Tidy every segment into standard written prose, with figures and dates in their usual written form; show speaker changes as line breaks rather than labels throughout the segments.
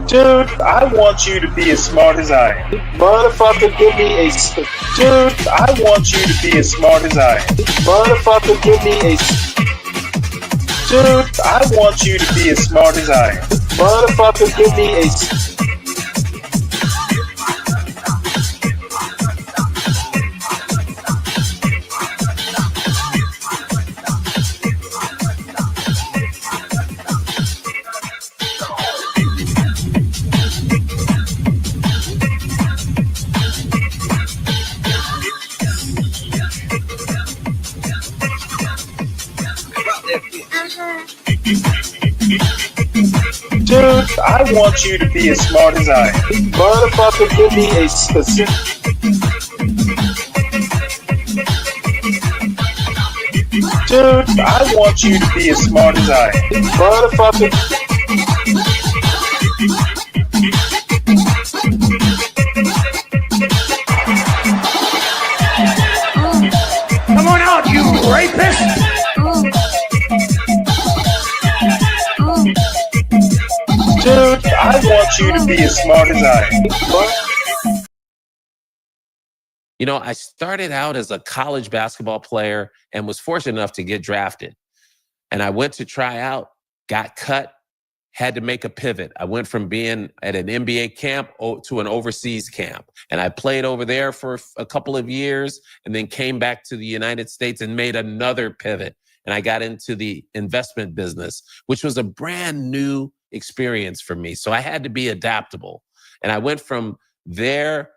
Dude, I want you to be as smart as I am.
Motherfucker, give me a...
Dude, I want you to be as smart as I am.
Motherfucker, give me a...
Dude, I want you to be as smart as I am.
Motherfucker, give me a...
Dude, I want you to be as smart as I am.
Motherfucker, give me a specific...
Dude, I want you to be as smart as I am.
Motherfucker...
Come on out, you rapist!
Dude, I want you to be as smart as I am.
You know, I started out as a college basketball player and was fortunate enough to get drafted. And I went to try out, got cut, had to make a pivot. I went from being at an NBA camp to an overseas camp. And I played over there for a couple of years and then came back to the United States and made another pivot. And I got into the investment business, which was a brand new experience for me. So I had to be adaptable. And I went from there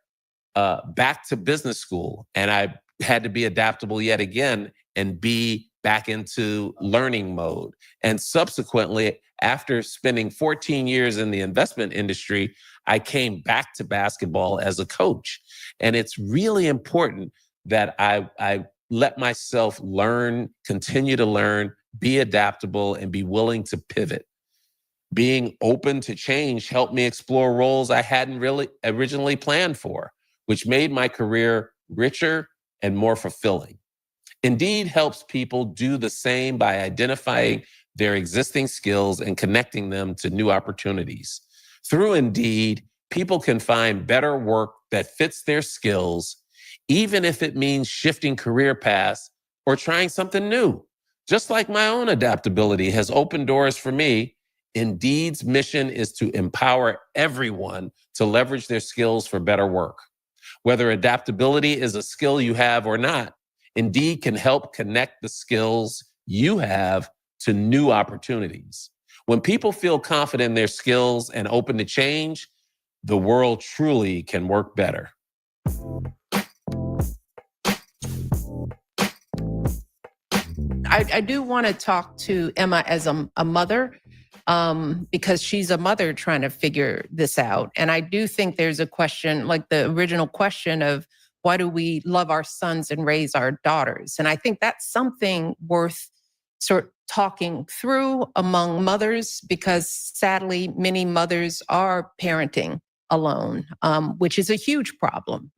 back to business school, and I had to be adaptable yet again and be back into learning mode. And subsequently, after spending 14 years in the investment industry, I came back to basketball as a coach. And it's really important that I let myself learn, continue to learn, be adaptable, and be willing to pivot. Being open to change helped me explore roles I hadn't really originally planned for, which made my career richer and more fulfilling. Indeed helps people do the same by identifying their existing skills and connecting them to new opportunities. Through Indeed, people can find better work that fits their skills, even if it means shifting career paths or trying something new. Just like my own adaptability has opened doors for me, Indeed's mission is to empower everyone to leverage their skills for better work. Whether adaptability is a skill you have or not, Indeed can help connect the skills you have to new opportunities. When people feel confident in their skills and open to change, the world truly can work better.
I do want to talk to Emma as a mother, because she's a mother trying to figure this out. And I do think there's a question, like the original question of why do we love our sons and raise our daughters? And I think that's something worth sort of talking through among mothers, because sadly, many mothers are parenting alone, which is a huge problem.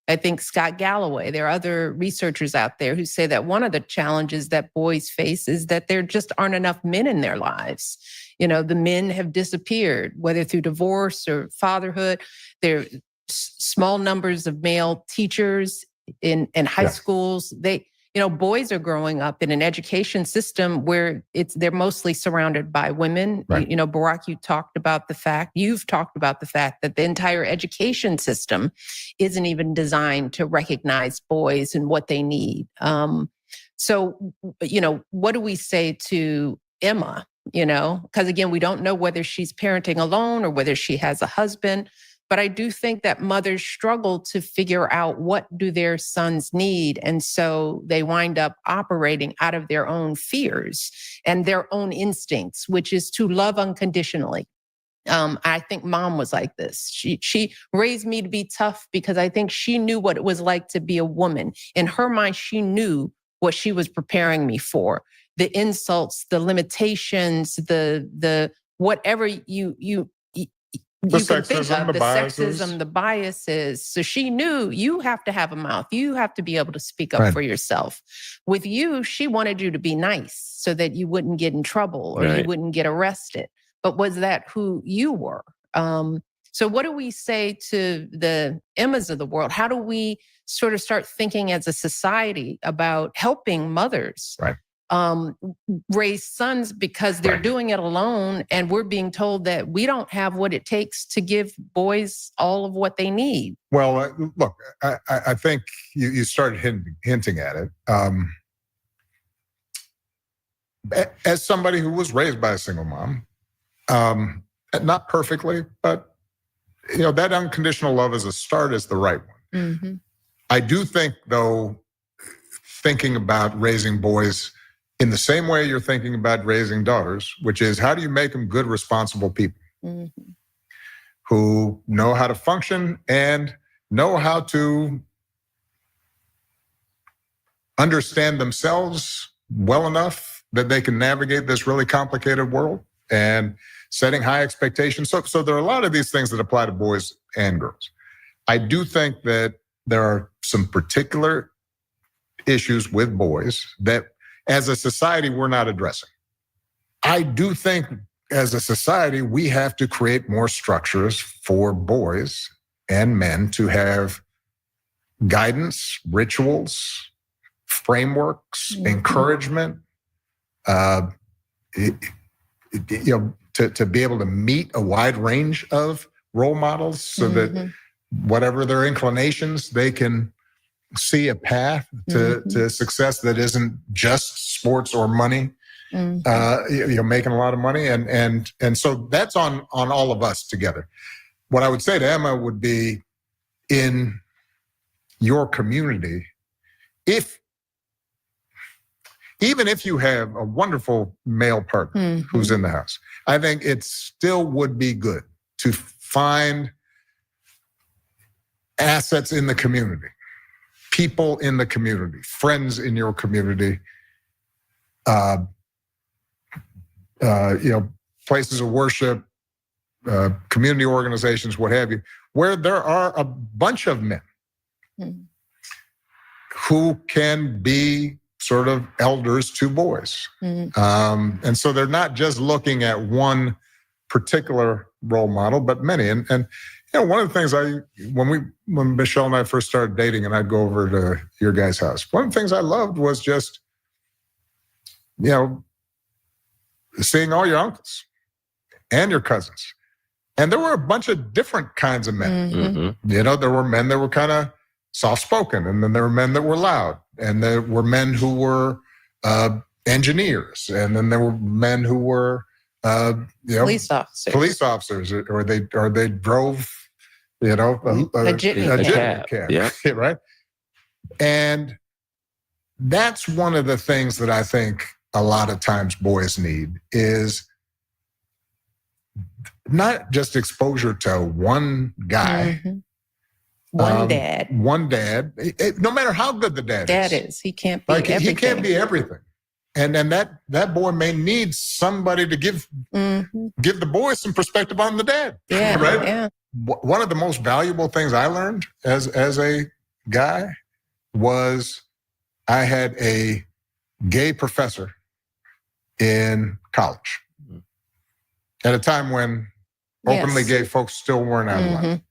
I think Scott Galloway, there are other researchers out there who say that one of the challenges that boys face is that there just aren't enough men in their lives. You know, the men have disappeared, whether through divorce or fatherhood. There are small numbers of male teachers in high schools. Boys are growing up in an education system where they're mostly surrounded by women.
Right.
You know, Barack, you've talked about the fact that the entire education system isn't even designed to recognize boys and what they need. So, what do we say to Emma? Because again, we don't know whether she's parenting alone or whether she has a husband. But I do think that mothers struggle to figure out what do their sons need. And so they wind up operating out of their own fears and their own instincts, which is to love unconditionally. I think mom was like this. She raised me to be tough because I think she knew what it was like to be a woman. In her mind, she knew what she was preparing me for. The insults, the limitations, the whatever you
The
can think
sexism,
of,
the
the
biases.
sexism, the biases. So she knew you have to have a mouth. You have to be able to speak up
Right.
for yourself. With you, she wanted you to be nice. so that you wouldn't get in trouble or you
Right.
wouldn't get arrested. But was that who you were? So what do we say to the Emmas of the world? How do we sort of start thinking as a society about helping mothers
Right.
raise sons, because they're
Right.
doing it alone, and we're being told that we don't have what it takes to give boys all of what they need?
Well, look, I think you started hinting at it. As somebody who was raised by a single mom, not perfectly, but that unconditional love as a start is the right one.
Mm-hmm.
I do think, though, thinking about raising boys in the same way you're thinking about raising daughters, which is how do you make them good, responsible people
Mm-hmm.
who know how to function and know how to understand themselves well enough that they can navigate this really complicated world, and setting high expectations. So there are a lot of these things that apply to boys and girls. I do think that there are some particular issues with boys that as a society we're not addressing. I do think as a society we have to create more structures for boys and men to have guidance, rituals, frameworks,
Mm-hmm.
encouragement, to be able to meet a wide range of role models so
Mm-hmm.
that whatever their inclinations, they can see a path to success that isn't just sports or money, making a lot of money. And so that's on all of us together. What I would say to Emma would be, in your community, even if you have a wonderful male partner who's in the house, I think it still would be good to find assets in the community, people in the community, friends in your community, places of worship, community organizations, what have you, where there are a bunch of men who can be sort of elders to boys. And so they're not just looking at one particular role model, but many. And one of the things when Michelle and I first started dating and I'd go over to your guys' house, one of the things I loved was just, seeing all your uncles and your cousins. And there were a bunch of different kinds of men.
Mm-hmm.
There were men that were kind of soft-spoken, and then there were men that were loud, and there were men who were engineers, and then there were men who were
Police officers,
or they drove a
jitney
cab.
Yeah.
Right. And that's one of the things that I think a lot of times boys need is not just exposure to one guy.
One dad.
One dad. No matter how good the dad
is. He can't be everything.
He can't be everything. And then that boy may need somebody to give the boy some perspective on the dad.
Yeah,
right?
Yeah.
One of the most valuable things I learned as a guy was I had a gay professor in college at a time when openly gay folks still weren't out of line,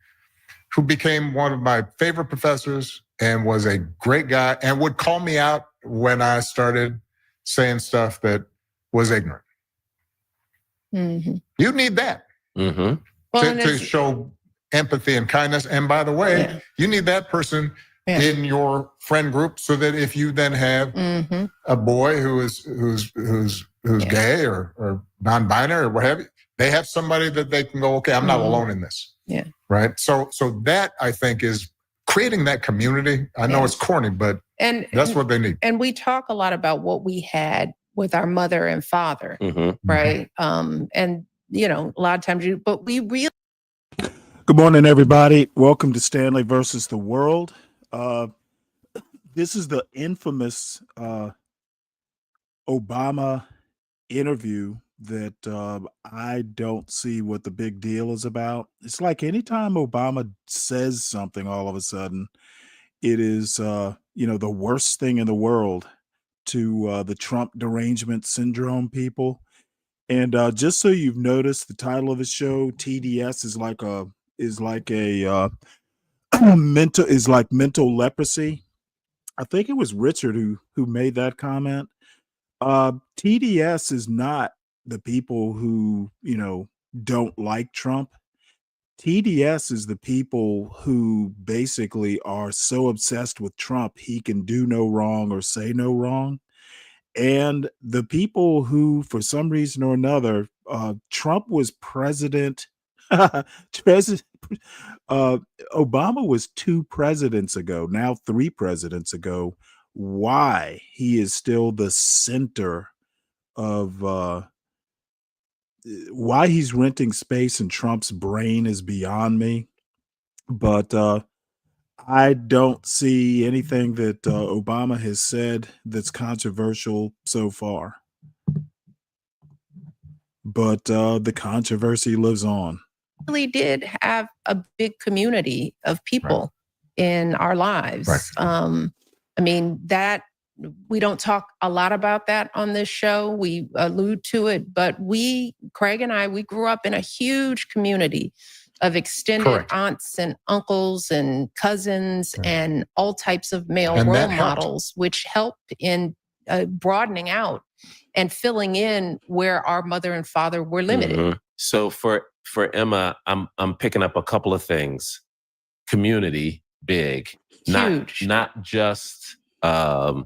who became one of my favorite professors and was a great guy and would call me out when I started saying stuff that was ignorant. You need that to show empathy and kindness. And by the way, you need that person in your friend group so that if you then have a boy who's gay or non-binary or what have you, they have somebody that they can go, okay, I'm not alone in this.
Yeah.
Right. So that I think is creating that community. I know it's corny, but that's what they need.
And we talk a lot about what we had with our mother and father, right? And a lot of times but we really.
Good morning, everybody. Welcome to Stanley versus the World. This is the infamous Obama interview that I don't see what the big deal is about. It's like anytime Obama says something, all of a sudden, it is, the worst thing in the world to the Trump derangement syndrome people. And just so you've noticed, the title of the show, TDS, is like a mental leprosy. I think it was Richard who made that comment. TDS is not the people who, don't like Trump. TDS is the people who basically are so obsessed with Trump, he can do no wrong or say no wrong. And the people who, for some reason or another, Trump was president. president Obama was 2 presidents ago, now 3 presidents ago. Why he is still the center of why he's renting space in Trump's brain is beyond me. But I don't see anything that Obama has said that's controversial so far. But the controversy lives on.
Really did have a big community of people in our lives. I mean, that we don't talk a lot about that on this show. We allude to it, but Craig and I, we grew up in a huge community of extended aunts and uncles and cousins and all types of male role models, which helped in broadening out and filling in where our mother and father were limited.
Mm-hmm. So for Emma, I'm picking up a couple of things. Community, big,
huge,
not just
a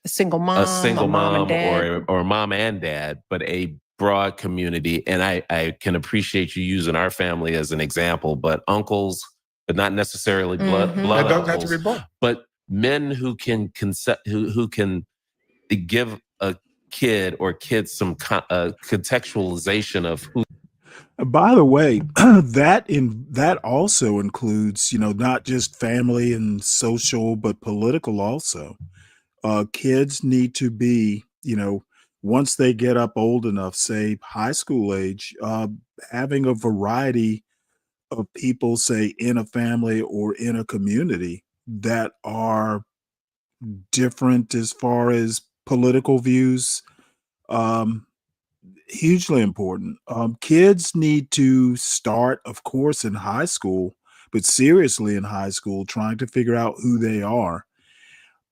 single mom, mom and dad.
or mom and dad, but a broad community. And I can appreciate you using our family as an example, but uncles, but not necessarily blood
It doesn't
uncles,
have to be blood.
but men who can who can give a kid or kids some contextualization of who.
By the way, that also includes, not just family and social, but political also. Kids need to be, once they get up old enough, say high school age, having a variety of people, say in a family or in a community that are different as far as political views. Hugely important. Kids need to start, of course, in high school, but seriously in high school, trying to figure out who they are,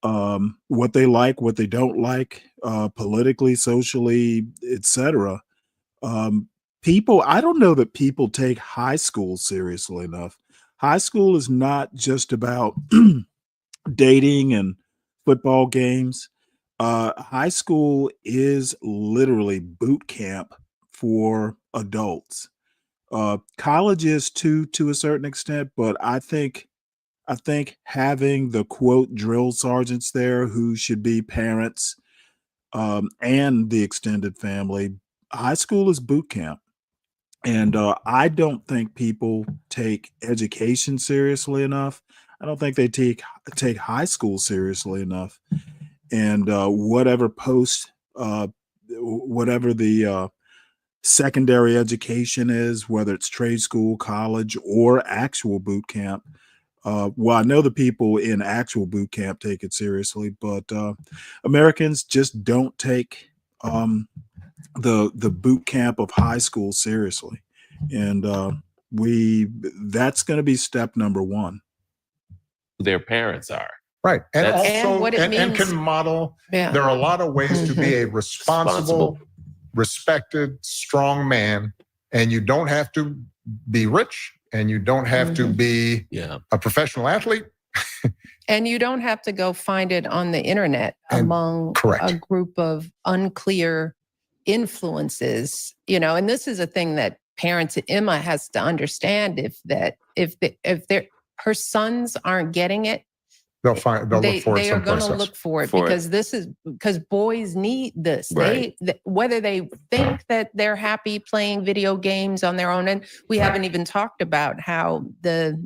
what they like, what they don't like, politically, socially, etc. I don't know that people take high school seriously enough. High school is not just about dating and football games. High school is literally boot camp for adults. College is too, to a certain extent, but I think having the quote drill sergeants there who should be parents and the extended family, high school is boot camp. And I don't think people take education seriously enough. I don't think they take high school seriously enough. And whatever the secondary education is, whether it's trade school, college, or actual boot camp. Well, I know the people in actual boot camp take it seriously, but Americans just don't take the boot camp of high school seriously. And that's going to be step number one.
Their parents are.
Right. And
That's-
also,
And what it
and
means-
can model,
Yeah.
there are a lot of ways to be a responsible, respected, strong man. And you don't have to be rich and you don't have to be a professional athlete.
And you don't have to go find it on the internet among a group of unclear influences, and this is a thing that parents, Emma has to understand, if her sons aren't getting it,
They'll look for it.
They are going to look for it because boys need this.
Right.
Whether they think that they're happy playing video games on their own, and we haven't even talked about how the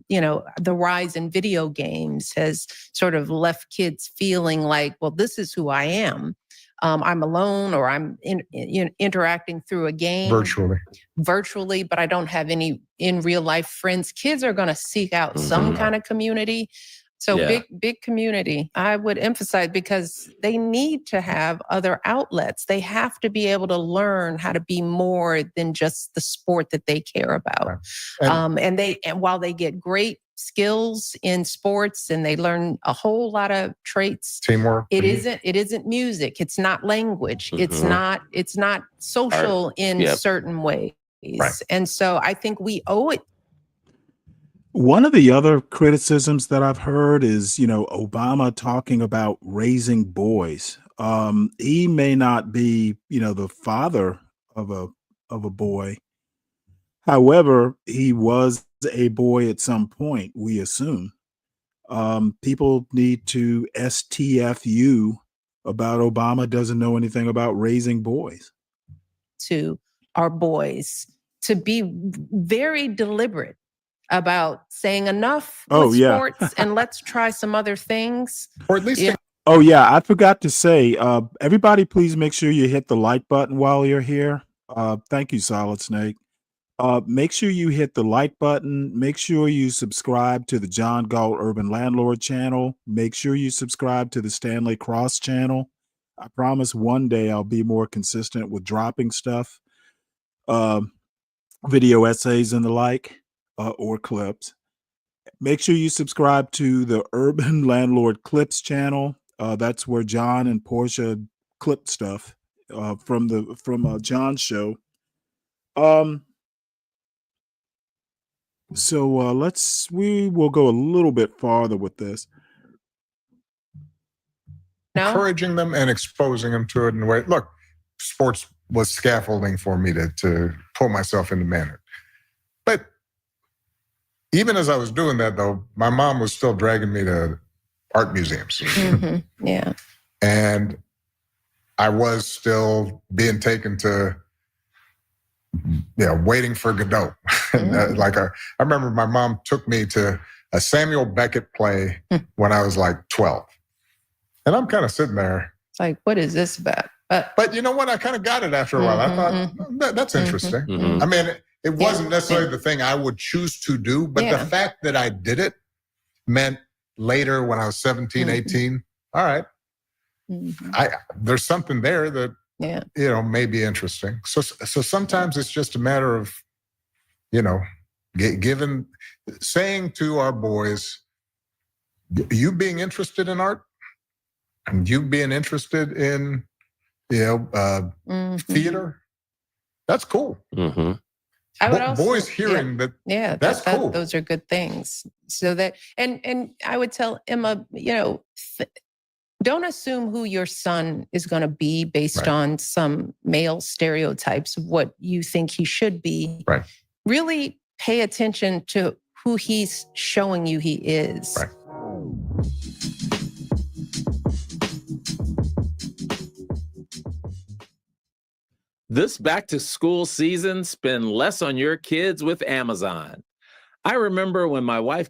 rise in video games has sort of left kids feeling like, well, this is who I am. I'm alone, or I'm interacting through a game virtually, but I don't have any in real life friends. Kids are going to seek out some kind of community. So
Yeah.
big community. I would emphasize, because they need to have other outlets. They have to be able to learn how to be more than just the sport that they care about.
Right.
And while they get great skills in sports and they learn a whole lot of traits,
Teamwork.
it isn't music. It's not language. It's
Mhm.
not social in
Yep.
certain ways.
Right.
And so I think we owe it.
One of the other criticisms that I've heard is, Obama talking about raising boys. He may not be, the father of a boy. However, he was a boy at some point, we assume. People need to STFU about Obama doesn't know anything about raising boys.
To our boys to be very deliberate about saying enough with sports and let's try some other things.
Or at least
Yeah.
Oh yeah, I forgot to say, everybody please make sure you hit the like button while you're here. Thank you, Solid Snake. Make sure you hit the like button. Make sure you subscribe to the John Galt Urban Landlord channel. Make sure you subscribe to the Stanley Cross channel. I promise one day I'll be more consistent with dropping stuff, video essays and the like, or clips. Make sure you subscribe to the Urban Landlord Clips channel. That's where John and Portia clip stuff from John's show. So we will go a little bit farther with this.
No?
encouraging them and exposing them to it in a way. Look, sports was scaffolding for me to pull myself into manhood. But even as I was doing that, though, my mom was still dragging me to art museums.
Mm-hmm. Yeah.
And I was still being taken to, waiting for Godot. And, I remember my mom took me to a Samuel Beckett play when I was like 12. And I'm kind of sitting there.
It's like, what is this about?
But you know what? I kind of got it after a while. I thought, that's interesting.
Mhm.
I mean, it wasn't necessarily the thing I would choose to do, but the fact that I did it meant later when I was 17, 18, all right, there's something there that, may be interesting. So sometimes it's just a matter of, saying to our boys, you being interested in art and you being interested in, theater, that's cool.
Mm-hmm.
I would also,
boys hearing that.
Yeah,
that's cool.
Those are good things. So that, and I would tell Emma, don't assume who your son is going to be based on some male stereotypes of what you think he should be.
Right.
Really pay attention to who he's showing you he is.
Right.
This back to school season, spend less on your kids with Amazon. I remember when my wife.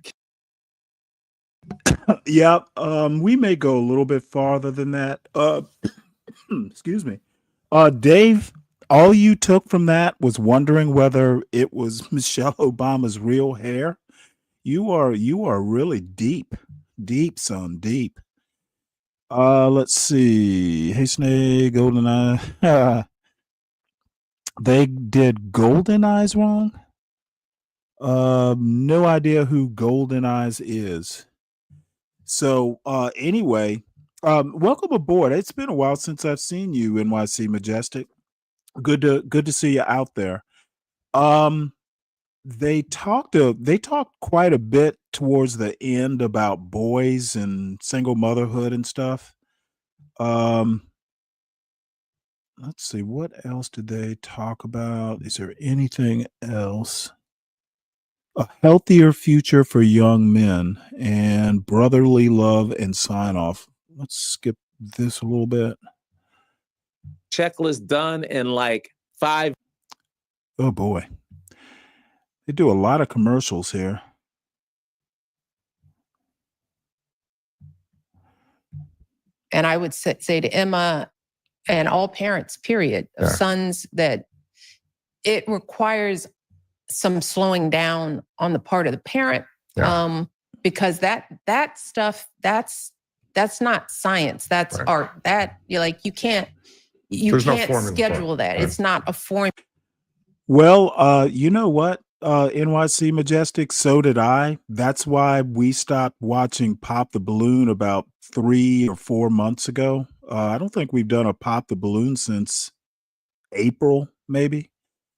Yeah, we may go a little bit farther than that. Excuse me. Dave, all you took from that was wondering whether it was Michelle Obama's real hair. You are really deep, son, deep. Let's see. Hey, Snake, GoldenEye. They did Golden Eyes wrong. No idea who Golden Eyes is. So anyway, welcome aboard. It's been a while since I've seen you, NYC Majestic. Good to see you out there. They talked quite a bit towards the end about boys and single motherhood and stuff. Let's see, what else did they talk about? Is there anything else? A healthier future for young men and brotherly love and sign off. Let's skip this a little bit.
Checklist done in like 5.
Oh boy. They do a lot of commercials here.
And I would say to Emma and all parents, period, of sons, that it requires some slowing down on the part of the parent, because that stuff, that's not science. That's
Right.
art. That you can't
There's no
can't
formula for it.
schedule that.
Right.
It's not a formula.
Well, you know what, NYC Majestic, so did I. That's why we stopped watching Pop the Balloon about 3 or 4 months ago. I don't think we've done a Pop the Balloon since April, maybe.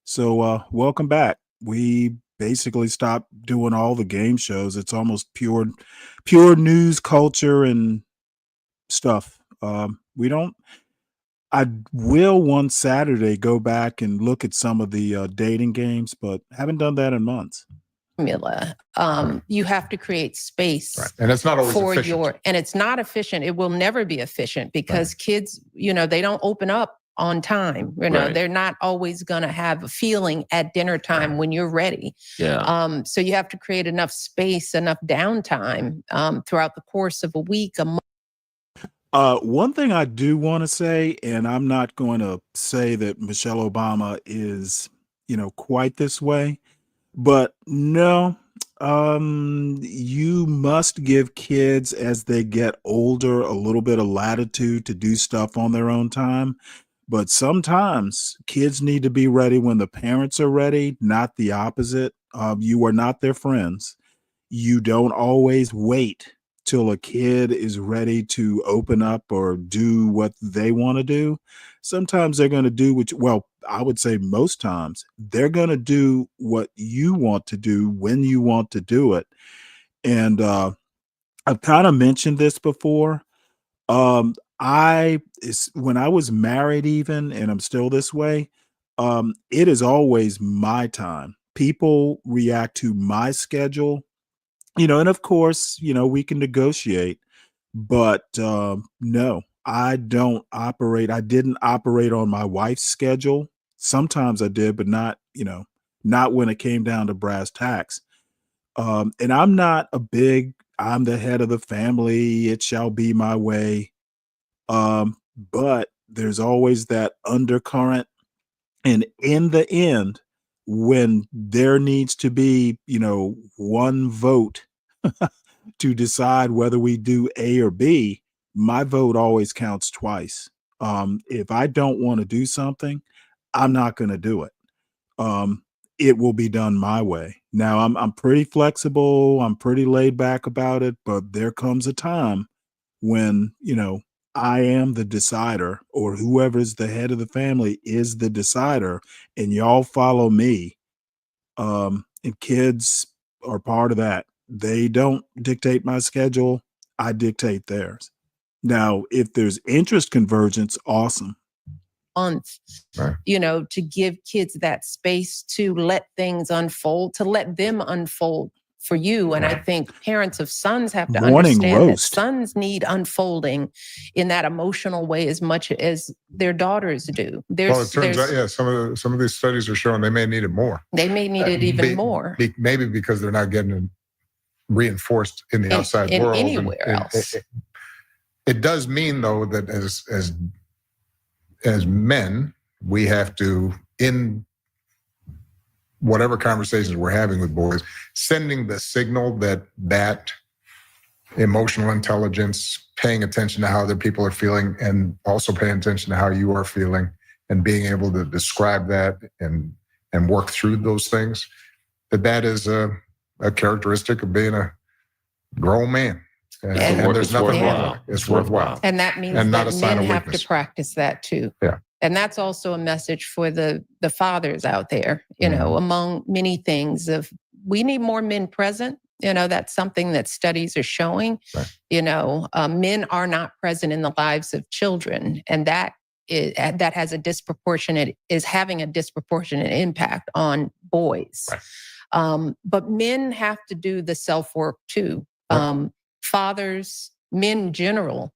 So, welcome back. We basically stopped doing all the game shows. It's almost pure news, culture, and stuff. We don't. I will one Saturday go back and look at some of the dating games, but haven't done that in months.
You have to create space.
Right. And it's not always
for
efficient.
and it's not efficient. It will never be efficient because kids, they don't open up on time.
Right.
They're not always going to have a feeling at dinner time when you're ready.
Yeah.
So you have to create enough space, enough downtime throughout the course of a week, a month.
One thing I do want to say, and I'm not going to say that Michelle Obama is, quite this way, but no, you must give kids as they get older a little bit of latitude to do stuff on their own time. But sometimes kids need to be ready when the parents are ready, not the opposite. You are not their friends. You don't always wait till a kid is ready to open up or do what they want to do. Sometimes they're going to do I would say most times they're going to do what you want to do when you want to do it. And I've kind of mentioned this before. When I was married even, and I'm still this way, it is always my time. People react to my schedule. And of course, we can negotiate, but no, I don't operate. I didn't operate on my wife's schedule. Sometimes I did, but not when it came down to brass tacks. And I'm the head of the family. It shall be my way. But there's always that undercurrent. And in the end, when there needs to be, one vote to decide whether we do A or B, my vote always counts twice. If I don't want to do something, I'm not going to do it. It will be done my way. Now, I'm pretty flexible. I'm pretty laid back about it, but there comes a time when, I am the decider, or whoever's the head of the family is the decider, and y'all follow me. And kids are part of that. They don't dictate my schedule. I dictate theirs. Now, if there's interest convergence, awesome.
Month,
Right.
To give kids that space to let things unfold, to let them unfold for you. And I think parents of sons have to
Morning
understand
roast.
that sons need unfolding in that emotional way as much as their daughters do.
Well, it turns out, some of these studies are showing they may need it more.
They may need it even more.
Maybe because they're not getting it reinforced in the outside world.
Anywhere else.
It does mean, though, that as men, we have to, in whatever conversations we're having with boys, sending the signal that emotional intelligence, paying attention to how other people are feeling, and also paying attention to how you are feeling, and being able to describe that and work through those things, that is a characteristic of being a grown man. And there's nothing wrong with it. It's worthwhile.
And that means
And not
that
a sign
men
of
have
weakness.
to practice that too.
Yeah.
And that's also a message for the fathers out there, among many things of we need more men present. That's something that studies are showing.
Right.
Men are not present in the lives of children. And that is having a disproportionate impact on boys.
Right.
But men have to do the self-work too. Fathers, men in general,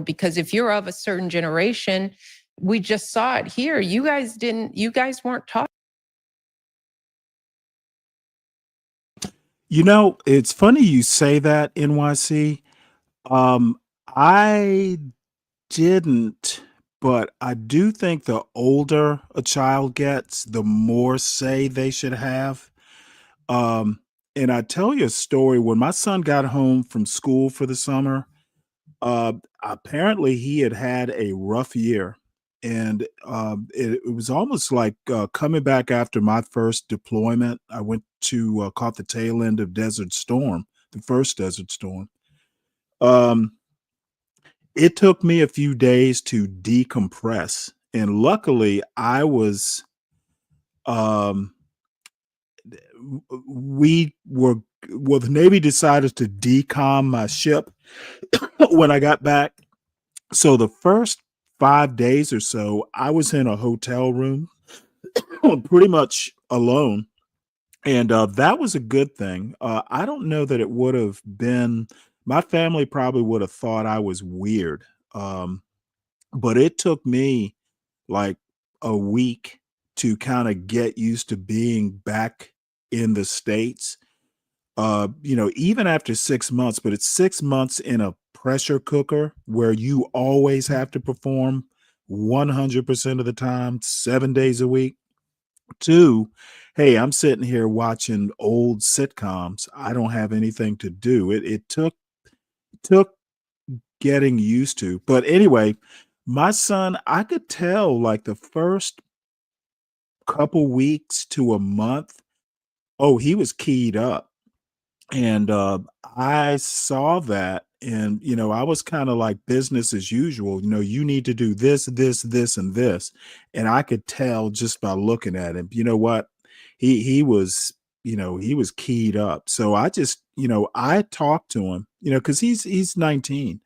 because if you're of a certain generation, we just saw it here. You guys weren't taught.
It's funny you say that, NYC. I didn't, but I do think the older a child gets, the more say they should have. And I tell you a story. When my son got home from school for the summer, apparently he had a rough year. And it was almost like coming back after my first deployment. I went to caught the tail end of Desert Storm, the first Desert Storm. It took me a few days to decompress. And luckily, I was, um, we were, well, the Navy decided to decom my ship when I got back. So the first 5 days or so, I was in a hotel room pretty much alone. And that was a good thing. I don't know that it would have been, my family probably would have thought I was weird. But it took me like a week to kind of get used to being back in the States. Even after 6 months, but it's 6 months in a pressure cooker where you always have to perform 100% of the time, 7 days a week. Two, hey, I'm sitting here watching old sitcoms. I don't have anything to do. It took getting used to. But anyway, my son, I could tell like the first couple weeks to a month, oh, he was keyed up. And I saw that. And, I was kind of like business as usual. You need to do this, this, this, and this. And I could tell just by looking at him, you know what? He was, he was keyed up. So I just, I talked to him, because he's 19.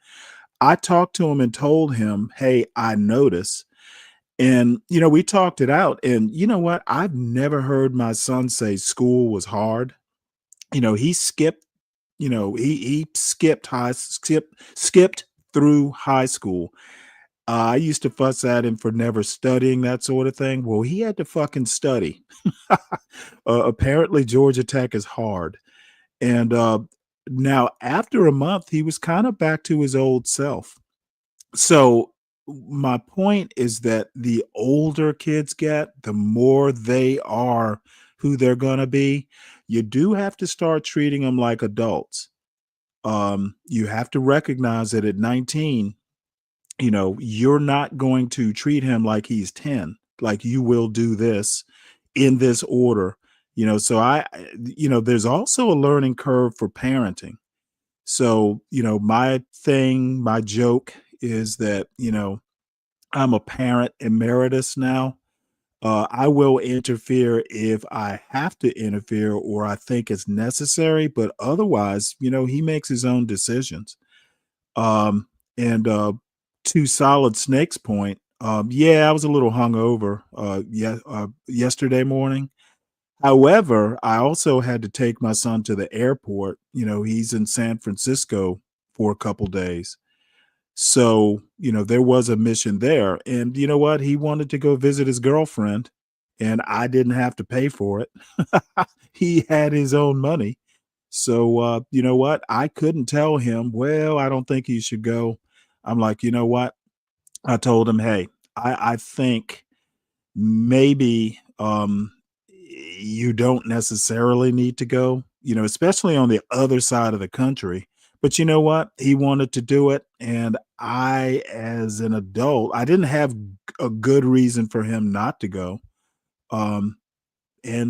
I talked to him and told him, hey, I notice. And, we talked it out. And you know what? I've never heard my son say school was hard. He skipped, he skipped through high school. I used to fuss at him for never studying, that sort of thing. Well, he had to fucking study. Apparently Georgia Tech is hard. And now after a month, he was kind of back to his old self. So my point is that the older kids get, the more they are who they're going to be. You do have to start treating them like adults. You have to recognize that at 19, you're not going to treat him like he's 10, like you will do this in this order. So there's also a learning curve for parenting. So, my joke is that, I'm a parent emeritus now. I will interfere if I have to interfere or I think it's necessary, but otherwise, he makes his own decisions. And to Solid Snake's point, yeah, I was a little hungover yesterday morning. However, I also had to take my son to the airport. He's in San Francisco for a couple days. So, there was a mission there. And you know what? He wanted to go visit his girlfriend, and I didn't have to pay for it. He had his own money. So, you know what? I couldn't tell him, well, I don't think you should go. I'm like, you know what? I told him, hey, I think maybe you don't necessarily need to go, especially on the other side of the country. But you know what? He wanted to do it. And I, as an adult, I didn't have a good reason for him not to go. And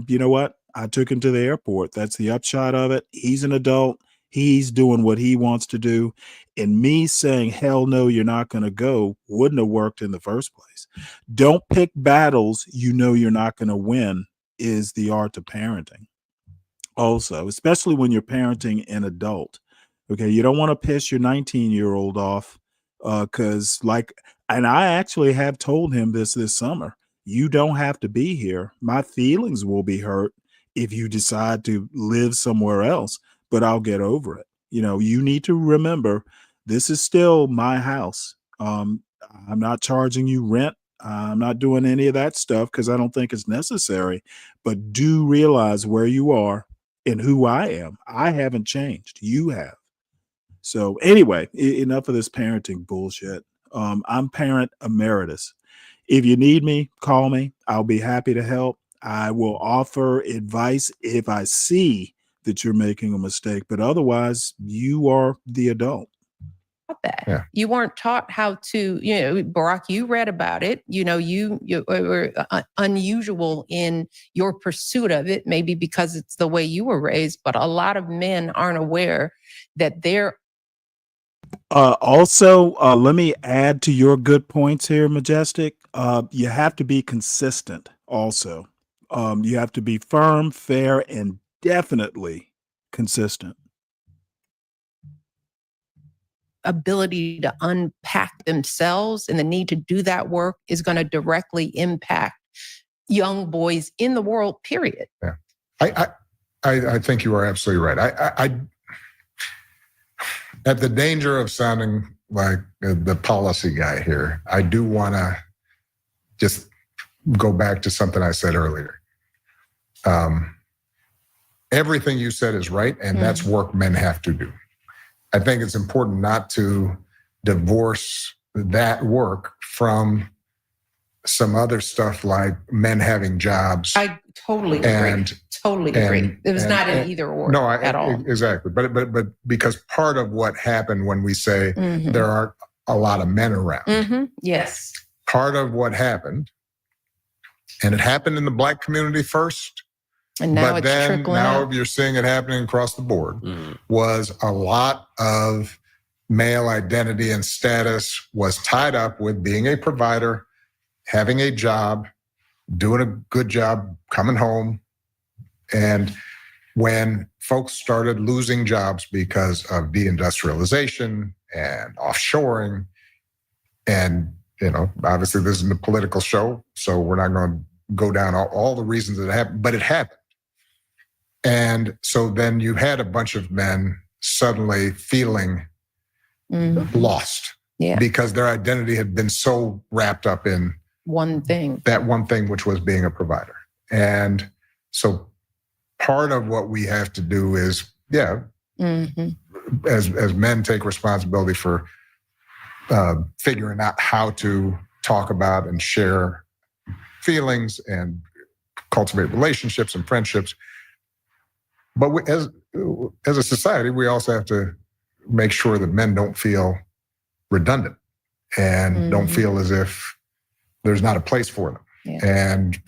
you know what? I took him to the airport. That's the upshot of it. He's an adult. He's doing what he wants to do. And me saying, hell no, you're not going to go wouldn't have worked in the first place. Don't pick battles you're not going to win is the art of parenting. Also, especially when you're parenting an adult. Okay, you don't want to piss your 19-year-old off because and I actually have told him this summer, you don't have to be here. My feelings will be hurt if you decide to live somewhere else, but I'll get over it. You need to remember, this is still my house. I'm not charging you rent. I'm not doing any of that stuff because I don't think it's necessary, but do realize where you are and who I am. I haven't changed. You have. So anyway, enough of this parenting bullshit. I'm parent emeritus. If you need me, call me. I'll be happy to help. I will offer advice if I see that you're making a mistake, but otherwise you are the adult.
That
Yeah.
you weren't taught how to, Barack, you read about it, you were unusual in your pursuit of it, maybe because it's the way you were raised, but a lot of men aren't aware that they're
Also, let me add to your good points here, Majestic. You have to be consistent also. You have to be firm, fair, and definitely consistent.
ability to unpack themselves, and the need to do that work is going to directly impact young boys in the world, period.
Yeah. I think you are absolutely right. I at the danger of sounding like the policy guy here, I do want to just go back to something I said earlier. Everything you said is right, and that's work men have to do. I think it's important not to divorce that work from some other stuff like men having jobs.
I totally agree. Totally agree. It was not an either or at all.
Exactly. But because part of what happened when we say there aren't a lot of men around.
Yes.
Part of what happened, and it happened in the Black community first,
and now
but
it's
then
trickling
now
out.
you're seeing it happening across the board, was a lot of male identity and status was tied up with being a provider, having a job, doing a good job, coming home. And when folks started losing jobs because of deindustrialization and offshoring, and, obviously this isn't a political show, so we're not going to go down all the reasons that it happened, but it happened. And so then you had a bunch of men suddenly feeling lost because their identity had been so wrapped up in that one thing, which was being a provider. And so part of what we have to do is, as men take responsibility for figuring out how to talk about and share feelings and cultivate relationships and friendships. But as a society, we also have to make sure that men don't feel redundant and don't feel as if there's not a place for them.
Yeah.
And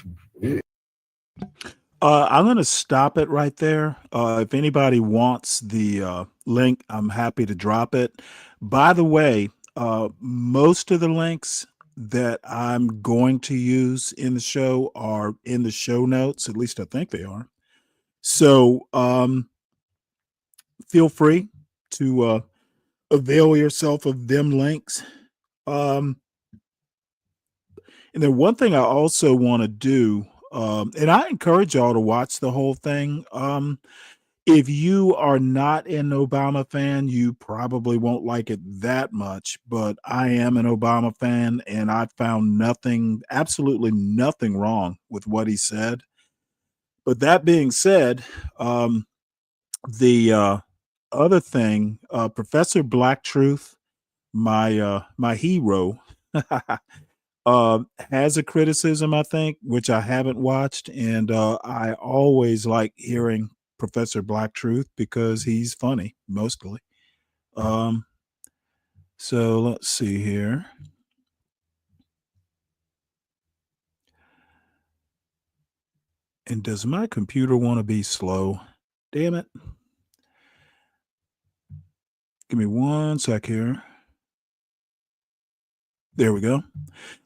I'm going to stop it right there. If anybody wants the link, I'm happy to drop it. By the way, most of the links that I'm going to use in the show are in the show notes. At least I think they are. So feel free to avail yourself of them links. And then one thing I also want to do, and I encourage y'all to watch the whole thing. If you are not an Obama fan, you probably won't like it that much, but I am an Obama fan, and I found absolutely nothing wrong with what he said. But that being said, the other thing, Professor Black Truth, my hero, has a criticism, I think, which I haven't watched, and I always like hearing Professor Black Truth because he's funny mostly. So let's see here. And does my computer want to be slow? Damn it. Give me 1 sec here. There we go.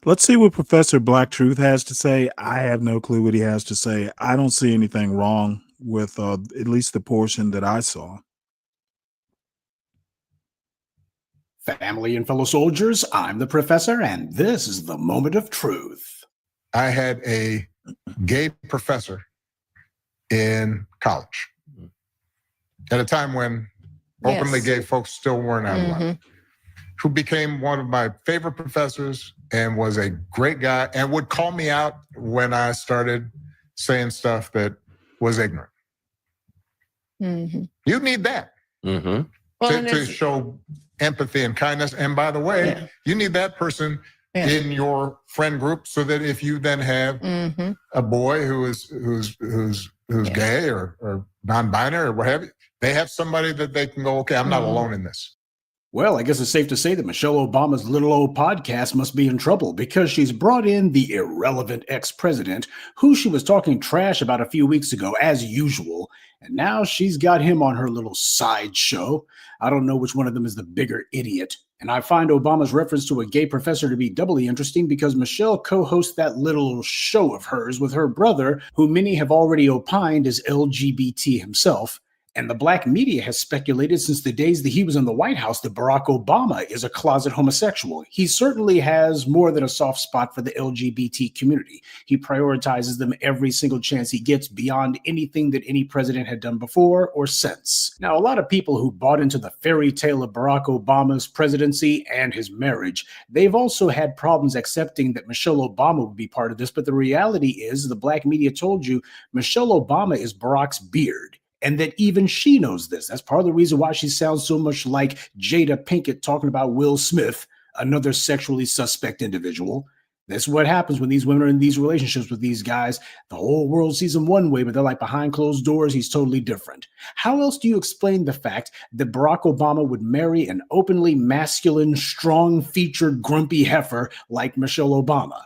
Let's see what Professor Black Truth has to say. I have no clue what he has to say. I don't see anything wrong with at least the portion that I saw.
Family and fellow soldiers, I'm the professor, and this is the moment of truth.
I had a gay professor in college at a time when openly gay folks still weren't out loud, who became one of my favorite professors and was a great guy and would call me out when I started saying stuff that was ignorant. You need that to show empathy and kindness. And by the way, you need that person in your friend group so that if you then have a boy who's gay or non-binary or what have you, they have somebody that they can go, okay, I'm not alone in this.
Well, I guess it's safe to say that Michelle Obama's little old podcast must be in trouble because she's brought in the irrelevant ex-president who she was talking trash about a few weeks ago, as usual. And now she's got him on her little side show. I don't know which one of them is the bigger idiot. And I find Obama's reference to a gay professor to be doubly interesting because Michelle co-hosts that little show of hers with her brother, who many have already opined is LGBT himself. And the black media has speculated since the days that he was in the White House that Barack Obama is a closet homosexual. He certainly has more than a soft spot for the LGBT community. He prioritizes them every single chance he gets beyond anything that any president had done before or since. Now, a lot of people who bought into the fairy tale of Barack Obama's presidency and his marriage, they've also had problems accepting that Michelle Obama would be part of this. But the reality is the black media told you Michelle Obama is Barack's beard. And that even she knows this. That's part of the reason why she sounds so much like Jada Pinkett talking about Will Smith, another sexually suspect individual. That's what happens when these women are in these relationships with these guys. The whole world sees him one way, but they're like behind closed doors, he's totally different. How else do you explain the fact that Barack Obama would marry an openly masculine, strong-featured, grumpy heifer like Michelle Obama?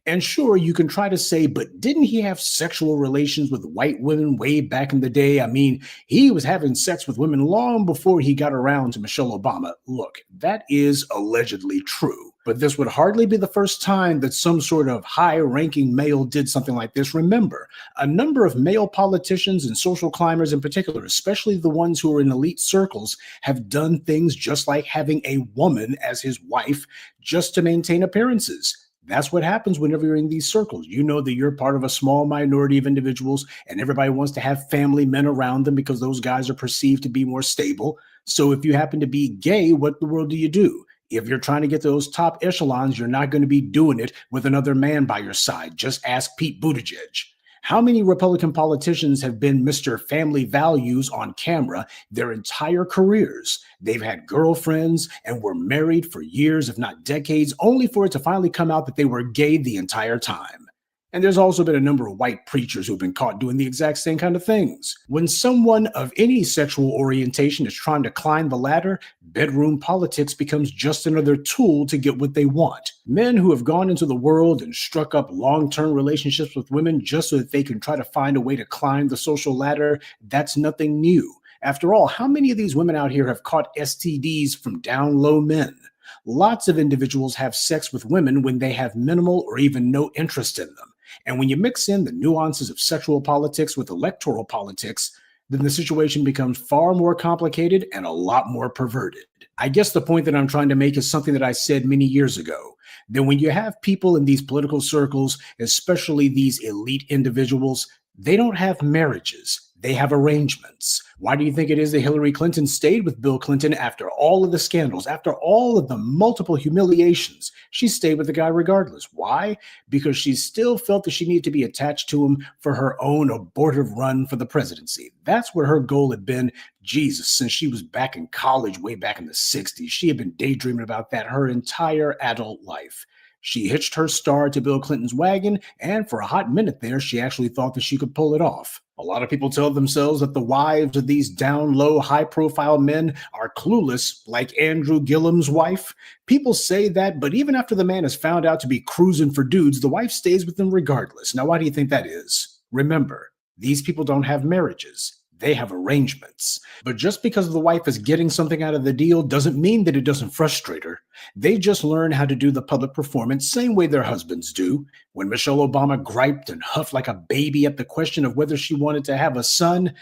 And sure, you can try to say, but didn't he have sexual relations with white women way back in the day? I mean, he was having sex with women long before he got around to Michelle Obama. Look, that is allegedly true. But this would hardly be the first time that some sort of high-ranking male did something like this. Remember, a number of male politicians and social climbers in particular, especially the ones who are in elite circles, have done things just like having a woman as his wife just to maintain appearances. That's what happens whenever you're in these circles. You know that you're part of a small minority of individuals and everybody wants to have family men around them because those guys are perceived to be more stable. So if you happen to be gay, what in the world do you do? If you're trying to get to those top echelons, you're not going to be doing it with another man by your side. Just ask Pete Buttigieg. How many Republican politicians have been Mr. Family Values on camera their entire careers? They've had girlfriends and were married for years, if not decades, only for it to finally come out that they were gay the entire time. And there's also been a number of white preachers who've been caught doing the exact same kind of things. When someone of any sexual orientation is trying to climb the ladder, bedroom politics becomes just another tool to get what they want. Men who have gone into the world and struck up long-term relationships with women just so that they can try to find a way to climb the social ladder, that's nothing new. After all, how many of these women out here have caught STDs from down low men? Lots of individuals have sex with women when they have minimal or even no interest in them. And when you mix in the nuances of sexual politics with electoral politics, then the situation becomes far more complicated and a lot more perverted. I guess the point that I'm trying to make is something that I said many years ago, that when you have people in these political circles, especially these elite individuals, they don't have marriages. They have arrangements. Why do you think it is that Hillary Clinton stayed with Bill Clinton after all of the scandals, after all of the multiple humiliations? She stayed with the guy regardless. Why? Because she still felt that she needed to be attached to him for her own abortive run for the presidency. That's what her goal had been, Jesus, since she was back in college way back in the 60s. She had been daydreaming about that her entire adult life. She hitched her star to Bill Clinton's wagon, and for a hot minute there, she actually thought that she could pull it off. A lot of people tell themselves that the wives of these down-low, high-profile men are clueless, like Andrew Gillum's wife. People say that, but even after the man is found out to be cruising for dudes, the wife stays with him regardless. Now, why do you think that is? Remember, these people don't have marriages. They have arrangements. But just because the wife is getting something out of the deal doesn't mean that it doesn't frustrate her. They just learn how to do the public performance same way their husbands do. When Michelle Obama griped and huffed like a baby at the question of whether she wanted to have a son,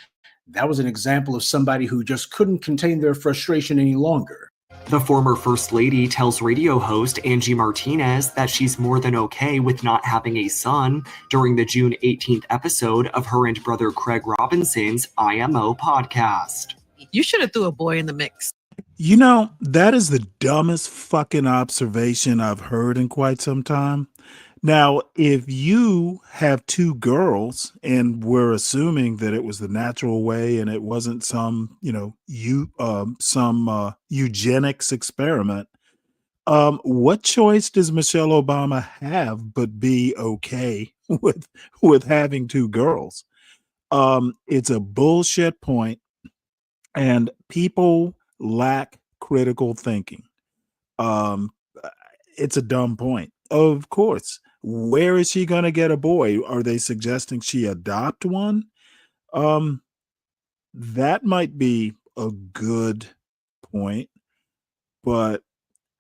that was an example of somebody who just couldn't contain their frustration any longer.
The former First Lady tells radio host Angie Martinez that she's more than okay with not having a son during the June 18th episode of her and brother Craig Robinson's IMO podcast.
You should have threw a boy in the mix.
You know, that is the dumbest fucking observation I've heard in quite some time. Now, if you have two girls and we're assuming that it was the natural way and it wasn't some, eugenics experiment, what choice does Michelle Obama have but be okay with having two girls? It's a bullshit point, and people lack critical thinking. Um, it's a dumb point. Of course. Where is she going to get a boy? Are they suggesting she adopt one? That might be a good point, but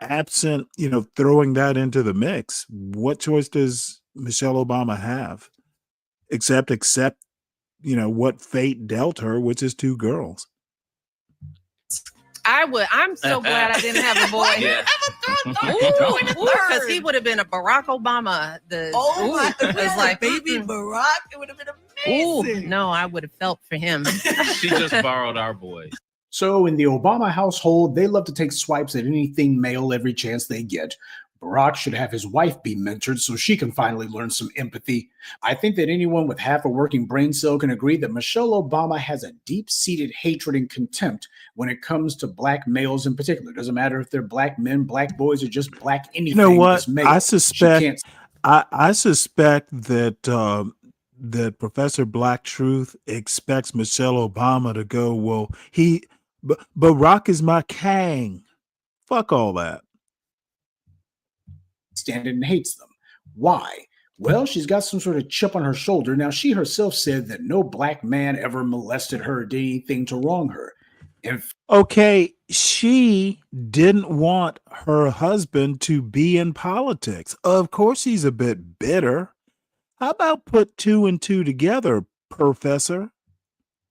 absent, throwing that into the mix, what choice does Michelle Obama have except what fate dealt her, which is two girls?
I'm so glad I didn't have a boy.
Yeah.
Because he would have been a Barack Obama.
It's like baby Barack. It would have been amazing.
No, I would have felt for him.
She just borrowed our boys.
So in the Obama household, they love to take swipes at anything male every chance they get. Barack should have his wife be mentored so she can finally learn some empathy. I think that anyone with half a working brain cell can agree that Michelle Obama has a deep-seated hatred and contempt when it comes to black males in particular. It doesn't matter if they're black men, black boys, or just black anything.
You know what?
Male.
I suspect that that Professor Black Truth expects Michelle Obama to go, well, Barack is my king. Fuck all that.
Stand it and hates them. Why? Well, she's got some sort of chip on her shoulder. Now, she herself said that no black man ever molested her or did anything to wrong her.
Okay, she didn't want her husband to be in politics. Of course, he's a bit bitter. How about put two and two together, Professor?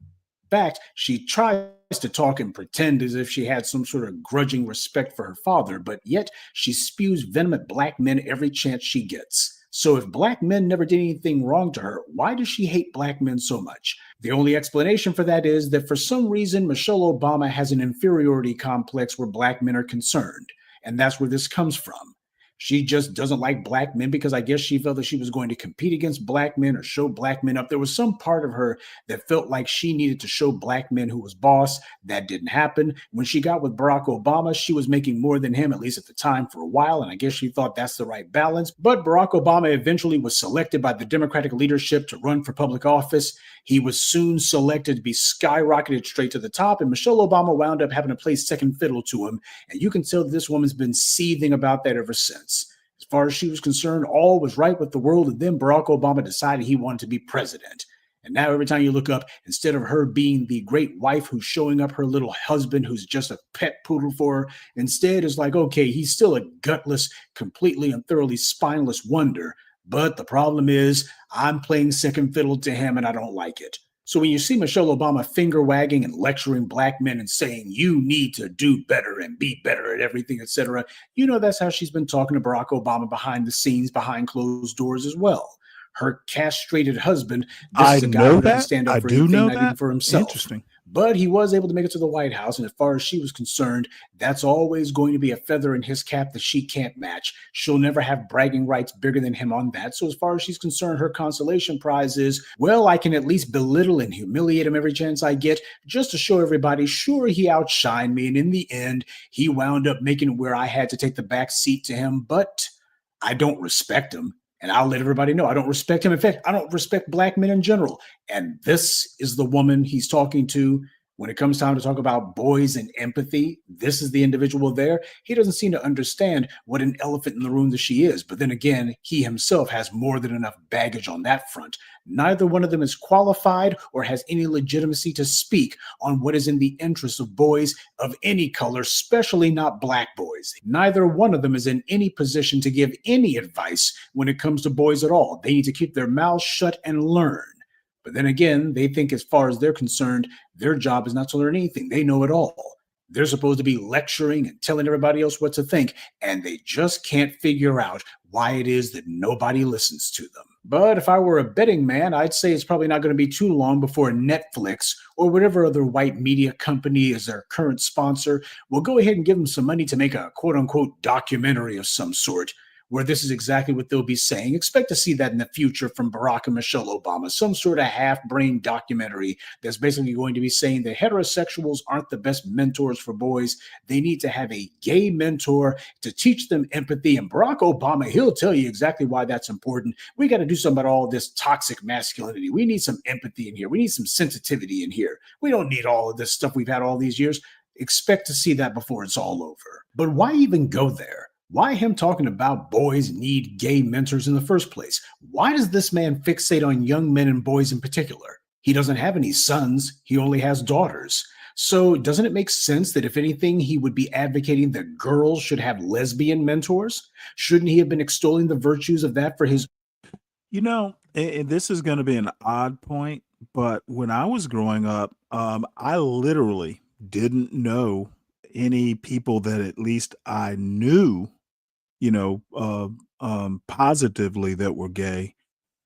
In fact, she tries to talk and pretend as if she had some sort of grudging respect for her father, but yet she spews venom at black men every chance she gets. So if black men never did anything wrong to her, why does she hate black men so much? The only explanation for that is that for some reason, Michelle Obama has an inferiority complex where black men are concerned. And that's where this comes from. She just doesn't like black men because I guess she felt that she was going to compete against black men or show black men up. There was some part of her that felt like she needed to show black men who was boss. That didn't happen. When she got with Barack Obama, she was making more than him, at least at the time, for a while. And I guess she thought that's the right balance. But Barack Obama eventually was selected by the Democratic leadership to run for public office. He was soon selected to be skyrocketed straight to the top. And Michelle Obama wound up having to play second fiddle to him. And you can tell that this woman's been seething about that ever since. As far as she was concerned, all was right with the world. And then Barack Obama decided he wanted to be president. And now every time you look up, instead of her being the great wife who's showing up her little husband who's just a pet poodle for her, instead it's like, okay, he's still a gutless, completely and thoroughly spineless wonder. But the problem is I'm playing second fiddle to him and I don't like it. So when you see Michelle Obama finger wagging and lecturing black men and saying, you need to do better and be better at everything, etc., you know that's how she's been talking to Barack Obama behind the scenes, behind closed doors as well. Her castrated husband, this is a guy who doesn't stand up for anything, not even for himself.
Interesting.
But he was able to make it to the White House. And as far as she was concerned, that's always going to be a feather in his cap that she can't match. She'll never have bragging rights bigger than him on that. So as far as she's concerned, her consolation prize is, well, I can at least belittle and humiliate him every chance I get just to show everybody, sure, he outshined me. And in the end, he wound up making it where I had to take the back seat to him. But I don't respect him. And I'll let everybody know I don't respect him. In fact, I don't respect black men in general. And this is the woman he's talking to when it comes time to talk about boys and empathy. This is the individual there. He doesn't seem to understand what an elephant in the room that she is. But then again, he himself has more than enough baggage on that front. Neither one of them is qualified or has any legitimacy to speak on what is in the interest of boys of any color, especially not black boys. Neither one of them is in any position to give any advice when it comes to boys at all. They need to keep their mouths shut and learn. But then again, they think as far as they're concerned, their job is not to learn anything. They know it all. They're supposed to be lecturing and telling everybody else what to think, and they just can't figure out why it is that nobody listens to them. But if I were a betting man, I'd say it's probably not going to be too long before Netflix or whatever other white media company is their current sponsor will go ahead and give them some money to make a quote-unquote documentary of some sort, where this is exactly what they'll be saying. Expect to see that in the future from Barack and Michelle Obama, some sort of half-brain documentary that's basically going to be saying that heterosexuals aren't the best mentors for boys. They need to have a gay mentor to teach them empathy. And Barack Obama, he'll tell you exactly why that's important. We got to do something about all this toxic masculinity. We need some empathy in here. We need some sensitivity in here. We don't need all of this stuff we've had all these years. Expect to see that before it's all over. But why even go there? Why him talking about boys need gay mentors in the first place? Why does this man fixate on young men and boys in particular? He doesn't have any sons. He only has daughters. So doesn't it make sense that if anything, he would be advocating that girls should have lesbian mentors? Shouldn't he have been extolling the virtues of that for his?
You know, and this is going to be an odd point, but when I was growing up, I literally didn't know any people that at least I knew, positively that were gay.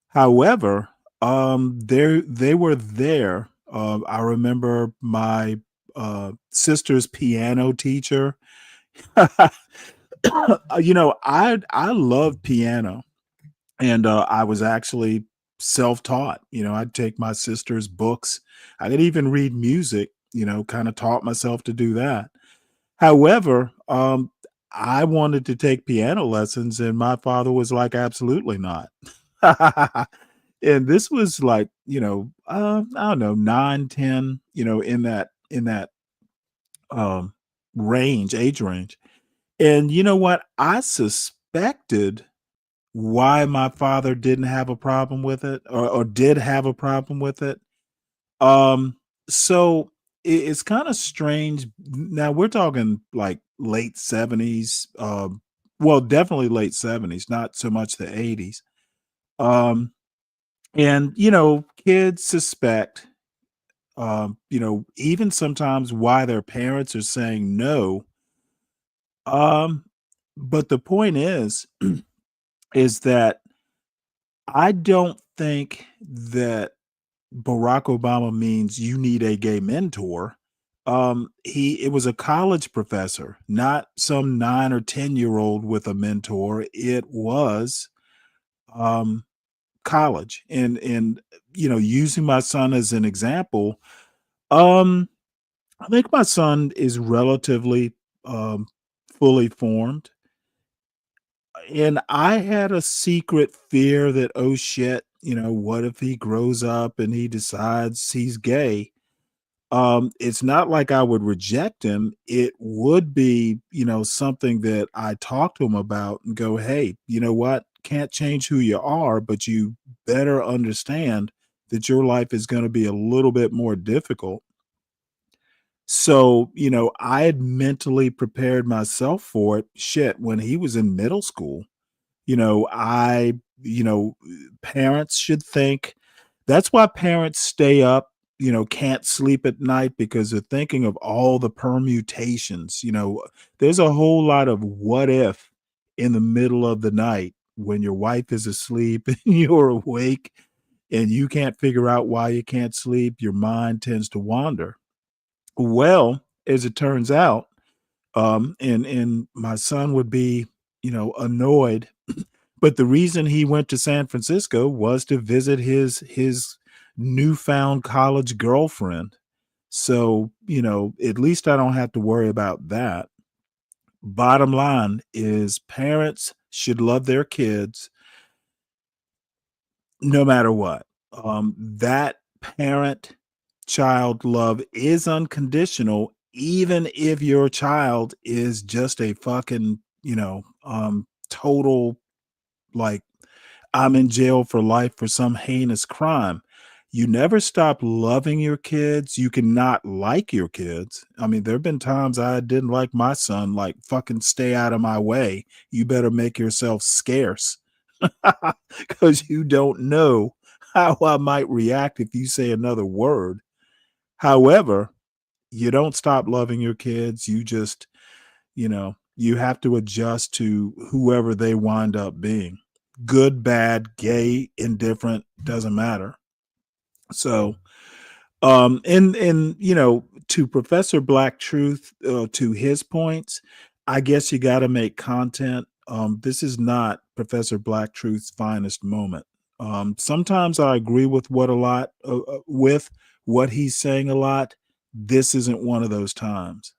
However, they were there. I remember my sister's piano teacher. I loved piano, and I was actually self-taught. I'd take my sister's books. I could even read music. Kind of taught myself to do that. However, I wanted to take piano lessons, and my father was like, absolutely not. And this was like, I don't know, 9, 10, in that age range. And you know what? I suspected why my father didn't have a problem with it, or did have a problem with it. So it's kind of strange. Now we're talking like late 70s, well, definitely late 70s, not so much the 80s. And kids suspect, even sometimes why their parents are saying no. But the point is that I don't think that Barack Obama means you need a gay mentor. It was a college professor, not some 9 or 10-year-old with a mentor. It was college. And using my son as an example, I think my son is relatively fully formed. And I had a secret fear that, oh shit, what if he grows up and he decides he's gay? It's not like I would reject him. It would be, something that I talk to him about and go, hey, you know what? Can't change who you are, but you better understand that your life is going to be a little bit more difficult. So, I had mentally prepared myself for it. Shit, when he was in middle school, I, parents should think that's why parents stay up, can't sleep at night, because they're thinking of all the permutations. There's a whole lot of what if in the middle of the night when your wife is asleep and you're awake and you can't figure out why you can't sleep. Your mind tends to wander. Well, as it turns out, and my son would be, annoyed, but the reason he went to San Francisco was to visit his newfound college girlfriend. So, at least I don't have to worry about that. Bottom line is parents should love their kids no matter what. That parent child love is unconditional, even if your child is just a fucking, total, like, I'm in jail for life for some heinous crime. You never stop loving your kids. You cannot like your kids. I mean, there have been times I didn't like my son, like, fucking stay out of my way. You better make yourself scarce because you don't know how I might react if you say another word. However, you don't stop loving your kids. You just, you have to adjust to whoever they wind up being. Good, bad, gay, indifferent, doesn't matter. So, and to Professor Black Truth, to his points, I guess you got to make content This is not Professor Black Truth's finest moment. Sometimes I agree with with what he's saying a lot. This isn't one of those times.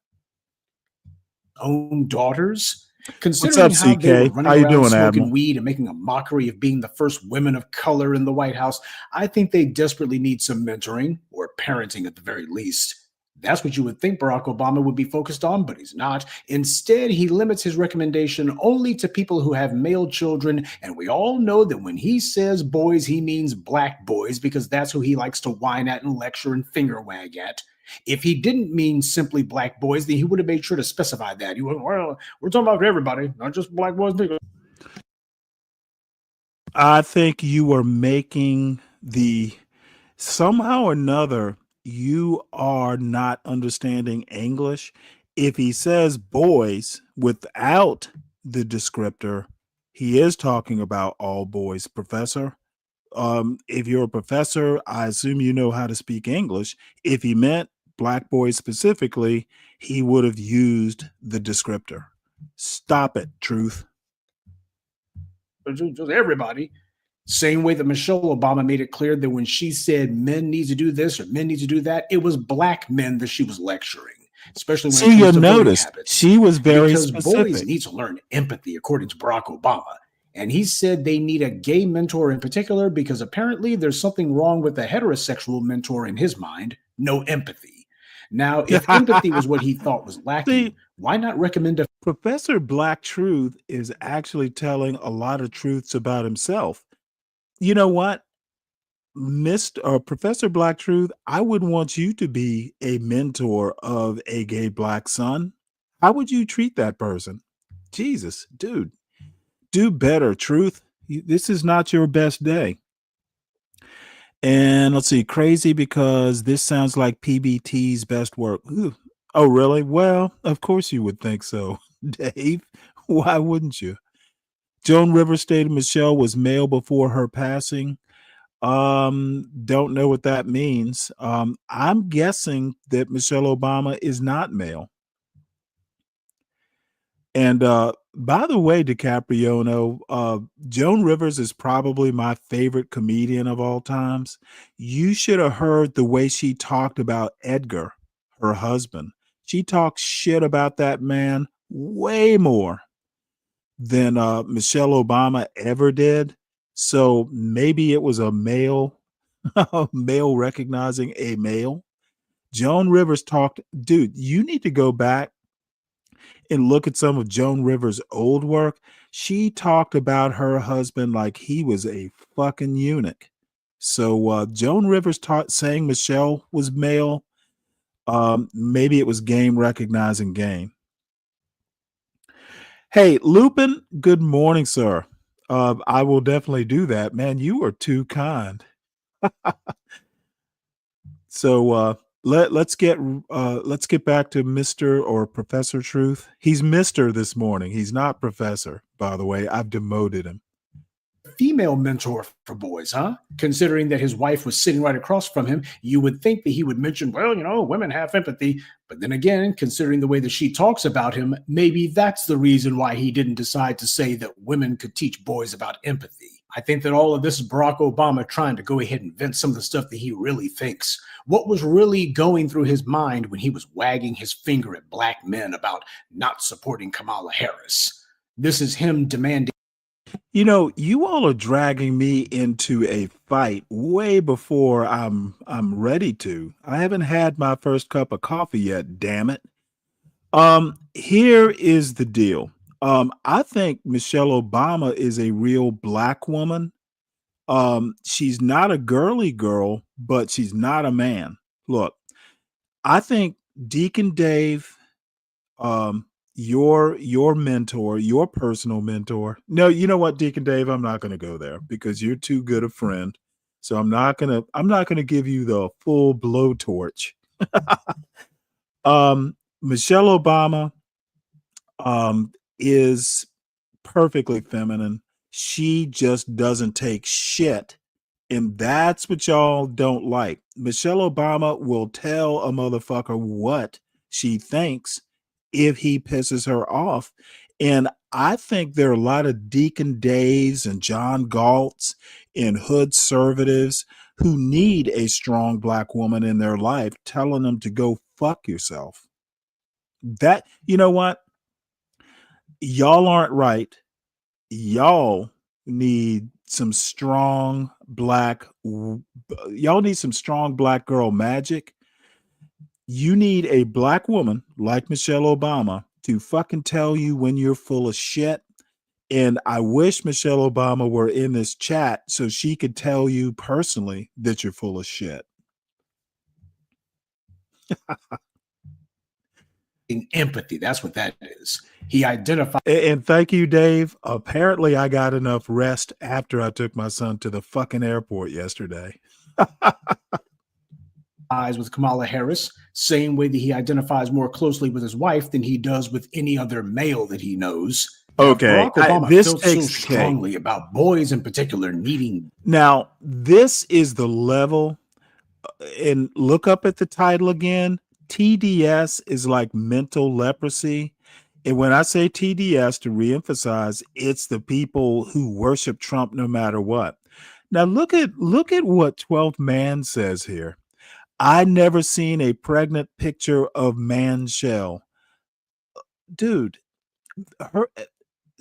Own daughters?
What's up,
Considering how they were
CK?
running
How you
around
doing,
smoking
Admiral?
weed and making a mockery of being the first women of color in the White House, I think they desperately need some mentoring or parenting at the very least. That's what you would think Barack Obama would be focused on, but he's not. Instead, he limits his recommendation only to people who have male children, and we all know that when he says boys, he means black boys because that's who he likes to whine at and lecture and finger wag at. If he didn't mean simply black boys, then he would have made sure to specify that. He went, well, we're talking about everybody, not just black boys.
I think you are making somehow or another, you are not understanding English. If he says boys without the descriptor, he is talking about all boys, Professor. If you're a professor, I assume you know how to speak English. If he meant black boys specifically, he would have used the descriptor. Stop it, Truth.
Just everybody. Same way that Michelle Obama made it clear that when she said men need to do this or men need to do that, it was black men that she was lecturing, especially when it comes to voting habits.
She was very
because
specific.
boys need to learn empathy, according to Barack Obama. And he said they need a gay mentor in particular because apparently there's something wrong with a heterosexual mentor in his mind, no empathy. Now, if empathy was what he thought was lacking, why not recommend a
Professor Black Truth is actually telling a lot of truths about himself. You know what? Professor Black Truth, I would want you to be a mentor of a gay black son. How would you treat that person? Jesus, dude. Do better, Truth. This is not your best day. And let's see, crazy because this sounds like PBT's best work. Ooh. Oh, really? Well, of course you would think so, Dave. Why wouldn't you? Joan Rivers stated Michelle was male before her passing. Don't know what that means. I'm guessing that Michelle Obama is not male. And by the way, DiCaprio, Joan Rivers is probably my favorite comedian of all times. You should have heard the way she talked about Edgar, her husband. She talks shit about that man way more than Michelle Obama ever did. So maybe it was a male, male recognizing a male. Joan Rivers talked, dude, you need to go back and look at some of Joan Rivers' old work. She talked about her husband like he was a fucking eunuch. So Joan Rivers saying Michelle was male. Maybe it was game recognizing game. Hey, Lupin, good morning, sir. I will definitely do that. Man, you are too kind. So let's get back to Mr. or Professor Truth. He's Mr. this morning. He's not Professor, by the way. I've demoted him.
female mentor for boys, huh? Considering that his wife was sitting right across from him, you would think that he would mention, well, women have empathy. But then again, considering the way that she talks about him, maybe that's the reason why he didn't decide to say that women could teach boys about empathy. I think that all of this is Barack Obama trying to go ahead and vent some of the stuff that he really thinks. What was really going through his mind when he was wagging his finger at black men about not supporting Kamala Harris? This is him demanding.
You all are dragging me into a fight way before I'm ready to. I haven't had my first cup of coffee yet, damn it. Here is the deal. I think Michelle Obama is a real black woman. She's not a girly girl, but she's not a man. Look, I think Deacon Dave, your mentor, your personal mentor. No, you know what, Deacon Dave, I'm not going to go there because you're too good a friend. So I'm not going to give you the full blowtorch. Michelle Obama is perfectly feminine. She just doesn't take shit. And that's what y'all don't like. Michelle Obama will tell a motherfucker what she thinks if he pisses her off. And I think there are a lot of Deacon Daves and John Galts and hood conservatives who need a strong black woman in their life telling them to go fuck yourself. That, you know what? Y'all aren't right. Y'all need some strong black, y'all need some strong black girl magic. You need a black woman like Michelle Obama to fucking tell you when you're full of shit. And I wish Michelle Obama were in this chat so she could tell you personally that you're full of shit.
Empathy. That's what that is. He identified.
And thank you, Dave. Apparently, I got enough rest after I took my son to the fucking airport yesterday.
With Kamala Harris, same way that he identifies more closely with his wife than he does with any other male that he knows.
Okay,
Barack Obama
this
felt
takes
so strongly about boys in particular needing.
Now, this is the level, and look up at the title again. TDS is like mental leprosy. And when I say TDS, to reemphasize, it's the people who worship Trump no matter what. Now look at what 12th Man says here. I never seen a pregnant picture of man shell. Dude,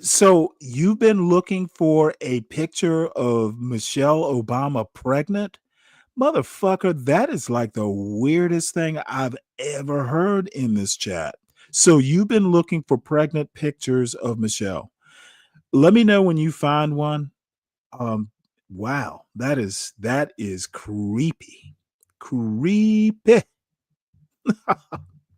so you've been looking for a picture of Michelle Obama pregnant? Motherfucker, that is like the weirdest thing I've ever heard in this chat. So you've been looking for pregnant pictures of Michelle. Let me know when you find one. Wow, that is creepy. Creepy.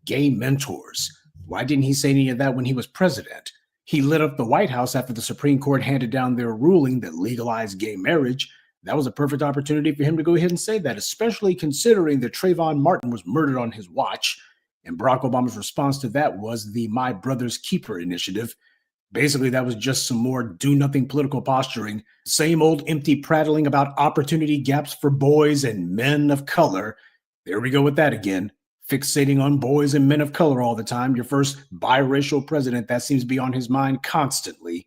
Gay mentors. Why didn't he say any of that when he was president? He lit up the White House after the Supreme Court handed down their ruling that legalized gay marriage. That was a perfect opportunity for him to go ahead and say that, especially considering that Trayvon Martin was murdered on his watch. And Barack Obama's response to that was the My Brother's Keeper initiative. Basically, that was just some more do-nothing political posturing. Same old empty prattling about opportunity gaps for boys and men of color. There we go with that again. Fixating on boys and men of color all the time. Your first biracial president, that seems to be on his mind constantly.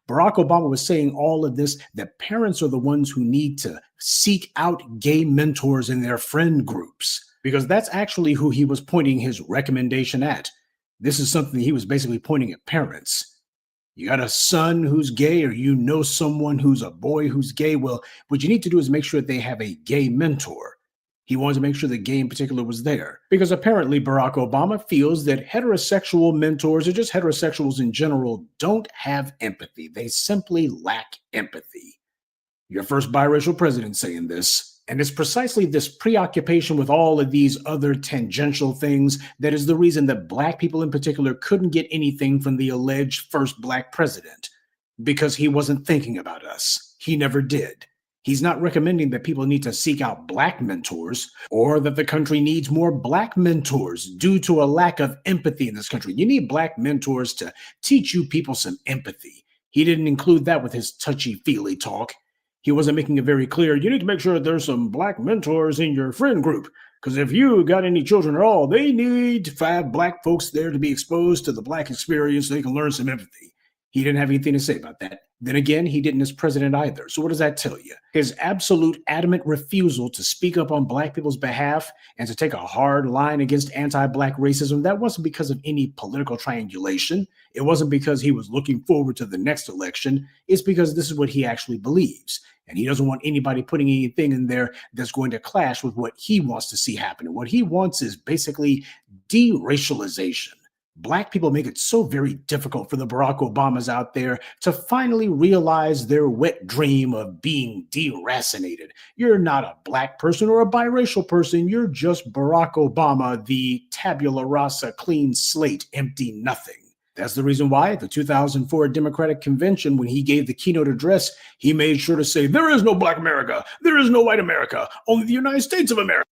Barack Obama was saying all of this, that parents are the ones who need to seek out gay mentors in their friend groups, because that's actually who he was pointing his recommendation at. This is something he was basically pointing at parents. You got a son who's gay, or you know someone who's a boy who's gay. Well, what you need to do is make sure they have a gay mentor. He wanted to make sure that gay in particular was there, because apparently Barack Obama feels that heterosexual mentors, or just heterosexuals in general, don't have empathy. They simply lack empathy. Your first biracial president saying this. And it's precisely this preoccupation with all of these other tangential things that is the reason that black people in particular couldn't get anything from the alleged first black president, because he wasn't thinking about us. He never did. He's not recommending that people need to seek out black mentors, or that the country needs more black mentors due to a lack of empathy in this country. You need black mentors to teach you people some empathy. He didn't include that with his touchy-feely talk. He wasn't making it very clear. You need to make sure there's some black mentors in your friend group, because if you got any children at all, they need to have black folks there to be exposed to the black experience so they can learn some empathy. He didn't have anything to say about that. Then again, he didn't as president either. So what does that tell you? His absolute adamant refusal to speak up on black people's behalf and to take a hard line against anti-black racism, that wasn't because of any political triangulation. It wasn't because he was looking forward to the next election. It's because this is what he actually believes. And he doesn't want anybody putting anything in there that's going to clash with what he wants to see happen. And what he wants is basically de-racialization. Black people make it so very difficult for the Barack Obamas out there to finally realize their wet dream of being deracinated. You're not a black person or a biracial person. You're just Barack Obama, the tabula rasa, clean slate, empty nothing. That's the reason why at the 2004 Democratic Convention, when he gave the keynote address, he made sure to say, there is no black America. There is no white America. Only the United States of America.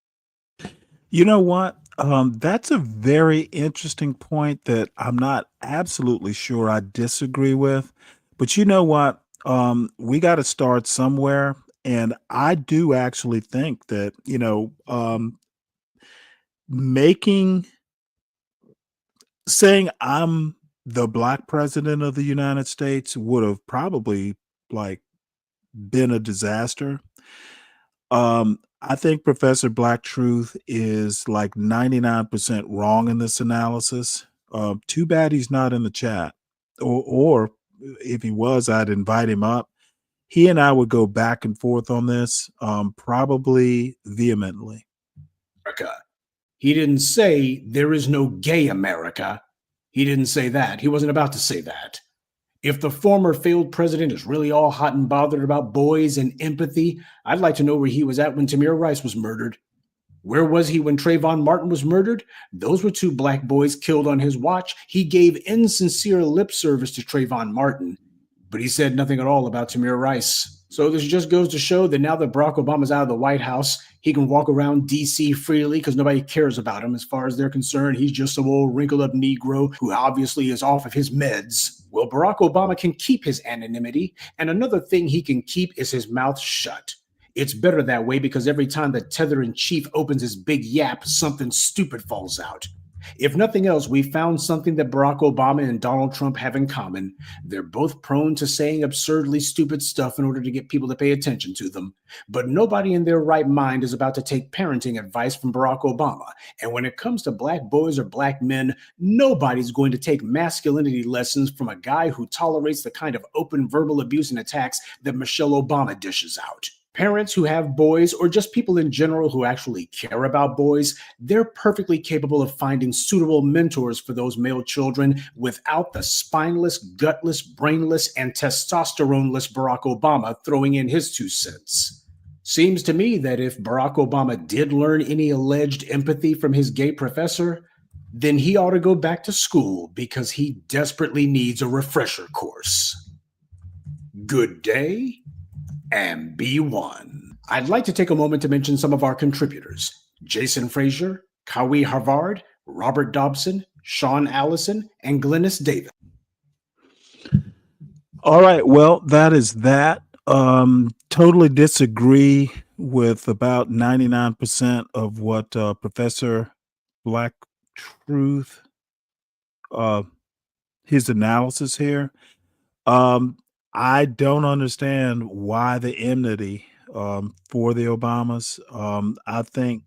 You know what? That's a very interesting point that I'm not absolutely sure I disagree with. But you know what? We got to start somewhere. And I do actually think that, saying I'm the black president of the United States would have probably like been a disaster. I think Professor Black Truth is like 99% wrong in this analysis. Too bad he's not in the chat. Or if he was, I'd invite him up. He and I would go back and forth on this, probably vehemently.
America. He didn't say there is no gay America. He didn't say that. He wasn't about to say that. If the former failed president is really all hot and bothered about boys and empathy, I'd like to know where he was at when Tamir Rice was murdered. Where was he when Trayvon Martin was murdered? Those were two black boys killed on his watch. He gave insincere lip service to Trayvon Martin, but he said nothing at all about Tamir Rice. So this just goes to show that now that Barack Obama's out of the White House, he can walk around D.C. freely because nobody cares about him. As far as they're concerned, he's just some old wrinkled up Negro who obviously is off of his meds. Well, Barack Obama can keep his anonymity, and another thing he can keep is his mouth shut. It's better that way because every time the tether-in-chief opens his big yap, something stupid falls out. If nothing else, we found something that Barack Obama and Donald Trump have in common. They're both prone to saying absurdly stupid stuff in order to get people to pay attention to them. But nobody in their right mind is about to take parenting advice from Barack Obama. And when it comes to black boys or black men, nobody's going to take masculinity lessons from a guy who tolerates the kind of open verbal abuse and attacks that Michelle Obama dishes out. Parents who have boys, or just people in general who actually care about boys, they're perfectly capable of finding suitable mentors for those male children without the spineless, gutless, brainless, and testosterone-less Barack Obama throwing in his 2 cents. Seems to me that if Barack Obama did learn any alleged empathy from his gay professor, then he ought to go back to school because he desperately needs a refresher course. Good day. And be one. I'd like to take a moment to mention some of our contributors: Jason Frazier, Kawi Harvard, Robert Dobson, Sean Allison, and Glennis Davis.
All right. Well, that is that. Totally disagree with about 99% of what Professor Black Truth, his analysis here. I don't understand why the enmity for the Obamas. I think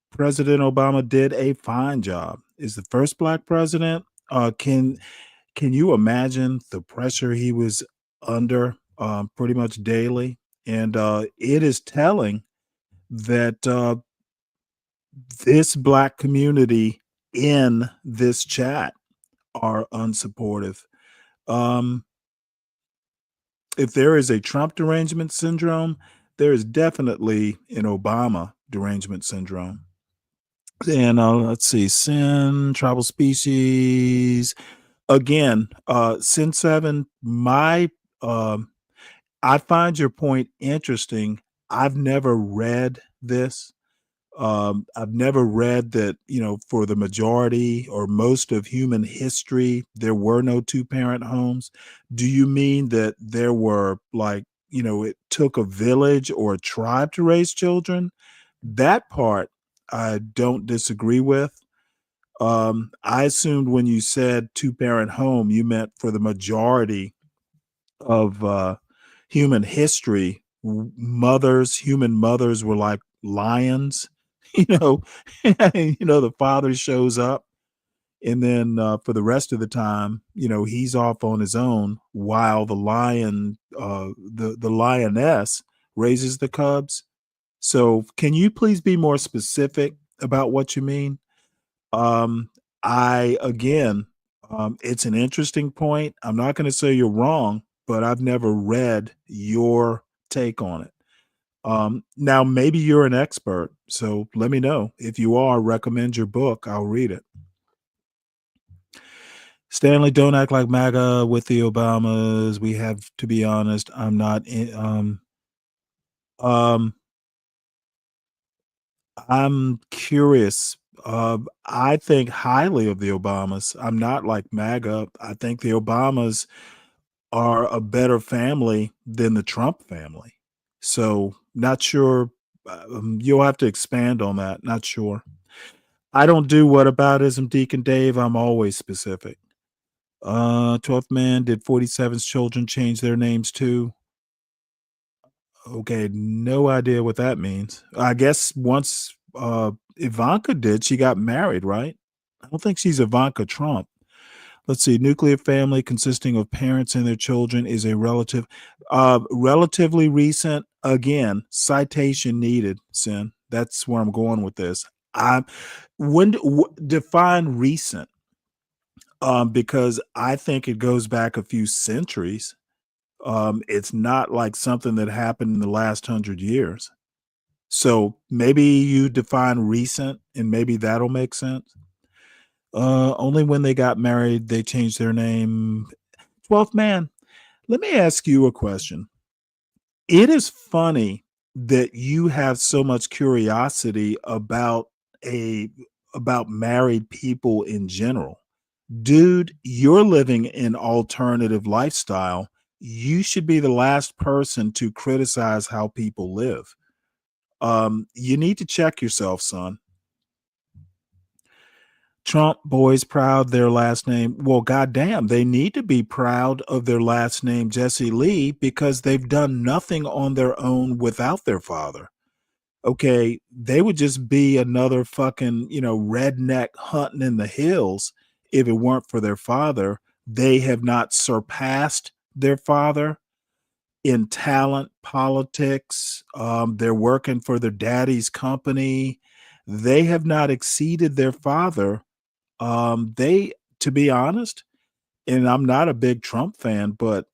President Obama did a fine job. Is the first black president. Can you imagine the pressure he was under pretty much daily? And it is telling that this black community in this chat are unsupportive. If there is a Trump derangement syndrome, there is definitely an Obama derangement syndrome. And let's see, sin, tribal species. Again, Sin 7, I find your point interesting. I've never read this. I've never read that, for the majority or most of human history, there were no 2-parent homes. Do you mean that there were it took a village or a tribe to raise children? That part I don't disagree with. I assumed when you said 2-parent home, you meant for the majority of human history, human mothers were like lions. The father shows up, and then for the rest of the time, he's off on his own while the lioness raises the cubs. So can you please be more specific about what you mean? It's an interesting point. I'm not going to say you're wrong, but I've never read your take on it. Now, maybe you're an expert, so let me know. If you are, recommend your book. I'll read it. Stanley, don't act like MAGA with the Obamas. We have to be honest. I'm not. I'm curious. I think highly of the Obamas. I'm not like MAGA. I think the Obamas are a better family than the Trump family. So not sure. You'll have to expand on that. Not sure. I don't do whataboutism, Deacon Dave. I'm always specific. 12th man, did 47's children change their names too? Okay, no idea what that means. I guess once Ivanka did, she got married, right? I don't think she's Ivanka Trump. Let's see. Nuclear family consisting of parents and their children is a relatively recent. Again, citation needed. Sin. That's where I'm going with this. I define recent. Because I think it goes back a few centuries. It's not like something that happened in the last 100 years. So maybe you define recent, and maybe that'll make sense. Only when they got married, they changed their name. 12th man, let me ask you a question. It is funny that you have so much curiosity about married people in general. Dude, you're living an alternative lifestyle. You should be the last person to criticize how people live. You need to check yourself, son. Trump boys proud their last name. Well, goddamn, they need to be proud of their last name, Jesse Lee, because they've done nothing on their own without their father. Okay, they would just be another fucking, redneck hunting in the hills if it weren't for their father. They have not surpassed their father in talent, politics. They're working for their daddy's company. They have not exceeded their father. To be honest, and I'm not a big Trump fan, but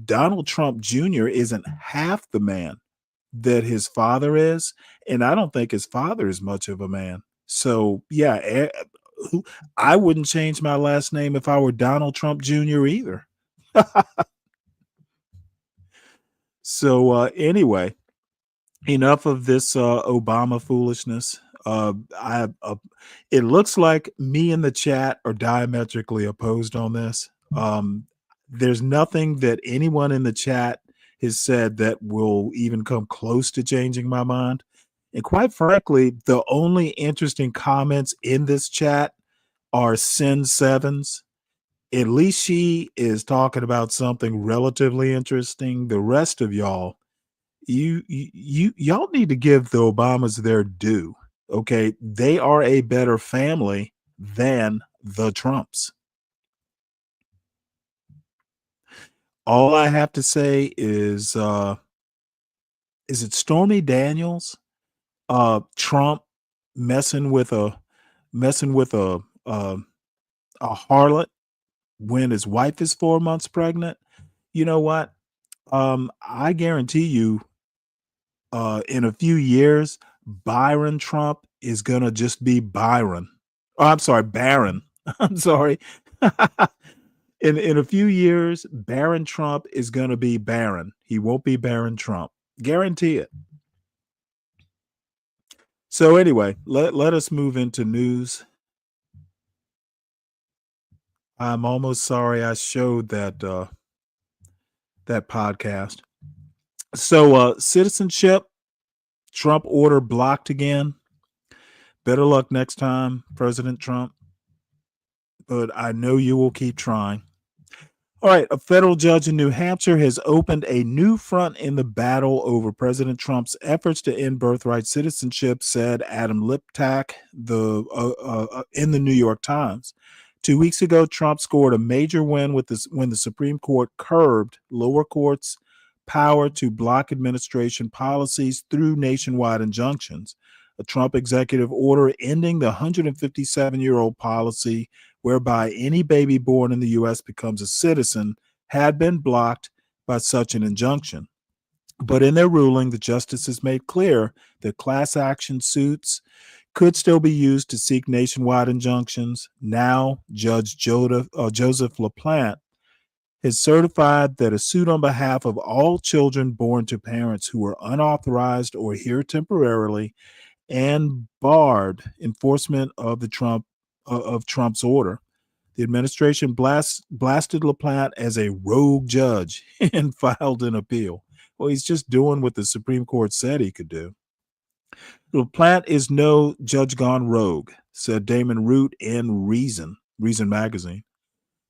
Donald Trump Jr. isn't half the man that his father is, and I don't think his father is much of a man. So yeah, I wouldn't change my last name if I were Donald Trump Jr. either. So anyway, enough of this Obama foolishness. It looks like me and the chat are diametrically opposed on this. There's nothing that anyone in the chat has said that will even come close to changing my mind. And quite frankly, the only interesting comments in this chat are Sin Sevens. At least she is talking about something relatively interesting. The rest of y'all, y'all need to give the Obamas their due. Okay, they are a better family than the Trumps. All I have to say is it Stormy Daniels? Trump messing with a harlot when his wife is 4 months pregnant. You know what? I guarantee you, in a few years, Byron Trump is gonna just be Byron. Oh, I'm sorry, Barron. I'm sorry. In a few years, Barron Trump is gonna be Barron. He won't be Barron Trump. Guarantee it. So anyway, let us move into news. I'm almost sorry I showed that podcast. So citizenship, Trump order blocked again. Better luck next time, President Trump. But I know you will keep trying. All right, a federal judge in New Hampshire has opened a new front in the battle over President Trump's efforts to end birthright citizenship, said Adam Liptak in the New York Times. 2 weeks ago, Trump scored a major win when the Supreme Court curbed lower courts' power to block administration policies through nationwide injunctions. A Trump executive order ending the 157-year-old policy whereby any baby born in the U.S. becomes a citizen had been blocked by such an injunction. But in their ruling, the justices made clear that class action suits could still be used to seek nationwide injunctions. Now, Judge Joseph LaPlante has certified that a suit on behalf of all children born to parents who are unauthorized or here temporarily and barred enforcement of Trump's order. The administration blasted LaPlante as a rogue judge and filed an appeal. Well, he's just doing what the Supreme Court said he could do. LaPlante is no judge gone rogue, said Damon Root in Reason magazine.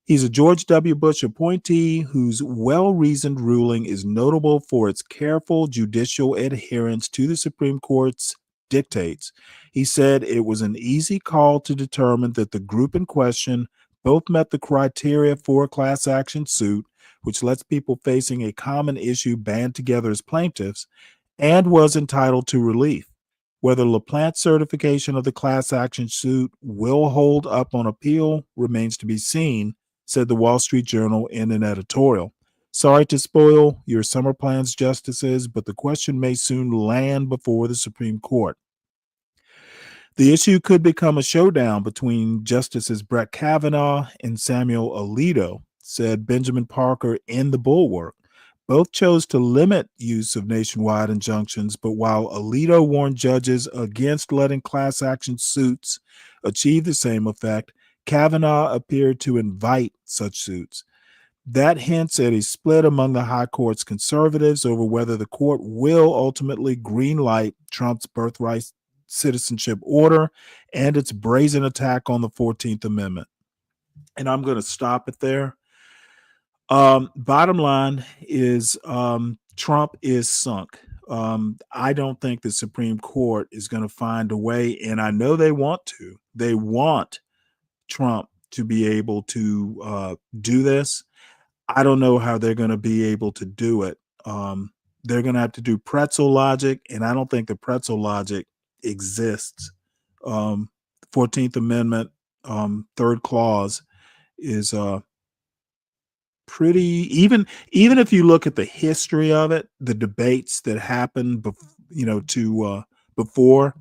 He's a George W. Bush appointee whose well-reasoned ruling is notable for its careful judicial adherence to the Supreme Court's dictates. He said it was an easy call to determine that the group in question both met the criteria for a class action suit, which lets people facing a common issue band together as plaintiffs, and was entitled to relief. Whether LaPlante's certification of the class action suit will hold up on appeal remains to be seen, said the Wall Street Journal in an editorial. Sorry to spoil your summer plans, justices, but the question may soon land before the Supreme Court. The issue could become a showdown between Justices Brett Kavanaugh and Samuel Alito, said Benjamin Parker in The Bulwark. Both chose to limit use of nationwide injunctions, but while Alito warned judges against letting class action suits achieve the same effect, Kavanaugh appeared to invite such suits. That hints at a split among the high court's conservatives over whether the court will ultimately greenlight Trump's birthright citizenship order and its brazen attack on the 14th Amendment. And I'm going to stop it there. Bottom line is Trump is sunk. I don't think the Supreme Court is going to find a way, and I know they want to. They want Trump to be able to do this. I don't know how they're going to be able to do it. They're going to have to do pretzel logic, and I don't think the pretzel logic exists. 14th Amendment, third clause is pretty, even if you look at the history of it, the debates that happened before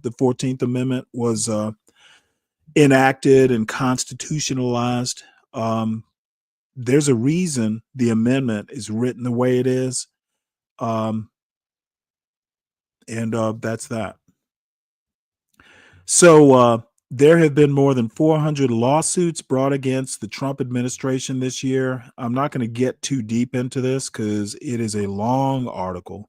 the 14th Amendment was enacted and constitutionalized. There's a reason the amendment is written the way it is. And that's that. So there have been more than 400 lawsuits brought against the Trump administration this year. I'm not going to get too deep into this because it is a long article,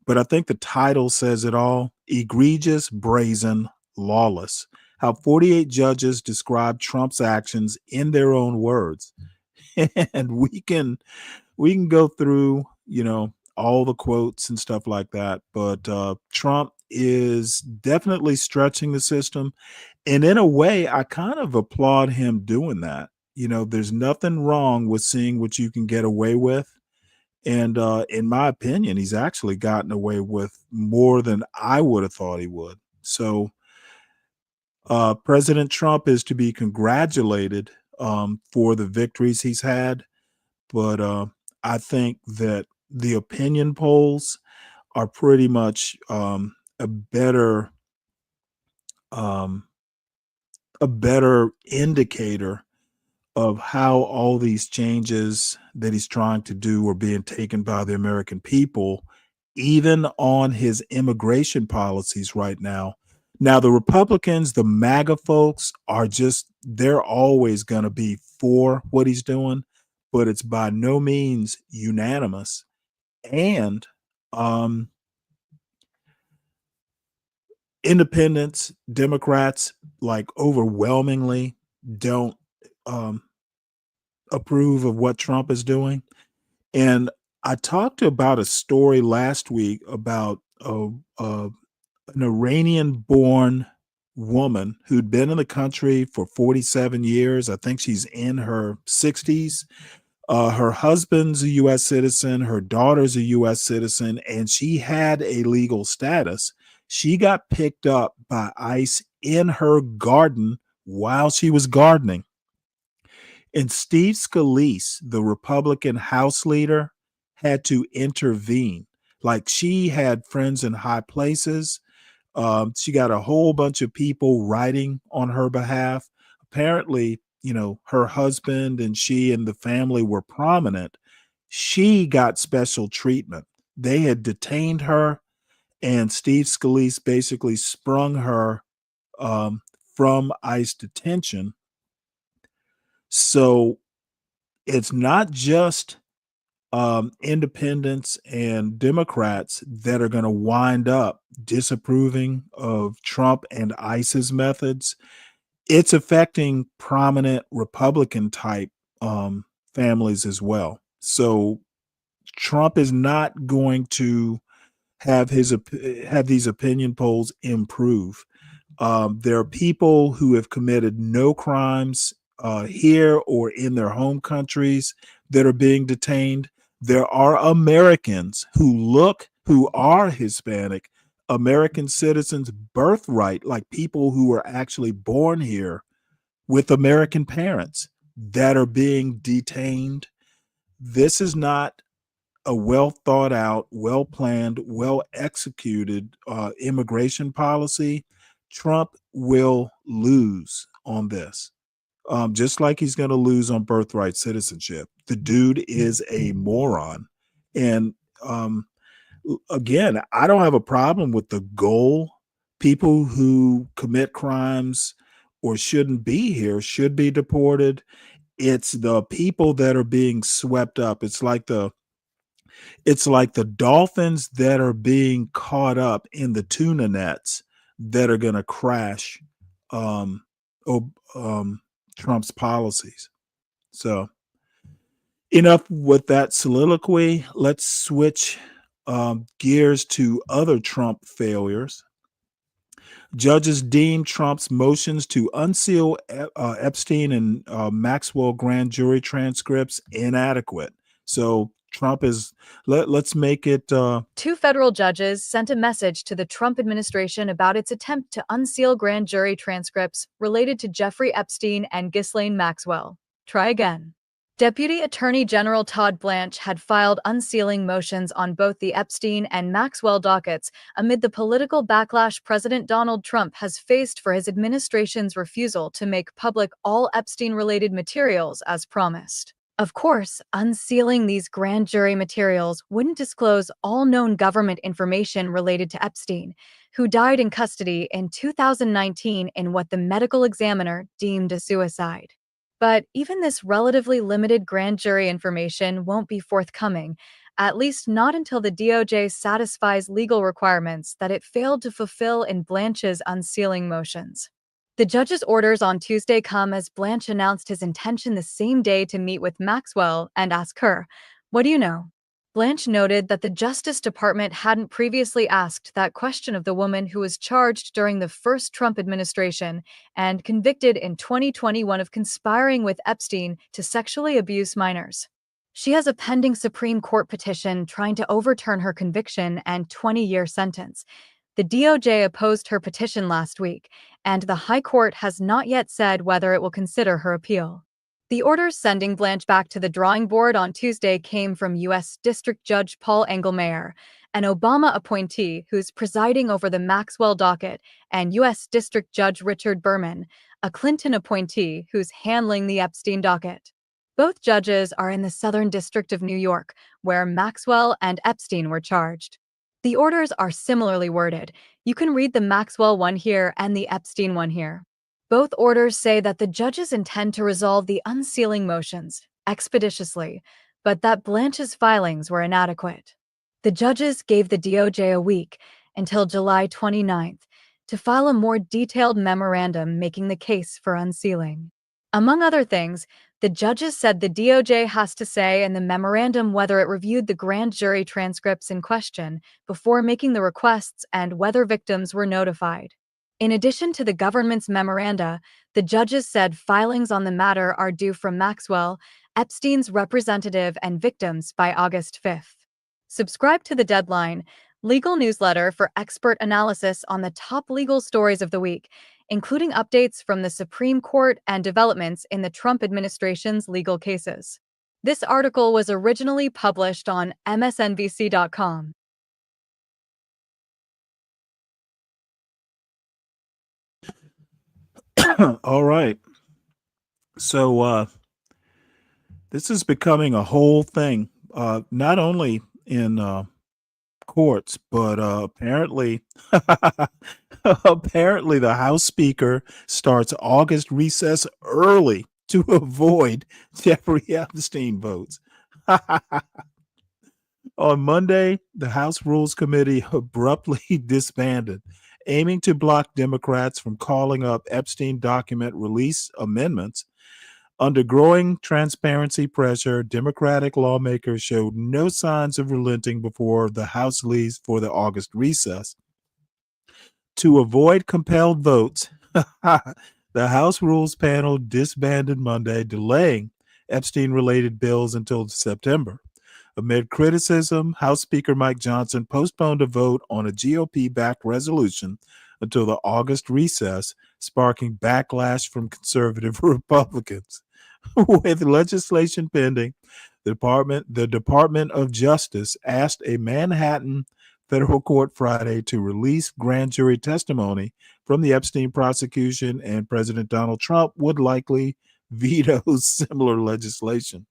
but I think the title says it all: Egregious, Brazen, Lawless. How 48 judges describe Trump's actions in their own words. And we can go through, all the quotes and stuff like that. But Trump is definitely stretching the system. And in a way, I kind of applaud him doing that. There's nothing wrong with seeing what you can get away with. And in my opinion, he's actually gotten away with more than I would have thought he would. So President Trump is to be congratulated for the victories he's had. But I think that the opinion polls are pretty much a better indicator of how all these changes that he's trying to do are being taken by the American people, even on his immigration policies right now. Now, the Republicans, the MAGA folks, they're always going to be for what he's doing, but it's by no means unanimous. And independents, Democrats, overwhelmingly don't approve of what Trump is doing. And I talked about a story last week about an Iranian-born woman who'd been in the country for 47 years. I think she's in her 60s. Her husband's a U.S. citizen. Her daughter's a U.S. citizen, and she had a legal status. She got picked up by ICE in her garden while she was gardening. And Steve Scalise, the Republican House leader, had to intervene. She had friends in high places. She got a whole bunch of people writing on her behalf. Apparently, her husband and she and the family were prominent. She got special treatment. They had detained her, and Steve Scalise basically sprung her from ICE detention. So it's not just independents and Democrats that are going to wind up disapproving of Trump and ICE's methods. It's affecting prominent Republican type families as well. So Trump is not going to have these opinion polls improve. There are people who have committed no crimes here or in their home countries that are being detained. There are Americans who are Hispanic, American citizens birthright, like people who were actually born here with American parents that are being detained. This is not a well thought out, well planned, well executed immigration policy. Trump will lose on this, just like he's going to lose on birthright citizenship. The dude is a moron. And again, I don't have a problem with the goal. People who commit crimes or shouldn't be here should be deported. It's the people that are being swept up. It's like the dolphins that are being caught up in the tuna nets that are going to crash Trump's policies. So enough with that soliloquy. Let's switch gears to other Trump failures. Judges deemed Trump's motions to unseal Epstein and Maxwell grand jury transcripts inadequate. So Trump is, let's make it.
Two federal judges sent a message to the Trump administration about its attempt to unseal grand jury transcripts related to Jeffrey Epstein and Ghislaine Maxwell. Try again. Deputy Attorney General Todd Blanche had filed unsealing motions on both the Epstein and Maxwell dockets amid the political backlash President Donald Trump has faced for his administration's refusal to make public all Epstein-related materials as promised. Of course, unsealing these grand jury materials wouldn't disclose all known government information related to Epstein, who died in custody in 2019 in what the medical examiner deemed a suicide. But even this relatively limited grand jury information won't be forthcoming, at least not until the DOJ satisfies legal requirements that it failed to fulfill in Blanche's unsealing motions. The judge's orders on Tuesday come as Blanche announced his intention the same day to meet with Maxwell and ask her, "What do you know?" Blanche noted that the Justice Department hadn't previously asked that question of the woman who was charged during the first Trump administration and convicted in 2021 of conspiring with Epstein to sexually abuse minors. She has a pending Supreme Court petition trying to overturn her conviction and 20-year sentence. The DOJ opposed her petition last week, and the High Court has not yet said whether it will consider her appeal. The orders sending Blanche back to the drawing board on Tuesday came from U.S. District Judge Paul Engelmayer, an Obama appointee who's presiding over the Maxwell docket, and U.S. District Judge Richard Berman, a Clinton appointee who's handling the Epstein docket. Both judges are in the Southern District of New York, where Maxwell and Epstein were charged. The orders are similarly worded. You can read the Maxwell one here and the Epstein one here. Both orders say that the judges intend to resolve the unsealing motions expeditiously, but that Blanche's filings were inadequate. The judges gave the DOJ a week, until July 29th, to file a more detailed memorandum making the case for unsealing. Among other things, the judges said the DOJ has to say in the memorandum whether it reviewed the grand jury transcripts in question before making the requests and whether victims were notified. In addition to the government's memoranda, the judges said filings on the matter are due from Maxwell, Epstein's representative, and victims by August 5th. Subscribe to The Deadline, legal newsletter for expert analysis on the top legal stories of the week, including updates from the Supreme Court and developments in the Trump administration's legal cases. This article was originally published on MSNBC.com.
All right. So this is becoming a whole thing, not only in courts, but apparently apparently the House Speaker starts August recess early to avoid Jeffrey Epstein votes. On Monday, the House Rules Committee abruptly disbanded, aiming to block Democrats from calling up Epstein document release amendments. Under growing transparency pressure, Democratic lawmakers showed no signs of relenting before the House leaves for the August recess. To avoid compelled votes, the House Rules Panel disbanded Monday, delaying Epstein-related bills until September. Amid criticism, House Speaker Mike Johnson postponed a vote on a GOP-backed resolution until the August recess, sparking backlash from conservative Republicans. With legislation pending, the Department of Justice asked a Manhattan federal court Friday to release grand jury testimony from the Epstein prosecution, and President Donald Trump would likely veto similar legislation.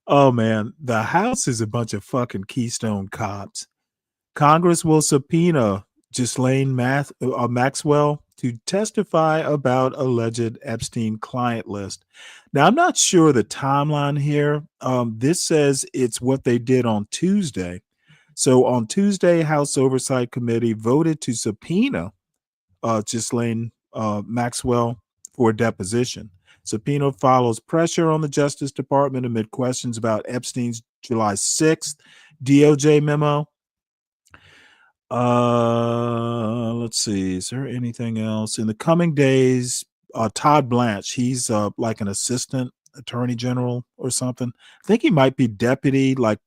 Oh man, the House is a bunch of fucking Keystone cops. Congress will subpoena Ghislaine Maxwell to testify about alleged Epstein client list. Now, I'm not sure the timeline here. This says it's what they did on Tuesday. So on Tuesday, House Oversight Committee voted to subpoena Ghislaine Maxwell for deposition. Subpoena follows pressure on the Justice Department amid questions about Epstein's July 6th DOJ memo. Let's see. Is there anything else? In the coming days, Todd Blanche, he's like an assistant attorney general or something. I think he might be deputy, like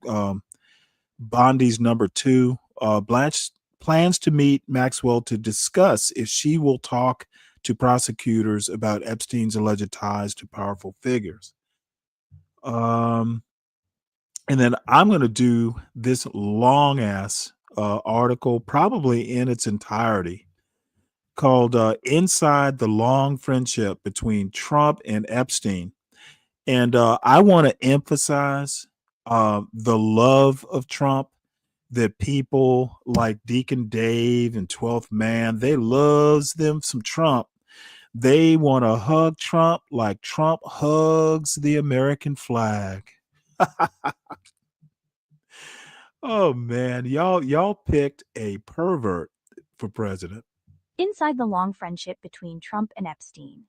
Bondi's number 2. Blanche plans to meet Maxwell to discuss if she will talk to prosecutors about Epstein's alleged ties to powerful figures. And then I'm going to do this long ass article, probably in its entirety, called Inside the Long Friendship Between Trump and Epstein. And I want to emphasize the love of Trump, that people like Deacon Dave and 12th Man, they loves them some Trump. They want to hug Trump like Trump hugs the American flag. Oh man, y'all picked a pervert for president.
Inside the Long Friendship Between Trump and Epstein.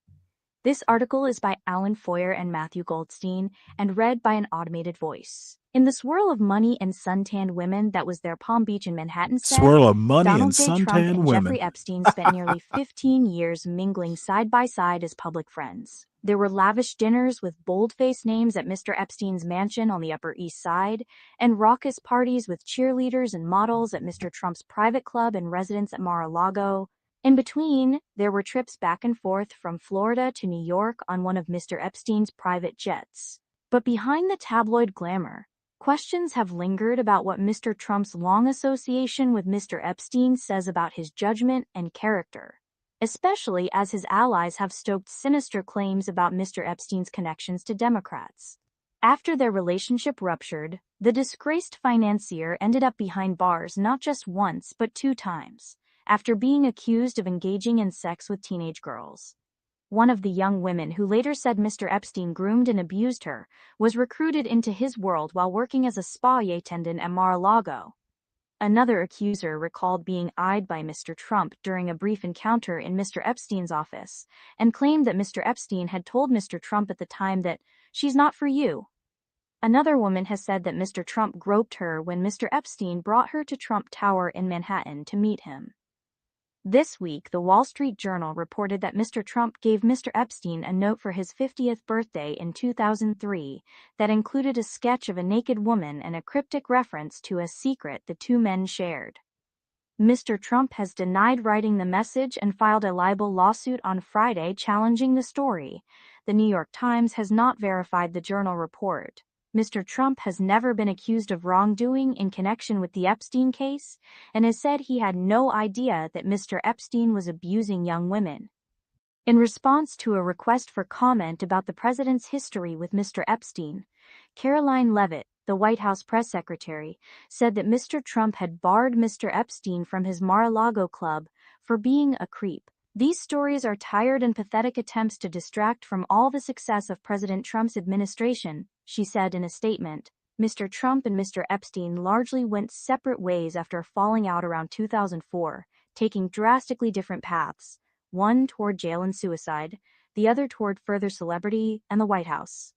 This article is by Alan Foyer and Matthew Goldstein and read by an automated voice. In the swirl of money and suntanned women that was their Palm Beach and Manhattan set,
Swirl of money
Donald
and
J. Trump
suntanned
and
women.
Jeffrey Epstein spent nearly 15 years mingling side by side as public friends. There were lavish dinners with bold-faced names at Mr. Epstein's mansion on the Upper East Side, and raucous parties with cheerleaders and models at Mr. Trump's private club and residence at Mar-a-Lago. In between, there were trips back and forth from Florida to New York on one of Mr. Epstein's private jets. But behind the tabloid glamour, questions have lingered about what Mr. Trump's long association with Mr. Epstein says about his judgment and character, especially as his allies have stoked sinister claims about Mr. Epstein's connections to Democrats. After their relationship ruptured, the disgraced financier ended up behind bars not just once but 2 times, after being accused of engaging in sex with teenage girls. One of the young women, who later said Mr. Epstein groomed and abused her, was recruited into his world while working as a spa attendant at Mar-a-Lago. Another accuser recalled being eyed by Mr. Trump during a brief encounter in Mr. Epstein's office, and claimed that Mr. Epstein had told Mr. Trump at the time that, "She's not for you." Another woman has said that Mr. Trump groped her when Mr. Epstein brought her to Trump Tower in Manhattan to meet him. This week, the Wall Street Journal reported that Mr. Trump gave Mr. Epstein a note for his 50th birthday in 2003 that included a sketch of a naked woman and a cryptic reference to a secret the 2 men shared. Mr. Trump has denied writing the message and filed a libel lawsuit on Friday challenging the story. The New York Times has not verified the Journal report. Mr. Trump has never been accused of wrongdoing in connection with the Epstein case and has said he had no idea that Mr. Epstein was abusing young women. In response to a request for comment about the president's history with Mr. Epstein, Caroline Leavitt, the White House press secretary, said that Mr. Trump had barred Mr. Epstein from his Mar-a-Lago club for being a creep. These stories are tired and pathetic attempts to distract from all the success of President Trump's administration, she said in a statement. Mr. Trump and Mr. Epstein largely went separate ways after falling out around 2004, taking drastically different paths, one toward jail and suicide, the other toward further celebrity and the White House.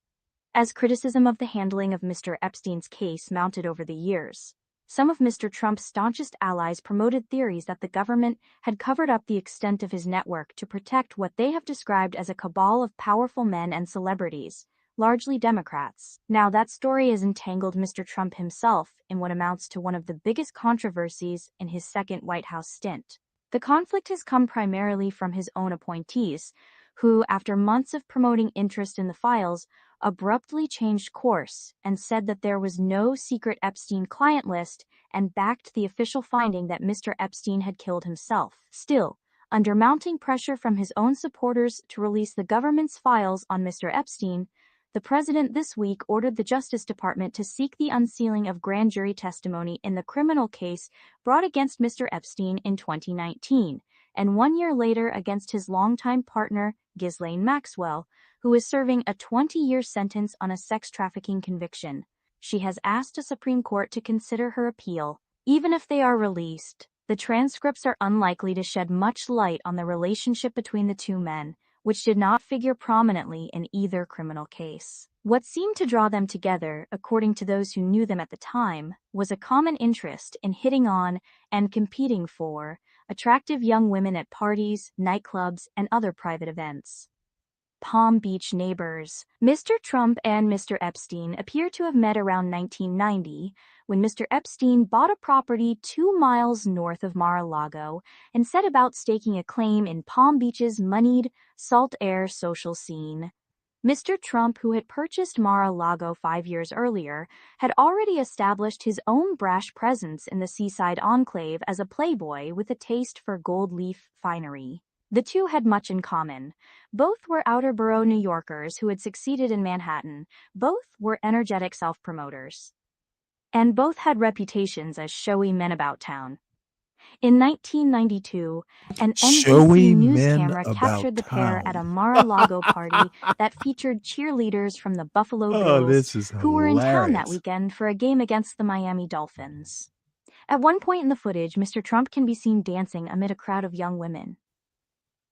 As criticism of the handling of Mr. Epstein's case mounted over the years, some of Mr. Trump's staunchest allies promoted theories that the government had covered up the extent of his network to protect what they have described as a cabal of powerful men and celebrities, largely Democrats. Now, that story has entangled Mr. Trump himself in what amounts to one of the biggest controversies in his second White House stint. The conflict has come primarily from his own appointees, who, after months of promoting interest in the files, abruptly changed course and said that there was no secret Epstein client list and backed the official finding that Mr. Epstein had killed himself. Still, under mounting pressure from his own supporters to release the government's files on Mr. Epstein, the president this week ordered the Justice Department to seek the unsealing of grand jury testimony in the criminal case brought against Mr. Epstein in 2019, and 1 year later against his longtime partner, Ghislaine Maxwell, who is serving a 20-year sentence on a sex trafficking conviction. She has asked a Supreme Court to consider her appeal. Even if they are released, the transcripts are unlikely to shed much light on the relationship between the two men, which did not figure prominently in either criminal case. What seemed to draw them together, according to those who knew them at the time, was a common interest in hitting on and competing for attractive young women at parties, nightclubs, and other private events. Palm Beach neighbors. Mr. Trump and Mr. Epstein appear to have met around 1990, when Mr. Epstein bought a property 2 miles north of Mar-a-Lago and set about staking a claim in Palm Beach's moneyed, salt-air social scene. Mr. Trump, who had purchased Mar-a-Lago 5 years earlier, had already established his own brash presence in the seaside enclave as a playboy with a taste for gold leaf finery. The two had much in common. Both were outer borough New Yorkers who had succeeded in Manhattan. Both were energetic self-promoters. And both had reputations as showy men about town. In 1992, an NBC News camera captured the pair at a Mar-a-Lago party that featured cheerleaders from the Buffalo Bills, who were in town that weekend for a game against the Miami Dolphins. At one point in the footage, Mr. Trump can be seen dancing amid a crowd of young women.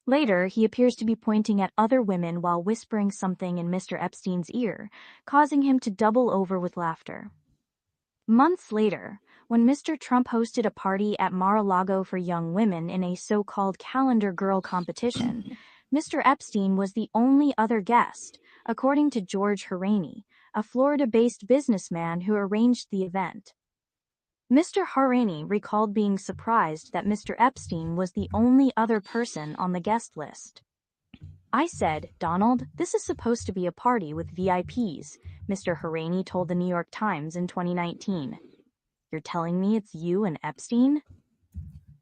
Later, he appears to be pointing at other women while whispering something in Mr. Epstein's ear, causing him to double over with laughter. Months later, when Mr. Trump hosted a party at Mar-a-Lago for young women in a so-called calendar girl competition, Mr. Epstein was the only other guest, according to George Haraney, a Florida-based businessman who arranged the event. Mr. Haraney recalled being surprised that Mr. Epstein was the only other person on the guest list. "I said, Donald, this is supposed to be a party with VIPs," Mr. Haraney told the New York Times in 2019. "You're telling me it's you and Epstein?"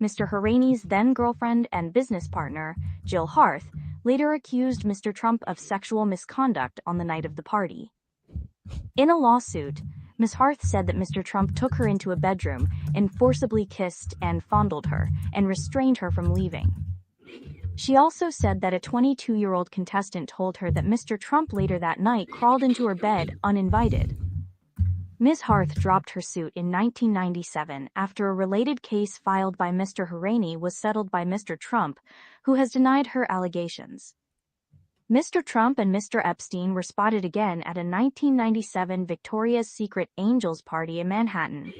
Mr. Haraney's then-girlfriend and business partner, Jill Harth, later accused Mr. Trump of sexual misconduct on the night of the party. In a lawsuit, Ms. Harth said that Mr. Trump took her into a bedroom and forcibly kissed and fondled her and restrained her from leaving. She also said that a 22-year-old contestant told her that Mr. Trump later that night crawled into her bed uninvited. Ms. Harth dropped her suit in 1997 after a related case filed by Mr. Haraney was settled by Mr. Trump, who has denied her allegations. Mr. Trump and Mr. Epstein were spotted again at a 1997 Victoria's Secret Angels party in Manhattan.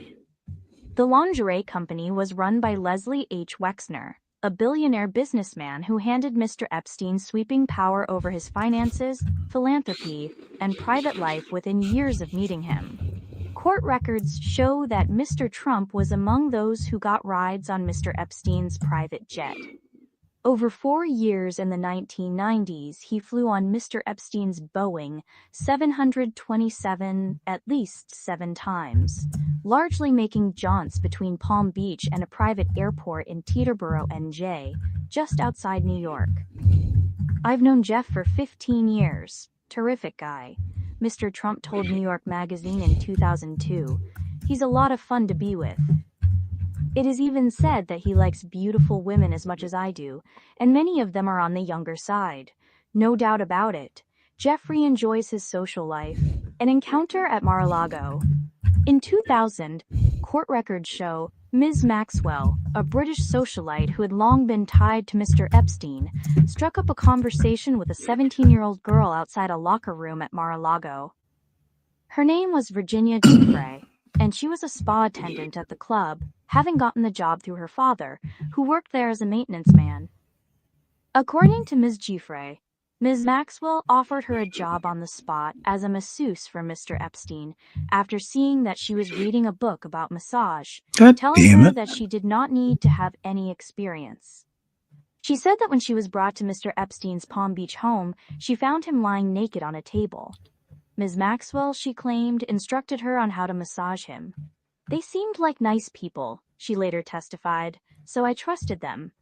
The lingerie company was run by Leslie H. Wexner, a billionaire businessman who handed Mr. Epstein sweeping power over his finances, philanthropy, and private life within years of meeting him. Court records show that Mr. Trump was among those who got rides on Mr. Epstein's private jet. Over 4 years in the 1990s, he flew on Mr. Epstein's Boeing 727 at least 7 times, largely making jaunts between Palm Beach and a private airport in Teterboro, NJ, just outside New York. "I've known Jeff for 15 years. Terrific guy," Mr. Trump told New York Magazine in 2002. "He's a lot of fun to be with. It is even said that he likes beautiful women as much as I do, and many of them are on the younger side. No doubt about it. Jeffrey enjoys his social life." An encounter at Mar-a-Lago. In 2000, court records show Ms. Maxwell, a British socialite who had long been tied to Mr. Epstein, struck up a conversation with a 17-year-old girl outside a locker room at Mar-a-Lago. Her name was Virginia Giuffre, and she was a spa attendant at the club, having gotten the job through her father, who worked there as a maintenance man. According to Ms. Giuffre, Ms. Maxwell offered her a job on the spot as a masseuse for Mr. Epstein after seeing that she was reading a book about massage,
God
telling
damn
her
it.
that she did not need to have any experience. She said that when she was brought to Mr. Epstein's Palm Beach home, she found him lying naked on a table. Ms. Maxwell, she claimed, instructed her on how to massage him. They seemed like nice people, she later testified, so I trusted them.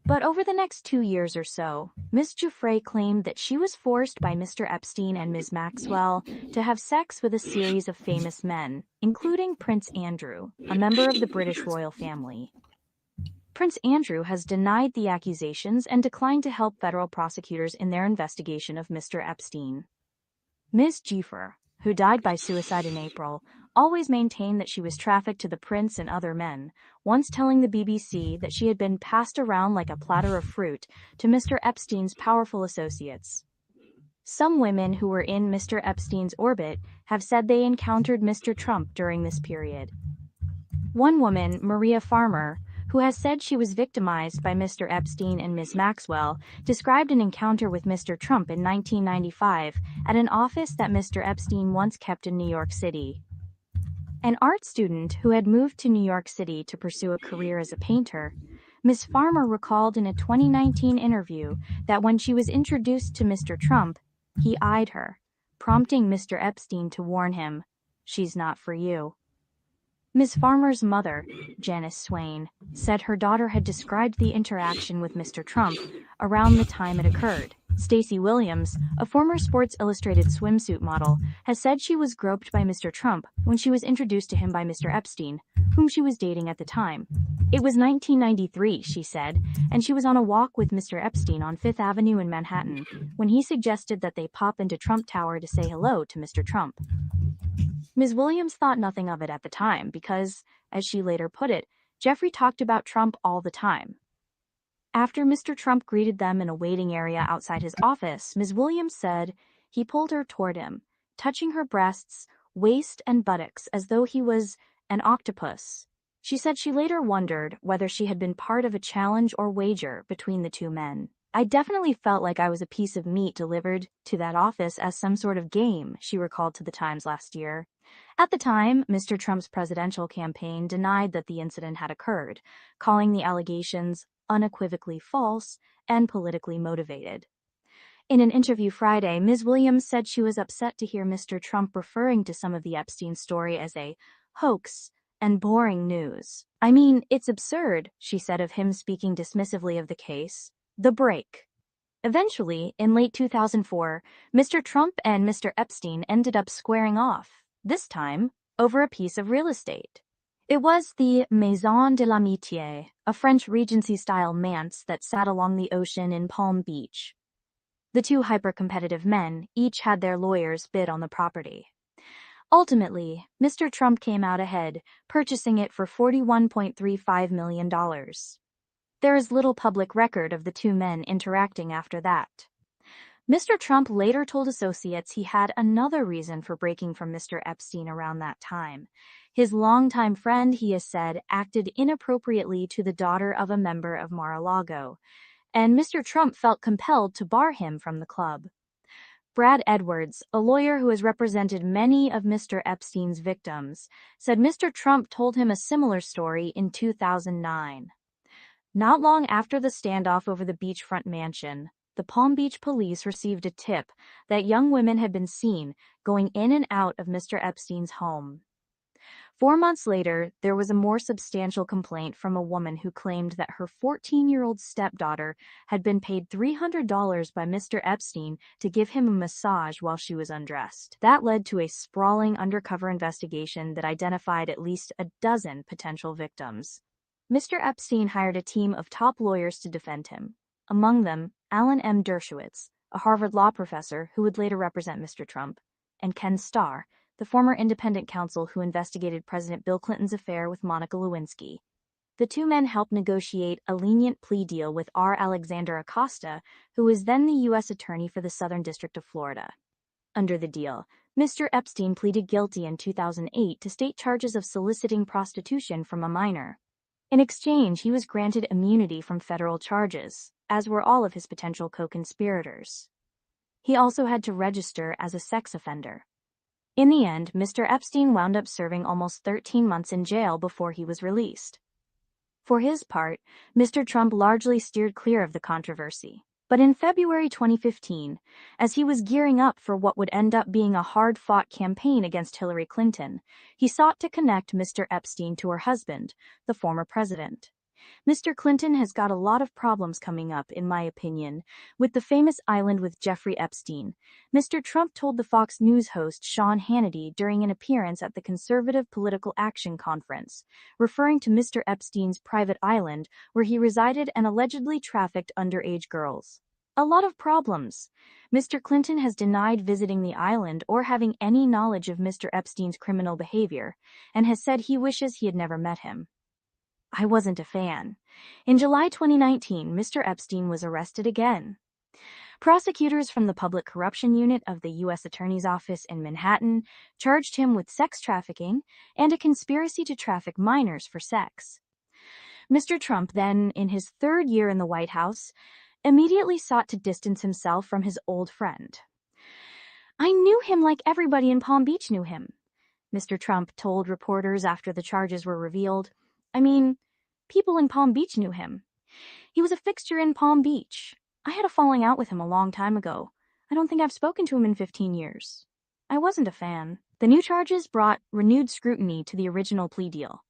But over the next 2 years or so, Ms. Giuffre claimed that she was forced by Mr. Epstein and Ms. Maxwell to have sex with a series of famous men, including Prince Andrew, a member of the British royal family. Prince Andrew has denied the accusations and declined to help federal prosecutors in their investigation of Mr. Epstein. Ms. Giuffre, who died by suicide in April, always maintained that she was trafficked to the prince and other men, once telling the BBC that she had been passed around like a platter of fruit to Mr. Epstein's powerful associates. Some women who were in Mr. Epstein's orbit have said they encountered Mr. Trump during this period. One woman, Maria Farmer, who has said she was victimized by Mr. Epstein and Ms. Maxwell, described an encounter with Mr. Trump in 1995 at an office that Mr. Epstein once kept in New York City. An art student who had moved to New York City to pursue a career as a painter, Ms. Farmer recalled in a 2019 interview that when she was introduced to Mr. Trump, he eyed her, prompting Mr. Epstein to warn him, "She's not for you." Ms. Farmer's mother, Janice Swain, said her daughter had described the interaction with Mr. Trump around the time it occurred. Stacey Williams, a former Sports Illustrated swimsuit model, has said she was groped by Mr. Trump when she was introduced to him by Mr. Epstein, whom she was dating at the time. It was 1993, she said, and she was on a walk with Mr. Epstein on Fifth Avenue in Manhattan when he suggested that they pop into Trump Tower to say hello to Mr. Trump. Ms. Williams thought nothing of it at the time because, as she later put it, Jeffrey talked about Trump all the time. After Mr. Trump greeted them in a waiting area outside his office, Ms. Williams said he pulled her toward him, touching her breasts, waist, and buttocks as though he was an octopus. She said she later wondered whether she had been part of a challenge or wager between the two men. "I definitely felt like I was a piece of meat delivered to that office as some sort of game," she recalled to the Times last year. At the time, Mr. Trump's presidential campaign denied that the incident had occurred, calling the allegations unequivocally false and politically motivated. In an interview Friday, Ms. Williams said she was upset to hear Mr. Trump referring to some of the Epstein story as a hoax and boring news. "I mean, it's absurd," she said of him speaking dismissively of the case. The break. Eventually, in late 2004, Mr. Trump and Mr. Epstein ended up squaring off, this time over a piece of real estate. It was the Maison de l'Amitié, a French Regency-style manse that sat along the ocean in Palm Beach. The two hyper-competitive men each had their lawyers bid on the property. Ultimately, Mr. Trump came out ahead, purchasing it for $41.35 million. There is little public record of the two men interacting after that. Mr. Trump later told associates he had another reason for breaking from Mr. Epstein around that time. His longtime friend, he has said, acted inappropriately to the daughter of a member of Mar-a-Lago, and Mr. Trump felt compelled to bar him from the club. Brad Edwards, a lawyer who has represented many of Mr. Epstein's victims, said Mr. Trump told him a similar story in 2009. Not long after the standoff over the beachfront mansion, the Palm Beach police received a tip that young women had been seen going in and out of Mr. Epstein's home. 4 months later, there was a more substantial complaint from a woman who claimed that her 14-year-old stepdaughter had been paid $300 by Mr. Epstein to give him a massage while she was undressed. That led to a sprawling undercover investigation that identified at least a dozen potential victims. Mr. Epstein hired a team of top lawyers to defend him, among them Alan M. Dershowitz, a Harvard law professor who would later represent Mr. Trump, and Ken Starr, the former independent counsel who investigated President Bill Clinton's affair with Monica Lewinsky. The two men helped negotiate a lenient plea deal with R. Alexander Acosta, who was then the U.S. Attorney for the Southern District of Florida. Under the deal, Mr. Epstein pleaded guilty in 2008 to state charges of soliciting prostitution from a minor. In exchange, he was granted immunity from federal charges, as were all of his potential co-conspirators. He also had to register as a sex offender. In the end, Mr. Epstein wound up serving almost 13 months in jail before he was released. For his part, Mr. Trump largely steered clear of the controversy. But in February 2015, as he was gearing up for what would end up being a hard-fought campaign against Hillary Clinton, he sought to connect Mr. Epstein to her husband, the former president. Mr. Clinton has got a lot of problems coming up, in my opinion, with the famous island with Jeffrey Epstein, Mr. Trump told the Fox News host Sean Hannity during an appearance at the Conservative Political Action Conference, referring to Mr. Epstein's private island where he resided and allegedly trafficked underage girls. A lot of problems. Mr. Clinton has denied visiting the island or having any knowledge of Mr. Epstein's criminal behavior, and has said he wishes he had never met him. I wasn't a fan. In July 2019, Mr. Epstein was arrested again. Prosecutors from the Public Corruption Unit of the U.S. Attorney's Office in Manhattan charged him with sex trafficking and a conspiracy to traffic minors for sex. Mr. Trump then, in his third year in the White House, immediately sought to distance himself from his old friend. I knew him like everybody in Palm Beach knew him, Mr. Trump told reporters after the charges were revealed. I mean, people in Palm Beach knew him. He was a fixture in Palm Beach. I had a falling out with him a long time ago. I don't think I've spoken to him in 15 years. I wasn't a fan. The new charges brought renewed scrutiny to the original plea deal.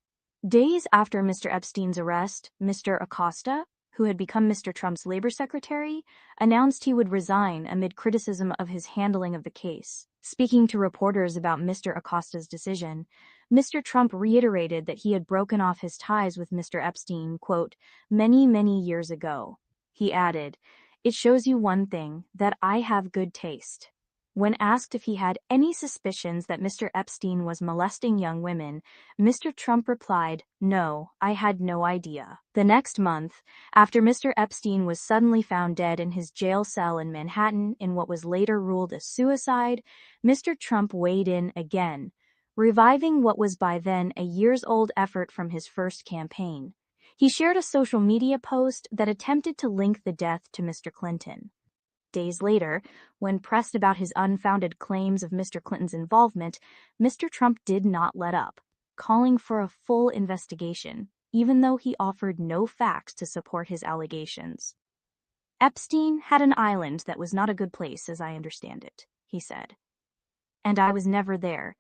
Days after Mr. Epstein's arrest, Mr. Acosta, who had become Mr. Trump's labor secretary, announced he would resign amid criticism of his handling of the case. Speaking to reporters about Mr. Acosta's decision, Mr. Trump reiterated that he had broken off his ties with Mr. Epstein, quote, many, many years ago. He added, "It shows you one thing, that I have good taste." When asked if he had any suspicions that Mr. Epstein was molesting young women, Mr. Trump replied, "No, I had no idea." The next month, after Mr. Epstein was suddenly found dead in his jail cell in Manhattan in what was later ruled a suicide, Mr. Trump weighed in again, reviving what was by then a years-old effort from his first campaign. He shared a social media post that attempted to link the death to Mr. Clinton. Days later, when pressed about his unfounded claims of Mr. Clinton's involvement, Mr. Trump did not let up, calling for a full investigation, even though he offered no facts to support his allegations. Epstein had an island that was not a good place, as I understand it, he said. And I was never there.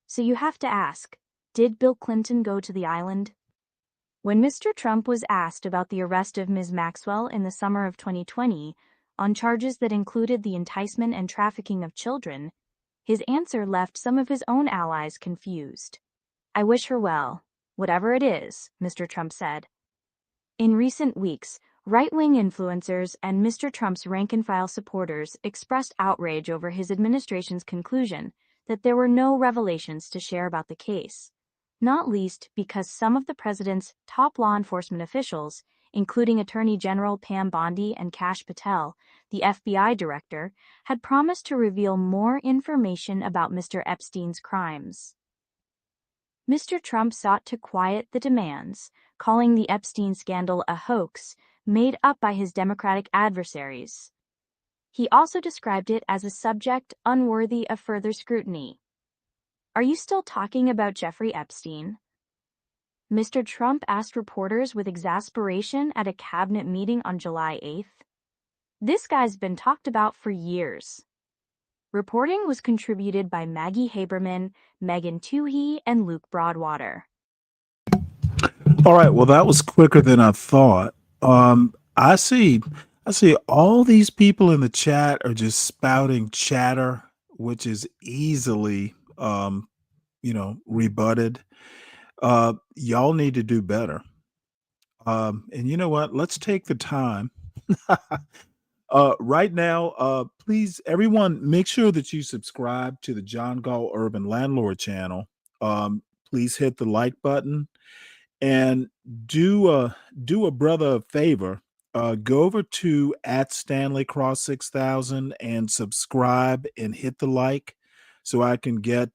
So you have to ask, did Bill Clinton go to the island? When Mr. Trump was asked about the arrest of Ms. Maxwell in the summer of 2020, on charges that included the enticement and trafficking of children, his answer left some of his own allies confused. I wish her well, whatever it is, Mr. Trump said. In recent weeks, right-wing influencers and Mr. Trump's rank-and-file supporters expressed outrage over his administration's conclusion that there were no revelations to share about the case, not least because some of the president's top law enforcement officials, including Attorney General Pam Bondi and Kash Patel, the FBI director, had promised to reveal more information about Mr. Epstein's crimes. Mr. Trump sought to quiet the demands, calling the Epstein scandal a hoax made up by his Democratic adversaries. He also described it as a subject unworthy of further scrutiny. Are you still talking about Jeffrey Epstein? Mr. Trump asked reporters with exasperation at a cabinet meeting on July 8th. This guy's been talked about for years. Reporting was contributed by Maggie Haberman, Megan Toohey, and Luke Broadwater.
All right, well, that was quicker than I thought. I see all these people in the chat are just spouting chatter, which is easily, rebutted. Y'all need to do better. And you know what? Let's take the time. Right now, please, everyone, make sure that you subscribe to the John Gall Urban Landlord channel. Please hit the like button and do a brother a favor. Go over to at Stanley Cross 6000 and subscribe and hit the like so I can get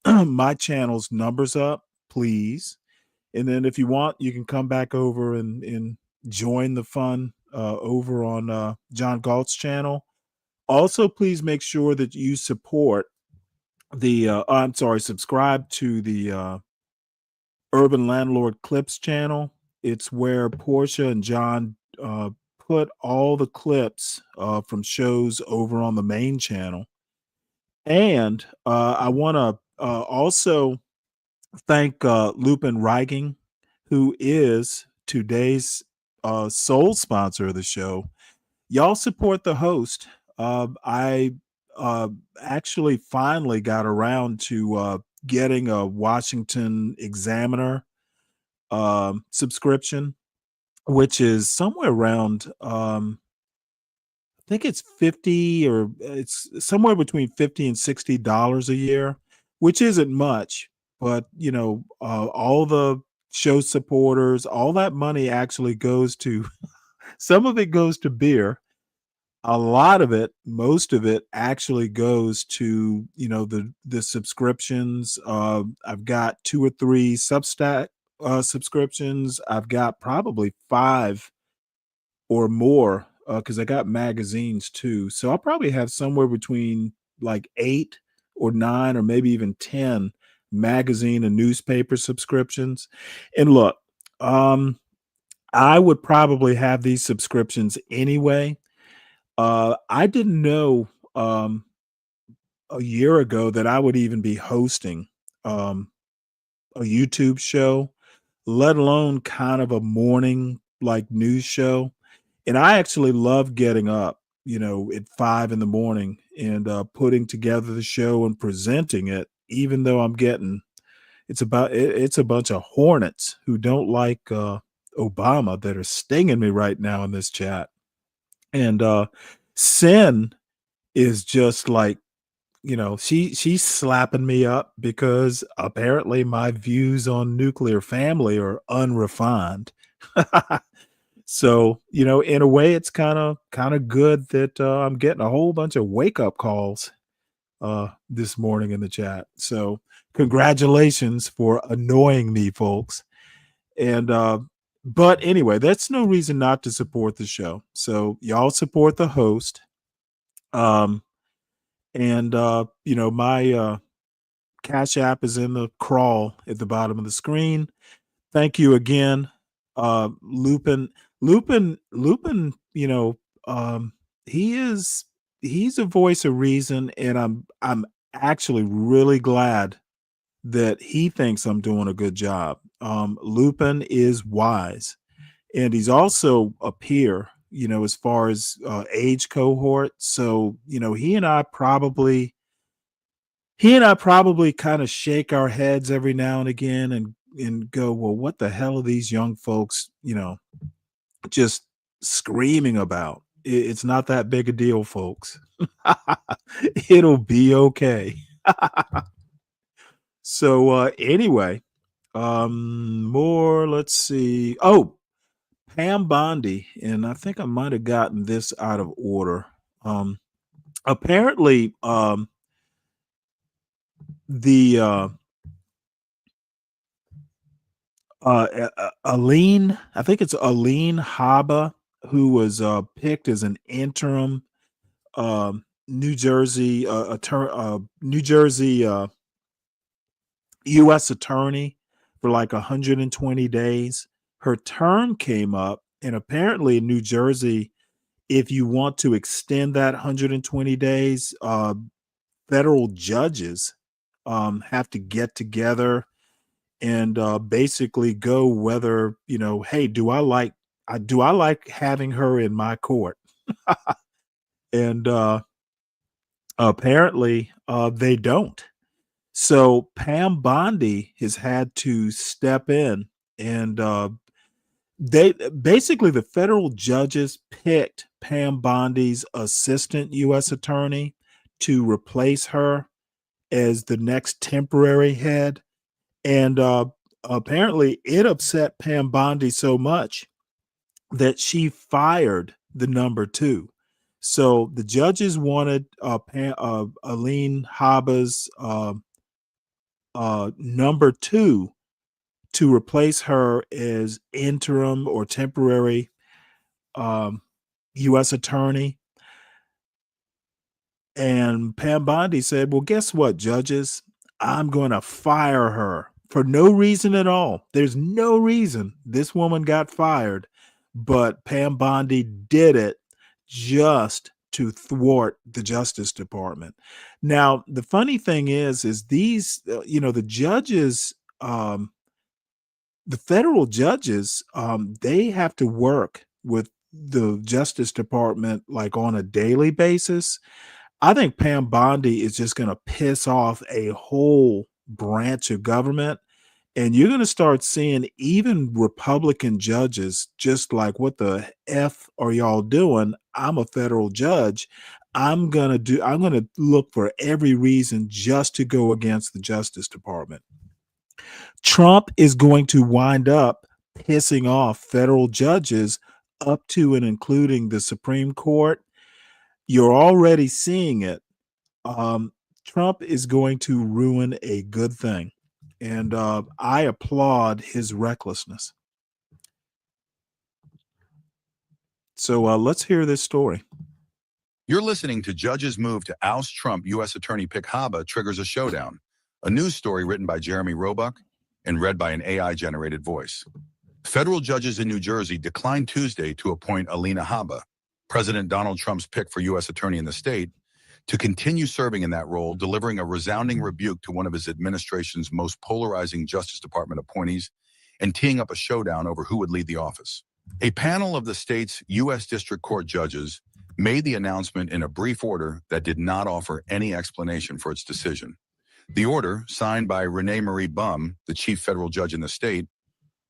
my channel's numbers up, please. And then if you want, you can come back over and join the fun over on John Galt's channel. Also, please make sure that you support subscribe to the Urban Landlord Clips channel. It's where Portia and John put all the clips from shows over on the main channel. And I want to also thank Lupin Reiking, who is today's sole sponsor of the show. Y'all support the host. I actually finally got around to getting a Washington Examiner subscription, which is somewhere around I think it's 50 or it's somewhere between 50 and $60 a year, which isn't much, but all the show supporters, all that money actually goes to some of it goes to beer. A lot of it, most of it actually goes to, the subscriptions. I've got 2 or 3 Substack subscriptions. I've got probably 5 or more because I got magazines too. So I'll probably have somewhere between like 8 or 9 or maybe even 10 magazine and newspaper subscriptions. And look, I would probably have these subscriptions anyway. I didn't know a year ago that I would even be hosting a YouTube show, let alone kind of a morning like news show. And I actually love getting up, at 5 in the morning and putting together the show and presenting it, even though it's a bunch of hornets who don't like Obama that are stinging me right now in this chat. And Sin is just like, she's slapping me up because apparently my views on nuclear family are unrefined. So, in a way, it's kind of good that I'm getting a whole bunch of wake up calls this morning in the chat. So, congratulations for annoying me, folks. And but anyway, that's no reason not to support the show. So, y'all support the host. My Cash App is in the crawl at the bottom of the screen. Thank you again, Lupin. Lupin, he's a voice of reason, and I'm actually really glad that he thinks I'm doing a good job. Lupin is wise, and he's also a peer, as far as age cohort. So, he and I probably kind of shake our heads every now and again and go, well, what the hell are these young folks, just screaming about? It's not that big a deal, folks. It'll be okay. So anyway, more, let's see. Oh, Pam Bondi, and I think I might have gotten this out of order. Apparently, Aline, I think it's Aline Haba, who was picked as an interim New Jersey U.S. attorney for like 120 days. Her term came up, and apparently in New Jersey, if you want to extend that 120 days, federal judges have to get together and basically go whether, hey, do I like having her in my court? And apparently they don't. So Pam Bondi has had to step in, and they basically, the federal judges picked Pam Bondi's assistant U.S. attorney to replace her as the next temporary head. And apparently it upset Pam Bondi so much that she fired the number two. So the judges wanted Aline Haba's number two to replace her as interim or temporary U.S. attorney. And Pam Bondi said, well, guess what, judges? I'm going to fire her for no reason at all. There's no reason this woman got fired, but Pam Bondi did it just to thwart the Justice Department. Now, the funny thing is these, the judges, the federal judges, they have to work with the Justice Department like on a daily basis. I think Pam Bondi is just going to piss off a whole branch of government. And you're going to start seeing even Republican judges just like, what the F are y'all doing? I'm a federal judge. I'm going to look for every reason just to go against the Justice Department. Trump is going to wind up pissing off federal judges up to and including the Supreme Court. You're already seeing it. Trump is going to ruin a good thing. And I applaud his recklessness. So let's hear this story.
You're listening to Judges Move to Oust Trump U.S. Attorney Pick Haba Triggers a Showdown, a news story written by Jeremy Roebuck and read by an AI-generated voice. Federal judges in New Jersey declined Tuesday to appoint Alina Haba, President Donald Trump's pick for U.S. Attorney in the state, to continue serving in that role, delivering a resounding rebuke to one of his administration's most polarizing Justice Department appointees and teeing up a showdown over who would lead the office. A panel of the state's U.S. District Court judges made the announcement in a brief order that did not offer any explanation for its decision. The order, signed by Renee Marie Bum, the chief federal judge in the state,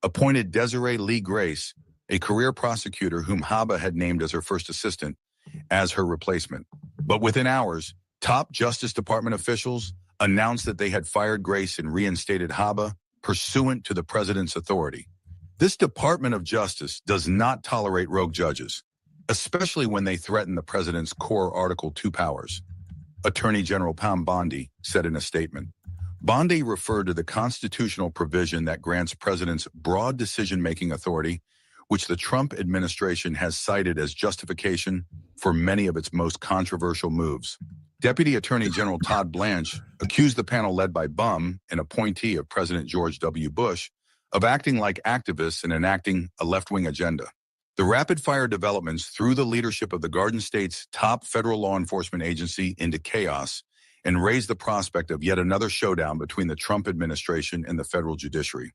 appointed Desiree Lee Grace, a career prosecutor whom Haba had named as her first assistant, as her replacement. But within hours, top Justice Department officials announced that they had fired Grace and reinstated Haba pursuant to the president's authority. This Department of Justice does not tolerate rogue judges, especially when they threaten the president's core Article 2 powers, Attorney General Pam Bondi said in a statement. Bondi referred to the constitutional provision that grants presidents broad decision-making authority, which the Trump administration has cited as justification for many of its most controversial moves. Deputy Attorney General Todd Blanche accused the panel led by Bum, an appointee of President George W. Bush, of acting like activists and enacting a left-wing agenda. The rapid-fire developments threw the leadership of the Garden State's top federal law enforcement agency into chaos and raised the prospect of yet another showdown between the Trump administration and the federal judiciary.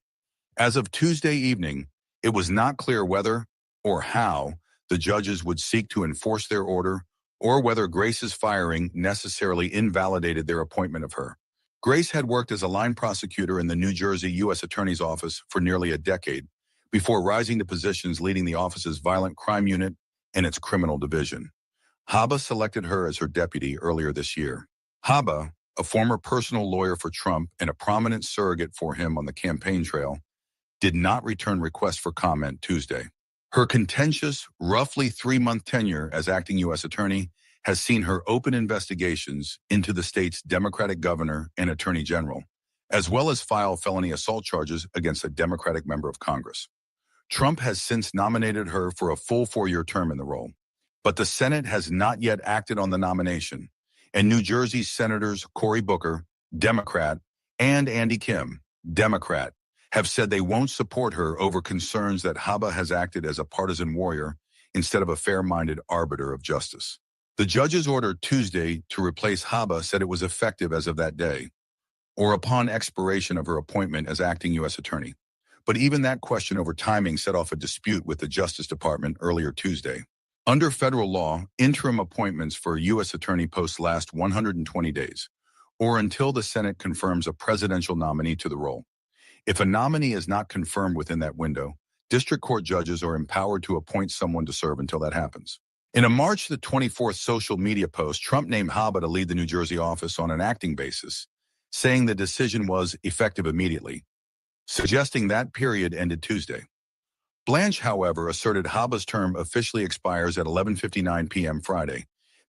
As of Tuesday evening, it was not clear whether or how the judges would seek to enforce their order or whether Grace's firing necessarily invalidated their appointment of her. Grace had worked as a line prosecutor in the New Jersey U.S. Attorney's Office for nearly a decade before rising to positions leading the office's violent crime unit and its criminal division. Haba selected her as her deputy earlier this year. Haba, a former personal lawyer for Trump and a prominent surrogate for him on the campaign trail, did not return requests for comment Tuesday. Her contentious, roughly 3-month tenure as acting U.S. Attorney has seen her open investigations into the state's Democratic governor and attorney general, as well as file felony assault charges against a Democratic member of Congress. Trump has since nominated her for a full 4-year term in the role, but the Senate has not yet acted on the nomination, and New Jersey Senators Cory Booker, Democrat, and Andy Kim, Democrat, have said they won't support her over concerns that Haba has acted as a partisan warrior instead of a fair-minded arbiter of justice. The judge's order Tuesday to replace Haba said it was effective as of that day, or upon expiration of her appointment as acting U.S. Attorney. But even that question over timing set off a dispute with the Justice Department earlier Tuesday. Under federal law, interim appointments for U.S. Attorney posts last 120 days, or until the Senate confirms a presidential nominee to the role. If a nominee is not confirmed within that window, district court judges are empowered to appoint someone to serve until that happens. In a March the 24th social media post, Trump named Haba to lead the New Jersey office on an acting basis, saying the decision was effective immediately, suggesting that period ended Tuesday. Blanche, however, asserted Haba's term officially expires at 11:59 p.m. Friday,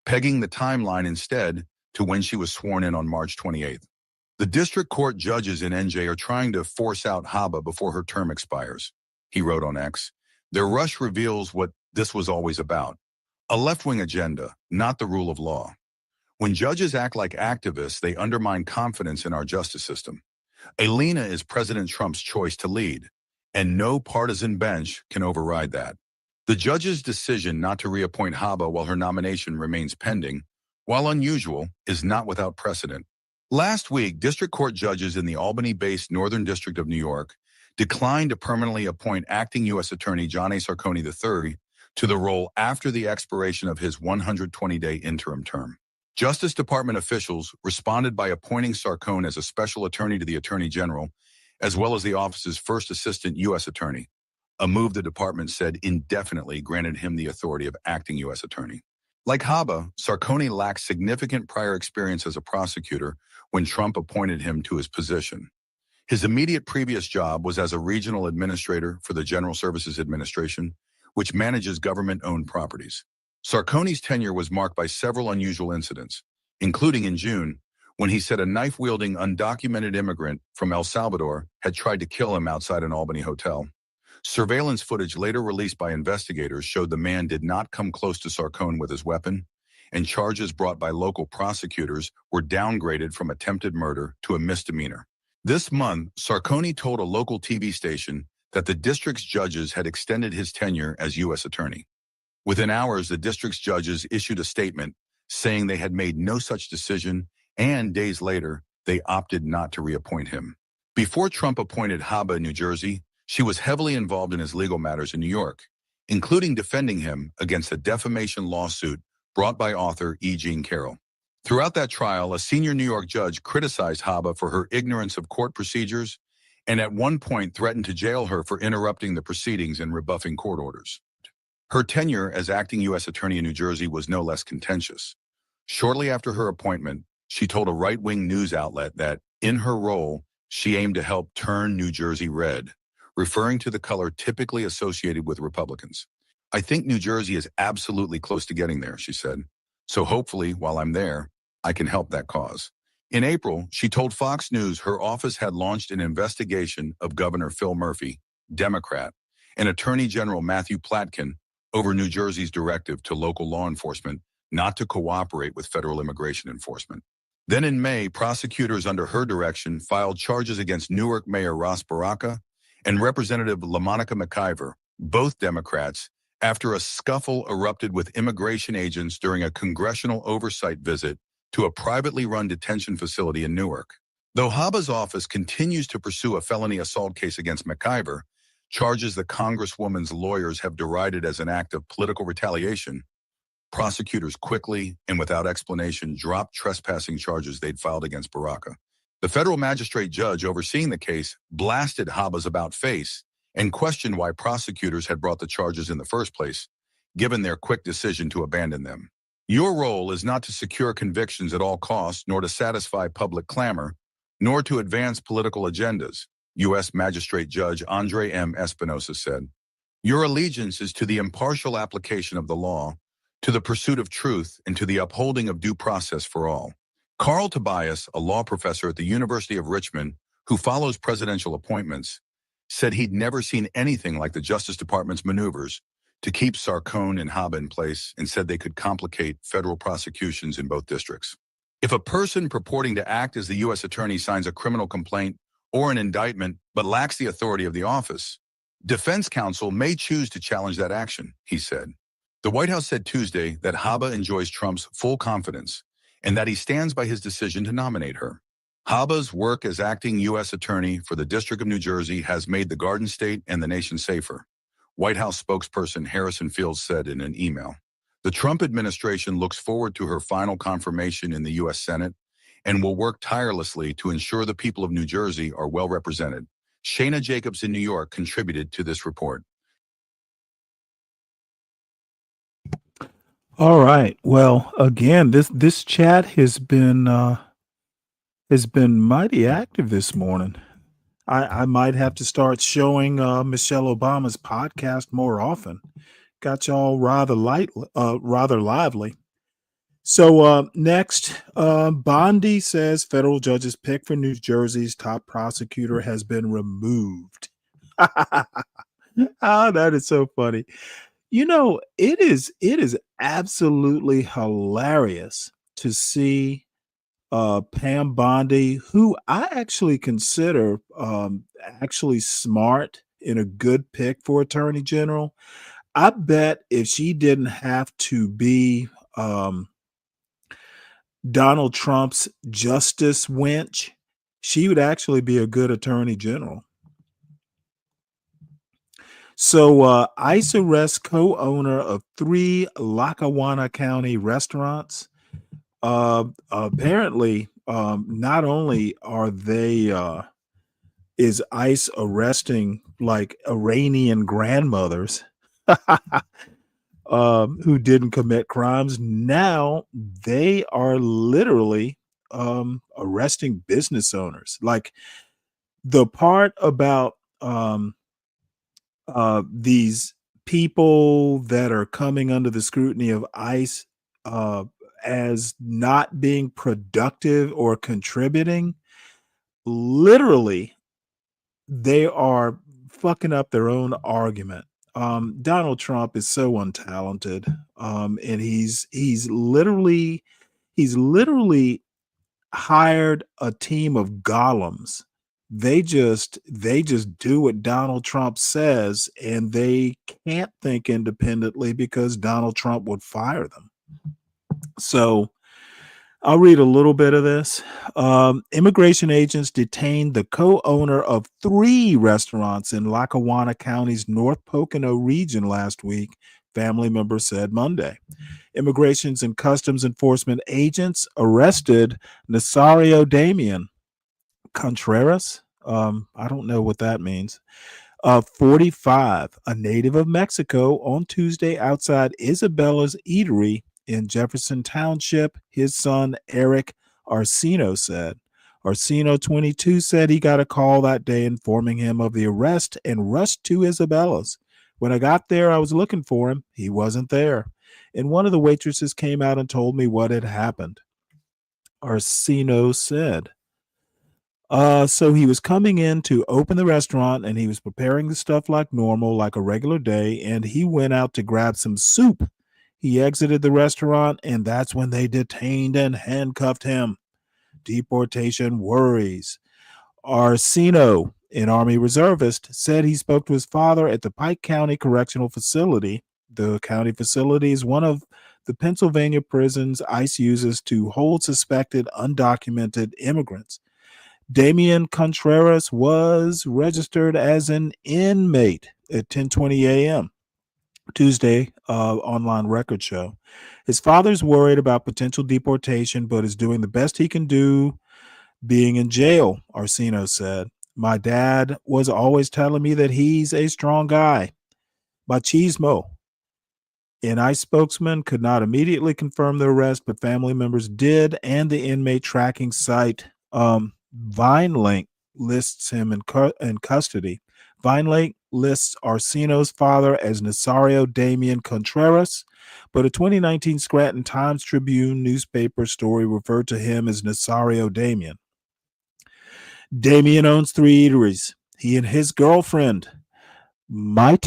pegging the timeline instead to when she was sworn in on March 28th. The district court judges in NJ are trying to force out Haba before her term expires, he wrote on X. Their rush reveals what this was always about: a left-wing agenda, not the rule of law. When judges act like activists, they undermine confidence in our justice system. Alina is President Trump's choice to lead, and no partisan bench can override that. The judge's decision not to reappoint Haba while her nomination remains pending, while unusual, is not without precedent. Last week, district court judges in the Albany-based Northern District of New York declined to permanently appoint acting U.S. Attorney John A. Sarcone III to the role after the expiration of his 120-day interim term. Justice Department officials responded by appointing Sarcone as a special attorney to the Attorney General, as well as the office's first assistant U.S. attorney, a move the department said indefinitely granted him the authority of acting U.S. attorney. Like Haba, Sarcone lacked significant prior experience as a prosecutor when Trump appointed him to his position. His immediate previous job was as a regional administrator for the General Services Administration, which manages government-owned properties. Sarcone's tenure was marked by several unusual incidents, including in June, when he said a knife-wielding undocumented immigrant from El Salvador had tried to kill him outside an Albany hotel. Surveillance footage later released by investigators showed the man did not come close to Sarcone with his weapon, and charges brought by local prosecutors were downgraded from attempted murder to a misdemeanor. This month, Sarcone told a local TV station that the district's judges had extended his tenure as U.S. attorney. Within hours, the district's judges issued a statement saying they had made no such decision, and days later, they opted not to reappoint him. Before Trump appointed Haba in New Jersey, she was heavily involved in his legal matters in New York, including defending him against a defamation lawsuit brought by author E. Jean Carroll. Throughout that trial, a senior New York judge criticized Haba for her ignorance of court procedures and at one point threatened to jail her for interrupting the proceedings and rebuffing court orders. Her tenure as acting U.S. attorney in New Jersey was no less contentious. Shortly after her appointment, she told a right-wing news outlet that, in her role, she aimed to help turn New Jersey red, referring to the color typically associated with Republicans. "I think New Jersey is absolutely close to getting there," she said. "So hopefully, while I'm there, I can help that cause." In April, she told Fox News her office had launched an investigation of Governor Phil Murphy, Democrat, and Attorney General Matthew Platkin over New Jersey's directive to local law enforcement not to cooperate with federal immigration enforcement. Then in May, prosecutors under her direction filed charges against Newark Mayor Ross Baraka and Representative LaMonica McIver, both Democrats, after a scuffle erupted with immigration agents during a congressional oversight visit to a privately run detention facility in Newark. Though Haba's office continues to pursue a felony assault case against McIver, charges the Congresswoman's lawyers have derided as an act of political retaliation, prosecutors quickly and without explanation dropped trespassing charges they'd filed against Baraka. The federal magistrate judge overseeing the case blasted Haba's about-face and questioned why prosecutors had brought the charges in the first place, given their quick decision to abandon them. "Your role is not to secure convictions at all costs, nor to satisfy public clamor, nor to advance political agendas," U.S. Magistrate Judge Andre M. Espinosa said. "Your allegiance is to the impartial application of the law, to the pursuit of truth, and to the upholding of due process for all." Carl Tobias, a law professor at the University of Richmond who follows presidential appointments, said he'd never seen anything like the Justice Department's maneuvers to keep Sarcone and Haba in place, and said they could complicate federal prosecutions in both districts. If a person purporting to act as the U.S. attorney signs a criminal complaint or an indictment but lacks the authority of the office, defense counsel may choose to challenge that action, he said. The White House said Tuesday that Haba enjoys Trump's full confidence and that he stands by his decision to nominate her. Haba's work as acting U.S. attorney for the District of New Jersey has made the Garden State and the nation safer, White House spokesperson Harrison Fields said in an email. The Trump administration looks forward to her final confirmation in the U.S. Senate and will work tirelessly to ensure the people of New Jersey are well represented. Shayna Jacobs in New York contributed to this report.
All right. Well, again, this chat has been mighty active this morning. I might have to start showing Michelle Obama's podcast more often. Got y'all rather lively. So next, Bondi says federal judge's pick for New Jersey's top prosecutor has been removed. Ah, that is so funny. You know, it is absolutely hilarious to see Pam Bondi, who I actually consider actually smart and a good pick for Attorney General. I bet if she didn't have to be Donald Trump's justice wench, she would actually be a good Attorney General. So ICE arrests co-owner of 3 Lackawanna County restaurants. Apparently, not only are they is ICE arresting like Iranian grandmothers who didn't commit crimes. Now they are literally arresting business owners. Like the part about these people that are coming under the scrutiny of ICE as not being productive or contributing, literally, they are fucking up their own argument. Donald Trump is so untalented, and he's literally hired a team of golems. They just do what Donald Trump says, and they can't think independently because Donald Trump would fire them. So I'll read a little bit of this. Immigration agents detained the co-owner of 3 restaurants in Lackawanna County's North Pocono region last week, family members said Monday. Immigrations and Customs Enforcement agents arrested Nasario Damian Contreras. I don't know what that means. 45, a native of Mexico, on Tuesday outside Isabella's Eatery in Jefferson Township, his son Eric Arcino said. Arcino, 22, said he got a call that day informing him of the arrest and rushed to Isabella's. When I got there, I was looking for him. He wasn't there. And one of the waitresses came out and told me what had happened. Arcino said. So he was coming in to open the restaurant and he was preparing the stuff like normal, like a regular day, and he went out to grab some soup. He exited the restaurant, and that's when they detained and handcuffed him. Deportation worries. Arcino, an Army reservist, said he spoke to his father at the Pike County Correctional Facility. The county facility is one of the Pennsylvania prisons ICE uses to hold suspected undocumented immigrants. Damian Contreras was registered as an inmate at 10:20 a.m. Tuesday, online record show. His father's worried about potential deportation, but is doing the best he can do being in jail, Arcino said. My dad was always telling me that he's a strong guy. Machismo. An ICE spokesman could not immediately confirm the arrest, but family members did, and the inmate tracking site VineLink lists him in custody. VineLink lists Arcino's father as Nasario Damian Contreras, but a 2019 Scranton Times-Tribune newspaper story referred to him as Nasario Damian. Damian owns 3 eateries. He and his girlfriend, I'm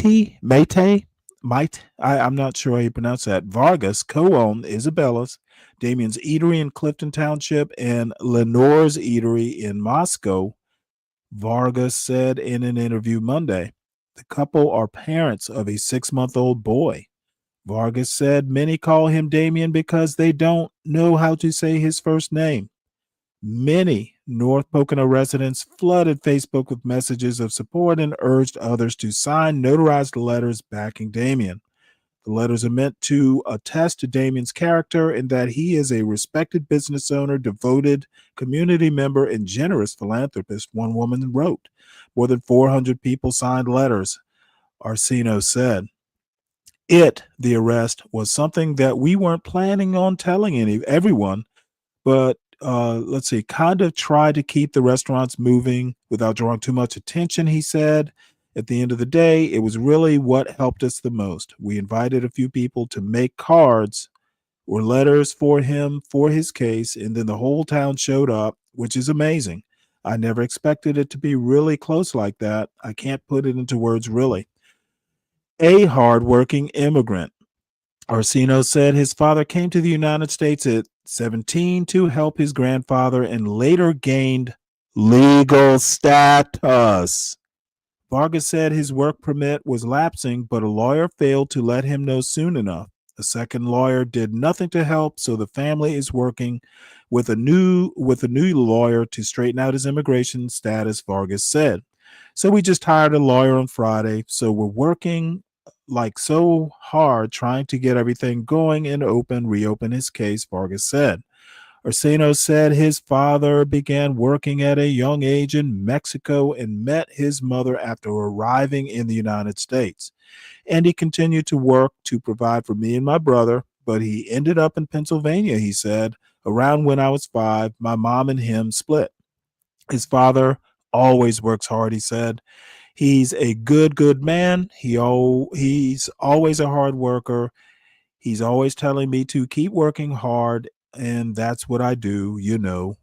not sure how you pronounce that, Vargas, co-own Isabella's, Damian's Eatery in Clifton Township, and Lenore's Eatery in Moscow, Vargas said in an interview Monday. The couple are parents of a 6-month-old boy. Vargas said many call him Damian because they don't know how to say his first name. Many North Pocono residents flooded Facebook with messages of support and urged others to sign notarized letters backing Damian. The letters are meant to attest to Damian's character and that he is a respected business owner, devoted community member, and generous philanthropist, one woman wrote. More than 400 people signed letters, Arcino said. The arrest, was something that we weren't planning on telling everyone, but let's see, kind of tried to keep the restaurants moving without drawing too much attention, he said. At the end of the day, it was really what helped us the most. We invited a few people to make cards or letters for him for his case, and then the whole town showed up, which is amazing. I never expected it to be really close like that. I can't put it into words, really. A hardworking immigrant. Orsino said his father came to the United States at 17 to help his grandfather and later gained legal status. Vargas said his work permit was lapsing, but a lawyer failed to let him know soon enough. A second lawyer did nothing to help, so the family is working with a new lawyer to straighten out his immigration status, Vargas said. So we just hired a lawyer on Friday, so we're working like so hard trying to get everything going and reopen his case, Vargas said. Orsino said his father began working at a young age in Mexico and met his mother after arriving in the United States. And he continued to work to provide for me and my brother, but he ended up in Pennsylvania, he said. Around when I was 5, my mom and him split. His father always works hard, he said. He's a good man. He's always a hard worker. He's always telling me to keep working hard, and that's what I do.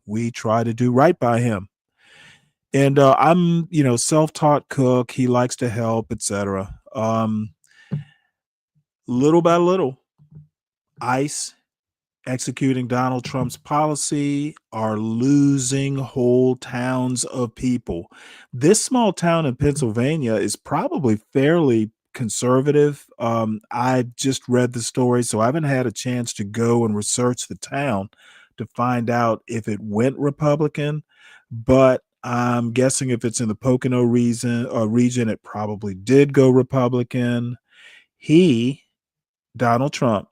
We try to do right by him. And I'm, self-taught cook. He likes to help, etc. Little by little, ICE executing Donald Trump's policy are losing whole towns of people. This small town in Pennsylvania is probably fairly conservative. I just read the story, so I haven't had a chance to go and research the town to find out if it went Republican, but I'm guessing if it's in the Pocono region, it probably did go Republican. Donald Trump,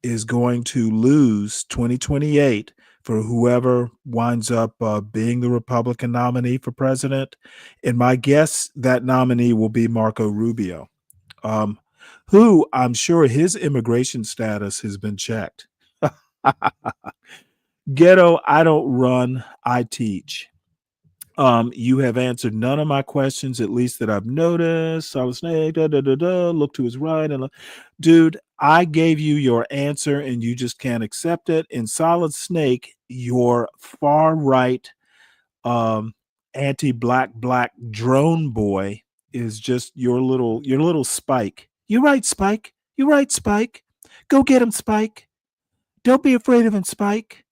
is going to lose 2028 for whoever winds up being the Republican nominee for president. And my guess, that nominee will be Marco Rubio, who I'm sure his immigration status has been checked. Ghetto, I don't run, I teach. You have answered none of my questions, at least that I've noticed. Solid Snake, look to his right. And dude, I gave you your answer and you just can't accept it. And Solid Snake, your far right anti-black drone boy is just your little Spike. You're right, Spike. You're right, Spike. Go get him, Spike. Don't be afraid of him, Spike.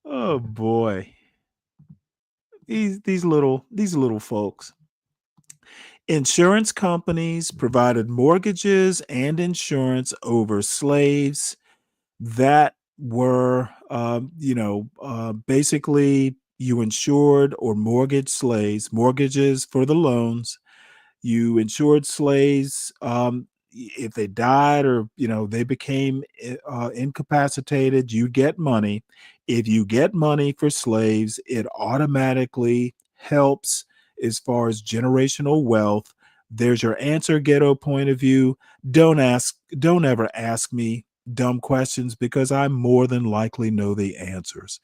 Oh boy. These little folks. Insurance companies provided mortgages and insurance over slaves that were basically you insured or mortgaged slaves, mortgages for the loans. You insured slaves if they died or they became incapacitated, you get money. If you get money for slaves, it automatically helps as far as generational wealth. There's your answer, ghetto point of view. Don't ever ask me dumb questions because I more than likely know the answers.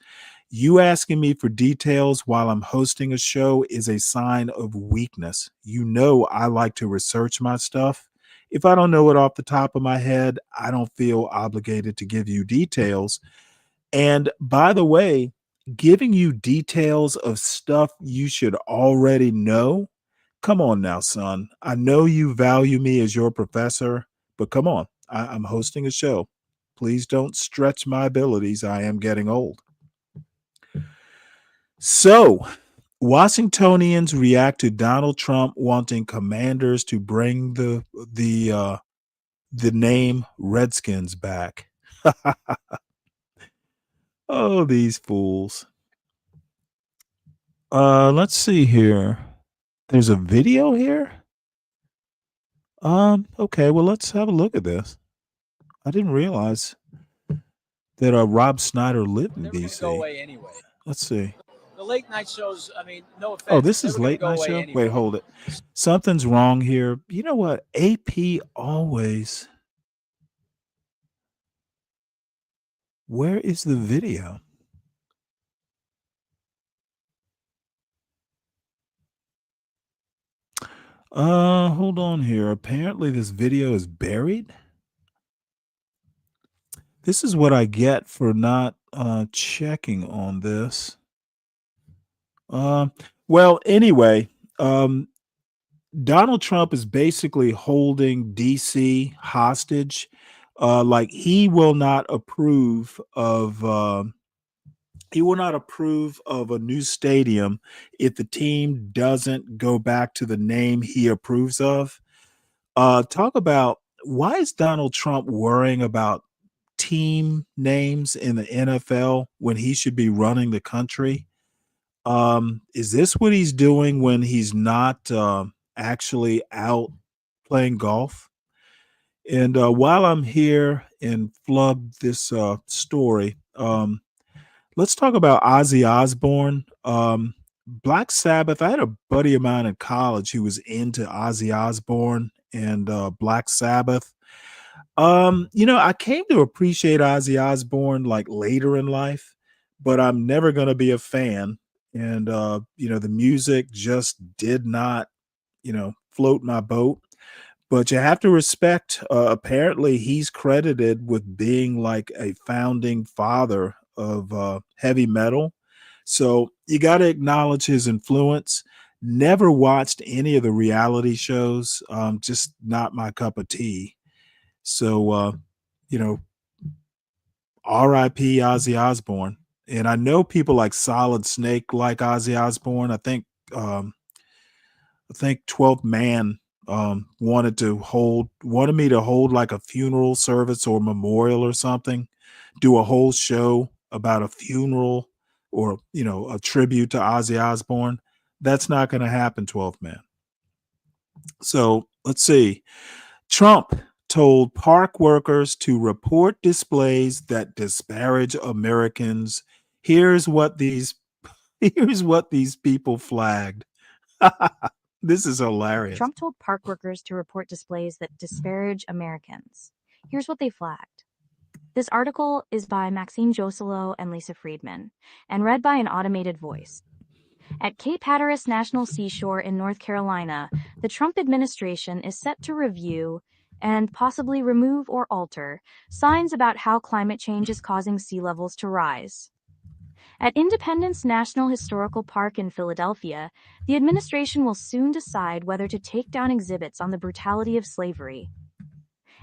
You asking me for details while I'm hosting a show is a sign of weakness. I like to research my stuff. If I don't know it off the top of my head, I don't feel obligated to give you details. And by the way, giving you details of stuff you should already know, come on now, son. I know you value me as your professor, but come on. I'm hosting a show. Please don't stretch my abilities. I am getting old. So, Washingtonians react to Donald Trump wanting Commanders to bring the name Redskins back. Oh, these fools. Let's see here. There's a video here. Okay, well, let's have a look at this. I didn't realize that Rob Snyder lived in DC.
Go away anyway.
Let's see.
The late night shows, I mean, no offense.
Oh, this
never
is
gonna
late
go
night
away
show?
anyway.
Wait, hold it. Something's wrong here. You know what? AP always. Where is the video? Hold on here. Apparently this video is buried. This is what I get for not checking on this. Well, anyway, Donald Trump is basically holding DC hostage. Like he will not approve of a new stadium if the team doesn't go back to the name he approves of. Talk about, why is Donald Trump worrying about team names in the NFL when he should be running the country? Is this what he's doing when he's not actually out playing golf? And while I'm here and flub this story, let's talk about Ozzy Osbourne. Black Sabbath. I had a buddy of mine in college who was into Ozzy Osbourne and Black Sabbath. I came to appreciate Ozzy Osbourne like later in life, but I'm never going to be a fan. And the music just did not, float my boat. But you have to respect, apparently he's credited with being like a founding father of heavy metal. So you got to acknowledge his influence. Never watched any of the reality shows. Just not my cup of tea. So, R.I.P. Ozzy Osbourne. And I know people like Solid Snake like Ozzy Osbourne. I think 12th Man wanted me to hold like a funeral service or memorial or something, do a whole show about a funeral or, a tribute to Ozzy Osbourne. That's not going to happen, 12th Man. So let's see. Trump told park workers to report displays that disparage Americans. Here's what these people flagged. This is hilarious.
Trump told park workers to report displays that disparage Americans. Here's what they flagged. This article is by Maxine Joselo and Lisa Friedman, and read by an automated voice. At Cape Hatteras National Seashore in North Carolina, the Trump administration is set to review and possibly remove or alter signs about how climate change is causing sea levels to rise. At Independence National Historical Park in Philadelphia, the administration will soon decide whether to take down exhibits on the brutality of slavery.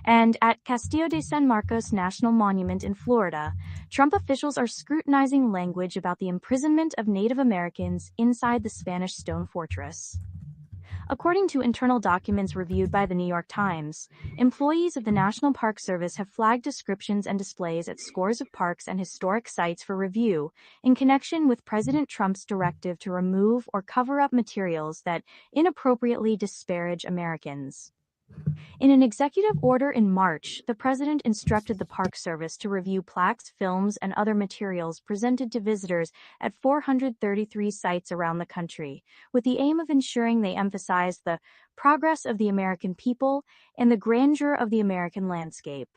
And at Castillo de San Marcos National Monument in Florida, Trump officials are scrutinizing language about the imprisonment of Native Americans inside the Spanish stone fortress. According to internal documents reviewed by the New York Times, employees of the National Park Service have flagged descriptions and displays at scores of parks and historic sites for review in connection with President Trump's directive to remove or cover up materials that inappropriately disparage Americans. In an executive order in March, the president instructed the Park Service to review plaques, films, and other materials presented to visitors at 433 sites around the country, with the aim of ensuring they emphasize the progress of the American people and the grandeur of the American landscape.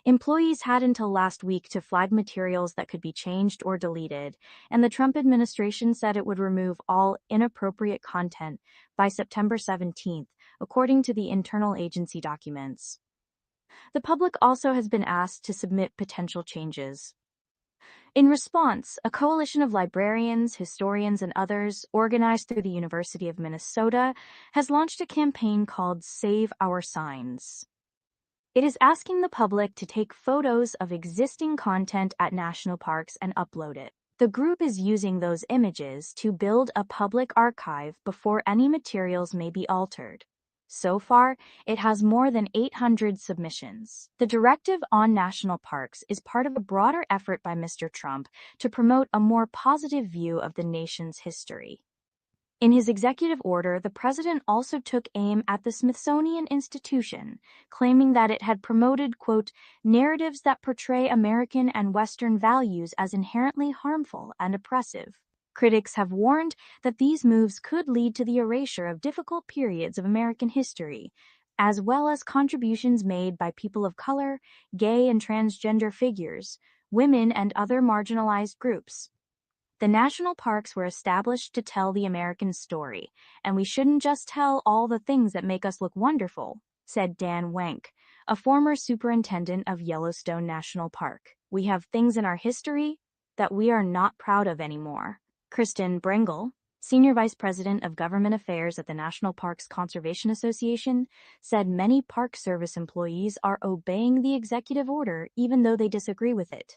Employees had until last week to flag materials that could be changed or deleted, and the Trump administration said it would remove all inappropriate content by September 17th, according to the internal agency documents. The public also has been asked to submit potential changes. In response, a coalition of librarians, historians, and others, organized through the University of Minnesota, has launched a campaign called Save Our Signs. It is asking the public to take photos of existing content at national parks and upload it. The group is using those images to build a public archive before any materials may be altered. So far, it has more than 800 submissions. The directive on national parks is part of a broader effort by Mr. Trump to promote a more positive view of the nation's history. In his executive order, the president also took aim at the Smithsonian Institution, claiming that it had promoted, quote, narratives that portray American and Western values as inherently harmful and oppressive. Critics have warned that these moves could lead to the erasure of difficult periods of American history, as well as contributions made by people of color, gay and transgender figures, women, and other marginalized groups. The national parks were established to tell the American story, and we shouldn't just tell all the things that make us look wonderful, said Dan Wenk, a former superintendent of Yellowstone National Park. We have things in our history that we are not proud of anymore. Kristen Brengel, Senior Vice President of Government Affairs at the National Parks Conservation Association, said many Park Service employees are obeying the executive order even though they disagree with it.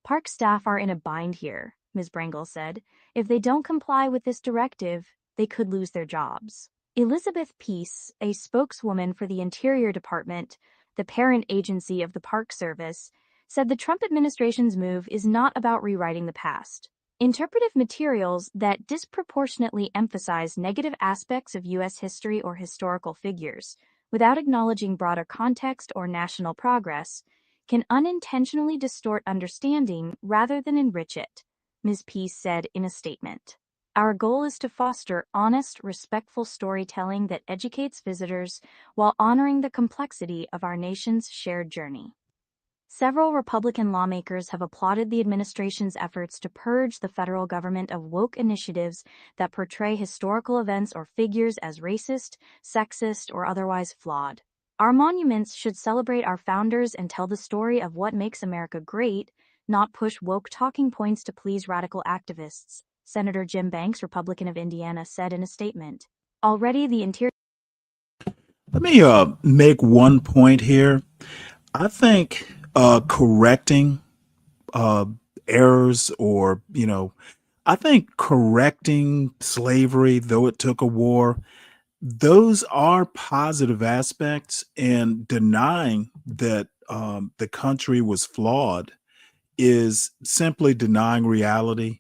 Park staff are in a bind here, Ms. Brengel said. If they don't comply with this directive, they could lose their jobs. Elizabeth Peace, a spokeswoman for the Interior Department, the parent agency of the Park Service, said the Trump administration's move is not about rewriting the past. Interpretive materials that disproportionately emphasize negative aspects of U.S. history or historical figures, without acknowledging broader context or national progress, can unintentionally distort understanding rather than enrich it, Ms. Peace said in a statement. Our goal is to foster honest, respectful storytelling that educates visitors while honoring the complexity of our nation's shared journey. Several Republican lawmakers have applauded the administration's efforts to purge the federal government of woke initiatives that portray historical events or figures as racist, sexist, or otherwise flawed. Our monuments should celebrate our founders and tell the story of what makes America great, not push woke talking points to please radical activists, Senator Jim Banks, Republican of Indiana, said in a statement. Already the interior...
Let me make one point here. I think correcting errors or, I think correcting slavery, though it took a war, those are positive aspects, and denying that the country was flawed is simply denying reality.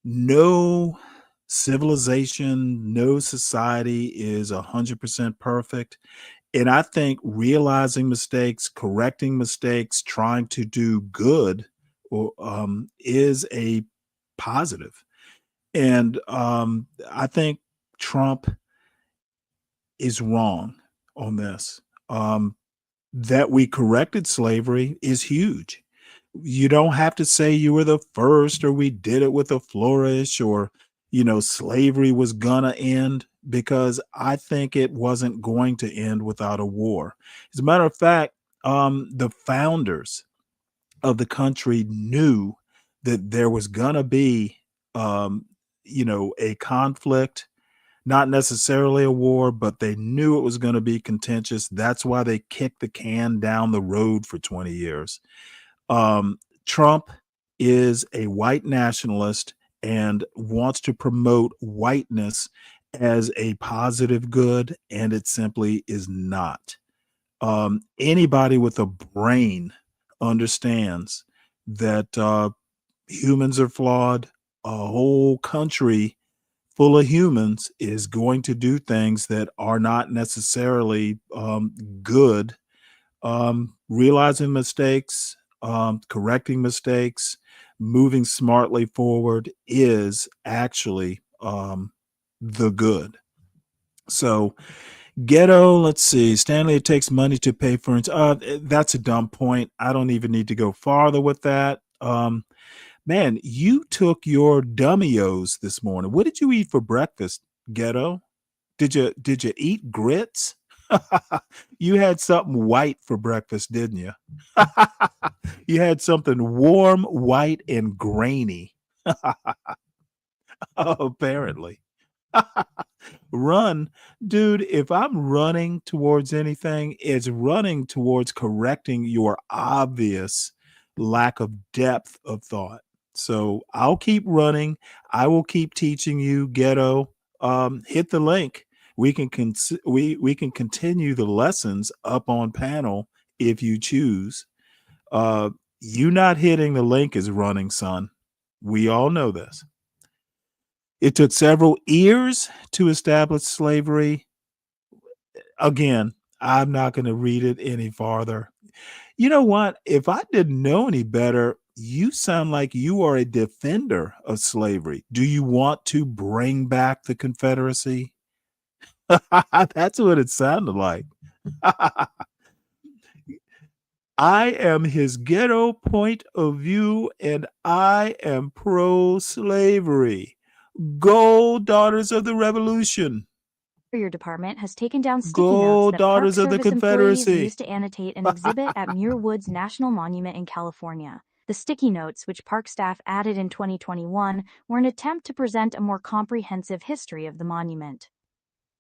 No civilization, no society is 100% perfect. And I think realizing mistakes, correcting mistakes, trying to do good is a positive. And I think Trump is wrong on this. That we corrected slavery is huge. You don't have to say you were the first or we did it with a flourish or, slavery was gonna end, because I think it wasn't going to end without a war. As a matter of fact, the founders of the country knew that there was gonna be, a conflict, not necessarily a war, but they knew it was going to be contentious. That's why they kicked the can down the road for 20 years. Trump is a white nationalist and wants to promote whiteness as a positive good, and it simply is not. Anybody with a brain understands that humans are flawed. A whole country full of humans is going to do things that are not necessarily good. Realizing mistakes, correcting mistakes, moving smartly forward is actually the good. So, ghetto, let's see. Stanley, it takes money to pay for it. That's a dumb point. I don't even need to go farther with that. Man, you took your dummy-os this morning. What did you eat for breakfast, ghetto? Did you eat grits? You had something white for breakfast, didn't you? You had something warm, white, and grainy. Apparently. Run, dude. If I'm running towards anything, it's running towards correcting your obvious lack of depth of thought. So I'll keep running. I will keep teaching you, ghetto. Hit the link. We can we can continue the lessons up on panel if you choose. You not hitting the link is running, son. We all know this. It took several years to establish slavery. Again, I'm not going to read it any farther. You know what? If I didn't know any better, you sound like you are a defender of slavery. Do you want to bring back the Confederacy? That's what it sounded like. I am his ghetto point of view, and I am pro-slavery. Go, daughters of the revolution.
Your department has taken down sticky
Go,
notes that Park
daughters of the
Service employees
Confederacy.
used to annotate an exhibit at Muir Woods National Monument in California. The sticky notes, which park staff added in 2021, were an attempt to present a more comprehensive history of the monument.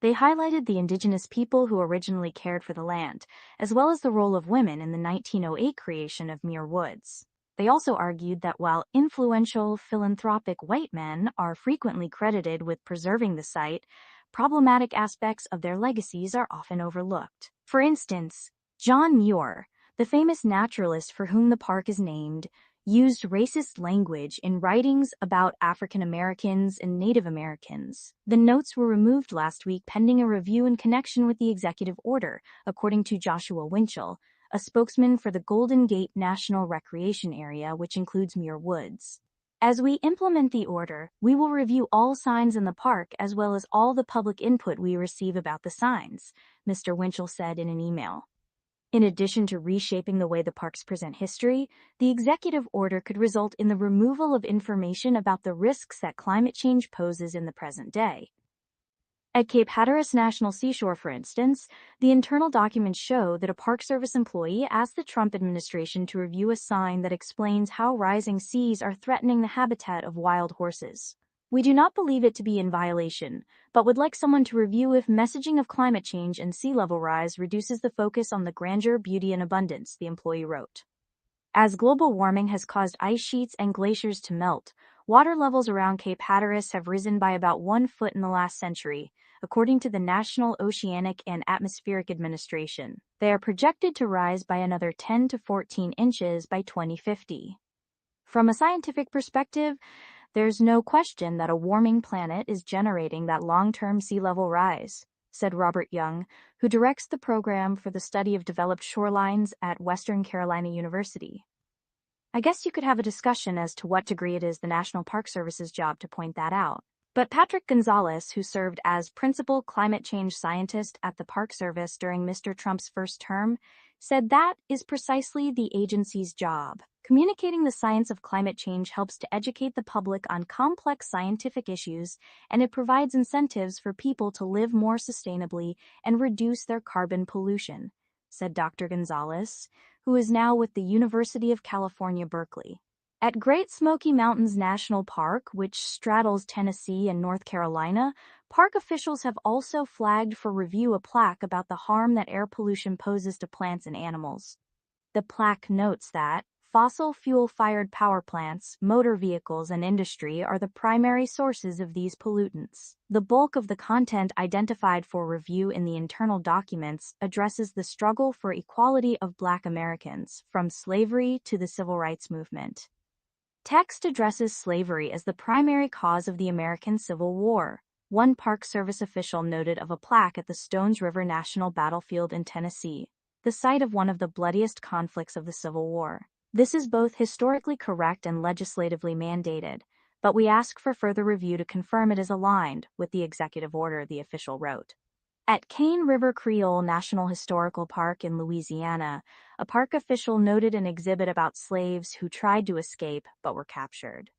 They highlighted the indigenous people who originally cared for the land, as well as the role of women in the 1908 creation of Muir Woods. They also argued that while influential philanthropic white men are frequently credited with preserving the site, problematic aspects of their legacies are often overlooked. For instance, John Muir, the famous naturalist for whom the park is named, used racist language in writings about African Americans and Native Americans. The notes were removed last week pending a review in connection with the executive order, according to Joshua Winchell, a spokesman for the Golden Gate National Recreation Area, which includes Muir Woods. As we implement the order, we will review all signs in the park as well as all the public input we receive about the signs, Mr. Winchell said in an email. In addition to reshaping the way the parks present history, the executive order could result in the removal of information about the risks that climate change poses in the present day. At Cape Hatteras National Seashore, for instance, the internal documents show that a Park Service employee asked the Trump administration to review a sign that explains how rising seas are threatening the habitat of wild horses. We do not believe it to be in violation, but would like someone to review if messaging of climate change and sea level rise reduces the focus on the grandeur, beauty, and abundance, the employee wrote. As global warming has caused ice sheets and glaciers to melt, water levels around Cape Hatteras have risen by about 1 foot in the last century, according to the National Oceanic and Atmospheric Administration. They are projected to rise by another 10 to 14 inches by 2050. From a scientific perspective, there's no question that a warming planet is generating that long-term sea level rise, said Robert Young, who directs the program for the study of developed shorelines at Western Carolina University. I guess you could have a discussion as to what degree it is the National Park Service's job to point that out. But Patrick Gonzalez, who served as principal climate change scientist at the Park Service during Mr. Trump's first term, said that is precisely the agency's job. Communicating the science of climate change helps to educate the public on complex scientific issues, and it provides incentives for people to live more sustainably and reduce their carbon pollution, said Dr. Gonzalez, who is now with the University of California, Berkeley. At Great Smoky Mountains National Park, which straddles Tennessee and North Carolina, park officials have also flagged for review a plaque about the harm that air pollution poses to plants and animals. The plaque notes that fossil fuel-fired power plants, motor vehicles, and industry are the primary sources of these pollutants. The bulk of the content identified for review in the internal documents addresses the struggle for equality of Black Americans, from slavery to the Civil Rights Movement. Text addresses slavery as the primary cause of the American Civil War. One Park Service official noted of a plaque at the Stones River National Battlefield in Tennessee, the site of one of the bloodiest conflicts of the Civil War. This is both historically correct and legislatively mandated, but we ask for further review to confirm it is aligned with the executive order, the official wrote. At Cane River Creole National Historical Park in Louisiana, a park official noted an exhibit about slaves who tried to escape but were captured.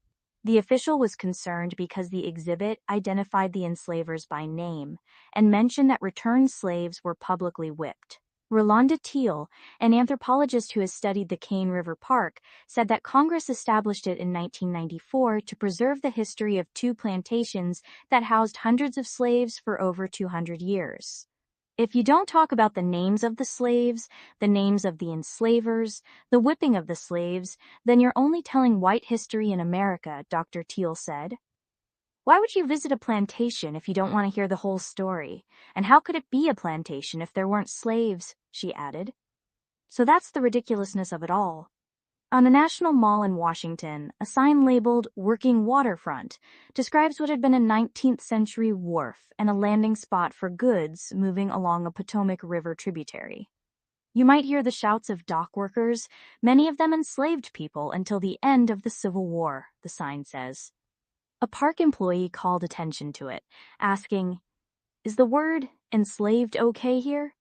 The official was concerned because the exhibit identified the enslavers by name and mentioned that returned slaves were publicly whipped. Rolanda Teal, an anthropologist who has studied the Cane River Park, said that Congress established it in 1994 to preserve the history of two plantations that housed hundreds of slaves for over 200 years. If you don't talk about the names of the slaves, the names of the enslavers, the whipping of the slaves, then you're only telling white history in America, Dr. Teal said. Why would you visit a plantation if you don't want to hear the whole story? And how could it be a plantation if there weren't slaves? She added. So that's the ridiculousness of it all. On a national mall in Washington, a sign labeled Working Waterfront describes what had been a 19th century wharf and a landing spot for goods moving along a Potomac River tributary. You might hear the shouts of dock workers, many of them enslaved people until the end of the Civil War, the sign says. A park employee called attention to it, asking, "Is the word enslaved okay here?"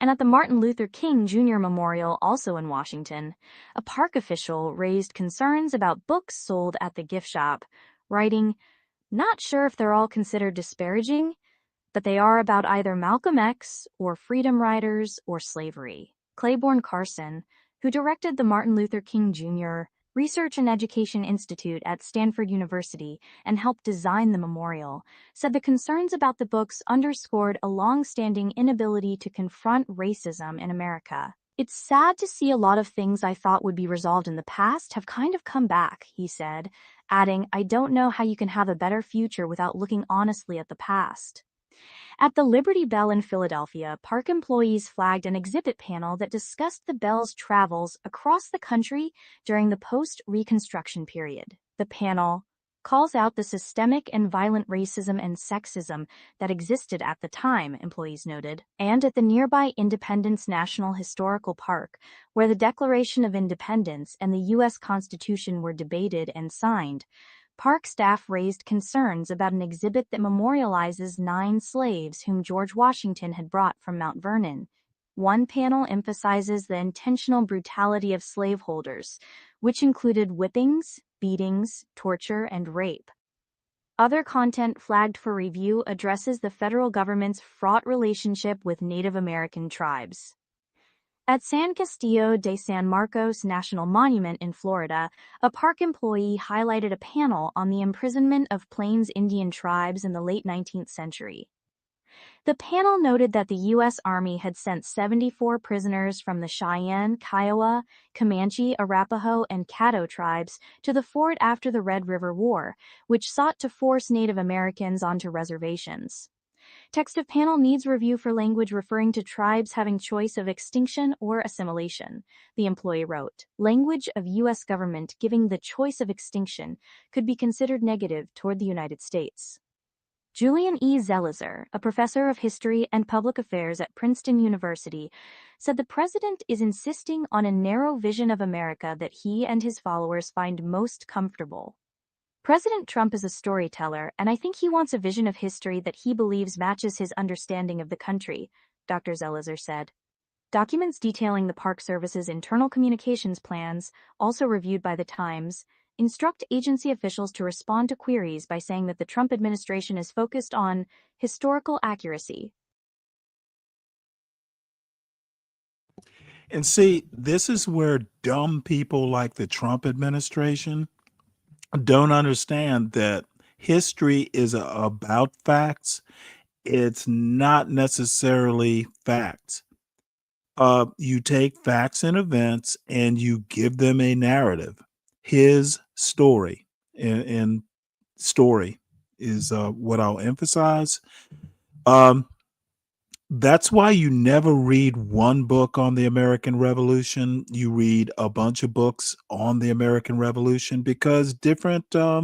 And at the Martin Luther King Jr. Memorial, also in Washington, a park official raised concerns about books sold at the gift shop, writing, "Not sure if they're all considered disparaging, but they are about either Malcolm X or freedom riders or slavery." Claiborne Carson, who directed the Martin Luther King Jr. Research and Education Institute at Stanford University and helped design the memorial, said the concerns about the books underscored a long-standing inability to confront racism in America. "It's sad to see a lot of things I thought would be resolved in the past have kind of come back," he said, adding, "I don't know how you can have a better future without looking honestly at the past." At the Liberty Bell in Philadelphia, park employees flagged an exhibit panel that discussed the Bell's travels across the country during the post-Reconstruction period. The panel calls out the systemic and violent racism and sexism that existed at the time, employees noted, and at the nearby Independence National Historical Park, where the Declaration of Independence and the U.S. Constitution were debated and signed. Park staff raised concerns about an exhibit that memorializes 9 slaves whom George Washington had brought from Mount Vernon. One panel emphasizes the intentional brutality of slaveholders, which included whippings, beatings, torture, and rape. Other content flagged for review addresses the federal government's fraught relationship with Native American tribes. At San Castillo de San Marcos National Monument in Florida, a park employee highlighted a panel on the imprisonment of Plains Indian tribes in the late 19th century. The panel noted that the U.S. Army had sent 74 prisoners from the Cheyenne, Kiowa, Comanche, Arapaho, and Caddo tribes to the fort after the Red River War, which sought to force Native Americans onto reservations. Text of panel needs review for language referring to tribes having choice of extinction or assimilation, the employee wrote. Language of U.S. government giving the choice of extinction could be considered negative toward the United States. Julian E. Zelizer, a professor of history and public affairs at Princeton University, said the president is insisting on a narrow vision of America that he and his followers find most comfortable. President Trump is a storyteller, and I think he wants a vision of history that he believes matches his understanding of the country, Dr. Zelizer said. Documents detailing the Park Service's internal communications plans, also reviewed by The Times, instruct agency officials to respond to queries by saying that the Trump administration is focused on historical accuracy.
And see, this is where dumb people like the Trump administration don't understand that history is about facts. It's not necessarily facts. You take facts and events and you give them a narrative. His story and story is what I'll emphasize. That's why you never read one book on the American Revolution. You read a bunch of books on the American Revolution because different, there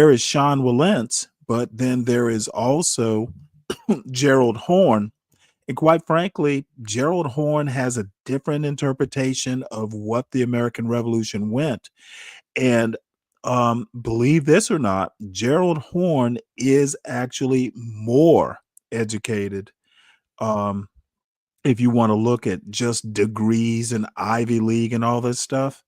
is Sean Wilentz, but then there is also Gerald Horne. And quite frankly, Gerald Horne has a different interpretation of what the American Revolution went. And believe this or not, Gerald Horne is actually more educated. If you want to look at just degrees and Ivy League and all this stuff,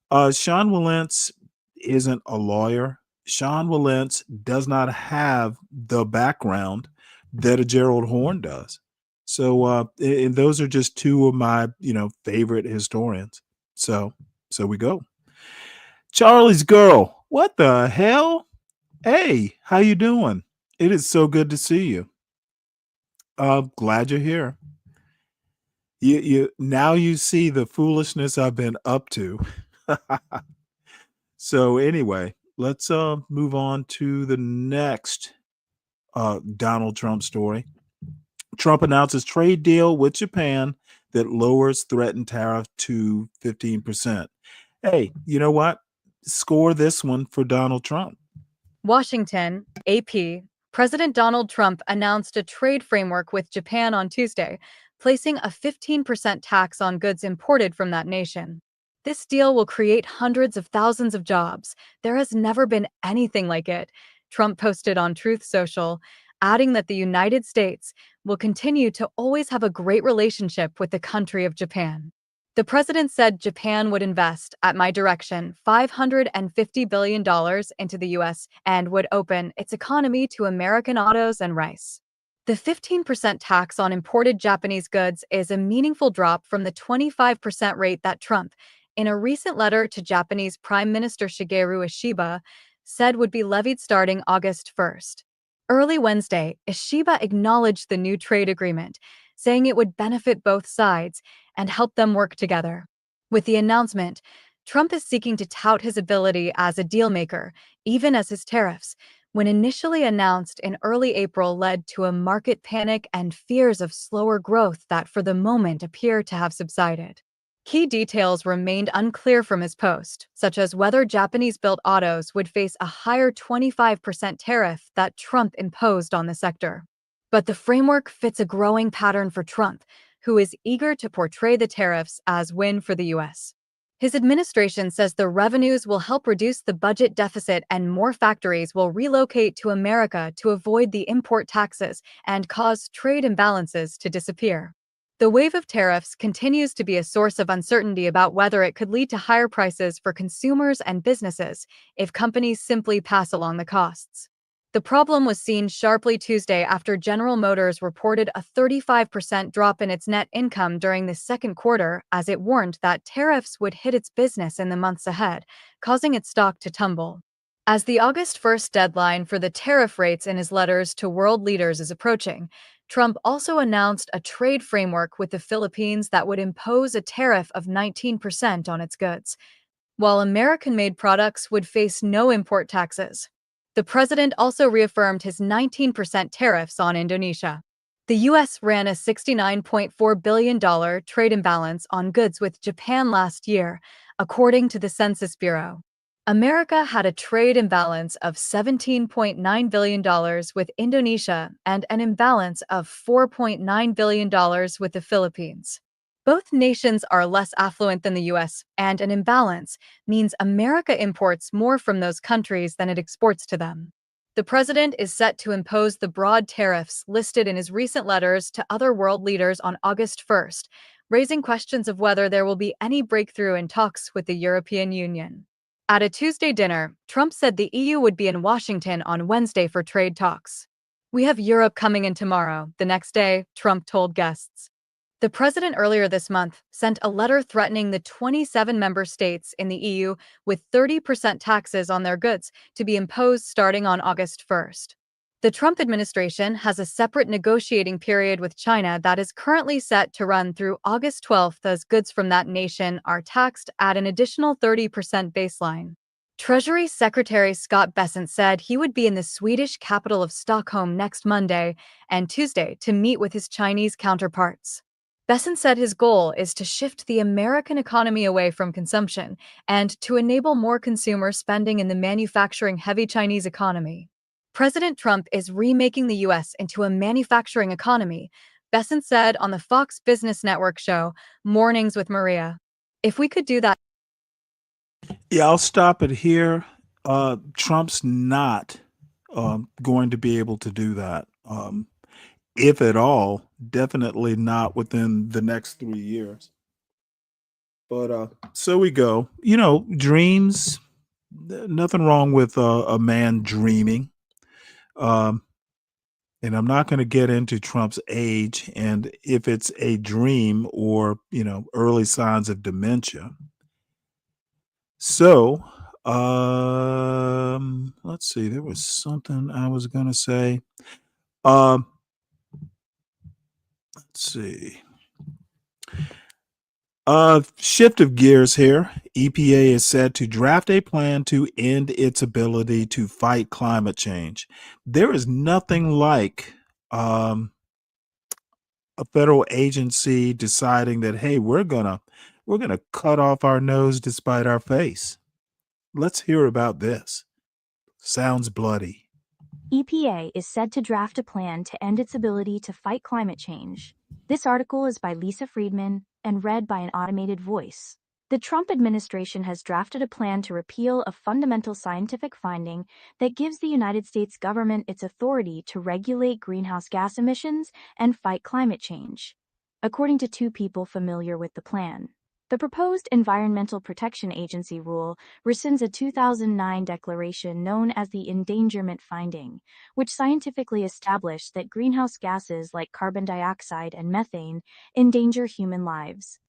Sean Wilentz isn't a lawyer. Sean Wilentz does not have the background that a Gerald Horne does. So, and those are just two of my, favorite historians. So we go. Charlie's girl, what the hell? Hey, how you doing? It is so good to see you. Glad you're here. You now you see the foolishness I've been up to. So anyway, let's move on to the next Donald Trump story. Trump announces trade deal with Japan that lowers threatened tariff to 15%. Hey, you know what? Score this one for Donald Trump.
Washington, AP. President Donald Trump announced a trade framework with Japan on Tuesday, placing a 15% tax on goods imported from that nation. This deal will create hundreds of thousands of jobs. There has never been anything like it, Trump posted on Truth Social, adding that the United States will continue to always have a great relationship with the country of Japan. The president said Japan would invest, at my direction, $550 billion into the U.S. and would open its economy to American autos and rice. The 15% tax on imported Japanese goods is a meaningful drop from the 25% rate that Trump, in a recent letter to Japanese Prime Minister Shigeru Ishiba, said would be levied starting August 1st. Early Wednesday, Ishiba acknowledged the new trade agreement, saying it would benefit both sides and help them work together. With the announcement, Trump is seeking to tout his ability as a dealmaker, even as his tariffs, when initially announced in early April, led to a market panic and fears of slower growth that for the moment appear to have subsided. Key details remained unclear from his post, such as whether Japanese-built autos would face a higher 25% tariff that Trump imposed on the sector. But the framework fits a growing pattern for Trump, who is eager to portray the tariffs as win for the U.S. His administration says the revenues will help reduce the budget deficit and more factories will relocate to America to avoid the import taxes and cause trade imbalances to disappear. The wave of tariffs continues to be a source of uncertainty about whether it could lead to higher prices for consumers and businesses if companies simply pass along the costs. The problem was seen sharply Tuesday after General Motors reported a 35% drop in its net income during the second quarter, as it warned that tariffs would hit its business in the months ahead, causing its stock to tumble. As the August 1st deadline for the tariff rates in his letters to world leaders is approaching, Trump also announced a trade framework with the Philippines that would impose a tariff of 19% on its goods, while American-made products would face no import taxes. The president also reaffirmed his 19% tariffs on Indonesia. The U.S. ran a $69.4 billion trade imbalance on goods with Japan last year, according to the Census Bureau. America had a trade imbalance of $17.9 billion with Indonesia and an imbalance of $4.9 billion with the Philippines. Both nations are less affluent than the U.S., and an imbalance means America imports more from those countries than it exports to them. The president is set to impose the broad tariffs listed in his recent letters to other world leaders on August 1st, raising questions of whether there will be any breakthrough in talks with the European Union. At a Tuesday dinner, Trump said the EU would be in Washington on Wednesday for trade talks. "We have Europe coming in tomorrow," the next day, Trump told guests. The president earlier this month sent a letter threatening the 27 member states in the EU with 30% taxes on their goods to be imposed starting on August 1st. The Trump administration has a separate negotiating period with China that is currently set to run through August 12th, as goods from that nation are taxed at an additional 30% baseline. Treasury Secretary Scott Bessent said he would be in the Swedish capital of Stockholm next Monday and Tuesday to meet with his Chinese counterparts. Bessent said his goal is to shift the American economy away from consumption and to enable more consumer spending in the manufacturing-heavy Chinese economy. President Trump is remaking the U.S. into a manufacturing economy, Bessent said on the Fox Business Network show, Mornings with Maria. "If we could do that..."
Yeah, I'll stop it here. Trump's not going to be able to do that. If at all, definitely not within the next 3 years. But so we go. Dreams, nothing wrong with a man dreaming. And I'm not going to get into Trump's age and if it's a dream or, early signs of dementia. So, let's see. There was something I was going to say. Let's see. Shift of gears here. EPA is set to draft a plan to end its ability to fight climate change. There is nothing like a federal agency deciding that, hey, we're gonna cut off our nose to spite our face. Let's hear about this. Sounds bloody.
EPA is said to draft a plan to end its ability to fight climate change. This article is by Lisa Friedman and read by an automated voice. The Trump administration has drafted a plan to repeal a fundamental scientific finding that gives the United States government its authority to regulate greenhouse gas emissions and fight climate change. According to two people familiar with the plan, the proposed Environmental Protection Agency rule rescinds a 2009 declaration known as the endangerment finding, which scientifically established that greenhouse gases like carbon dioxide and methane endanger human lives.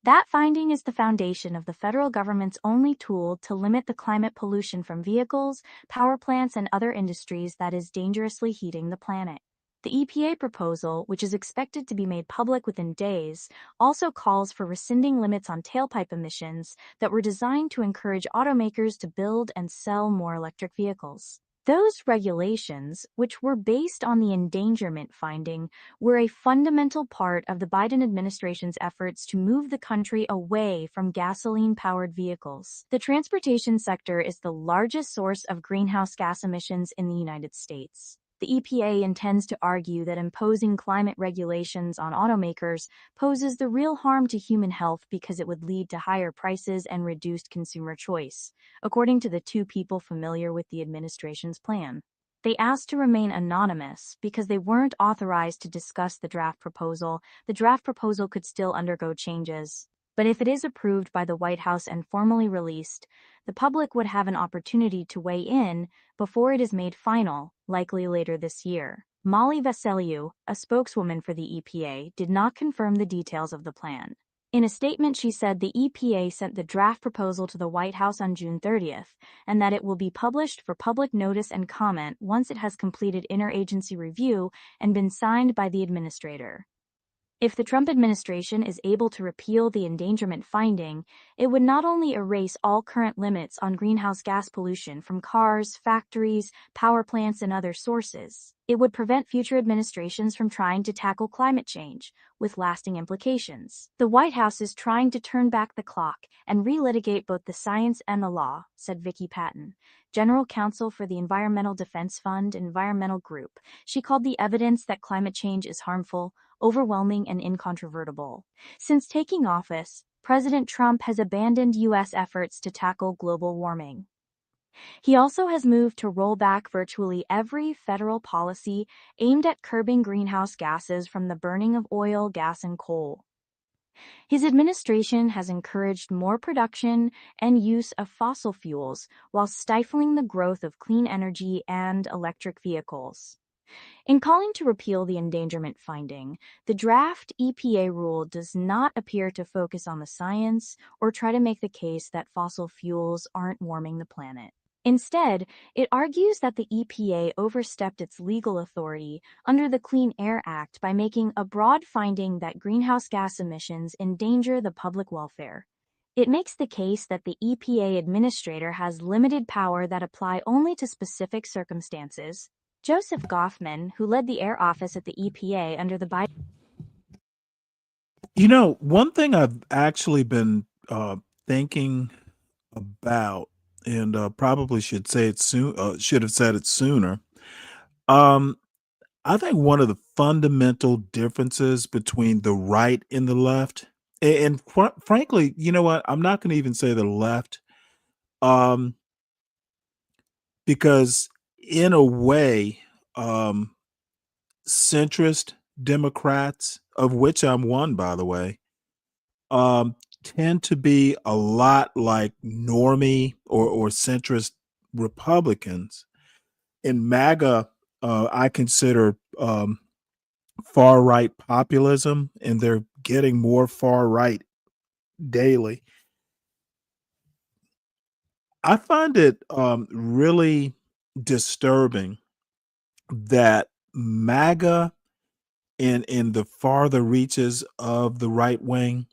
That finding is the foundation of the federal government's only tool to limit the climate pollution from vehicles, power plants, and other industries that is dangerously heating the planet. The EPA proposal, which is expected to be made public within days, also calls for rescinding limits on tailpipe emissions that were designed to encourage automakers to build and sell more electric vehicles. Those regulations, which were based on the endangerment finding, were a fundamental part of the Biden administration's efforts to move the country away from gasoline-powered vehicles. The transportation sector is the largest source of greenhouse gas emissions in the United States. The EPA intends to argue that imposing climate regulations on automakers poses the real harm to human health because it would lead to higher prices and reduced consumer choice, according to the two people familiar with the administration's plan. They asked to remain anonymous because they weren't authorized to discuss the draft proposal. The draft proposal could still undergo changes. But if it is approved by the White House and formally released, the public would have an opportunity to weigh in before it is made final, likely later this year. Molly Vasiliou, a spokeswoman for the EPA, did not confirm the details of the plan. In a statement, she said the EPA sent the draft proposal to the White House on June 30th, and that it will be published for public notice and comment once it has completed interagency review and been signed by the administrator. If the Trump administration is able to repeal the endangerment finding, it would not only erase all current limits on greenhouse gas pollution from cars, factories, power plants, and other sources, it would prevent future administrations from trying to tackle climate change, with lasting implications. The White House is trying to turn back the clock and relitigate both the science and the law, said Vicki Patton, General Counsel for the Environmental Defense Fund Environmental Group. She called the evidence that climate change is harmful overwhelming and incontrovertible. Since taking office, President Trump has abandoned U.S. efforts to tackle global warming. He also has moved to roll back virtually every federal policy aimed at curbing greenhouse gases from the burning of oil, gas, and coal. His administration has encouraged more production and use of fossil fuels while stifling the growth of clean energy and electric vehicles. In calling to repeal the endangerment finding, the draft EPA rule does not appear to focus on the science or try to make the case that fossil fuels aren't warming the planet. Instead, it argues that the EPA overstepped its legal authority under the Clean Air Act by making a broad finding that greenhouse gas emissions endanger the public welfare. It makes the case that the EPA administrator has limited power that apply only to specific circumstances. Joseph Goffman, who led the air office at the EPA under the Biden.
You know, one thing I've actually been thinking about, and probably should say it soon, should have said it sooner. I think one of the fundamental differences between the right and the left, and frankly, you know what? I'm not going to even say the left, because in a way, centrist Democrats, of which I'm one, by the way, tend to be a lot like normie or centrist Republicans. In MAGA, I consider far right populism, and they're getting more far right daily. I find it really disturbing that MAGA in the farther reaches of the right wing,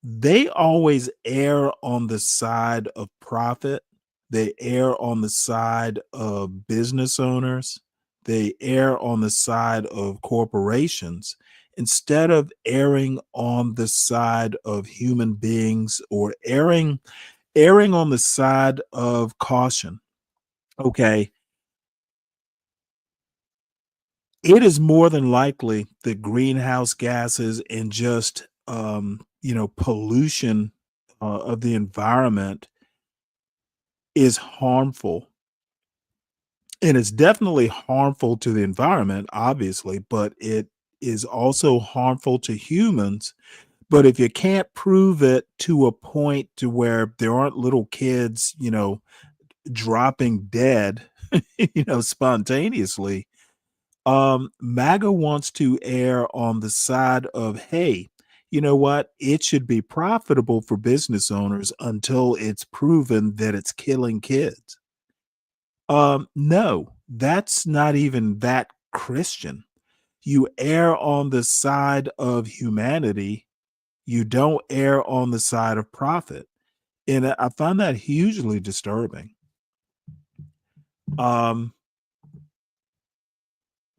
they always err on the side of profit. They err on the side of business owners. They err on the side of corporations instead of erring on the side of human beings, or erring on the side of caution. Okay, it is more than likely that greenhouse gases and just pollution of the environment is harmful. And it's definitely harmful to the environment, obviously, but it is also harmful to humans. But if you can't prove it to a point to where there aren't little kids, dropping dead, spontaneously, MAGA wants to err on the side of, hey, you know what? It should be profitable for business owners until it's proven that it's killing kids. No, that's not even that Christian. You err on the side of humanity. You don't err on the side of profit. And I find that hugely disturbing.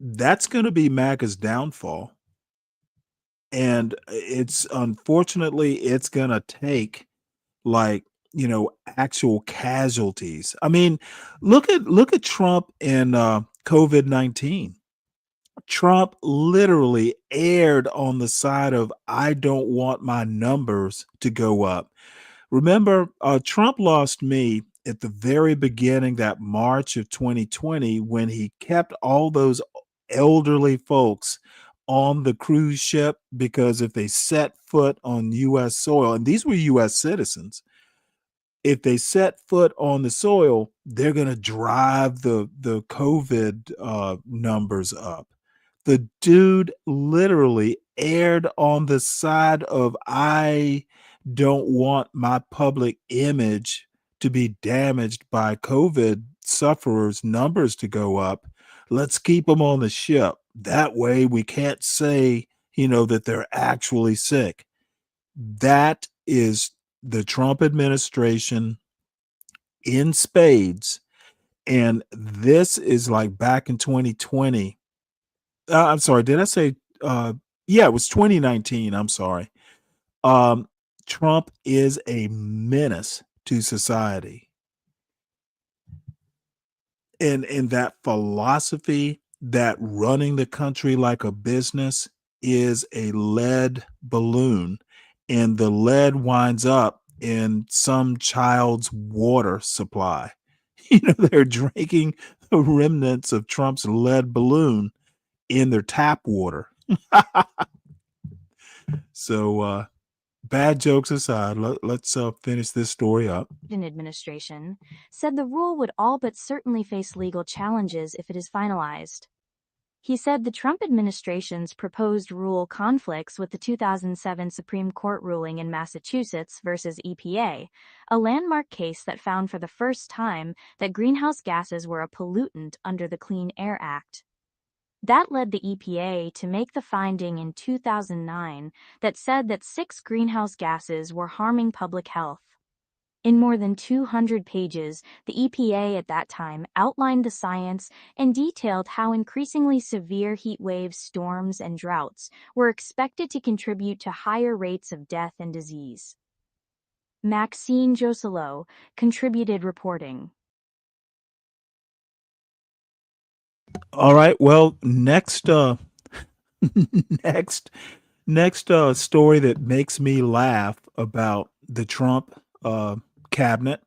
That's going to be MAGA's downfall. And it's unfortunately, it's going to take actual casualties. I mean, look at Trump and COVID-19. Trump literally erred on the side of, I don't want my numbers to go up. Remember, Trump lost me at the very beginning, that March of 2020, when he kept all those elderly folks on the cruise ship, because if they set foot on U.S. soil, and these were U.S. citizens, if they set foot on the soil, they're going to drive the COVID numbers up. The dude literally erred on the side of, I don't want my public image to be damaged by COVID sufferers' numbers to go up. Let's keep them on the ship. That way we can't say, that they're actually sick. That is the Trump administration in spades. And this is like back in 2020. I'm sorry, did I say yeah, it was 2019. I'm sorry. Trump is a menace to society. And that philosophy that running the country like a business is a lead balloon, and the lead winds up in some child's water supply. They're drinking the remnants of Trump's lead balloon in their tap water. So, bad jokes aside, let's finish this story up.
Administration said the rule would all but certainly face legal challenges if it is finalized. He said the Trump administration's proposed rule conflicts with the 2007 Supreme Court ruling in Massachusetts versus EPA, a landmark case that found for the first time that greenhouse gases were a pollutant under the Clean Air Act. That led the EPA to make the finding in 2009 that said that 6 greenhouse gases were harming public health. In more than 200 pages, the EPA at that time outlined the science and detailed how increasingly severe heat waves, storms, and droughts were expected to contribute to higher rates of death and disease. Maxine Joselot contributed reporting.
All right. Well, next next story that makes me laugh about the Trump cabinet.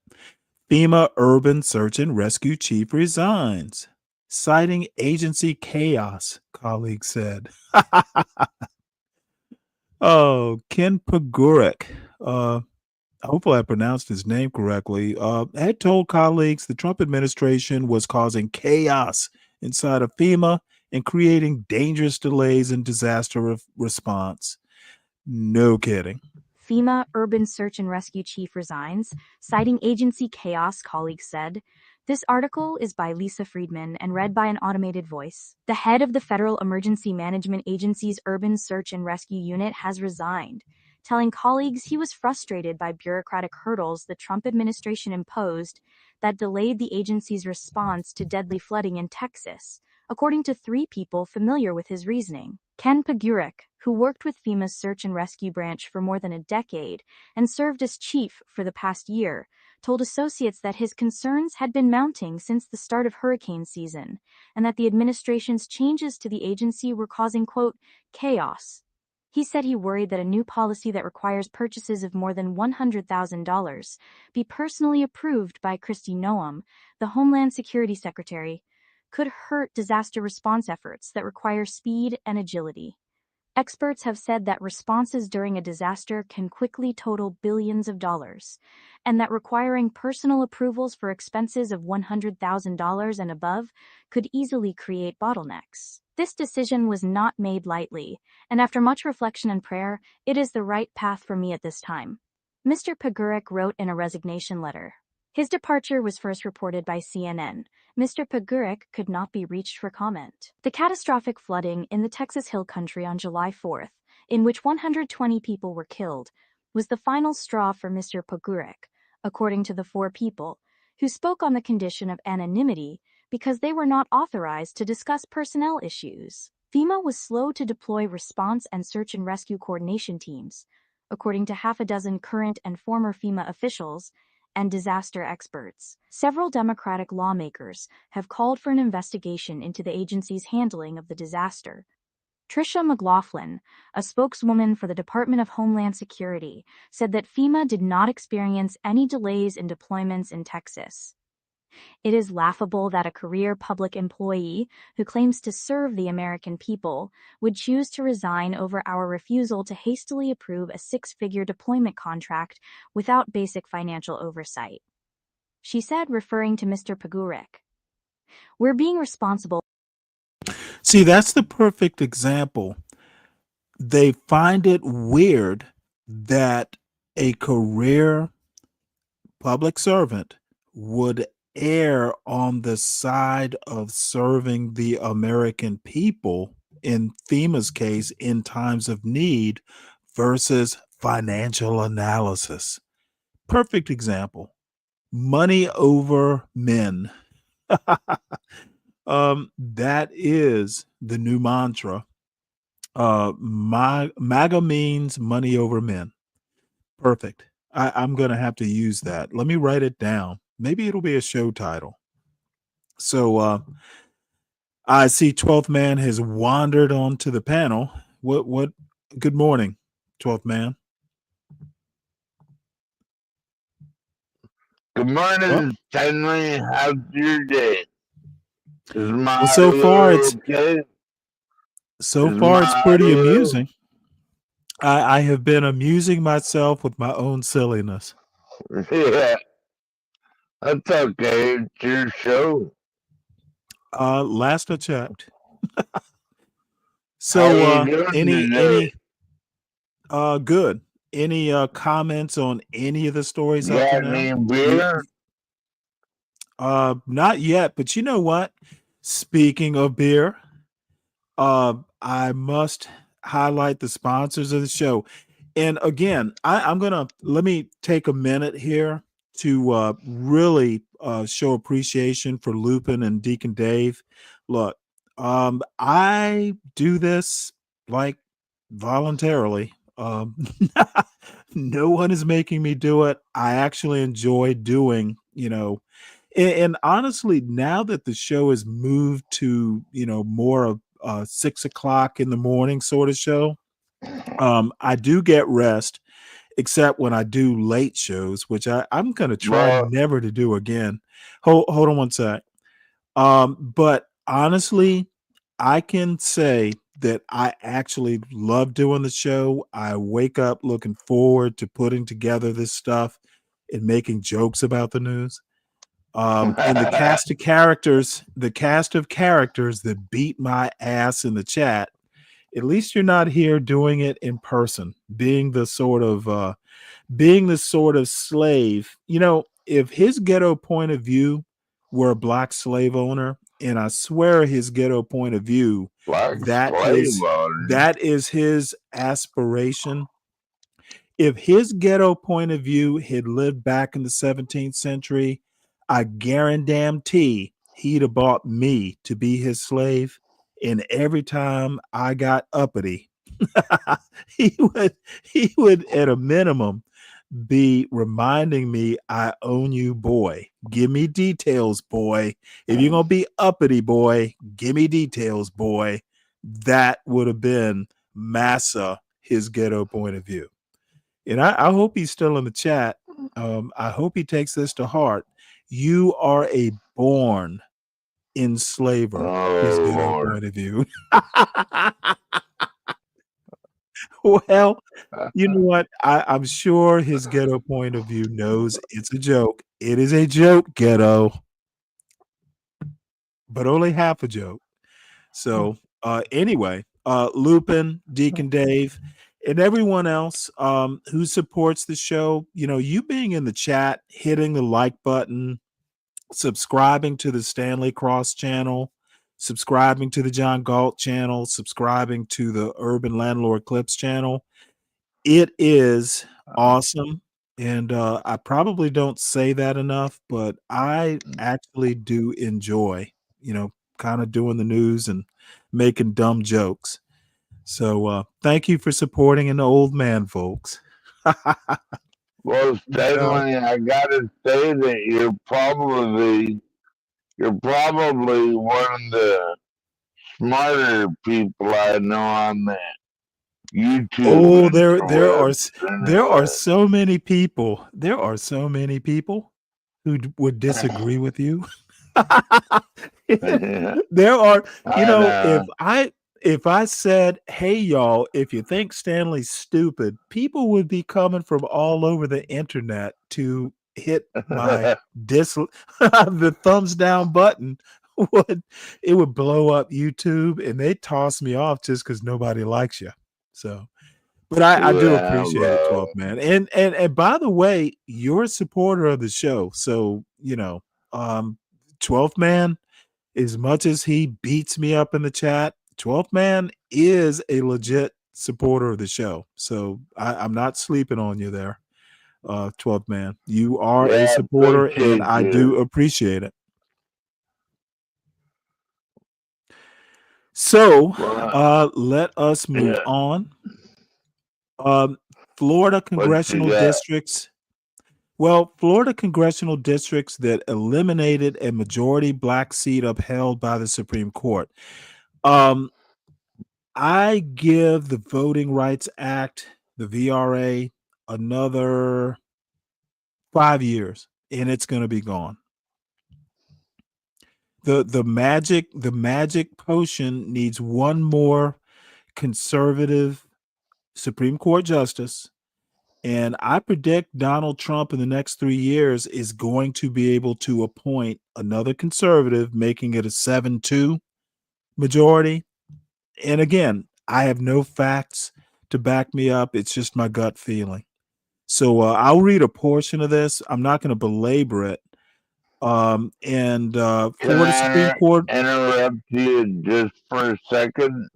FEMA urban search and rescue chief resigns, citing agency chaos, colleagues said. Oh, Ken Pagurek, hopefully I pronounced his name correctly, had told colleagues the Trump administration was causing chaos inside of FEMA and creating dangerous delays in disaster response. No kidding.
FEMA urban search and rescue chief resigns, citing agency chaos, colleagues said. This article is by Lisa Friedman and read by an automated voice. The head of the Federal Emergency Management Agency's Urban Search and Rescue Unit has resigned, telling colleagues he was frustrated by bureaucratic hurdles the Trump administration imposed that delayed the agency's response to deadly flooding in Texas, according to 3 people familiar with his reasoning. Ken Pagurek, who worked with FEMA's search and rescue branch for more than a decade and served as chief for the past year, told associates that his concerns had been mounting since the start of hurricane season, and that the administration's changes to the agency were causing, quote, chaos. He said he worried that a new policy that requires purchases of more than $100,000 be personally approved by Kristi Noem, the Homeland Security Secretary, could hurt disaster response efforts that require speed and agility. Experts have said that responses during a disaster can quickly total billions of dollars, and that requiring personal approvals for expenses of $100,000 and above could easily create bottlenecks. This decision was not made lightly, and after much reflection and prayer, it is the right path for me at this time. Mr. Pagurek wrote in a resignation letter. His departure was first reported by CNN. Mr. Pagurek could not be reached for comment. The catastrophic flooding in the Texas Hill Country on July 4th, in which 120 people were killed, was the final straw for Mr. Pagurek, according to the 4 people, who spoke on the condition of anonymity because they were not authorized to discuss personnel issues. FEMA was slow to deploy response and search and rescue coordination teams, according to half a dozen current and former FEMA officials and disaster experts. Several Democratic lawmakers have called for an investigation into the agency's handling of the disaster. Tricia McLaughlin, a spokeswoman for the Department of Homeland Security, said that FEMA did not experience any delays in deployments in Texas. It is laughable that a career public employee who claims to serve the American people would choose to resign over our refusal to hastily approve a 6-figure deployment contract without basic financial oversight. She said, referring to Mr. Pagurek, "We're being responsible."
See, that's the perfect example. They find it weird that a career public servant would err on the side of serving the American people, in FEMA's case, in times of need, versus financial analysis. Perfect example. Money over men. That is the new mantra. MAGA means money over men. Perfect. I'm going to have to use that. Let me write it down. Maybe it'll be a show title. So I see 12th Man has wandered onto the panel. What? Good morning, 12th Man.
Good morning, Stanley. How's your day?
Well, so far it's pretty amusing. I have been amusing myself with my own silliness.
Yeah, that's okay. It's your show.
Last I checked. So any good. Any comments on any of the stories up to now?
Any beer?
Not yet, but you know what? Speaking of beer, I must highlight the sponsors of the show. And again, let me take a minute here to really show appreciation for Lupin and Deacon Dave. Look, I do this like voluntarily. No one is making me do it. I actually enjoy doing, and honestly, now that the show has moved to, more of 6 o'clock in the morning sort of show, I do get rest, except when I do late shows, which I'm going to try never to do again. Hold on one sec. But honestly, I can say that I actually love doing the show. I wake up looking forward to putting together this stuff and making jokes about the news. And the cast of characters that beat my ass in the chat, at least you're not here doing it in person, being the sort of slave. If his ghetto point of view were a black slave owner, and I swear his ghetto point of view, that is his aspiration. If his ghetto point of view had lived back in the 17th century, I guarantee he'd have bought me to be his slave, and every time I got uppity, he would at a minimum be reminding me, I own you, boy. Give me details, boy. If you're gonna be uppity, boy, give me details, boy. That would have been Massa, his ghetto point of view. And I hope he's still in the chat. I hope he takes this to heart. You are a born enslaver, his ghetto point of view. Well, you know what? I'm sure his ghetto point of view knows it's a joke. It is a joke, ghetto, but only half a joke. So anyway, Lupin, Deacon Dave, and everyone else who supports the show, you being in the chat, hitting the like button, subscribing to the Stanley Cross channel, subscribing to the John Galt channel, subscribing to the Urban Landlord Clips channel. It is awesome. And I probably don't say that enough, but I actually do enjoy, kind of doing the news and making dumb jokes. So thank you for supporting an old man, folks.
Well, Stanley, I gotta say that you're probably one of the smarter people I know on that YouTube.
Oh, there are so many people. There are so many people who would disagree with you. There are, if I said, "Hey y'all, if you think Stanley's stupid," people would be coming from all over the internet to hit my the thumbs down button. It would blow up YouTube, and they toss me off just because nobody likes you. So, but I do appreciate it, 12th man. And by the way, you're a supporter of the show, so 12th man, as much as he beats me up in the chat, 12th man is a legit supporter of the show. So I'm not sleeping on you there, 12th man. You are a supporter, and I do appreciate it. So let us move on. Florida congressional districts. Well, Florida congressional districts that eliminated a majority black seat upheld by the Supreme Court. I give the Voting Rights Act, the VRA, another 5 years, and it's going to be gone. The magic potion needs one more conservative Supreme Court justice, and I predict Donald Trump in the next 3 years is going to be able to appoint another conservative, making it a 7-2 majority. And again, I have no facts to back me up. It's just my gut feeling. So I'll read a portion of this. I'm not going to belabor it. Florida Supreme Court.
Interrupt you just for a second?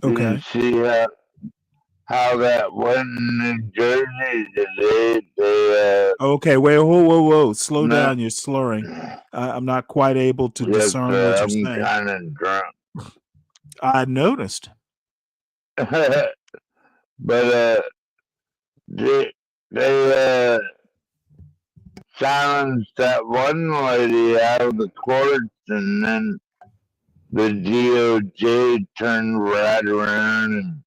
Okay.
You see how that went in New Jersey today?
Okay, wait, whoa. Slow down. You're slurring. I'm not quite able to discern what you're saying.
I'm kind of drunk.
I noticed.
But they silenced that one lady out of the courts, and then the DOJ turned right around and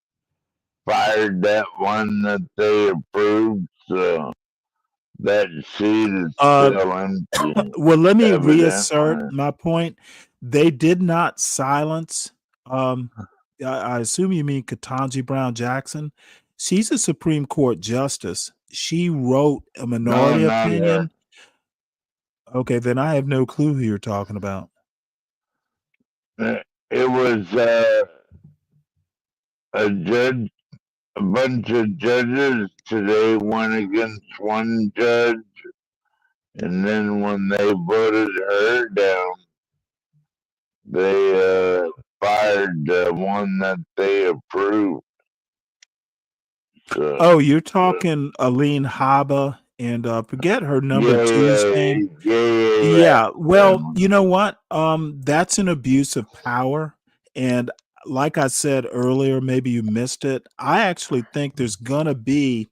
fired that one that they approved. So that seat is still empty.
Well, let me reassert my point. They did not silence. I assume you mean Ketanji Brown Jackson. She's a Supreme Court justice. She wrote a minority opinion. Okay, then I have no clue who you're talking about.
It was a bunch of judges today went against one judge, and then when they voted her down, they fired the one that they approved. So,
you're talking Aline Haba, and forget her number two's name. Yeah. Well, you know what? That's an abuse of power, And like I said earlier, maybe you missed it. I actually think there's gonna be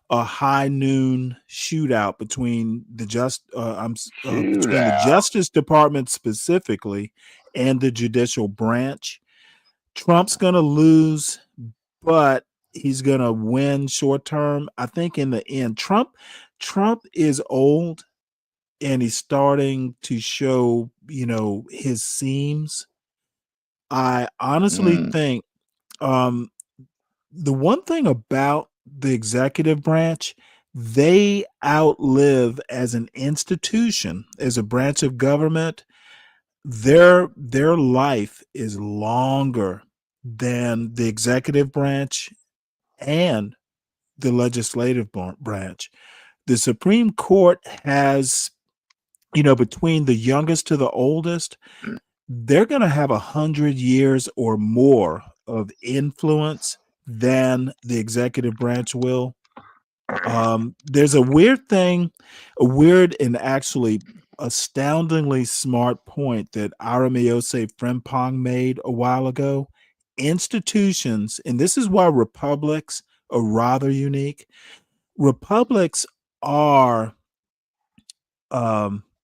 a high noon shootout between between the
Shootout.
Justice Department specifically and the judicial branch. Trump's gonna lose, but he's gonna win short term. I think in the end, Trump is old and he's starting to show, his seams. I honestly think the one thing about the executive branch, they outlive as an institution, as a branch of government, their life is longer than the executive branch and the legislative branch. The Supreme Court has, between the youngest to the oldest, they're going to have 100 years or more of influence than the executive branch will. There's a weird and actually astoundingly smart point that Aramiyose Frimpong made a while ago. Institutions, and this is why republics are rather unique. Republics are,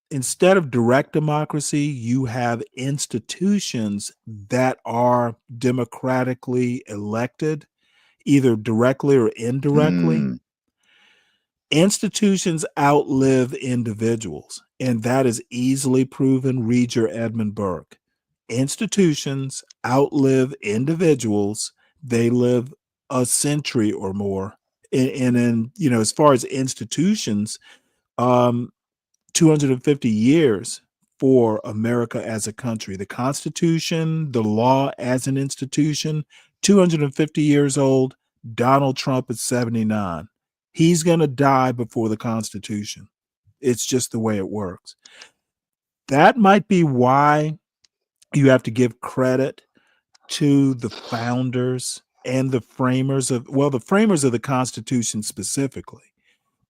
instead of direct democracy, you have institutions that are democratically elected, either directly or indirectly. Institutions outlive individuals, and that is easily proven. Read your Edmund Burke. Institutions outlive individuals. They live a century or more. And as far as institutions, 250 years for America as a country. The Constitution, the law as an institution, 250 years old. Donald Trump is 79. He's going to die before the Constitution. It's just the way it works. That might be why you have to give credit to the founders and the framers of the Constitution specifically,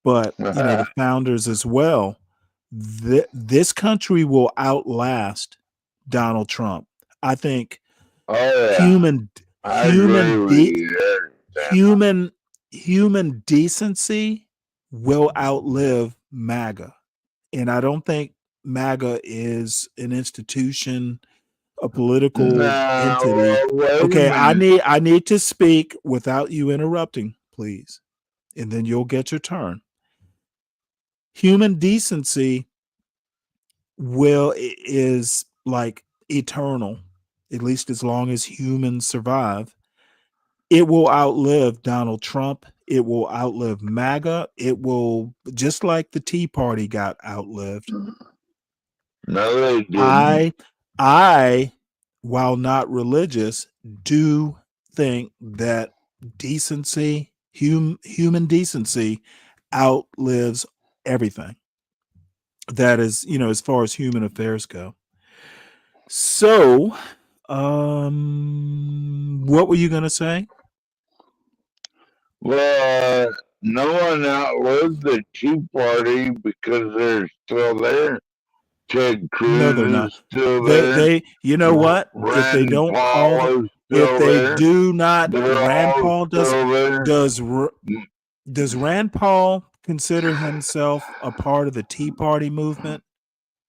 but the founders as well. This country will outlast Donald Trump. I think human decency will outlive MAGA. And I don't think MAGA is an institution, a political entity. Okay, I need to speak without you interrupting, please. And then you'll get your turn. Human decency is like eternal, at least as long as humans survive. It will outlive Donald Trump. It will outlive MAGA. It will, just like the Tea Party got outlived.
No, they didn't.
I, while not religious, do think that decency, human decency, outlives everything. That is, as far as human affairs go. So, what were you going to say?
Well, no one outlived the Tea Party because they're still there. Ted Cruz
No, they're not.
is still there.
They you know what? If they don't call, if they do not, Rand Paul does Rand Paul consider himself a part of the Tea Party movement?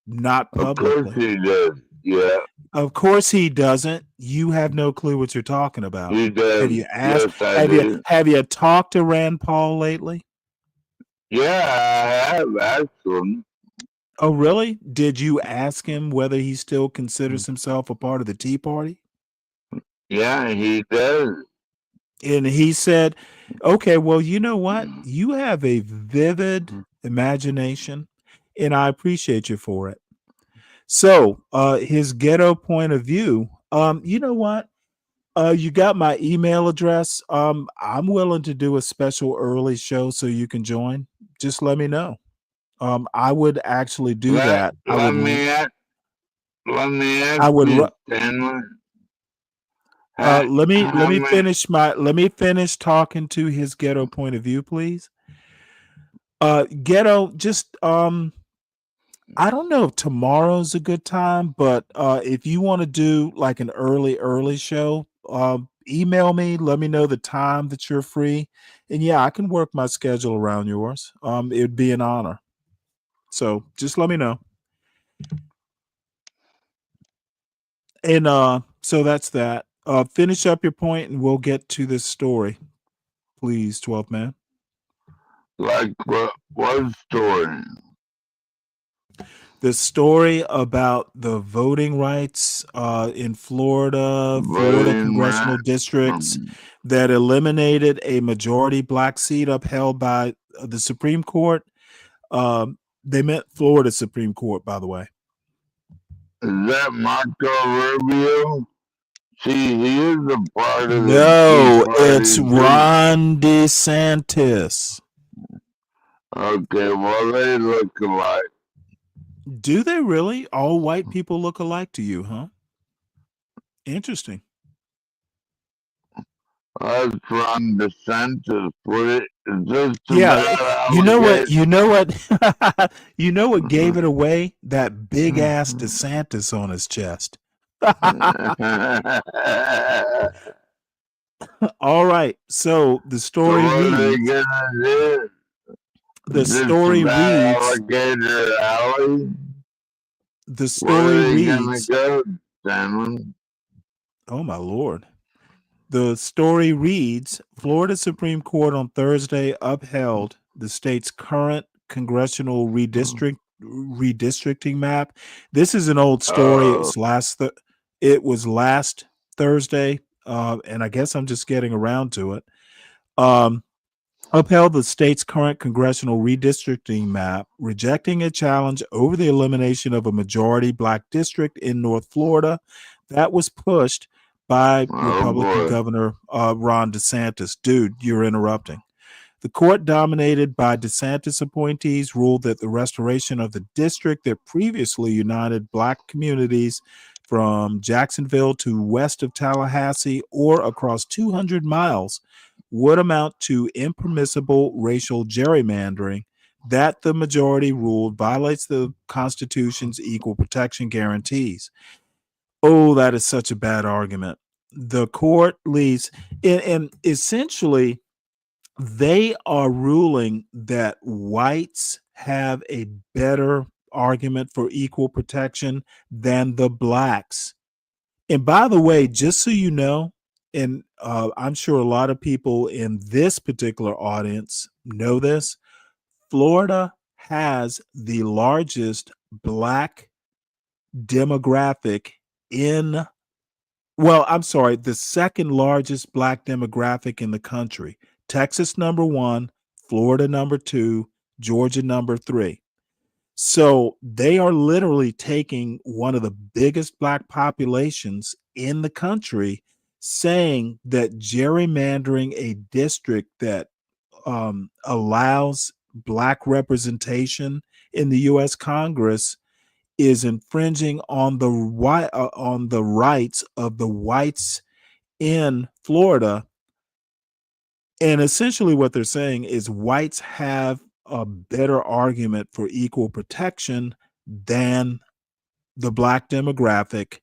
Not publicly.
Of course he does. Yeah.
Of course he doesn't. You have no clue what you're talking about.
He does.
Have you asked?
Yes,
have you talked to Rand Paul lately?
Yeah, I have asked him.
Oh, really? Did you ask him whether he still considers himself a part of the Tea Party?
Yeah, he does.
And he said, okay, well, you know what? You have a vivid imagination, and I appreciate you for it. So, his ghetto point of view, you know what? You got my email address. I'm willing to do a special early show so you can join. Just let me know. I would actually do that.
Let me ask you, Stanley.
Let me finish talking to his ghetto point of view, please. Ghetto, just I don't know if tomorrow's a good time, but if you want to do like an early show, email me, let me know the time that you're free. And yeah, I can work my schedule around yours. It'd be an honor. So just let me know. And so that's that. Finish up your point and we'll get to this story. Please, 12th man.
Like what story?
The story about the voting rights in Florida
Voting
congressional
rights?
districts that eliminated a majority black seat upheld by the Supreme Court. They meant Florida Supreme Court, by the way.
Is that Marco Rubio? See, he is a part of
No,
the Tea Party
it's
too.
Ron DeSantis.
Okay, well, they look alike.
Do they really? All white people look alike to you, huh? Interesting.
That's Ron DeSantis. It's just
Yeah,
about
you know what?
allegation.
You know what? You know what gave it away? That big ass DeSantis on his chest. All right. So the story
So what are they
reads.
gonna do?
The
Just
story
about
reads.
Alligator Alley?
The
Where
story
are they gonna
reads.
go, Stanley?
Oh my lord. The story reads: Florida Supreme Court on Thursday upheld the state's current congressional redistricting map. This is an old story. It was last Thursday, and I guess I'm just getting around to it. Upheld the state's current congressional redistricting map, rejecting a challenge over the elimination of a majority black district in North Florida that was pushed by Republican Governor Ron DeSantis. Dude, you're interrupting. The court, dominated by DeSantis appointees, ruled that the restoration of the district that previously united black communities from Jacksonville to west of Tallahassee or across 200 miles would amount to impermissible racial gerrymandering that the majority ruled violates the Constitution's equal protection guarantees. Oh, that is such a bad argument. The court leaves, and essentially, they are ruling that whites have a better argument for equal protection than the blacks. And by the way, just so you know, and I'm sure a lot of people in this particular audience know this, Florida has the largest black demographic in, well, I'm sorry, the second largest black demographic in the country. Texas number 1, Florida number 2, Georgia number 3. So they are literally taking one of the biggest black populations in the country, saying that gerrymandering a district that allows black representation in the U.S. Congress is infringing on the rights of the whites in Florida. And essentially what they're saying is whites have a better argument for equal protection than the black demographic.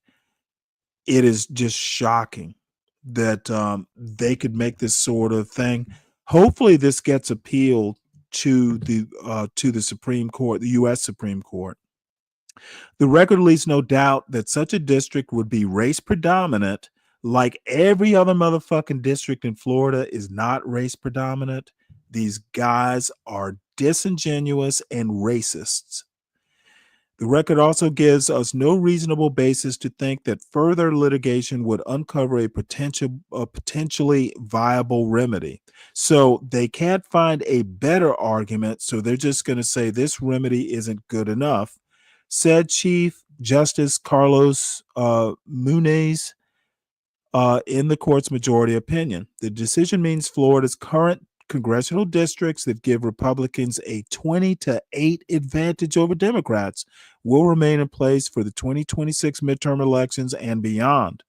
It is just shocking that they could make this sort of thing. Hopefully this gets appealed to the Supreme Court, the U.S. Supreme Court. The record leaves no doubt that such a district would be race predominant, like every other motherfucking district in Florida is not race predominant. These guys are disingenuous and racists. The record also gives us no reasonable basis to think that further litigation would uncover a potentially viable remedy. So they can't find a better argument, so they're just going to say this remedy isn't good enough, said Chief Justice Carlos Muniz in the court's majority opinion. The decision means Florida's current congressional districts that give Republicans a 20-8 advantage over Democrats will remain in place for the 2026 midterm elections and beyond.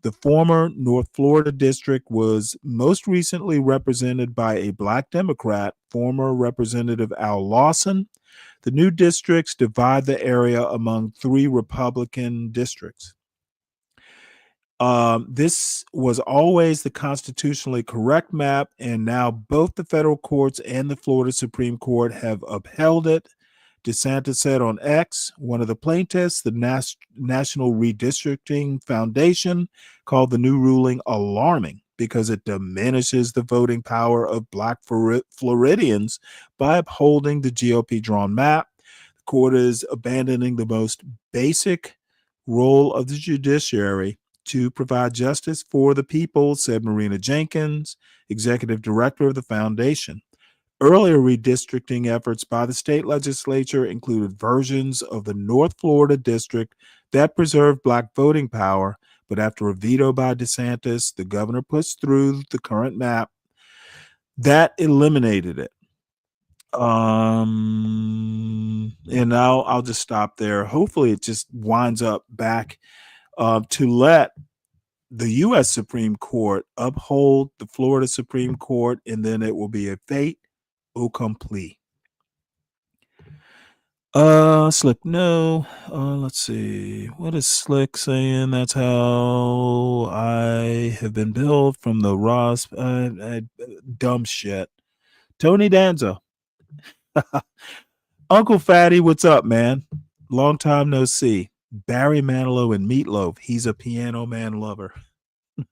The former North Florida district was most recently represented by a black Democrat, former Representative Al Lawson. The new districts divide the area among 3 Republican districts. This was always the constitutionally correct map, and now both the federal courts and the Florida Supreme Court have upheld it. DeSantis said on X, one of the plaintiffs, the National Redistricting Foundation, called the new ruling alarming because it diminishes the voting power of Black Floridians by upholding the GOP-drawn map. The court is abandoning the most basic role of the judiciary to provide justice for the people, said Marina Jenkins, executive director of the foundation. Earlier redistricting efforts by the state legislature included versions of the North Florida district that preserved Black voting power, but after a veto by DeSantis, the governor pushed through the current map that eliminated it. And I'll just stop there. Hopefully it just winds up back to let the U.S. Supreme Court uphold the Florida Supreme Court, and then it will be a fait accompli. Slick, no. Let's see. What is Slick saying? That's how I have been billed from the Ross. Dumb shit. Tony Danza. Uncle Fatty, what's up, man? Long time no see. Barry Manilow and Meatloaf. He's a Piano Man lover.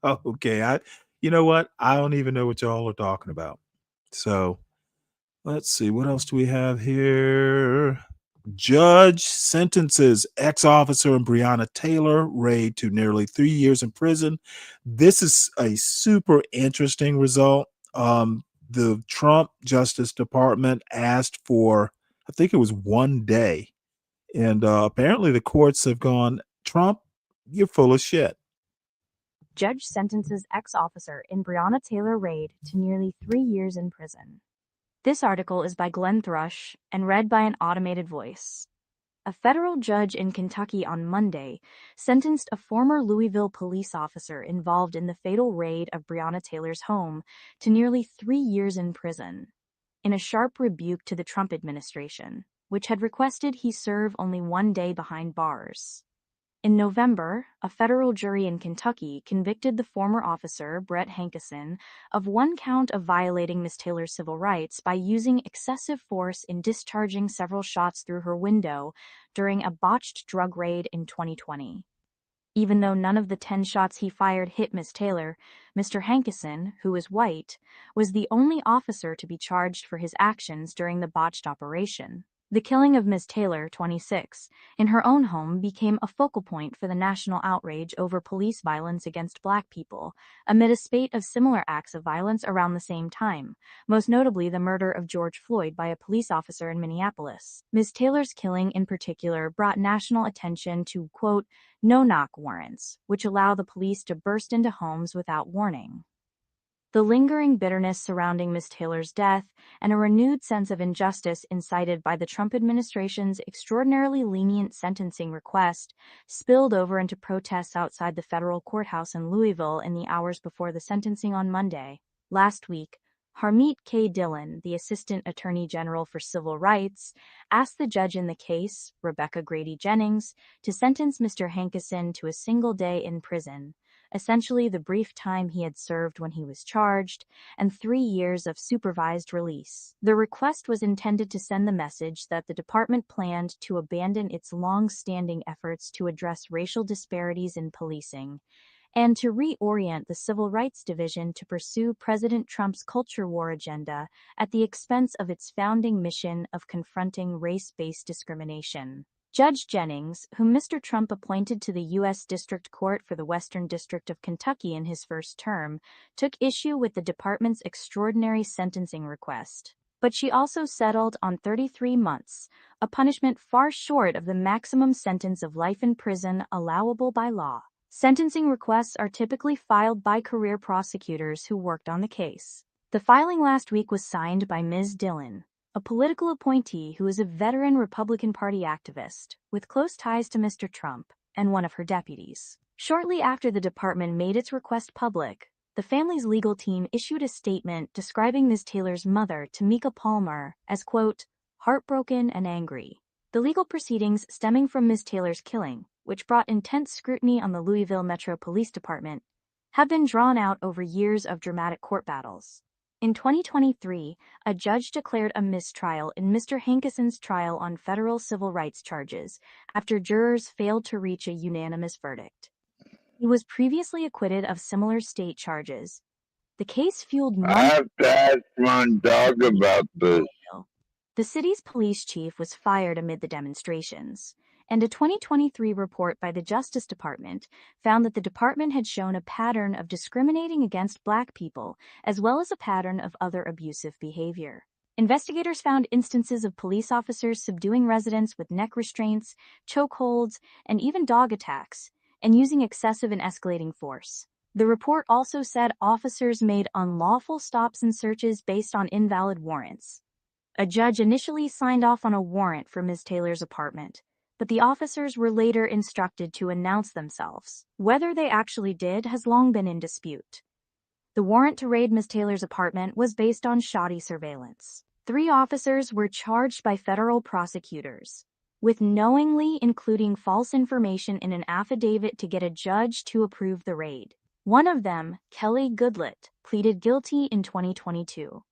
Okay, you know what? I don't even know what y'all are talking about. So let's see. What else do we have here? Judge sentences ex-officer and Breonna Taylor raid to nearly 3 years in prison. This is a super interesting result. The Trump Justice Department asked for, I think it was 1 day. And apparently the courts have gone, Trump, you're full of shit.
Judge sentences ex-officer in Breonna Taylor raid to nearly 3 years in prison. This article is by Glenn Thrush and read by an automated voice. A federal judge in Kentucky on Monday sentenced a former Louisville police officer involved in the fatal raid of Breonna Taylor's home to nearly 3 years in prison, in a sharp rebuke to the Trump administration, which had requested he serve only 1 day behind bars. In November, a federal jury in Kentucky convicted the former officer, Brett Hankison, of 1 count of violating Ms. Taylor's civil rights by using excessive force in discharging several shots through her window during a botched drug raid in 2020. Even though none of the 10 shots he fired hit Ms. Taylor, Mr. Hankison, who is white, was the only officer to be charged for his actions during the botched operation. The killing of Ms. Taylor, 26, in her own home became a focal point for the national outrage over police violence against Black people, amid a spate of similar acts of violence around the same time, most notably the murder of George Floyd by a police officer in Minneapolis. Ms. Taylor's killing in particular brought national attention to, quote, no-knock warrants, which allow the police to burst into homes without warning. The lingering bitterness surrounding Ms. Taylor's death and a renewed sense of injustice incited by the Trump administration's extraordinarily lenient sentencing request spilled over into protests outside the federal courthouse in Louisville in the hours before the sentencing on Monday. Last week, Harmeet K. Dillon, the Assistant Attorney General for Civil Rights, asked the judge in the case, Rebecca Grady Jennings, to sentence Mr. Hankison to a single day in prison, essentially the brief time he had served when he was charged, and 3 years of supervised release. The request was intended to send the message that the department planned to abandon its long-standing efforts to address racial disparities in policing, and to reorient the Civil Rights Division to pursue President Trump's culture war agenda at the expense of its founding mission of confronting race-based discrimination. Judge Jennings, whom Mr. Trump appointed to the U.S. District Court for the Western District of Kentucky in his first term, took issue with the department's extraordinary sentencing request. But she also settled on 33 months, a punishment far short of the maximum sentence of life in prison allowable by law. Sentencing requests are typically filed by career prosecutors who worked on the case. The filing last week was signed by Ms. Dillon, a political appointee who is a veteran Republican Party activist with close ties to Mr. Trump and one of her deputies. Shortly after the department made its request public, the family's legal team issued a statement describing Ms. Taylor's mother, Tamika Palmer, as, quote, heartbroken and angry. The legal proceedings stemming from Ms. Taylor's killing, which brought intense scrutiny on the Louisville Metro Police Department, have been drawn out over years of dramatic court battles. In 2023, a judge declared a mistrial in Mr. Hankison's trial on federal civil rights charges after jurors failed to reach a unanimous verdict. He was previously acquitted of similar state charges. The case fueled
I have to ask my dog about this.
The city's police chief was fired amid the demonstrations, and a 2023 report by the Justice Department found that the department had shown a pattern of discriminating against Black people, as well as a pattern of other abusive behavior. Investigators found instances of police officers subduing residents with neck restraints, chokeholds, and even dog attacks, and using excessive and escalating force. The report also said officers made unlawful stops and searches based on invalid warrants. A judge initially signed off on a warrant for Ms. Taylor's apartment, but the officers were later instructed to announce themselves. Whether they actually did has long been in dispute. The warrant to raid Ms. Taylor's apartment was based on shoddy surveillance. 3 officers were charged by federal prosecutors with knowingly including false information in an affidavit to get a judge to approve the raid. One of them, Kelly Goodlett, pleaded guilty in 2022.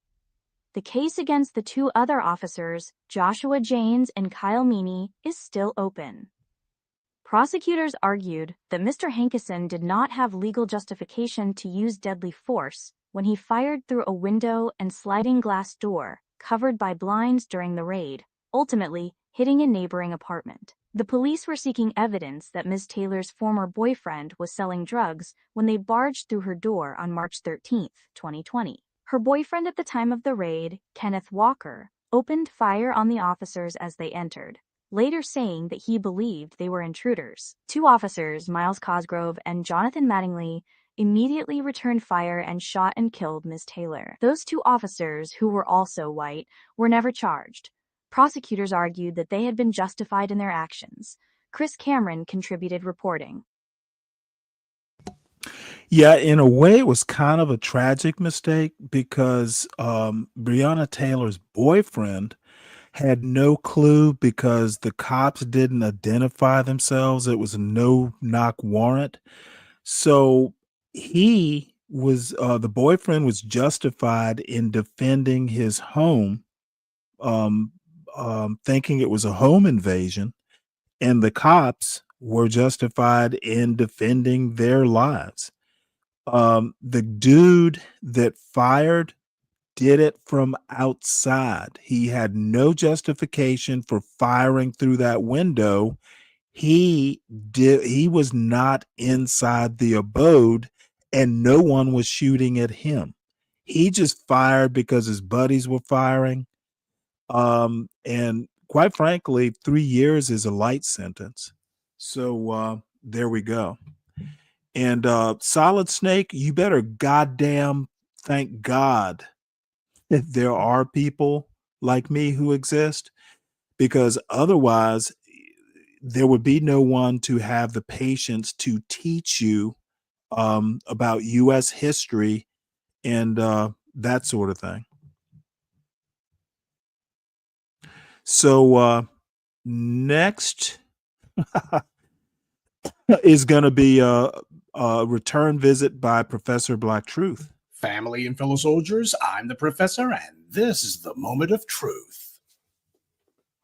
The case against the 2 other officers, Joshua Janes and Kyle Meany, is still open. Prosecutors argued that Mr. Hankison did not have legal justification to use deadly force when he fired through a window and sliding glass door covered by blinds during the raid, ultimately hitting a neighboring apartment. The police were seeking evidence that Ms. Taylor's former boyfriend was selling drugs when they barged through her door on March 13, 2020. Her boyfriend at the time of the raid, Kenneth Walker, opened fire on the officers as they entered, later saying that he believed they were intruders. 2 officers, Miles Cosgrove and Jonathan Mattingly, immediately returned fire and shot and killed Ms. Taylor. Those 2 officers, who were also white, were never charged. Prosecutors argued that they had been justified in their actions. Chris Cameron contributed reporting.
Yeah, in a way, it was kind of a tragic mistake because Breonna Taylor's boyfriend had no clue because the cops didn't identify themselves. It was a no-knock warrant. So he was, the boyfriend was justified in defending his home, thinking it was a home invasion, and the cops were justified in defending their lives. The dude that fired did it from outside. He had no justification for firing through that window. He was not inside the abode, and no one was shooting at him. He just fired because his buddies were firing. And quite frankly, 3 years is a light sentence. So there we go. And Solid Snake, you better goddamn thank God that there are people like me who exist, because otherwise there would be no one to have the patience to teach you about U.S. history and that sort of thing. So next is going to be a return visit by Professor Black Truth.
Family and fellow soldiers, I'm the professor, and this is the moment of truth.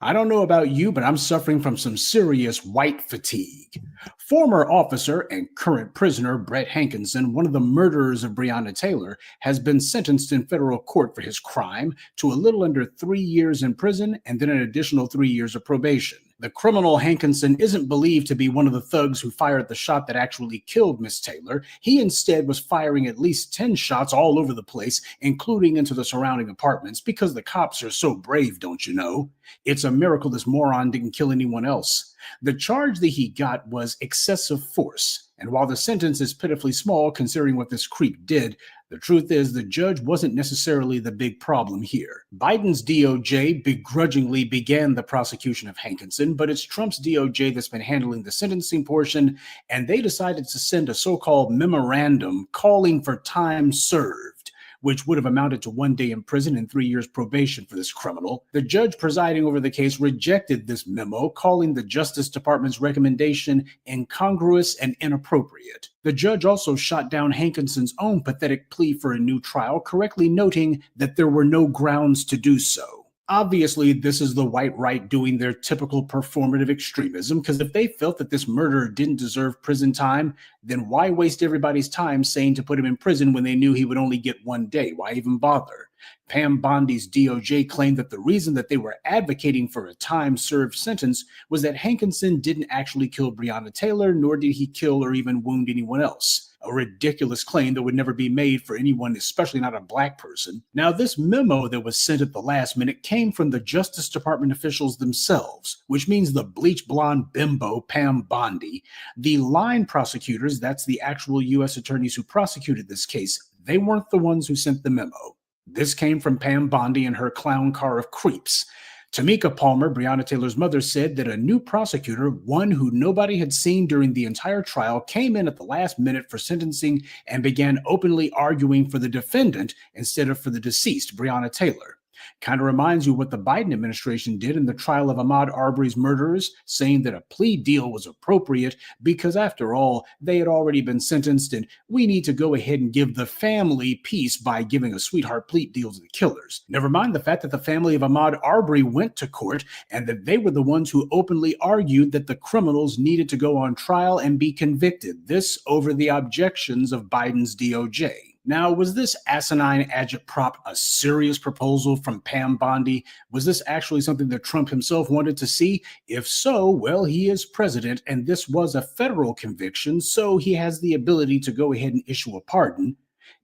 I don't know about you, but I'm suffering from some serious white fatigue. Former officer and current prisoner Brett Hankinson, one of the murderers of Breonna Taylor, has been sentenced in federal court for his crime to a little under 3 years in prison and then an additional 3 years of probation. The criminal Hankinson isn't believed to be one of the thugs who fired the shot that actually killed Miss Taylor. He instead was firing at least 10 shots all over the place, including into the surrounding apartments, because the cops are so brave, don't you know? It's a miracle this moron didn't kill anyone else. The charge that he got was excessive force, and while the sentence is pitifully small considering what this creep did, the truth is the judge wasn't necessarily the big problem here. Biden's DOJ begrudgingly began the prosecution of Hankinson, but it's Trump's DOJ that's been handling the sentencing portion, and they decided to send a so-called memorandum calling for time served. which would have amounted to 1 day in prison and 3 years probation for this criminal. The judge presiding over the case rejected this memo, calling the Justice Department's recommendation incongruous and inappropriate. The judge also shot down Hankinson's own pathetic plea for a new trial, correctly noting that there were no grounds to do so. Obviously, this is the white right doing their typical performative extremism, because if they felt that this murderer didn't deserve prison time, then why waste everybody's time saying to put him in prison when they knew he would only get 1 day? Why even bother? Pam Bondi's DOJ claimed that the reason that they were advocating for a time-served sentence was that Hankinson didn't actually kill Breonna Taylor, nor did he kill or even wound anyone else. A ridiculous claim that would never be made for anyone, especially not a black person. Now, this memo that was sent at the last minute came from the Justice Department officials themselves, which means the bleach blonde bimbo Pam Bondi. The line prosecutors, that's the actual U.S. attorneys who prosecuted this case, they weren't the ones who sent the memo. This came from Pam Bondi and her clown car of creeps. Tamika Palmer, Breonna Taylor's mother, said that a new prosecutor, one who nobody had seen during the entire trial, came in at the last minute for sentencing and began openly arguing for the defendant instead of for the deceased, Breonna Taylor. Kind of reminds you what the Biden administration did in the trial of Ahmaud Arbery's murderers, saying that a plea deal was appropriate because, after all, they had already been sentenced and we need to go ahead and give the family peace by giving a sweetheart plea deal to the killers. Never mind the fact that the family of Ahmaud Arbery went to court and that they were the ones who openly argued that the criminals needed to go on trial and be convicted. This over the objections of Biden's DOJ. Now, was this asinine agitprop a serious proposal from Pam Bondi? Was this actually something that Trump himself wanted to see? If so, well, he is president, and this was a federal conviction, so he has the ability to go ahead and issue a pardon.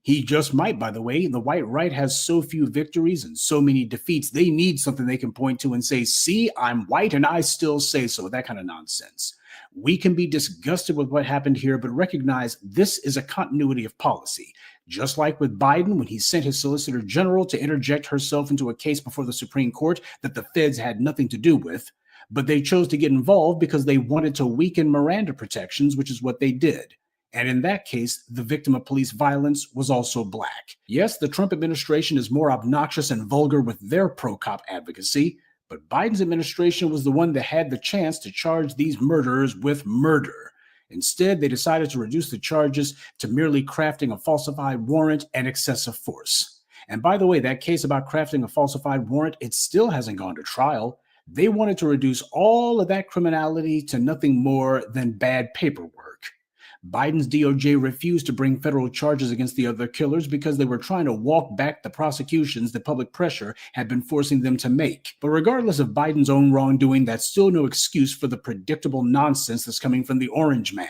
He just might, by the way. The white right has so few victories and so many defeats, they need something they can point to and say, see, I'm white and I still say so, that kind of nonsense. We can be disgusted with what happened here, but recognize this is a continuity of policy. Just like with Biden, when he sent his Solicitor General to interject herself into a case before the Supreme Court that the feds had nothing to do with, but they chose to get involved because they wanted to weaken Miranda protections, which is what they did. And in that case, the victim of police violence was also black. Yes, the Trump administration is more obnoxious and vulgar with their pro-cop advocacy, but Biden's administration was the one that had the chance to charge these murderers with murder. Instead, they decided to reduce the charges to merely crafting a falsified warrant and excessive force. And by the way, that case about crafting a falsified warrant, it still hasn't gone to trial. They wanted to reduce all of that criminality to nothing more than bad paperwork. Biden's DOJ refused to bring federal charges against the other killers because they were trying to walk back the prosecutions that public pressure had been forcing them to make. But regardless of Biden's own wrongdoing, that's still no excuse for the predictable nonsense that's coming from the orange man.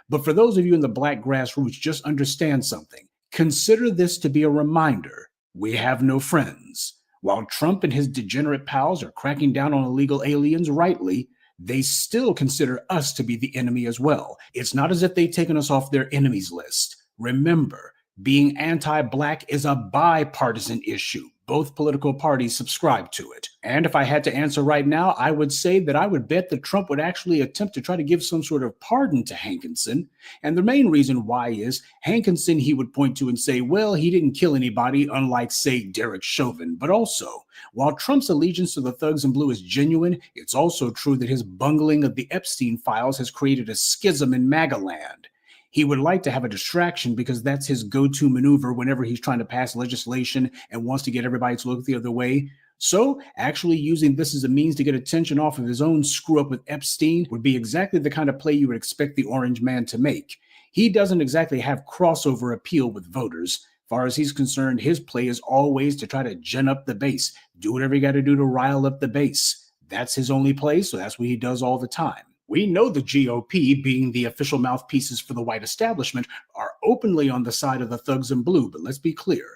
But for those of you in the black grassroots, just understand something. Consider this to be a reminder. We have no friends. While Trump and his degenerate pals are cracking down on illegal aliens rightly, they still consider us to be the enemy as well. It's not as if they've taken us off their enemies list. Remember, being anti-black is a bipartisan issue. Both political parties subscribe to it. And if I had to answer right now, I would say that I would bet that Trump would actually attempt to try to give some sort of pardon to Hankinson. And the main reason why is Hankinson he would point to and say, well, he didn't kill anybody, unlike, say, Derek Chauvin. But also, while Trump's allegiance to the thugs in blue is genuine, it's also true that his bungling of the Epstein files has created a schism in MAGA land. He would like to have a distraction because that's his go-to maneuver whenever he's trying to pass legislation and wants to get everybody to look the other way. So actually using this as a means to get attention off of his own screw up with Epstein would be exactly the kind of play you would expect the orange man to make. He doesn't exactly have crossover appeal with voters. As far as he's concerned, his play is always to try to gin up the base. Do whatever you got to do to rile up the base. That's his only play, so that's what he does all the time. We know the GOP, being the official mouthpieces for the white establishment, are openly on the side of the thugs in blue, but let's be clear.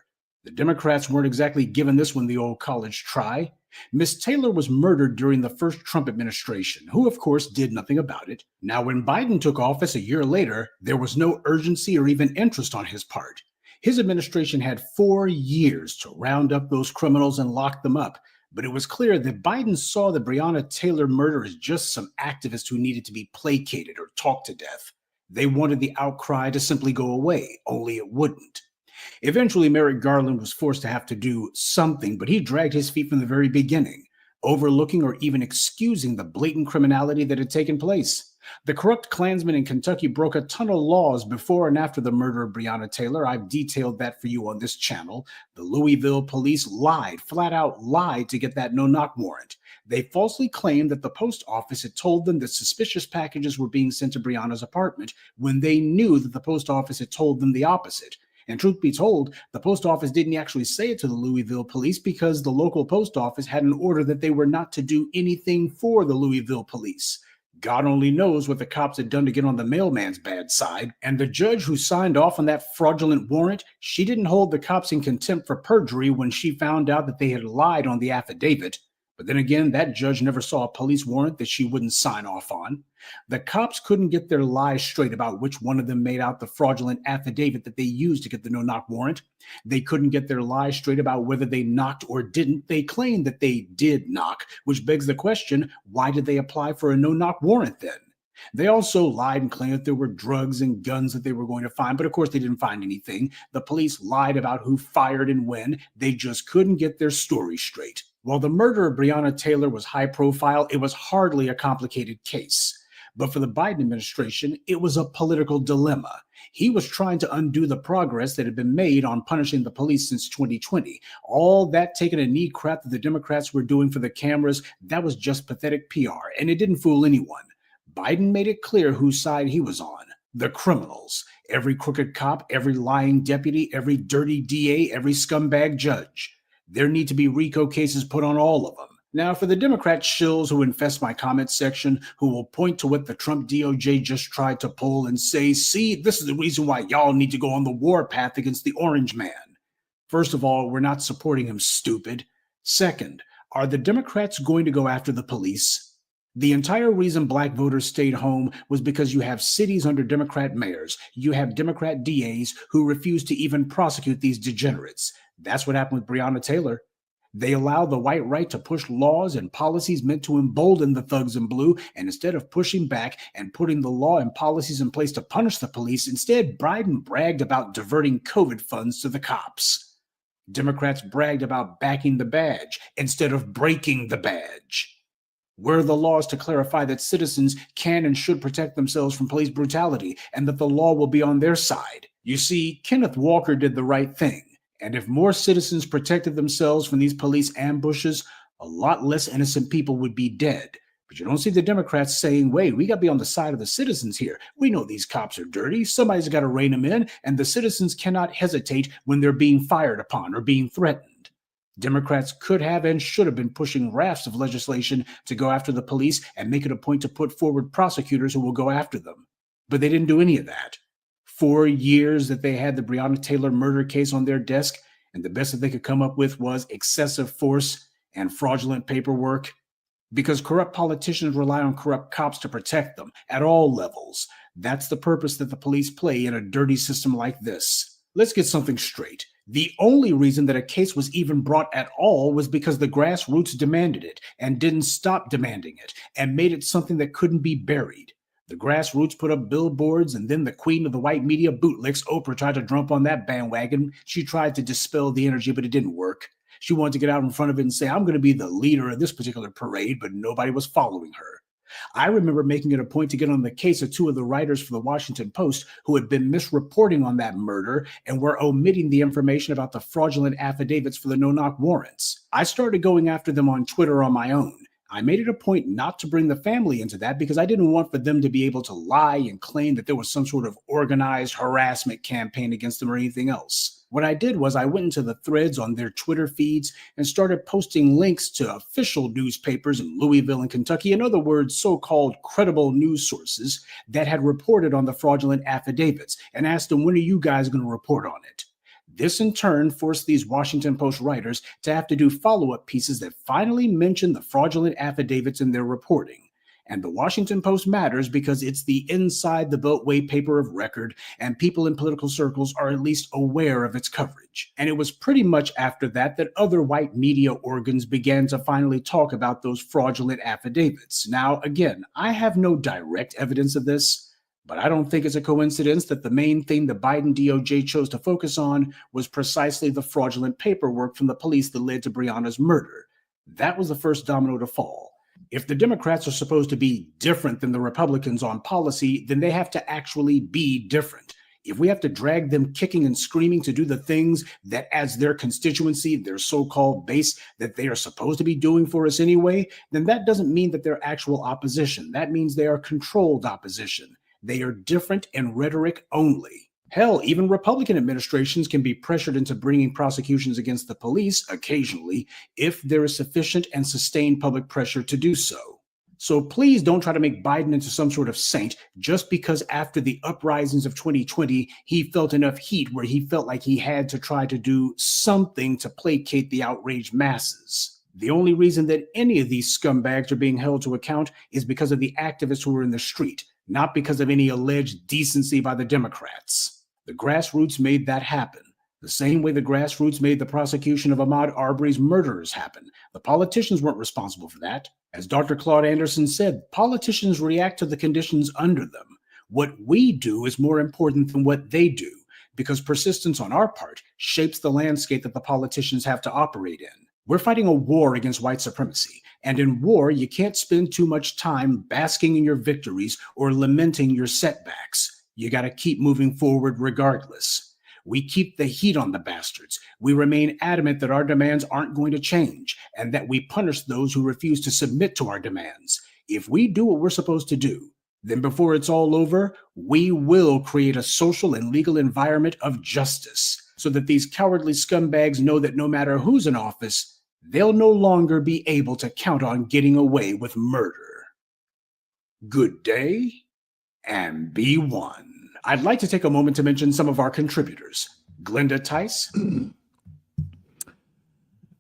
The Democrats weren't exactly given this one the old college try. Miss Taylor was murdered during the first Trump administration, who of course did nothing about it. Now, when Biden took office a year later, there was no urgency or even interest on his part. His administration had 4 years to round up those criminals and lock them up. But it was clear that Biden saw the Breonna Taylor murder as just some activists who needed to be placated or talked to death. They wanted the outcry to simply go away, only it wouldn't. Eventually, Merrick Garland was forced to have to do something, but he dragged his feet from the very beginning, overlooking or even excusing the blatant criminality that had taken place. The corrupt Klansmen in Kentucky broke a ton of laws before and after the murder of Breonna Taylor. I've detailed that for you on this channel. The Louisville police lied, flat out lied, to get that no-knock warrant. They falsely claimed that the post office had told them that suspicious packages were being sent to Breonna's apartment when they knew that the post office had told them the opposite. And truth be told, the post office didn't actually say it to the Louisville police because the local post office had an order that they were not to do anything for the Louisville police. God only knows what the cops had done to get on the mailman's bad side. And the judge who signed off on that fraudulent warrant, she didn't hold the cops in contempt for perjury when she found out that they had lied on the affidavit. But then again, that judge never saw a police warrant that she wouldn't sign off on. The cops couldn't get their lies straight about which one of them made out the fraudulent affidavit that they used to get the no-knock warrant. They couldn't get their lies straight about whether they knocked or didn't. They claimed that they did knock, which begs the question, why did they apply for a no-knock warrant then? They also lied and claimed that there were drugs and guns that they were going to find, but of course they didn't find anything. The police lied about who fired and when. They just couldn't get their story straight. While the murder of Breonna Taylor was high profile, it was hardly a complicated case. But for the Biden administration, it was a political dilemma. He was trying to undo the progress that had been made on punishing the police since 2020. All that taking a knee crap that the Democrats were doing for the cameras, that was just pathetic PR, and it didn't fool anyone. Biden made it clear whose side he was on. The criminals. Every crooked cop, every lying deputy, every dirty DA, every scumbag judge. There need to be RICO cases put on all of them. Now, for the Democrat shills who infest my comment section, who will point to what the Trump DOJ just tried to pull and say, see, this is the reason why y'all need to go on the war path against the Orange Man. First of all, we're not supporting him, stupid. Second, are the Democrats going to go after the police? The entire reason black voters stayed home was because you have cities under Democrat mayors. You have Democrat DAs who refuse to even prosecute these degenerates. That's what happened with Breonna Taylor. They allow the white right to push laws and policies meant to embolden the thugs in blue, and instead of pushing back and putting the law and policies in place to punish the police, instead Biden bragged about diverting COVID funds to the cops. Democrats bragged about backing the badge instead of breaking the badge. Where are the laws to clarify that citizens can and should protect themselves from police brutality and that the law will be on their side? You see, Kenneth Walker did the right thing. And if more citizens protected themselves from these police ambushes, a lot less innocent people would be dead. But you don't see the Democrats saying, wait, we got to be on the side of the citizens here. We know these cops are dirty. Somebody's got to rein them in. And the citizens cannot hesitate when they're being fired upon or being threatened. Democrats could have and should have been pushing rafts of legislation to go after the police and make it a point to put forward prosecutors who will go after them. But they didn't do any of that. 4 years that they had the Breonna Taylor murder case on their desk, and the best that they could come up with was excessive force and fraudulent paperwork, because corrupt politicians rely on corrupt cops to protect them at all levels. That's the purpose that the police play in a dirty system like this. Let's get something straight. The only reason that a case was even brought at all was because the grassroots demanded it and didn't stop demanding it and made it something that couldn't be buried. The grassroots put up billboards, and then the queen of the white media bootlicks, Oprah, tried to jump on that bandwagon. She tried to dispel the energy, but it didn't work. She wanted to get out in front of it and say, I'm going to be the leader of this particular parade, but nobody was following her. I remember making it a point to get on the case of two of the writers for the Washington Post who had been misreporting on that murder and were omitting the information about the fraudulent affidavits for the no-knock warrants. I started going after them on Twitter on my own. I made it a point not to bring the family into that because I didn't want for them to be able to lie and claim that there was some sort of organized harassment campaign against them or anything else. What I did was I went into the threads on their Twitter feeds and started posting links to official newspapers in Louisville and Kentucky, in other words, so-called credible news sources that had reported on the fraudulent affidavits, and asked them, when are you guys going to report on it? This in turn forced these Washington Post writers to have to do follow-up pieces that finally mention the fraudulent affidavits in their reporting. And the Washington Post matters because it's the inside the Beltway paper of record, and people in political circles are at least aware of its coverage. And it was pretty much after that that other white media organs began to finally talk about those fraudulent affidavits. Now, again, I have no direct evidence of this, But I don't think it's a coincidence that the main thing the Biden DOJ chose to focus on was precisely the fraudulent paperwork from the police that led to Breonna's murder. That was the first domino to fall. If the Democrats are supposed to be different than the Republicans on policy, then they have to actually be different. If we have to drag them kicking and screaming to do the things that, as their constituency, their so-called base, that they are supposed to be doing for us anyway, then that doesn't mean that they're actual opposition. That means they are controlled opposition. They are different in rhetoric only. Hell, even Republican administrations can be pressured into bringing prosecutions against the police occasionally if there is sufficient and sustained public pressure to do so. So please don't try to make Biden into some sort of saint just because after the uprisings of 2020, he felt enough heat where he felt like he had to try to do something to placate the outraged masses. The only reason that any of these scumbags are being held to account is because of the activists who were in the street, not because of any alleged decency by the Democrats. The grassroots made that happen. The same way the grassroots made the prosecution of Ahmaud Arbery's murderers happen. The politicians weren't responsible for that. As Dr. Claude Anderson said, politicians react to the conditions under them. What we do is more important than what they do, because persistence on our part shapes the landscape that the politicians have to operate in. We're fighting a war against white supremacy, and in war, you can't spend too much time basking in your victories or lamenting your setbacks. You got to keep moving forward regardless. We keep the heat on the bastards. We remain adamant that our demands aren't going to change and that we punish those who refuse to submit to our demands. If we do what we're supposed to do, then before it's all over, we will create a social and legal environment of justice so that these cowardly scumbags know that no matter who's in office, they'll no longer be able to count on getting away with murder. Good day and be one. I'd like to take a moment to mention some of our contributors. Glenda Tice.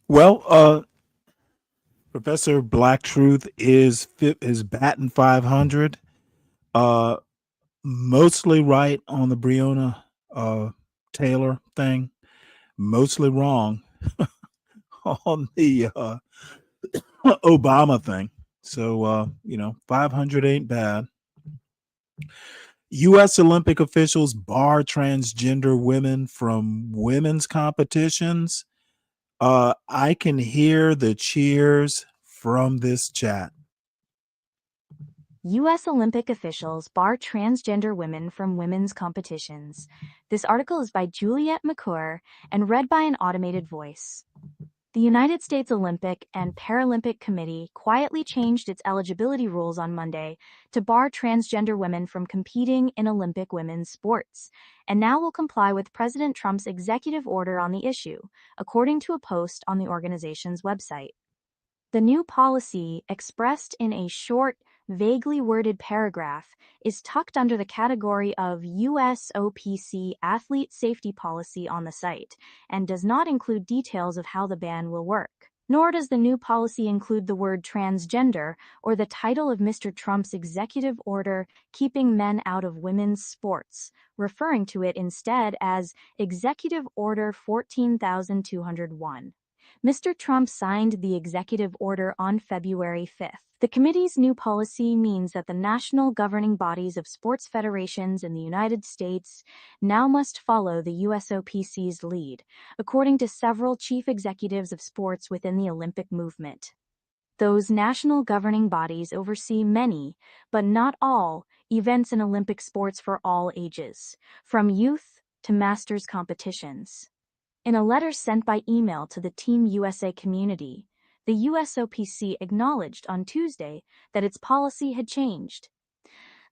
Well, Professor Black Truth is batting 500. Mostly right on the Breonna Taylor thing. Mostly wrong on the Obama thing. So, 500 ain't bad. U.S. Olympic officials bar transgender women from women's competitions. I can hear the cheers from this chat.
U.S. Olympic officials bar transgender women from women's competitions. This article is by Juliette McClure and read by an automated voice. The United States Olympic and Paralympic Committee quietly changed its eligibility rules on Monday to bar transgender women from competing in Olympic women's sports, and now will comply with President Trump's executive order on the issue, according to a post on the organization's website. The new policy, expressed in a short, vaguely worded paragraph, is tucked under the category of USOPC athlete safety policy on the site, and does not include details of how the ban will work. Nor does the new policy include the word transgender or the title of Mr. Trump's executive order keeping men out of women's sports, referring to it instead as Executive Order 14,201. Mr. Trump signed the executive order on February 5th. The committee's new policy means that the national governing bodies of sports federations in the United States now must follow the USOPC's lead, according to several chief executives of sports within the Olympic movement. Those national governing bodies oversee many, but not all, events in Olympic sports for all ages, from youth to masters competitions. In a letter sent by email to the Team USA community, the USOPC acknowledged on Tuesday that its policy had changed.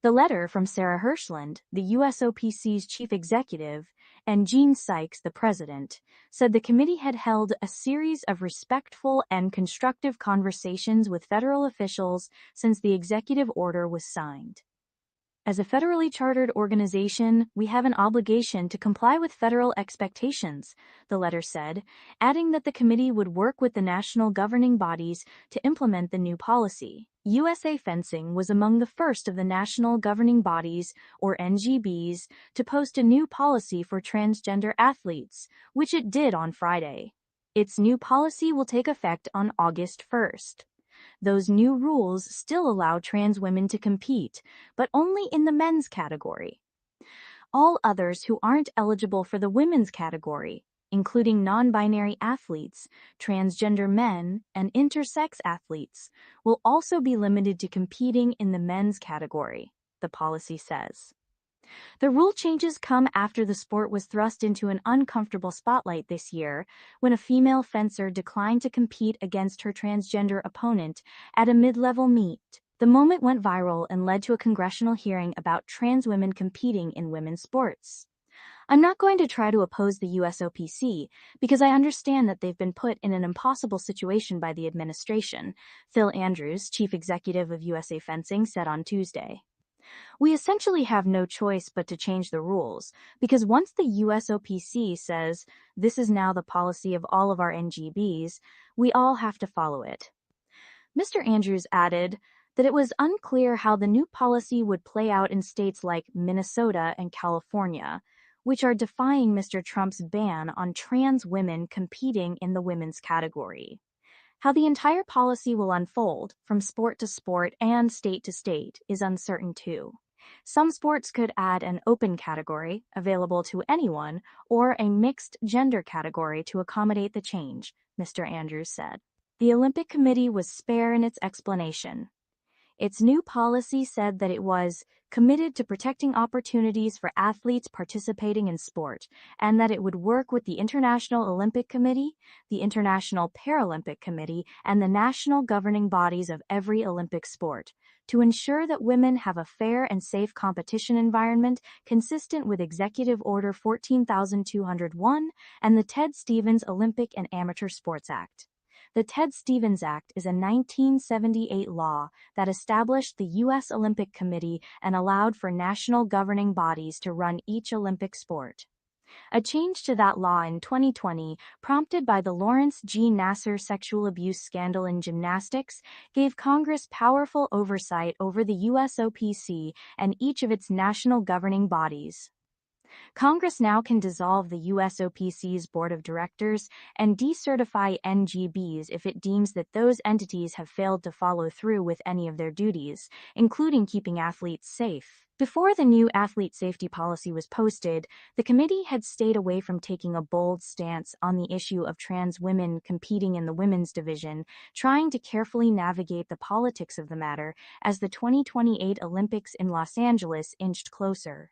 The letter from Sarah Hirshland, the USOPC's chief executive, and Gene Sykes, the president, said the committee had held a series of respectful and constructive conversations with federal officials since the executive order was signed. As a federally chartered organization, we have an obligation to comply with federal expectations, the letter said, adding that the committee would work with the national governing bodies to implement the new policy. USA Fencing was among the first of the national governing bodies, or NGBs, to post a new policy for transgender athletes, which it did on Friday. Its new policy will take effect on August 1st. those new rules still allow trans women to compete, but only in the men's category. All others who aren't eligible for the women's category, including non-binary athletes, transgender men, and intersex athletes, will also be limited to competing in the men's category, the policy says. The rule changes come after the sport was thrust into an uncomfortable spotlight this year when a female fencer declined to compete against her transgender opponent at a mid-level meet. The moment went viral and led to a congressional hearing about trans women competing in women's sports. I'm not going to try to oppose the USOPC because I understand that they've been put in an impossible situation by the administration, Phil Andrews, chief executive of USA Fencing, said on Tuesday. We essentially have no choice but to change the rules, because once the USOPC says this is now the policy of all of our NGBs, we all have to follow it. Mr. Andrews added that it was unclear how the new policy would play out in states like Minnesota and California, which are defying Mr. Trump's ban on trans women competing in the women's category. How the entire policy will unfold, from sport to sport and state to state, is uncertain too. Some sports could add an open category, available to anyone, or a mixed gender category to accommodate the change, Mr. Andrews said. The Olympic Committee was spare in its explanation. Its new policy said that it was committed to protecting opportunities for athletes participating in sport, and that it would work with the International Olympic Committee, the International Paralympic Committee, and the national governing bodies of every Olympic sport to ensure that women have a fair and safe competition environment consistent with Executive Order 14,201 and the Ted Stevens Olympic and Amateur Sports Act. The Ted Stevens Act is a 1978 law that established the U.S. Olympic Committee and allowed for national governing bodies to run each Olympic sport. A change to that law in 2020, prompted by the Lawrence G. Nassar sexual abuse scandal in gymnastics, gave Congress powerful oversight over the USOPC and each of its national governing bodies. Congress now can dissolve the USOPC's board of directors and decertify NGBs if it deems that those entities have failed to follow through with any of their duties, including keeping athletes safe. Before the new athlete safety policy was posted, the committee had stayed away from taking a bold stance on the issue of trans women competing in the women's division, trying to carefully navigate the politics of the matter as the 2028 Olympics in Los Angeles inched closer.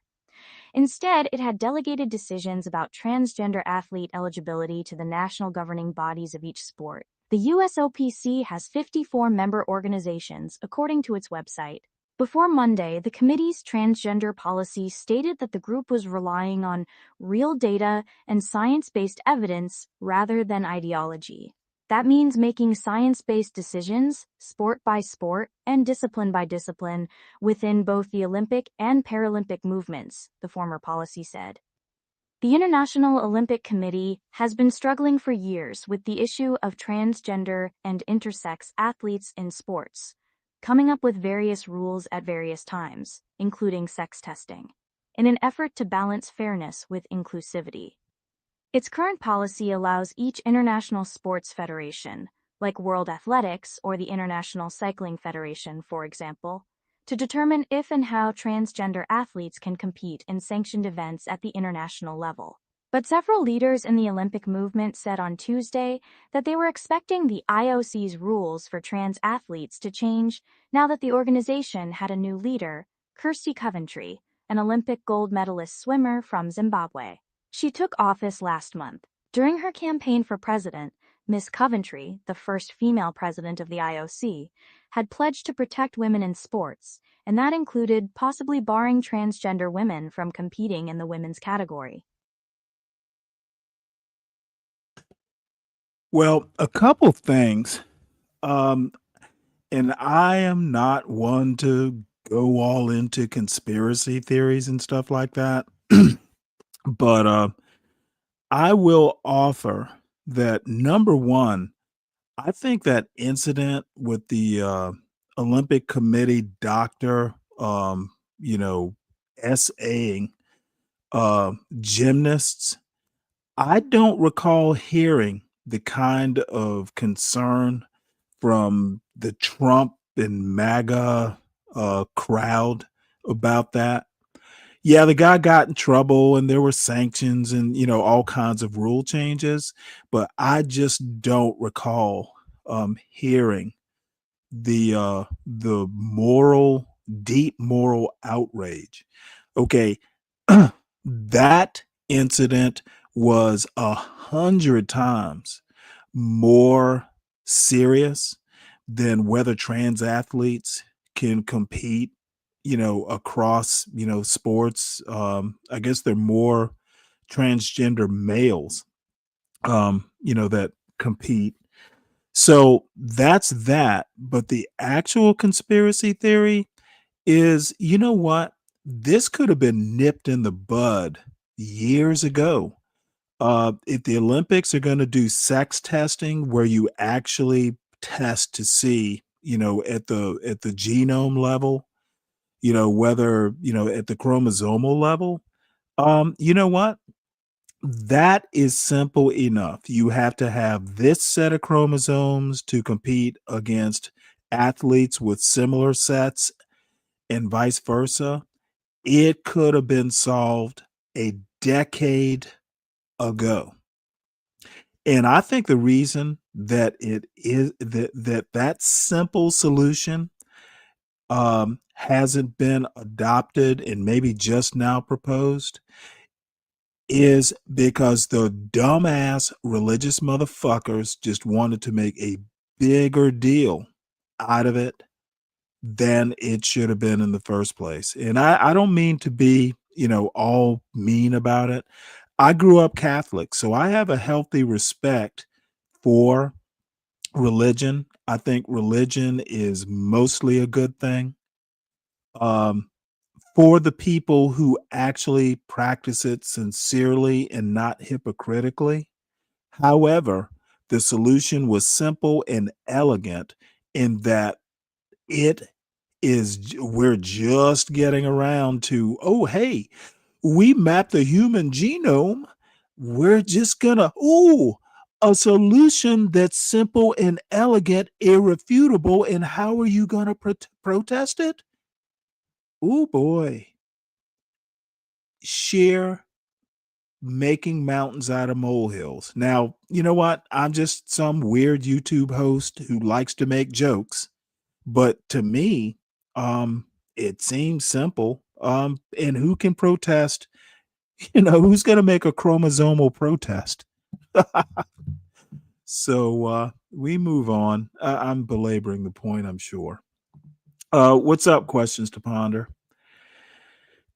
Instead, it had delegated decisions about transgender athlete eligibility to the national governing bodies of each sport. The USOPC has 54 member organizations, according to its website. Before Monday, the committee's transgender policy stated that the group was relying on real data and science-based evidence rather than ideology. That means making science-based decisions, sport by sport and discipline by discipline, within both the Olympic and Paralympic movements, the former policy said. The International Olympic Committee has been struggling for years with the issue of transgender and intersex athletes in sports, coming up with various rules at various times, including sex testing, in an effort to balance fairness with inclusivity. Its current policy allows each international sports federation, like World Athletics or the International Cycling Federation, for example, to determine if and how transgender athletes can compete in sanctioned events at the international level. But several leaders in the Olympic movement said on Tuesday that they were expecting the IOC's rules for trans athletes to change now that the organization had a new leader, Kirsty Coventry, an Olympic gold medalist swimmer from Zimbabwe. She took office last month. During her campaign for president, Ms. Coventry, the first female president of the IOC, had pledged to protect women in sports, and that included possibly barring transgender women from competing in the women's category.
Well, a couple things. And I am not one to go all into conspiracy theories and stuff like that. But I will offer that, number one, I think that incident with the Olympic Committee doctor, SAing gymnasts, I don't recall hearing the kind of concern from the Trump and MAGA crowd about that. Yeah, the guy got in trouble and there were sanctions and, all kinds of rule changes, but I just don't recall hearing the deep moral outrage. Okay, that incident was 100 times more serious than whether trans athletes can compete, across, sports. I guess they're more transgender males, that compete. So that's that. But the actual conspiracy theory is, you know what? This could have been nipped in the bud years ago. If the Olympics are going to do sex testing where you actually test to see, at the genome level, whether, at the chromosomal level, you know what? That is simple enough. You have to have this set of chromosomes to compete against athletes with similar sets and vice versa. It could have been solved a decade ago. And I think the reason that it is that simple solution hasn't been adopted and maybe just now proposed is because the dumbass religious motherfuckers just wanted to make a bigger deal out of it than it should have been in the first place. And I don't mean to be, all mean about it. I grew up Catholic, so I have a healthy respect for religion. I think religion is mostly a good thing. For the people who actually practice it sincerely and not hypocritically. However, the solution was simple and elegant in that we're just getting around to, oh, hey, we mapped the human genome. We're just gonna, a solution that's simple and elegant, irrefutable. And how are you gonna protest it? Oh boy. Sheer making mountains out of molehills. Now, you know what? I'm just some weird YouTube host who likes to make jokes, but to me, it seems simple. And who can protest? Who's going to make a chromosomal protest? So we move on. I'm belaboring the point, I'm sure. What's up? Questions to ponder.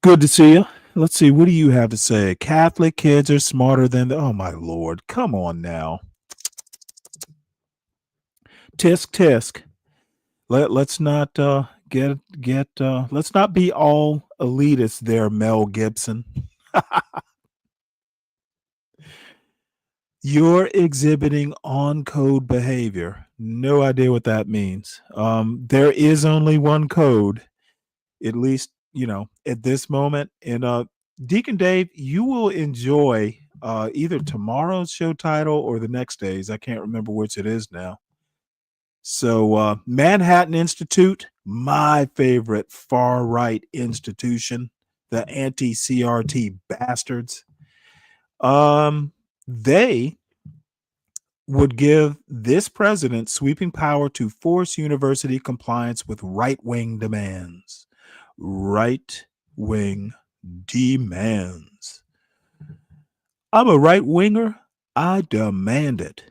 Good to see you. Let's see. What do you have to say? Catholic kids are smarter than oh my Lord. Come on now. Tisk tisk. Let's not let's not be all elitist there, Mel Gibson. You're exhibiting on code behavior. No idea what that means. There is only one code, at least, at this moment. And Deacon Dave, you will enjoy either tomorrow's show title or the next day's. I can't remember which it is now. So Manhattan Institute, my favorite far right institution, the anti-CRT bastards. They would give this president sweeping power to force university compliance with right-wing demands. Right-wing demands. I'm a right-winger. I demand it.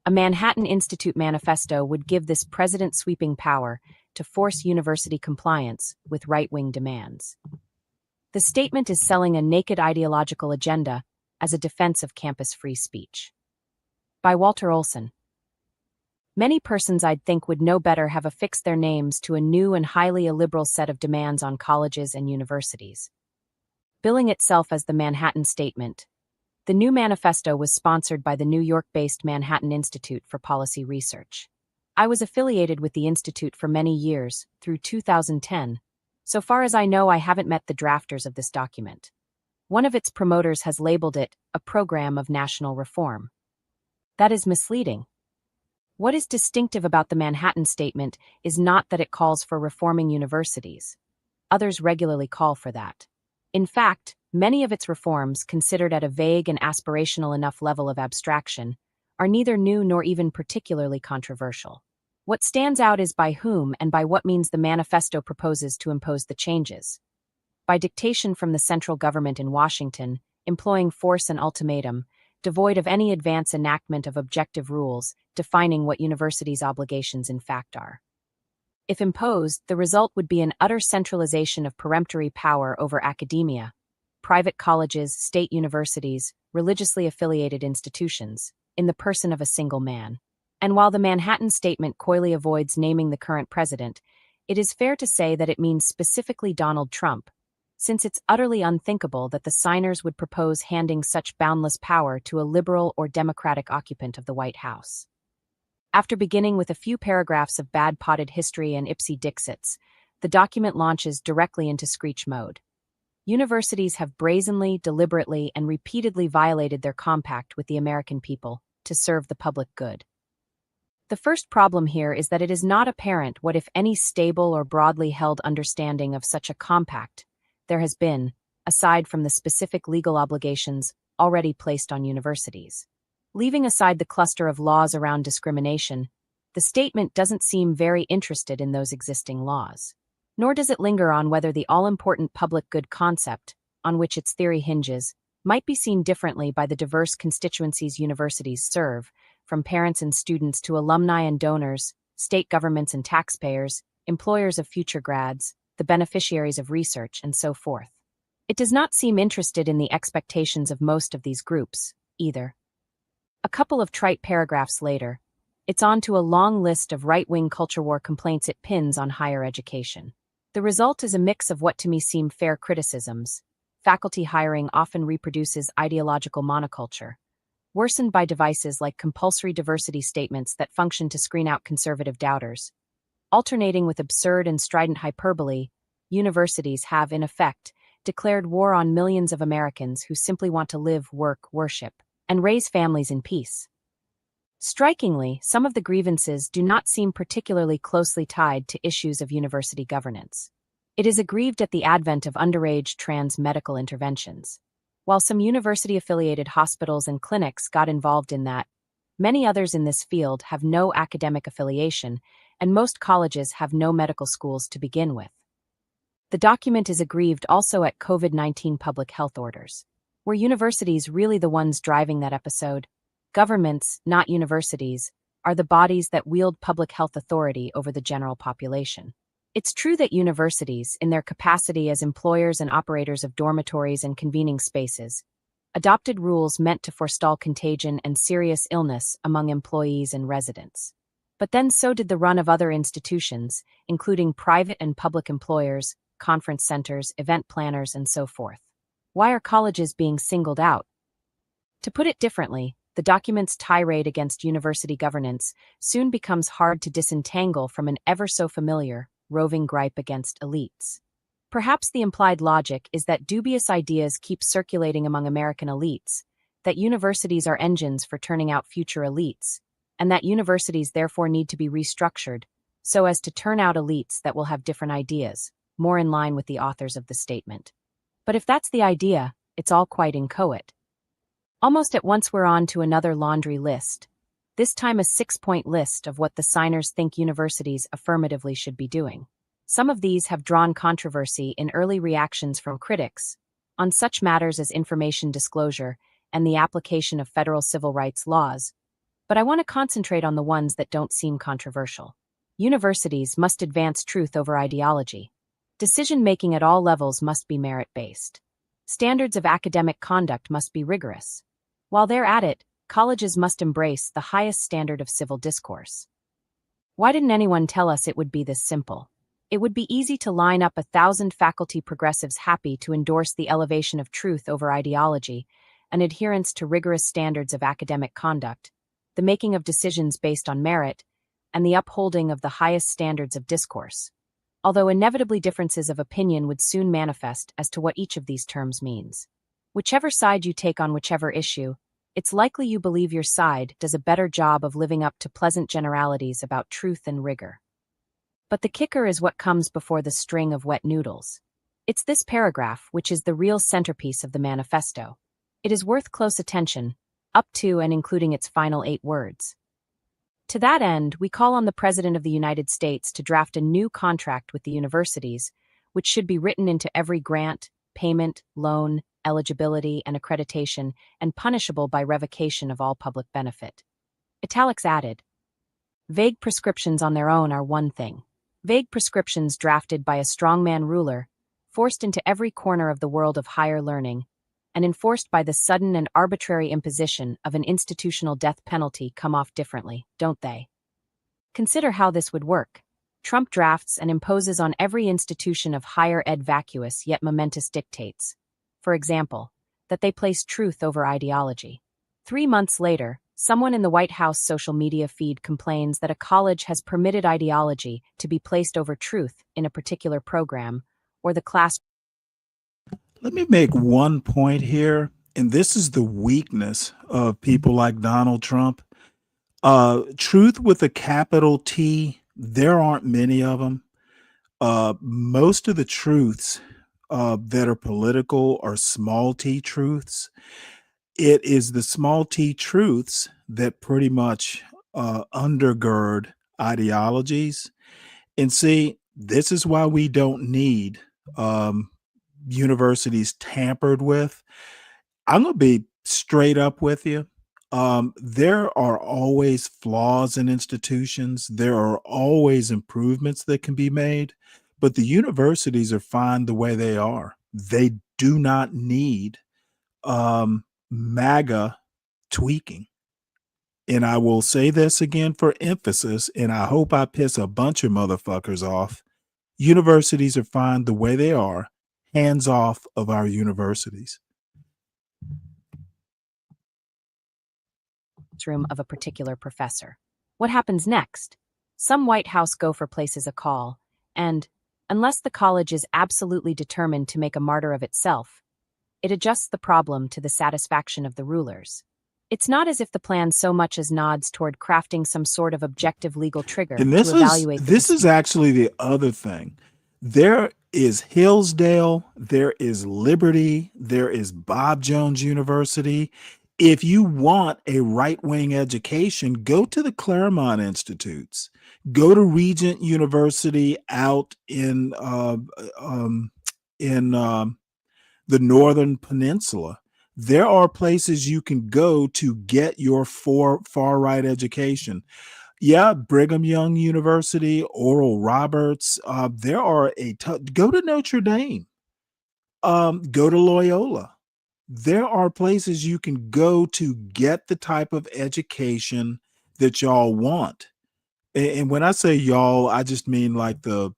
A Manhattan Institute manifesto would give this president sweeping power to force university compliance with right-wing demands. The statement is selling a naked ideological agenda as a defense of campus free speech. By Walter Olson. Many persons I'd think would know better have affixed their names to a new and highly illiberal set of demands on colleges and universities. Billing itself as the Manhattan Statement, the new manifesto was sponsored by the New York-based Manhattan Institute for Policy Research. I was affiliated with the institute for many years, through 2010. So far as I know, I haven't met the drafters of this document. One of its promoters has labeled it a program of national reform. That is misleading. What is distinctive about the Manhattan Statement is not that it calls for reforming universities. Others regularly call for that. In fact, many of its reforms, considered at a vague and aspirational enough level of abstraction, are neither new nor even particularly controversial. What stands out is by whom and by what means the manifesto proposes to impose the changes. By dictation from the central government in Washington, employing force and ultimatum, devoid of any advance enactment of objective rules defining what universities' obligations in fact are. If imposed, the result would be an utter centralization of peremptory power over academia, private colleges, state universities, religiously affiliated institutions, in the person of a single man. And while the Manhattan Statement coyly avoids naming the current president, it is fair to say that it means specifically Donald Trump, since it's utterly unthinkable that the signers would propose handing such boundless power to a liberal or Democratic occupant of the White House. After beginning with a few paragraphs of bad-potted history and ipsy-dixits, the document launches directly into screech mode. Universities have brazenly, deliberately, and repeatedly violated their compact with the American people to serve the public good. The first problem here is that it is not apparent what, if any, stable or broadly held understanding of such a compact there has been, aside from the specific legal obligations already placed on universities. Leaving aside the cluster of laws around discrimination, the statement doesn't seem very interested in those existing laws. Nor does it linger on whether the all-important public good concept, on which its theory hinges, might be seen differently by the diverse constituencies universities serve, from parents and students to alumni and donors, state governments and taxpayers, employers of future grads, the beneficiaries of research, and so forth. It does not seem interested in the expectations of most of these groups, either. A couple of trite paragraphs later, it's on to a long list of right-wing culture war complaints it pins on higher education. The result is a mix of what to me seem fair criticisms. Faculty hiring often reproduces ideological monoculture, worsened by devices like compulsory diversity statements that function to screen out conservative doubters. Alternating with absurd and strident hyperbole, universities have, in effect, declared war on millions of Americans who simply want to live, work, worship, and raise families in peace. Strikingly, some of the grievances do not seem particularly closely tied to issues of university governance. It is aggrieved at the advent of underage trans medical interventions. While some university-affiliated hospitals and clinics got involved in that, many others in this field have no academic affiliation, and most colleges have no medical schools to begin with. The document is aggrieved also at COVID-19 public health orders. Were universities really the ones driving that episode? Governments, not universities, are the bodies that wield public health authority over the general population. It's true that universities, in their capacity as employers and operators of dormitories and convening spaces, adopted rules meant to forestall contagion and serious illness among employees and residents. But then so did the run of other institutions, including private and public employers, conference centers, event planners, and so forth. Why are colleges being singled out? To put it differently, the document's tirade against university governance soon becomes hard to disentangle from an ever-so-familiar, roving gripe against elites. Perhaps the implied logic is that dubious ideas keep circulating among American elites, that universities are engines for turning out future elites, and that universities therefore need to be restructured so as to turn out elites that will have different ideas, more in line with the authors of the statement. But if that's the idea, it's all quite inchoate. Almost at once we're on to another laundry list, this time a 6-point list of what the signers think universities affirmatively should be doing. Some of these have drawn controversy in early reactions from critics on such matters as information disclosure and the application of federal civil rights laws, but I want to concentrate on the ones that don't seem controversial. Universities must advance truth over ideology. Decision-making at all levels must be merit-based. Standards of academic conduct must be rigorous. While they're at it, colleges must embrace the highest standard of civil discourse. Why didn't anyone tell us it would be this simple? It would be easy to line up 1,000 faculty progressives happy to endorse the elevation of truth over ideology, an adherence to rigorous standards of academic conduct, the making of decisions based on merit, and the upholding of the highest standards of discourse. Although inevitably differences of opinion would soon manifest as to what each of these terms means. Whichever side you take on whichever issue, it's likely you believe your side does a better job of living up to pleasant generalities about truth and rigor. But the kicker is what comes before the string of wet noodles. It's this paragraph which is the real centerpiece of the manifesto. It is worth close attention, up to and including its final 8 words. To that end, we call on the President of the United States to draft a new contract with the universities, which should be written into every grant, payment, loan, eligibility, and accreditation, and punishable by revocation of all public benefit. Italics added. Vague prescriptions on their own are one thing. Vague prescriptions drafted by a strongman ruler, forced into every corner of the world of higher learning, and enforced by the sudden and arbitrary imposition of an institutional death penalty come off differently, don't they? Consider how this would work. Trump drafts and imposes on every institution of higher ed vacuous yet momentous dictates. For example, that they place truth over ideology. 3 months later, someone in the White House social media feed complains that a college has permitted ideology to be placed over truth in a particular program, or the class.
Let me make one point here, and this is the weakness of people like Donald Trump. Truth with a capital T, there aren't many of them. Most of the truths that are political are small t truths. It is the small t truths that pretty much undergird ideologies. And see, this is why we don't need universities tampered with. I'm going to be straight up with you. There are always flaws in institutions. There are always improvements that can be made, but the universities are fine the way they are. They do not need MAGA tweaking. And I will say this again for emphasis, and I hope I piss a bunch of motherfuckers off. Universities are fine the way they are. Hands off of our universities.
Room of a particular professor. What happens next? Some White House gopher places a call, and, unless the college is absolutely determined to make a martyr of itself, it adjusts the problem to the satisfaction of the rulers. It's not as if the plan so much as nods toward crafting some sort of objective legal trigger
And
to evaluate.
This is actually the other thing. There is Hillsdale, there is Liberty, there is Bob Jones University. If you want a right-wing education, go to the Claremont Institutes. Go to Regent University out in the Northern Peninsula. There are places you can go to get your far-right education. Yeah, Brigham Young University, Oral Roberts. There are go to Notre Dame. Go to Loyola. There are places you can go to get the type of education that y'all want. And when I say y'all, I just mean like the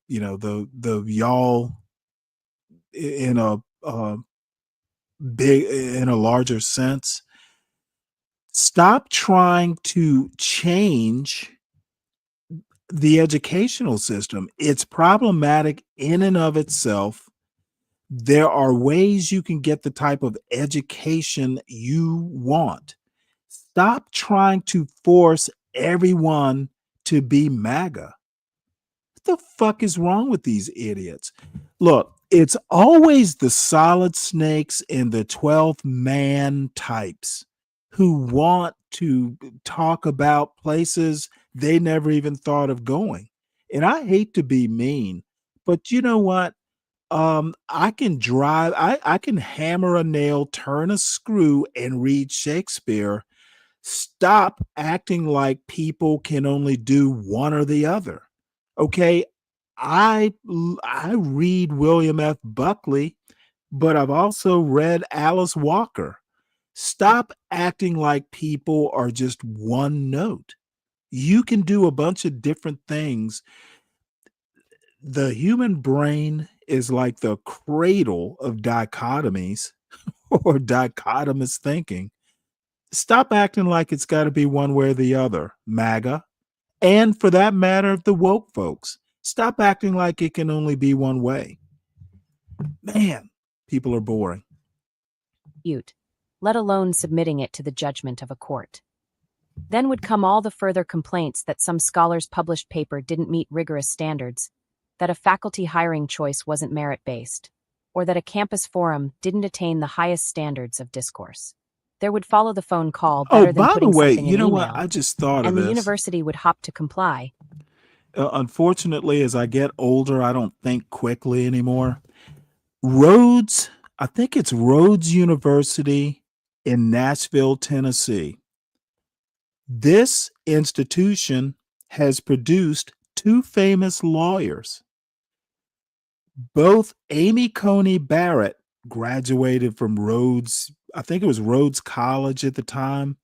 y'all in a larger sense. Stop trying to change the educational system. It's problematic in and of itself. There are ways you can get the type of education you want. Stop trying to force everyone to be MAGA. What the fuck is wrong with these idiots? Look, it's always the solid snakes and the 12th man types who want to talk about places they never even thought of going. And I hate to be mean, but you know what? I can drive, I can hammer a nail, turn a screw, and read Shakespeare. Stop acting like people can only do one or the other. Okay. I read William F. Buckley, but I've also read Alice Walker. Stop acting like people are just one note. You can do a bunch of different things. The human brain is like the cradle of dichotomies or dichotomous thinking. Stop acting like it's got to be one way or the other, MAGA. And for that matter, the woke folks. Stop acting like it can only be one way. Man, people are boring.
dispute, let alone submitting it to the judgment of a court. Then would come all the further complaints that some scholars' published paper didn't meet rigorous standards, that a faculty hiring choice wasn't merit-based, or that a campus forum didn't attain the highest standards of discourse. There would follow the phone call better than
by the
putting
way,
something in
you know
email,
what? I just thought of
and the
this.
university would hop to comply.
Unfortunately, as I get older, I don't think quickly anymore. Rhodes, I think it's Rhodes University in Nashville, Tennessee. This institution has produced two famous lawyers. Both Amy Coney Barrett graduated from Rhodes, I think it was Rhodes College at the time.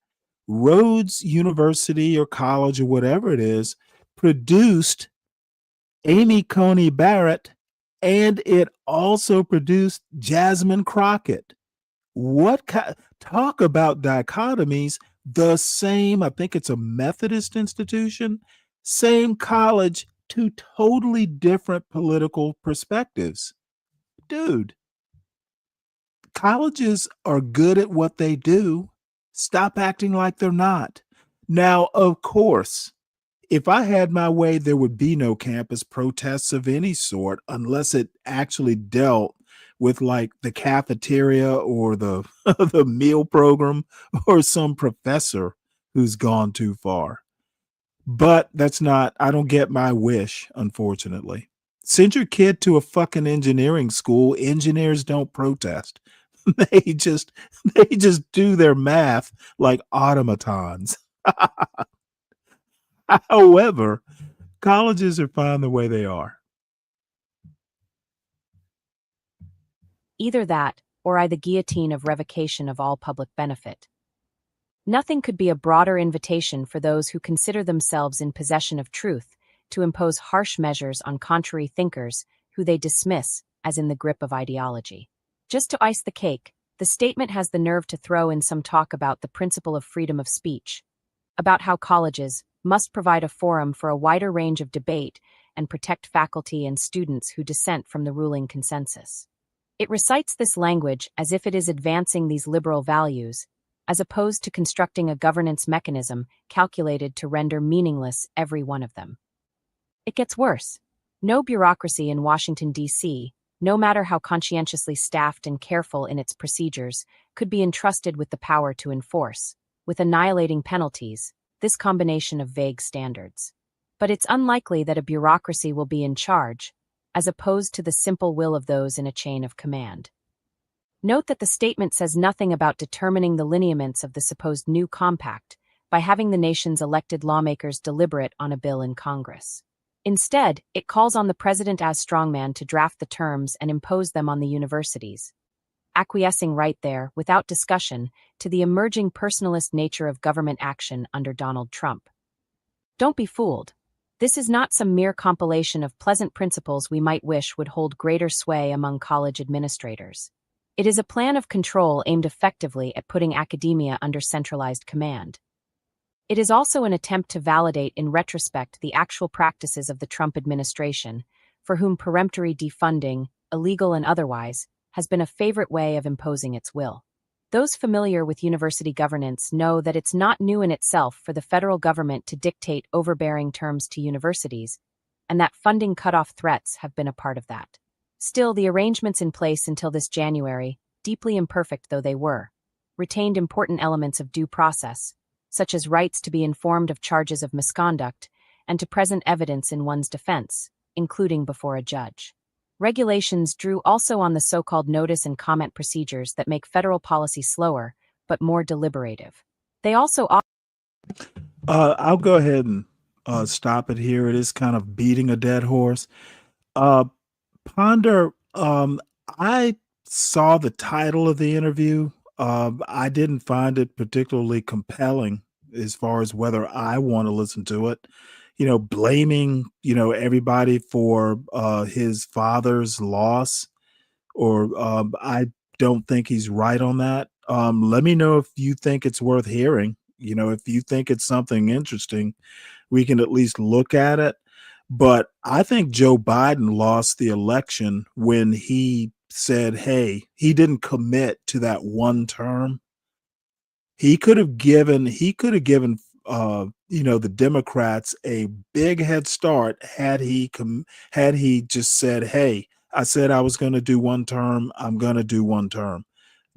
Rhodes University or college or whatever it is produced Amy Coney Barrett, and it also produced Jasmine Crockett. Talk about dichotomies. The same, I think it's a Methodist institution, same college, two totally different political perspectives. Dude, colleges are good at what they do. Stop acting like they're not. Now, of course, if I had my way, there would be no campus protests of any sort unless it actually dealt with like the cafeteria or the the meal program or some professor who's gone too far. But that's not, I don't get my wish, unfortunately. Send your kid to a fucking engineering school. Engineers don't protest. They just do their math like automatons. However, colleges are fine the way they are.
Either that, or I the guillotine of revocation of all public benefit. Nothing could be a broader invitation for those who consider themselves in possession of truth to impose harsh measures on contrary thinkers who they dismiss as in the grip of ideology. Just to ice the cake, the statement has the nerve to throw in some talk about the principle of freedom of speech, about how colleges must provide a forum for a wider range of debate and protect faculty and students who dissent from the ruling consensus. It recites this language as if it is advancing these liberal values, as opposed to constructing a governance mechanism calculated to render meaningless every one of them. It gets worse. No bureaucracy in Washington, D.C., no matter how conscientiously staffed and careful in its procedures, could be entrusted with the power to enforce, with annihilating penalties, this combination of vague standards. But it's unlikely that a bureaucracy will be in charge, as opposed to the simple will of those in a chain of command. Note that the statement says nothing about determining the lineaments of the supposed new compact by having the nation's elected lawmakers deliberate on a bill in Congress. Instead, it calls on the president as strongman to draft the terms and impose them on the universities, acquiescing right there, without discussion, to the emerging personalist nature of government action under Donald Trump. Don't be fooled. This is not some mere compilation of pleasant principles we might wish would hold greater sway among college administrators. It is a plan of control aimed effectively at putting academia under centralized command. It is also an attempt to validate in retrospect the actual practices of the Trump administration, for whom peremptory defunding, illegal and otherwise, has been a favorite way of imposing its will. Those familiar with university governance know that it's not new in itself for the federal government to dictate overbearing terms to universities, and that funding cutoff threats have been a part of that. Still, the arrangements in place until this January, deeply imperfect though they were, retained important elements of due process, such as rights to be informed of charges of misconduct and to present evidence in one's defense, including before a judge. Regulations drew also on the so-called notice and comment procedures that make federal policy slower, but more deliberative. They also
I'll go ahead and stop it here. It is kind of beating a dead horse. Ponder, I saw the title of the interview. I didn't find it particularly compelling as far as whether I want to listen to it. Blaming, everybody for his father's loss, or I don't think he's right on that. Let me know if you think it's worth hearing. If you think it's something interesting, we can at least look at it. But I think Joe Biden lost the election when he said, hey, he didn't commit to that one term. He could have given the Democrats a big head start had he just said, hey, I said I was going to do one term, I'm going to do one term.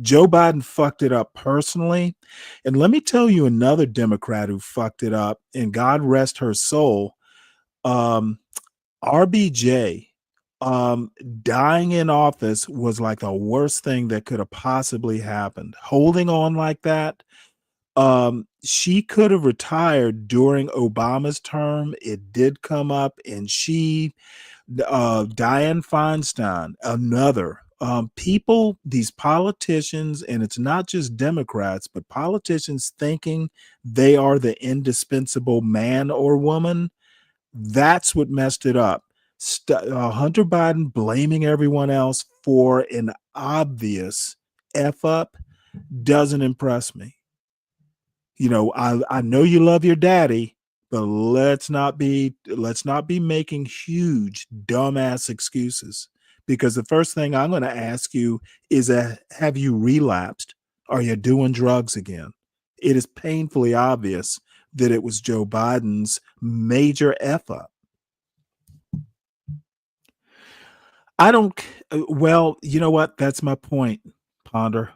Joe Biden fucked it up personally. And let me tell you another Democrat who fucked it up, and God rest her soul. RBJ, dying in office was like the worst thing that could have possibly happened. Holding on like that, she could have retired during Obama's term. It did come up, and Dianne Feinstein, another. These politicians, and it's not just Democrats, but politicians thinking they are the indispensable man or woman. That's what messed it up. Hunter Biden blaming everyone else for an obvious F up doesn't impress me. I know you love your daddy, but let's not be making huge dumbass excuses, because the first thing I'm going to ask you is, have you relapsed? Are you doing drugs again? It is painfully obvious that it was Joe Biden's major F up. Well, you know what? That's my point, Ponder.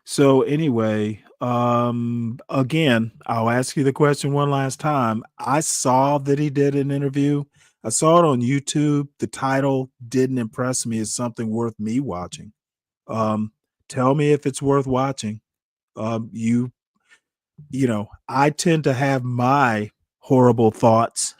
So anyway, again, I'll ask you the question one last time. I saw that he did an interview. I saw it on YouTube. The title didn't impress me as something worth me watching. Tell me if it's worth watching. I tend to have my horrible thoughts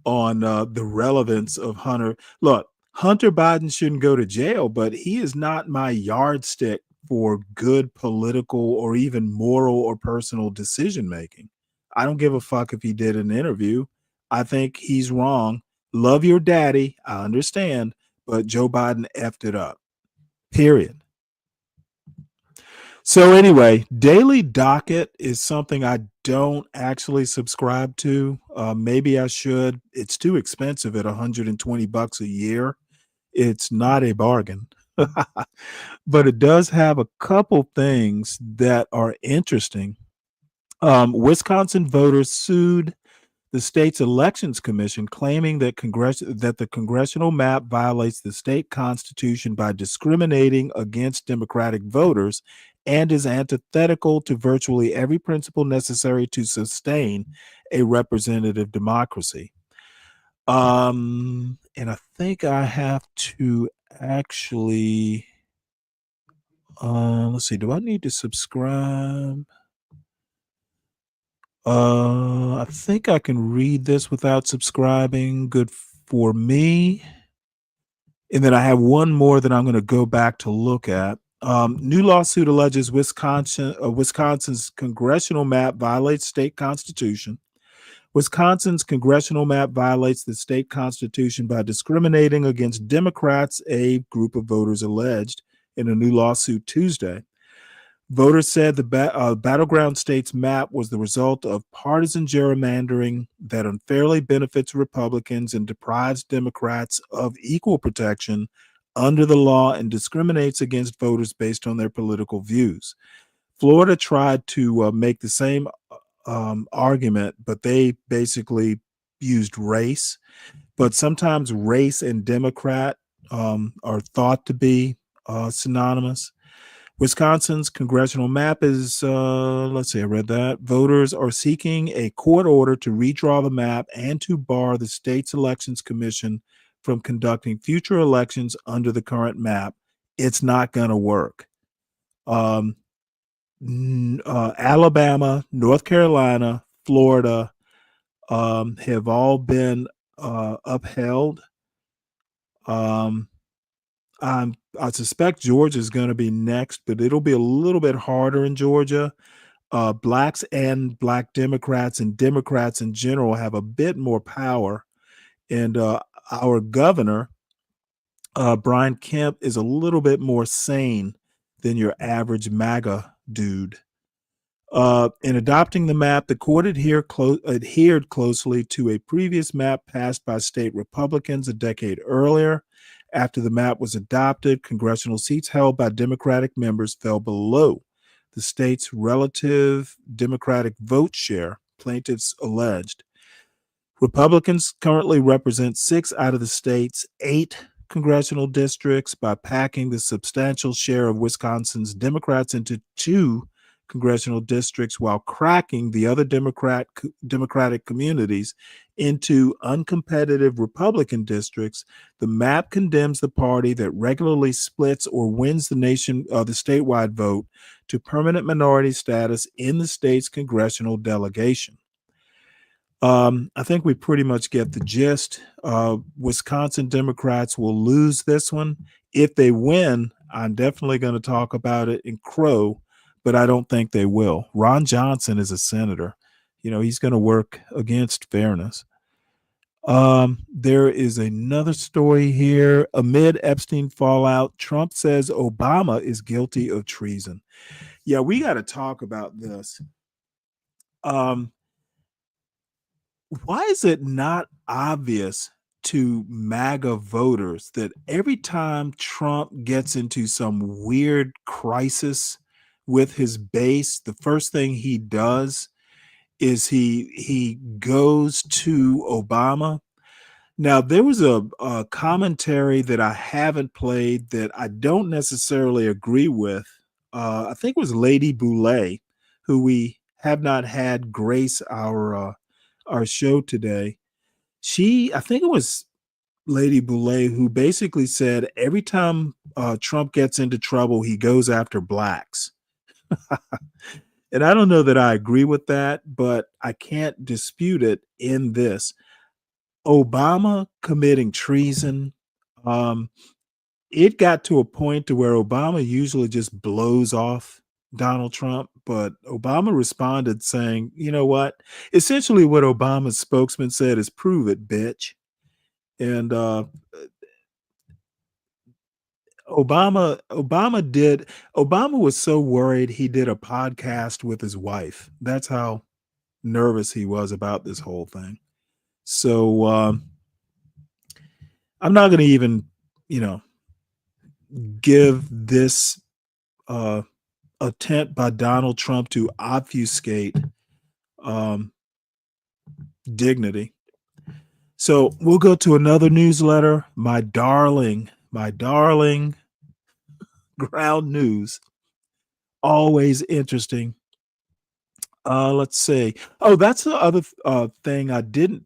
on the relevance of Hunter. Look, Hunter Biden shouldn't go to jail, but he is not my yardstick for good political or even moral or personal decision making. I don't give a fuck if he did an interview. I think he's wrong. Love your daddy, I understand, but Joe Biden effed it up. Period. So anyway, Daily Docket is something I don't actually subscribe to. Maybe I should. It's too expensive at $120 a year. It's not a bargain. But it does have a couple things that are interesting. Wisconsin voters sued the state's elections commission, claiming that the congressional map violates the state constitution by discriminating against Democratic voters and is antithetical to virtually every principle necessary to sustain a representative democracy. And I think I have to actually, let's see, do I need to subscribe? I think I can read this without subscribing. Good for me. And then I have one more that I'm going to go back to look at. New lawsuit alleges Wisconsin's congressional map violates state constitution. Wisconsin's congressional map violates the state constitution by discriminating against Democrats, a group of voters alleged in a new lawsuit Tuesday. Voters said the battleground state's map was the result of partisan gerrymandering that unfairly benefits Republicans and deprives Democrats of equal protection under the law and discriminates against voters based on their political views. Florida tried to make the same argument, but they basically used race. But sometimes race and Democrat are thought to be synonymous. Wisconsin's congressional map is, let's see, I read that. Voters are seeking a court order to redraw the map and to bar the state's elections commission from conducting future elections under the current map. It's not going to work. Alabama, North Carolina, Florida have all been upheld. I suspect Georgia is going to be next, but it'll be a little bit harder in Georgia. Blacks and Black Democrats and Democrats in general have a bit more power. And our governor, Brian Kemp, is a little bit more sane than your average MAGA dude. In adopting the map, the court adhered closely to a previous map passed by state Republicans a decade earlier. After the map was adopted, congressional seats held by Democratic members fell below the state's relative Democratic vote share, plaintiffs alleged. Republicans currently represent 6 out of the state's 8 congressional districts by packing the substantial share of Wisconsin's Democrats into 2 congressional districts while cracking the other Democratic communities into uncompetitive Republican districts. The map condemns the party that regularly splits or wins the statewide vote to permanent minority status in the state's congressional delegation. I think we pretty much get the gist. Wisconsin Democrats will lose this one. If they win, I'm definitely going to talk about it in Crow, but I don't think they will. Ron Johnson is a senator. He's going to work against fairness. There is another story here. Amid Epstein fallout, Trump says Obama is guilty of treason. Yeah, we got to talk about this. Why is it not obvious to MAGA voters that every time Trump gets into some weird crisis with his base, the first thing he does is he goes to Obama? Now, there was a commentary that I haven't played that I don't necessarily agree with. I think it was Lady Boulay, who we have not had grace our show today. I think it was Lady Boulay, who basically said every time Trump gets into trouble, he goes after blacks. And I don't know that I agree with that, but I can't dispute it in this. Obama committing treason. It got to a point to where Obama usually just blows off Donald Trump, but Obama responded saying, you know what? Essentially what Obama's spokesman said is prove it, bitch. And Obama was so worried he did a podcast with his wife. That's how nervous he was about this whole thing. So I'm not going to even, give this attempt by Donald Trump to obfuscate dignity. So we'll go to another newsletter. My darling Ground News. Always interesting. Let's see. Oh, that's the other thing I didn't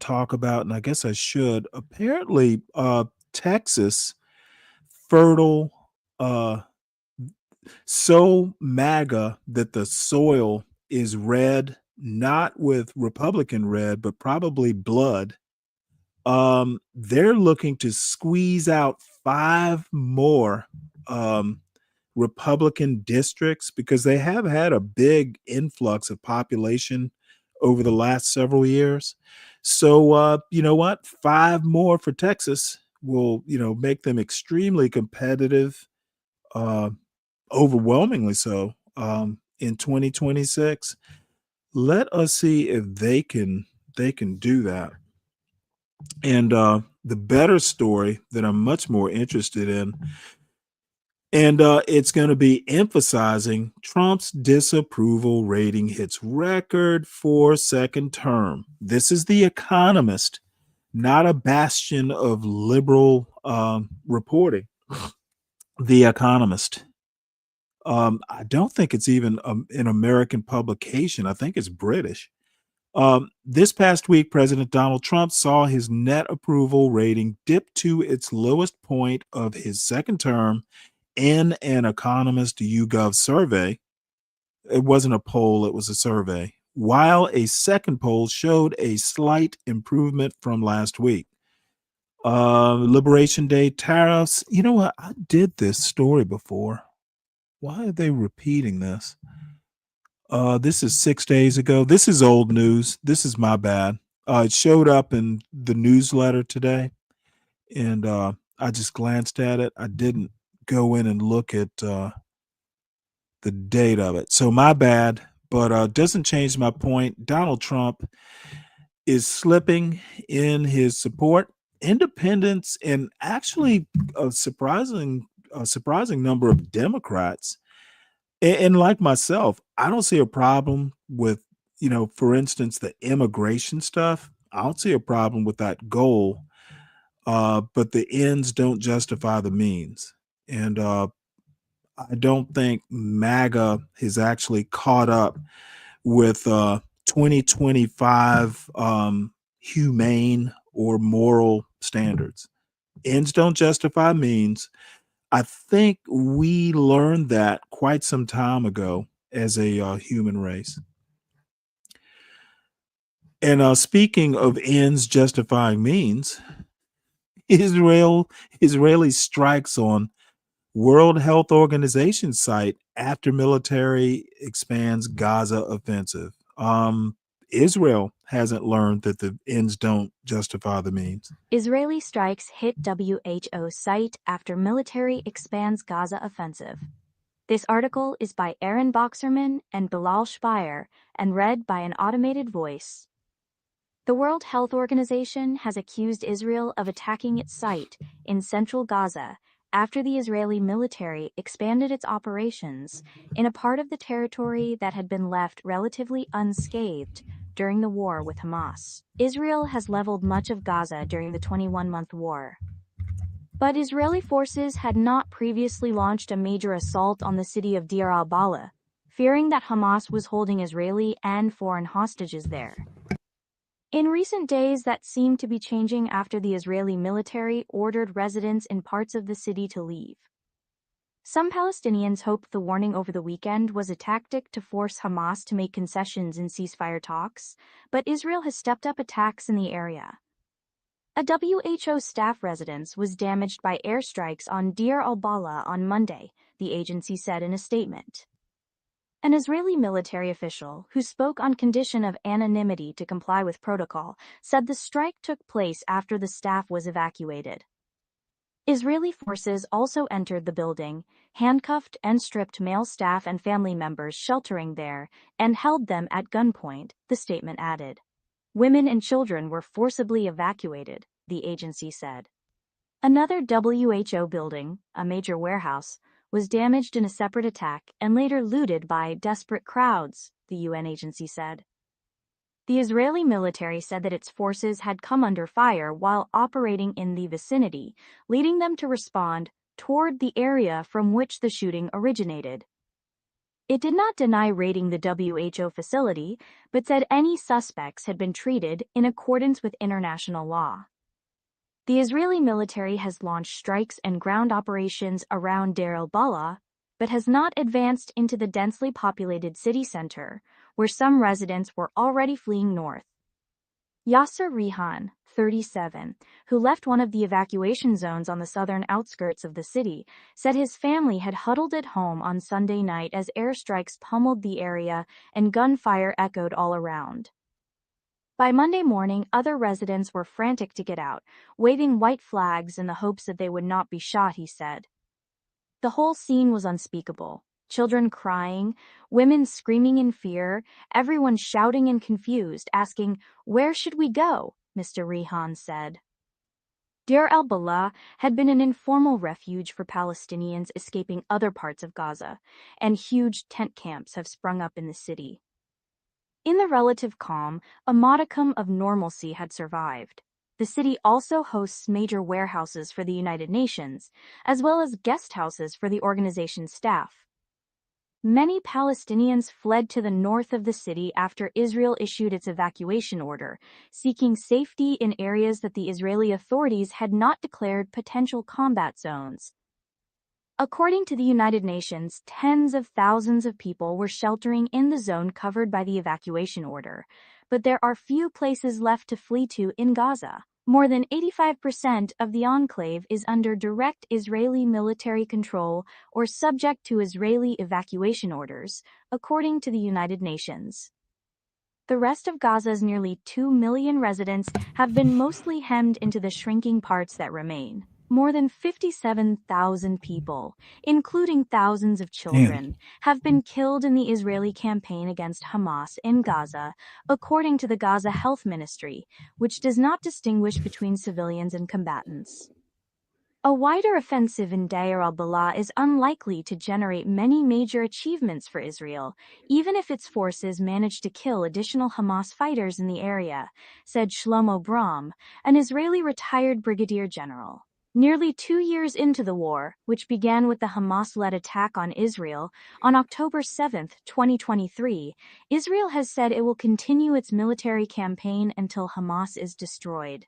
talk about, and I guess I should. Apparently, Texas, fertile, so MAGA that the soil is red, not with Republican red, but probably blood. They're looking to squeeze out 5 more Republican districts because they have had a big influx of population over the last several years. So, you know what? 5 more for Texas will, make them extremely competitive, overwhelmingly so, in 2026. Let us see if they can do that. And the better story that I'm much more interested in, and it's going to be emphasizing Trump's disapproval rating hits record for second term. This is The Economist, not a bastion of liberal reporting. The Economist. I don't think it's even an American publication. I think it's British. This past week, President Donald Trump saw his net approval rating dip to its lowest point of his second term in an Economist YouGov survey. It wasn't a poll, it was a survey. While a second poll showed a slight improvement from last week. Liberation Day tariffs. You know what? I did this story before. Why are they repeating this? This is 6 days ago. This is old news. This is my bad. It showed up in the newsletter today, and I just glanced at it. I didn't go in and look at the date of it. So my bad, but doesn't change my point. Donald Trump is slipping in his support. Independents and actually a surprising number of Democrats, and like myself, I don't see a problem with, for instance, the immigration stuff. I don't see a problem with that goal, but the ends don't justify the means. And I don't think MAGA has actually caught up with 2025 humane or moral standards. Ends don't justify means. I think we learned that quite some time ago as a human race. And speaking of ends justifying means, Israeli strikes on World Health Organization site after military expands Gaza offensive. Israel hasn't learned that the ends don't justify the means.
Israeli strikes hit WHO site after military expands Gaza offensive. This article is by Aaron Boxerman and Bilal Speyer and read by an automated voice. The World Health Organization has accused Israel of attacking its site in central Gaza after the Israeli military expanded its operations in a part of the territory that had been left relatively unscathed during the war with Hamas. Israel has leveled much of Gaza during the 21-month war. But Israeli forces had not previously launched a major assault on the city of Deir al-Balah, fearing that Hamas was holding Israeli and foreign hostages there. In recent days, that seemed to be changing after the Israeli military ordered residents in parts of the city to leave. Some Palestinians hoped the warning over the weekend was a tactic to force Hamas to make concessions in ceasefire talks, but Israel has stepped up attacks in the area. A WHO staff residence was damaged by airstrikes on Deir al-Balah on Monday, the agency said in a statement. An Israeli military official, who spoke on condition of anonymity to comply with protocol, said the strike took place after the staff was evacuated. Israeli forces also entered the building, handcuffed and stripped male staff and family members sheltering there, and held them at gunpoint, the statement added. Women and children were forcibly evacuated, the agency said. Another WHO building, a major warehouse, was damaged in a separate attack and later looted by desperate crowds, the UN agency said. The Israeli military said that its forces had come under fire while operating in the vicinity, leading them to respond toward the area from which the shooting originated. It did not deny raiding the WHO facility, but said any suspects had been treated in accordance with international law. The Israeli military has launched strikes and ground operations around Deir al-Balah, but has not advanced into the densely populated city center, where some residents were already fleeing north. Yasser Rihan, 37, who left one of the evacuation zones on the southern outskirts of the city, said his family had huddled at home on Sunday night as airstrikes pummeled the area and gunfire echoed all around. By Monday morning, other residents were frantic to get out, waving white flags in the hopes that they would not be shot, he said. The whole scene was unspeakable. Children crying, women screaming in fear, everyone shouting and confused, asking, "Where should we go?" Mr. Rihan said. Deir al-Balah had been an informal refuge for Palestinians escaping other parts of Gaza, and huge tent camps have sprung up in the city. In the relative calm, a modicum of normalcy had survived. The city also hosts major warehouses for the United Nations, as well as guest houses for the organization's staff. Many Palestinians fled to the north of the city after Israel issued its evacuation order, seeking safety in areas that the Israeli authorities had not declared potential combat zones. According to the United Nations, tens of thousands of people were sheltering in the zone covered by the evacuation order, but there are few places left to flee to in Gaza. More than 85% of the enclave is under direct Israeli military control or subject to Israeli evacuation orders, according to the United Nations. The rest of Gaza's nearly 2 million residents have been mostly hemmed into the shrinking parts that remain. More than 57,000 people, including thousands of children, have been killed in the Israeli campaign against Hamas in Gaza, according to the Gaza Health Ministry, which does not distinguish between civilians and combatants. A wider offensive in Deir al-Balah is unlikely to generate many major achievements for Israel, even if its forces manage to kill additional Hamas fighters in the area, said Shlomo Brom, an Israeli retired brigadier general. Nearly 2 years into the war, which began with the Hamas-led attack on Israel on October 7, 2023, Israel has said it will continue its military campaign until Hamas is destroyed.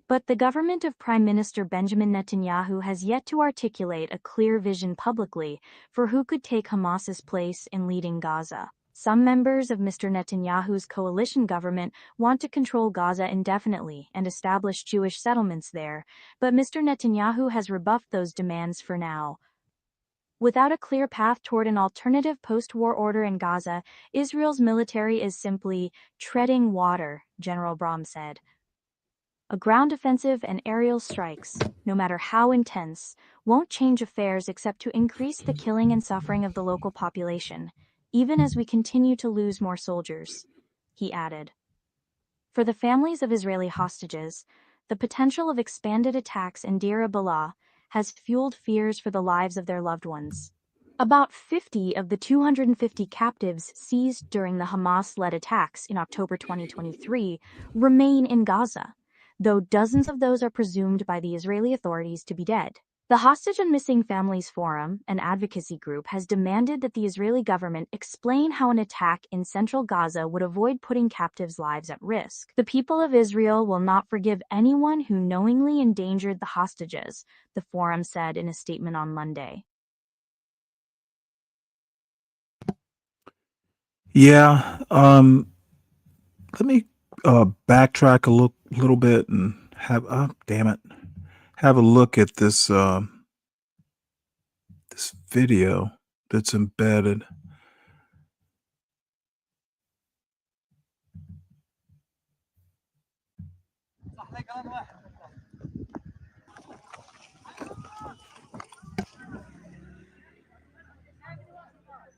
But the government of Prime Minister Benjamin Netanyahu has yet to articulate a clear vision publicly for who could take Hamas's place in leading Gaza. Some members of Mr. Netanyahu's coalition government want to control Gaza indefinitely and establish Jewish settlements there, but Mr. Netanyahu has rebuffed those demands for now. Without a clear path toward an alternative post-war order in Gaza, Israel's military is simply treading water, General Brom said. A ground offensive and aerial strikes, no matter how intense, won't change affairs except to increase the killing and suffering of the local population, even as we continue to lose more soldiers, he added. For the families of Israeli hostages, the potential of expanded attacks in Deir al-Balah has fueled fears for the lives of their loved ones. About 50 of the 250 captives seized during the Hamas-led attacks in October 2023 remain in Gaza, though dozens of those are presumed by the Israeli authorities to be dead. The Hostage and Missing Families Forum, an advocacy group, has demanded that the Israeli government explain how an attack in central Gaza would avoid putting captives' lives at risk. The people of Israel will not forgive anyone who knowingly endangered the hostages, the forum said in a statement on Monday.
Yeah, let me backtrack a little bit and have have a look at this this video that's embedded.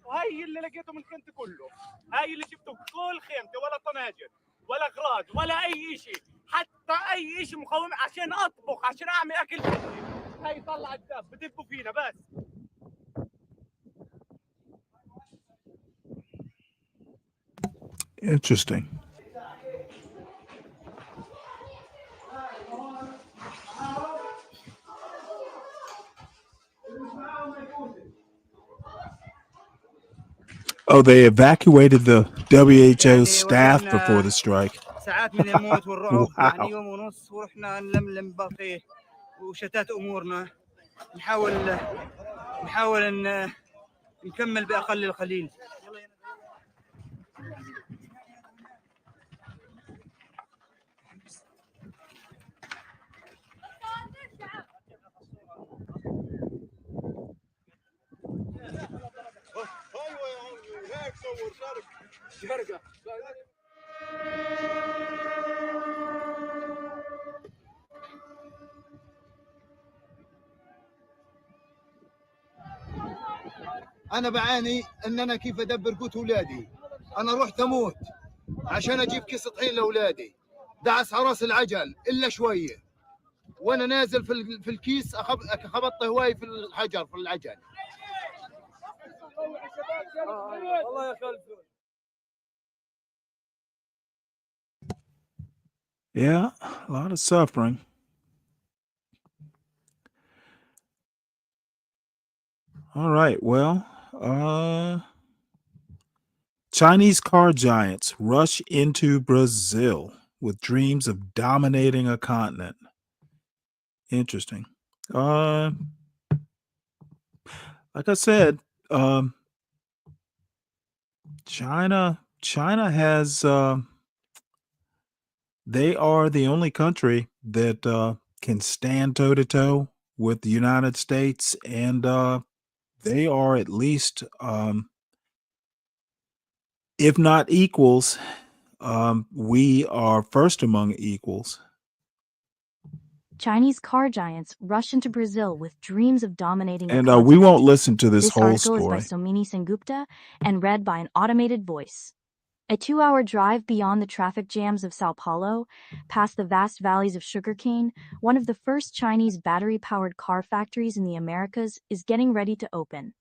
وهي اللي لقيته من خيمتي كله، هاي اللي جبته كل خيمتي، ولا طناجر ولا اغراض ولا اي شيء، حتى اي شيء مقاوم عشان اطبخ، عشان اعمل اكل بيتي. هاي طلع الدب بدبوا فينا بس.
Interesting. Oh, they evacuated the WHO staff before the strike.
ساعات من الموت والرعب
Wow.
يعني يوم ونص ورحنا نلملم باقي وشتات امورنا، نحاول ان نكمل باقل القليل.
أنا بعاني إن أنا كيف أدبر قوت أولادي. أنا رحت أموت عشان أجيب كيس طحين لأولادي. دعس على راس العجل إلا شوية، وأنا نازل في الكيس خبطت هواي في الحجر في العجل.
والله يا خالد.
Yeah, a lot of suffering. All right, well, Chinese car giants rush into Brazil with dreams of dominating a continent. Interesting. Like I said, China has they are the only country that can stand toe to toe with the United States, and they are at least, if not equals, we are first among equals.
Chinese car giants rush into Brazil with dreams of dominating the
And
continent.
we won't listen to this
This
whole
article is by
story.
Somini Sengupta and read by an automated voice. A 2-hour drive beyond the traffic jams of Sao Paulo, past the vast valleys of sugarcane, one of the first Chinese battery-powered car factories in the Americas is getting ready to open.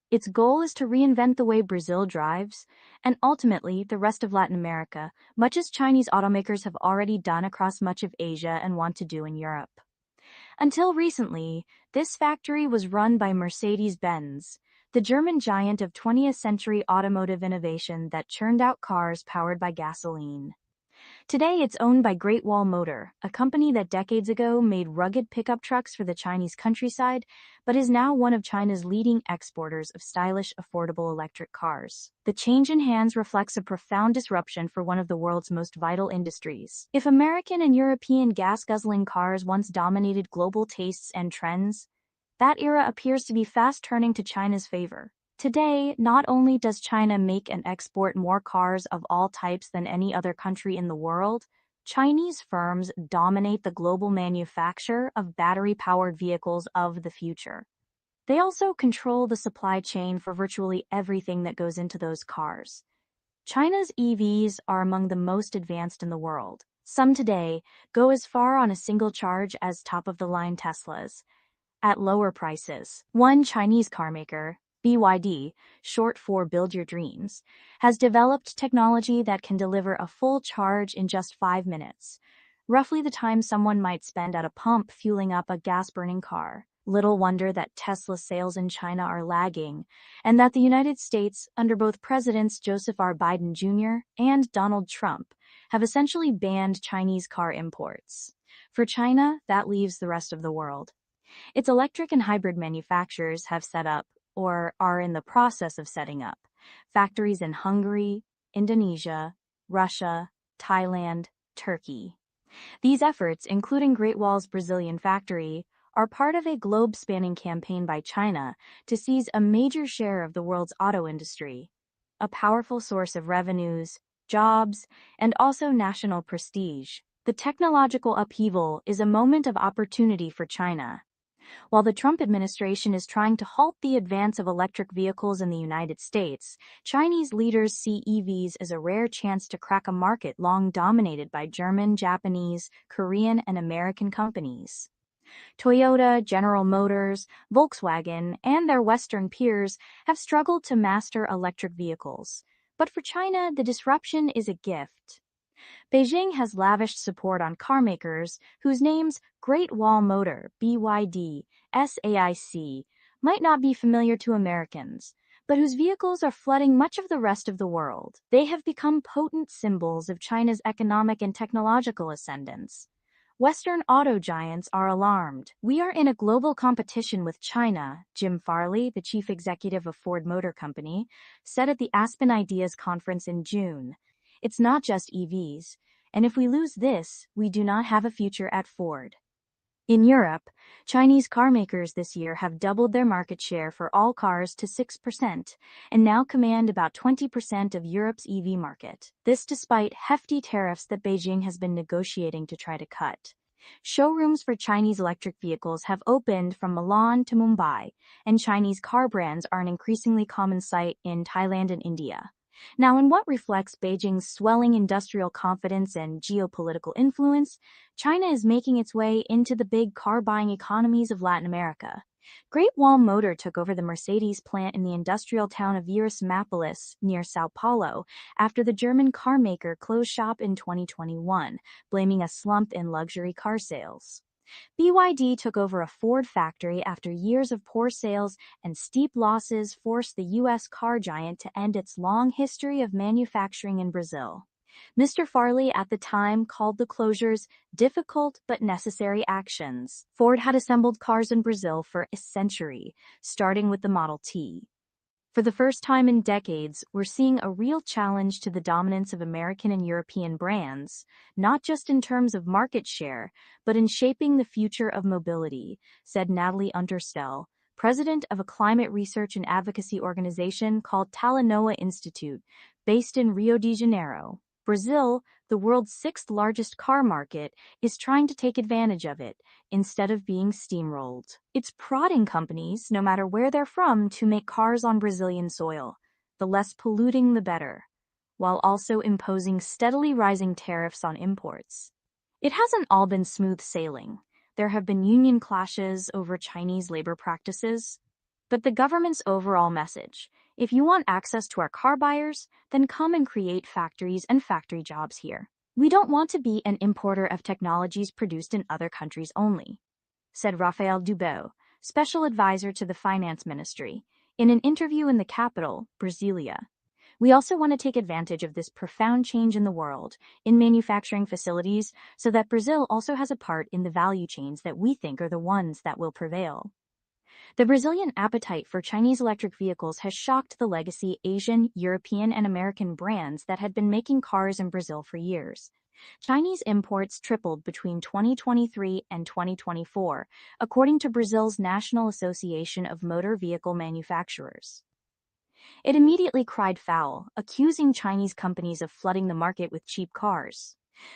Its goal is to reinvent the way Brazil drives, and ultimately the rest of Latin America, much as Chinese automakers have already done across much of Asia and want to do in Europe. Until recently, this factory was run by Mercedes-Benz, the German giant of 20th-century automotive innovation that churned out cars powered by gasoline. Today, it's owned by Great Wall Motor, a company that decades ago made rugged pickup trucks for the Chinese countryside, but is now one of China's leading exporters of stylish, affordable electric cars. The change in hands reflects a profound disruption for one of the world's most vital industries. If American and European gas-guzzling cars once dominated global tastes and trends, that era appears to be fast turning to China's favor. Today, not only does China make and export more cars of all types than any other country in the world, Chinese firms dominate the global manufacture of battery-powered vehicles of the future. They also control the supply chain for virtually everything that goes into those cars. China's EVs are among the most advanced in the world. Some today go as far on a single charge as top-of-the-line Teslas, at lower prices. One Chinese carmaker, BYD, short for Build Your Dreams, has developed technology that can deliver a full charge in just 5 minutes, roughly the time someone might spend at a pump fueling up a gas-burning car. Little wonder that Tesla sales in China are lagging, and that the United States, under both Presidents Joseph R. Biden Jr. and Donald Trump, have essentially banned Chinese car imports. For China, that leaves the rest of the world. Its electric and hybrid manufacturers have set up, or are in the process of setting up, factories in Hungary, Indonesia, Russia, Thailand, Turkey. These efforts, including Great Wall's Brazilian factory, are part of a globe-spanning campaign by China to seize a major share of the world's auto industry, a powerful source of revenues, jobs, and also national prestige. The technological upheaval is a moment of opportunity for China. While the Trump administration is trying to halt the advance of electric vehicles in the United States, Chinese leaders see EVs as a rare chance to crack a market long dominated by German, Japanese, Korean, and American companies. Toyota, General Motors, Volkswagen, and their Western peers have struggled to master electric vehicles. But for China, the disruption is a gift. Beijing has lavished support on carmakers whose names Great Wall Motor, BYD, SAIC, might not be familiar to Americans, but whose vehicles are flooding much of the rest of the world. They have become potent symbols of China's economic and technological ascendance. Western auto giants are alarmed. We are in a global competition with China, Jim Farley, the chief executive of Ford Motor Company, said at the Aspen Ideas Conference in June. It's not just EVs, and if we lose this, we do not have a future at Ford. In Europe, Chinese carmakers this year have doubled their market share for all cars to 6% and now command about 20% of Europe's EV market. This despite hefty tariffs that Beijing has been negotiating to try to cut. Showrooms for Chinese electric vehicles have opened from Milan to Mumbai, and Chinese car brands are an increasingly common sight in Thailand and India. Now, in what reflects Beijing's swelling industrial confidence and geopolitical influence, China is making its way into the big car-buying economies of Latin America. Great Wall Motor took over the Mercedes plant in the industrial town of Virasmapolis, near Sao Paulo, after the German car maker closed shop in 2021, blaming a slump in luxury car sales. BYD took over a Ford factory after years of poor sales and steep losses forced the U.S. car giant to end its long history of manufacturing in Brazil. Mr. Farley at the time called the closures difficult but necessary actions. Ford had assembled cars in Brazil for a century, starting with the Model T. For the first time in decades, we're seeing a real challenge to the dominance of American and European brands, not just in terms of market share, but in shaping the future of mobility, said Natalie Unterstell, president of a climate research and advocacy organization called Talanoa Institute, based in Rio de Janeiro. Brazil, the world's 6th largest car market, is trying to take advantage of it, instead of being steamrolled. It's prodding companies, no matter where they're from, to make cars on Brazilian soil. The less polluting, the better, while also imposing steadily rising tariffs on imports. It hasn't all been smooth sailing. There have been union clashes over Chinese labor practices. But the government's overall message, if you want access to our car buyers, then come and create factories and factory jobs here. We don't want to be an importer of technologies produced in other countries only, said Rafael Dubeu, special advisor to the finance ministry, in an interview in the capital, Brasilia. We also want to take advantage of this profound change in the world, in manufacturing facilities, so that Brazil also has a part in the value chains that we think are the ones that will prevail. The Brazilian appetite for Chinese electric vehicles has shocked the legacy Asian, European, and American brands that had been making cars in Brazil for years. Chinese imports tripled between 2023 and 2024, according to Brazil's National Association of Motor Vehicle Manufacturers. It immediately cried foul, accusing Chinese companies of flooding the market with cheap cars.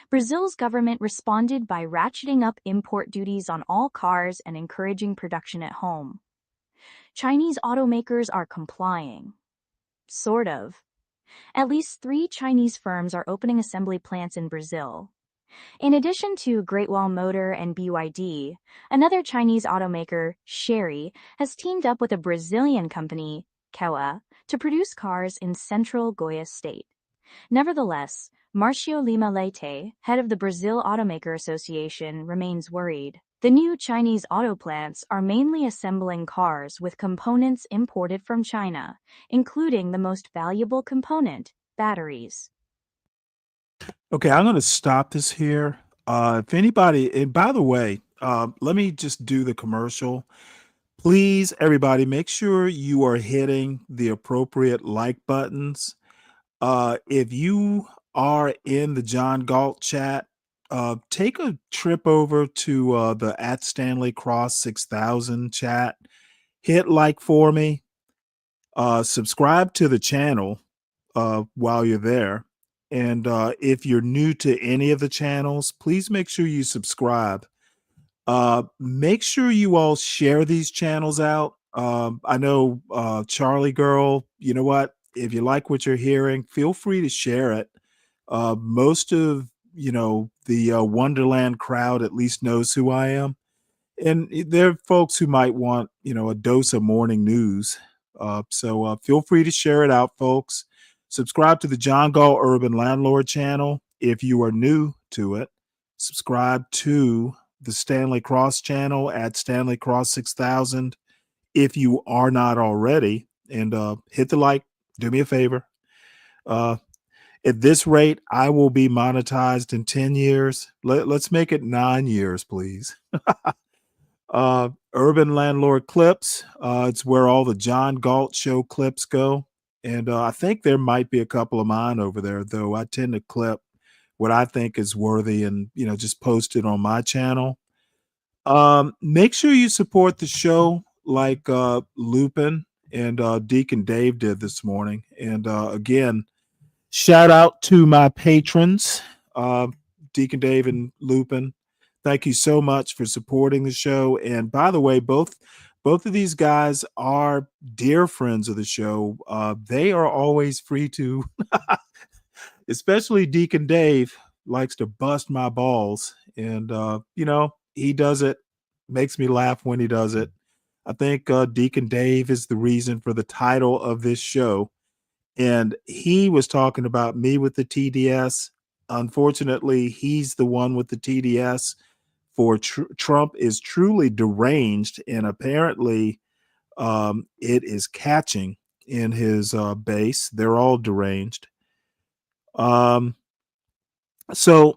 Brazil's government responded by ratcheting up import duties on all cars and encouraging production at home. Chinese automakers are complying. Sort of. At least 3 Chinese firms are opening assembly plants in Brazil. In addition to Great Wall Motor and BYD, another Chinese automaker, Chery, has teamed up with a Brazilian company, Caoa, to produce cars in central Goiás state. Nevertheless, Marcio Lima Leite, head of the Brazil Automaker Association, remains worried. The new Chinese auto plants are mainly assembling cars with components imported from China, including the most valuable component, batteries.
Okay, I'm going to stop this here. If anybody, and by the way, let me just do the commercial. Please, everybody, make sure you are hitting the appropriate like buttons. If you are in the John Galt chat, take a trip over to the at Stanley Cross 6000 chat. Hit like for me. Subscribe to the channel while you're there. And if you're new to any of the channels, please make sure you subscribe. Make sure you all share these channels out. I know Charlie Girl, you know what? If you like what you're hearing, feel free to share it. Most of the Wonderland crowd at least knows who I am. And there are folks who might want, a dose of morning news. So feel free to share it out, folks. Subscribe to the John Gall Urban Landlord channel if you are new to it. Subscribe to the Stanley Cross channel at Stanley Cross 6000 if you are not already. And hit the like. Do me a favor. At this rate, I will be monetized in 10 years. Let's make it 9 years, please. Urban Landlord Clips. It's where all the John Galt Show clips go. And I think there might be a couple of mine over there, though I tend to clip what I think is worthy and, just post it on my channel. Make sure you support the show like Lupin and Deacon Dave did this morning. And again, shout out to my patrons, Deacon Dave and Lupin. Thank you so much for supporting the show. And by the way, both of these guys are dear friends of the show. They are always free to, especially Deacon Dave likes to bust my balls. And, he does it, makes me laugh when he does it. I think Deacon Dave is the reason for the title of this show. And he was talking about me with the TDS. Unfortunately, he's the one with the TDS. For Trump is truly deranged, and apparently it is catching in his base. They're all deranged. So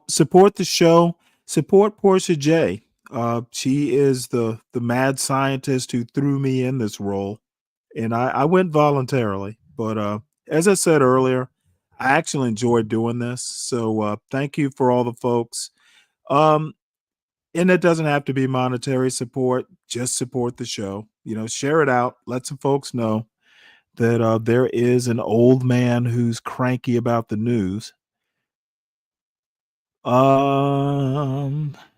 support the show. Support Portia J. She is the mad scientist who threw me in this role, and I went voluntarily. But as I said earlier, I actually enjoyed doing this. So thank you for all the folks. And it doesn't have to be monetary support. Just support the show. Share it out. Let some folks know that there is an old man who's cranky about the news.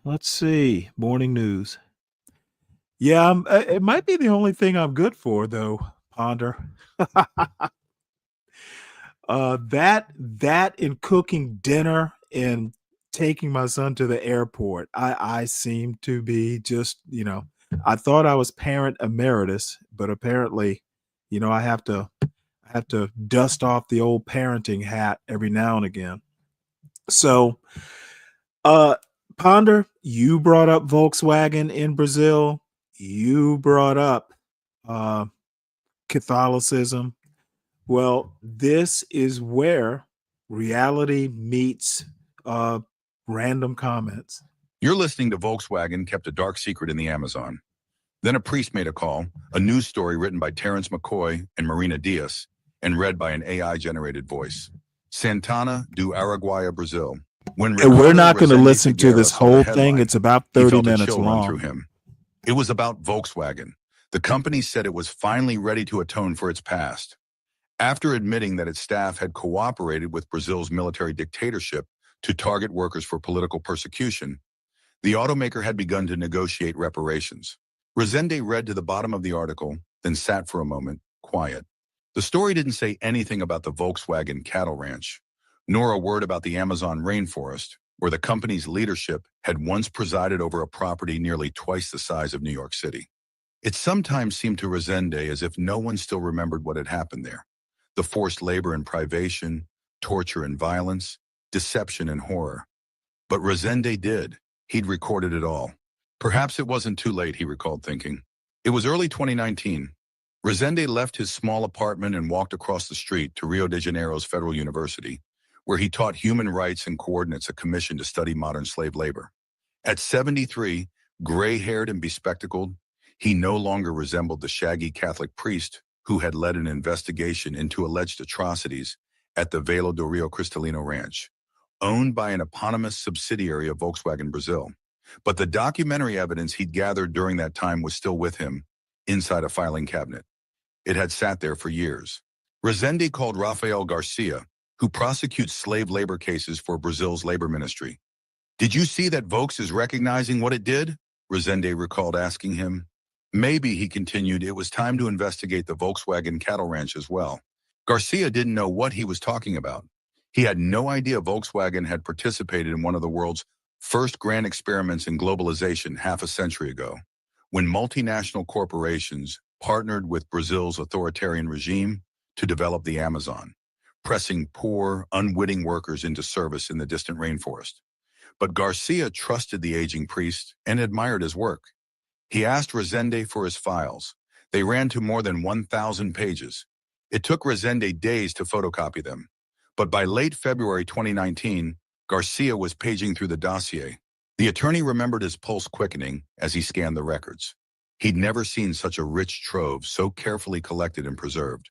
Let's see. Morning news. Yeah, it might be the only thing I'm good for, though. Ponder. That and cooking dinner and taking my son to the airport. I seem to be just, I thought I was parent emeritus, but apparently, I have to dust off the old parenting hat every now and again. So, Ponder, you brought up Volkswagen in Brazil. You brought up Catholicism. Well, this is where reality meets random comments.
You're listening to Volkswagen Kept a Dark Secret in the Amazon. Then a priest made a call, a news story written by Terrence McCoy and Marina Diaz, and read by an AI-generated voice. Santana do Araguaia, Brazil.
And we're not going to listen to this whole thing. It's about 30 minutes long.
Through him. It was about Volkswagen. The company said it was finally ready to atone for its past. After admitting that its staff had cooperated with Brazil's military dictatorship to target workers for political persecution, the automaker had begun to negotiate reparations. Rezende read to the bottom of the article, then sat for a moment, quiet. The story didn't say anything about the Volkswagen cattle ranch, nor a word about the Amazon rainforest, where the company's leadership had once presided over a property nearly twice the size of New York City. It sometimes seemed to Rezende as if no one still remembered what had happened there. The forced labor and privation, torture and violence, deception and horror. But Rezende did. He'd recorded it all. Perhaps it wasn't too late, he recalled thinking. It was early 2019. Rezende left his small apartment and walked across the street to Rio de Janeiro's Federal University, where he taught human rights and coordinates a commission to study modern slave labor. At 73, gray-haired and bespectacled, he no longer resembled the shaggy Catholic priest who had led an investigation into alleged atrocities at the Velo do Rio Cristalino Ranch, owned by an eponymous subsidiary of Volkswagen Brazil. But the documentary evidence he'd gathered during that time was still with him, inside a filing cabinet. It had sat there for years. Rezende called Rafael Garcia, who prosecutes slave labor cases for Brazil's labor ministry. "Did you see that Volks is recognizing what it did?" Rezende recalled asking him. Maybe, he continued, it was time to investigate the Volkswagen cattle ranch as well. Garcia didn't know what he was talking about. He had no idea Volkswagen had participated in one of the world's first grand experiments in globalization half a century ago, when multinational corporations partnered with Brazil's authoritarian regime to develop the Amazon, pressing poor, unwitting workers into service in the distant rainforest. But Garcia trusted the aging priest and admired his work. He asked Rezende for his files. They ran to more than 1,000 pages. It took Rezende days to photocopy them. But by late February 2019, Garcia was paging through the dossier. The attorney remembered his pulse quickening as he scanned the records. He'd never seen such a rich trove so carefully collected and preserved.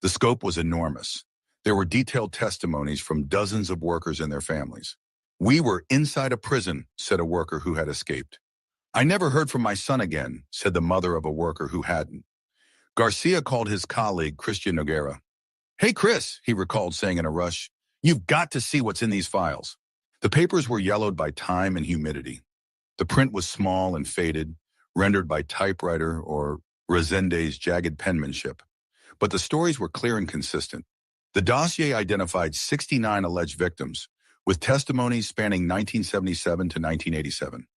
The scope was enormous. There were detailed testimonies from dozens of workers and their families. "We were inside a prison," said a worker who had escaped. "I never heard from my son again," said the mother of a worker who hadn't. Garcia called his colleague, Christian Noguera. "Hey, Chris," he recalled saying in a rush, "you've got to see what's in these files." The papers were yellowed by time and humidity. The print was small and faded, rendered by typewriter or Rezende's jagged penmanship. But the stories were clear and consistent. The dossier identified 69 alleged victims, with testimonies spanning 1977 to 1987.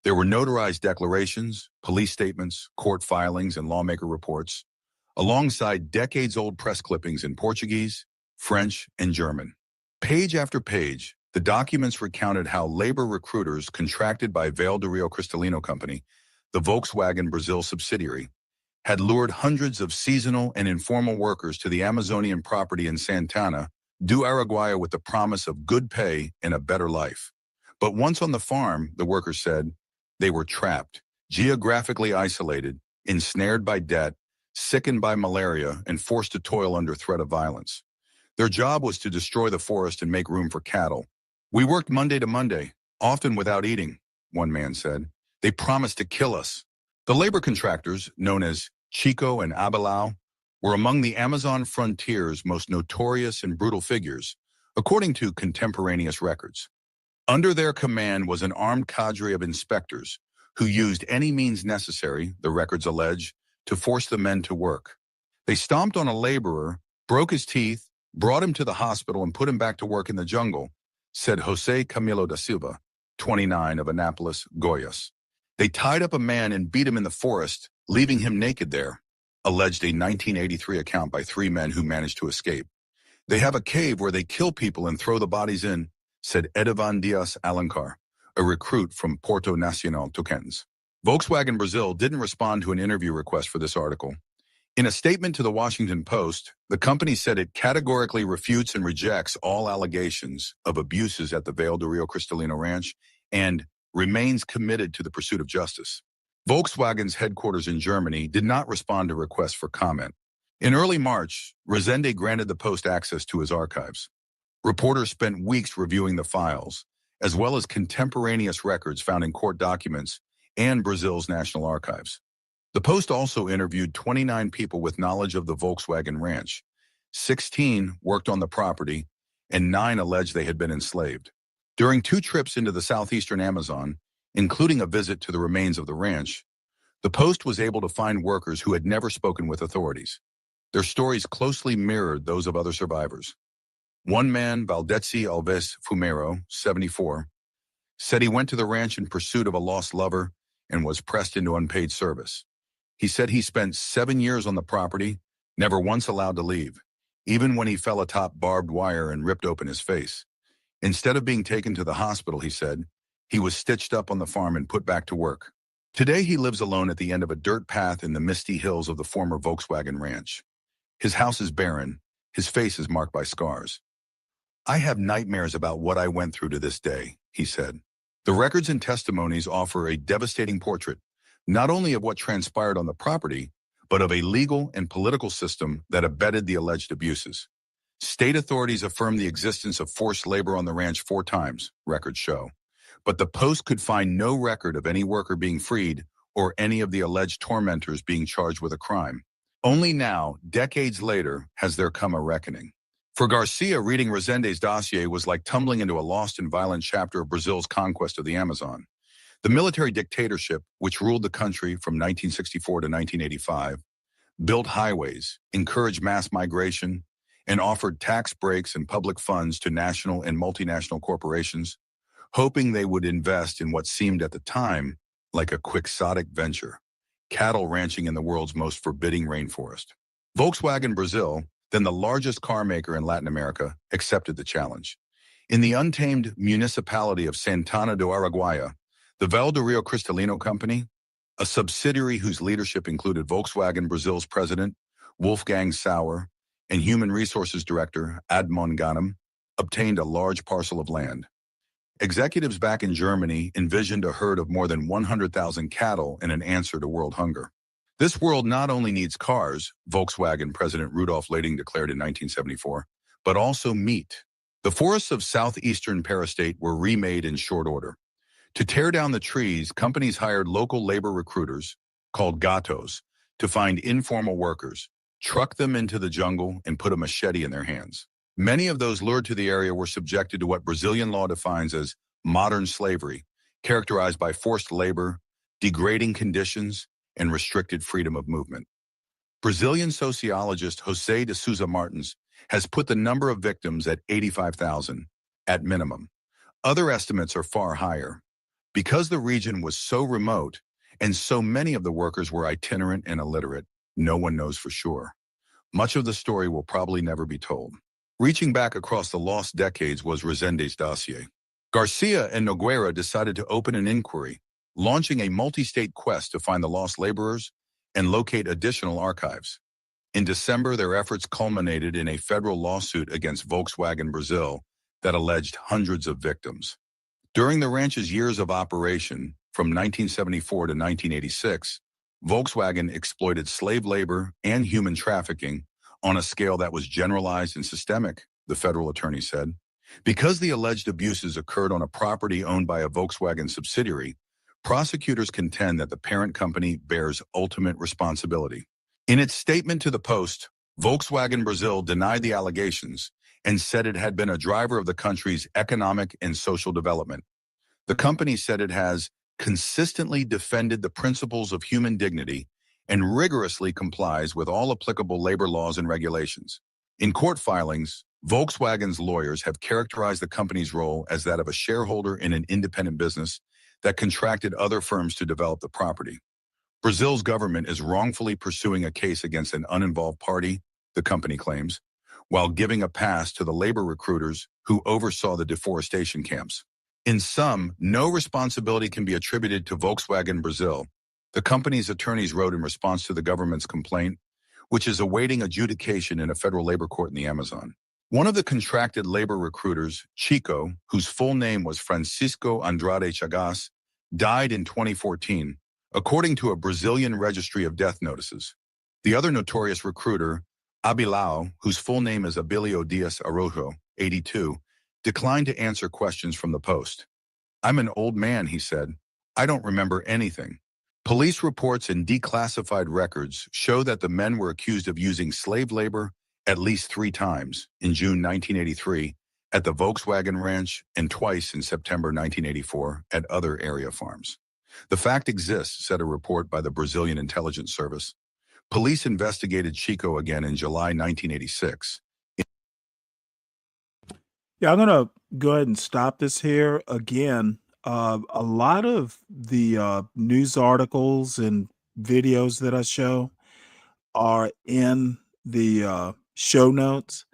There were notarized declarations, police statements, court filings, and lawmaker reports, alongside decades-old press clippings in Portuguese, French, and German. Page after page, the documents recounted how labor recruiters contracted by Vale do Rio Cristalino Company, the Volkswagen Brazil subsidiary, had lured hundreds of seasonal and informal workers to the Amazonian property in Santana do Araguaia with the promise of good pay and a better life. But once on the farm, the workers said, they were trapped, geographically isolated, ensnared by debt, sickened by malaria, and forced to toil under threat of violence. Their job was to destroy the forest and make room for cattle. "We worked Monday to Monday, often without eating," one man said. "They promised to kill us." The labor contractors, known as Chico and Abelau, were among the Amazon frontier's most notorious and brutal figures, according to contemporaneous records. Under their command was an armed cadre of inspectors who used any means necessary, the records allege, to force the men to work. They stomped on a laborer, broke his teeth, brought him to the hospital, and put him back to work in the jungle, said Jose Camilo da Silva, 29, of Anápolis, Goiás. They tied up a man and beat him in the forest, leaving him naked there, alleged a 1983 account by 3 men who managed to escape. They have a cave where they kill people and throw the bodies in, said Edivan Dias Alencar, a recruit from Porto Nacional, Tocantins. Volkswagen Brazil didn't respond to an interview request for this article. In a statement to the Washington Post, the company said it categorically refutes and rejects all allegations of abuses at the Vale do Rio Cristalino Ranch and remains committed to the pursuit of justice. Volkswagen's headquarters in Germany did not respond to requests for comment. In early March, Resende granted the Post access to his archives. Reporters spent weeks reviewing the files, as well as contemporaneous records found in court documents and Brazil's National Archives. The Post also interviewed 29 people with knowledge of the Volkswagen Ranch. 16 worked on the property, and 9 alleged they had been enslaved. During 2 trips into the southeastern Amazon, including a visit to the remains of the ranch, the Post was able to find workers who had never spoken with authorities. Their stories closely mirrored those of other survivors. One man, Valdeci Alves Fumero, 74, said he went to the ranch in pursuit of a lost lover and was pressed into unpaid service. He said he spent 7 years on the property, never once allowed to leave, even when he fell atop barbed wire and ripped open his face. Instead of being taken to the hospital, he said, he was stitched up on the farm and put back to work. Today, he lives alone at the end of a dirt path in the misty hills of the former Volkswagen Ranch. His house is barren. His face is marked by scars. I have nightmares about what I went through to this day, he said. The records and testimonies offer a devastating portrait, not only of what transpired on the property, but of a legal and political system that abetted the alleged abuses. State authorities affirmed the existence of forced labor on the ranch 4 times, records show. But the Post could find no record of any worker being freed or any of the alleged tormentors being charged with a crime. Only now, decades later, has there come a reckoning. For Garcia, reading Resende's dossier was like tumbling into a lost and violent chapter of Brazil's conquest of the Amazon. The military dictatorship, which ruled the country from 1964 to 1985, built highways, encouraged mass migration, and offered tax breaks and public funds to national and multinational corporations, hoping they would invest in what seemed at the time like a quixotic venture, cattle ranching in the world's most forbidding rainforest. Volkswagen Brazil, then the largest car maker in Latin America, accepted the challenge. In the untamed municipality of Santana do Araguaia, the Vale do Rio Cristalino Company, a subsidiary whose leadership included Volkswagen Brazil's president, Wolfgang Sauer, and Human Resources Director, Admon Ganem, obtained a large parcel of land. Executives back in Germany envisioned a herd of more than 100,000 cattle in an answer to world hunger. This world not only needs cars, Volkswagen President Rudolf Leiting declared in 1974, but also meat. The forests of southeastern Parastate were remade in short order. To tear down the trees, companies hired local labor recruiters, called gatos, to find informal workers, truck them into the jungle, and put a machete in their hands. Many of those lured to the area were subjected to what Brazilian law defines as modern slavery, characterized by forced labor, degrading conditions, and restricted freedom of movement. Brazilian sociologist José de Souza Martins has put the number of victims at 85,000, at minimum. Other estimates are far higher. Because the region was so remote and so many of the workers were itinerant and illiterate, no one knows for sure. Much of the story will probably never be told. Reaching back across the lost decades was Resende's dossier. Garcia and Nogueira decided to open an inquiry, launching a multi-state quest to find the lost laborers and locate additional archives. In December, their efforts culminated in a federal lawsuit against Volkswagen Brazil that alleged hundreds of victims. During the ranch's years of operation, from 1974 to 1986, Volkswagen exploited slave labor and human trafficking on a scale that was generalized and systemic, the federal attorney said. Because the alleged abuses occurred on a property owned by a Volkswagen subsidiary, prosecutors contend that the parent company bears ultimate responsibility. In its statement to the Post, Volkswagen Brazil denied the allegations and said it had been a driver of the country's economic and social development. The company said it has consistently defended the principles of human dignity and rigorously complies with all applicable labor laws and regulations. In court filings, Volkswagen's lawyers have characterized the company's role as that of a shareholder in an independent business that contracted other firms to develop the property. Brazil's government is wrongfully pursuing a case against an uninvolved party, the company claims, while giving a pass to the labor recruiters who oversaw the deforestation camps. In sum, no responsibility can be attributed to Volkswagen Brazil, the company's attorneys wrote in response to the government's complaint, which is awaiting adjudication in a federal labor court in the Amazon. One of the contracted labor recruiters, Chico, whose full name was Francisco Andrade Chagas, died in 2014, according to a Brazilian registry of death notices. The other notorious recruiter, Abilao, whose full name is Abilio Dias Araujo, 82, declined to answer questions from the Post. "I'm an old man," he said. "I don't remember anything." Police reports and declassified records show that the men were accused of using slave labor at least 3 times in June 1983 at the Volkswagen Ranch and twice in September 1984 at other area farms. "The fact exists," said a report by the Brazilian Intelligence Service. Police investigated Chico again in July 1986.
Yeah, I'm going to go ahead and stop this here. Again, a lot of the news articles and videos that I show are in the show notes.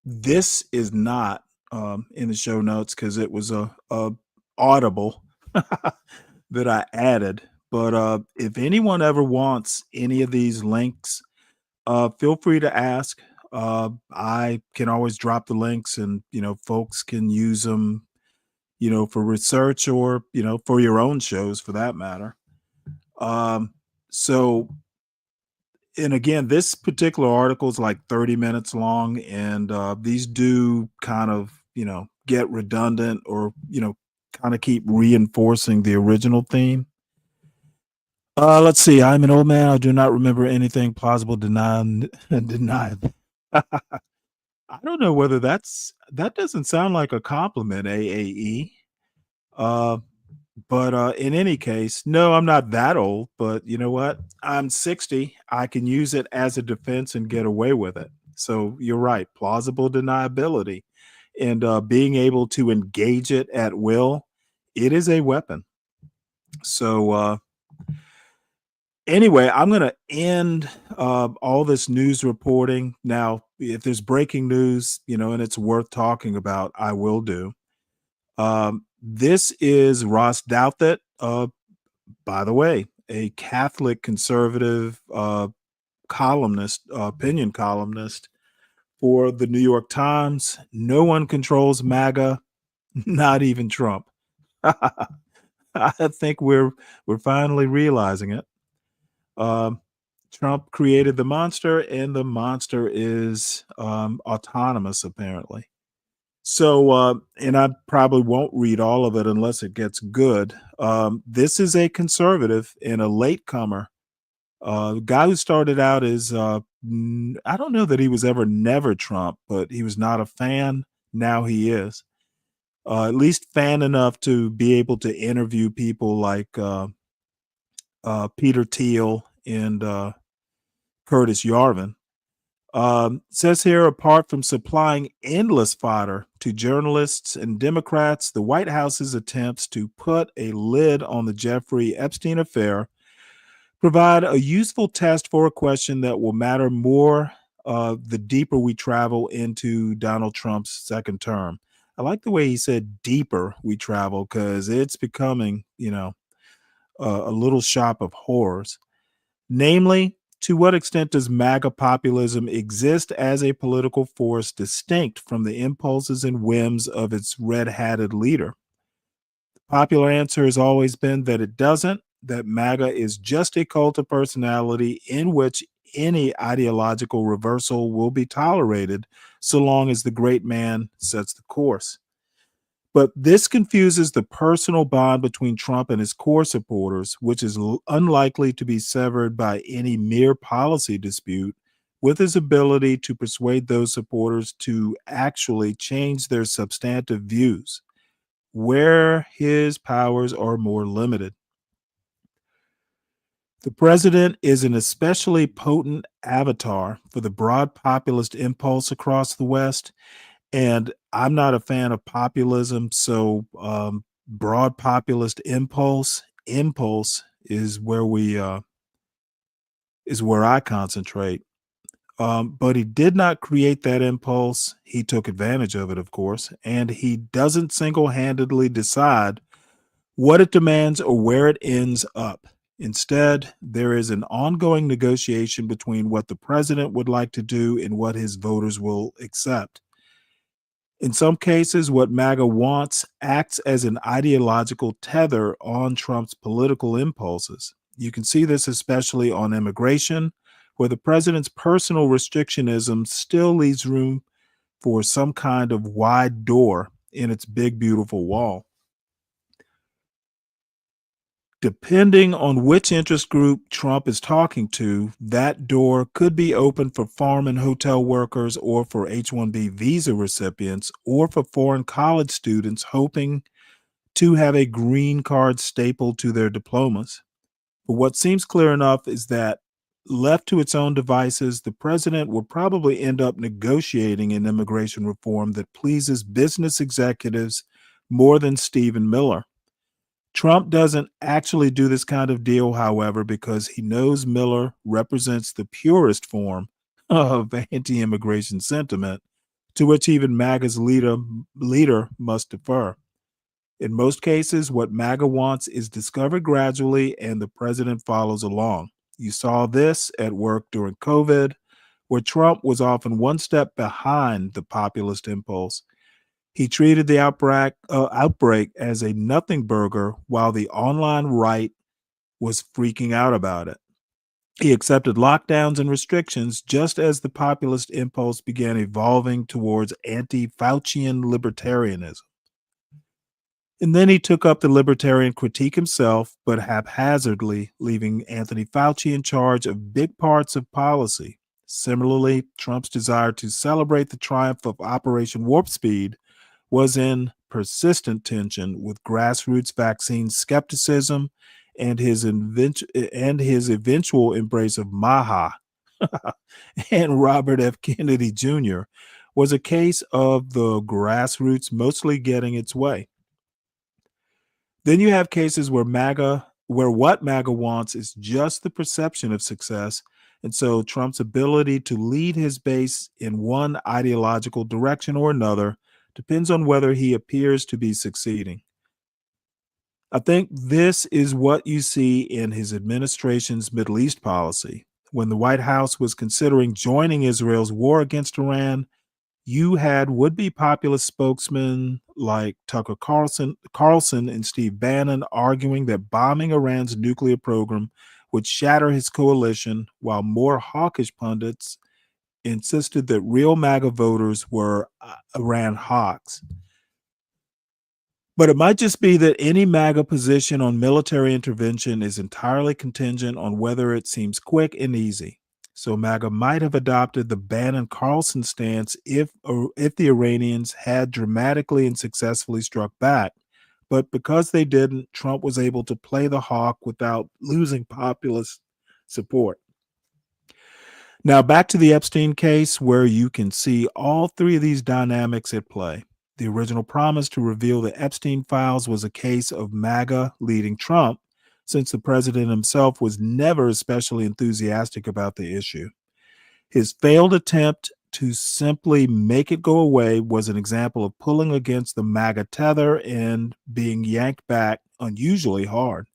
This is not in the show notes because it was a audible that I added. But if anyone ever wants any of these links, feel free to ask. I can always drop the links, and folks can use them, for research or for your own shows for that matter. So, and again, this particular article is like 30 minutes long, and these do kind of get redundant or kind of keep reinforcing the original theme. Let's see. I'm an old man. I do not remember anything plausible denied. I don't know whether that doesn't sound like a compliment, AAE. But in any case, no, I'm not that old, but you know what? I'm 60. I can use it as a defense and get away with it. So you're right. Plausible deniability and being able to engage it at will, it is a weapon. So anyway, I'm going to end all this news reporting. Now, if there's breaking news, and it's worth talking about, I will do. This is Ross Douthat, by the way, a Catholic conservative columnist, opinion columnist for the New York Times. No one controls MAGA, not even Trump. I think we're finally realizing it. Trump created the monster, and the monster is autonomous, apparently. So, and I probably won't read all of it unless it gets good. This is a conservative and a latecomer. The guy who started out as, I don't know that he was ever never Trump, but he was not a fan. Now he is. At least fan enough to be able to interview people like Peter Thiel and Curtis Yarvin. Says here, apart from supplying endless fodder to journalists and Democrats, the White House's attempts to put a lid on the Jeffrey Epstein affair provide a useful test for a question that will matter more the deeper we travel into Donald Trump's second term. I like the way he said deeper we travel, because it's becoming, a little shop of horrors. Namely, to what extent does MAGA populism exist as a political force distinct from the impulses and whims of its red-hatted leader? The popular answer has always been that it doesn't, that MAGA is just a cult of personality in which any ideological reversal will be tolerated so long as the great man sets the course. But this confuses the personal bond between Trump and his core supporters, which is unlikely to be severed by any mere policy dispute, with his ability to persuade those supporters to actually change their substantive views, where his powers are more limited. The president is an especially potent avatar for the broad populist impulse across the West. And I'm not a fan of populism, so broad populist impulse is where I concentrate. But he did not create that impulse. He took advantage of it, of course, and he doesn't single-handedly decide what it demands or where it ends up. Instead, there is an ongoing negotiation between what the president would like to do and what his voters will accept. In some cases, what MAGA wants acts as an ideological tether on Trump's political impulses. You can see this especially on immigration, where the president's personal restrictionism still leaves room for some kind of wide door in its big, beautiful wall. Depending on which interest group Trump is talking to, that door could be open for farm and hotel workers, or for H-1B visa recipients, or for foreign college students hoping to have a green card stapled to their diplomas. But what seems clear enough is that, left to its own devices, the president will probably end up negotiating an immigration reform that pleases business executives more than Stephen Miller. Trump doesn't actually do this kind of deal, however, because he knows Miller represents the purest form of anti-immigration sentiment, to which even MAGA's leader must defer. In most cases, what MAGA wants is discovered gradually, and the president follows along. You saw this at work during COVID, where Trump was often one step behind the populist impulse. He treated the outbreak as a nothing burger, while the online right was freaking out about it. He accepted lockdowns and restrictions just as the populist impulse began evolving towards anti-Faucian libertarianism. And then he took up the libertarian critique himself, but haphazardly, leaving Anthony Fauci in charge of big parts of policy. Similarly, Trump's desire to celebrate the triumph of Operation Warp Speed was in persistent tension with grassroots vaccine skepticism, and his eventual embrace of MAHA and Robert F. Kennedy Jr. was a case of the grassroots mostly getting its way. Then you have cases where what MAGA wants is just the perception of success, and so Trump's ability to lead his base in one ideological direction or another depends on whether he appears to be succeeding. I think this is what you see in his administration's Middle East policy. When the White House was considering joining Israel's war against Iran, you had would-be populist spokesmen like Tucker Carlson and Steve Bannon arguing that bombing Iran's nuclear program would shatter his coalition, while more hawkish pundits insisted that real MAGA voters were Iran hawks. But it might just be that any MAGA position on military intervention is entirely contingent on whether it seems quick and easy. So MAGA might have adopted the Bannon-Carlson stance if the Iranians had dramatically and successfully struck back. But because they didn't, Trump was able to play the hawk without losing populist support. Now, back to the Epstein case, where you can see all three of these dynamics at play. The original promise to reveal the Epstein files was a case of MAGA leading Trump, since the president himself was never especially enthusiastic about the issue. His failed attempt to simply make it go away was an example of pulling against the MAGA tether and being yanked back unusually hard.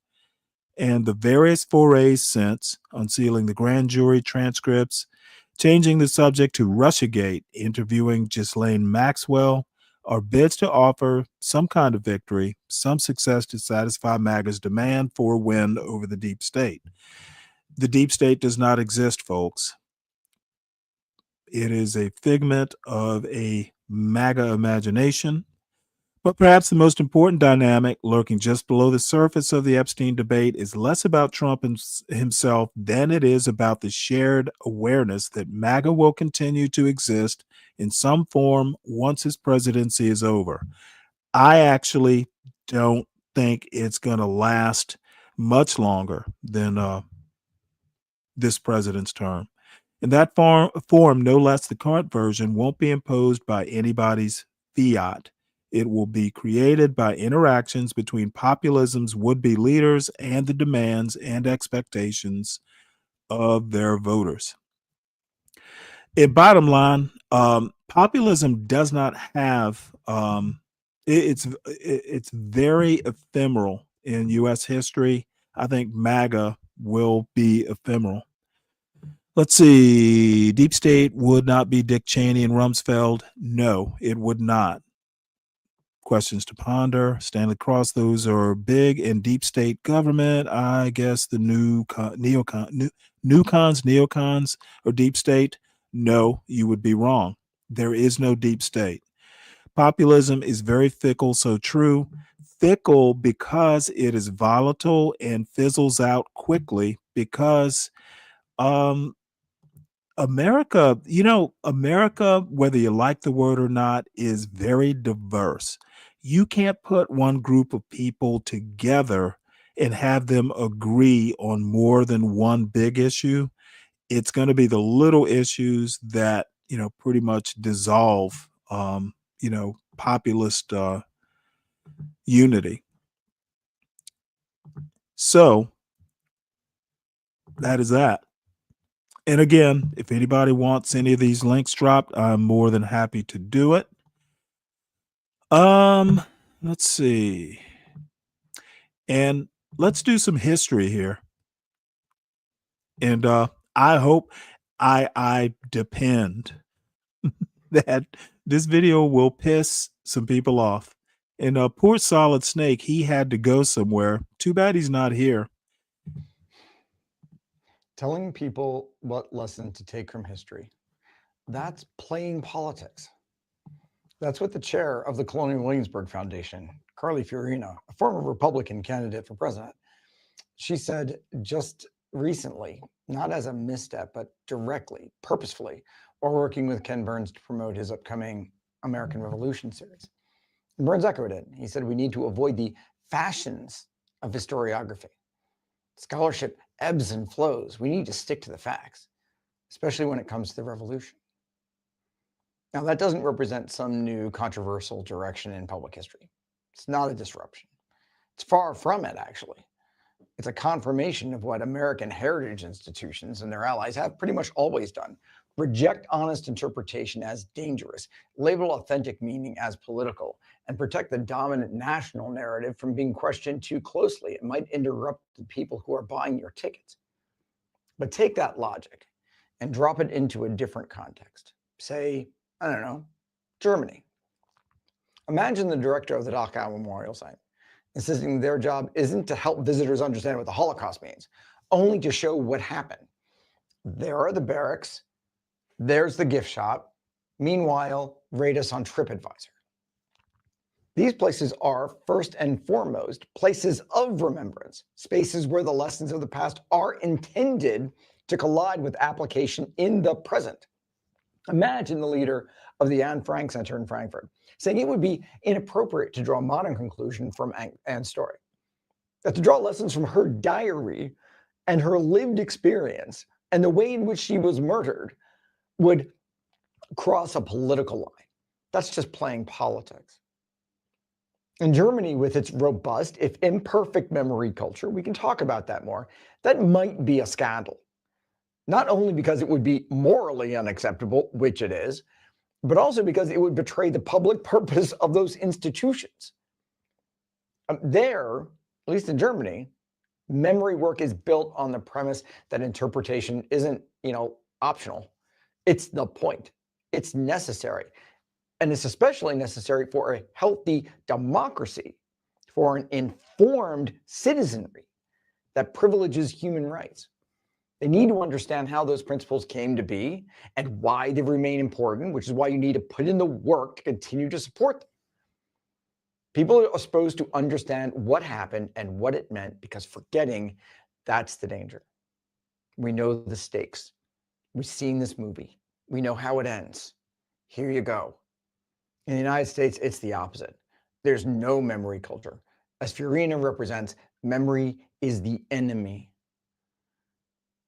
And the various forays since, unsealing the grand jury transcripts, changing the subject to Russiagate, interviewing Ghislaine Maxwell, are bids to offer some kind of victory, some success to satisfy MAGA's demand for a win over the deep state. The deep state does not exist, folks. It is a figment of a MAGA imagination. But perhaps the most important dynamic lurking just below the surface of the Epstein debate is less about Trump himself than it is about the shared awareness that MAGA will continue to exist in some form once his presidency is over. I actually don't think it's going to last much longer than this president's term. In that form, no less the current version won't be imposed by anybody's fiat. It will be created by interactions between populism's would-be leaders and the demands and expectations of their voters. In bottom line, populism does not have it's very ephemeral in U.S. history. I think MAGA will be ephemeral. Let's see. Deep state would not be Dick Cheney and Rumsfeld. No, it would not. Questions to ponder. Stanley Cross, those are big and deep state government. I guess the neocons, or deep state. No, you would be wrong. There is no deep state. Populism is very fickle, so true. Fickle because it is volatile and fizzles out quickly because America, America, whether you like the word or not, is very diverse. You can't put one group of people together and have them agree on more than one big issue. It's going to be the little issues that, pretty much dissolve, populist unity. So that is that. And again, if anybody wants any of these links dropped, I'm more than happy to do it. Let's see. And let's do some history here. And I hope I depend that this video will piss some people off. And poor Solid Snake, he had to go somewhere. Too bad he's not here.
Telling people what lesson to take from history. That's playing politics. That's what the chair of the Colonial Williamsburg Foundation, Carly Fiorina, a former Republican candidate for president, she said just recently, not as a misstep, but directly, purposefully, or working with Ken Burns to promote his upcoming American Revolution series. And Burns echoed it. He said, we need to avoid the fashions of historiography. Scholarship ebbs and flows. We need to stick to the facts, especially when it comes to the revolution. Now, that doesn't represent some new controversial direction in public history. It's not a disruption. It's far from it, actually. It's a confirmation of what American heritage institutions and their allies have pretty much always done. Reject honest interpretation as dangerous, label authentic meaning as political, and protect the dominant national narrative from being questioned too closely. It might interrupt the people who are buying your tickets. But take that logic and drop it into a different context. Say, I don't know, Germany. Imagine the director of the Dachau Memorial Site insisting their job isn't to help visitors understand what the Holocaust means, only to show what happened. There are the barracks. There's the gift shop. Meanwhile, rate us on TripAdvisor. These places are, first and foremost, places of remembrance, spaces where the lessons of the past are intended to collide with application in the present. Imagine the leader of the Anne Frank Center in Frankfurt saying it would be inappropriate to draw a modern conclusion from Anne's story, that to draw lessons from her diary and her lived experience and the way in which she was murdered would cross a political line. That's just playing politics. In Germany, with its robust, if imperfect, memory culture, we can talk about that more, that might be a scandal. Not only because it would be morally unacceptable, which it is, but also because it would betray the public purpose of those institutions. There, at least in Germany, memory work is built on the premise that interpretation isn't, optional. It's the point. It's necessary. And it's especially necessary for a healthy democracy, for an informed citizenry that privileges human rights. They need to understand how those principles came to be and why they remain important, which is why you need to put in the work to continue to support them. People are supposed to understand what happened and what it meant, because forgetting, that's the danger. We know the stakes. We've seen this movie. We know how it ends. Here you go. In the United States, it's the opposite. There's no memory culture. As Fiorina represents, memory is the enemy.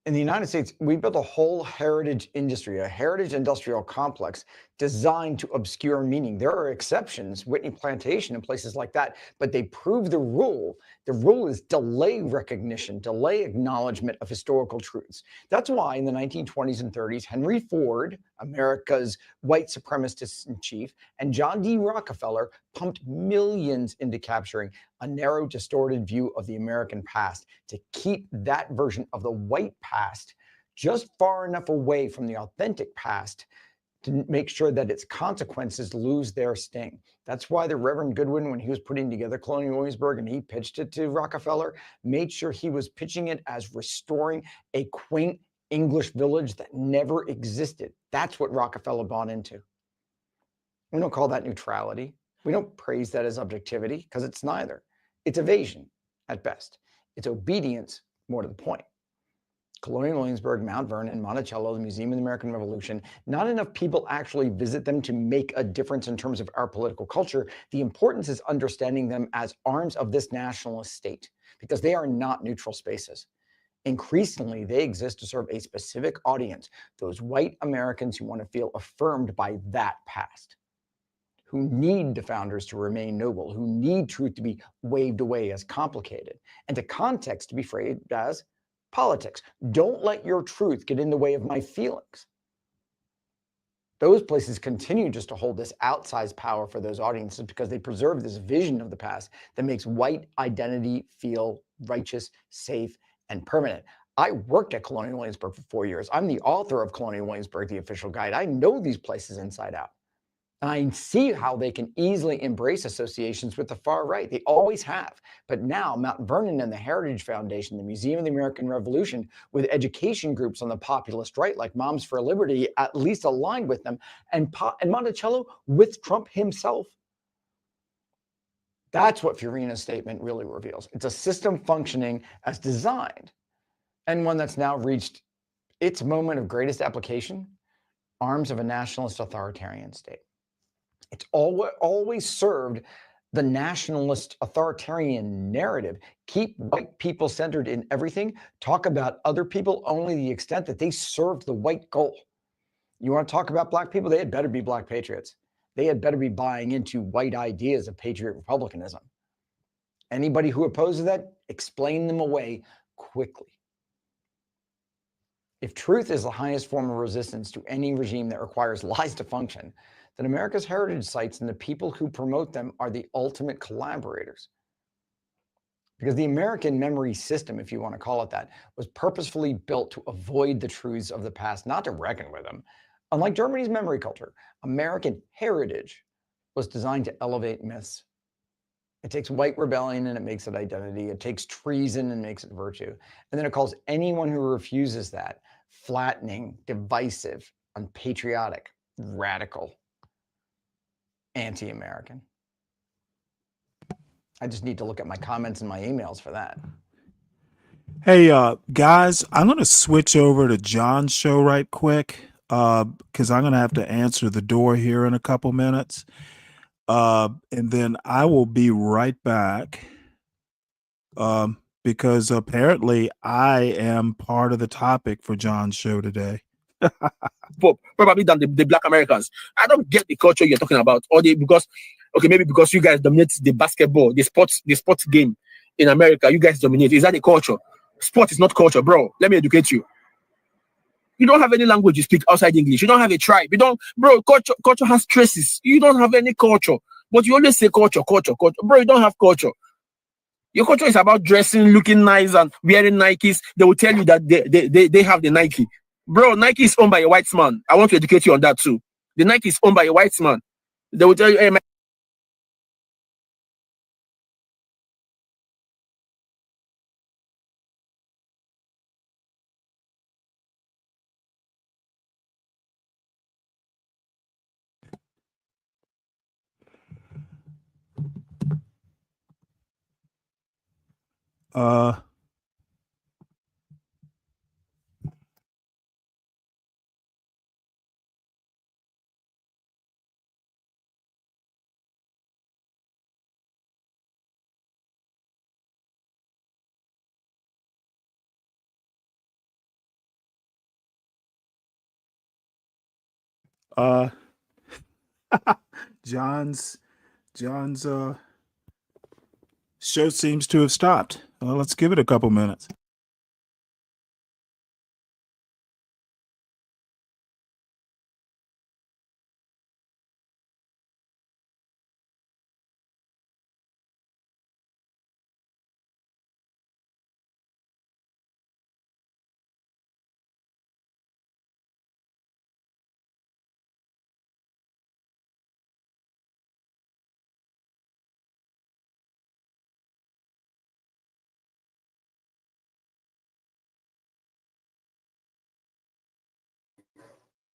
In the United States, we built a whole heritage industry, a heritage industrial complex designed to obscure meaning. There are exceptions, Whitney Plantation and places like that, but they prove the rule. The rule is delay recognition, delay acknowledgement of historical truths. That's why in the 1920s and 30s, Henry Ford, America's white supremacist in chief, and John D. Rockefeller pumped millions into capturing a narrow, distorted view of the American past to keep that version of the white past just far enough away from the authentic past to make sure that its consequences lose their sting. That's why the Reverend Goodwin, when he was putting together Colonial Williamsburg and he pitched it to Rockefeller, made sure he was pitching it as restoring a quaint English village that never existed. That's what Rockefeller bought into. We don't call that neutrality. We don't praise that as objectivity, because it's neither. It's evasion at best. It's obedience, more to the point. Colonial Williamsburg, Mount Vernon, Monticello, the Museum of the American Revolution, not enough people actually visit them to make a difference in terms of our political culture. The importance is understanding them as arms of this nationalist state, because they are not neutral spaces. Increasingly, they exist to serve a specific audience, those white Americans who want to feel affirmed by that past, who need the founders to remain noble, who need truth to be waved away as complicated, and to context to be phrased as politics. Don't let your truth get in the way of my feelings. Those places continue just to hold this outsized power for those audiences because they preserve this vision of the past that makes white identity feel righteous, safe, and permanent. I worked at Colonial Williamsburg for 4 years. I'm the author of Colonial Williamsburg, the official guide. I know these places inside out. And I see how they can easily embrace associations with the far right. They always have. But now Mount Vernon and the Heritage Foundation, the Museum of the American Revolution, with education groups on the populist right, like Moms for Liberty, at least aligned with them, and Monticello with Trump himself. That's what Fiorina's statement really reveals. It's a system functioning as designed, and one that's now reached its moment of greatest application, arms of a nationalist authoritarian state. It's always served the nationalist authoritarian narrative. Keep white people centered in everything. Talk about other people only to the extent that they served the white goal. You want to talk about black people? They had better be black patriots. They had better be buying into white ideas of patriot republicanism. Anybody who opposes that, explain them away quickly. If truth is the highest form of resistance to any regime that requires lies to function, then America's heritage sites and the people who promote them are the ultimate collaborators. Because the American memory system, if you want to call it that, was purposefully built to avoid the truths of the past, not to reckon with them. Unlike Germany's memory culture, American heritage was designed to elevate myths. It takes white rebellion and it makes it identity. It takes treason and makes it virtue. And then it calls anyone who refuses that flattening, divisive, unpatriotic, radical, anti-American. I just need to look at my comments and my emails for that.
Hey, guys, I'm going to switch over to John's show right quick because I'm going to have to answer the door here in a couple minutes. And then I will be right back because apparently I am part of the topic for John's show today.
Probably than the black Americans. I don't get the culture you're talking about. Maybe because you guys dominate the basketball, the sports game in America, you guys dominate. Is that the culture? Sport is not culture, bro. Let me educate you. You don't have any language you speak outside English. You don't have a tribe. Culture has traces. You don't have any culture. But you always say culture. Bro, you don't have culture. Your culture is about dressing, looking nice, and wearing Nikes. They will tell you that they have the Nike. Bro, Nike is owned by a white man. I want to educate you on that too. The Nike is owned by a white man. They will tell you, hey, man.
John's show seems to have stopped. Let's give it a couple minutes.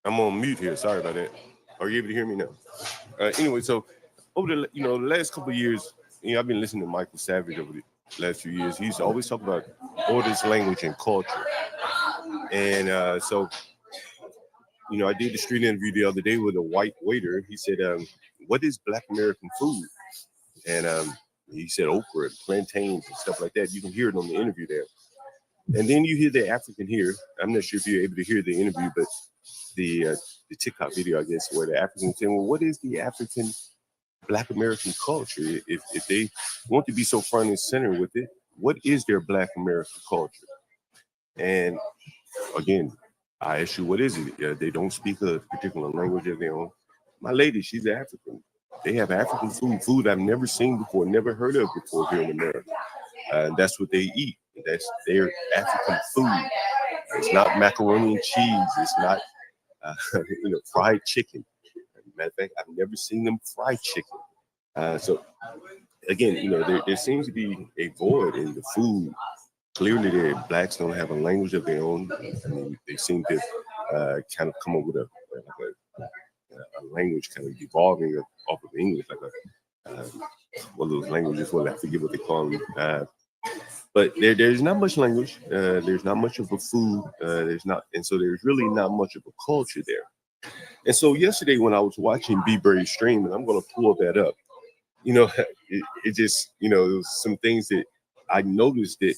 I'm on mute here. Sorry about that. Are you able to hear me now? Anyway, so over the the last couple of years, I've been listening to Michael Savage over the last few years. He used to always talk about orders, language, and culture. And so I did the street interview the other day with a white waiter. He said, "What is Black American food?" And he said okra, plantains, and stuff like that. You can hear it on the interview there. And then you hear the African here. I'm not sure if you're able to hear the interview, but the TikTok video, I guess, where the African saying, "Well, what is the African Black American culture? If they want to be so front and center with it, what is their Black American culture?" And again, I ask you, what is it? They don't speak a particular language of their own. My lady, she's African. They have African food I've never seen before, never heard of before here in America. That's what they eat. That's their African food. It's not macaroni and cheese. It's not fried chicken. Matter of fact, I've never seen them fry chicken. So again, there seems to be a void in the food. Clearly, the Blacks don't have a language of their own. I mean, they seem to kind of come up with a language kind of evolving off of English, like one of those languages. Well, I forget what they call them. But there's not much language. There's not much of a food. And so there's really not much of a culture there. And so yesterday when I was watching Be Brave stream, and I'm going to pull that up, it just, it was some things that I noticed that,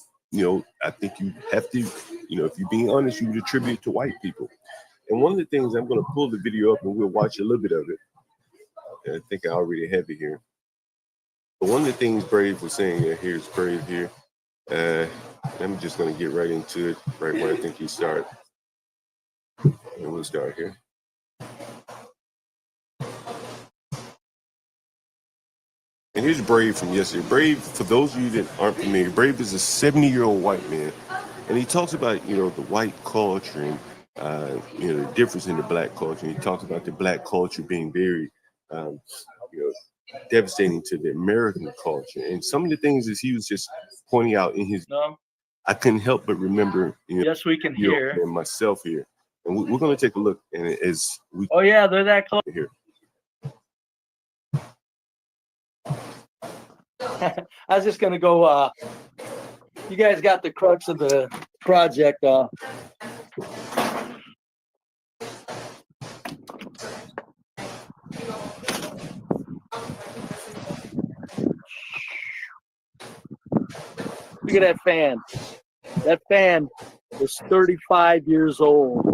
I think you have to, if you're being honest, you would attribute it to white people. And one of the things, I'm going to pull the video up and we'll watch a little bit of it. I think I already have it here. But one of the things Brave was saying, here's Brave here. I'm just going to get right into it, right where I think you start. And we'll start here. And here's Brave from yesterday. Brave, for those of you that aren't familiar, Brave is a 70-year-old white man. And he talks about, the white culture and, the difference in the Black culture. And he talks about the Black culture being very, devastating to the American culture. And some of the things that he was just pointing out in his, I couldn't help but remember,
yes, we can hear.
And myself here. And we're going to take a look. And as we,
oh yeah, they're that close.
Here.
I was just gonna go. You guys got the crux of the project. Look at that fan. That fan is 35 years old.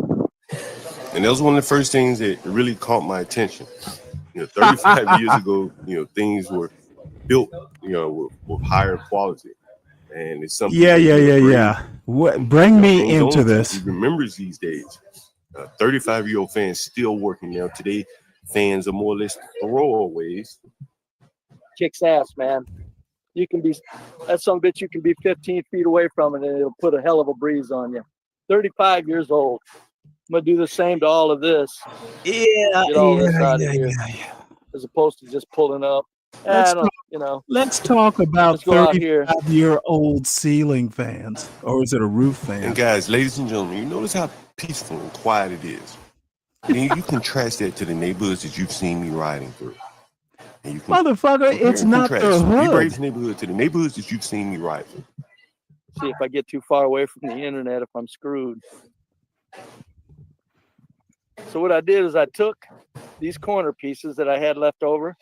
And that was one of the first things that really caught my attention. 35 years ago, things were built, with higher quality. And it's something.
Yeah. Bring me into this.
He remembers these days. 35-year-old fans still working now. Today, fans are more or less throwaways.
Kicks ass, man. You can be, that's some bitch you can be 15 feet away from it and it'll put a hell of a breeze on you. 35 years old. I'm going to do the same to all of this. Get all this out of here. As opposed to just pulling up.
Let's talk about 35-year-old ceiling fans, or is it a roof fan?
And guys, ladies and gentlemen, you notice how peaceful and quiet it is. And you contrast that to the neighborhoods that you've seen me riding through.
Motherfucker, it's not the hood.
Be Brave's neighborhood to the neighborhoods that you've seen me ride through.
See if I get too far away from the internet, if I'm screwed. So what I did is I took these corner pieces that I had left over,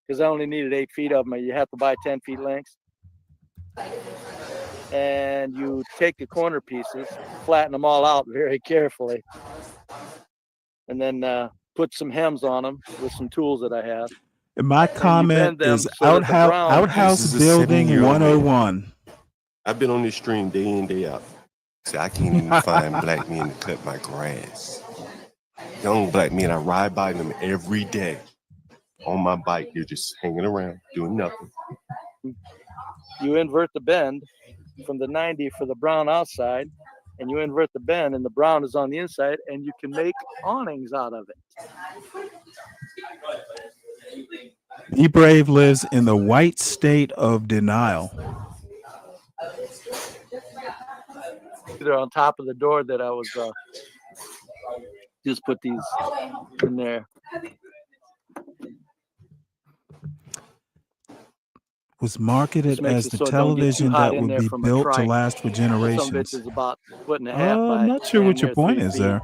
because I only needed 8 feet of them. You have to buy 10 feet lengths. And you take the corner pieces, flatten them all out very carefully, and then put some hems on them with some tools that I have.
And my comment is
so that the brown-
Outhouse
This is a
Building
7-year-old man.
101.
I've been on this stream day in, day out. See, I can't even find black men to cut my grass. Young black men, I ride by them every day. On my bike, they're just hanging around, doing nothing.
You invert the bend from the 90 for the brown outside, and you invert the bend, and the brown is on the inside, and you can make awnings out of it.
Be Brave lives in the white state of denial.
They're on top of the door that I was just put these in there.
Was marketed
makes
as
it
the
so it don't get too
television
hot
that
in
would
there
be
from a
built to
trike.
last for
Some
generations.
bitch is about a foot and a half by
I'm not sure
damn
what your
near
point
3
is
feet.
there.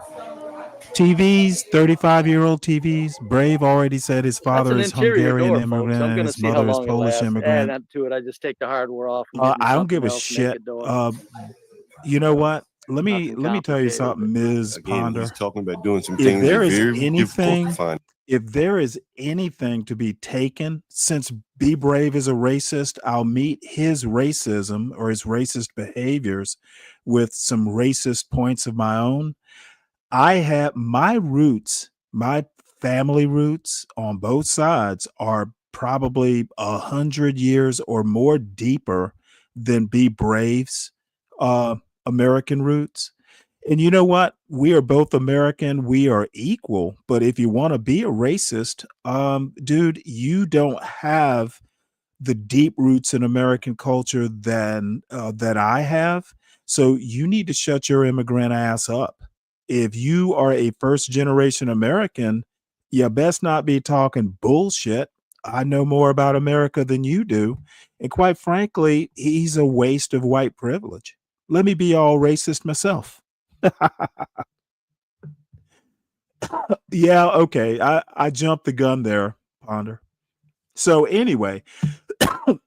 TVs, 35-year-old TVs. Brave already said his
That's
father
an
is
interior
Hungarian
door,
immigrant
folks. I'm
and
going to
his
see how
mother is
long it
Polish
lasts.
immigrant.
Add to it, I just take the hardware off and get me
I don't give a
something else,
shit.
naked door.
You know what? Let me
Nothing
tell you
complicated.
something, Ms.
Again,
Ponder.
he's talking about doing some
If
things that
there
are
is
very difficult to
anything,
find.
if there is anything to be taken, since Be Brave is a racist, I'll meet his racism or his racist behaviors with some racist points of my own. I have my roots, my family roots on both sides are probably 100 years or more deeper than Be Brave's American roots. And you know what? We are both American. We are equal. But if you want to be a racist, dude, you don't have the deep roots in American culture than that I have. So you need to shut your immigrant ass up. If you are a first generation American, you best not be talking bullshit. I know more about America than you do. And quite frankly, he's a waste of white privilege. Let me be all racist myself. Yeah, okay. I jumped the gun there, Ponder. So anyway,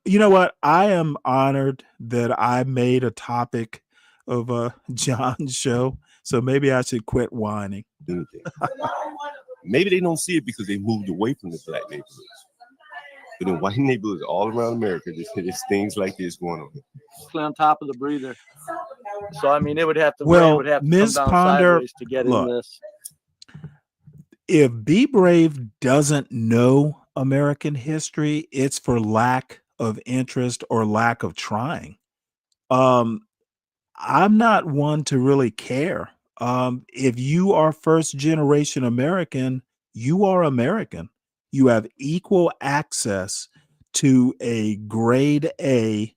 you know what? I am honored that I made a topic of John's show. So maybe I should quit whining.
Maybe they don't see it because they moved away from the black neighborhoods. But in white neighborhoods all around America, there's things like this going on.
On top of the breather. So I mean, it would have to.
Well,
rain would have to
Ms.
come down
Ponder,
sideways to get
look.
in this.
If Be Brave doesn't know American history, it's for lack of interest or lack of trying. I'm not one to really care. If you are first generation American, you are American. You have equal access to a grade A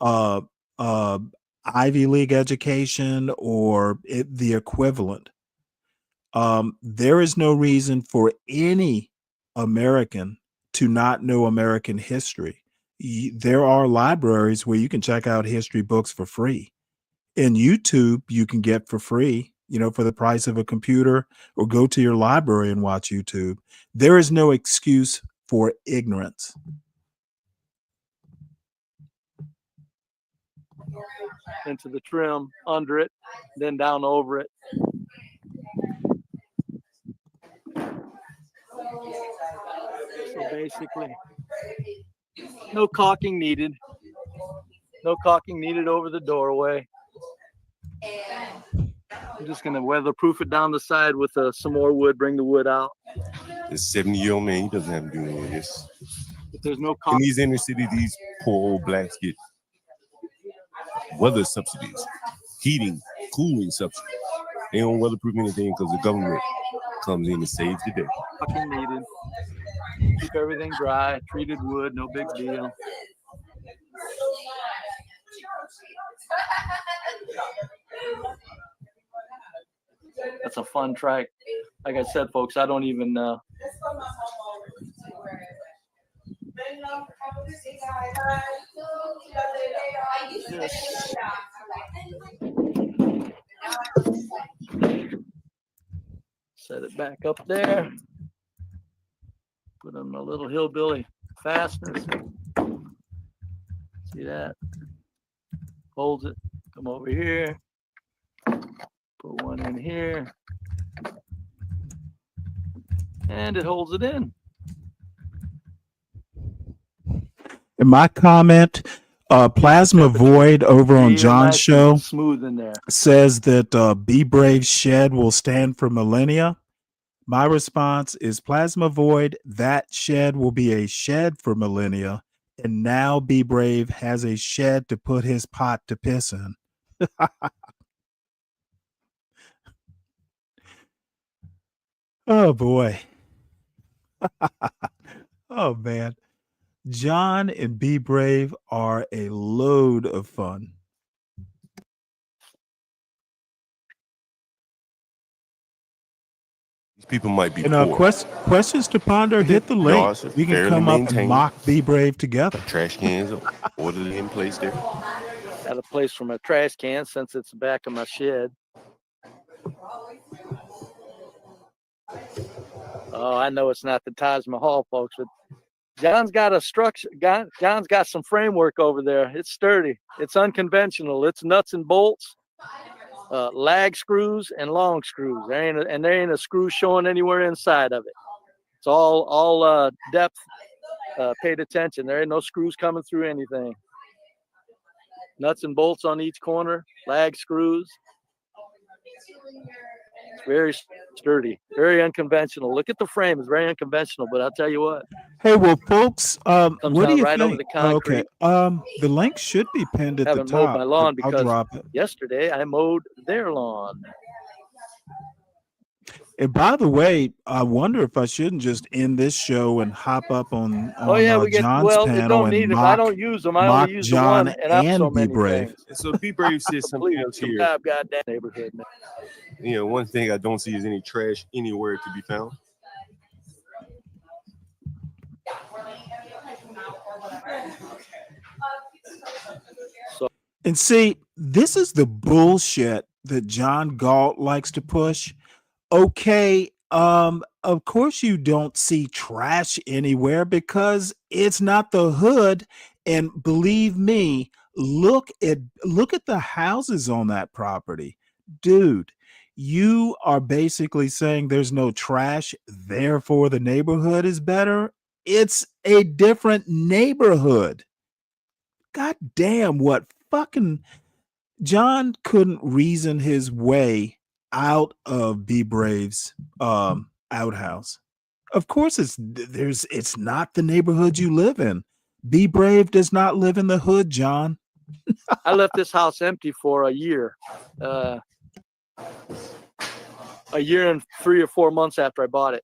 Ivy League education or the equivalent. There is no reason for any American to not know American history. There are libraries where you can check out history books for free. In YouTube, you can get for free, for the price of a computer, or go to your library and watch YouTube. There is no excuse for ignorance.
Into the trim, under it, then down over it. So basically, no caulking needed. No caulking needed over the doorway. I'm just gonna weatherproof it down the side with some more wood. Bring the wood out.
This 70-year-old man, he doesn't have to do any of this.
If there's no
In
caulking.
these inner cities, these poor old blacks get weather subsidies, heating, cooling subsidies. They don't weatherproof anything because the government comes in and saves the day.
Caulking needed. Keep everything dry. Treated wood, no big deal. That's a fun trike. Like I said, folks, I don't even Set it back up there. Put on my little hillbilly fasteners. See that? Holds it. Come over here. Put one in here. And it holds it in.
In my comment, Plasma Void over on
Real
John's
nice
show
and smooth in there.
says that Be Brave Shed will stand for millennia. My response is Plasma Void, that shed will be a shed for millennia. And now Be Brave has a shed to put his pot to piss in. Oh, boy. Oh, man. John and Be Brave are a load of fun.
These people might be
And
poor.
questions to ponder, hit the
No,
link.
it's
We can
fairly
come up and
maintained.
mock Be Brave together.
Trash cans are orderly in place there.
Got a place for my trash can since it's the back of my shed. Oh, I know it's not the Taj Mahal, folks, but John's got a structure. John's got some framework over there. It's sturdy. It's unconventional. It's nuts and bolts, lag screws and long screws. There ain't a screw showing anywhere inside of it. It's all depth. Paid attention. There ain't no screws coming through anything. Nuts and bolts on each corner. Lag screws. It's very sturdy, very unconventional. Look at the frame; it's very unconventional. But I'll tell you what.
Hey, well, folks,
Comes
what do
down
you
right over
think?
the concrete.
Okay, the link should be pinned at the
Haven't mowed
top.
my lawn
I'll
because
drop it.
yesterday I mowed their lawn.
And by the way, I wonder if I shouldn't just end this show and hop up on
Oh yeah, we get
John's
well. It
panel
don't
and
need them. I
mock
don't use them. I
mock
only use the
John
one, and I'm so
and Be
many
Brave.
things.
And so Be Brave says something else here.
Goddamn neighborhood, man.
You know, one thing I don't see is any trash anywhere to be found.
And see, this is the bullshit that John Galt likes to push. Okay, of course you don't see trash anywhere because it's not the hood. And believe me, look at the houses on that property. Dude, you are basically saying there's no trash, therefore the neighborhood is better. It's a different neighborhood. God damn, what fucking John couldn't reason his way out of Be Brave's outhouse. Of course it's not the neighborhood you live in. Be Brave does not live in the hood, John.
I left this house empty for a year. A year and 3 or 4 months after I bought it.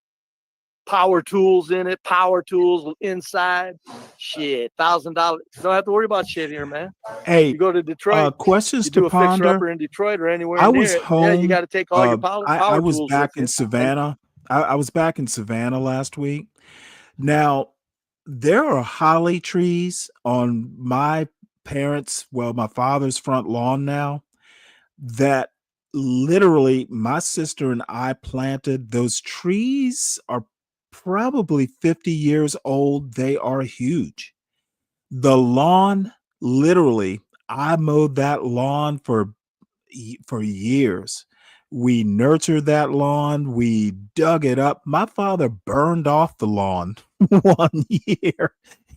Power tools in it, power tools inside. Shit, $1,000. Don't have to worry about shit here, man.
Hey,
you go to Detroit.
questions
you do
to
a fixer
ponder.
upper in Detroit or anywhere
I
near
was
it.
home.
Yeah, you got to take all your power
I was
tools
back
with you.
in Savannah. I was back in Savannah last week. Now, there are holly trees on my father's front lawn now that literally my sister and I planted. Those trees are probably 50 years old. They are huge. The lawn, literally, I mowed that lawn for years. We nurtured that lawn. We dug it up. My father burned off the lawn one year,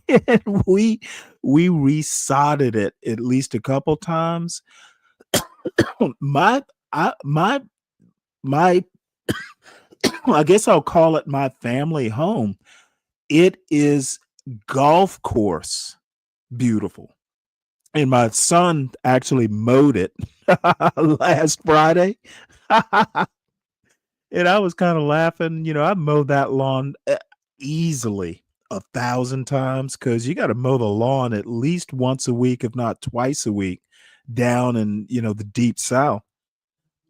and we resodded it at least a couple times. I guess I'll call it my family home. It is golf course beautiful. And my son actually mowed it last Friday. And I was kind of laughing. You know, I mowed that lawn easily 1,000 times because you got to mow the lawn at least once a week, if not twice a week, down in, the deep south.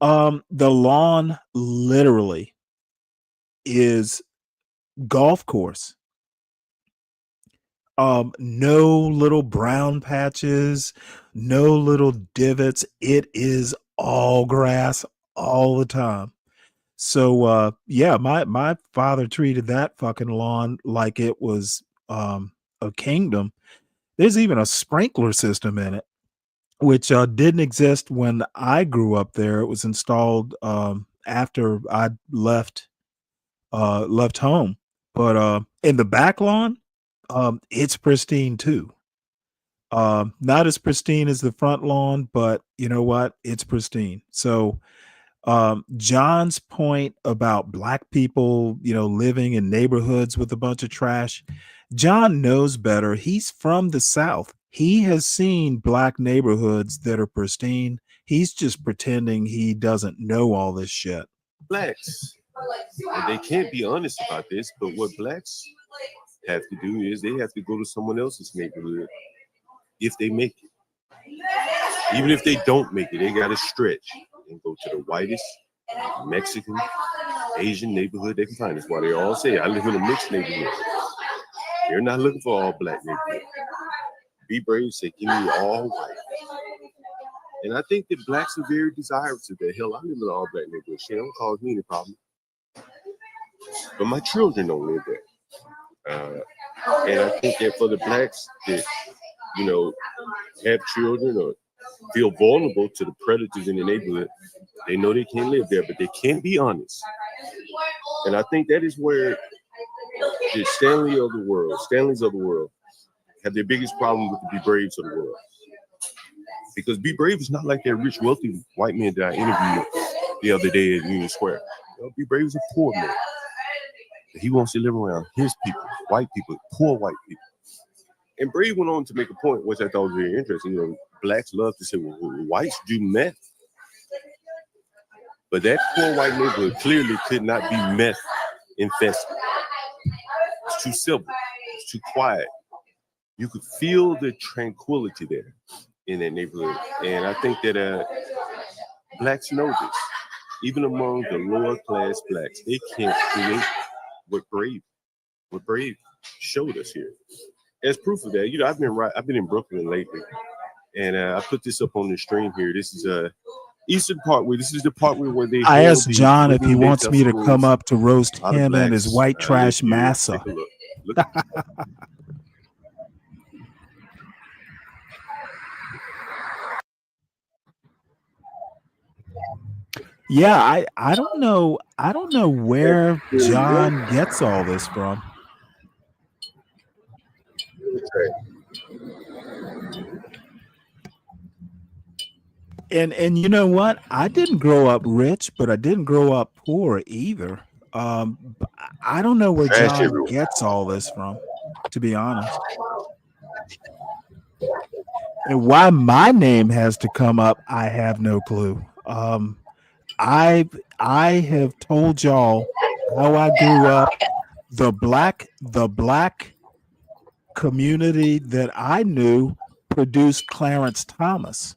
The lawn literally is golf course. No little brown patches, no little divots. It is all grass all the time. So yeah, my father treated that fucking lawn like it was a kingdom. There's even a sprinkler system in it, which didn't exist when I grew up there. It was installed after I left home. But in the back lawn, it's pristine too. Not as pristine as the front lawn, but you know what? It's pristine. So John's point about black people, living in neighborhoods with a bunch of trash, John knows better. He's from the South. He has seen black neighborhoods that are pristine. He's just pretending he doesn't know all this shit.
Blacks, and they can't be honest about this, but what blacks have to do is they have to go to someone else's neighborhood if they make it. Even if they don't make it, they got to stretch and go to the whitest Mexican, Asian neighborhood they can find. That's why they all say, I live in a mixed neighborhood. They're not looking for all black neighborhood. Be brave, say, give me all white. And I think that blacks are very desirous of that. Hell, I live in an all black neighborhood. Shit, don't cause me any problem. But my children don't live there. And I think that for the blacks that, have children or feel vulnerable to the predators in the neighborhood, they know they can't live there, but they can't be honest. And I think that is where the Stanleys of the world have their biggest problem with the Be Braves of the world. Because Be Brave is not like that rich, wealthy white man that I interviewed the other day at Union Square. Be Brave is a poor man. He wants to live around his people, white people, poor white people. And Brave went on to make a point, which I thought was very interesting. Blacks love to say, well, whites do meth. But that poor white neighborhood clearly could not be meth infested. It's too civil. It's too quiet. You could feel the tranquility there in that neighborhood. And I think that blacks know this. Even among the lower class blacks, they can't create what Brave showed us here. As proof of that, I've been in Brooklyn lately, and I put this up on the stream here. This is Eastern Parkway. This is the Parkway where they.
I asked John if he wants me to come up to roast him and his white trash massa.
Look at
Yeah, I don't know. I don't know where John gets all this from. And you know what? I didn't grow up rich, but I didn't grow up poor either. I don't know where John gets all this from, to be honest. And why my name has to come up, I have no clue. I have told y'all how I grew up. The black community that I knew produced Clarence Thomas.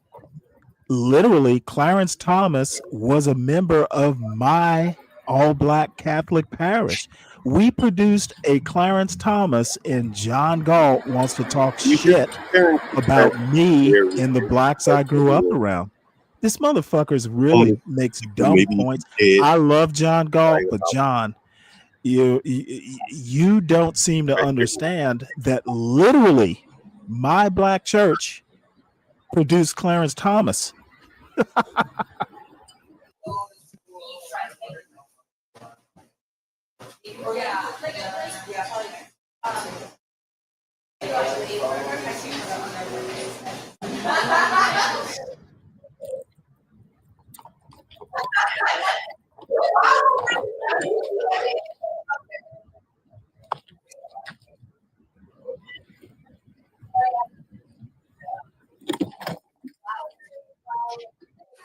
Literally, Clarence Thomas was a member of my all-black Catholic parish. We produced a Clarence Thomas, and John Galt wants to talk shit about me and the blacks I grew up around. This motherfucker's really makes dumb points. I love John Galt, but John, you don't seem to understand that literally my black church produced Clarence Thomas.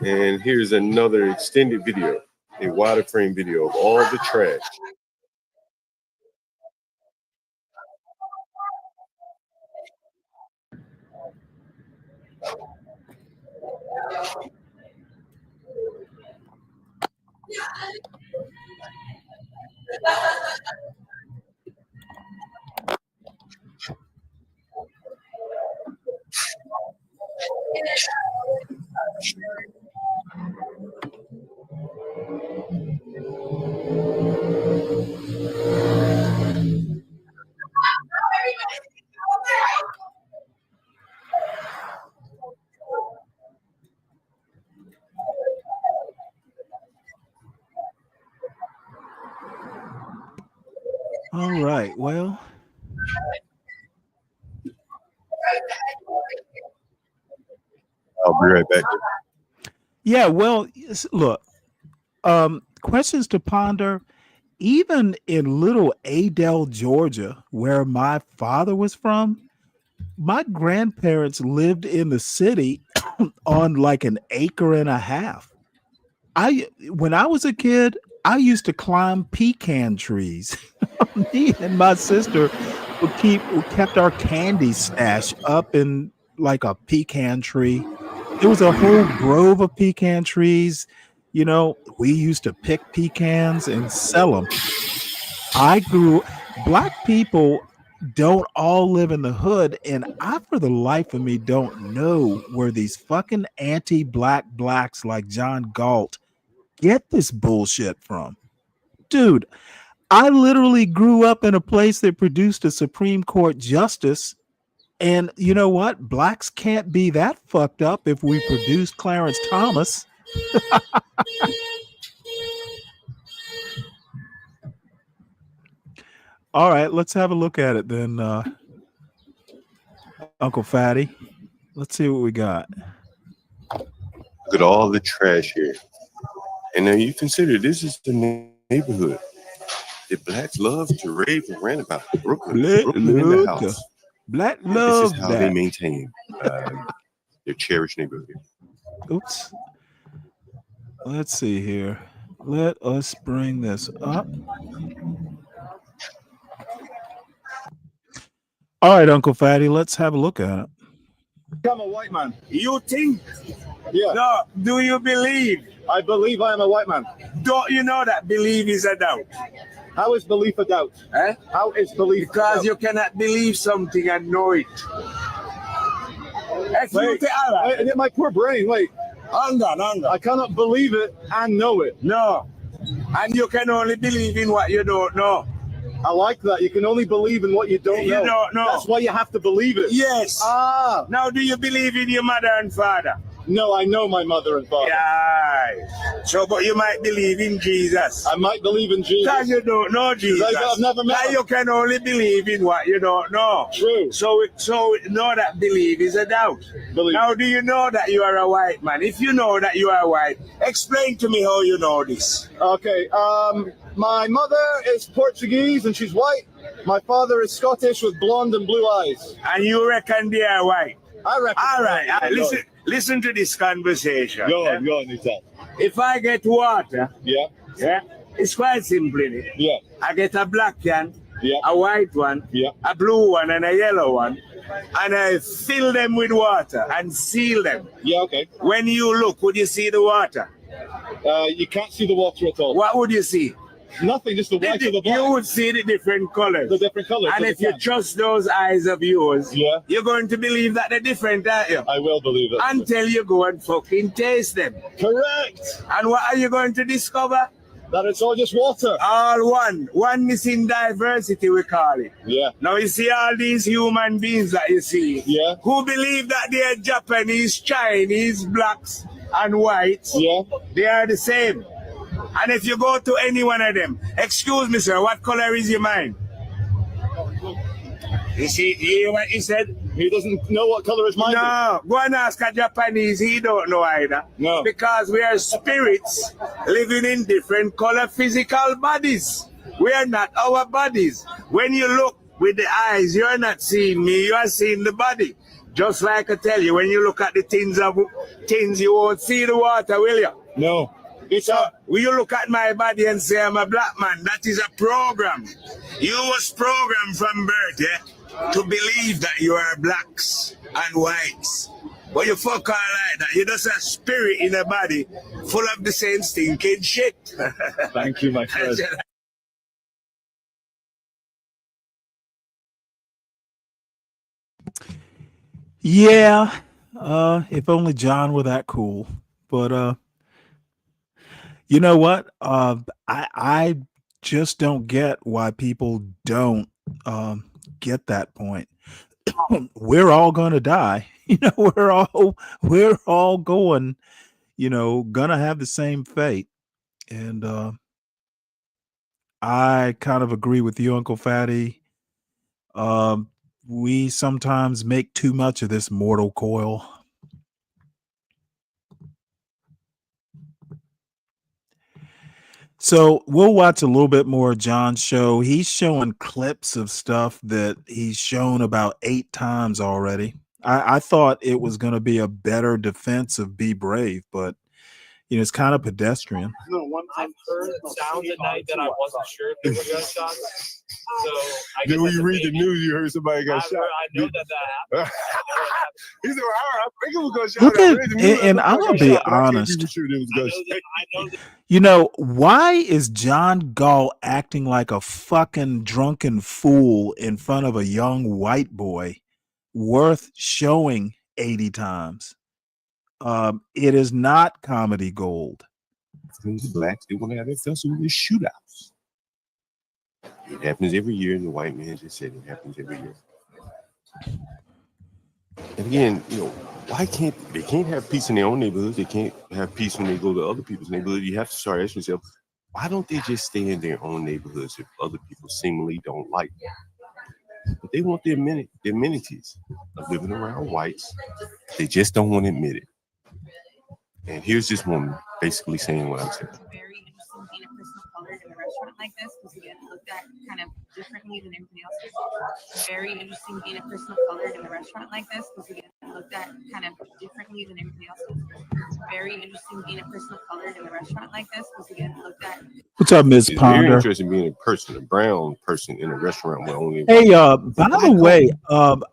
And here's another extended video, a wider frame video of all the trash.
All right. Well,
I'll be right back.
yeah. Well, look. Questions to ponder. Even in little Adel, Georgia, where my father was from, my grandparents lived in the city on like an acre and a half. When I was a kid, I used to climb pecan trees. Me and my sister kept our candy stash up in like a pecan tree. There was a whole grove of pecan trees. You know, we used to pick pecans and sell them. Black people don't all live in the hood, and I, for the life of me, don't know where these fucking anti-black blacks like John Galt get this bullshit from. Dude, I literally grew up in a place that produced a Supreme Court justice. And you know what? Blacks can't be that fucked up if we produce Clarence Thomas. All right, let's have a look at it then, Uncle Fatty. Let's see what we got.
Look at all the trash here. And then you consider this is the neighborhood that blacks love to rave and rant about. Brooklyn in the house.
Black
This
love
is how they maintain their cherished neighborhood.
Oops. Let's see here. Let us bring this up. All right, Uncle Fatty, let's have a look at it.
I'm a white man. You think? Yeah. No, do you believe? I believe I am a white man. Don't you know that belief is a doubt? How is belief a doubt? Eh? How is belief because a doubt? You cannot believe something and know it. Wait, my poor brain, wait. Hang on. I cannot believe it and know it. No. And you can only believe in what you don't know. I like that. You can only believe in what you don't know. You don't know. That's why you have to believe it. Yes. Ah. Now, do you believe in your mother and father? No, I know my mother and father. Yeah. So, but you might believe in Jesus. I might believe in Jesus. Because you don't know Jesus. I've never met him. You can only believe in what you don't know. True. So know that belief is a doubt. Believe. Now, do you know that you are a white man? If you know that you are white, explain to me how you know this. Okay. My mother is Portuguese and she's white. My father is Scottish with blonde and blue eyes. And you reckon they are white? I reckon. All right. Listen to this conversation. Go on, Nita. If I get water, yeah, it's quite simple, isn't it? Yeah. I get a black can, a white one, a blue one, and a yellow one, and I fill them with water and seal them. Yeah, okay. When you look, would you see the water? You can't see the water at all. What would you see? Nothing, just the white of the black. You would see the different colors. The different colors. And if you trust those eyes of yours, you're going to believe that they're different, aren't you? I will believe it. Until you go and fucking taste them. Correct. And what are you going to discover? That it's all just water. All one. Oneness in diversity, we call it. Yeah. Now you see all these human beings that you see. Yeah. Who believe that they're Japanese, Chinese, blacks, and whites. Yeah. They are the same. And if you go to any one of them, excuse me, sir, what color is your mind? You see, you hear what he said? He doesn't know what color his mind is. No, go and ask a Japanese, he don't know either. No. Because we are spirits living in different color physical bodies. We are not our bodies. When you look with the eyes, you're not seeing me, you are seeing the body. Just like I tell you, when you look at the tins, you won't see the water, will you? No. So, will you look at my body and say I'm a black man? That is a program. You was programmed from birth, to believe that you are blacks and whites. But you fuck all like that. You're just a spirit in a body full of the same stinking shit. Thank you, my friend.
Yeah. If only John were that cool. But you know what? I just don't get why people don't get that point. We're all gonna die. You know, we're all going, you know, gonna have the same fate. And I kind of agree with you, Uncle Fatty. We sometimes make too much of this mortal coil. So we'll watch a little bit more of John's show. He's showing clips of stuff that he's shown about 8 times already. I thought it was going to be a better defense of Be Brave, but it's kind of pedestrian.
I've heard sounds at night that I wasn't sure if they were gunshots. So I
Then
guess
when you
that's a
read the
maybe.
news, you heard somebody got shot.
I know that happened.
He said, "I think it was gunshot."
Look
I
at,
read the news,
and I'm
I
going to
got
be
shot, but I can't
honest.
be sure it was gunshot.
Why is John Gall acting like a fucking drunken fool in front of a young white boy worth showing 80 times? It is not comedy gold.
The blacks, they want to have their festival with shootouts. It happens every year, and the white man just said it happens every year. And again, why can't they have peace in their own neighborhoods? They can't have peace when they go to other people's neighborhoods. You have to start asking yourself, why don't they just stay in their own neighborhoods if other people seemingly don't like them? But they want the amenities of living around whites. They just don't want to admit it. And here's this woman basically saying what I'm saying.
Very interesting being a person of color in a restaurant like this because we get looked at kind of differently than everybody else. Very interesting being a person of color in a restaurant like this because we get looked at kind of differently than everybody else. Very interesting being a person of color in a restaurant like this because we get looked at.
What's up, Ms.
It's very
Ponder?
interesting being a brown person in a restaurant where only.
Hey, by the way,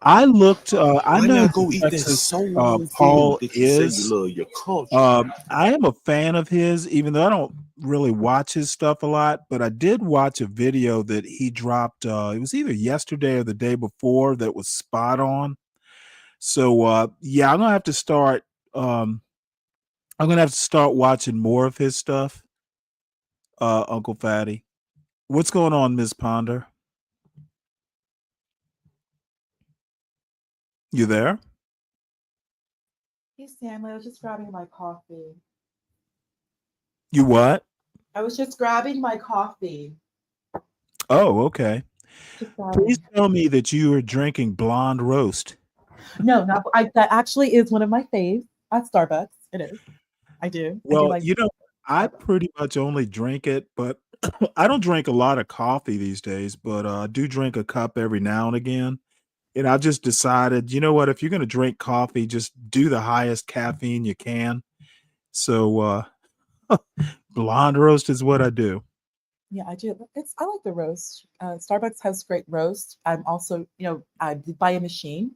I looked. I know
go
who
eat that
Texas
soul
Paul
food that you say
is.
you love your culture.
I am a fan of his, even though I don't really watch his stuff a lot. But I did watch a video that he dropped. It was either yesterday or the day before that was spot on. So yeah, I'm gonna have to start. I'm gonna have to start watching more of his stuff. Uncle Fatty, what's going on, Ms. Ponder? You there?
Hey, Stanley, I was just grabbing my coffee.
You what?
I was just grabbing my coffee.
Oh, okay.
Just
Please
grabbing.
tell me that you are drinking blonde roast.
No, not that actually is one of my faves at Starbucks. It is. I do. I do
Well,
like
I
Starbucks.
pretty much only drink it, but I don't drink a lot of coffee these days, but I do drink a cup every now and again. And I just decided, you know what, if you're going to drink coffee, just do the highest caffeine you can. So blonde roast is what I do.
Yeah, I do. I like the roast. Starbucks has great roast. I'm also, I did buy a machine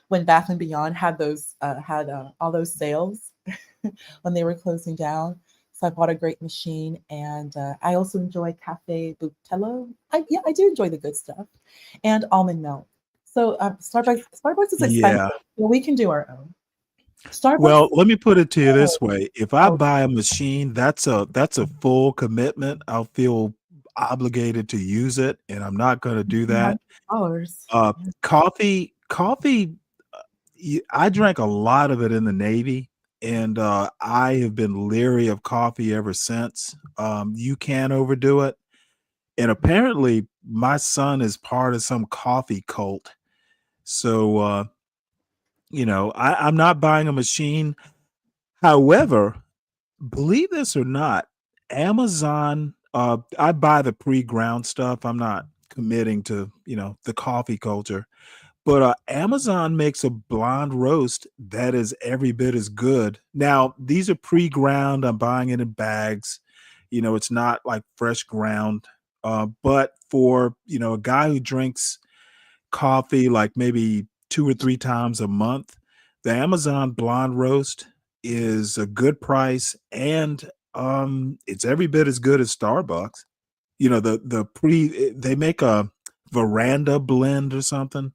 when Bath and Beyond had those all those sales when they were closing down. So I bought a great machine, and I also enjoy Cafe Butello. I do enjoy the good stuff, and almond milk. So Starbucks is expensive.
Yeah.
Well, we can do our own. Starbucks.
Well, let me put it to you this way. If I buy a machine, that's a full commitment. I'll feel obligated to use it, and I'm not going to do that. Coffee, I drank a lot of it in the Navy, and I have been leery of coffee ever since. You can't overdo it. And apparently my son is part of some coffee cult. So, I'm not buying a machine. However, believe this or not, Amazon, I buy the pre-ground stuff. I'm not committing to, the coffee culture. But Amazon makes a blonde roast that is every bit as good. Now, these are pre-ground. I'm buying it in bags. It's not like fresh ground. But for, a guy who drinks coffee like maybe 2 or 3 times a month, the Amazon blonde roast is a good price, and it's every bit as good as Starbucks. They make a veranda blend or something.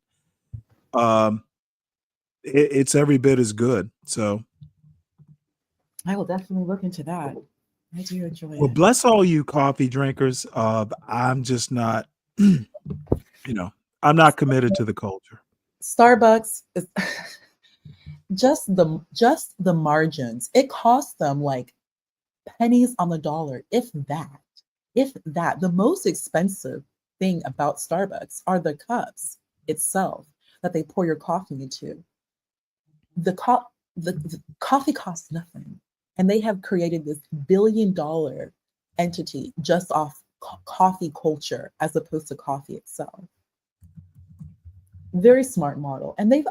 It's every bit as good. So
I will definitely look into that. I do enjoy
well,
it.
bless all you coffee drinkers. I'm just not, I'm not committed to the culture.
Starbucks is just the margins. It costs them like pennies on the dollar, if that. if that. The most expensive thing about Starbucks are the cups itself that they pour your coffee into. The coffee costs nothing, and they have created this $1 billion entity just off coffee culture as opposed to coffee itself. Very smart model, and they've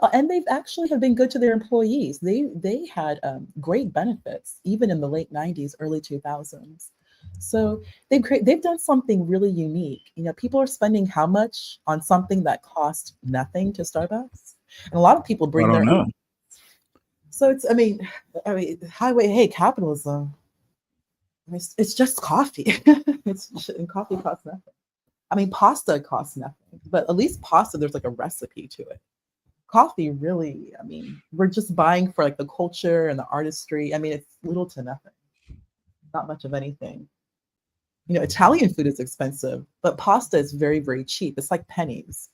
actually have been good to their employees. They had great benefits even in the late 90s, early 2000s. So they've done something really unique. You know, people are spending how much on something that costs nothing to Starbucks, and a lot of people
I
bring their
don't know.
own. So it's, highway, hey, capitalism. It's just coffee. And coffee costs nothing. I mean, pasta costs nothing, but at least pasta, there's like a recipe to it. Coffee, really, I mean, we're just buying for like the culture and the artistry. I mean, it's little to nothing, not much of anything. You know, Italian food is expensive, but pasta is very, very cheap. It's like pennies.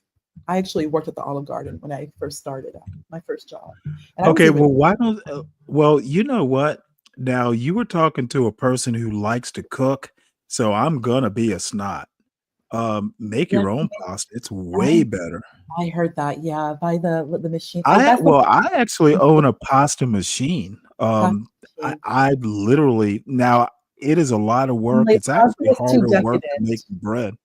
I actually worked at the Olive Garden when I first started my first job. And I was
Okay,
even
well, why don't? Well, you know what? Now you were talking to a person who likes to cook, so I'm gonna be a snot. Make
yeah,
your own pasta. It's way better.
I heard that. Yeah, by the machine. Oh, that's like
I actually own a pasta machine.
pasta
I
machine.
I literally now it is a lot of work.
Like,
It's
pasta
actually
is too
harder work to make
decadent.
the bread.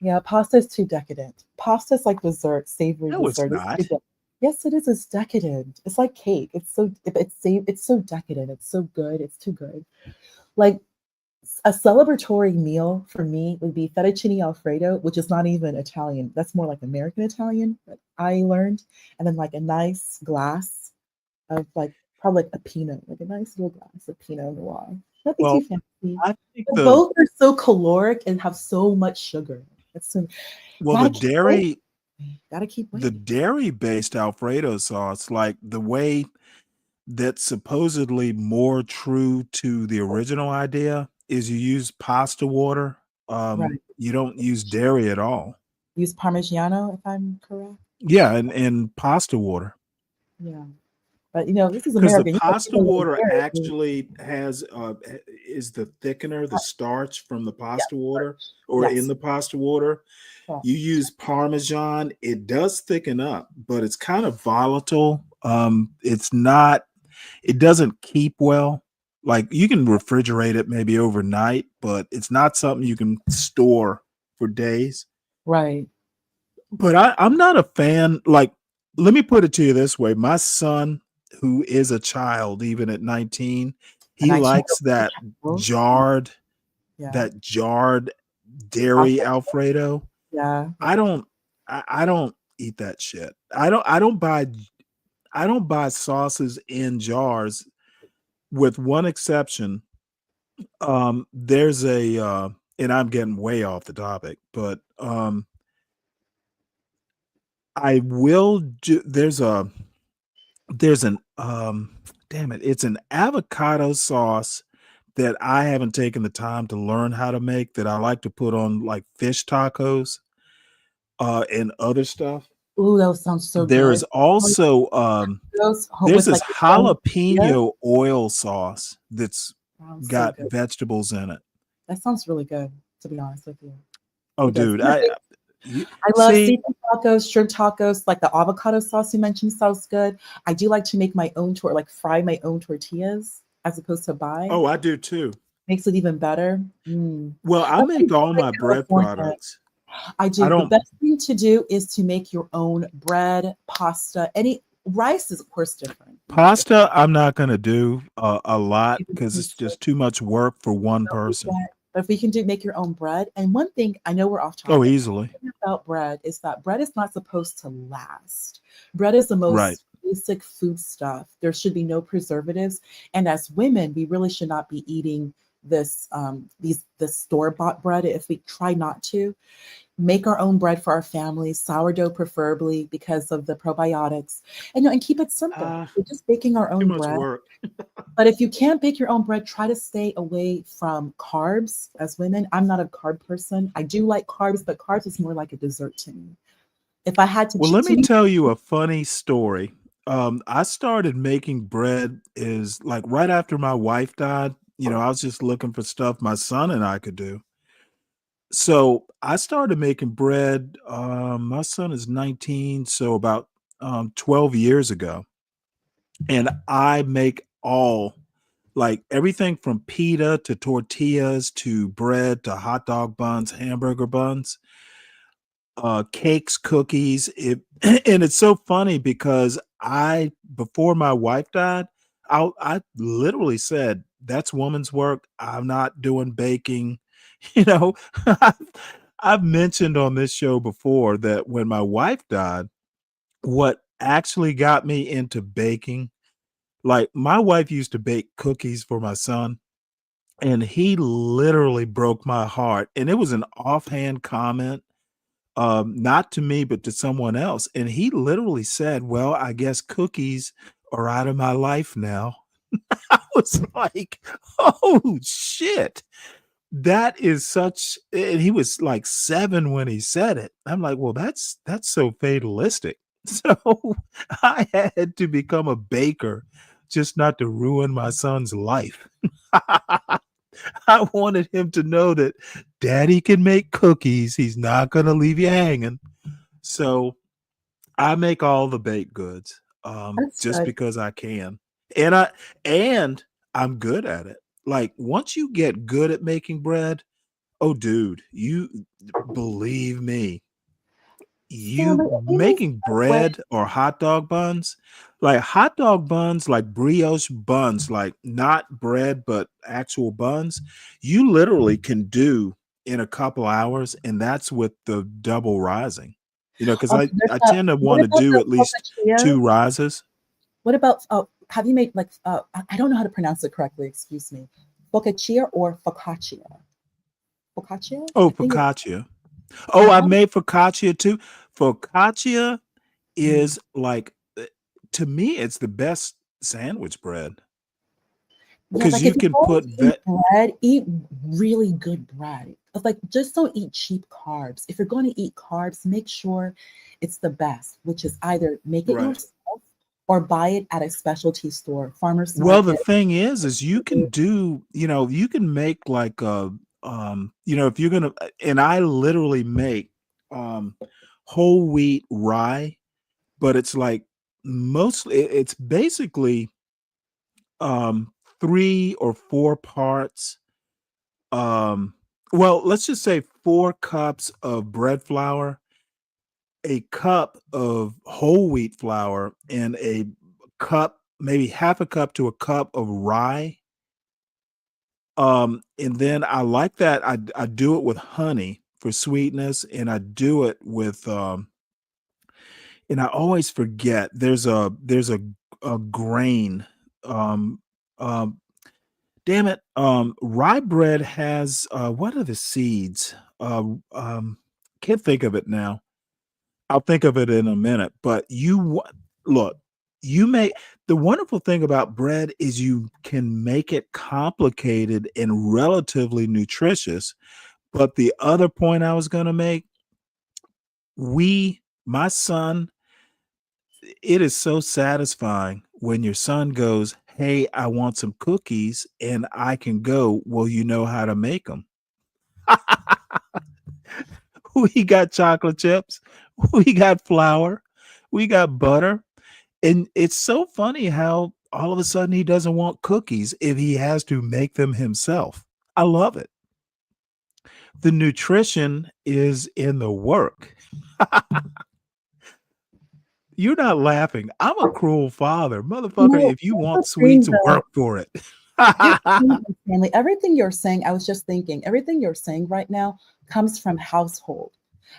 Yeah, pasta is too decadent. Pasta is like dessert, savory
No, it's
dessert. It's
not.
too yes, it is. It's decadent. It's like cake. It's so decadent. It's so good. It's too good. Like a celebratory meal for me would be fettuccine alfredo, which is not even Italian. That's more like American Italian that I learned. And then like a nice glass of like probably like a Pinot, like a nice little glass of Pinot Noir. Nothing too
Well,
fancy.
I think
But both are so caloric and have so much sugar. That's so
well
gotta keep waiting. Gotta keep
the
waiting.
dairy-based Alfredo sauce, like the way that's supposedly more true to the original idea is you use pasta water.
Right.
You don't use dairy at all.
Use Parmigiano, if I'm correct.
Yeah, and pasta water.
Yeah. But you know, this is
Because the
America. You know,
pasta
people love
water
dairy.
actually has is the thickener, the starch from the
Yeah.
pasta water, or in
Yes.
the pasta water.
Correct.
You use Parmesan, it does thicken up, but it's kind of volatile. It's not, it doesn't keep well. Like you can refrigerate it maybe overnight, but it's not something you can store for days.
Right.
But I'm not a fan. Like, let me put it to you this way: my son, who is a child, even at 19,
And
he
I can't
likes that
go
jarred,
yeah.
that jarred
Pasta.
dairy Alfredo.
Yeah.
I don't, I don't eat that shit. I don't buy sauces in jars, with one exception. There's and I'm getting way off the topic, but I will do. There's an damn it, it's an avocado sauce that I haven't taken the time to learn how to make that I like to put on like fish tacos and other stuff.
Ooh, that sounds so
There is
good.
also there's
With
this
like your own tortilla.
jalapeno oil sauce that's
Sounds so
got
good.
vegetables in it.
That sounds really good, to be honest with you.
Oh,
It does.
dude, you
I love
see,
seafood tacos, shrimp tacos, like the avocado sauce you mentioned sounds good. I do like to make my own like fry my own tortillas as opposed to buy.
oh, I do too.
Makes it even better. Mm.
Well, I
That's what
make
you do
all
in
my bread
California.
products.
I
I
do. The
don't
best thing to do is to make your own bread, pasta. Any rice is of course different.
pasta. I'm not gonna do a lot because it's just too much work for one person.
But if we can make your own bread, and one thing I know we're off
Oh,
topic.
easily.
The thing about bread is that bread is not supposed to last. Bread is the
Right.
most basic food stuff. There should be no preservatives, and as women, we really should not be eating this store-bought bread if we try not to. Make our own bread for our families, sourdough preferably because of the probiotics, and keep it simple. We're just baking our
Too
own
much
bread.
work.
But if you can't bake your own bread, try to stay away from carbs as women. I'm not a carb person. I do like carbs, but carbs is more like a dessert to me. If I had to
Well, let
to
me
me,
tell you a funny story. I started making bread is like right after my wife died. You know, I was just looking for stuff my son and I could do. So I started making bread. My son is 19, so about 12 years ago. And I make all, like, everything from pita to tortillas to bread to hot dog buns, hamburger buns, cakes, cookies. And it's so funny because before my wife died, I literally said, "That's woman's work. I'm not doing baking." You know, I've mentioned on this show before that when my wife died, what actually got me into baking, like, my wife used to bake cookies for my son, and he literally broke my heart. And it was an offhand comment, not to me, but to someone else. And he literally said, "Well, I guess cookies are out of my life now." I was like, "Oh shit." That is such, and he was like 7 when he said it. I'm like, "Well, that's so fatalistic." So I had to become a baker just not to ruin my son's life. I wanted him to know that daddy can make cookies. He's not gonna leave you hanging. So I make all the baked goods,
That's
just
good.
because I can. And I'm good at it. Like, once you get good at making bread, oh, dude, you believe me,
Stanley,
you
if we may
making
segue,
bread or hot dog buns, like hot dog buns, like brioche buns, like not bread, but actual buns, you literally can do in a couple hours, and that's with the double rising. Because
there's
I
that.
tend to
What
want to
about
do
the
at least
focaccia?
2 rises.
What about have you made like I don't know how to pronounce it correctly, excuse me. Focaccia or focaccia? Focaccia?
Oh,
I think it's
focaccia. Oh, I
how
made focaccia too. Focaccia
mm.
is like, to me, it's the best sandwich bread
Yeah,
because
like
you
if you're
can
going
put
to eat bread, eat really good bread. It's like just don't eat cheap carbs. If you're going to eat carbs, make sure it's the best, which is either make it
right.
yourself or buy it at a specialty store, farmer's
Well, the
market.
thing is you can do, you can make like if you're gonna, and I literally make um whole wheat rye, but it's like mostly it's basically um 3 or 4 parts. Um, well, let's just say 4 cups of bread flour, a cup of whole wheat flour, and a cup, maybe half a cup to a cup of rye. And then I like that I do it with honey for sweetness, and I do it with and I always forget there's a grain. Um um Damn it. Rye bread has what are the seeds? Can't think of it now. I'll think of it in a minute. But look, you make the wonderful thing about bread is you can make it complicated and relatively nutritious. But the other point I was gonna make, my son, it is so satisfying when your son goes, "Hey, I want some cookies," and I can go, "Well, you know how to make them." We got chocolate chips, we got flour, we got butter, and it's so funny how all of a sudden he doesn't want cookies if he has to make them himself. I love it. The nutrition is in the work. You're not laughing. I'm a cruel father. Motherfucker,
No,
if you
here's
want
the thing
sweets,
though.
work for it.
Here's the thing, though, Stanley. Everything you're saying, I was just thinking, everything you're saying right now comes from household.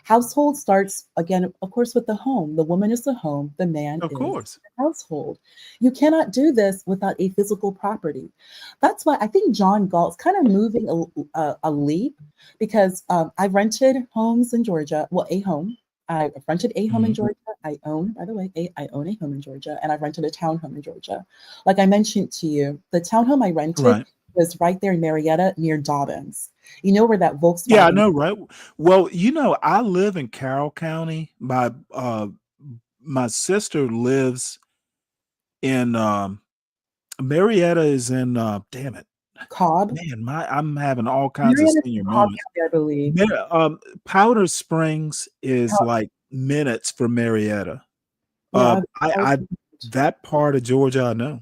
Household starts again, of course, with the home. The woman is the home, the man
Of
is
course.
the household. You cannot do this without a physical property. That's why I think John Galt's kind of moving a leap because I rented homes in Georgia. Well, a home. I rented a home in
Mhm.
Georgia. I own, by the way, I own a home in Georgia, and I rented a townhome in Georgia. Like I mentioned to you, the townhome I rented
Right.
was right there in Marietta near Dobbins. You know where that
Yeah, I
Volkswagen.
know, right? Well, I live in Carroll County. My sister lives in Marietta is in damn it.
Cobb.
Man, I'm having all kinds of
Marietta
senior
Cobb
moments.
County, I believe.
Powder Springs is
Cobb.
like minutes from Marietta.
Yeah,
I that part of Georgia I know.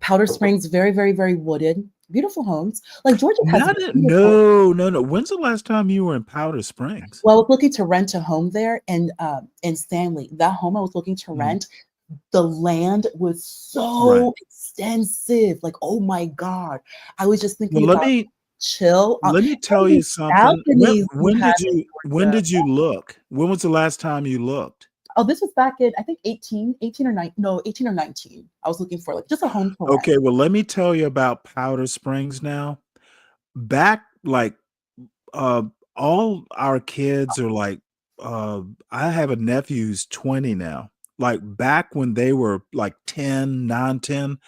Powder Springs, very, very, very wooded, beautiful homes. Like Georgia has
No. When's the last time you were in Powder Springs?
Well, I was looking to rent a home there, and in Stanley, that home I was looking to rent, the land was so extensive. Like, oh my God, I was just thinking
Well,
about chill.
let me tell you something. When did you look? When was the last time you looked?
Oh, this was back in, I think 18 or 19. I was looking for like just a home to rent.
Okay, well, let me tell you about Powder Springs now. Back like all our kids are like I have a nephew who's 20 now. Like back when they were like 9, 10,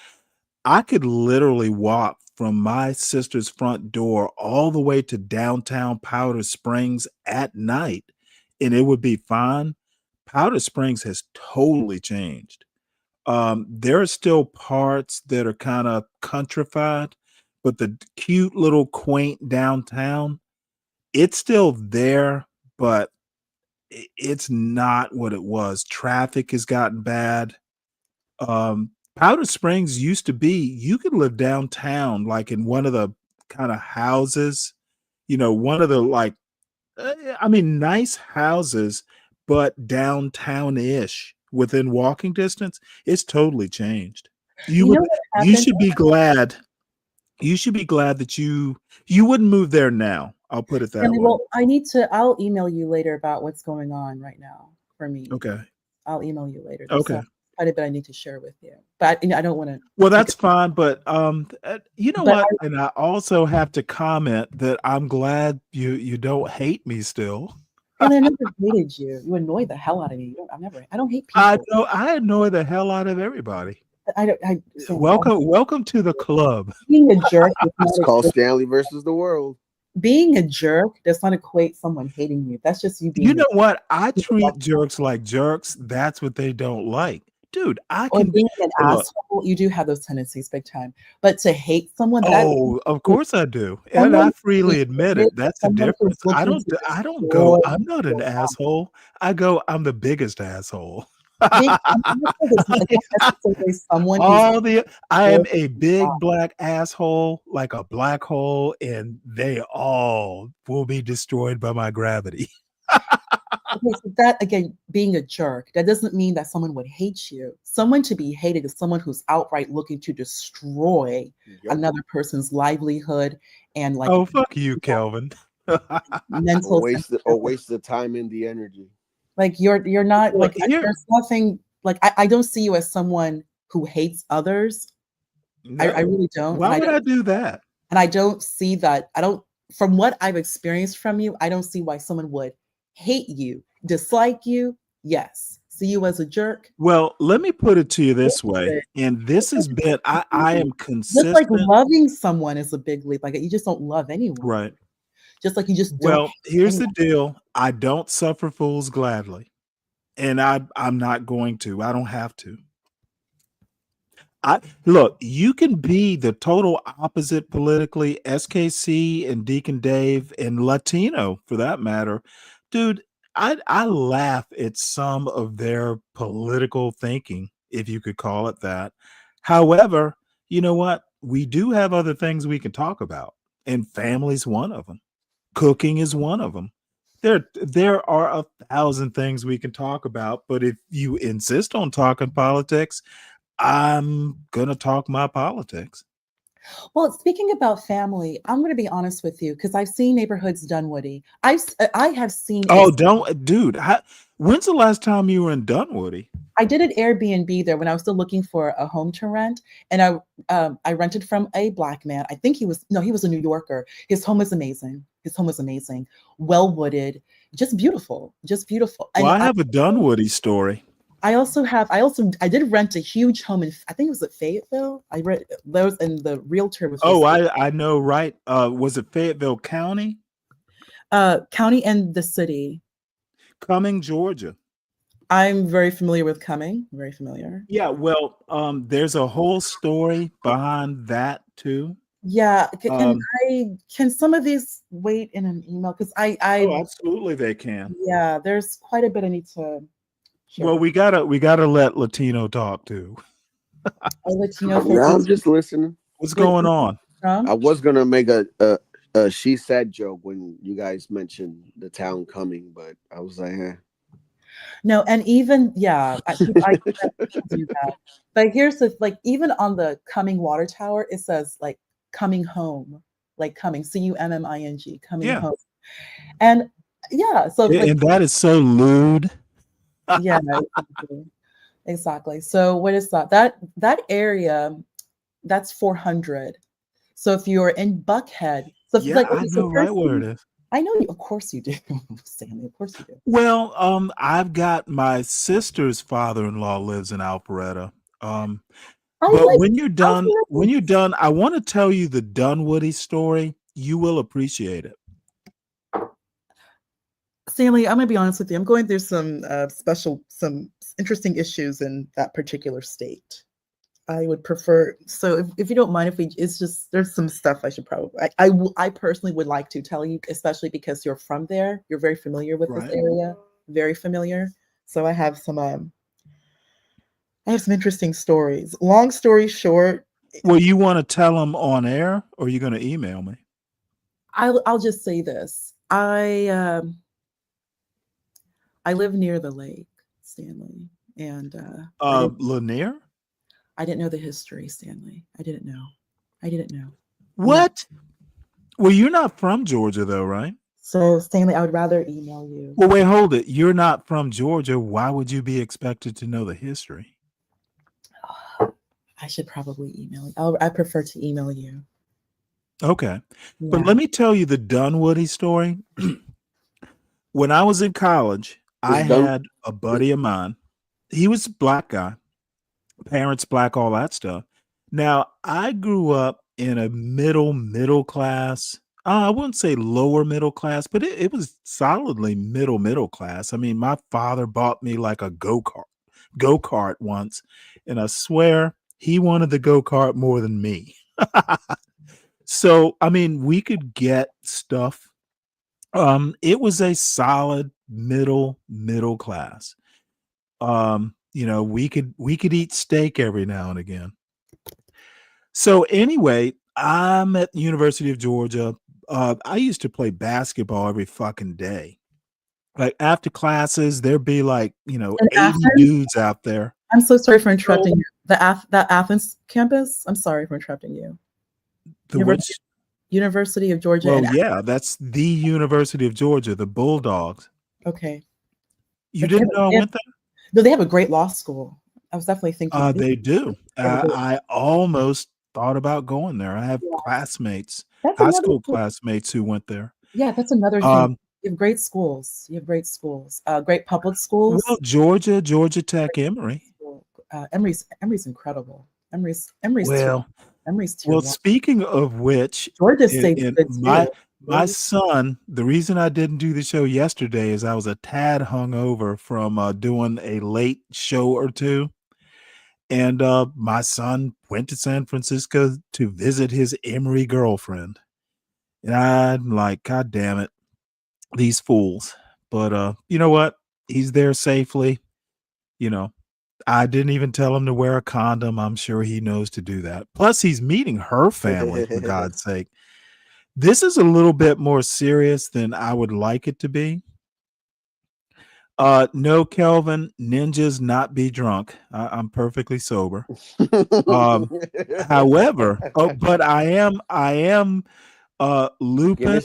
I could literally walk from my sister's front door all the way to downtown Powder Springs at night and it would be fine. Powder Springs has totally changed. There are still parts that are kind of countrified, but the cute little quaint downtown, it's still there, but it's not what it was. Traffic has gotten bad. Powder Springs used to be, you could live downtown, like in one of the kind of houses, one of the like, nice houses, but downtown-ish within walking distance. It's totally changed. You should be glad. You should be glad that you wouldn't move there now. I'll put it that way.
Well, I'll email you later about what's going on right now for me.
Okay.
I'll email you later.
Okay.
Quite a bit I need to share with you, but I don't want to.
Well, that's fine, but you know what? And I also have to comment that I'm glad you don't hate me still.
And I never hated you. You annoy the hell out of me. I don't hate people.
I annoy the hell out of everybody.
So
welcome to the club.
Being a jerk is
It's called Stanley versus the world.
Being a jerk does not equate someone hating you. That's just you being.
You know what? I treat jerks like jerks. That's what they don't like. Dude, I can
being an asshole. You do have those tendencies big time, but to hate someone.
Of course I do, and I freely admit it. That's the difference. I don't go. I'm not an asshole. I go. I'm the biggest asshole. I am a big black asshole, like a black hole, and they all will be destroyed by my gravity.
Okay, so that again, being a jerk, that doesn't mean that someone would hate you. Someone to be hated is someone who's outright looking to destroy another person's livelihood and like.
Oh, fuck you, Kelvin.
Mental
waste the time and the energy.
Like you're not like there's nothing like I don't see you as someone who hates others. No. I really don't.
Why would I do that?
And I don't see that. From what I've experienced from you, I don't see why someone would hate you, dislike you. Yes. See you as a jerk.
Well, let me put it to you this way. And this has been, I am consistent.
Just like loving someone is a big leap. Like you just don't love anyone.
Right.
Just like you just don't.
Well, here's the deal. I don't suffer fools gladly. And I'm not going to. I don't have to. Look, you can be the total opposite politically, SKC and Deacon Dave and Latino for that matter. Dude, I laugh at some of their political thinking, if you could call it that. However, you know what? We do have other things we can talk about, and family's one of them. Cooking is one of them. There are 1,000 things we can talk about, but if you insist on talking politics, I'm gonna talk my politics.
Well, speaking about family, I'm going to be honest with you because I've seen neighborhoods Dunwoody. I have seen.
Oh, dude! When's the last time you were in Dunwoody?
I did an Airbnb there when I was still looking for a home to rent, and I rented from a black man. I think he was a New Yorker. His home is amazing. Well wooded, just beautiful.
Well, I have a Dunwoody story.
I did rent a huge home in, I think it was at Fayetteville. I read those, and the realtor was.
I know, right? Was it Fayetteville County?
County and the city.
Cumming, Georgia.
I'm very familiar with Cumming. Very familiar.
Yeah, well, there's a whole story behind that too.
Yeah,
Um,
can some of these wait in an email? Because
oh,
I
absolutely, they can.
yeah, there's quite a bit I need to share.
Well, we gotta let Latino talk too.
I'll let you know.
Yeah, I'm just listening.
What's going on?
I was gonna make a she said joke when you guys mentioned the town coming, but I was like,
No, and even I do that. But here's the like even on the coming water tower, it says like coming home, like coming CUMMING, coming
Yeah.
home. And yeah, so like
And that is so lewd.
yeah, exactly. So what is that? That area, that's 400. So if you're in Buckhead, so if,
Yeah,
like
I
okay, so
know right where it
firstly,
is.
I know you, of course you do, Stanley. Of course you do.
Well, I've got my sister's father-in-law lives in Alpharetta. But
like
when you're done,
Alpharetta.
I want to tell you the Dunwoody story. You will appreciate it.
Stanley, I'm gonna be honest with you. I'm going through some some interesting issues in that particular state. I would prefer. So, if you don't mind, if we, it's just there's some stuff I should probably. I personally would like to tell you, especially because you're from there. You're very familiar with this
Right.
area, very familiar. So I have some interesting stories. Long story short,
Well, you want to tell them on air, or are you going to email me?
I'll just say this. I live near the lake, Stanley, and
Lanier?
I didn't know the history, Stanley. I didn't know.
What? Well, you're not from Georgia, though, right?
So, Stanley, I would rather email you.
Well, wait, hold it. You're not from Georgia. Why would you be expected to know the history?
I should probably email you. I prefer to email you.
Okay.
Yeah.
But let me tell you the Dunwoody story. When I was in college, I had a buddy of mine. He was a black guy, parents black, all that stuff. Now, I grew up in a middle class. I wouldn't say lower middle class, but it was solidly middle class. I mean, my father bought me like a go-kart once, and I swear he wanted the go-kart more than me. So, I mean, we could get stuff. It was a solid middle class. You know, we could eat steak every now and again. So anyway, I'm at the University of Georgia. I used to play basketball every fucking day. Like after classes, there'd be like, you know,
In
80
Athens?
dudes out there.
I'm so sorry for interrupting you. That Athens campus. I'm sorry for interrupting you. University of Georgia.
Well, yeah, that's the University of Georgia, the Bulldogs.
Okay.
You didn't know I went there?
No, they have a great law school. I was definitely thinking.
They do. I almost thought about going there. I have classmates, high school classmates who went there.
Yeah, that's another thing. You have great schools. Great public schools.
Well, Georgia Tech, Emory.
Emory's incredible. Emory's
Well,
tier one.
speaking of which,
Georgia State's good too.
my son, the reason I didn't do the show yesterday is I was a tad hungover from doing a late show or two. And my son went to San Francisco to visit his Emory girlfriend. And I'm like, God damn it, these fools. But you know what? He's there safely. You know, I didn't even tell him to wear a condom. I'm sure he knows to do that. Plus, he's meeting her family, for God's sake. This is a little bit more serious than I would like it to be. No, Kelvin, ninjas not be drunk. I'm perfectly sober. However, but I am Lupin.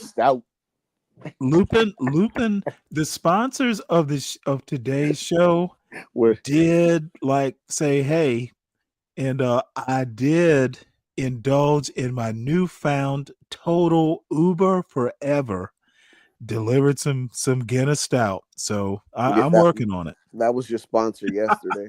Lupin, the sponsors of of today's show did like say, hey, and I did indulge in my newfound total Uber forever. Delivered some Guinness Stout, so I'm working on it.
That was your sponsor yesterday.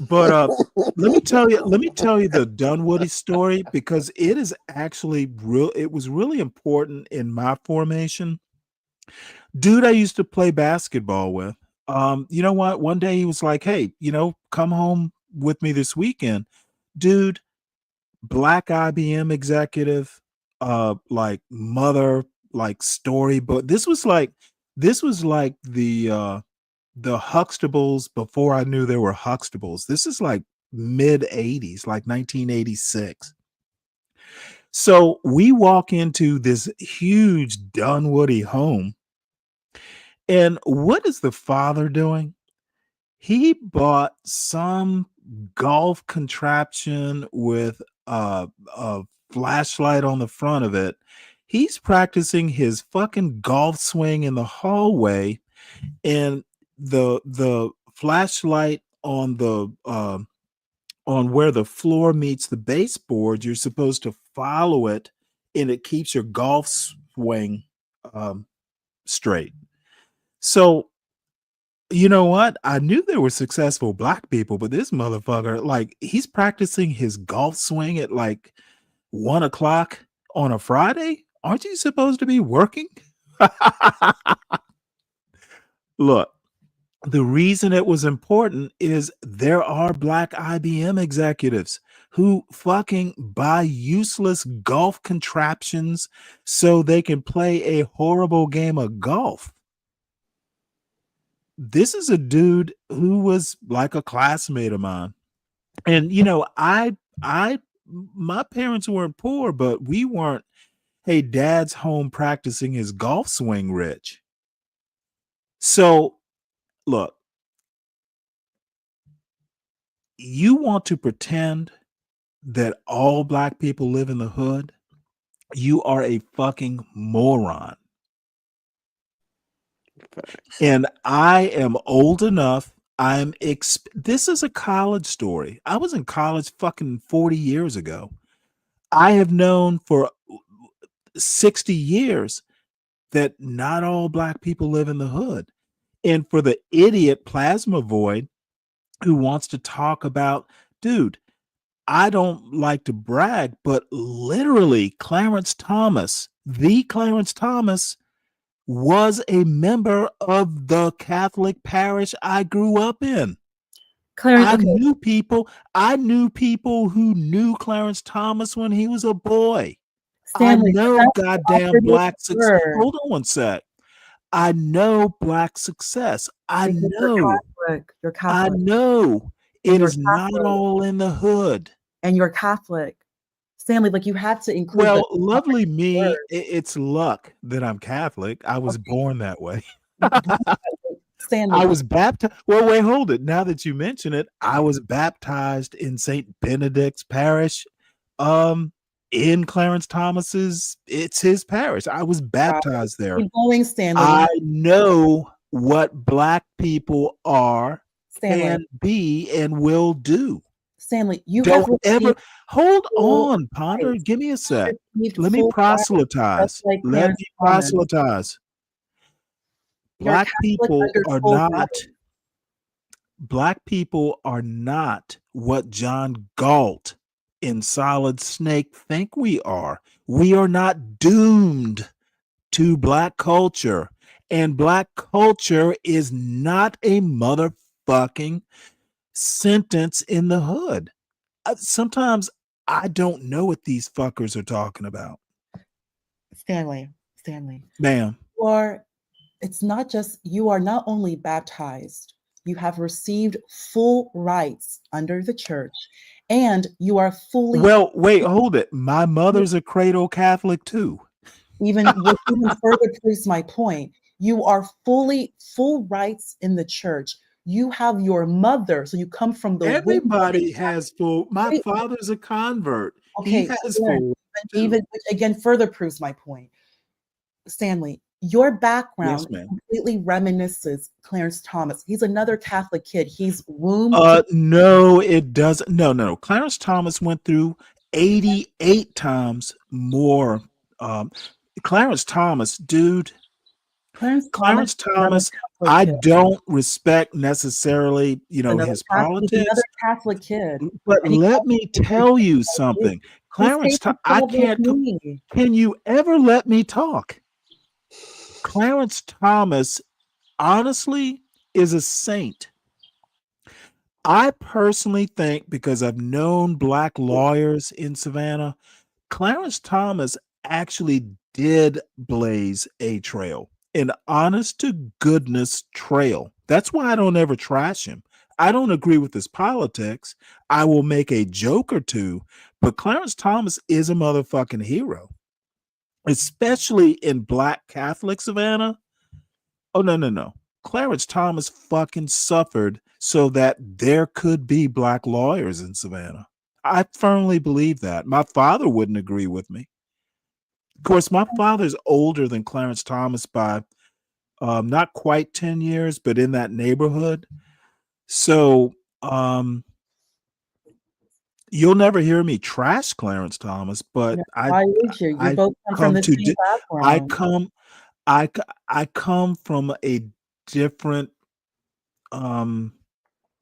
But let me tell you the Dunwoody story, because it is actually real. It was really important in my formation. Dude, I used to play basketball with. You know what? One day he was like, "Hey, you know, come home with me this weekend." Dude, black IBM executive, like mother, like storybook. This was like the Huxtables before I knew there were Huxtables. This is like mid 80s, like 1986. So we walk into this huge Dunwoody home, and what is the father doing? He bought some golf contraption with a flashlight on the front of it. He's practicing his fucking golf swing in the hallway, and the flashlight on the on where the floor meets the baseboard, you're supposed to follow it, and it keeps your golf swing straight. So you know what? I knew there were successful black people, but this motherfucker, like, he's practicing his golf swing at like 1 o'clock on a Friday. Aren't you supposed to be working? Look, the reason it was important is there are black IBM executives who fucking buy useless golf contraptions so they can play a horrible game of golf. This is a dude who was like a classmate of mine. And you know, my parents weren't poor, but we weren't, hey, dad's home practicing his golf swing rich. So look, you want to pretend that all black people live in the hood, you are a fucking moron. And I am old enough. This is a college story. I was in college fucking 40 years ago. I have known for 60 years that not all black people live in the hood. And for the idiot plasma void who wants to talk about, dude, I don't like to brag, but literally Clarence Thomas, the Clarence Thomas, was a member of the Catholic parish I grew up in.
Clarence,
I
okay.
knew people who knew Clarence Thomas when he was a boy.
Stanley,
I know
that's
goddamn black success.
word.
Hold on one sec. I know black success. I
Because
know.
You're
I
Catholic.
know.
And
It
you're
is not
Catholic.
all in the hood.
And you're Catholic. Stanley, like you have to include
Well,
the
lovely me,
word.
it's luck that I'm Catholic. I was born that way.
Stanley,
I was baptized. Well, wait, hold it. Now that you mention it, I was baptized in St. Benedict's parish. In Clarence Thomas's, it's his parish. I was baptized there.
keep going, Stanley.
I know what black people are
Stanley.
and be and will do.
Stanley, you
Don't
have
ever
received
hold
full
on, Ponder.
rights.
Give me a sec.
Received
Let me
full rights,
proselytize.
just like
Let
Clarence
me
Thomas.
proselytize.
You're
Black
Catholic
people
under
are
full
not
rights.
black people are not what John Galt in Solid Snake think we are. We are not doomed to black culture. And black culture is not a motherfucking sentence in the hood. Sometimes I don't know what these fuckers are talking about.
Stanley,
Ma'am.
it's not just, you are not only baptized, you have received full rights under the church, and you are fully.
Well, wait, hold it. My mother's a cradle Catholic too.
Even further proves my point. You are full rights in the church. You have your mother, so you come from the
Everybody has full. My father's a convert.
Okay,
He has full.
even which again further proves my point. Stanley, your background
Yes, ma'am.
completely reminisces Clarence Thomas. He's another Catholic kid. He's womb.
No, it doesn't. No. Clarence Thomas went through 88 times more. Clarence Thomas, dude. Clarence Thomas, I don't respect necessarily, his politics.
Another Catholic kid.
But let me tell you something. Clarence, I can't. Can you ever let me talk? Clarence Thomas, honestly, is a saint. I personally think, because I've known black lawyers in Savannah, Clarence Thomas actually did blaze a trail, an honest to goodness trail. That's why I don't ever trash him. I don't agree with his politics. I will make a joke or two, but Clarence Thomas is a motherfucking hero, especially in black Catholic Savannah. Oh, no, no, no. Clarence Thomas fucking suffered so that there could be black lawyers in Savannah. I firmly believe that. My father wouldn't agree with me. Of course, my father's older than Clarence Thomas by not quite 10 years, but in that neighborhood. So you'll never hear me trash Clarence Thomas, but
Why would you? You both come from the same
I
background.
come from a different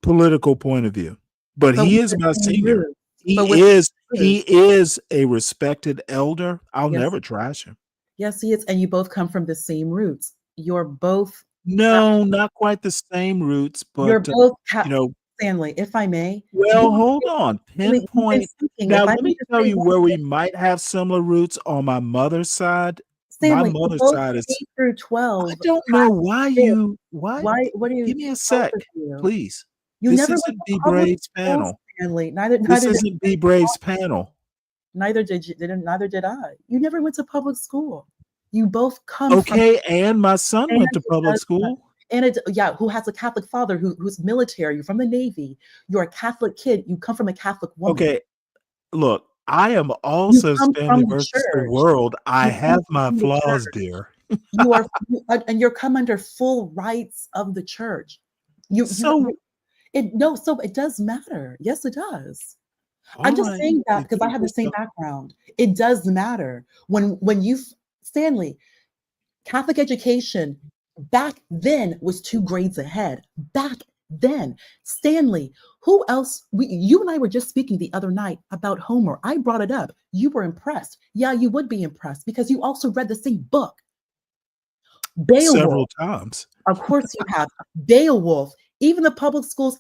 political point of view. But
But
he
with
is
the
my
same
senior.
roots. But with
He is a respected elder. I'll
Yes.
never trash him.
Yes, he is, and you both come from the same roots. You're both
No, not quite the same roots,
You're
but
both
you know,
Stanley, if I may.
well, hold on.
You've been
Pinpoint.
speaking.
Now,
If I
let
may
me
just
tell
say
you
one
where we
thing.
might have similar roots on my mother's side. My
Stanley, you
mother's
both
side is
K through
I
12
don't know why
kids.
why
What do you
give me a
both
sec,
of you?
please.
You
This
never went
isn't
to
B
public
Braves
schools,
panel.
Stanley.
This isn't B Braves panel.
Neither did I. You never went to public school. You both come from
Okay, and my son
and
went to
it
public
does
school.
and it who has a Catholic father who's military, you're from the Navy, you're a Catholic kid, you come from a Catholic woman.
Okay, look, I am
You
also
come
Stanley
from the
versus the
church.
world. I
You come
have my
from the
flaws,
church.
dear.
And you're come under full rights of the church.
So
So it does matter. Yes, it does. I'm
all
just
right,
saying that
if
because I
you
have the
just
same background. It does matter. When you Stanley, Catholic education back then was 2 grades ahead. Back then. Stanley, who else you and I were just speaking the other night about Homer. I brought it up. You were impressed. Yeah, you would be impressed because you also read the same book.
several
Beowulf.
times.
Of course you have. Beowulf. Even the public schools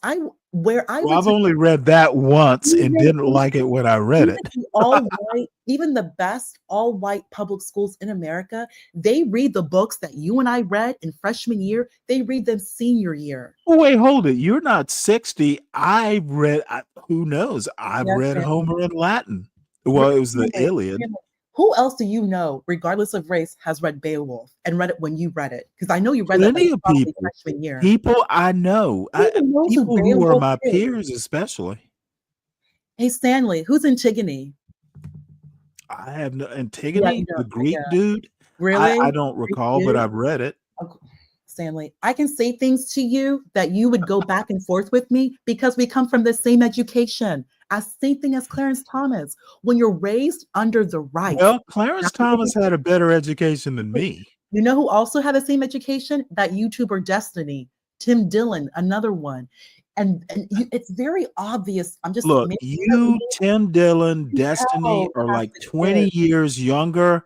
where I
Well,
went
I've
to
only read that once and
even
didn't like it when I read
even
it.
the all-white, even the best all-white public schools in America, they read the books that you and I read in freshman year, they read them senior year.
Oh, wait, hold it. You're not 60. Who knows? I've
Yes,
read
Stanley.
Homer in Latin. Well, it was the
Stanley,
Iliad.
who else do you know, regardless of race, has read Beowulf and read it when you read it? Because I know you read that
Plenty of
probably
people.
freshman year.
People I know.
Who even knows who
People who are
Beowulf
my
is?
peers, especially.
Hey, Stanley, who's Antigone?
I have no
Yeah,
Antigone,
you
the
don't.
Greek
Yeah.
dude.
Really?
I don't
Greek
recall, but
dude?
I've read it.
Stanley, I can say things to you that you would go back and forth with me because we come from the same education. Same thing as Clarence Thomas. When you're raised under the rights,
Well, Clarence Thomas had a better education than me.
you know who also had the same education? That YouTuber Destiny, Tim Dillon, another one. It's very obvious. I'm just
Look,
making
you, Tim Dillon, Destiny
tell
are like
Catholic
20
kids.
years younger.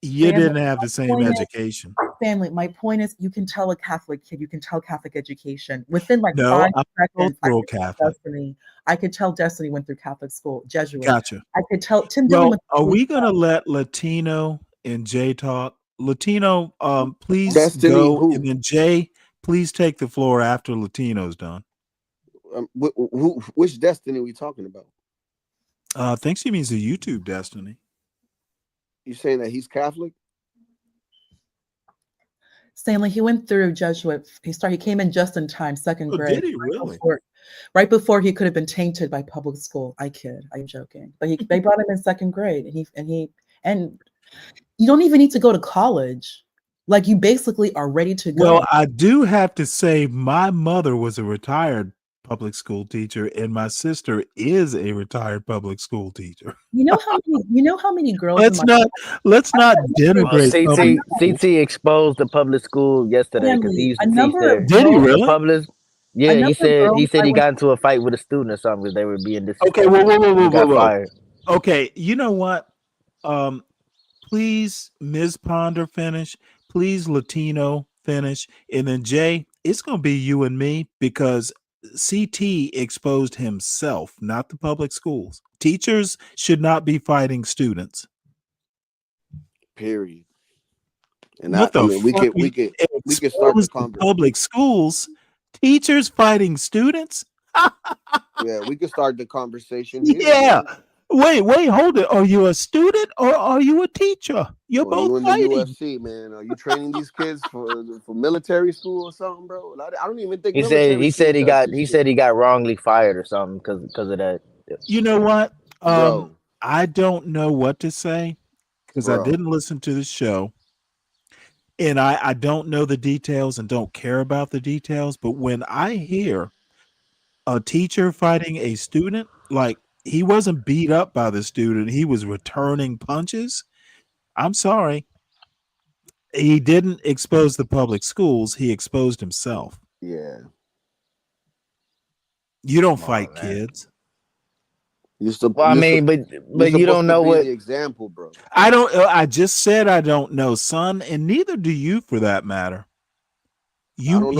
You
Stanley,
didn't have the same
point is-
education.
Stanley, my point is you can tell a Catholic kid, you can tell Catholic education. Within like
No,
5
I'm
seconds, I
cultural
could tell
Catholic.
Destiny. I could tell Destiny went through Catholic school, Jesuit.
Gotcha.
I could tell Tim Dillon
Well,
went
are
to
we gonna let Latino and Jay talk? Latino, please
Destiny
go,
who?
and then Jay, please take the floor after Latino's done.
Which Destiny are we talking about?
I think she means the YouTube Destiny.
You saying that he's Catholic?
Stanley, he went through Jesuit. He came in just in time, second
Oh,
grade.
did he really?
Right before he could have been tainted by public school. I kid. I'm joking. But they brought him in second grade, and you don't even need to go to college. Like you basically are ready to go.
Well, I do have to say my mother was a retired public school teacher, and my sister is a retired public school teacher.
You know how many girls in
Let's not
Well,
denigrate public schools.
CT exposed the public school yesterday because he
Stanley,
used
a
to teach
number
there.
of
Did he
girls,
The
really?
public,
a
yeah,
number of girls
he said
I
he
went
got into a fight with a student or something because they were being
Okay, whoa,
disrespectful.
whoa, whoa,
And
whoa,
he
whoa,
got
whoa.
fired.
Okay, you know what? Please, Ms. Ponder finish. Please, Latino finish, and then Jay. It's gonna be you and me because CT exposed himself, not the public schools. Teachers should not be fighting students.
Period. And
What
I
the
mean, we
fuck?
could
You
start the
expose the
conversation.
public schools? Teachers fighting students?
Yeah, we could start the conversation here.
Yeah.
Man.
Wait, hold it. Are you a student or are you a teacher? You're
Or
both
you in the
fighting.
UFC, man? Are you training these kids for military school or something, bro? I don't even think
He said
military school does this
he
shit.
said he got wrongly fired or something because of that.
You know what?
Bro.
I don't know what to say because I
Bro.
didn't listen to the show. And I don't know the details and don't care about the details. But when I hear a teacher fighting a student, like he wasn't beat up by the student, he was returning punches. I'm sorry. He didn't expose the public schools, he exposed himself.
Yeah.
You don't fight kids.
Well, I mean, but you don't know what
the example, bro.
I just said I don't know, son, and neither do you for that matter.
I don't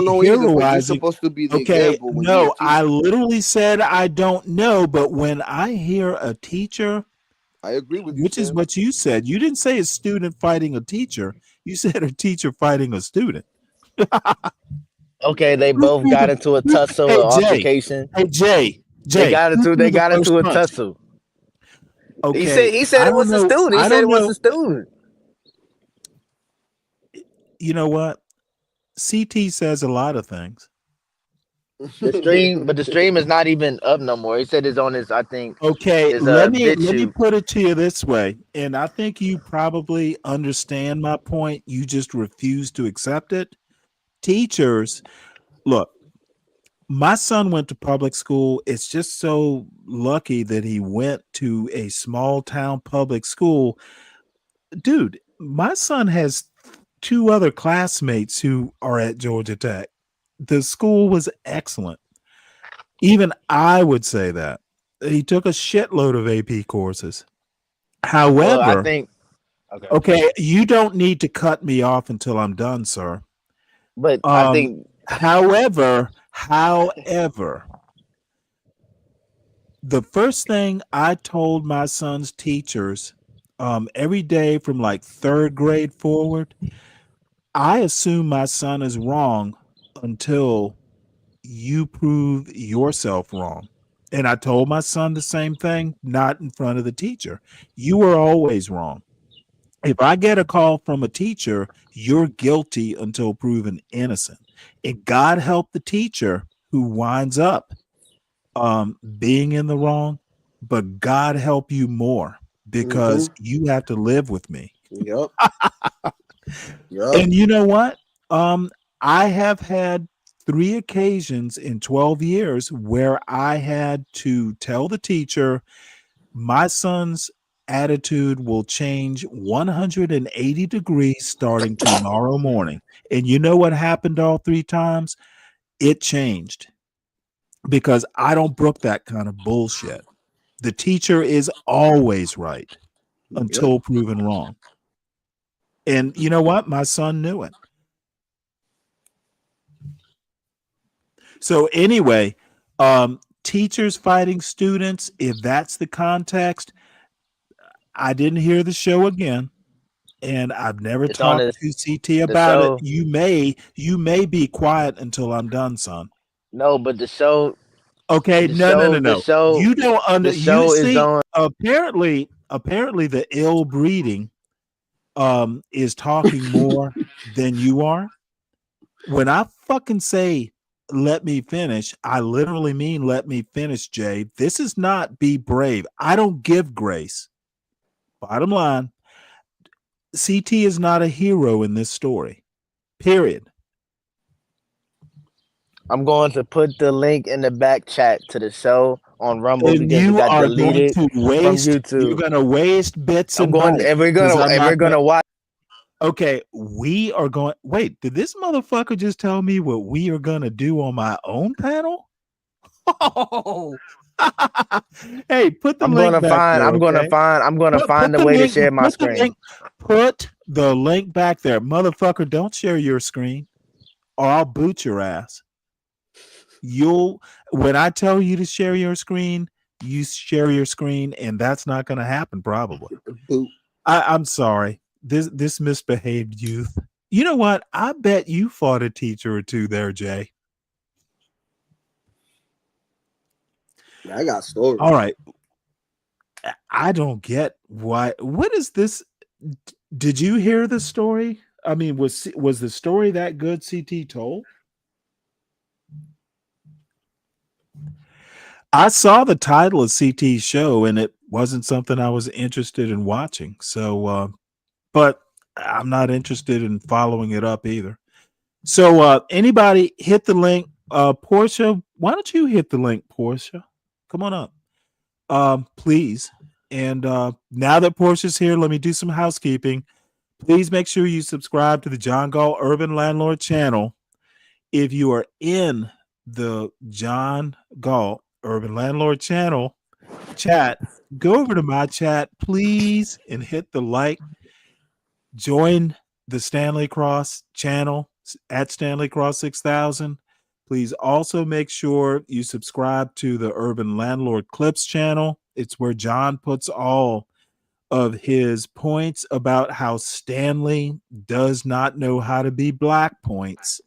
know either, but you're supposed to be the example when you're a
I
teacher.
literally said I don't know, but when I hear a teacher,
I agree with you,
which is
Sam.
what you said. You didn't say a student fighting a teacher. You said a teacher fighting a student.
Okay, they both got into a tussle or altercation.
Hey Jay,
They got into a tussle.
Okay,
He said it was a student. He said it was a student.
You know what? CT says a lot of things.
But the stream is not even up no more. He said it's on his, I think.
Okay, let me put it to you this way, and I think you probably understand my point. You just refuse to accept it. Teachers, look, my son went to public school. It's just so lucky that he went to a small town public school. Dude, my son has 2 other classmates who are at Georgia Tech. The school was excellent. Even I would say that. He took a shitload of AP courses. However,
I think
okay, you don't need to cut me off until I'm done, sir.
But I think
however, the first thing I told my son's teachers every day from like 3rd grade forward, I assume my son is wrong until you prove yourself wrong. And I told my son the same thing, not in front of the teacher. You are always wrong. If I get a call from a teacher, you're guilty until proven innocent. And God help the teacher who winds up being in the wrong, but God help you more because you have to live with me.
Yep.
And you know what? I have had 3 occasions in 12 years where I had to tell the teacher my son's attitude will change 180 degrees starting tomorrow morning. And you know what happened all 3 times? It changed because I don't brook that kind of bullshit. The teacher is always right until proven wrong. And you know what? My son knew it. So anyway, teachers fighting students, if that's the context, I didn't hear the show again, and I've never talked to CT about it. You may be quiet until I'm done, son.
No, but the show.
Okay, no.
The show,
you don't
the show is on.
Apparently the ill breeding is talking more than you are. When I fucking say let me finish, I literally mean let me finish, Jay. This is not be brave. I don't give grace. Bottom line, CT is not a hero in this story. Period.
I'm going to put the link in the back chat to the show on Rumble
And
because it
you
got
are
deleted
going to waste.
from YouTube.
You're going to waste bits
and
bytes.
we're gonna watch.
Okay, we are going. Wait, did this motherfucker just tell me what we are going to do on my own panel? Oh. Hey, put the link back there.
I'm gonna find a way to share my screen.
Put the link back there, motherfucker. Don't share your screen, or I'll boot your ass. when I tell you to share your screen, you share your screen, and that's not going to happen probably. I'm sorry. This misbehaved youth. You know what? I bet you fought a teacher or two there, Jay.
I got stories.
All right. I don't get why. What is this? Did you hear the story? I mean, was the story that good? CT told. I saw the title of CT's show, and it wasn't something I was interested in watching. So, but I'm not interested in following it up either. So, anybody hit the link? Portia, why don't you hit the link, Portia? Come on up, please. And now that Portia's here, let me do some housekeeping. Please make sure you subscribe to the John Gall Urban Landlord channel. If you are in the John Gall Urban Landlord channel chat, go over to my chat, please, and hit the like. Join the Stanley Cross channel at Stanley Cross 6000. Please also make sure you subscribe to the Urban Landlord Clips channel. It's where John puts all of his points about how Stanley does not know how to be black points.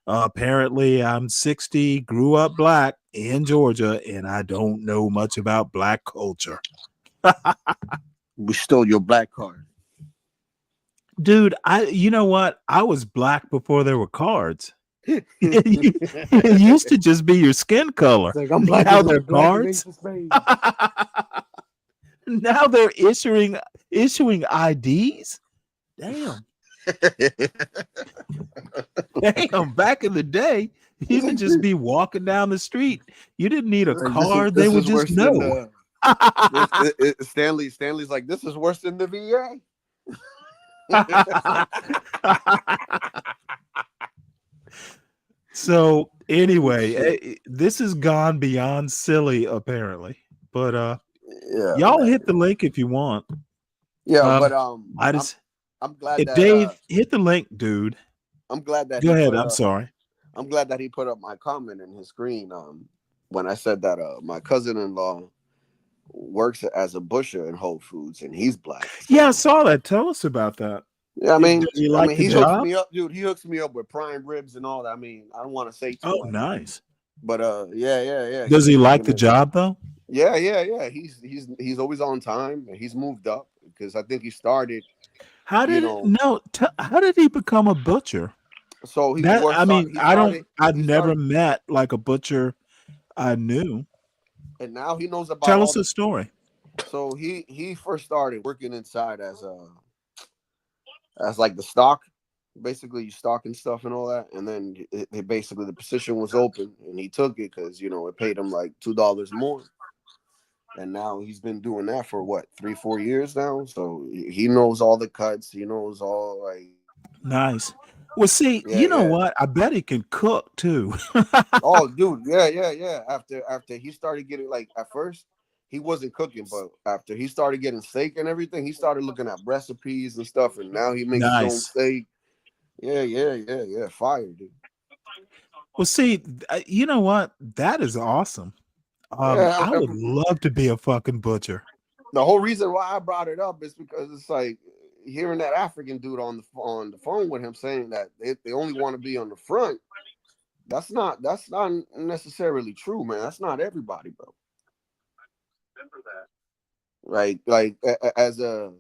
Apparently, I'm 60, grew up black in Georgia, and I don't know much about black culture.
We stole your black card.
Dude, you know what? I was black before there were cards. It used to just be your skin color.
Like, I'm black.
Now they're cards. Now they're issuing IDs. Damn. Damn, back in the day, you could just be walking down the street. You didn't need a card. They would just know.
Stanley's like, this is worse than the VA.
So anyway, this has gone beyond silly, apparently. But
yeah,
y'all hit the link if you want.
Yeah, but I'm glad
if
that
Dave hit the link, dude.
I'm glad that
go ahead. I'm sorry.
I'm glad that he put up my comment in his screen. When I said that my cousin-in-law works as a butcher in Whole Foods and he's black. So.
Yeah, I saw that. Tell us about that.
Yeah, I mean,
he
hooks me up, dude. He hooks me up with prime ribs and all that. I mean, I don't want to say too much.
Nice.
But yeah.
Does he like the job though?
Yeah. He's always on time and he's moved up because I think he started.
How did how did he become a butcher?
So
I've never met like a butcher I knew.
And now he knows about.
Tell us the story.
So he first started working inside as like the stock, basically you stocking stuff and all that, and then basically the position was open and he took it because it paid him like $2 more, and now he's been doing that for what 3-4 years now. So he knows all the cuts, he knows all like.
Nice. Well, see, what? I bet he can cook too.
Oh, dude, yeah. After he started getting like at first. He wasn't cooking, but after he started getting steak and everything, he started looking at recipes and stuff, and now he makes his own steak. Yeah. Fire, dude.
Well, see, you know what? That is awesome. I would love to be a fucking butcher.
The whole reason why I brought it up is because it's like hearing that African dude on the phone with him saying that they only want to be on the front. That's not necessarily true, man. That's not everybody, bro. Right, like as a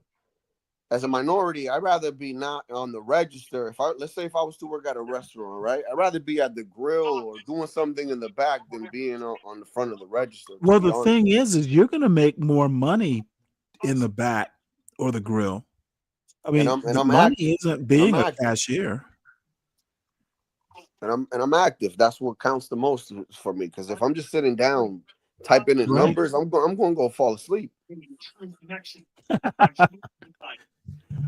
minority, I'd rather be not on the register. Let's say if I was to work at a restaurant, right, I'd rather be at the grill or doing something in the back than being on the front of the register.
Well, the thing is you're gonna make more money in the back or the grill. I mean, money isn't being a cashier.
And I'm active. That's what counts the most for me. Because if I'm just sitting down typing in numbers, I'm going to go fall asleep.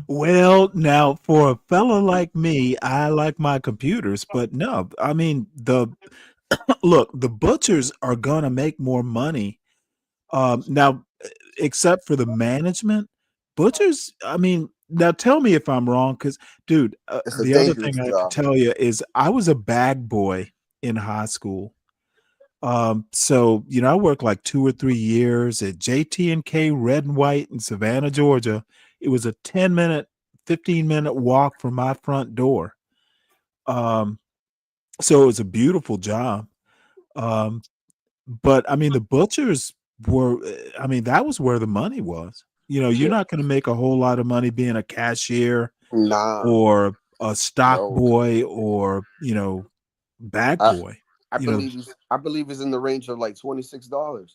Well, now for a fella like me, I like my computers, but no, I mean the butchers are gonna make more money. Now, except for the management, butchers. I mean, now tell me if I'm wrong, because dude, the other thing I have to tell you is I was a bag boy in high school. So I worked like 2 or 3 years at JT&K Red and White in Savannah, Georgia. It was a 10-minute, 15-minute walk from my front door. So it was a beautiful job. But I mean, the butchers were, that was where the money was. You're not going to make a whole lot of money being a cashier
Nah,
or a stock
no.
boy or, bag boy.
I believe he's in the range of like $26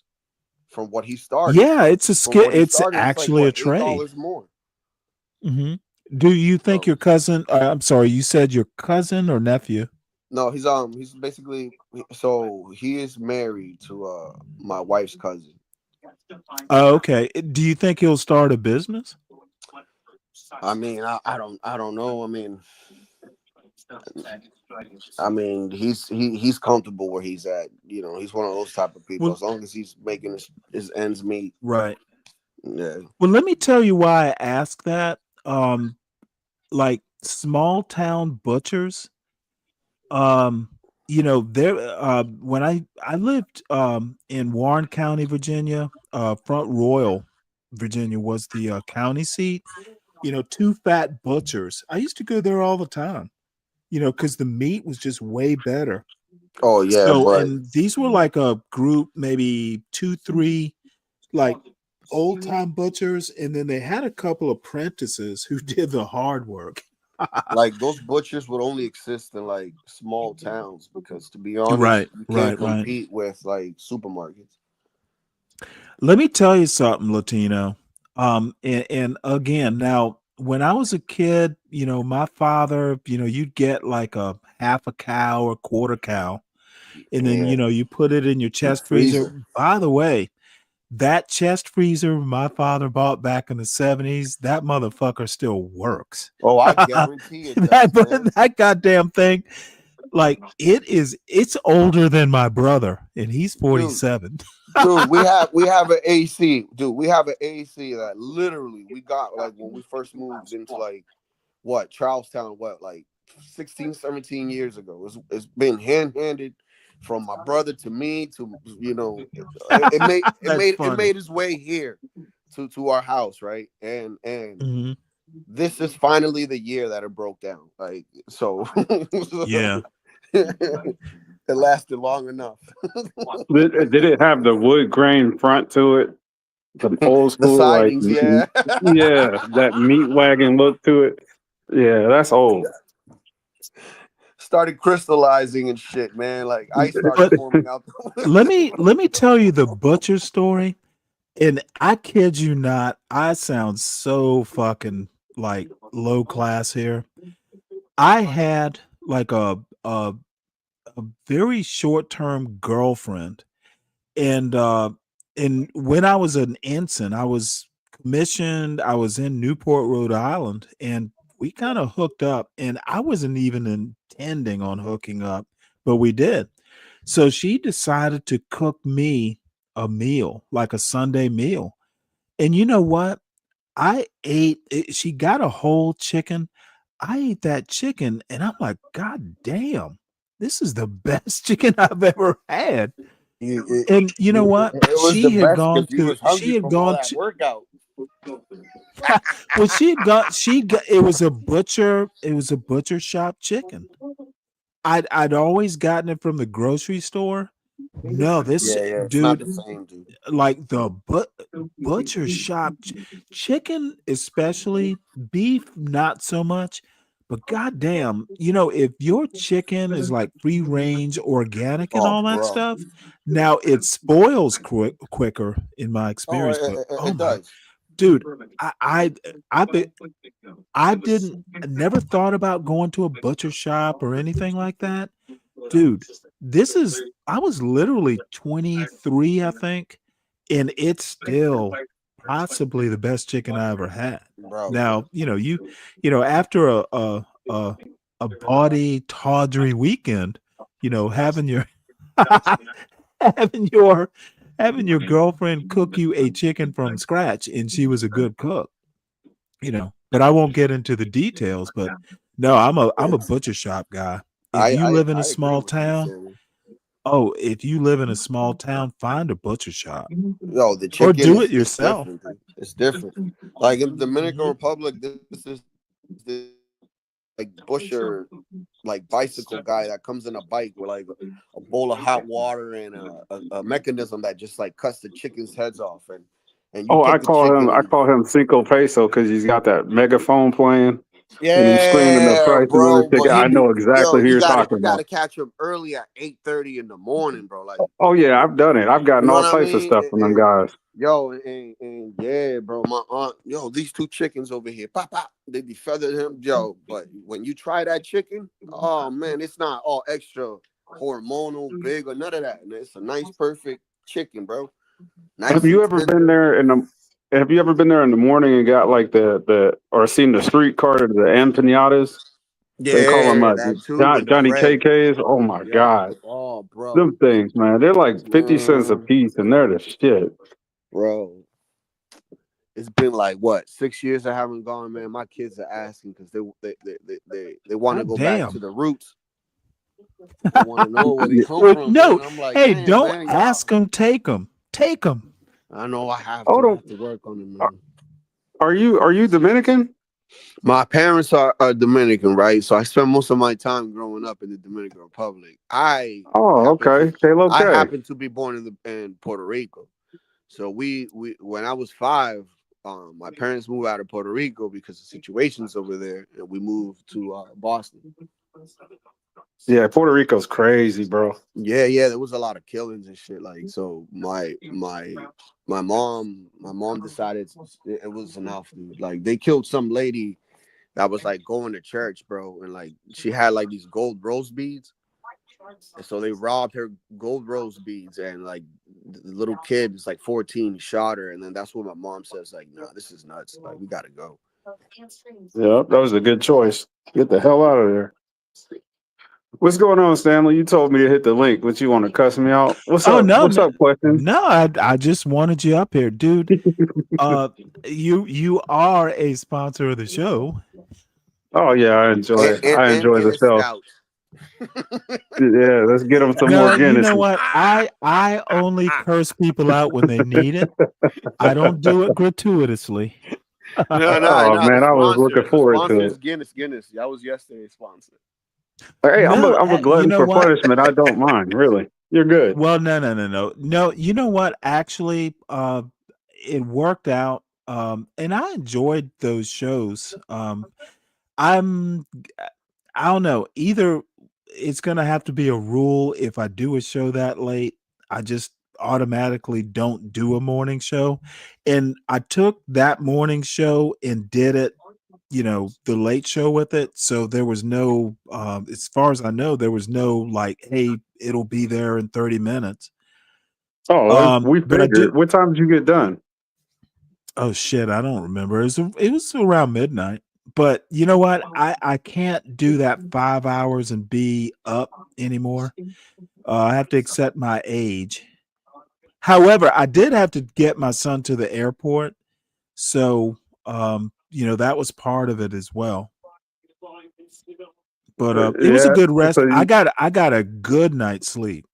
from what he started.
Yeah, it's a
From
skill.
what he
It's
started, it's like
actually a
what,
trade.
$8 more.
Hmm. Do you think your cousin? I'm sorry, you said your cousin or nephew?
No, he's basically, so he is married to my wife's cousin.
Oh, okay. Do you think he'll start a business?
I mean, I don't know. I mean, he's comfortable where he's at. He's one of those type of people.
Well,
As long as he's making his ends meet.
right.
Yeah.
Well, let me tell you why I ask that. Like small town butchers, there when I lived in Warren County, Virginia, Front Royal, Virginia was the county seat. Two fat butchers. I used to go there all the time, because the meat was just way better.
Oh yeah,
So,
but
and these were like a group, maybe 2, 3, like old time butchers, and then they had a couple apprentices who did the hard work.
like those butchers would only exist in like small towns because, to be honest,
Right,
you can't
right.
compete with like supermarkets.
Let me tell you something, Latino. And again, now when I was a kid, my father, you'd get like a half a cow or quarter cow, and then
Yeah,
you put it in your
in the
chest freezer.
freezer.
By the way, that chest freezer my father bought back in the 70s, that motherfucker still works.
Oh, I guarantee it does, man.
that goddamn thing, like it's older than my brother, and he's
Dude,
47.
dude, we have an AC. Dude, we have an AC that literally we got like when we first moved into like Charlestown, like 16, 17 years ago. It's been handed from my brother to me to
That's
it
funny.
made its way here to our house, right? And
Mhm.
this is finally the year that it broke down. Like, so
Yeah.
it lasted long enough.
Did it have the wood grain front to it? The old
The
school, like,
sidings, yeah.
yeah, that meat wagon look to it. Yeah, that's old.
Started crystallizing and shit, man. Like ice started
But
forming out.
let me tell you the butcher story, and I kid you not, I sound so fucking like low class here. I had like a very short term girlfriend, and when I was an ensign, I was commissioned. I was in Newport, Rhode Island, and we kind of hooked up. And I wasn't even intending on hooking up, but we did. So she decided to cook me a meal, like a Sunday meal. And you know what? I ate it. She got a whole chicken. I ate that chicken, and I'm like, God damn, this is the best chicken I've ever had. And you know what?
It was the best because you was hungry from all that workout.
Well, it was a butcher shop chicken. I'd always gotten it from the grocery store. No, this
Yeah, it's not
dude,
the same, dude.
like the butcher shop chicken, especially beef, not so much. But goddamn, if your chicken is like free range, organic, and
Oh,
all that
bro.
stuff, now it spoils quicker in my
Oh,
experience. But
it does.
dude, I never thought about going to a butcher shop or anything like that. Dude, I was literally 23, I think, and it's still possibly the best chicken I ever had.
Bro.
Now, after a bawdy, tawdry weekend, having your having your girlfriend cook you a chicken from scratch, and she was a good cook, but I won't get into the details. But no, I'm a butcher shop guy. If you live in a
I agree
small
with you,
town,
Sammy.
Oh, if you live in a small town, find a butcher shop
Yo, the
or
chicken
do it
is
yourself.
different, dude. It's different. Like in the Dominican Republic, this is the like busher, like bicycle guy that comes in a bike with like a bowl of hot water and a mechanism that just like cuts the chicken's heads off, and you
Oh,
take the chicken
I
and
call him Cinco Peso because he's got that megaphone playing and he's screaming the
yeah,
prices of the
bro. But
ticket.
he
I
be
know exactly
yo,
who
you
you're
gotta
talking
you gotta
about.
catch him early at 8:30 in the morning, bro. Like
Oh yeah, I've done it. I've
you
gotten
know
all
what I
types of
mean?
stuff from them guys.
Yo, and yeah, bro, my aunt, yo, these two chickens over here, pop, pop, they be feathered him, yo. But when you try that chicken, oh man, it's not all extra hormonal, big or none of that. And it's a nice, perfect chicken, bro.
Have
Nice
you
and
ever been
tender.
there in the Have you ever been there in the morning and got like the or seen the street cart or the empanadas? They call them
Yeah, that too with the
Johnny
bread.
KKs. Oh my
Yep.
God,
Oh, bro,
them things, man. They're like 50 cents a
man,
piece, and they're the shit.
bro. It's been like what 6 years I haven't gone, man. My kids are asking because they want to
God
go back
damn.
to the roots. They want to know where they come
Well,
from,
no,
man. I'm like,
hey,
damn,
don't
man, y'all.
ask them. Take them. Take them.
I know I have
Oh,
to. I
don't,
have to work on it, man.
are you Dominican?
My parents are Dominican, right? So I spent most of my time growing up in the Dominican Republic.
Oh, okay,
I
K.
happen to be born in Puerto Rico. So we when I was 5, my parents moved out of Puerto Rico because of situations over there, and we moved to Boston.
Yeah, Puerto Rico's crazy, bro.
Yeah, there was a lot of killings and shit. Like, so my mom decided it was enough, dude. Like, they killed some lady that was like going to church, bro, and like she had like these gold rose beads, and so they robbed her gold rose beads, and like the little kid is like 14, shot her, and then that's what my mom says, like, nah, this is nuts. Like, we gotta go.
Yeah, that was a good choice. Get the hell out of there. What's going on, Stanley? You told me to hit the link, but you want to cuss me out. What's
Oh
up?
no,
What's up, question?
no, I just wanted you up here, dude. You are a sponsor of the show.
Oh yeah, I enjoy it. I enjoy
And
the
it's
show.
stout.
Yeah, let's get them some more
No, you
Guinness.
know what? I only curse people out when they need it. I don't do it gratuitously.
No,
Oh
the
man, I was looking forward to
sponsor
it.
is Guinness. That was yesterday's sponsor.
Hey,
No,
I'm a
you
glutton
know
for
what?
punishment. I don't mind, really. You're good.
Well, no. You know what? Actually, it worked out, and I enjoyed those shows. I'm, I don't know. Either it's gonna have to be a rule if I do a show that late, I just automatically don't do a morning show. And I took that morning show and did it, the late show with it. So there was no, as far as I know, there was no like, hey, it'll be there in 30 minutes.
Oh, we
But I
figured.
do.
What time did you get done?
Oh shit, I don't remember. It was around midnight. But you know what? I can't do that 5 hours and be up anymore. I have to accept my age. However, I did have to get my son to the airport, so that was part of it as well. But it was a
Yeah.
good rest.
So
I got a good night's sleep.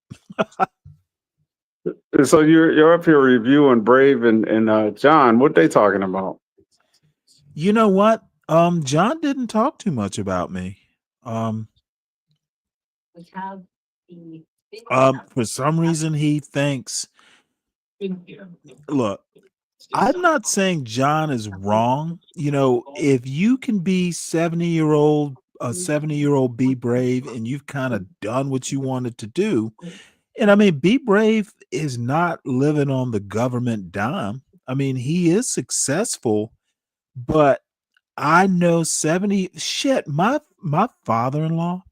you're up here reviewing Brave and John. What they talking about?
You know what? John didn't talk too much about me. For some reason he thinks, look, I'm not saying John is wrong. If you can be 70-year-old be brave, and you've kind of done what you wanted to do. And I mean, Be Brave is not living on the government dime. I mean, he is successful, but I know 70 shit. My father-in-law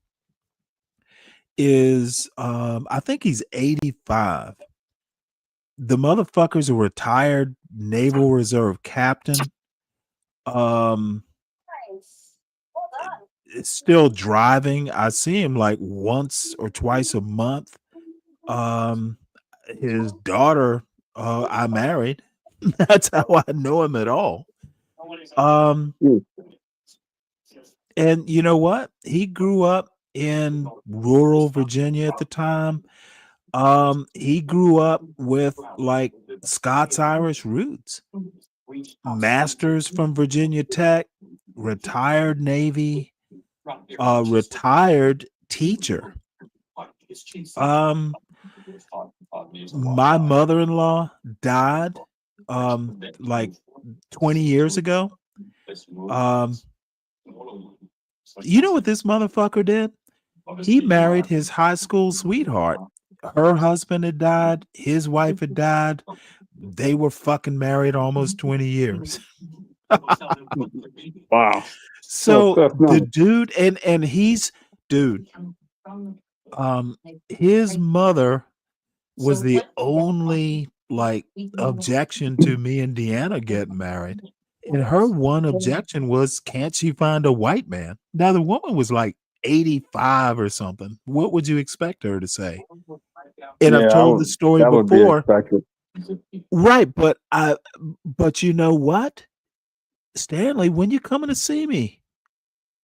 is I think he's 85. The motherfucker's a retired Naval Reserve captain. Is still driving. I see him like once or twice a month. His daughter, I married. That's how I know him at all. And you know what? He grew up in rural Virginia at the time. He grew up with like Scots Irish roots. Masters from Virginia Tech, retired Navy, retired teacher. My mother-in-law died like 20 years ago. You know what this motherfucker did? He married his high school sweetheart. Her husband had died, his wife had died. They were fucking married almost 20 years.
Wow.
So
That's
the
nice.
dude and he's dude, his mother was the only like objection to me and Deanna getting married. And her one objection was, can't she find a white man? Now the woman was like 85 or something. What would you expect her to say? And I've
Yeah,
told the story
that would be
before.
expected.
Right, but you know what? Stanley, when you coming to see me?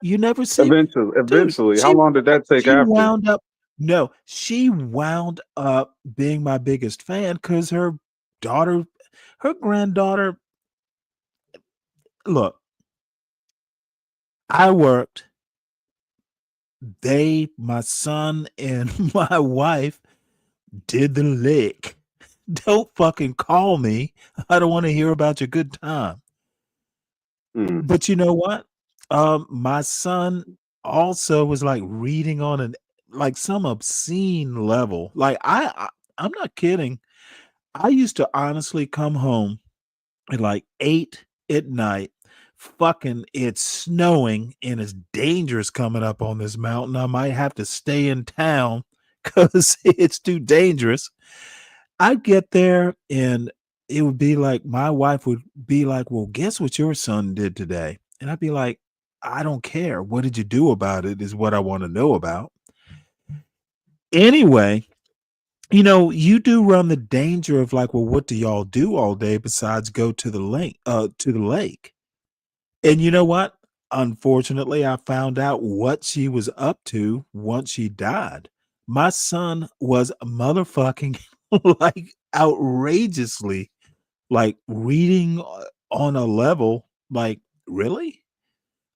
You never see
Eventually,
dude,
eventually. How long did that take
she
after?
she wound up being my biggest fan because her granddaughter, look, I worked, my son and my wife did the lick. Don't fucking call me. I don't want to hear about your good time. But you know what? My son also was like reading on some obscene level. Like I'm not kidding. I used to honestly come home at like 8 at night. Fucking it's snowing and it's dangerous coming up on this mountain. I might have to stay in town because it's too dangerous. I'd get there and it would be like my wife would be like, well, guess what your son did today? And I'd be like, I don't care. What did you do about it is what I want to know about. Anyway, you do run the danger of like, well, what do y'all do all day besides go to the lake? And you know what? Unfortunately, I found out what she was up to once she died. My son was motherfucking like outrageously like reading on a level like, really?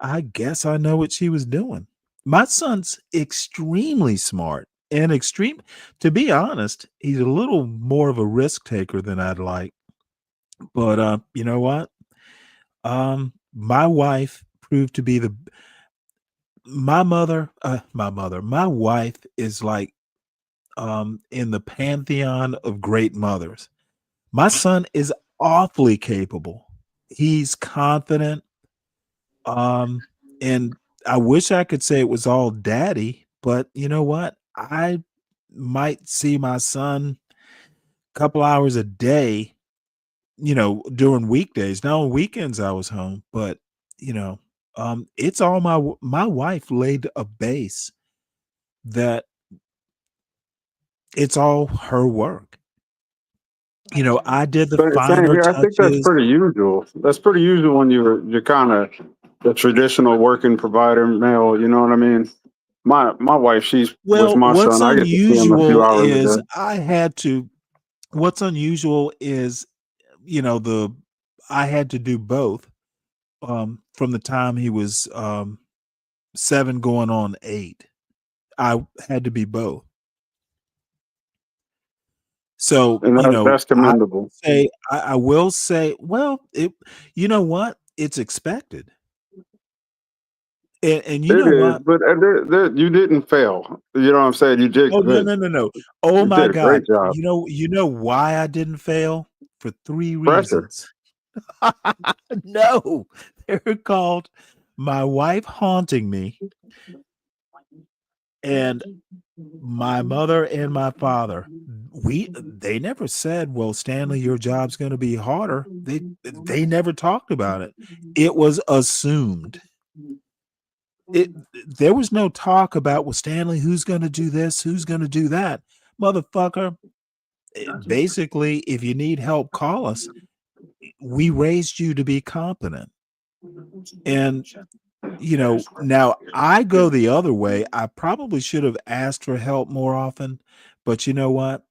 I guess I know what she was doing. My son's extremely smart and to be honest, he's a little more of a risk taker than I'd like. But you know what? My wife proved to be my wife is like in the pantheon of great mothers. My son is awfully capable. He's confident. And I wish I could say it was all daddy, but you know what? I might see my son a couple hours a day, during weekdays. Now on weekends I was home, but it's all my wife laid a base that it's all her work. I did the
Same
finer
here. I think that's
touches.
pretty usual. That's pretty usual when you're kind of the traditional working provider male. You know what I mean? My wife, she's with
Well,
my son. I get to see him a few hours a day.
what's unusual is, I had to do both, from the time he was, 7 going on 8. I had to be both. So,
And that's commendable.
I will say, well, you know what? It's expected. And you
It
know
is,
what?
but you didn't fail. You know what I'm saying? You did
Oh, no,
good.
no, no, no. Oh
You
my
did a
God.
great job.
You know why I didn't fail? For 3
Pressure.
reasons. No, they're called my wife haunting me and my mother and my father. They never said, well, Stanley, your job's going to be harder. They never talked about it. It was assumed. There was no talk about, well, Stanley, who's going to do this? Who's going to do that? Motherfucker. Basically, if you need help, call us. We raised you to be competent. And now I go the other way. I probably should have asked for help more often, but you know what?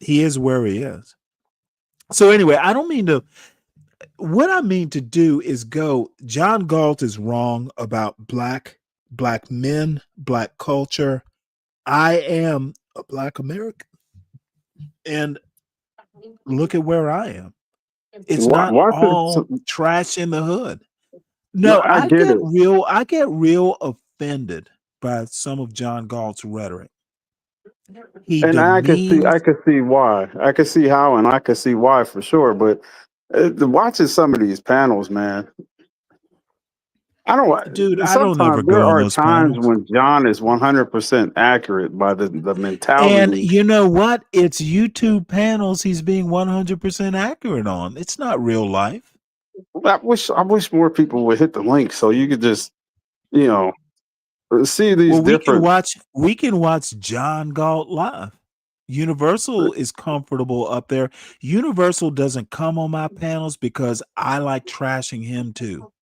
He is where he is. So anyway, I don't mean to. What I mean to do is go. John Galt is wrong about black men, black culture. I am a black American, and look at where I am. It's not
Why
all trash in the hood.
no,
No,
I get it.
I get real offended by some of John Galt's rhetoric. He
And I
demeans.
could see why. I could see how, and I could see why for sure. But watching some of these panels, man, I
Dude,
don't.
I don't ever
Sometimes there
go on
are
those
times
panels.
when John is 100% accurate by the
And
mentality.
you know what? It's YouTube panels he's being 100% accurate on. It's not real life.
I wish more people would hit the link so you could just, you know, see these
Well,
different.
we can watch John Galt live. Universal is comfortable up there. Universal doesn't come on my panels because I like trashing him too.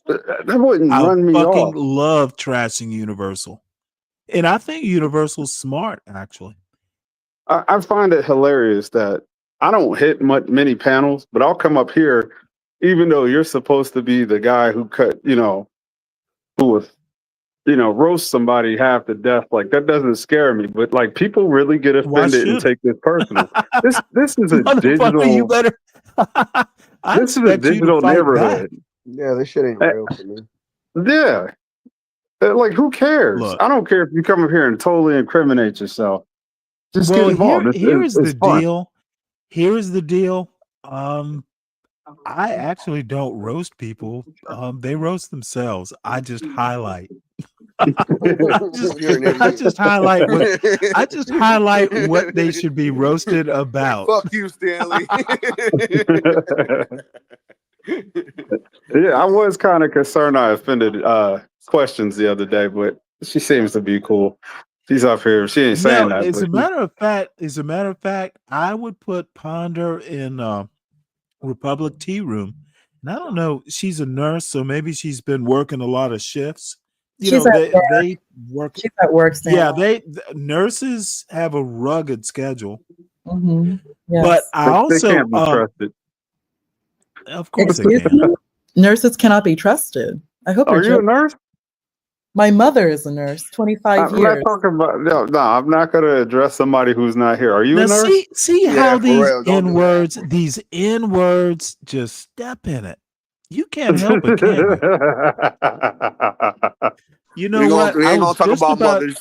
That wouldn't
I
run me
fucking
off.
love trashing Universal. And I think Universal's smart, actually.
I find it hilarious that I don't hit many panels, but I'll come up here, even though you're supposed to be the guy who who was, roast somebody half to death. Like that doesn't scare me, but like people really get
Why
offended and
should it?
take this personal. This is a
Motherfucker, you
digital.
better. I
This is a
expect you to
digital
fight back.
neighborhood.
Yeah, this shit ain't real for me.
Yeah, like who cares?
Look.
I don't care if you come up here and totally incriminate yourself. Just get
Well,
involved.
here is
It's
the
fun.
deal. Here is the deal. I actually don't roast people. They roast themselves. I just highlight.
You're an
I
idiot.
just highlight what they should be roasted about.
Fuck you, Stanley.
Yeah, I was kind of concerned I offended questions the other day, but she seems to be cool. She's up here. She ain't saying
No,
that,
as
but
a matter of fact, I would put Ponder in Republic Tea Room. And I don't know, she's a nurse, so maybe she's been working a lot of shifts.
She's at work.
They work.
She's at work,
Yeah,
Stanley.
nurses have a rugged schedule.
Mm-hmm.
But
Yes.
I
they
also,
can't be trusted.
of course they
Excuse
can.
me? Nurses cannot be trusted. I hope
Are
you're
you a
joking.
nurse?
My mother is a nurse, 25
I'm not
years.
talking about. No, I'm not going to address somebody who's not here. Are you
Now
a nurse?
see
Yeah,
how
for
these
real, don't do that.
N-words just step in it. You can't help it, can you? You know what?
We ain't gonna talk about mothers.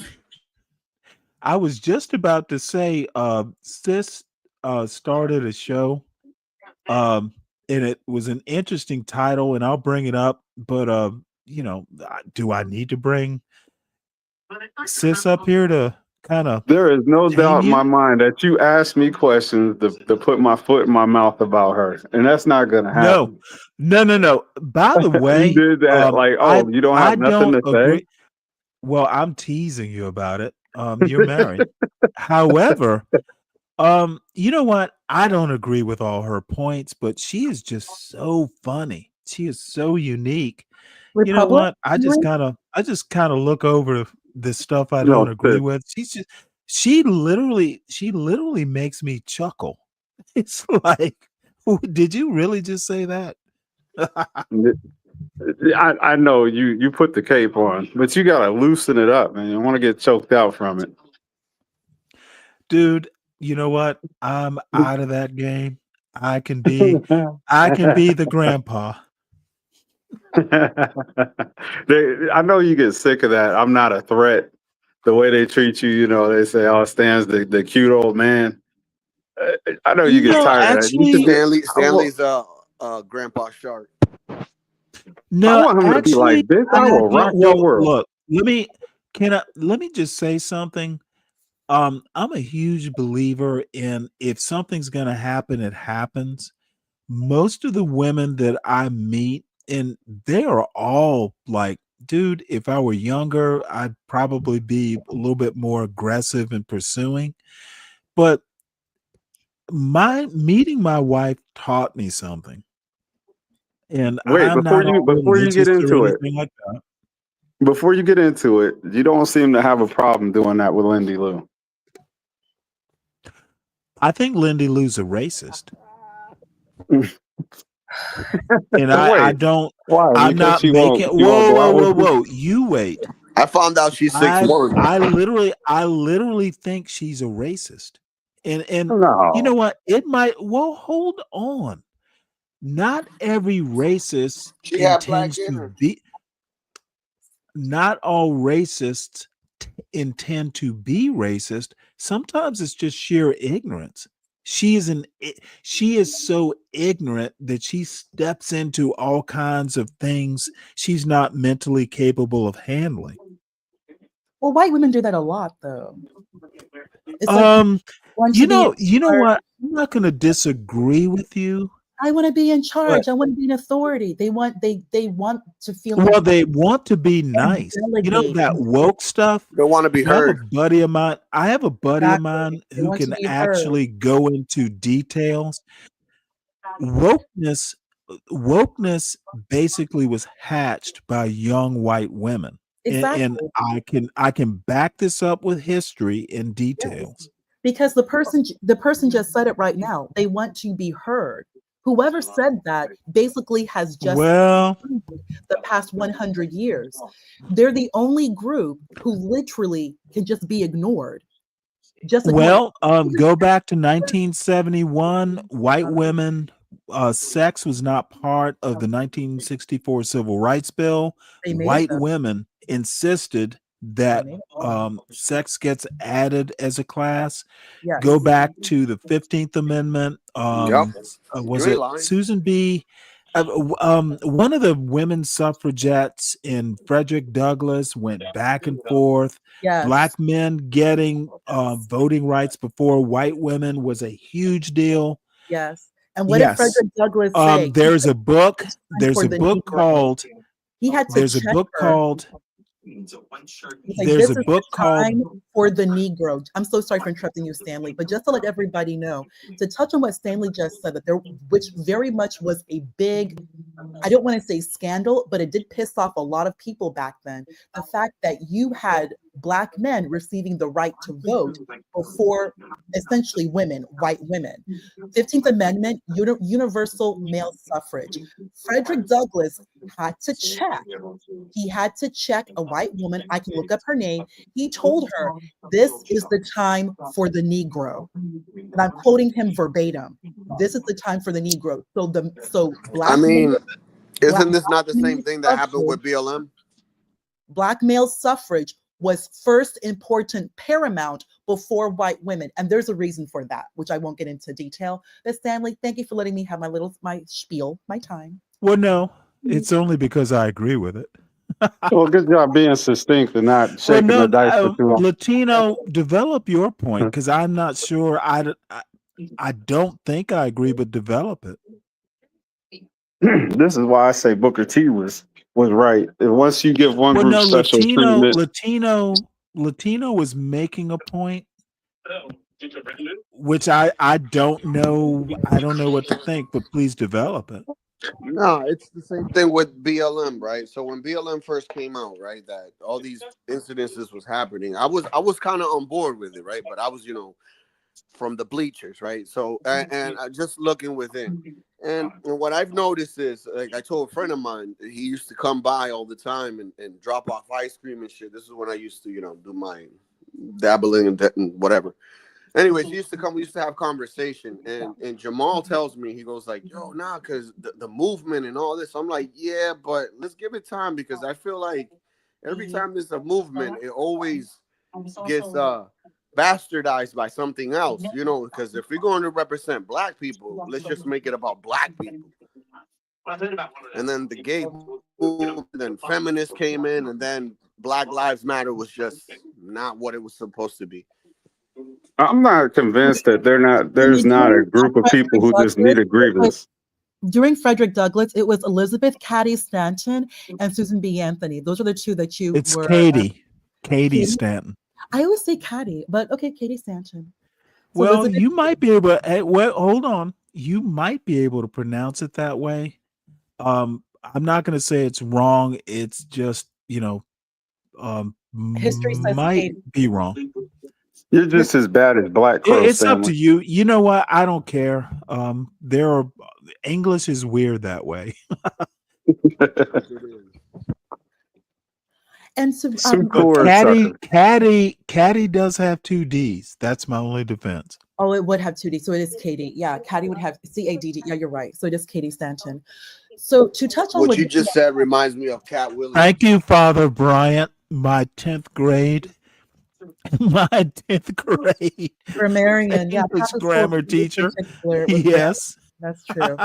I was just about to say, Sis started a show, and it was an interesting title, and I'll bring it up. But do I need to bring Sis up here to kind of
There is no
tame
doubt in my
you?
mind that you asked me questions to put my foot in my mouth about her, and that's not going to happen.
No. By the
You
way,
did that like, oh, you don't
I
have nothing
don't
to say?
agree. Well, I'm teasing you about it. You're married. However, you know what? I don't agree with all her points, but she is just so funny. She is so unique. You know
Republic?
what? I just kind of look over the stuff I don't
No,
agree with. She literally makes me chuckle. It's like, did you really just say that?
I know you put the cape on, but you got to loosen it up, man. You want to get choked out from it.
Dude, you know what? I'm out of that game. I can be the grandpa.
I know you get sick of that. I'm not a threat. The way they treat you, they say, "Oh, Stan's the cute old man." I know you get
No,
tired of that. You
actually,
should
Stanley's Grandpa Shark.
I
no,
want him to be like,
actually,
"Bitch, I will rock your world."
look, let me just say something. I'm a huge believer in if something's gonna happen, it happens. Most of the women that I meet, and they are all like, dude, if I were younger, I'd probably be a little bit more aggressive in pursuing. But meeting my wife taught me something. And
Wait,
I'm not all
before you get
religious or
into it,
anything like that.
before you get into it, you don't seem to have a problem doing that with Lindy Lou.
I think Lindy Lou's a racist. And I
Wait,
don't,
why?
I'm
Because
not
she
making,
won't go out with you?
whoa. You wait.
I found out she's 6'1".
I literally think she's a racist. And you know
No.
what? It might, well, hold on. Not every racist
She had black
intends
in
to
her.
be, not all racists intend to be racist. Sometimes it's just sheer ignorance. She is so ignorant that she steps into all kinds of things she's not mentally capable of handling.
Well, white women do that a lot, though. It's like want to
You
be in
know
charge.
what? I'm not going to disagree with you.
I want to be in
But
charge. I want to be an authority. They want to feel
well,
in
they want to be
and
nice. You know
delegate.
that woke stuff.
They want to be
I have a
heard.
buddy of mine. I have a buddy of
Exactly.
mine
They
who
want to
can
be heard.
actually go into details. Wokeness, wokeness basically was hatched by young white women, and
Exactly.
I can back this up with history and
Yes.
details.
Because the person just said it right now. They want to be heard. Whoever said that basically has just
Well,
the past 100 years. They're the only group who literally can just be ignored. Just ignored.
Go back to 1971. White women, sex was not part of the 1964 Civil Rights Bill.
They made it
White
though.
women insisted
They
that
made it.
sex gets added as a class.
Yes.
Go back to the 15th Amendment.
Yep.
Was
You ain't
it
lying.
Susan B? One of the women suffragettes in Frederick Douglass went back and forth.
Yes.
Black men getting voting rights before white women was a huge deal.
Yes. And what did
Yes.
Frederick Douglass say?
There's a book.
Time
There's
for
a
the
book
Negro.
called.
He had to
There's a
check
book
her.
called.
He's like,
There's
this
a
is the
book called.
time for the Negro. I'm so sorry for interrupting you, Stanley, but just to let everybody know, to touch on what Stanley just said, that there, which very much was a big, I don't want to say scandal, but it did piss off a lot of people back then. The fact that you had Black men receiving the right to vote before essentially women, white women. 15th Amendment, universal male suffrage. Frederick Douglass had to check. He had to check a white woman. I can look up her name. He told her, this is the time for the Negro. And I'm quoting him verbatim. This is the time for the Negro. So
I
Black
mean,
men,
isn't this not the
Black
same thing that happened with BLM?
Black male suffrage was first important, paramount before white women. And there's a reason for that, which I won't get into detail. But Stanley, thank you for letting me have my spiel, my time.
Well, no, it's only because I agree with it.
Well, good job being succinct and not
Well,
shaking
no,
the dice for too long.
Latino, develop your point because I'm not sure. I don't think I agree, but develop it.
This is why I say Booker T was right. And once you give one
Well,
group
no,
special treatment,
Latino was making a point, which I don't know. I don't know what to think, but please develop it.
No, it's the same thing with BLM, right? So when BLM first came out, right, that all these incidences was happening, I was kind of on board with it, right? But I was, from the bleachers, right? So and I just looking within, and what I've noticed is, like I told a friend of mine, he used to come by all the time and drop off ice cream and shit. This is when I used to, do my dabbling and whatever. Anyways, he used to come. We used to have conversation, and Jamal tells me, he goes like, "Yo, nah, because the movement and all this." I'm like, "Yeah, but let's give it time because I feel like every time there's a movement, it always gets bastardized by something else, Because if we're going to represent Black people, let's just make it about Black people." And then the gay movement, then feminists came in, and then Black Lives Matter was just not what it was supposed to be.
I'm not convinced that there's not a group of people who just need a grievance.
During Frederick Douglass, it was Elizabeth Cady Stanton and Susan B. Anthony. Those are the two that you
It's
were.
Katie Stanton.
I always say Cady, but okay, Katie Stanton. So
Well,
Elizabeth,
you might be able. Hold on. You might be able to pronounce it that way, I'm not going to say it's wrong. It's just,
History says
might
Katie.
be wrong.
You're just as bad as Black Crow,
It's up to
Stanley.
you. You know what? I don't care. There are English is weird that way.
And so,
Cool or sucker.
Caddy does have two D's. That's my only defense.
oh, it would have 2D. So it is Katie. Yeah, Katie would have CADD. Yeah, you're right. So it is Katie Stanton. So to touch on
What you just said reminds me of Cat Williams.
Thank you, Father Bryant. My 10th grade. My 10th grade.
Grammarian, yeah,
English
Papa
grammar
School, in
teacher.
particular, it was
Yes.
That's true.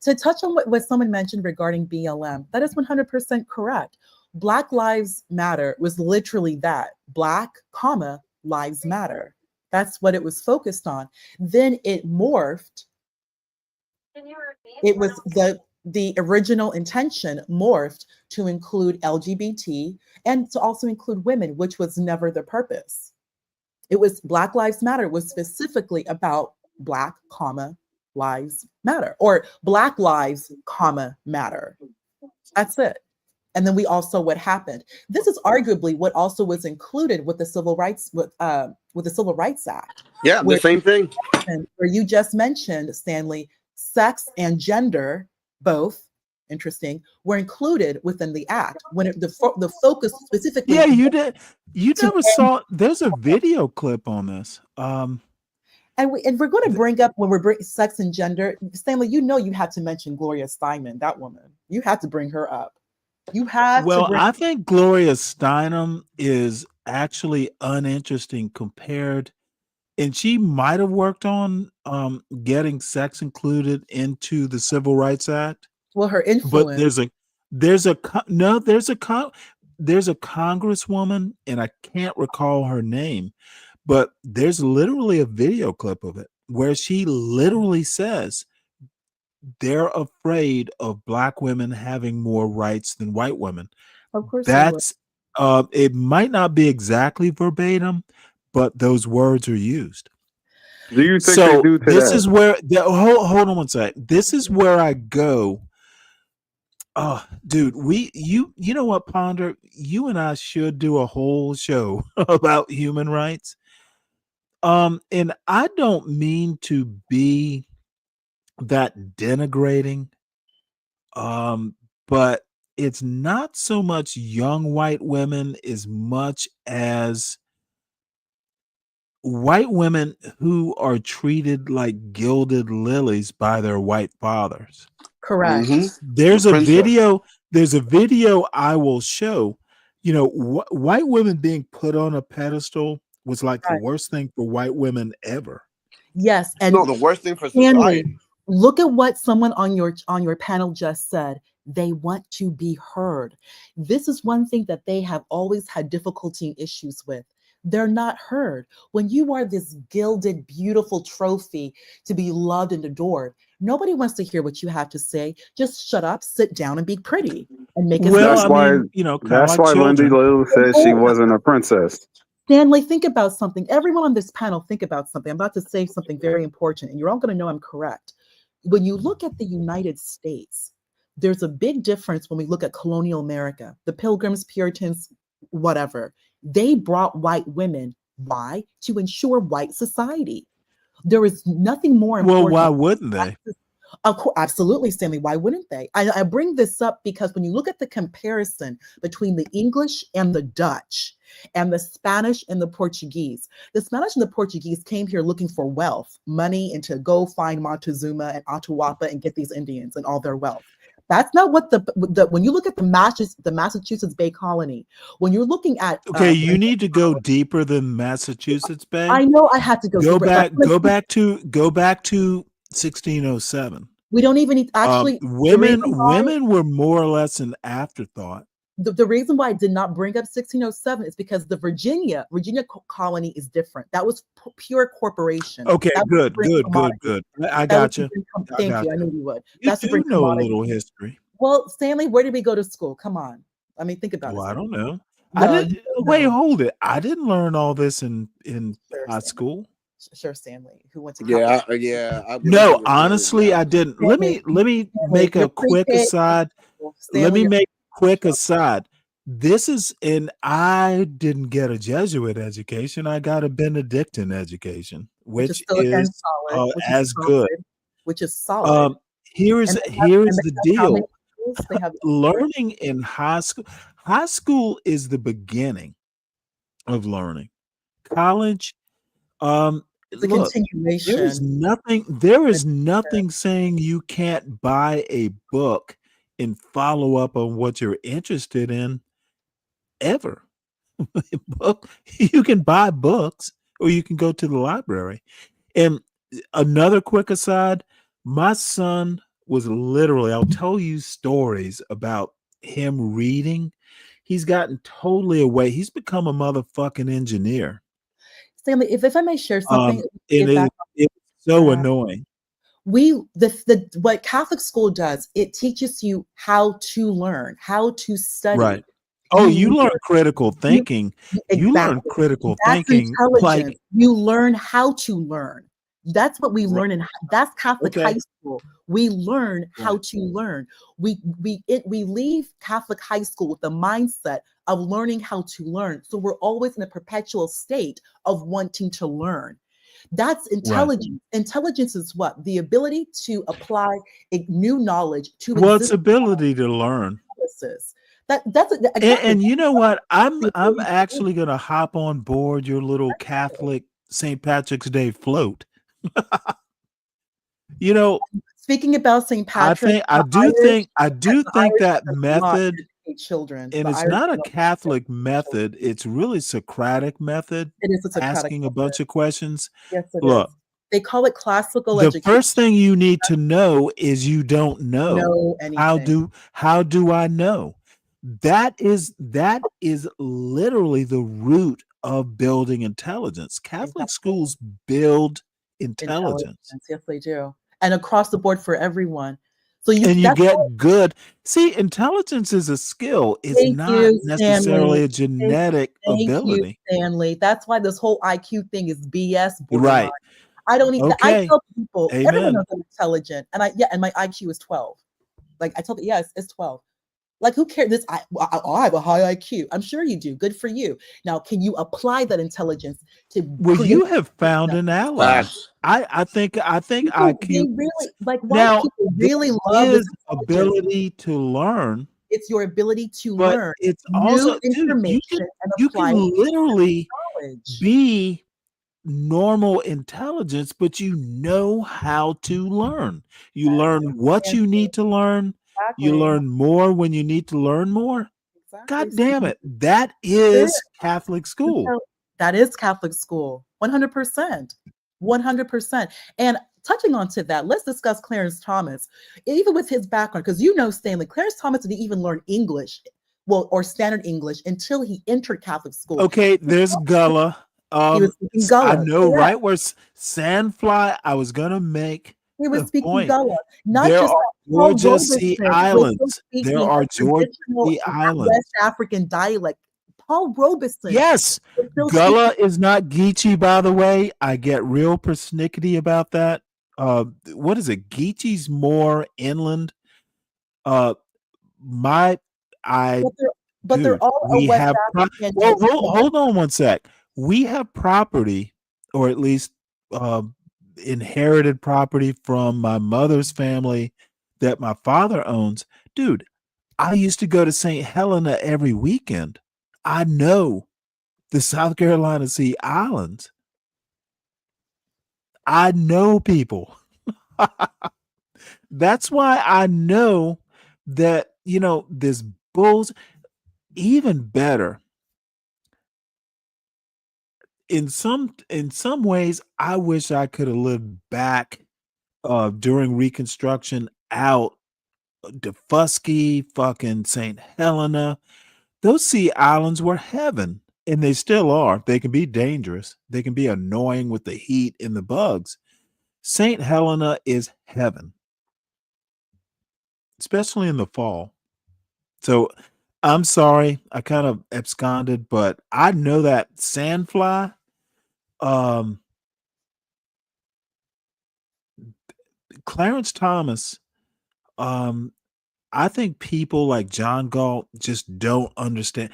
To touch on what someone mentioned regarding BLM, that is 100% correct. Black Lives Matter was literally that. Black, comma, lives matter. That's what it was focused on. Then it morphed. It was the original intention morphed to include LGBT and to also include women, which was never the purpose. It was Black Lives Matter was specifically about Black, comma, lives matter, or Black lives, comma, matter. That's it. And then we also what happened. This is arguably what also was included with the Civil Rights with the Civil Rights Act.
Yeah, the same thing.
Where you just mentioned, Stanley, sex and gender, both interesting, were included within the act when the focus specifically.
Yeah, you did. You never saw. There's a video clip on this.
And we're going to bring up when we're bringing sex and gender, Stanley. You know you had to mention Gloria Steinem, that woman. You had to bring her up. You have to.
I think Gloria Steinem is actually uninteresting compared, and she might have worked on getting sex included into the Civil Rights Act.
Well, her influence.
But there's a congresswoman, and I can't recall her name, but there's literally a video clip of it where she literally says they're afraid of Black women having more rights than white women.
Of course,
that's it might not be exactly verbatim, but those words are used.
Do you think they do today?
This is where hold on one sec. This is where I go. Oh, dude, you know what, Ponder? You and I should do a whole show about human rights. And I don't mean to be that denigrating. But it's not so much young white women as much as white women who are treated like gilded lilies by their white fathers.
Correct.
Mm-hmm.
There's a video I will show. You know, white women being put on a pedestal was like the worst thing for white women ever.
Yes, and
no, the worst thing for society.
Look at what someone on your panel just said. They want to be heard. This is one thing that they have always had difficulty and issues with. They're not heard. When you are this gilded, beautiful trophy to be loved and adored, nobody wants to hear what you have to say. Just shut up, sit down, and be pretty, and make it.
That's why Lindy Lou said she wasn't a princess.
Stanley, think about something. Everyone on this panel, think about something. I'm about to say something very important, and you're all going to know I'm correct. When you look at the United States, there's a big difference when we look at colonial America, the Pilgrims, Puritans, whatever. They brought white women. Why? To ensure white society. There is nothing more important.
Well, why wouldn't they?
Absolutely, Stanley. Why wouldn't they? I bring this up because when you look at the comparison between the English and the Dutch and the Spanish and the Portuguese and the Portuguese came here looking for wealth, money, and to go find Montezuma and Atahualpa and get these Indians and all their wealth. That's not what when you look at the Massachusetts Bay Colony, when you're looking at
you need to go deeper than Massachusetts Bay.
I know I had to
go back to 1607.
We don't even need
women were more or less an afterthought.
The reason why I did not bring up 1607 is because the Virginia colony is different. That was pure corporation.
Okay, good. I got you.
Thank you. I knew you would.
You know a little history.
Well, Stanley, where did we go to school? Come on. I mean, think about it.
Well, I don't know. Wait, hold it. I didn't learn all this in high school.
Sure, Stanley, who went to
Yeah,
Catholic.
I would
No,
agree with Stanley
honestly,
now.
I didn't. Let me make a
You're
quick
pre-K.
aside. Let
Stanley,
me
you're
make a quick aside. This is, and I didn't get a Jesuit education. I got a Benedictine education,
which is
which
still again
is
solid, which is
as good.
solid, which is solid.
Here is
And they have
the
how many
deal.
schools? They have
Learning in high school. High school is the beginning of learning. College,
it's a
look,
continuation.
there is nothing saying you can't buy a book and follow up on what you're interested in ever. Book, you can buy books or you can go to the library. And another quick aside, my son was literally, I'll tell you stories about him reading. He's gotten totally away. He's become a motherfucking engineer.
Stanley, if I may share something,
And
get back
it's so annoying.
what Catholic school does, it teaches you how to learn, how to study.
Right. Oh, you learn critical thinking. You learn
Exactly.
critical
That's
thinking
intelligence.
like
You learn how to learn. That's what we learn that's Catholic
Okay.
high school. We learn how
Right.
to learn. We leave Catholic high school with the mindset of learning how to learn. So we're always in a perpetual state of wanting to learn. That's intelligence. Intelligence is what? The ability to apply new knowledge to
Well, it's
existing
ability to learn.
analysis. That's exactly.
And you know what? I'm
the ability to learn.
actually gonna hop on board your little Catholic St. Patrick's Day float. You know,
Speaking about St. Patrick,
I do think
Irish
that
does not
method,
educate children.
and
The
it's
Irish
not a
don't
Catholic method, it's really Socratic method,
It is a Socratic
asking a
method.
bunch of questions.
Yes, it
Look,
is. They call it classical
the
education.
first thing you need to know is you don't know.
Know anything.
How do I know? That is literally the root of building intelligence. Catholic schools build intelligence.
Yes, they do. And across the board for everyone. So you
And you
that's
get good. See, intelligence is a skill. It's
Thank
not
you,
necessarily
Stanley.
a genetic
Thank you,
ability.
Stanley. That's why this whole IQ thing is BS borderline.
Right.
I don't even I
Okay.
tell people everyone
Amen.
knows I'm intelligent. And my IQ is 12. Like I tell people, yes, it's 12. Like who cares? I have a high IQ. I'm sure you do. Good for you. Now, can you apply that intelligence to
Well,
create?
you have found an ally.
Facts.
I think
People,
IQ.
they really like white
Now,
people
there
really love this
is
intelligence.
ability to learn,
It's your ability to
but
learn
it's
new
also, dude,
information and
you
apply
can
it to
literally
knowledge.
be normal intelligence, but you know how to learn. You learn what you need to learn. You
Exactly.
learn more when you need to learn more. God damn it. That
There
is Catholic school.
That is Catholic school, 100%. 100%. And touching on to that, let's discuss Clarence Thomas. Even with his background, because you know, Stanley, Clarence Thomas didn't even learn English, or standard English until he entered Catholic school.
Okay, there's Gullah.
He was speaking
I
Gullah.
know,
Correct.
right? Where Sandfly, I was gonna make
He was
the
speaking
point.
Gullah. Not
There
just
are
that, Paul
Georgia Sea
Robeson was still
Islands. There
speaking
are
a
Georgia
traditional
Sea Islands.
West African dialect. Paul Robeson
Yes,
was still
Gullah
speaking.
is not Geechee, by the way. I get real persnickety about that. What is it? Geechee's more inland. Uh, my I
But they're
dude,
all a
we
West
have
African.
well, hold on one sec. We have property, or at least inherited property from my mother's family that my father owns. Dude, I used to go to St. Helena every weekend. I know the South Carolina Sea Islands. I know people. That's why I know that, this bulls, even better. In some ways, I wish I could have lived back during Reconstruction out Defusky, fucking St. Helena. Those sea islands were heaven, and they still are. They can be dangerous. They can be annoying with the heat and the bugs. St. Helena is heaven, especially in the fall. So I'm sorry, I kind of absconded, but I know that Sandfly, Clarence Thomas, I think people like John Galt just don't understand.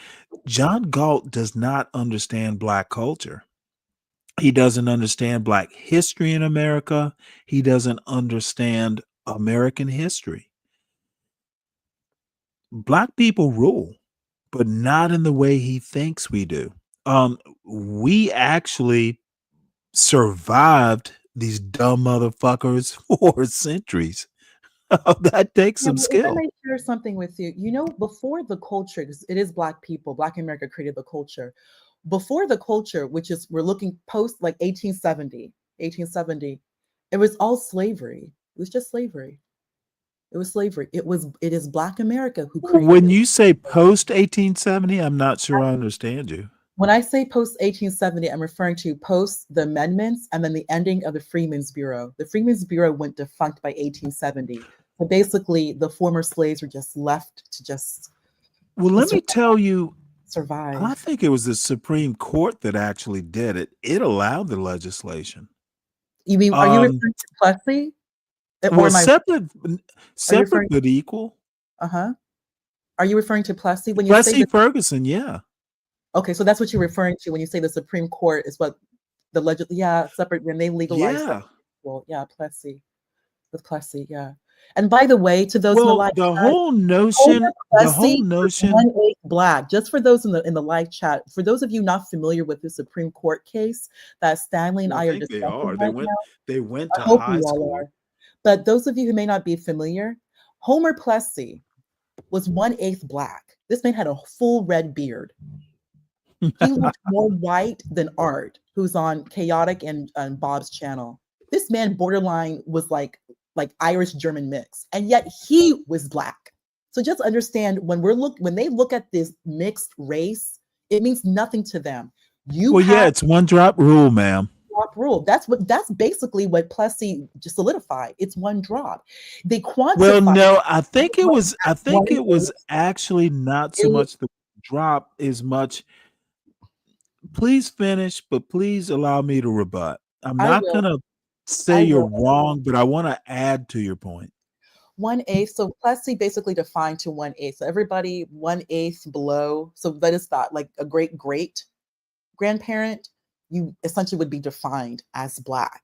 John Galt does not understand Black culture. He doesn't understand Black history in America. He doesn't understand American history. Black people rule, but not in the way he thinks we do. We actually survived these dumb motherfuckers for centuries. That takes
Yeah,
some
but if I
skill.
may share something with you, you know, before the culture, 'cause it is Black people, Black America created the culture. Before the culture, which is we're looking post like 1870, it was all slavery. It was just slavery. It was slavery. It is Black America who created
When
it.
you say post 1870, I'm not sure I understand you.
When I say post 1870, I'm referring to post the amendments and then the ending of the Freedmen's Bureau. The Freedmen's Bureau went defunct by 1870. So basically, the former slaves were just left to just
Well,
to
let me tell you,
survive.
I think it was the Supreme Court that actually did it. It allowed the legislation.
You mean, are you referring to Plessy? Or
Well,
am I?
separate,
Are you
separate
referring?
but equal.
Uh-huh. Are you referring to Plessy when you say
Plessy
that?
Ferguson, yeah.
Okay, so that's what you're referring to when you say the Supreme Court is what the yeah, separate when they legalized
Yeah.
well, yeah, Plessy. With Plessy, yeah. And by the way, to those in the
Well,
live
the
chat,
whole
Homer
notion,
Plessy was 1/8 Black. Just for those in the live chat, for those of you not familiar with the Supreme Court case that Stanley and
I
I are
think they
discussing
are.
right now,
They went
I
to
hope
high
you all
school.
are. But those of you who may not be familiar, Homer Plessy was 1/8 Black. This man had a full red beard. He looked more white than Art, who's on Chaotic and Bob's channel. This man borderline was like Irish German mix, and yet he was Black. So just understand when they look at this mixed race, it means nothing to them. You
Well, yeah,
have
it's one drop rule, ma'am.
drop rule. That's basically what Plessy just solidified. It's one drop. They
Well,
quantify
no, I think it was
one
actually not so much the drop as much. Please finish, but please allow me to rebut. I'm
I
not
will.
gonna say
I
you're
will.
wrong, but I want to add to your point.
1/8. So Plessy basically defined to 1/8. So everybody 1/8 below. So that is thought like a great grandparent, you essentially would be defined as Black.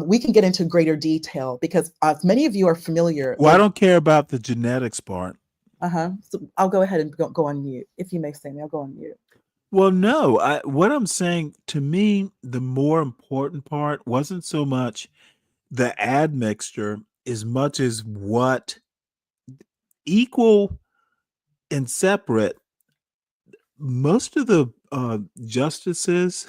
We can get into greater detail because many of you are familiar.
Well, I don't care about the genetics part.
So I'll go ahead and go on mute. If you may say me, I'll go on mute.
Well, no, what I'm saying, to me, the more important part wasn't so much the admixture as much as what equal and separate. Most of the justices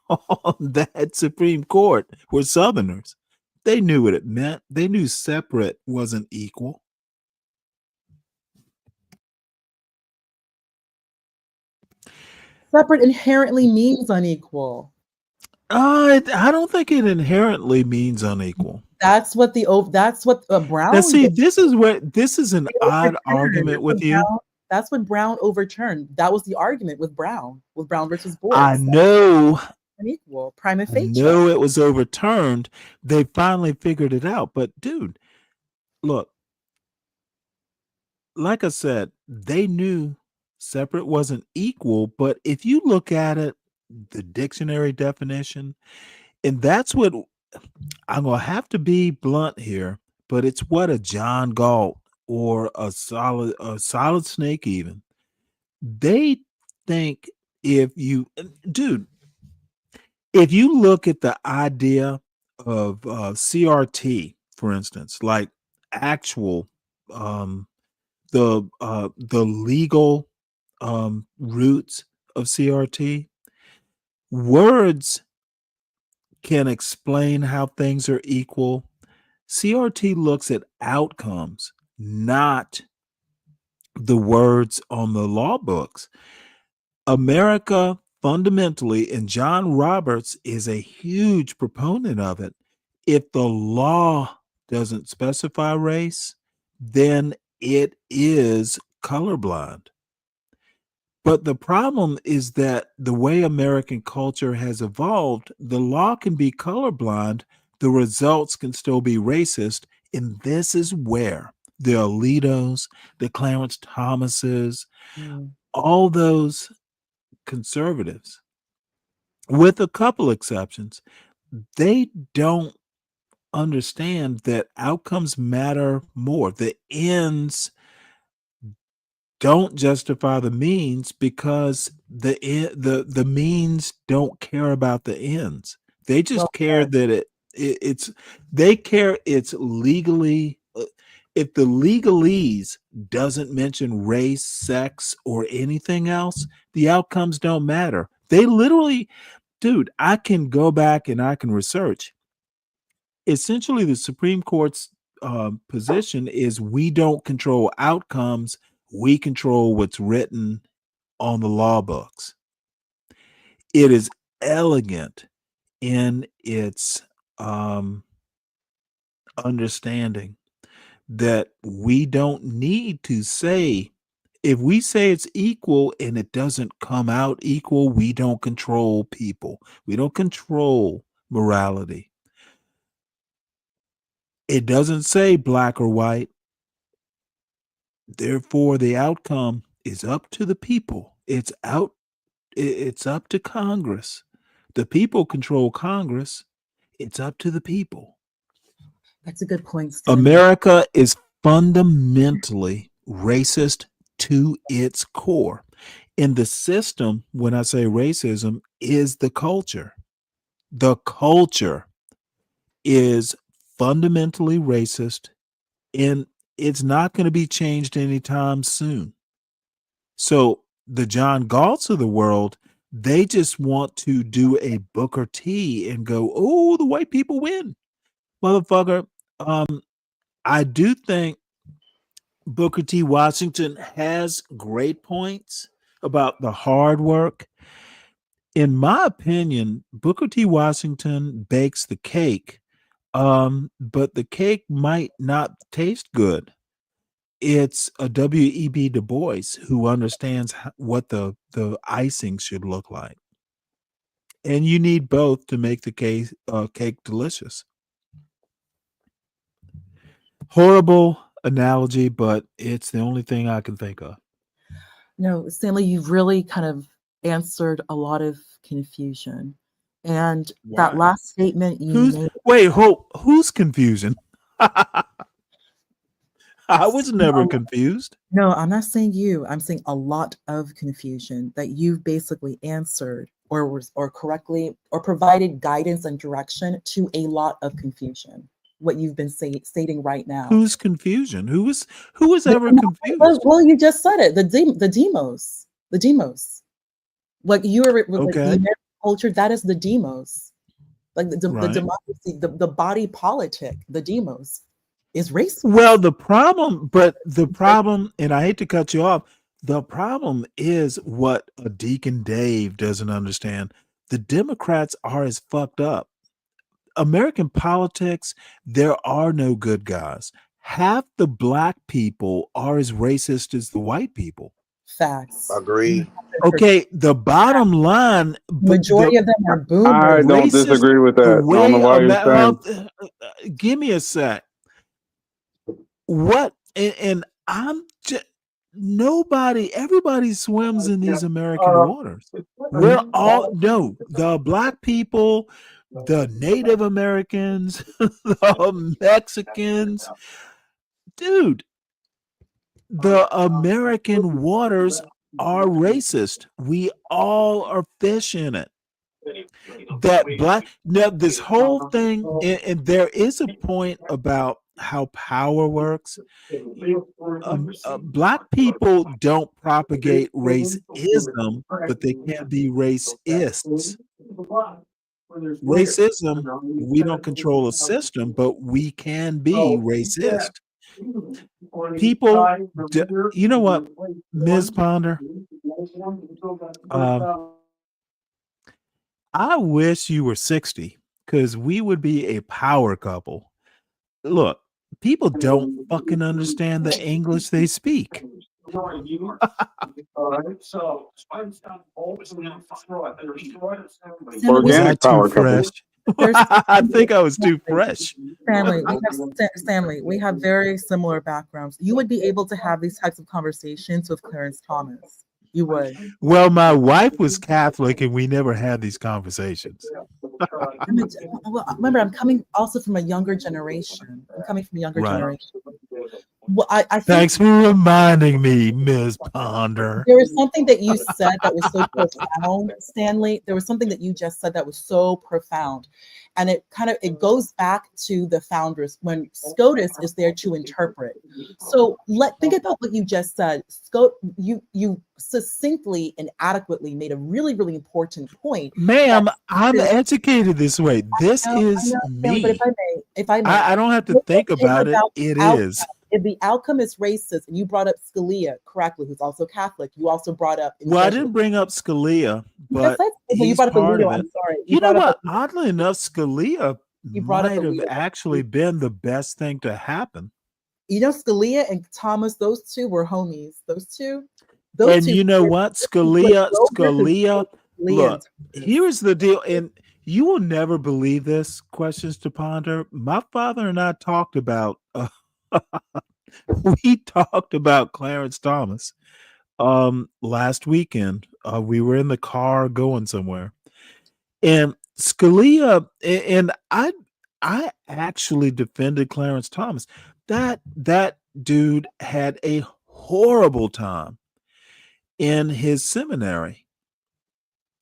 on that Supreme Court were Southerners. They knew what it meant. They knew separate wasn't equal.
Separate inherently means unequal.
I don't think it inherently means unequal.
That's what Brown.
Now, see, this is an odd argument with you.
That's what Brown overturned. That was the argument with Brown versus Boyd.
I know.
Unequal, prima
I
facie.
know it was overturned. They finally figured it out. But dude, look, like I said, they knew separate wasn't equal. But if you look at it, the dictionary definition, and that's what I'm gonna have to be blunt here, but it's what a John Galt or a solid snake even. They think if you look at the idea of CRT, for instance, like actual the legal roots of CRT, words can explain how things are equal. CRT looks at outcomes, not the words on the law books. America fundamentally, and John Roberts is a huge proponent of it. If the law doesn't specify race, then it is colorblind. But the problem is that the way American culture has evolved, the law can be colorblind the results can still be racist. And this is where the Alitos, the Clarence Thomases, all those conservatives, with a couple exceptions, they don't understand that outcomes matter more. The ends don't justify the means because the means don't care about the ends. They just care that it's they care it's legally if the legalese doesn't mention race, sex, or anything else, the outcomes don't matter. They literally, dude, I can go back and I can research. Essentially, the Supreme Court's position is we don't control outcomes, we control what's written on the law books. It is elegant in its understanding that we don't need to say, if we say it's equal and it doesn't come out equal, we don't control people. We don't control morality. It doesn't say black or white. Therefore, the outcome is up to the people. It's up to Congress. The people control Congress. It's up to the people.
That's a good point, Stanley.
America is fundamentally racist to its core. In the system, when I say racism, is the culture. The culture is fundamentally racist, and it's not going to be changed anytime soon. So the John Galts of the world, they just want to do a Booker T and go, oh, the white people win. Motherfucker, I do think Booker T. Washington has great points about the hard work. In my opinion, Booker T. Washington bakes the cake, but the cake might not taste good. It's a W.E.B. Du Bois who understands what the icing should look like. And you need both to make the cake delicious. Horrible analogy, but it's the only thing I can think of.
No, Stanley, you've really kind of answered a lot of confusion. And that last statement you made.
Wait, who's confusion? I was never confused.
No, I'm not saying you. I'm saying a lot of confusion that you've basically answered or correctly or provided guidance and direction to a lot of confusion. What you've been stating right now.
Who's confusion? Who was ever confused?
Well, you just said it. The demos. Like you were like the American culture. That is the demos. Like the democracy, the body politic. The demos is racist.
Well, the problem, and I hate to cut you off. The problem is what a Deacon Dave doesn't understand. The Democrats are as fucked up. American politics, there are no good guys. Half the black people are as racist as the white people.
Facts.
Agree.
Okay, the bottom line,
majority of them are boomers.
I don't disagree with that. I don't know why you're saying.
Give me a sec. What? And I'm just everybody swims in these American waters. We're all the black people, the Native Americans, the Mexicans. Dude, the American waters are racist. We all are fish in it. This whole thing, and there is a point about how power works. Black people don't propagate racism, but they can be racists. Racism, we don't control a system, but we can be racist. People, you know what, Ms. Ponder? I wish you were 60 because we would be a power couple. Look, people don't fucking understand the English they speak.
Organic power couple.
I think I was too fresh.
Stanley, we have very similar backgrounds. You would be able to have these types of conversations with Clarence Thomas. You would.
Well, my wife was Catholic, and we never had these conversations.
Well, remember, I'm coming also from a younger generation. I'm coming from a younger
Right.
generation. Well, I think
Thanks for reminding me, Ms. Ponder.
there was something that you said that was so profound, Stanley. There was something that you just said that was so profound. And it goes back to the founders when SCOTUS is there to interpret. So think about what you just said. You succinctly and adequately made a really, really important point.
Ma'am, I'm educated this way. This is me.
But if I may,
I don't have to think about it. It is.
If the outcome is racist, and you brought up Scalia correctly, who's also Catholic, you also brought up.
Well, I didn't bring up Scalia, but
you brought up Alito. I'm sorry.
You know what? Oddly enough, Scalia might have
Alito.
actually been the best thing to happen.
You know, Scalia and Thomas, those two were homies. Those two.
And you know what? Scalia. Look, here's the deal, and you will never believe this. Questions to ponder. My father and I talked about. We talked about Clarence Thomas last weekend. We were in the car going somewhere, and Scalia and I actually defended Clarence Thomas. That dude had a horrible time in his seminary.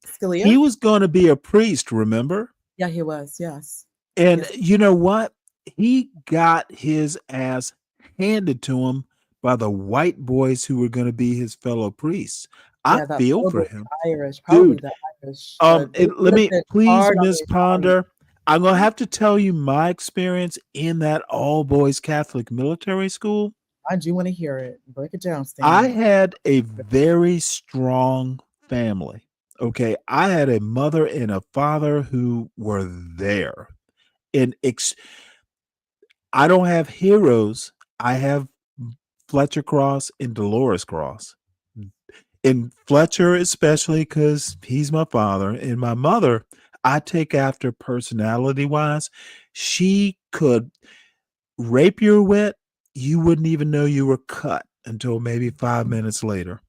Scalia?
He was going to be a priest, remember?
Yeah, he was. Yes.
And you know what? He got his ass handed to him by the white boys who were going to be his fellow priests. I feel for him.
Irish, probably
Dude,
the Irish.
Let me please, Miss Ponder. I'm going to have to tell you my experience in that all boys Catholic military school.
I do want to hear it. Break it down, Stan.
I had a very strong family. Okay. I had a mother and a father who were there. And I don't have heroes. I have Fletcher Cross and Dolores Cross. And Fletcher, especially because he's my father, and my mother, I take after personality wise. She could rape your wit. You wouldn't even know you were cut until maybe 5 minutes later.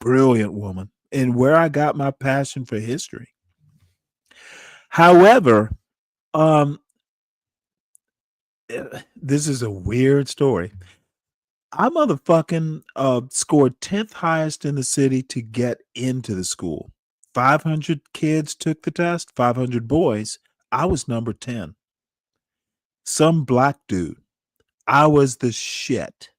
Brilliant woman. And where I got my passion for history. However, this is a weird story. I motherfucking scored 10th highest in the city to get into the school. 500 kids took the test, 500 boys. I was number 10. Some black dude. I was the shit.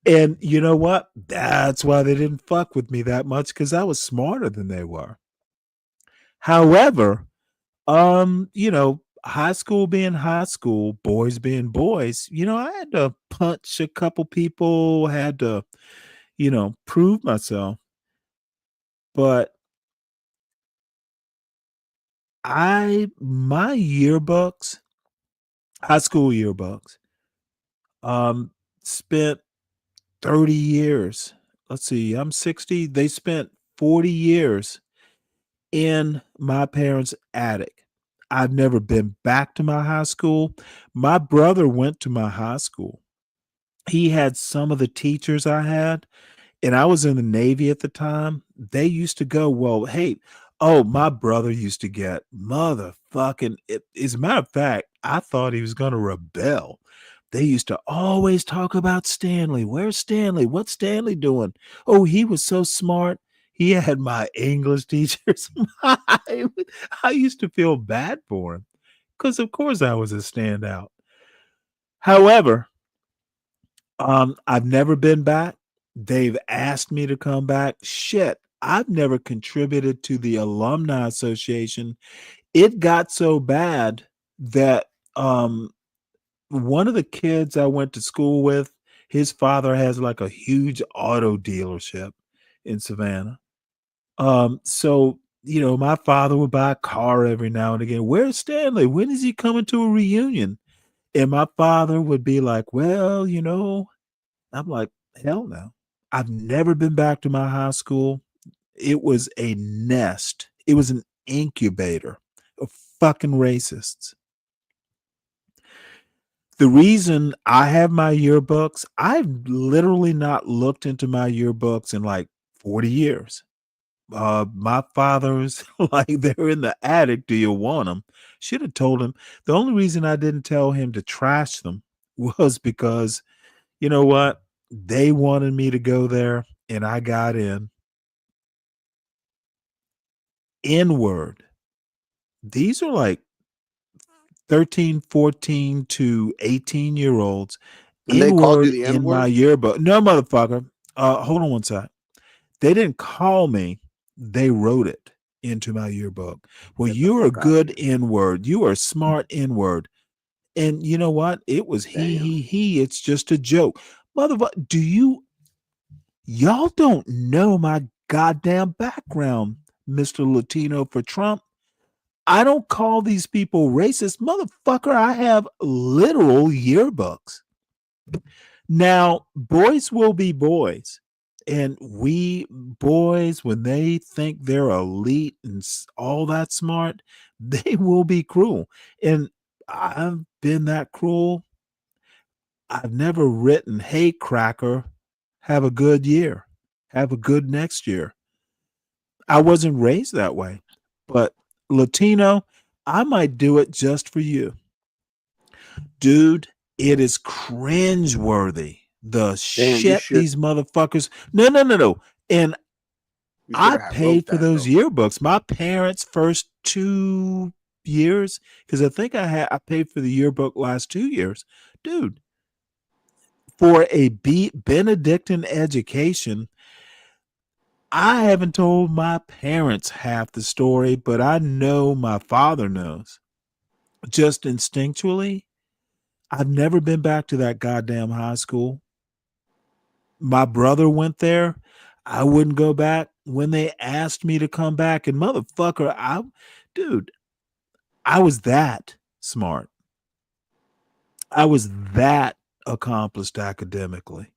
And you know what? That's why they didn't fuck with me that much, because I was smarter than they were. However, high school being high school, boys being boys, I had to punch a couple people, had to, prove myself. But my yearbooks, high school yearbooks, spent 30 years. Let's see, I'm 60. They spent 40 years in my parents' attic. I've never been back to my high school. My brother went to my high school. He had some of the teachers I had, and I was in the Navy at the time. They used to go, my brother used to get motherfucking. As a matter of fact, I thought he was going to rebel. They used to always talk about Stanley. Where's Stanley? What's Stanley doing? Oh, he was so smart. He had my English teachers. I used to feel bad for him because, of course, I was a standout. However, I've never been back. They've asked me to come back. Shit, I've never contributed to the Alumni Association. It got so bad that one of the kids I went to school with, his father has like a huge auto dealership in Savannah. So, my father would buy a car every now and again. Where's Stanley? When is he coming to a reunion? And my father would be like, well, I'm like, hell no. I've never been back to my high school. it was a nest. It was an incubator of fucking racists. The reason I have my yearbooks, I've literally not looked into my yearbooks in like 40 years. My father's like, they're in the attic. Do you want them? Should have told him. The only reason I didn't tell him to trash them was because, you know what? They wanted me to go there and I got in. N-word. These are like 13, 14 to 18-year-olds.
And they called you
N-word
the
in my
N-word?
yearbook. No, motherfucker. Hold on one sec. They didn't call me. They wrote it into my yearbook. Well,
Get the
you're a
fuck out of
good N-word. You are a smart N-word. And you know what? It was he. It's just a joke. Motherfucker, y'all don't know my goddamn background, Mr. Latino for Trump. I don't call these people racist. Motherfucker, I have literal yearbooks. Now, boys will be boys. And we boys, when they think they're elite and all that smart, they will be cruel. And I've been that cruel. I've never written, hey, cracker, have a good year. Have a good next year. I wasn't raised that way. But Latino, I might do it just for you. Dude, it is cringeworthy. The
Damn,
shit these motherfuckers. No. And
you
I
should have
paid
wrote
for
that,
those
though.
yearbooks. My parents' first 2 years, because I think I paid for the yearbook last 2 years. Dude, for a Benedictine education, I haven't told my parents half the story, but I know my father knows. Just instinctually, I've never been back to that goddamn high school. My brother went there. I wouldn't go back when they asked me to come back. And motherfucker, I was that smart. I was that accomplished academically.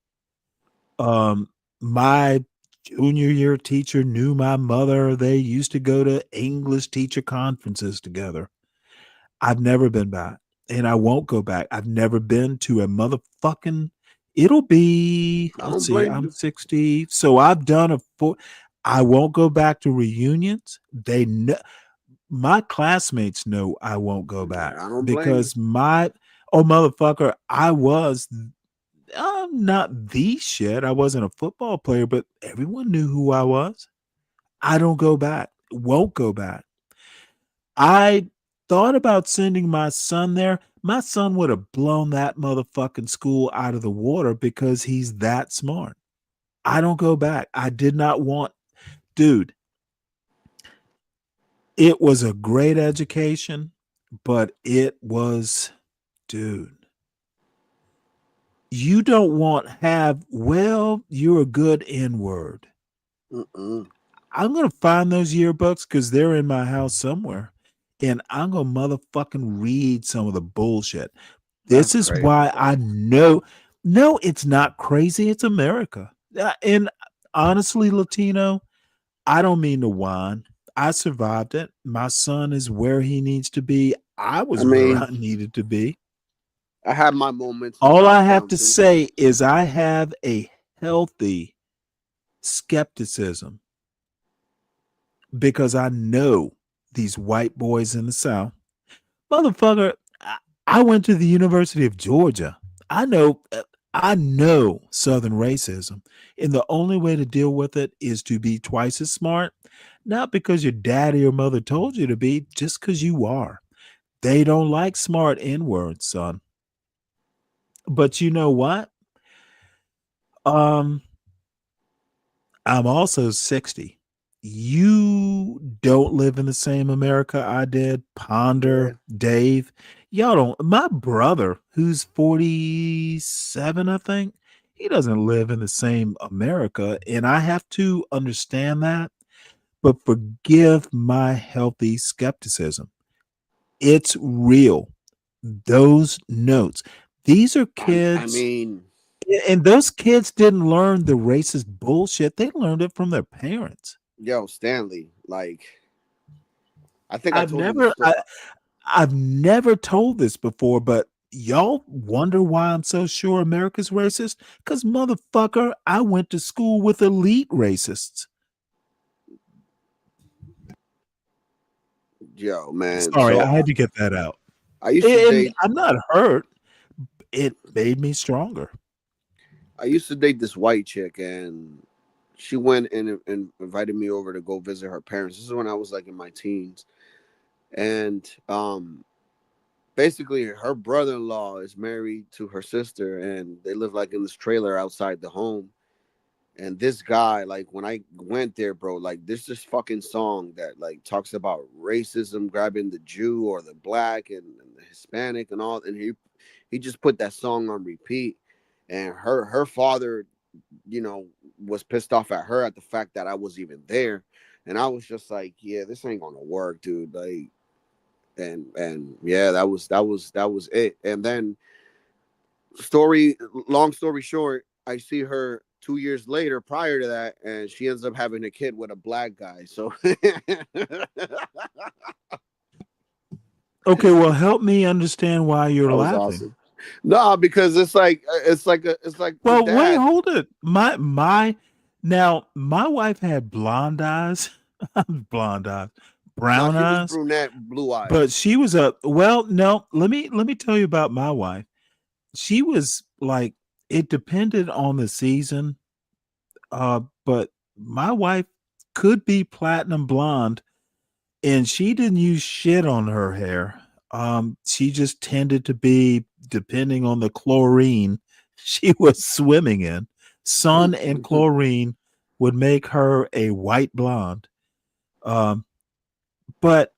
My junior year teacher knew my mother. They used to go to English teacher conferences together. I've never been back, and I won't go back. I've never been to a motherfucking. It'll be.
I
Let's
don't
see.
blame
I'm
you.
60, so I've done a full. I won't go back to reunions. They know. My classmates know I won't go back
I don't blame you.
because motherfucker, I'm not the shit. I wasn't a football player, but everyone knew who I was. I don't go back. Won't go back. I thought about sending my son there. My son would have blown that motherfucking school out of the water because he's that smart. I don't go back. I did not want, dude. It was a great education, but it was, dude. You don't you're a good N-word. I'm going to find those yearbooks because they're in my house somewhere. And I'm going to motherfucking read some of the bullshit. This
That's
is
crazy,
why
bro.
I know. No, it's not crazy. It's America. And honestly, Latino, I don't mean to whine. I survived it. My son is where he needs to be. I was
I
where
mean,
I needed to be.
I had my moments in
All I have
Dogtown,
to
too.
say is I have a healthy skepticism because I know these white boys in the South. Motherfucker, I went to the University of Georgia. I know Southern racism. And the only way to deal with it is to be twice as smart, not because your daddy or mother told you to be, just because you are. They don't like smart N-words, son. But you know what? I'm also 60. You don't live in the same America I did. Ponder, Dave. Y'all don't. My brother, who's 47, I think, he doesn't live in the same America. And I have to understand that. But forgive my healthy skepticism. It's real. Those notes. These are kids.
I mean,
and those kids didn't learn the racist bullshit. They learned it from their parents.
Yo, Stanley, like I think I
I've
told you this
never
story.
I've never told this before, but y'all wonder why I'm so sure America's racist? Because motherfucker, I went to school with elite racists.
Yo, man.
Sorry, I
So
had to get that out.
I used to
And
date
I'm not hurt. It made me stronger.
this white chick, and she went and invited me over to go visit her parents. This is when I was like in my teens. And basically her brother-in-law is married to her sister, and they live like in this trailer outside the home. And this guy, like when I went there, bro, like there's this fucking song that like talks about racism grabbing the Jew or the black and the Hispanic and all, and he just put that song on repeat. And her father, you know, was pissed off at her at the fact that I was even there. And I was just like, yeah, this ain't gonna work, dude. Like, and yeah, that was it. And then long story short, I see her 2 years later prior to that, and she ends up having a kid with a black guy. So
Okay, well, help me understand why you're
that was
laughing.
awesome. No, because it's like the
Well, wait,
dad.
hold it. My wife had blonde eyes, blonde eyes,
No,
brown
she was
eyes,
brunette, blue eyes.
but she was no, let me tell you about my wife. She was like, it depended on the season. But my wife could be platinum blonde, and she didn't use shit on her hair. She just tended to be, depending on the chlorine she was swimming in. Sun and chlorine would make her a white blonde. But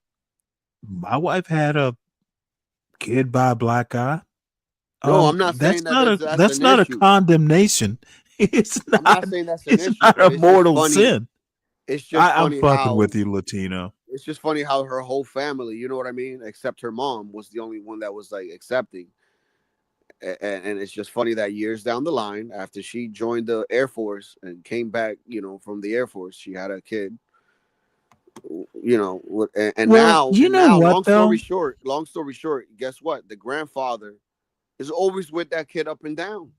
my wife had a kid by a black guy.
No, I'm not saying that's
That's
an
not a
issue.
condemnation. It's
I'm not saying that's an
it's
issue,
not
but
a mortal sin.
It's just
I'm
funny
fucking
how
with you, Latino.
it's just funny how her whole family, you know what I mean, except her mom was the only one that was like accepting. And it's just funny that years down the line, after she joined the Air Force and came back, you know, from the Air Force, she had a kid. You know, and
Well, you know
now,
what though?
long story short, guess what? The grandfather is always with that kid up and down.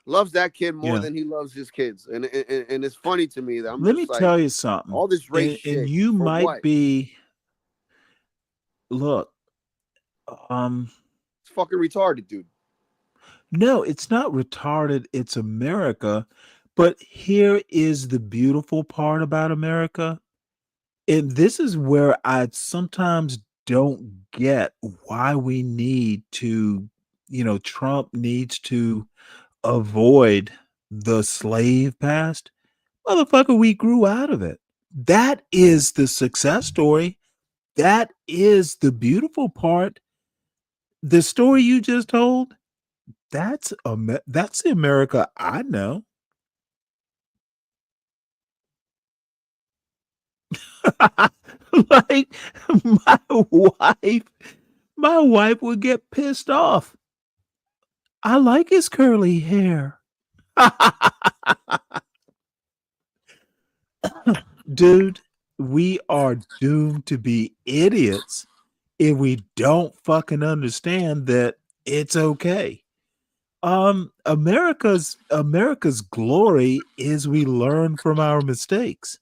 Loves that kid more
Yeah.
than he loves his kids, and it's funny to me that I'm
Let me
just like,
tell you something.
all this race
And
shit
you
for
might
what?
be, look,
It's fucking retarded, dude.
no, it's not retarded. It's America. But here is the beautiful part about America. And this is where I sometimes don't get why we need to, Trump needs to avoid the slave past. Motherfucker, we grew out of it. That is the success story. That is the beautiful part. The story you just told, that's the America I know. Like my wife, my wife would get pissed off. I like his curly hair. Dude, we are doomed to be idiots if we don't fucking understand that it's okay. America's glory is we learn from our mistakes.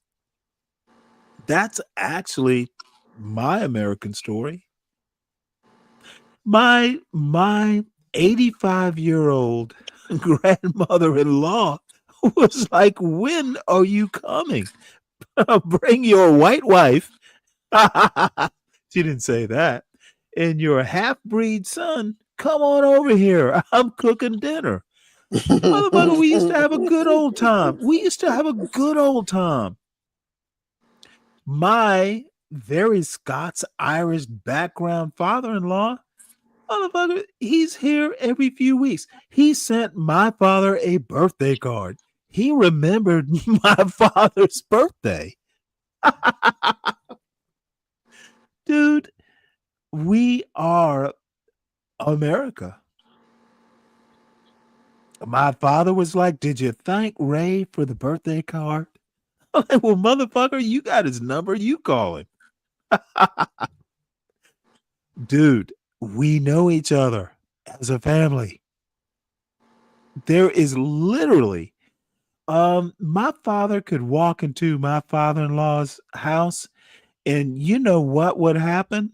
That's actually my American story. My 85-year-old grandmother-in-law was like, "When are you coming? Bring your white wife." She didn't say that. "And your half-breed son, come on over here. I'm cooking dinner." Motherfucker, we used to have a good old time. We used to have a good old time. My very Scots-Irish background father-in-law, motherfucker, he's here every few weeks. He sent my father a birthday card. He remembered my father's birthday. Dude, we are America. My father was like, "Did you thank Ray for the birthday card?" I'm like, well, motherfucker, you got his number. You call him. Dude, we know each other as a family. There is literally, my father could walk into my father-in-law's house, and you know what would happen?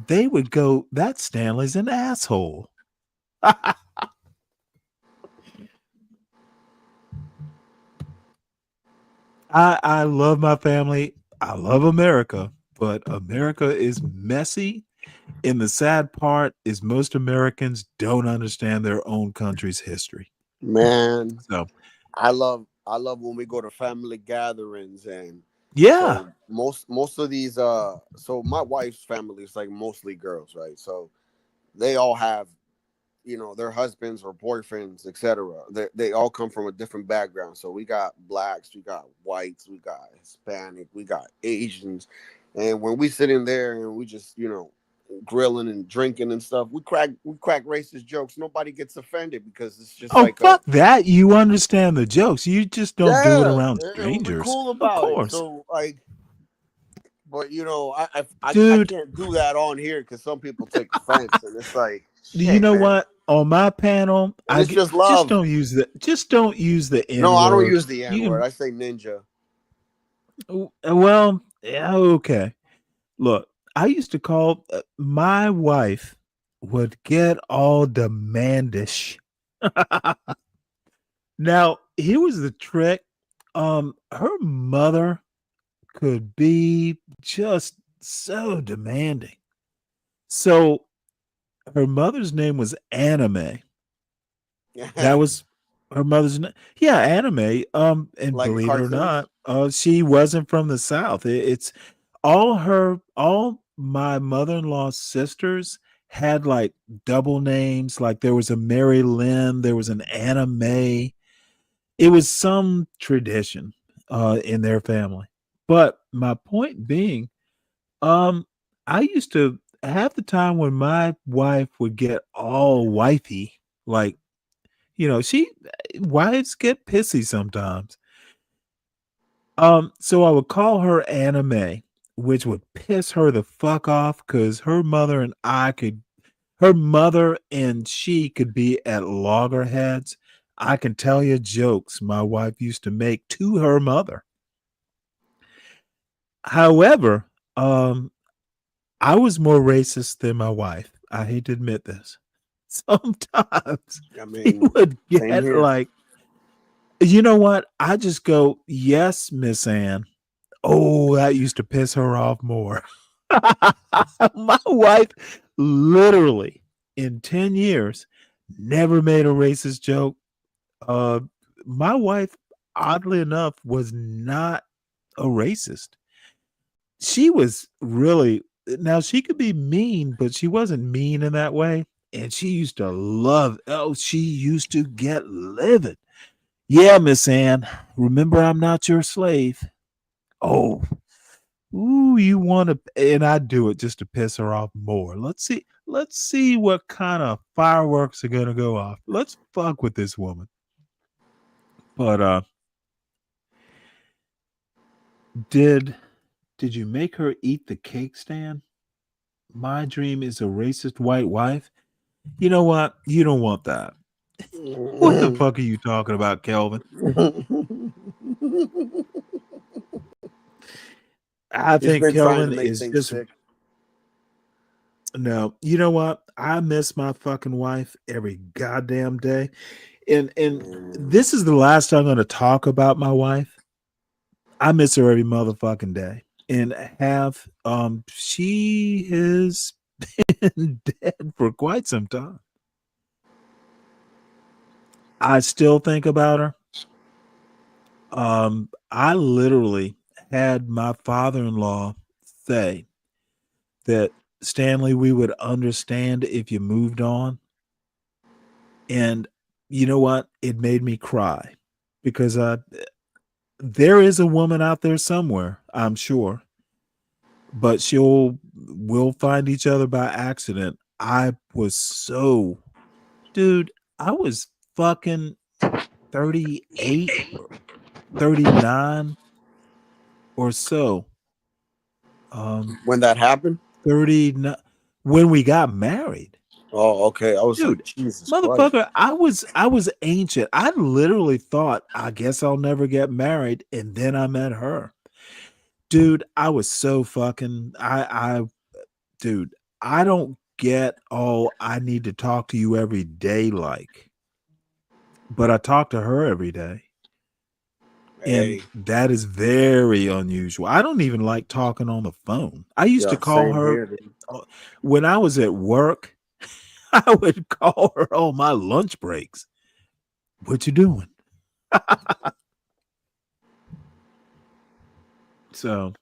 They would go, that Stanley's an asshole. I love my family. I love America, but America is messy. And the sad part is most Americans don't understand their own country's history.
Man,
So
I love when we go to family gatherings, and
yeah.
so most of these so my wife's family is like mostly girls, right? So they all have, you know, their husbands or boyfriends, etc. They all come from a different background. So we got blacks, we got whites, we got Hispanic, we got Asians. And when we sit in there and we just, you know, grilling and drinking and stuff, we crack racist jokes. Nobody gets offended because it's just
Oh,
like
fuck that. You understand the jokes. You just don't do it around
and we'll be
strangers.
cool
Of
about it.
course.
So like, but you know, I
Dude.
can't do that on here because some people take offense, and it's like,
You
shit,
know
man.
what? On my panel,
And it's just love.
just don't use the N-word.
No, I don't use the N-word. I say ninja.
Well, yeah, okay. Look, I used to call my wife would get all demandish. Now, here was the trick. Her mother could be just so demanding. So her mother's name was Anime. That was her mother's name. Yeah, Anime. And
Like
believe it or
cartoons?
not, she wasn't from the South. It's all my mother-in-law's sisters had like double names. Like there was a Mary Lynn, there was an Anime. It was some tradition in their family. But my point being, I used to half the time when my wife would get all wifey, like, you know, wives get pissy sometimes. So I would call her Anime, which would piss her the fuck off because her mother and she could be at loggerheads. I can tell you jokes my wife used to make to her mother. However, I was more racist than my wife. I hate to admit this. Sometimes he would get like, you know what? I just go, yes, Miss Ann. Oh, that used to piss her off more. My wife literally in 10 years never made a racist joke. My wife, oddly enough, was not a racist. She was really, now she could be mean, but she wasn't mean in that way. And she used to she used to get livid. Yeah, Miss Ann, remember I'm not your slave. Oh, ooh, you want to, and I do it just to piss her off more. Let's see what kind of fireworks are gonna go off. Let's fuck with this woman. But did you make her eat the cake, Stan? My dream is a racist white wife. You know what? You don't want that. What the fuck are you talking about, Kelvin? I think Kelvin is just
sick.
No. You know what? I miss my fucking wife every goddamn day. And this is the last time I'm going to talk about my wife. I miss her every motherfucking day. And she has been dead for quite some time. I still think about her. I literally had my father-in-law say that, Stanley, we would understand if you moved on. And you know what? It made me cry because there is a woman out there somewhere, I'm sure, but we'll find each other by accident. I was dude, I was fucking 38, 39. or so.
When that happened?
39 when we got married.
Oh, okay. I was
Dude,
like, Jesus Christ.
motherfucker, I was ancient. I literally thought, I guess I'll never get married, and then I met her. Dude, I was so fucking dude, I don't get all I need to talk to you every day like. But I talk to her every day. And
Hey.
that is very unusual. I don't even like talking on the phone. I used to call
same
her
here, dude.
when I was at work. I would call her on my lunch breaks. What you doing? So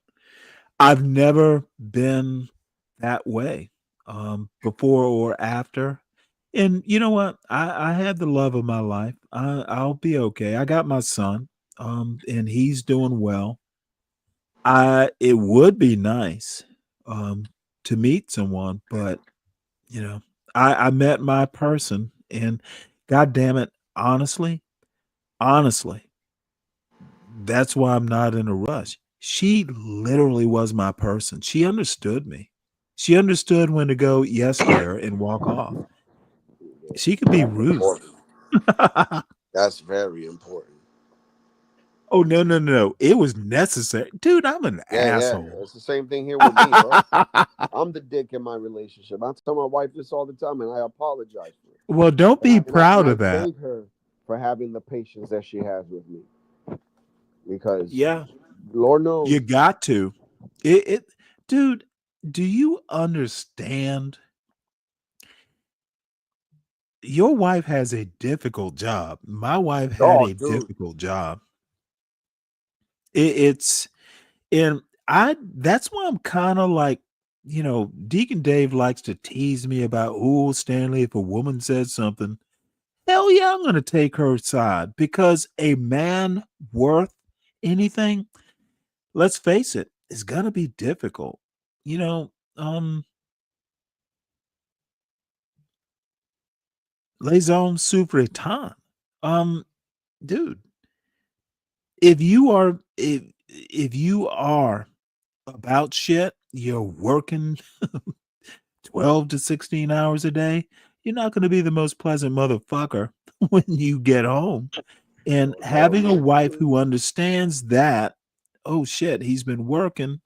I've never been that way before or after. And you know what? I had the love of my life. I'll be okay. I got my son, and he's doing well. It would be nice to meet someone, but you know, I met my person, and God damn it, honestly, that's why I'm not in a rush. She literally was my person. She understood me. She understood when to go yes there and walk off. She could be
That's
rude.
important. That's very important.
Oh no. It was necessary. Dude, I'm an
Yeah.
asshole.
It's the same thing here with me, bro. I'm the dick in my relationship. I tell my wife this all the time, and I apologize for it.
Well, don't be
And
proud
I
of that.
thank her for having the patience that she has with me. Because
Yeah.
Lord knows.
You got to. Dude, do you understand? Your wife has a difficult job. My wife had a difficult job. It's and that's why I'm kind of like, Deacon Dave likes to tease me about, oh, Stanley, if a woman says something, hell yeah, I'm gonna take her side, because a man worth anything, let's face it, is gonna be difficult. Les hommes souffrent tant. Dude, if you are about shit, you're working 12 to 16 hours a day, you're not going to be the most pleasant motherfucker when you get home. And having a wife who understands that, oh shit, he's been working,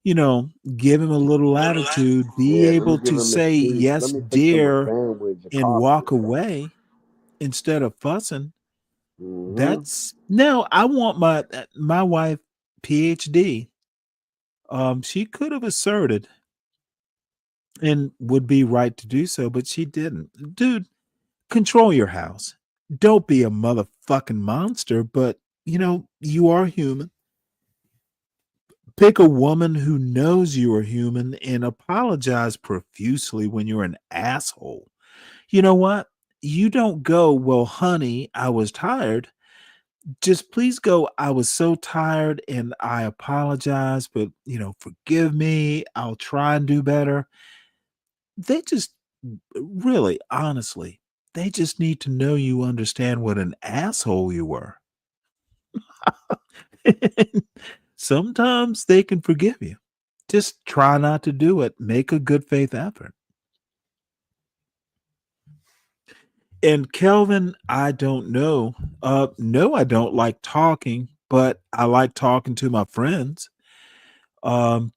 give him a little attitude, be able to say yes, dear, and walk away instead of fussing. That's now I want my wife, PhD. She could have asserted and would be right to do so, but she didn't. Dude, control your house. Don't be a motherfucking monster, but you are human. Pick a woman who knows you are human and apologize profusely when you're an asshole. You know what? You don't go, well, honey, I was tired. Just please go, I was so tired and I apologize, but forgive me. I'll try and do better. They just really, honestly, they just need to know you understand what an asshole you were. Sometimes they can forgive you. Just try not to do it. Make a good faith effort. And Kelvin, I don't know. No, I don't like talking, but I like talking to my friends. I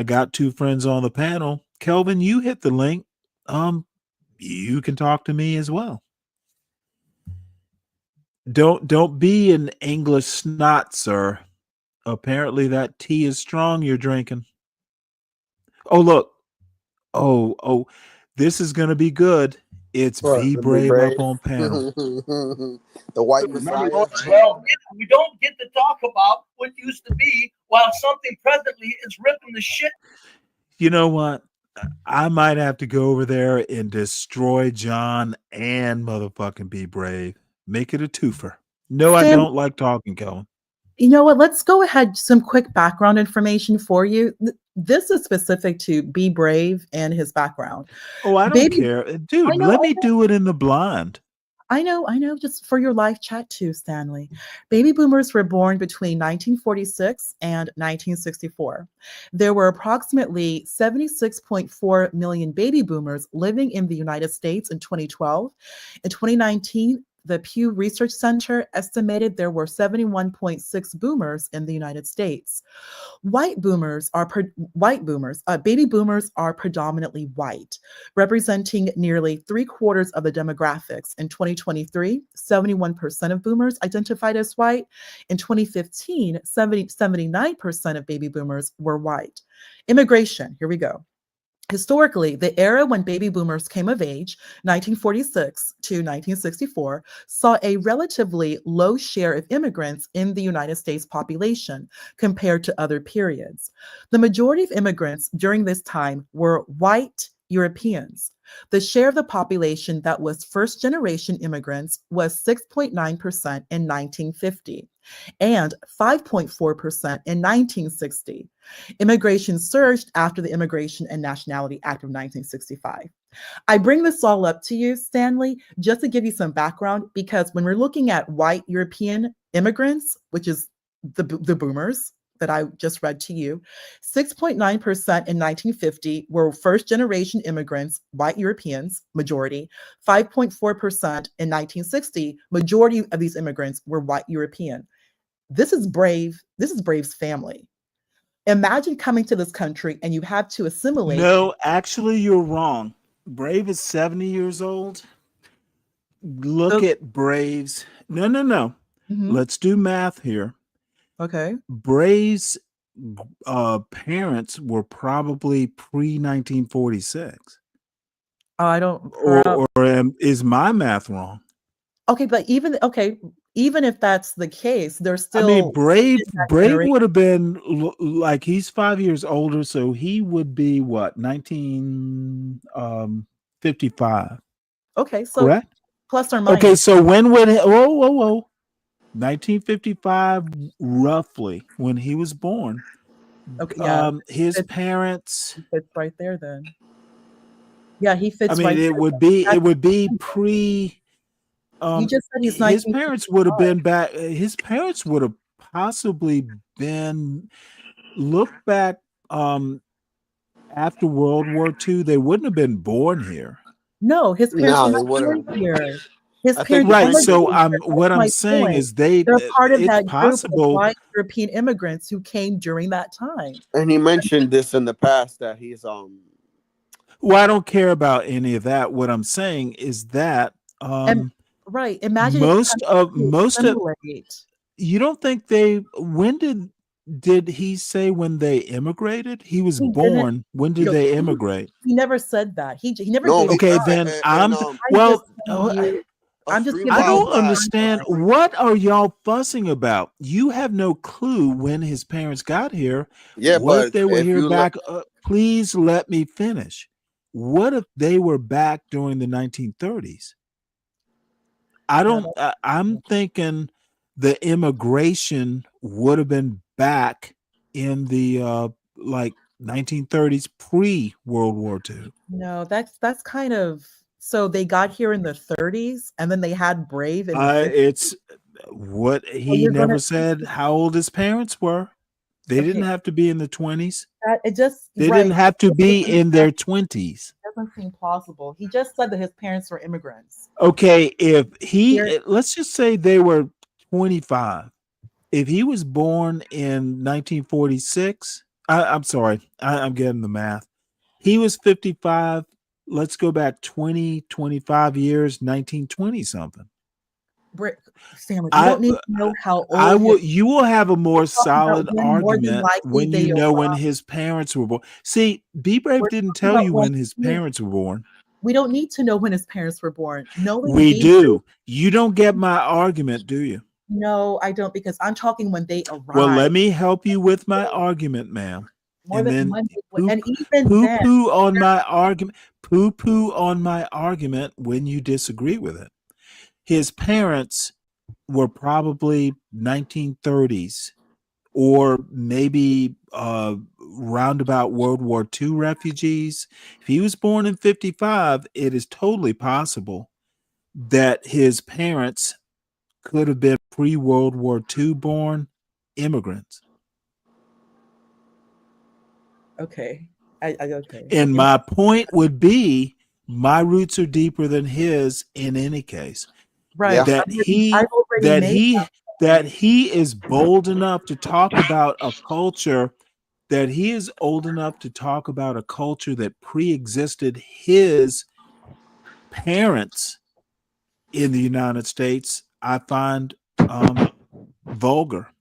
got 2 friends on the panel. Kelvin, you hit the link. You can talk to me as well. Don't be an English snot, sir. Apparently that tea is strong you're drinking. Oh, look. Oh, this is gonna be good. It's Be Brave up on panel.
The white Messiah.
Well, we don't get to talk about what used to be while something presently is ripping the shit.
You know what? I might have to go over there and destroy John and motherfucking Be Brave. Make it a twofer. No, I don't like talking, Kellen.
You know what? Let's go ahead. Some quick background information for you. This is specific to Be Brave and his background.
Oh, I don't care. Dude, let me do it in the blind.
I know, just for your live chat too, Stanley. Baby boomers were born between 1946 and 1964. There were approximately 76.4 million baby boomers living in the United States in 2012. In 2019, the Pew Research Center estimated there were 71.6 boomers in the United States. Baby boomers are predominantly white, representing nearly 3/4 of the demographics. In 2023, 71% of boomers identified as white. In 2015, 79% of baby boomers were white. Immigration, here we go. Historically, the era when baby boomers came of age, 1946 to 1964, saw a relatively low share of immigrants in the United States population compared to other periods. The majority of immigrants during this time were white Europeans. The share of the population that was first generation immigrants was 6.9% in 1950 and 5.4% in 1960. Immigration surged after the Immigration and Nationality Act of 1965. I bring this all up to you, Stanley, just to give you some background, because when we're looking at white European immigrants, which is the boomers that I just read to you, 6.9% in 1950 were first generation immigrants, white Europeans, majority. 5.4% in 1960, majority of these immigrants were white European. This is Brave's family. Imagine coming to this country and you have to assimilate.
No, actually, you're wrong. Brave is 70 years old. Look at Brave's. No.
Mhm.
Let's do math here.
Okay.
Brave's parents were probably pre 1946.
I don't.
Or is my math wrong?
Okay, but even if that's the case, there's still.
I mean, Brave
generation.
would have been like he's 5 years older, so he would be what 1955.
Okay, so
Correct.
plus or minus.
Okay, so when would whoa 1955 roughly when he was born.
Okay, yeah.
His parents.
He fits right there then. Yeah, he fits.
I mean,
right
it
there.
would be pre.
You just said he's
His parents would have
1955.
been back. His parents would have possibly been. Look back. After World War II, they wouldn't have been born here.
No, his parents
No,
were
they
not
wouldn't.
born here. His
I think
parents
Right.
immigrated
So
here.
what
That's
I'm
my
saying
point.
is
They're part of
it's
that group of
possible.
white European immigrants who came during that time.
And he mentioned this in the past that he's
Well, I don't care about any of that. What I'm saying is that
And right, imagine if
most of
assimilate.
you don't think when did he say when they immigrated? He was
He didn't.
born. When did they immigrate?
He never said that. He never
No,
gave.
Okay,
a time.
then I'm
I'm
well.
just telling you. I'm just giving
I
you
don't
the
understand.
timeline.
What are y'all fussing about? You have no clue when his parents got here.
Yeah,
What if
but
they were
if
here
you look,
back? Please let me finish. What if they were back during the 1930s? I'm thinking the immigration would have been back in the like 1930s, pre World War II.
No, that's kind of. So they got here in the 30s, and then they had Brave in the 50s.
It's what
So
he
you're
never
gonna.
said how old his parents were. They didn't
Okay,
have to be in the 20s.
it just
They
right.
didn't have to
It
be in their 20s.
doesn't seem plausible. He just said that his parents were immigrants.
Okay, if
Here,
let's just say they were 25. If he was born in 1946, I'm sorry, I'm getting the math. He was 55. Let's go back 25 years, 1920 something.
Stanley, you don't need to know how
I
old.
will. You will have a more solid
when more than
argument
likely
when
they
you know when
arrived.
his parents were born. See, Be Brave
We're
didn't
talking
tell
about
you
when
when his
he-
parents were born.
We don't need to know when his parents were born. Knowing
We
Be
do. You don't get my argument, do you?
No, I don't, because I'm talking when they arrived.
Well, let me help you with my argument, ma'am.
More
And
than
then
Monday, and even
poo
then,
poo on my argument. Poo poo on my argument when you disagree with it. His parents were probably 1930s or maybe roundabout World War II refugees. If he was born in 55, it is totally possible that his parents could have been pre-World War II born immigrants.
Okay. Okay.
And my point would be, my roots are deeper than his in any case.
Right.
That
I've already made
that he is bold enough to talk about a culture, that he is old enough to talk about a culture that pre-existed his parents in the United States, I find vulgar.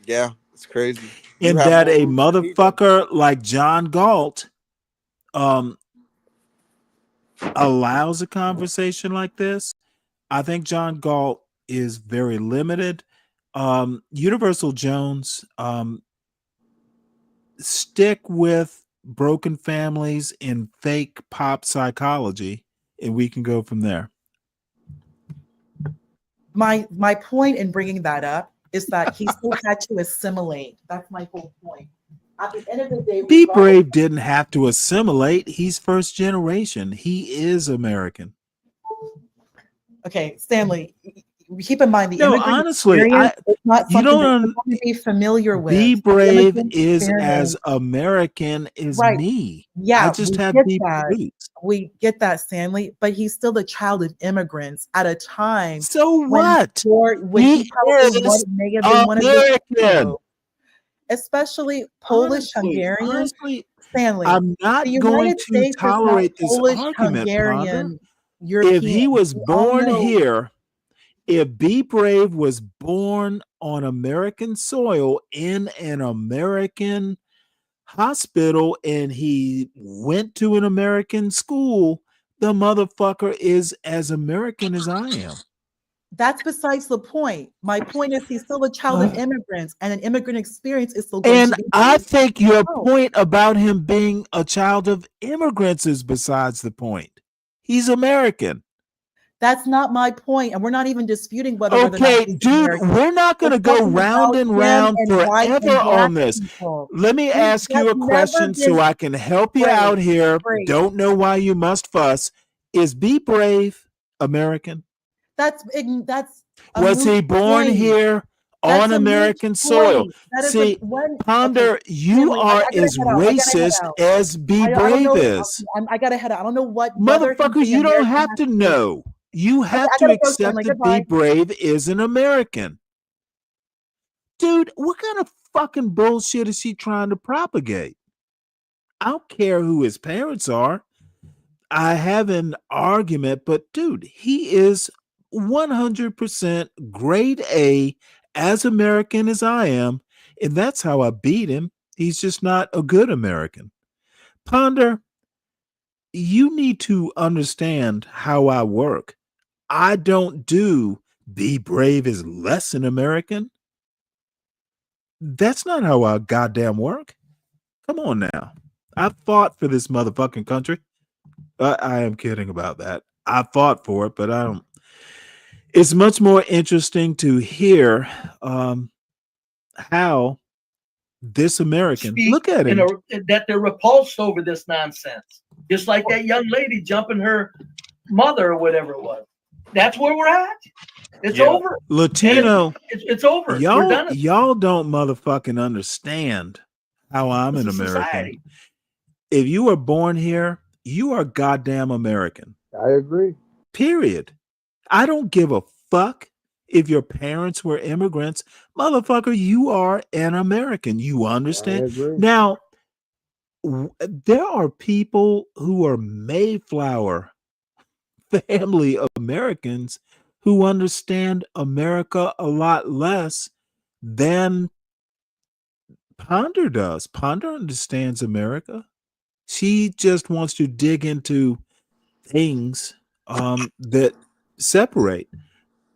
Yeah, it's crazy.
And that a motherfucker like John Galt allows a conversation like this. I think John Galt is very limited. Universal Jones, stick with broken families and fake pop psychology, and we can go from there.
My point in bringing that up is that he still had to assimilate. That's my whole point. At the end of the day,
Be Brave didn't have to assimilate. He's first generation. He is American.
Okay, Stanley, keep in mind the
No,
immigrant
honestly,
experience is not
you
something that
don't.
we're going to be familiar with.
Be
The
Brave
immigrant
is as
experience-
American as
Right.
me.
Yeah,
I just
we
have
get
deep
that.
roots.
We get that, Stanley, but he's still the child of immigrants at a time.
So
when
what?
when
He
he probably
is
may have been one of the
American.
especially Polish, Hungarian.
Honestly,
Stanley,
I'm not
the
going
United
to
States is not
tolerate this
Polish,
argument, Ponder.
Hungarian,
If he
European.
was
We all
born
know-
here, if Be Brave was born on American soil in an American hospital and he went to an American school, the motherfucker is as American as I am.
That's besides the point. My point is he's still a child of immigrants, and an immigrant experience is still going
And
to be.
I think your
Oh,
point about him being a child of immigrants is besides the point. He's American.
that's not my point, and we're not even disputing whether or not
Okay,
he's
dude,
American.
we're not going to
We're
go
talking
round
about
and
him
round
and white and
forever
black
on this.
people.
Let me ask you a
That's never
question so
been
I can help you
Brave,
out here.
Brave.
Don't know why you must fuss. Is Be Brave American?
That's a
Was he
moot
born
point.
here
That's
on
a moot
American soil?
point. That is
See,
when
Ponder, you
Stanley,
are
I gotta
as
head out. I gotta head
racist
out.
as Be
I don't
Brave
know.
is.
I gotta head out. I don't know whether he's
Motherfucker,
an
you don't
American
have
has
to
to do-
know. You have
I
to
gotta go,
accept
Stanley.
that Be
Goodbye.
Brave is an American. Dude, what kind of fucking bullshit is he trying to propagate? I don't care who his parents are. I have an argument, but dude, he is 100% grade A, as American as I am, and that's how I beat him. He's just not a good American. Ponder, you need to understand how I work. I don't do Be Brave is less than American. That's not how I goddamn work. Come on now. I fought for this motherfucking country. I am kidding about that. I fought for it, but I don't. It's much more interesting to hear how this American look at him.
That they're repulsed over this nonsense. Just like that young lady jumping her mother or whatever it was. That's where we're at. It's over.
Latino.
It's over. We're done.
Y'all don't motherfucking understand how I'm an American.
Society.
If you were born here, you are goddamn American.
I agree.
Period. I don't give a fuck if your parents were immigrants. Motherfucker, you are an American. You understand?
I agree.
Now, there are people who are Mayflower family Americans who understand America a lot less than Ponder does. Ponder understands America. She just wants to dig into things that separate.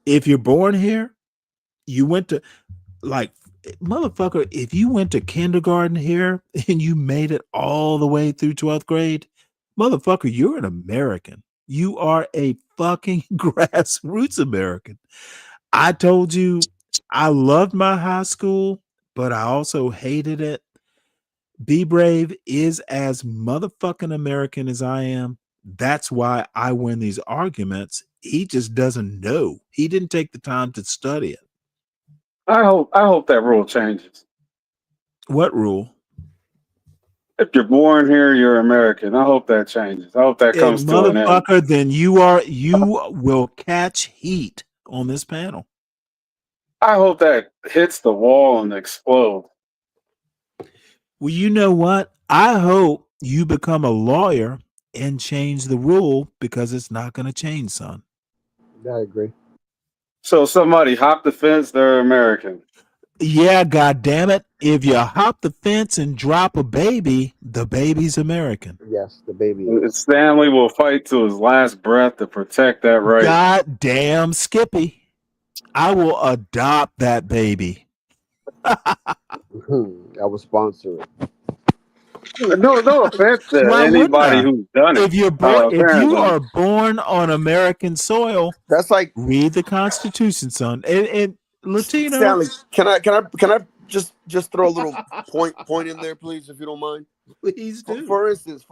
If you're born here, you went to, like, motherfucker, if you went to kindergarten here and you made it all the way through 12th grade, motherfucker, you're an American. You are a fucking grassroots American. I told you I loved my high school, but I also hated it. Be Brave is as motherfucking American as I am. That's why I win these arguments. He just doesn't know. He didn't take the time to study it.
I hope that rule changes.
What rule?
If you're born here, you're American. I hope that changes. I hope that comes to an end.
Motherfucker, then you will catch heat on this panel.
I hope that hits the wall and explodes.
Well, you know what? I hope you become a lawyer and change the rule because it's not going to change, son.
I agree.
So somebody hop the fence, they're American.
Yeah, God damn it. If you hop the fence and drop a baby, the baby's American.
Yes, the baby.
Stanley will fight to his last breath to protect that right.
God damn Skippy. I will adopt that baby.
I will sponsor it.
No offense to
Why wouldn't
anybody
I?
who's done it.
If you're born, if you
apparently.
are born on American soil,
that's like
read the Constitution, son. And Latino.
Stanley, can I just throw a little point in there, please, if you don't mind?
Please do.
For instance,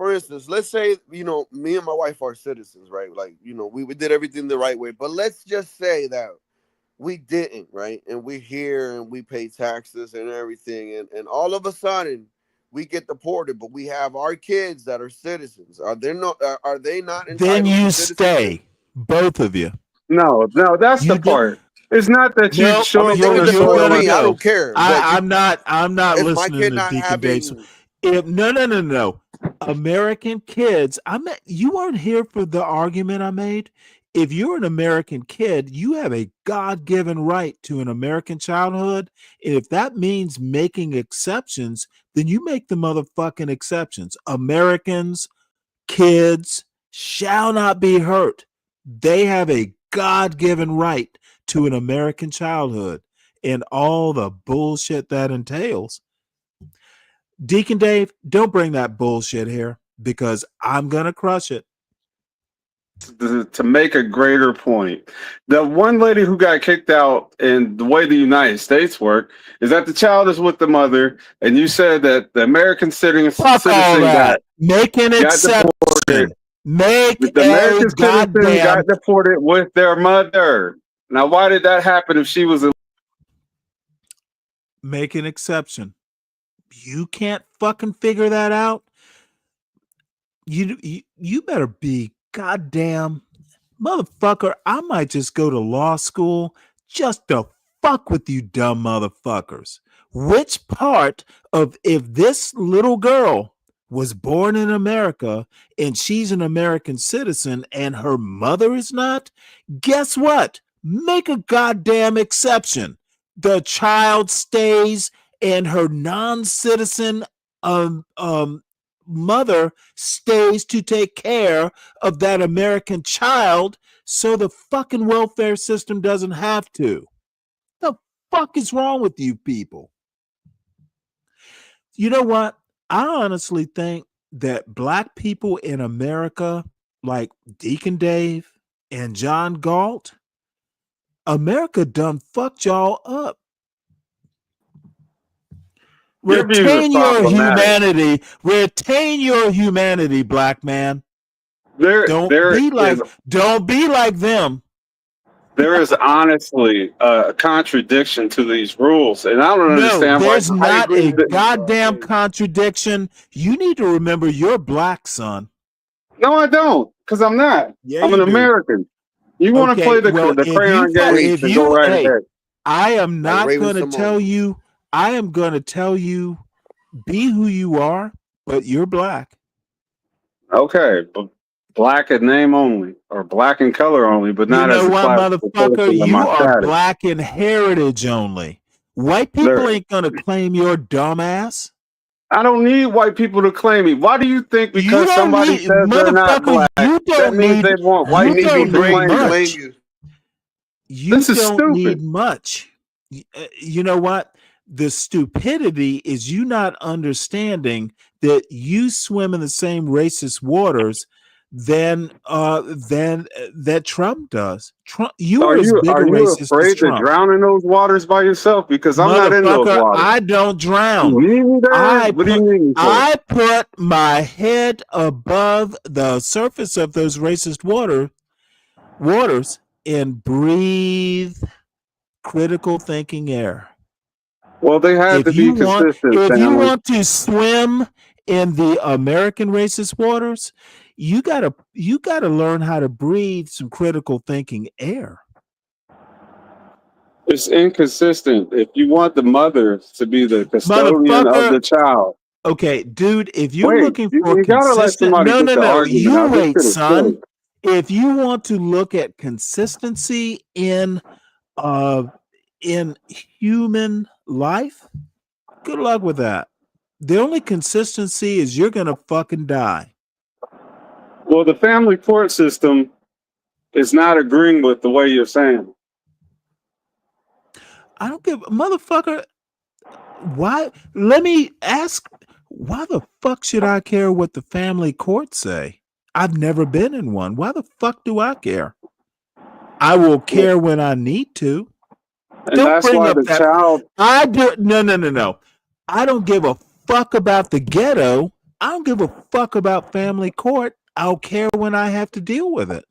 let's say, me and my wife are citizens, right? Like, we did everything the right way. But let's just say that we didn't, right? And we're here and we pay taxes and everything. And all of a sudden we get deported, but we have our kids that are citizens. Are they not entitled
Then you
to
stay, both of you.
No, that's the part. It's not that you show up on the
soil. I don't care.
I'm not
is my
listening
kid
to
not
Deacon
having-
Dave. If no. American kids, you weren't here for the argument I made. If you're an American kid, you have a God-given right to an American childhood. And if that means making exceptions, then you make the motherfucking exceptions. Americans, kids shall not be hurt. They have a God-given right to an American childhood and all the bullshit that entails. Deacon Dave, don't bring that bullshit here because I'm going to crush it.
To make a greater point, the one lady who got kicked out and the way the United States work is that the child is with the mother, and you said that the American citizen got
make an exception.
deported.
Make
the American citizen
goddamn
got deported with their mother. Now, why did that happen if she was a
make an exception? You can't fucking figure that out. You better be goddamn motherfucker. I might just go to law school just to fuck with you dumb motherfuckers. Which part of if this little girl was born in America and she's an American citizen and her mother is not, guess what? Make a goddamn exception. The child stays and her non-citizen mother stays to take care of that American child so the fucking welfare system doesn't have to. The fuck is wrong with you people? You know what? I honestly think that black people in America, like Deacon Dave and John Galt, America done fucked y'all up. Retain your humanity. Retain your humanity, black man. Don't be like them.
There is honestly a contradiction to these rules, and I don't understand why.
There's not a goddamn contradiction. You need to remember you're black, son.
No, I don't, because I'm not.
Yeah,
I'm an American. You want to play the crayon game? Go right ahead.
I am not going to tell you. I am going to tell you, be who you are, but you're black.
Okay, but black in name only, or black in color only, but not as a class.
Motherfucker, you are black in heritage only. White people ain't going to claim your dumb ass.
I don't need white people to claim me. Why do you think because somebody says they're not black, that means they want white people to claim you?
You don't need much. You know what? The stupidity is you not understanding that you swim in the same racist waters than that Trump does. You are as big a racist as Trump.
Are you afraid to drown in those waters by yourself? Because I'm not in those waters.
I don't drown.
What do you mean?
I put my head above the surface of those racist waters waters and breathe critical thinking air.
Well, they had
If
to
you
be
want,
consistent,
if you
Stanley.
want to swim in the American racist waters, you gotta learn how to breathe some critical thinking air.
It's inconsistent. If you want the mother to be the custodian of the
Motherfucker.
child.
Okay, dude, if you're
Wait,
looking for
you gotta let
consistent,
somebody get the
no,
argument
you
out. This
wait,
shit is
son.
silly.
If you want to look at consistency in human life, good luck with that. The only consistency is you're gonna fucking die.
Well, the family court system is not agreeing with the way you're saying.
I don't give a motherfucker. Why? Let me ask. Why the fuck should I care what the family courts say? I've never been in one. Why the fuck do I care? I will care when I need to.
And
Don't
that's
bring
why
up
the
that.
child.
I do. No. I don't give a fuck about the ghetto. I don't give a fuck about family court. I'll care when I have to deal with it.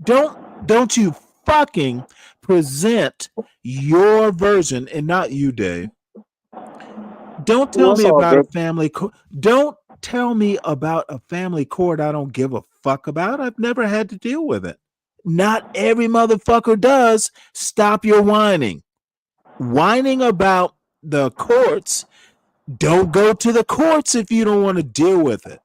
Don't you fucking present your version, and not you, Dave. Don't tell
That's
me
all
about a
good.
family court. Don't tell me about a family court I don't give a fuck about. I've never had to deal with it. Not every motherfucker does. Stop your whining. Whining about the courts. Don't go to the courts if you don't want to deal with it.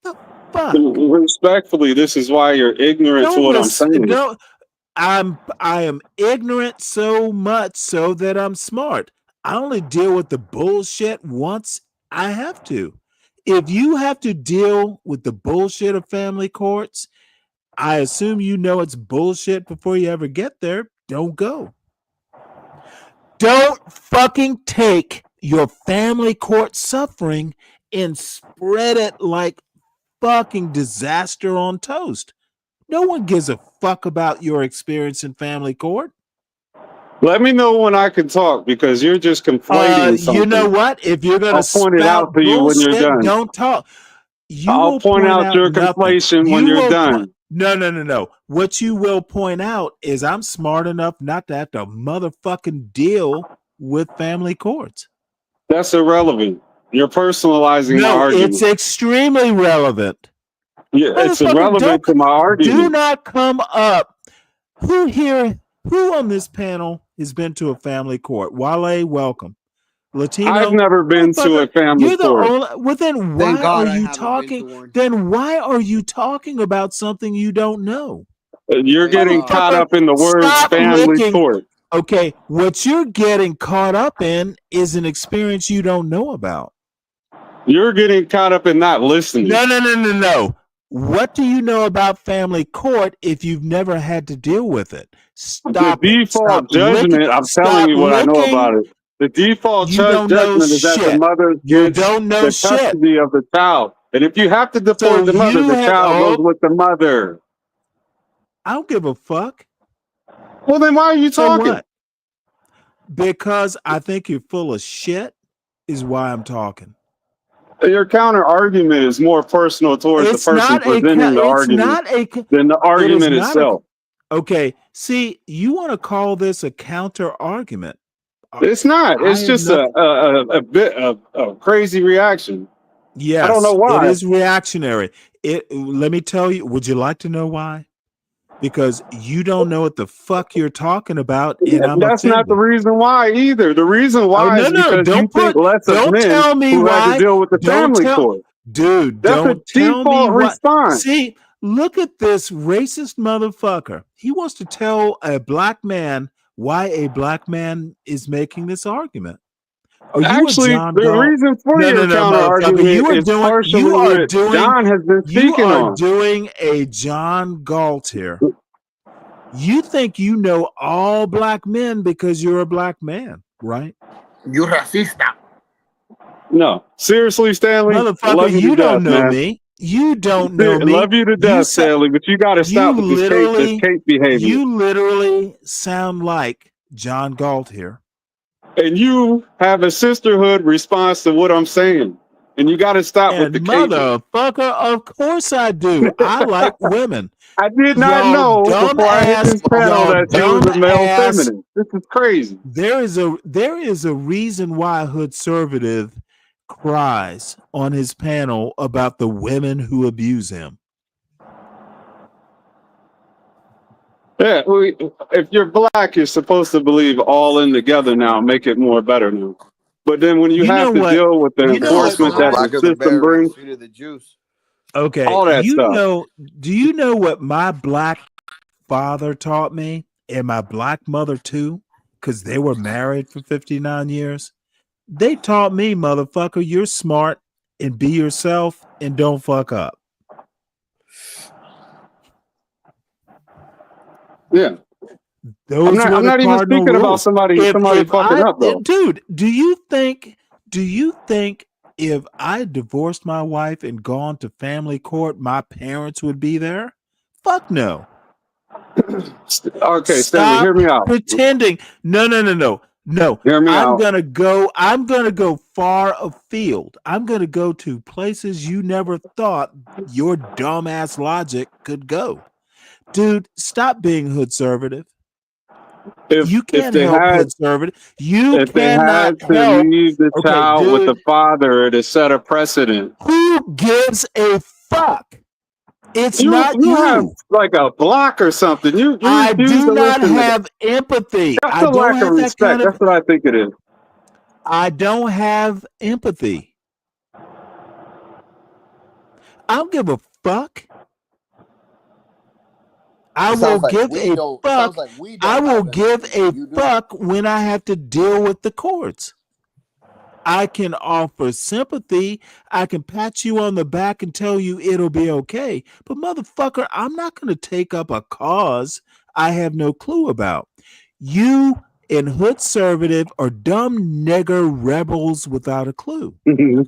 The fuck?
Respectfully, this is why you're ignorant to what I'm saying.
I am ignorant so much so that I'm smart. I only deal with the bullshit once I have to. If you have to deal with the bullshit of family courts, I assume you know it's bullshit before you ever get there. Don't go. Don't fucking take your family court suffering and spread it like fucking disaster on toast. No one gives a fuck about your experience in family court.
Let me know when I can talk because you're just conflating something.
You know what? If you're gonna
I'll point it out
spout
to you when you're
bullshit,
done.
don't talk. You
I'll
will
point out your
nothing.
conflation when
You
you're
will
done.
No. What you will point out is I'm smart enough not to have to motherfucking deal with family courts.
That's irrelevant. You're personalizing my
No,
argument.
it's extremely relevant.
Yeah, it's
Motherfucker,
irrelevant to my argument.
do not come up. Who on this panel has been to a family court? Wale, welcome. Latino,
I've never been to a family
you're the
court.
only. Well, then why
Thank God
are
I
you
haven't been
talking?
to one.
Then why are you talking about something you don't know?
You're getting caught
Motherfucker,
up in the words
stop
family
licking.
court.
Okay, what you're getting caught up in is an experience you don't know about.
You're getting caught up in not listening.
No. What do you know about family court if you've never had to deal with it? Stop
The
it.
default
Stop licking.
judgment, I'm telling
Stop
you what I know about
licking.
it. The default
You don't know
judgment is that the
shit.
mother
You
gets
don't know
the
shit.
custody of the child. And if you have to
So
deport the mother,
you
the
have
child goes with the mother.
I don't give a fuck.
Well, then why are you
So
talking?
what? Because I think you're full of shit is why I'm talking.
Your counter argument is more personal towards the person presenting the argument than the argument itself.
Okay, see, you want to call this a counter argument.
It's not. It's just a bit of a crazy reaction.
Yes,
I don't know why.
it is reactionary. Let me tell you, would you like to know why? Because you don't know what the fuck you're talking about, and I'm
That's not the
offended.
reason why either. The reason why is because you think less of men
tell me
who had
why.
to deal with the
Don't
family
tell,
court.
dude.
That's
Don't
a
tell me
default
what.
response.
See, look at this racist motherfucker. He wants to tell a black man why a black man is making this argument. Are you
Actually,
a John
the
Galt?
reason for your counter
motherfucker.
argument is partially what John has been speaking on.
Doing a John Galt here. You think you know all black men because you're a black man, right?
You racista.
No, seriously, Stanley.
Motherfucker,
Love you
you
to
don't
death,
know
man.
me. You don't know me.
Love you to death, Stanley. But you got to stop with this Kate behavior.
You literally sound like John Galt here.
And you have a sisterhood response to what I'm saying. And you got to stop with
And
the caping.
motherfucker, of course I do. I like women.
I did not
Y'all
know
dumb
before I hit
ass.
this panel
Y'all
that you was
dumb
a male
ass.
feminist. This is crazy.
There is a reason why Hood Conservative cries on his panel about the women who abuse him.
Yeah, if you're black, you're supposed to believe all in together now, make it more better now. But then when you have to deal with the enforcement that the
Blacker the
system
berry,
brings,
sweeter the juice.
Okay,
all that stuff.
Do you know what my black father taught me and my black mother too? Because they were married for 59 years. They taught me, motherfucker, you're smart and be yourself and don't fuck up.
Yeah.
Those
I'm
were the
not even
cardinal
speaking about
rules.
somebody fucking up though.
Dude, do you think if I divorced my wife and gone to family court, my parents would be there? Fuck no.
Okay, Stanley, hear me out.
Pretending. No.
Hear me out.
I'm gonna go far afield. I'm gonna go to places you never thought your dumbass logic could go. Dude, stop being hood conservative. You can't help hood conservative. You
If they
cannot
had to
help.
leave the
Okay,
child with the
dude,
father to set a precedent.
who gives a fuck? It's
You
not
have
you.
like a block or something. You
I
refuse
do
to
not
listen to
have empathy.
That's
I
a
don't
lack of
have that kind
respect.
of.
That's what I think it is.
I don't have empathy. I don't give a fuck. I will give a fuck. I will give a fuck when I have to deal with the courts. I can offer sympathy. I can pat you on the back and tell you it'll be okay. But motherfucker, I'm not going to take up a cause I have no clue about. You and hood conservative are dumb nigger rebels without a clue.
M-bomb.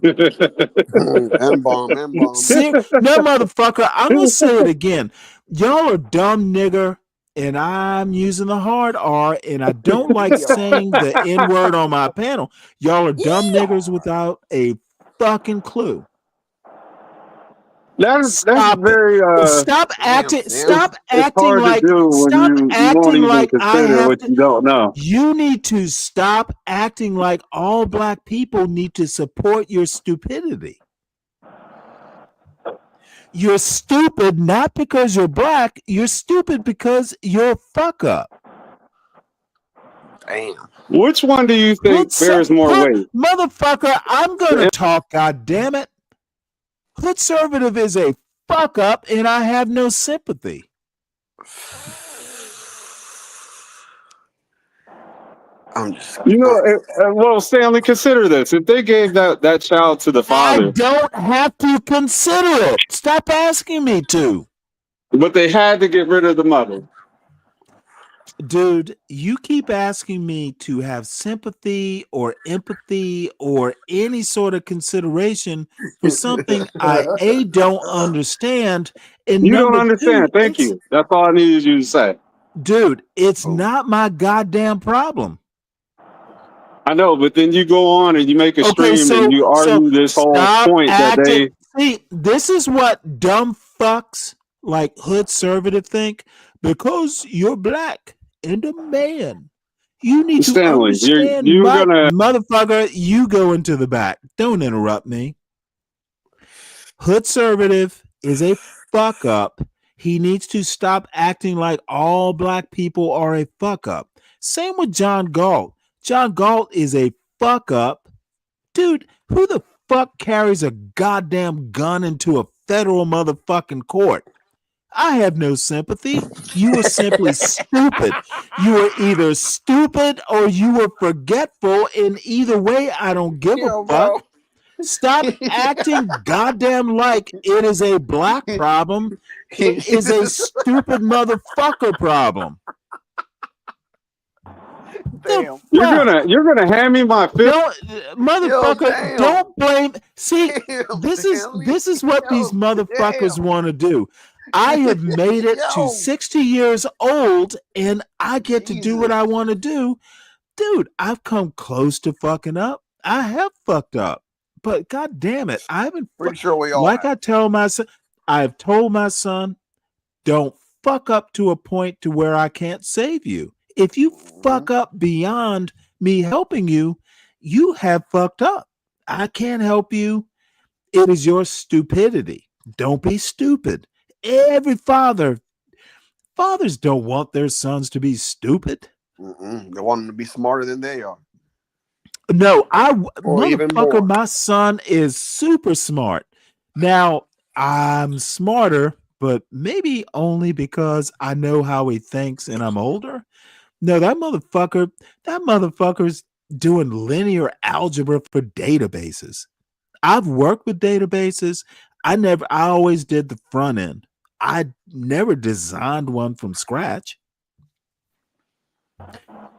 No, motherfucker, I'm going to say it again. Y'all are dumb nigger, and I'm using the hard R, and I don't like saying the N-word on my panel. Y'all are dumb niggers without a fucking clue.
That's very
Stop acting. Stop
it's
acting
hard
like.
to do when
Stop
you won't
acting
even
like I
consider
have
what
to.
you don't know.
You need to stop acting like all black people need to support your stupidity. You're stupid not because you're black. You're stupid because you're a fuck up.
Damn.
Which one do you think bears more weight?
Motherfucker, I'm gonna talk, goddammit. Hood conservative is a fuck up, and I have no sympathy.
I'm just.
Well, Stanley, consider this: if they gave that child to the father,
I don't have to consider it. Stop asking me to.
but they had to get rid of the mother.
Dude, you keep asking me to have sympathy or empathy or any sort of consideration for something I don't understand. And
You don't
number
understand.
two,
Thank you. That's all I needed you to say.
Dude, it's not my goddamn problem.
I know, but then you go on and you make a stream and you argue this whole point that they.
See, this is what dumb fucks like hood conservative think. Because you're black and a man, you need to
Stanley,
understand
you're
my
gonna
motherfucker. You go into the back. Don't interrupt me. Hood conservative is a fuck up. He needs to stop acting like all black people are a fuck up. Same with John Galt. John Galt is a fuck up. Dude, who the fuck carries a goddamn gun into a federal motherfucking court? I have no sympathy. You were simply stupid. You were either stupid or you were forgetful. In either way, I don't give a fuck.
Bro.
Stop acting goddamn like it is a black problem. It is a stupid motherfucker problem.
Damn.
You're gonna hand me my fifth.
Don't, motherfucker, don't blame. See, this is what these motherfuckers want to do. I have made it to 60 years old and I get to do what I want to do. Dude, I've come close to fucking up. I have fucked up. but god damn it, I haven't.
Pretty sure we all
Like
have.
I tell my son, I've told my son, don't fuck up to a point to where I can't save you. If you fuck up beyond me helping you, you have fucked up. I can't help you. It is your stupidity. Don't be stupid. Every fathers don't want their sons to be stupid.
They want them to be smarter than they are.
No,
Or even
motherfucker,
more.
my son is super smart. Now, I'm smarter, but maybe only because I know how he thinks and I'm older. No, that motherfucker's doing linear algebra for databases. I've worked with databases. I always did the front end. I never designed one from scratch.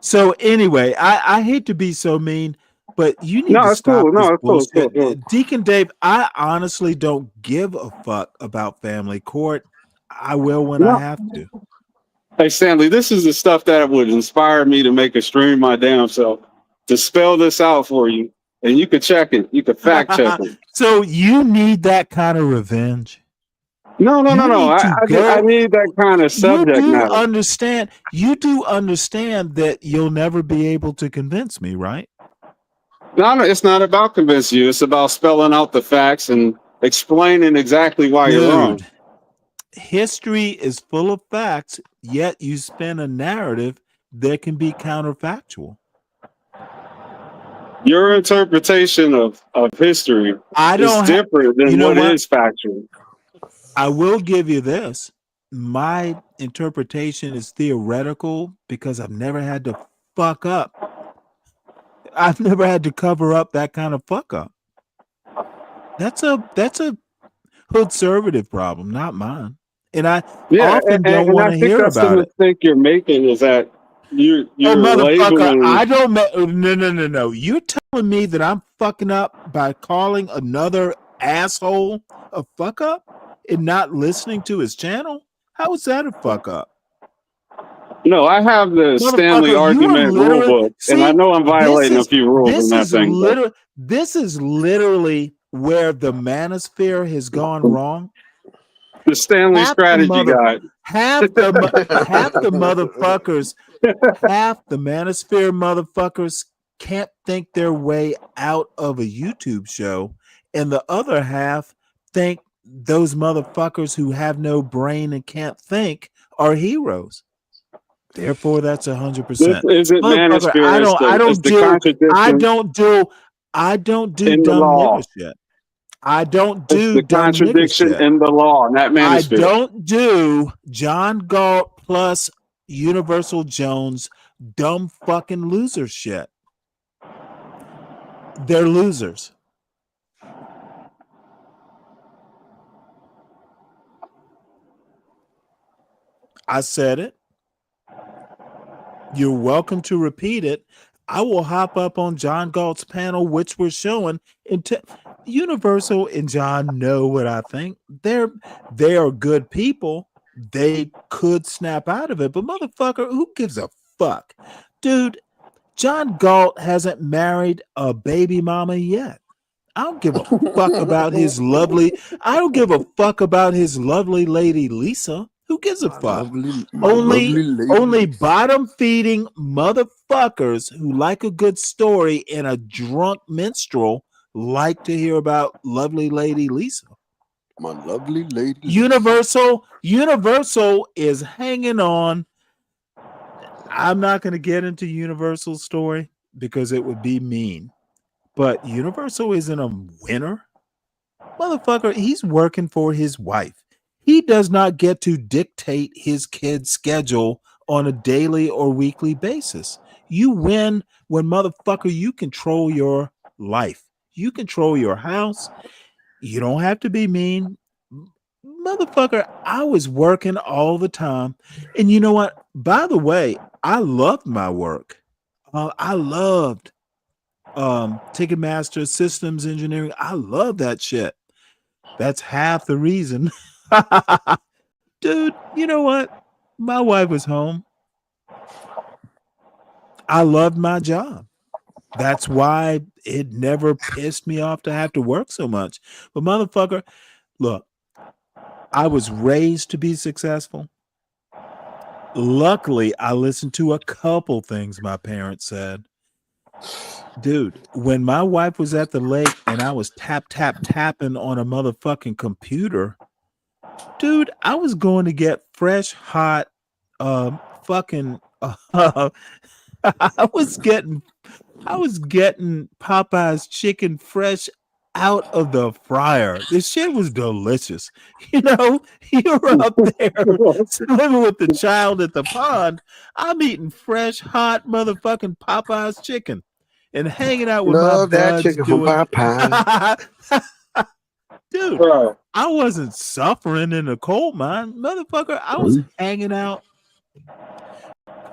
So anyway, I hate to be so mean, but you need
No,
to
it's
stop
cool.
this
No, it's cool. It's cool.
bullshit.
It's cool.
Deacon Dave, I honestly don't give a fuck about family court. I will when I
No.
have to.
Hey, Stanley, this is the stuff that would inspire me to make a stream my damn self to spell this out for you. And you could check it. You could fact check it.
So you need that kind of revenge?
No.
You need to
I
go.
need that kind of subject
You
matter.
do understand that you'll never be able to convince me, right?
No, it's not about convincing you. It's about spelling out the facts and explaining exactly why you're wrong.
Dude, history is full of facts, yet you spin a narrative that can be counterfactual.
Your interpretation of history is different than what is factual.
I will give you this. My interpretation is theoretical because I've never had to fuck up. I've never had to cover up that kind of fuck up. That's a conservative problem, not mine. And I often don't want to hear
that's
about
the
it.
mistake you're making is that you're
motherfucker,
labeling.
I don't. No. You're telling me that I'm fucking up by calling another asshole a fuck up and not listening to his channel? How is that a fuck up?
No, I have the Stanley argument rule book, and I know I'm violating a few rules in that thing.
This is literally where the manosphere has gone wrong.
The Stanley strategy guide.
Half the motherfuckers, half the manosphere motherfuckers can't think their way out of a YouTube show, and the other half think those motherfuckers who have no brain and can't think are heroes. Therefore, that's 100%.
This isn't manosphere.
I don't do
in the
dumb
law.
nigger shit. I don't do
the
dumb
contradiction
nigger shit.
in the law, not manosphere.
I don't do John Galt plus Universal Jones dumb fucking loser shit. They're losers. I said it. You're welcome to repeat it. I will hop up on John Galt's panel, which we're showing. Universal and John know what I think. They are good people. They could snap out of it, but motherfucker, who gives a fuck? Dude, John Galt hasn't married a baby mama yet. I don't give a fuck about his lovely. I don't give a fuck about his lovely lady Lisa. Who gives a fuck? Only bottom feeding motherfuckers who like a good story and a drunk minstrel like to hear about lovely lady Lisa.
My lovely lady.
Universal is hanging on. I'm not going to get into Universal's story because it would be mean. But Universal isn't a winner. Motherfucker, he's working for his wife. He does not get to dictate his kid's schedule on a daily or weekly basis. You win when, motherfucker, you control your life. You control your house. You don't have to be mean. Motherfucker, I was working all the time. And you know what? By the way, I loved my work. I loved Ticketmaster, systems engineering. I love that shit. That's half the reason. Dude, you know what? My wife was home. I loved my job. That's why it never pissed me off to have to work so much. But motherfucker, look, I was raised to be successful. Luckily, I listened to a couple things my parents said. Dude, when my wife was at the lake and I was tapping on a motherfucking computer, dude, I was going to get fresh, hot, fucking. I was getting Popeye's chicken fresh out of the fryer. This shit was delicious. You know, you're up there swimming with the child at the pond. I'm eating fresh, hot motherfucking Popeye's chicken and hanging out with my
Love that
buds
chicken from
doing.
Popeye.
Dude, I wasn't suffering in the coal mine, motherfucker. I was hanging out,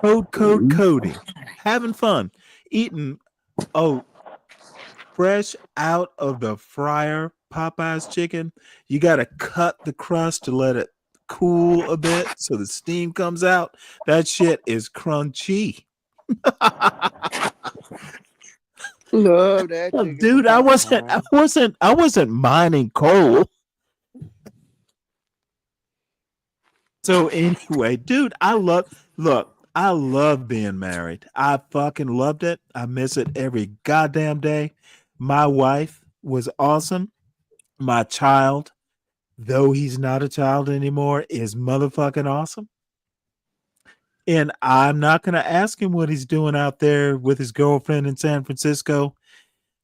coding, having fun, eating. Oh, fresh out of the fryer Popeye's chicken. You got to cut the crust to let it cool a bit so the steam comes out. That shit is crunchy.
Love that chicken.
Dude, I wasn't mining coal. So anyway, dude, I love being married. I fucking loved it. I miss it every goddamn day. My wife was awesome. My child, though he's not a child anymore, is motherfucking awesome. And I'm not going to ask him what he's doing out there with his girlfriend in San Francisco.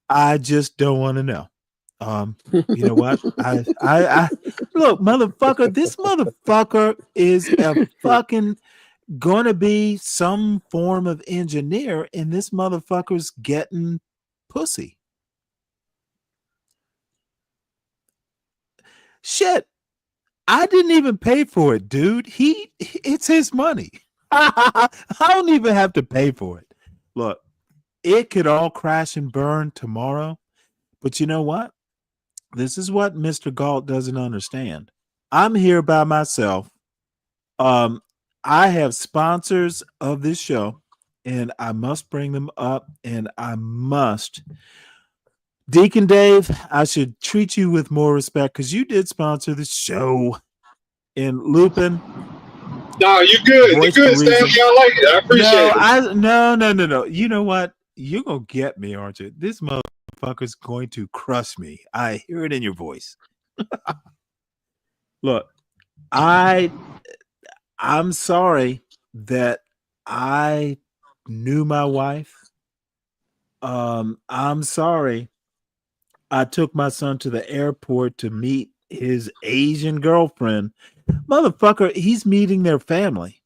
I just don't want to know. You know what? I look, motherfucker, this motherfucker is a fucking gonna be some form of engineer, and this motherfucker's getting pussy. Shit, I didn't even pay for it, dude. It's his money. I don't even have to pay for it. Look, it could all crash and burn tomorrow, but you know what? This is what Mr. Galt doesn't understand. I'm here by myself. I have sponsors of this show, and I must bring them up, and I must. Deacon Dave, I should treat you with more respect because you did sponsor the show. And Lupin.
No, you good. You good, Stanley. I like it. I appreciate it.
No. You know what? You're going to get me, aren't you? This motherfucker's going to crush me. I hear it in your voice. Look, I'm sorry that I knew my wife. I'm sorry I took my son to the airport to meet his Asian girlfriend. Motherfucker, he's meeting their family,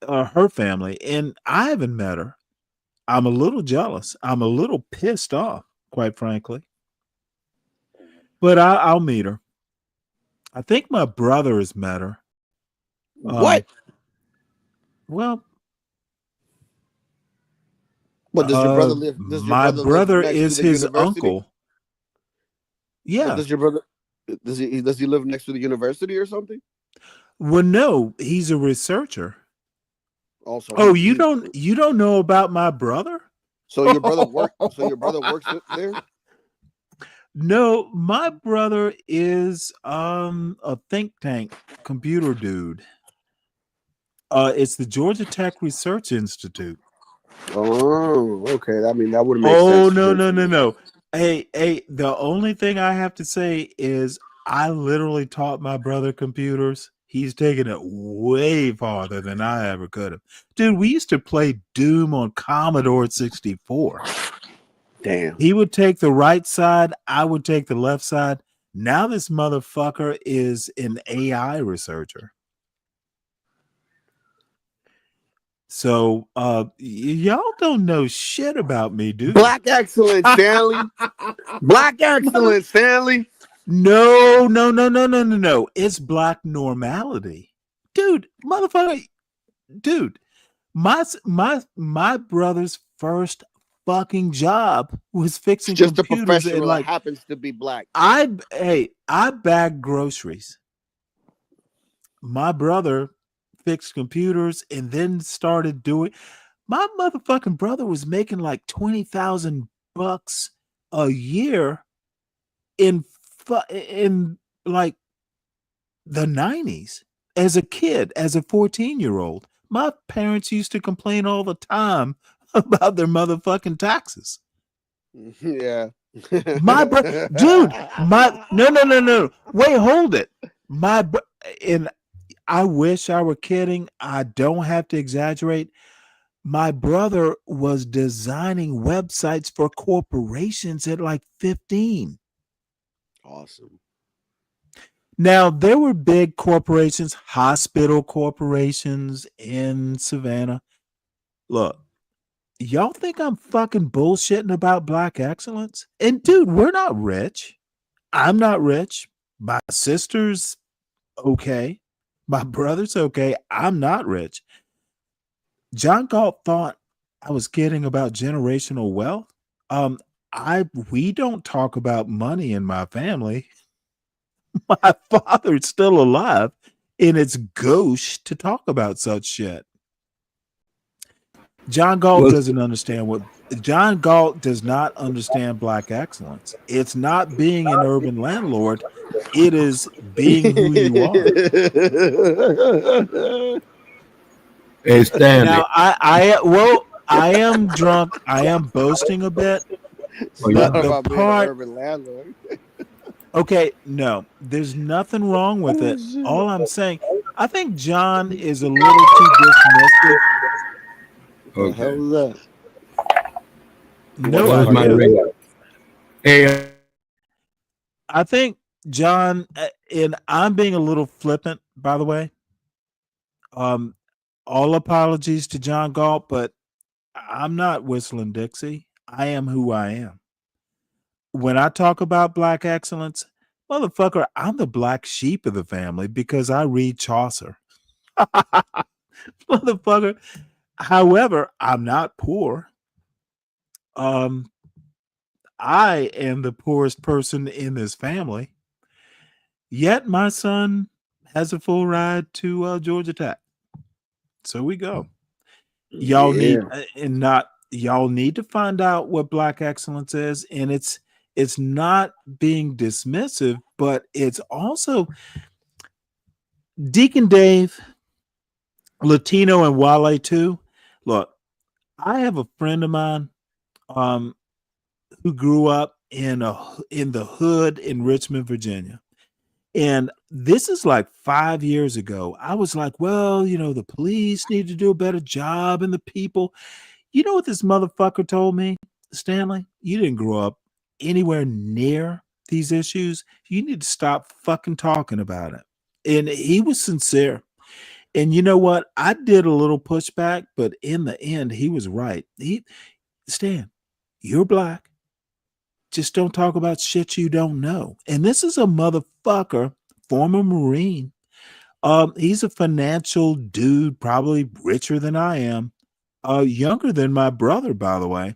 her family, and I haven't met her. I'm a little jealous. I'm a little pissed off, quite frankly. But I'll meet her. I think my brother has met her.
What?
Well,
But does your brother live?
My brother is his uncle. Yeah.
But does your brother? Does he live next to the university or something?
Well, no, he's a researcher.
Also.
Oh, you don't know about my brother?
So your brother works there?
No, my brother is a think tank computer dude. It's the Georgia Tech Research Institute.
Oh, okay. I mean, that would make sense.
Oh, no. Hey, the only thing I have to say is I literally taught my brother computers. He's taken it way farther than I ever could have. Dude, we used to play Doom on Commodore 64.
Damn.
He would take the right side. I would take the left side. Now this motherfucker is an AI researcher. So y'all don't know shit about me, dude.
Black excellence, Stanley. Black excellence, Stanley.
No. It's black normality. Dude, motherfucker. Dude, my brother's first fucking job was fixing
just
computers.
A professional
and, like,
that happens to be black.
I bagged groceries. My brother fixed computers and then started doing. My motherfucking brother was making like $20,000 $100 a year in like the 90s as a kid, as a 14-year-old. My parents used to complain all the time about their motherfucking taxes.
Yeah.
Dude, no. Wait, hold it. And I wish I were kidding. I don't have to exaggerate. My brother was designing websites for corporations at like 15.
Awesome.
Now, there were big corporations, hospital corporations in Savannah. Look, y'all think I'm fucking bullshitting about Black excellence? And dude, we're not rich. I'm not rich. My sister's okay. My brother's okay. I'm not rich. John Galt thought I was kidding about generational wealth. We don't talk about money in my family. My father's still alive, and it's gauche to talk about such shit. John Galt doesn't understand what John Galt does not understand Black excellence. It's not being an urban landlord. It is being who you are.
Hey, Stanley.
Now, I am drunk. I am boasting a bit. But the part,
urban landlord.
okay, no, there's nothing wrong with it. All I'm saying, I think John is a little too dismissive.
What the hell is that?
No idea. Hey, I think John, and I'm being a little flippant, by the way. All apologies to John Galt, but I'm not whistling Dixie. I am who I am. When I talk about Black excellence, motherfucker, I'm the black sheep of the family because I read Chaucer. Motherfucker. However, I'm not poor. I am the poorest person in this family. Yet my son has a full ride to Georgia Tech. So we go. Y'all need y'all need to find out what Black excellence is, and it's not being dismissive, but it's also Deacon Dave, Latino, and Wale too. Look, I have a friend of mine who grew up in the hood in Richmond, Virginia. And this is like 5 years ago. I was like, well, the police need to do a better job, and the people. You know what this motherfucker told me, Stanley? You didn't grow up anywhere near these issues. You need to stop fucking talking about it. And he was sincere. And you know what? I did a little pushback, but in the end, he was right. Stan, you're black. Just don't talk about shit you don't know. And this is a motherfucker, former Marine. He's a financial dude, probably richer than I am. Younger than my brother, by the way.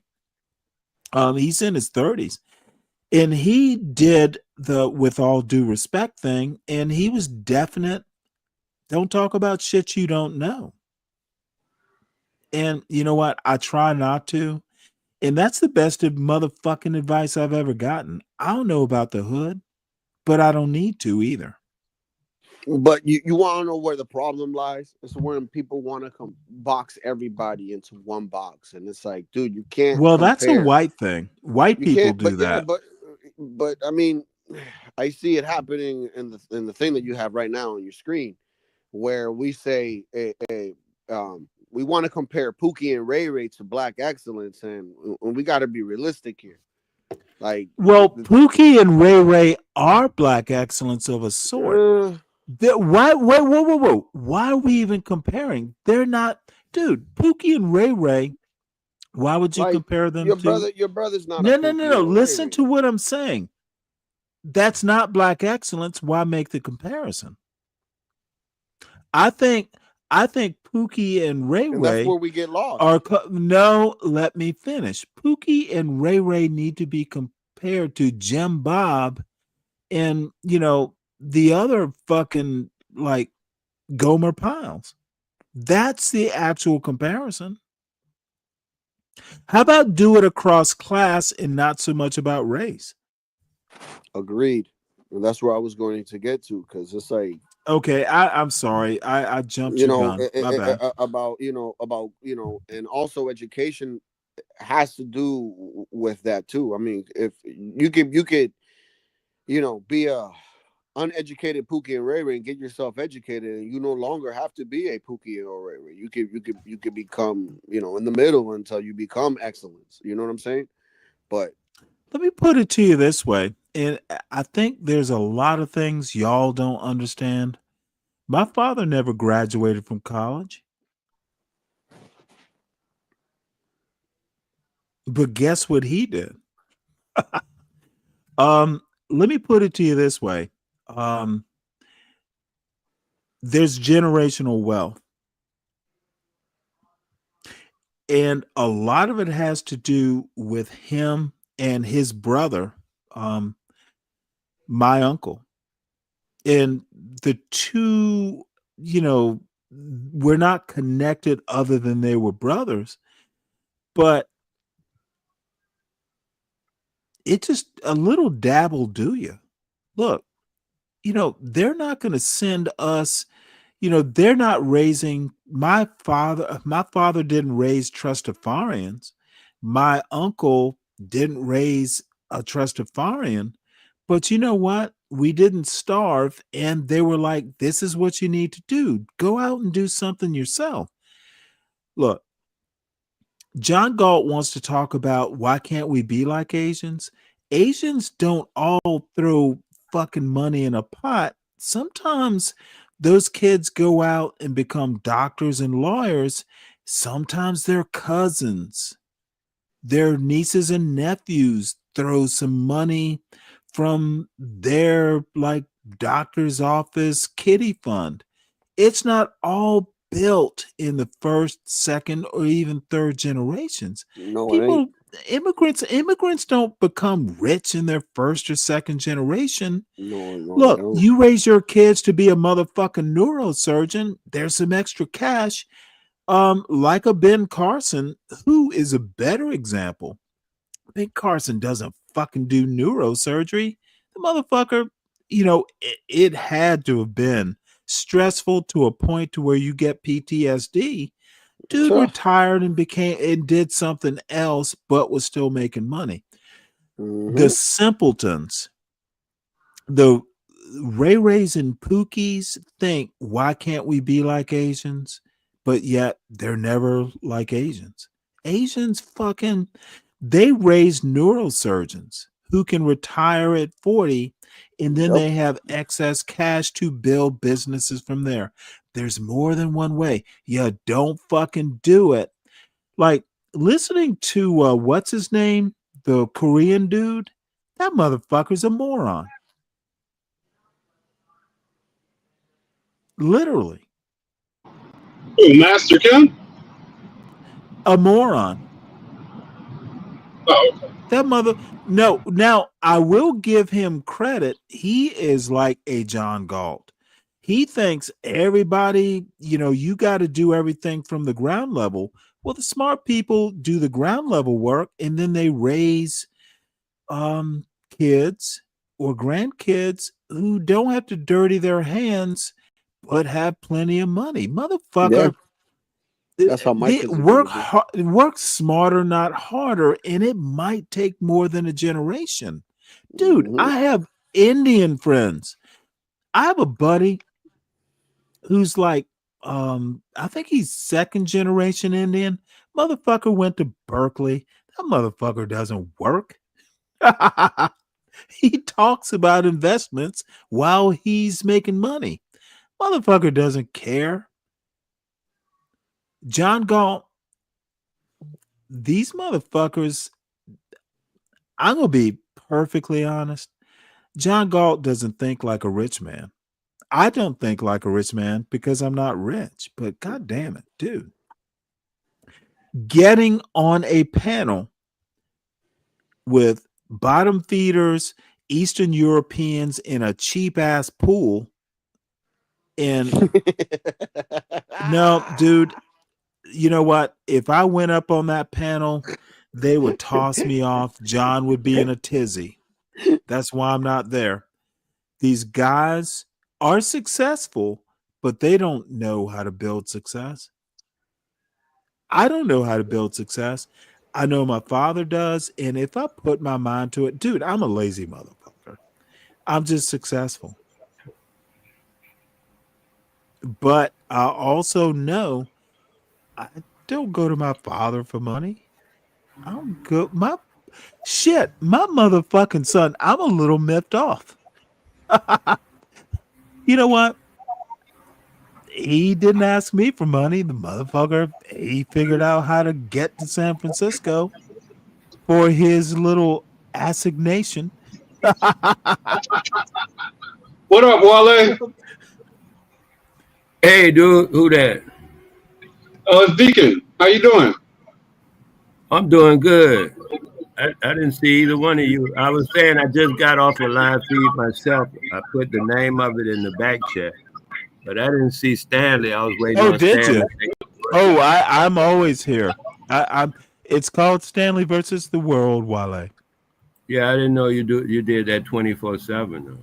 He's in his 30s. And he did the with all due respect thing, and he was definite. Don't talk about shit you don't know. And you know what? I try not to. And that's the best motherfucking advice I've ever gotten. I don't know about the hood, but I don't need to either.
But you want to know where the problem lies? It's when people want to box everybody into one box, and it's like, dude, you can't.
Well, that's a white thing. White people do that.
Yeah, but I mean, I see it happening in the thing that you have right now on your screen, where we say, we want to compare Pookie and Ray Ray to Black excellence, and we got to be realistic here. Like,
well, Pookie and Ray Ray are Black excellence of a sort. Why? Whoa! Why are we even comparing? They're not, dude. Pookie and Ray Ray. Why would you compare them to
your brother's not?
No. Listen to what I'm saying. That's not Black excellence. Why make the comparison? I think Pookie and Ray Ray.
That's where we get lost.
No, let me finish. Pookie and Ray Ray need to be compared to Jim Bob and the other fucking like Gomer Piles. That's the actual comparison. How about do it across class and not so much about race?
Agreed. And that's where I was going to get to, because it's like,
okay, I'm sorry, I jumped your gun. My bad.
About and also education has to do with that too. I mean, if you could be a uneducated Pookie and Ray Ray and get yourself educated, and you no longer have to be a Pookie or Ray Ray. You could become in the middle until you become excellence. You know what I'm saying? But
let me put it to you this way, and I think there's a lot of things y'all don't understand. My father never graduated from college. But guess what he did? Let me put it to you this way. There's generational wealth. And a lot of it has to do with him and his brother, my uncle. And the two, we're not connected other than they were brothers, but it just a little dab will do you. Look, they're not going to send us, they're not raising my father didn't raise Trustafarians. My uncle didn't raise a Trustafarian, but you know what? We didn't starve, and they were like, this is what you need to do. Go out and do something yourself. Look, John Galt wants to talk about why can't we be like Asians? Asians don't all throw fucking money in a pot. Sometimes those kids go out and become doctors and lawyers. Sometimes their cousins, their nieces and nephews throw some money from their like doctor's office kitty fund. It's not all built in the first, second, or even third generations.
No, it ain't.
Immigrants don't become rich in their first or second generation.
No,
Look, you raise your kids to be a motherfucking neurosurgeon. There's some extra cash. Like a Ben Carson, who is a better example. Ben Carson doesn't fucking do neurosurgery. The motherfucker, it had to have been stressful to a point to where you get PTSD. Dude retired and did something else, but was still making money. The simpletons, the Ray Rays and Pookies think, why can't we be like Asians? But yet they're never like Asians. Asians fucking, they raise neurosurgeons who can retire at 40, and then they have excess cash to build businesses from there. There's more than one way. You don't fucking do it. Like listening to what's his name? The Korean dude. That motherfucker's a moron. Literally.
Oh, Master Kim?
A moron.
Oh, okay.
That mother. No, now I will give him credit. He is like a John Galt. He thinks everybody, you got to do everything from the ground level. Well, the smart people do the ground level work, and then they raise kids or grandkids who don't have to dirty their hands, but have plenty of money. Motherfucker.
Yeah. That's how my kids are
work smarter, not harder, and it might take more than a generation. Dude, I have Indian friends. I have a buddy who's like, I think he's second generation Indian. Motherfucker went to Berkeley. That motherfucker doesn't work. He talks about investments while he's making money. Motherfucker doesn't care. John Galt, these motherfuckers, I'm going to be perfectly honest. John Galt doesn't think like a rich man. I don't think like a rich man because I'm not rich, but God damn it, dude. Getting on a panel with bottom feeders, Eastern Europeans in a cheap ass pool. And no, dude, you know what? If I went up on that panel, they would toss me off. John would be in a tizzy. That's why I'm not there. These guys are successful, but they don't know how to build success. I don't know how to build success. I know my father does. And if I put my mind to it, dude, I'm a lazy motherfucker. I'm just successful. But I also know I don't go to my father for money. I don't go my motherfucking son. I'm a little miffed off. You know what? He didn't ask me for money. The motherfucker, he figured out how to get to San Francisco for his little assignation.
What up, Wale?
Hey, dude, who that?
It's Deacon. How you doing?
I'm doing good. I didn't see either one of you. I was saying I just got off a live feed myself. I put the name of it in the back chat, but I didn't see Stanley. I was waiting on
Did
Stanley.
you? Oh, I'm always here. I'm. It's called Stanley versus the World, Wale.
Yeah, I didn't know you did that 24/7 though.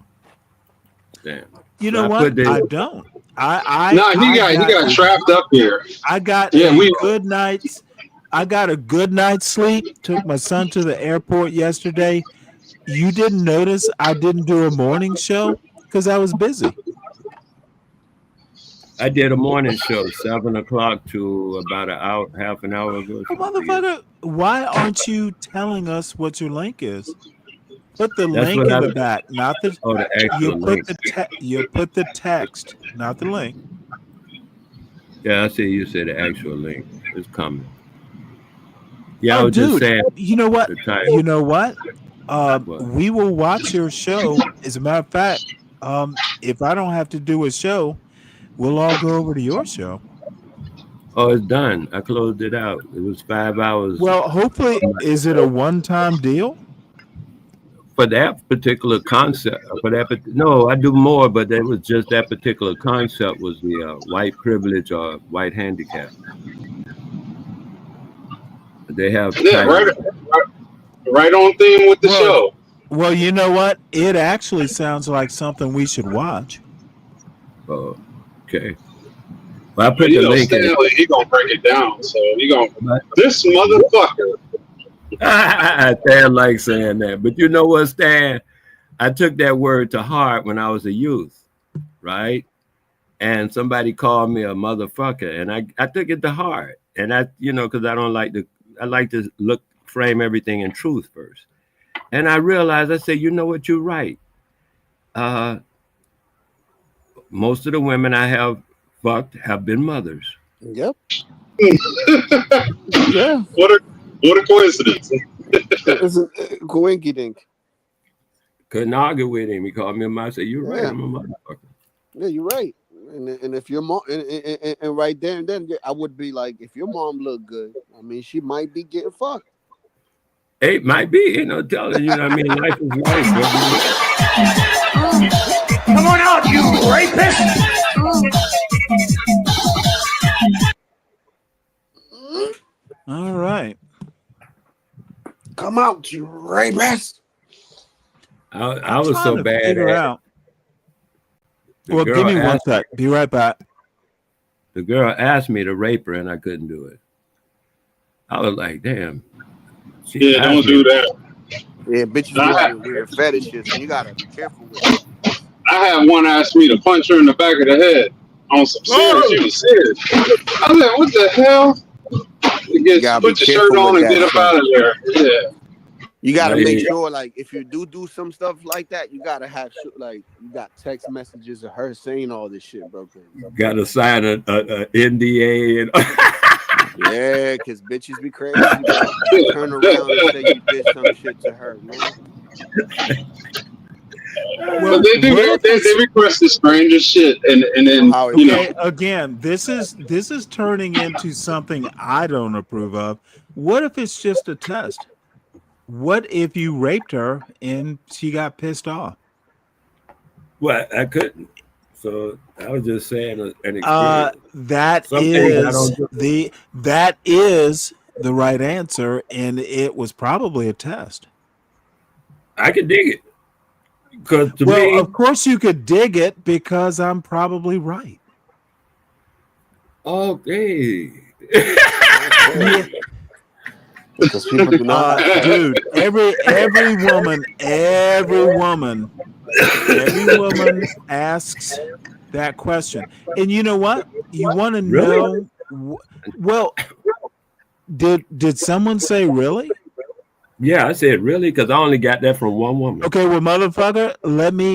Damn.
You know what? I don't.
He got trapped up here.
I got good night's. I got a good night's sleep. Took my son to the airport yesterday. You didn't notice I didn't do a morning show because I was busy.
I did a morning show, 7 o'clock to about half an hour ago.
Oh, motherfucker, why aren't you telling us what your link is? Put the link in the back, not the.
Oh, the actual link.
You put the text, not the link.
Yeah, I see you said the actual link. It's coming. Yeah, I was just saying.
You know what? We will watch your show. As a matter of fact, if I don't have to do a show, we'll all go over to your show.
Oh, it's done. I closed it out. It was 5 hours.
Well, hopefully, is it a one-time deal?
For that particular concept, no, I do more, but that was just that particular concept was the white privilege or white handicap. They have
right on theme with the show.
Well, you know what? It actually sounds like something we should watch.
Oh, okay. Well, I put the link in.
Stanley, he gonna break it down. So he gonna this motherfucker.
Stan likes saying that, but you know what, Stan? I took that word to heart when I was a youth, right? And somebody called me a motherfucker, and I took it to heart. And because I like to frame everything in truth first. And I realized, I said, you know what, you're right. Most of the women I have fucked have been mothers.
Yep.
Yeah. What a coincidence.
It's a coinkydink.
Couldn't argue with him. He called me a mother. I said, you're right, I'm a motherfucker.
Yeah, you're right. And if your mom and right there and then I would be like, if your mom looked good, I mean, she might be getting fucked.
It might be, telling you, I mean, life is life.
Come on out, you rapist!
All right.
Come out, you rapist!
I was so bad at it.
Well, give me one sec. Be right back.
The girl asked me to rape her, and I couldn't do it. I was like, damn.
Yeah, don't do that.
Yeah, bitches got weird fetishes, and you gotta be careful with it.
I had one ask me to punch her in the back of the head on some serious. She was serious. I was like, what the hell? Put your shirt on and get up out of there. Yeah.
You gotta make sure, like, if you do some stuff like that, you gotta have you got text messages of her saying all this shit, bro.
Got to sign a NDA and.
Yeah, because bitches be crazy. Turn around and say you did some shit to her, man.
Well, they request the strangest shit, and then
again, this is turning into something I don't approve of. What if it's just a test? What if you raped her and she got pissed off?
What? I couldn't. So I was just saying an experience.
That
Some things I
is
don't
the right answer, and it was probably a test.
I can dig it. Because to
Well,
me,
of course you could dig it because I'm probably right.
okay.
Yeah.
Because people do not
Dude, every woman asks that question. And you know what? You want to
Really?
know well, did someone say really?
Yeah, I said really because I only got that from one woman.
Okay, well, motherfucker, let me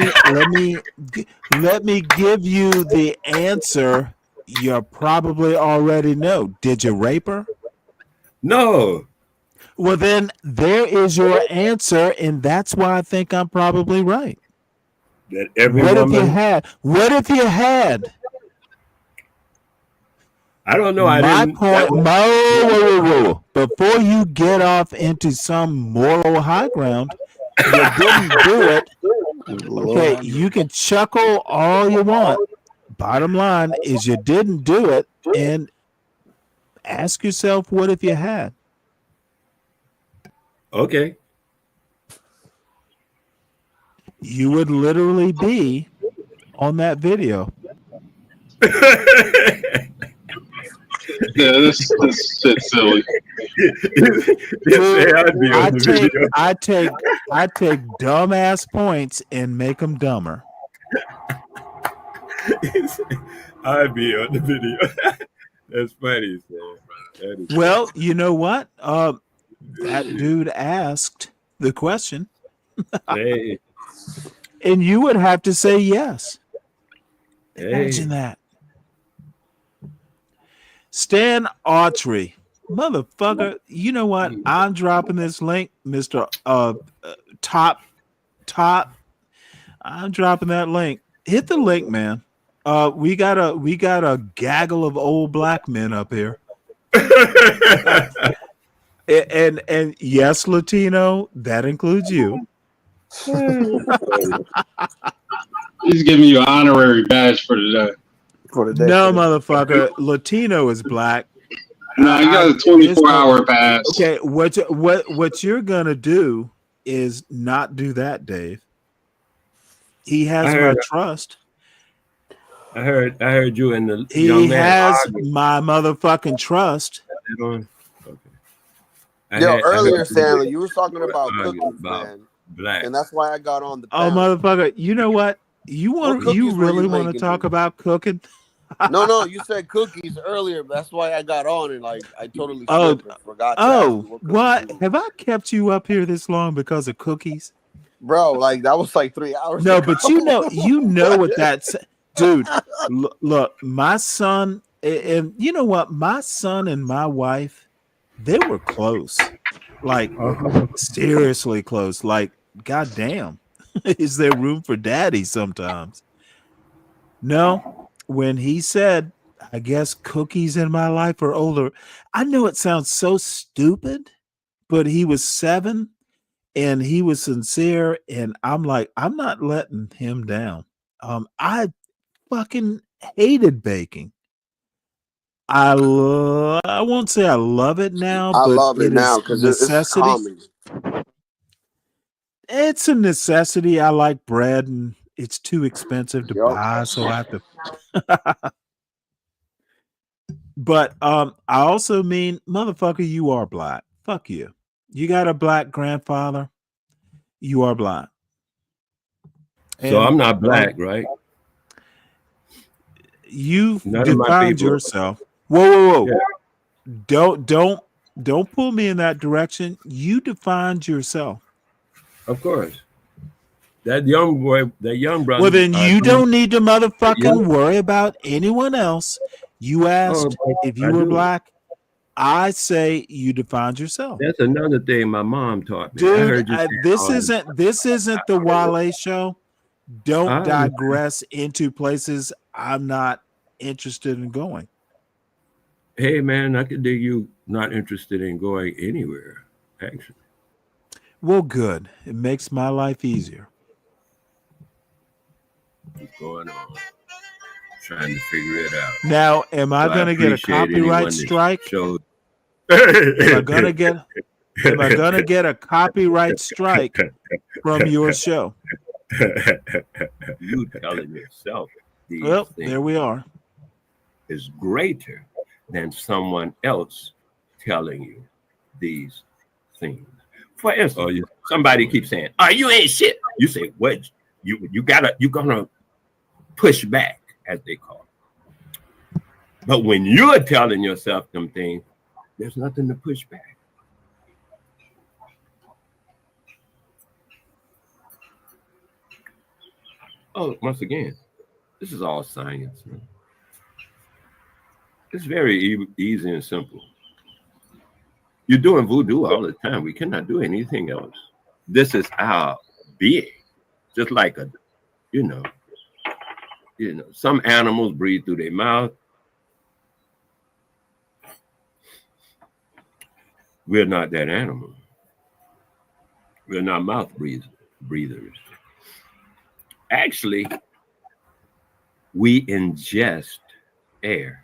give you the answer you probably already know. Did you rape her?
No.
Well, then there is your answer, and that's why I think I'm probably right.
That every
What if you
woman.
had? What if you had?
I don't know. I
My
didn't.
point, whoa. Before you get off into some moral high ground, you didn't do it. Okay, you can chuckle all you want. Bottom line is you didn't do it, and ask yourself, what if you had?
Okay.
You would literally be on that video.
Yeah, this shit's silly.
Dude, I take dumbass points and make them dumber.
I'd be on the video. That's funny, man.
Well, you know what? That dude asked the question.
Hey.
And you would have to say yes. Imagine
Hey.
that. Stan Autry. Motherfucker, you know what? I'm dropping this link, Mr. Top. I'm dropping that link. Hit the link, man. We got a gaggle of old black men up here. and yes, Latino, that includes you.
He's giving you an honorary badge for today.
No, motherfucker. Latino is black.
No, you got a 24-hour pass.
Okay, what you're gonna do is not do that, Dave. He has my trust.
I heard you and the
He
young man
has
arguing.
my motherfucking trust.
Okay.
Earlier, Stanley, you were talking about cookies,
about
man.
Black.
And that's why I got on the
Oh,
panel.
motherfucker! You know what? You really want to talk about cooking?
No, you said cookies earlier. But that's why I got on, and like I totally
Oh,
slipped and forgot. To ask you
what? Have I kept you up here this long because of cookies?
Bro, like that was like 3 hours
No,
ago.
but you know what that's, dude. Look, my son, and you know what? My son and my wife, they were close, like seriously close. Like, goddamn, is there room for daddy sometimes? No, when he said, I guess cookies in my life are older, I know it sounds so stupid, but he was 7 and he was sincere. And I'm like, I'm not letting him down. I fucking hated baking. I won't say I love it now,
I
but
love it now because it's calming.
It's a necessity. I like bread, and it's too expensive to buy, so I have to. But I also mean, motherfucker, you are black. Fuck you. You got a black grandfather. You are black.
So I'm not black, right?
You've
None of my
defined
people.
yourself. Whoa.
Yeah.
Don't pull me in that direction. You defined yourself.
Of course. That young boy, that young brother.
Well, then you don't need to motherfucking worry about anyone else. You asked if you were black. I say you defined yourself.
That's another thing my mom taught me.
Dude,
I heard you
this isn't the Wale show. Don't digress into places I'm not interested in going.
Hey man, I could dig you not interested in going anywhere, actually.
Well, good. It makes my life easier.
What's going on? trying to figure it out.
Now, am I
So
going to get a
appreciate anyone
copyright
that
strike?
showed.
Am I going to get? Am I going to get a copyright strike from your show?
You telling yourself these
Well,
things
there we are.
is greater than someone else telling you these things. For instance, somebody keeps saying, "Oh, you ain't shit." You say, "What? You're gonna push back," as they call it. But when you're telling yourself them things, there's nothing to push back. Oh, once again, this is all science, man. It's very easy and simple. You're doing voodoo all the time. We cannot do anything else. This is our being. Just like some animals breathe through their mouth. We're not that animal. We're not mouth breathers. Actually, we ingest air.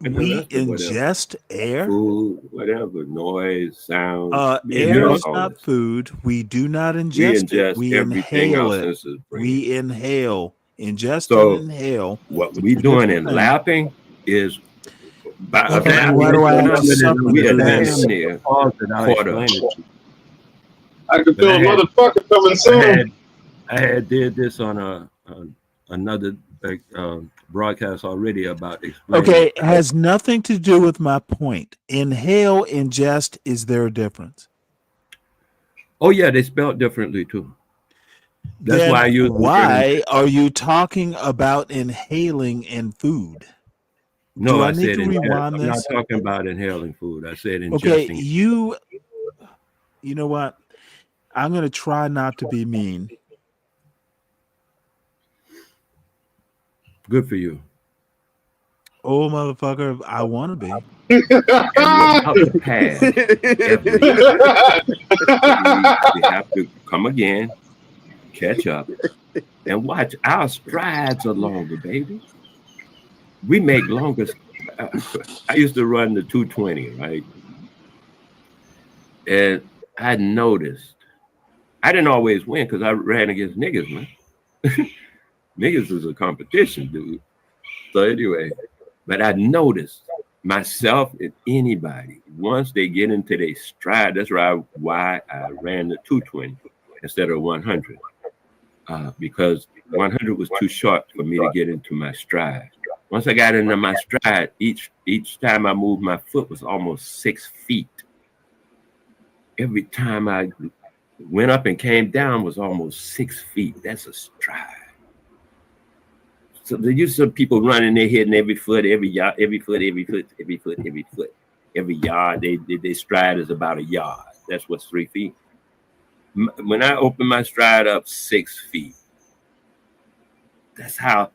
We ingest air?
Food, whatever, noise, sound.
Air is not food. We do not ingest it. We inhale it. We inhale. Ingest and inhale.
What we doing in lapping is
why do I have to suffer
we
through
advance
this?
here.
I can feel a motherfucker coming soon.
I had did this on another broadcast already about explaining.
Okay, it has nothing to do with my point. Inhale, ingest, is there a difference?
Oh yeah, they spell it differently too. That's
Then
why
are you talking about inhaling in food?
No,
Do
I
I need
said
to rewind
I'm not
this?
talking about inhaling food. I said ingesting.
Okay, you know what? I'm going to try not to be mean.
Good for you.
Oh, motherfucker, I want to be.
And without the past, we have to come again, catch up, and watch. Our strides are longer, baby. We make longer. I used to run the 220, right? And I noticed I didn't always win because I ran against niggas, man. Niggas is a competition, dude. So anyway, but I noticed myself and anybody, once they get into their stride, that's why I ran the 220 instead of 100. Because 100 was too short for me to get into my stride. Once I got into my stride, each time I moved, my foot was almost 6 feet. Every time I went up and came down was almost 6 feet. That's a stride. So there used to be people running, they hitting every foot, every yard, every foot. Every yard, they stride is about a yard. That's what's 3 feet. When I open my stride up 6 feet, that's how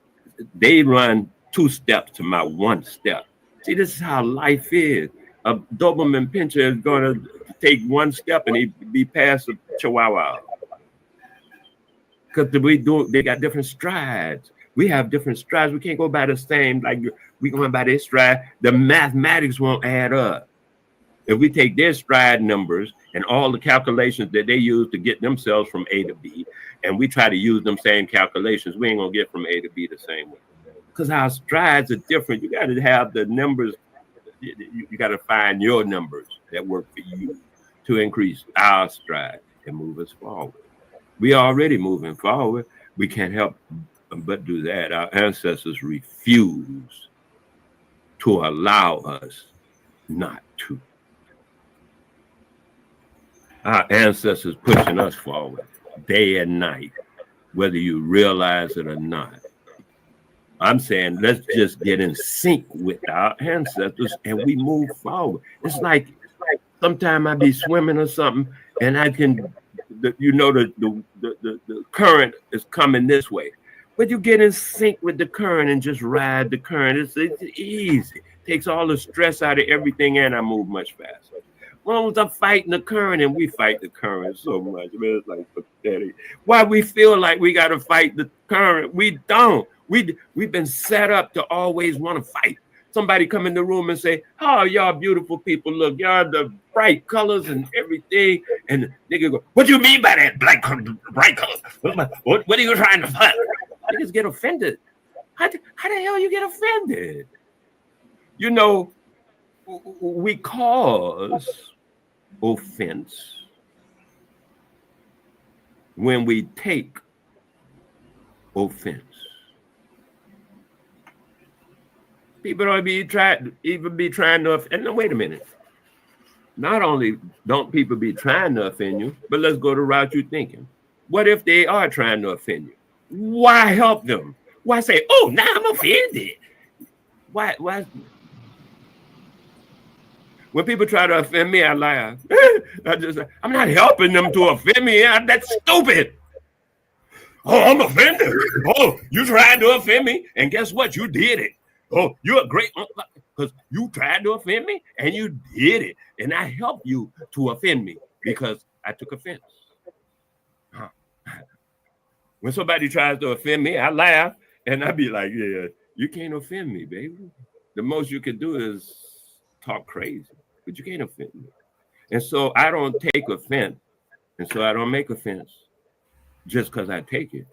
they run 2 steps to my 1 step. See, this is how life is. A Doberman Pinscher is going to take 1 step and he'd be past a Chihuahua. Because they got different strides. We have different strides. We can't go by the same, like we going by their stride. The mathematics won't add up. If we take their stride numbers and all the calculations that they use to get themselves from A to B, and we try to use them same calculations, we ain't gonna get from A to B the same way. Because our strides are different. You got to have the numbers. You got to find your numbers that work for you to increase our stride and move us forward. We are already moving forward. We can't help but do that. Our ancestors refuse to allow us not to. Our ancestors pushing us forward day and night, whether you realize it or not. I'm saying let's just get in sync with our ancestors and we move forward. It's like sometimes I be swimming or something and I can, the current is coming this way. But you get in sync with the current and just ride the current. It's easy. Takes all the stress out of everything and I move much faster. long as I'm fighting the current, and we fight the current so much, man, it's like pathetic. Why we feel like we got to fight the current? We don't. We've been set up to always want to fight. Somebody come in the room and say, "Oh, y'all beautiful people, look, y'all the bright colors and everything." And nigga go, "What do you mean by that bright colors? What are you trying to fight?" Niggas get offended. How the hell you get offended? You know, we cause offense when we take offense. People don't be trying to offend. No, wait a minute. Not only don't people be trying to offend you, but let's go the route you're thinking. What if they are trying to offend you? Why help them? Why say, "Oh, now I'm offended"? Why? When people try to offend me, I laugh. I'm not helping them to offend me. That's stupid. Oh, I'm offended. Oh, you tried to offend me, and guess what? You did it. Oh, you're a great, because you tried to offend me, and you did it. And I helped you to offend me because I took offense. When somebody tries to offend me, I laugh, and I be like, "Yeah, you can't offend me, baby. The most you can do is talk crazy, but you can't offend me." And so I don't take offense, and so I don't make offense just because I take it.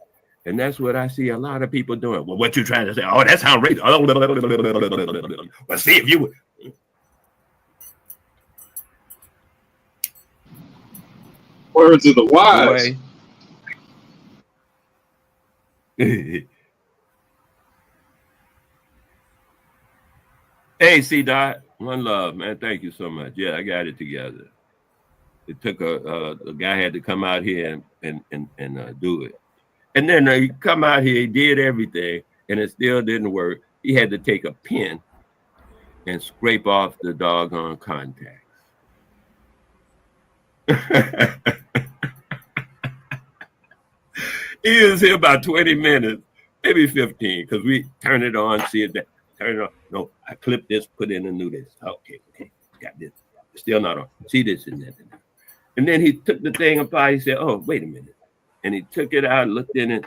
And that's what I see a lot of people doing. Well, what you trying to say? Oh, that sounds racist. Well, see if you would.
Words of the wise.
Hey, C-Dot, one love, man. Thank you so much. Yeah, I got it together. It took a guy had to come out here and do it. And then he come out here, he did everything, and it still didn't work. He had to take a pen and scrape off the doggone contacts. He was here about 20 minutes, maybe 15, because we turn it on, see it, turn it on. No, I clipped this, put in a new this. Okay, got this. Still not on. See this and that. And then he took the thing apart. He said, "Oh, wait a minute." And he took it out, looked in it,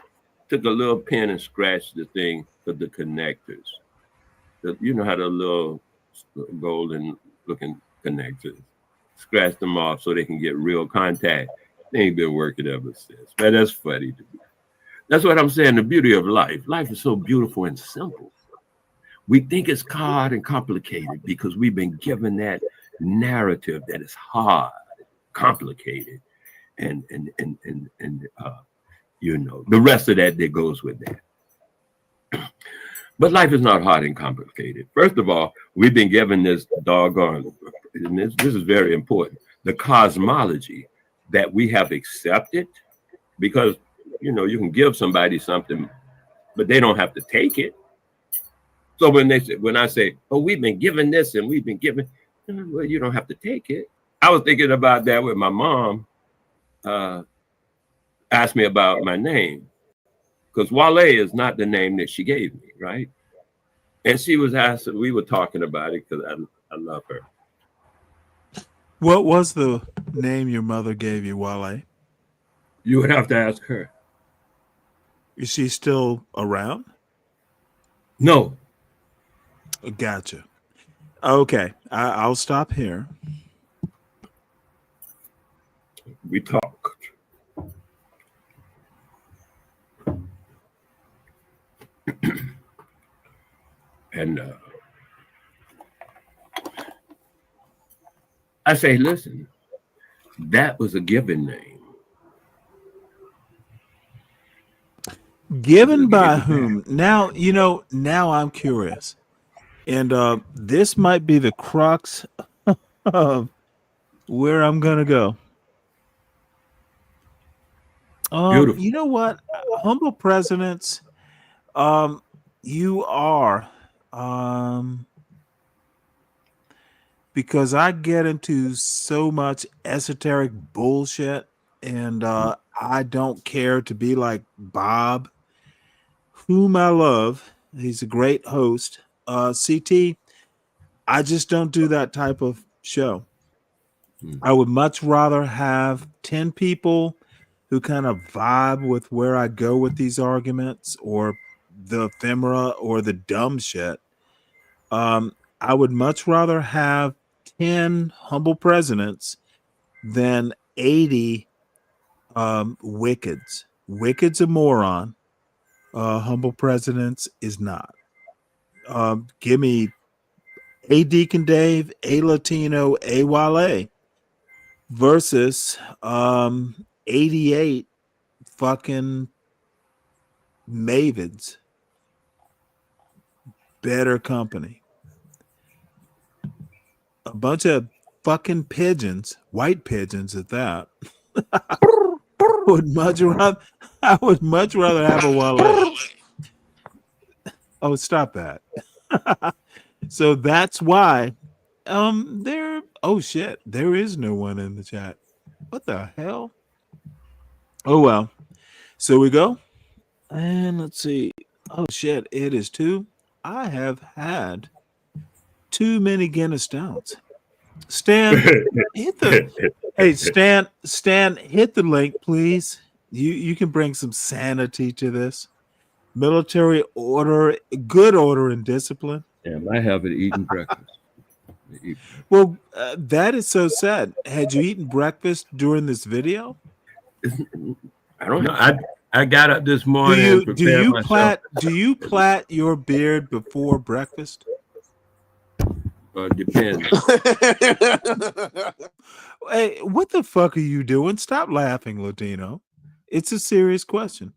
took a little pen and scratched the thing for the connectors. You know how the little golden looking connectors. Scratched them off so they can get real contact. They ain't been working ever since. Man, that's funny to me. That's what I'm saying. The beauty of life. Life is so beautiful and simple. We think it's hard and complicated because we've been given that narrative that it's hard, complicated, and you know, the rest of that goes with that. But life is not hard and complicated. First of all, we've been given this doggone, and this is very important, the cosmology that we have accepted, because, you know, you can give somebody something, but they don't have to take it. So when I say, "Oh, we've been given this and we've been given," well, you don't have to take it. I was thinking about that with my mom. Asked me about my name, because Wale is not the name that she gave me, right? And she was asking, we were talking about it because I love her.
What was the name your mother gave you, Wale?
You would have to ask her.
Is she still around?
No.
Gotcha. Okay, I'll stop here.
We talked. And I say, listen, that was a given name.
Given by whom? Now, you know, now I'm curious. And this might be the crux of where I'm going to go. You know what? Humble presidents, you are. Because I get into so much esoteric bullshit, and I don't care to be like Bob, whom I love. He's a great host. CT, I just don't do that type of show. I would much rather have 10 people who kind of vibe with where I go with these arguments or the ephemera or the dumb shit. I would much rather have 10 humble presidents than 80 wickeds. Wicked's a moron. Humble presidents is not. Give me a Deacon Dave, a Latino, a Wale versus 88 fucking mavens. Better company. A bunch of fucking pigeons, white pigeons at that. I would much rather have a Wale. Oh, stop that. So that's why oh shit, there is no one in the chat. What the hell? Oh well. So we go. And let's see. Oh shit, it is 2. I have had too many Guinness Downs. Stan, hit the hey Stan, hit the link, please. You can bring some sanity to this. Military order, good order and discipline.
Yeah, I haven't eaten breakfast.
Well, that is so sad. Had you eaten breakfast during this video?
I don't know. I got up this morning.
Do you plait your beard before breakfast?
Depends.
Hey, what the fuck are you doing? Stop laughing, Latino. It's a serious question.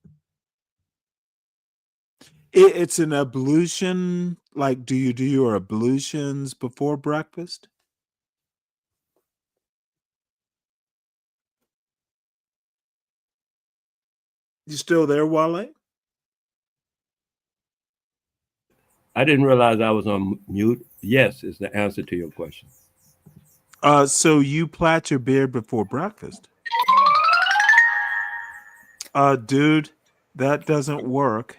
It's an ablution. Like, do you do your ablutions before breakfast? You still there, Wale?
I didn't realize I was on mute. Yes, is the answer to your question.
So you plait your beard before breakfast? Dude, that doesn't work.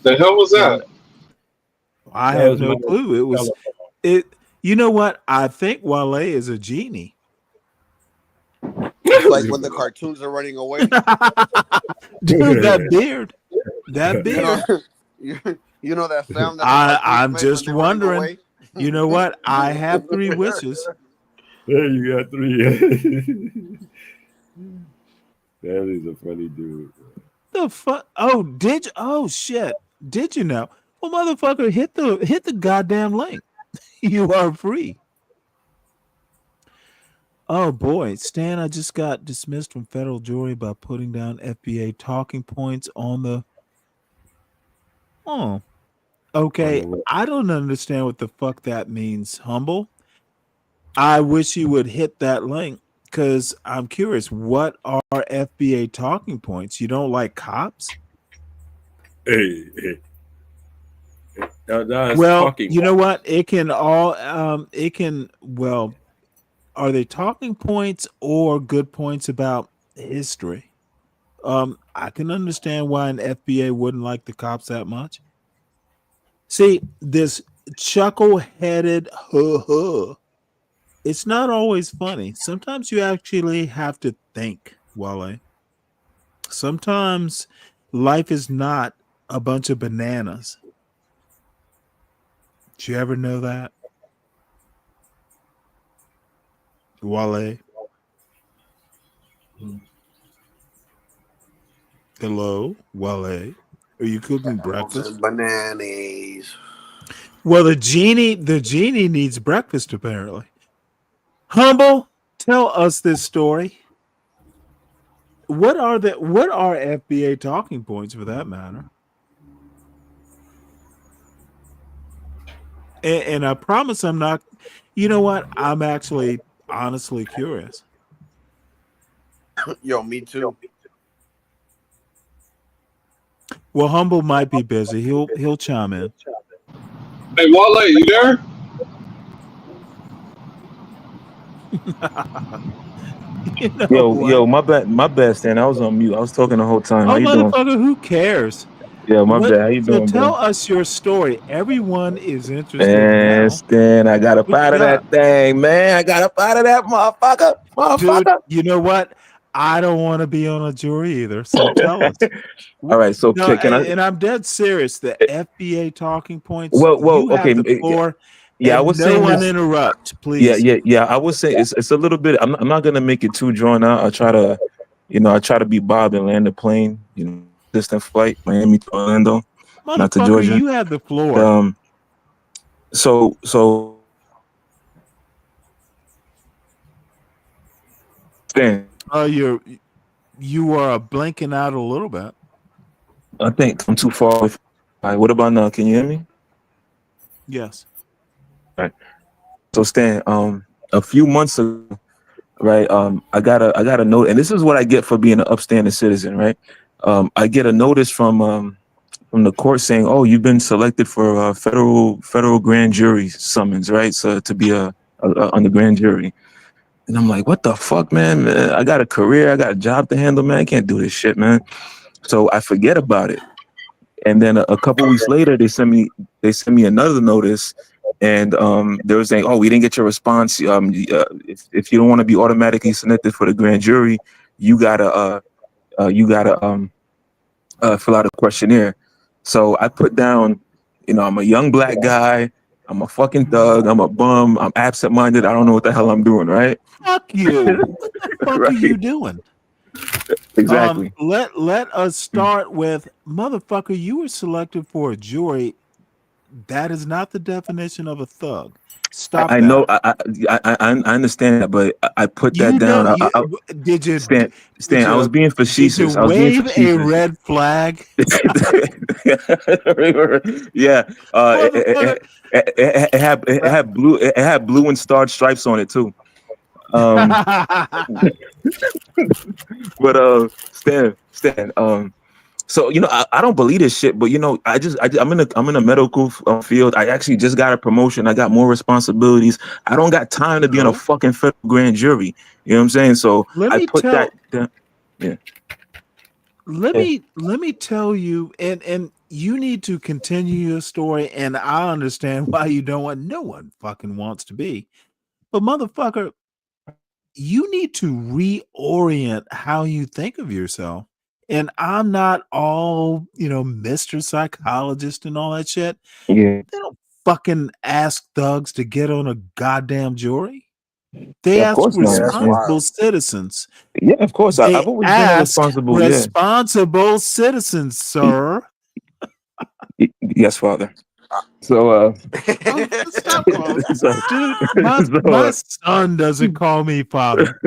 The hell was that?
I have no clue. It was it. You know what? I think Wale is a genie.
Like when the cartoons are running away.
Dude, that beard. That beard.
You know that sound that
I'm just wondering. You know what? I have 3 wishes.
There you got 3. That is a funny dude.
The fuck? Oh shit. Did you know? Well, motherfucker, hit the goddamn link. You are free. Oh boy, Stan, I just got dismissed from federal jury by putting down FBA talking points on the. Oh, okay. I don't understand what the fuck that means, Humble. I wish you would hit that link because I'm curious. What are FBA talking points? You don't like cops?
Hey.
Well, you know what? It can all. Well, are they talking points or good points about history? I can understand why an FBA wouldn't like the cops that much. See, this chuckle-headed it's not always funny. Sometimes you actually have to think, Wale. Sometimes life is not a bunch of bananas. Did you ever know that? Wale? Hello, Wale? Are you cooking breakfast?
Bananas.
Well, the genie needs breakfast apparently. Humble, tell us this story. What are FBA talking points for that matter? And I promise I'm not. You know what? I'm actually honestly curious.
Yo, me too.
Well, Humble might be busy. He'll chime in.
Hey, Wale, you there?
Yo, my bad, Stan. I was on mute. I was talking the whole time. How
Oh,
you doing?
motherfucker, who cares?
Yeah, my bad. How you
So
doing,
tell
bro?
us your story. Everyone is interested
Man,
now.
Stan, I got up
What
out
you
of that
got?
thing, man. I got up out of that
Dude,
motherfucker.
you know what? I don't want to be on a jury either. So tell us.
All right, so
No,
can I?
and I'm dead serious. The FBA talking points,
Well,
you
okay.
have the floor
Yeah, I
and
was
no
saying
one
this.
interrupt, please.
Yeah. I would say it's a little bit. I'm not gonna make it too drawn out. I try to be Bob and land the plane. Distant flight, Miami to Orlando, not to
Motherfucker,
Georgia.
you have the floor.
So Stan,
You are blanking out a little bit.
I think I'm too far. All right, what about now? Can you hear me?
Yes.
All right. So Stan, a few months ago, right, I got a note, and this is what I get for being an upstanding citizen, right? I get a notice from the court saying, "Oh, you've been selected for a federal grand jury summons, right? So to be on the grand jury." And I'm like, "What the fuck, man? I got a career, I got a job to handle, man. I can't do this shit, man." So I forget about it, and then a couple weeks later, they send me another notice, and they were saying, "Oh, we didn't get your response. If you don't want to be automatically selected for the grand jury, you gotta fill out a questionnaire." So I put down, I'm a young black guy. I'm a fucking thug. I'm a bum. I'm absent-minded. I don't know what the hell I'm doing, right?
Fuck you. What the fuck are you doing?
Exactly.
Let us start with motherfucker. You were selected for a jury. That is not the definition of a thug. Stop
I
that.
know. I understand that, but I put that
You
down.
know, did you
Stan, I was being facetious. I was being
wave a
facetious.
red flag?
Yeah. It had blue and starred stripes on it too. But Stan, so I don't believe this shit, but I'm in a medical field. I actually just got a promotion. I got more responsibilities. I don't got time to be on a fucking federal grand jury. You know what I'm saying? So
Let
I
me
put
tell-
that. Yeah.
Let me tell you, and you need to continue your story, and I understand why you don't want. No one fucking wants to be, but motherfucker, you need to reorient how you think of yourself. And I'm not all, Mr. Psychologist and all that shit.
Yeah.
They don't fucking ask thugs to get on a goddamn jury. They
Of
ask
course not.
responsible citizens.
Yeah, of course.
They
I've always been a
ask
responsible. Yeah.
responsible citizens, sir.
Yes, Father. So
Stop calling. Dude, my son doesn't call me father.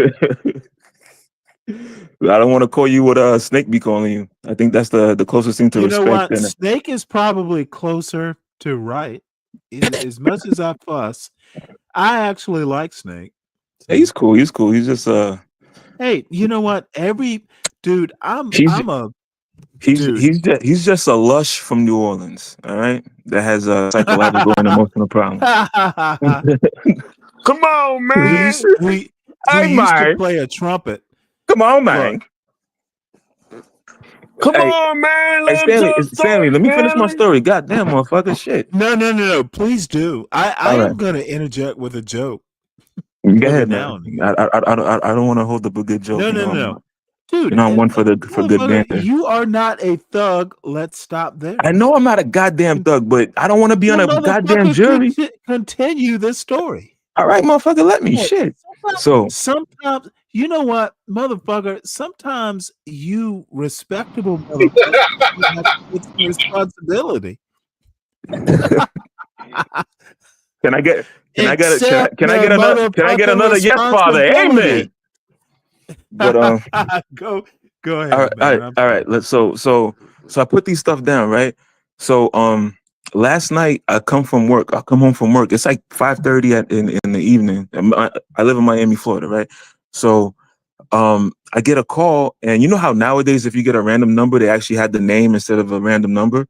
I don't want to call you what Snake be calling you. I think that's the closest thing to
You know
respect.
what? Snake is probably closer to right. As much as I fuss, I actually like Snake.
Hey, he's cool. He's cool. He's just
Hey, you know what? Dude,
he's just a lush from New Orleans. All right, that has psychological and emotional problems. Come on, man.
We used to play a trumpet.
Come on, man. Come on, man. Hey, Stanley, let me finish my story. Goddamn, motherfucker, shit.
No. Please do. I
All
am
right.
going to interject with a joke.
Go ahead, man. I don't want to hold up a good joke.
No. Dude,
I'm one for good banter.
You are not a thug. Let's stop there.
I know I'm not a goddamn thug, but I don't want to be on a goddamn jury.
Continue this story.
All right, motherfucker, let me shit. So
sometimes, you know what, motherfucker, sometimes you respectable motherfucker it's responsibility.
Can I get another yes, Father? Amen. But
go ahead.
All right. So I put these stuff down, right? So last night I come home from work. It's like 5:30 in the evening. I live in Miami, Florida, right? So I get a call, and you know how nowadays if you get a random number, they actually had the name instead of a random number.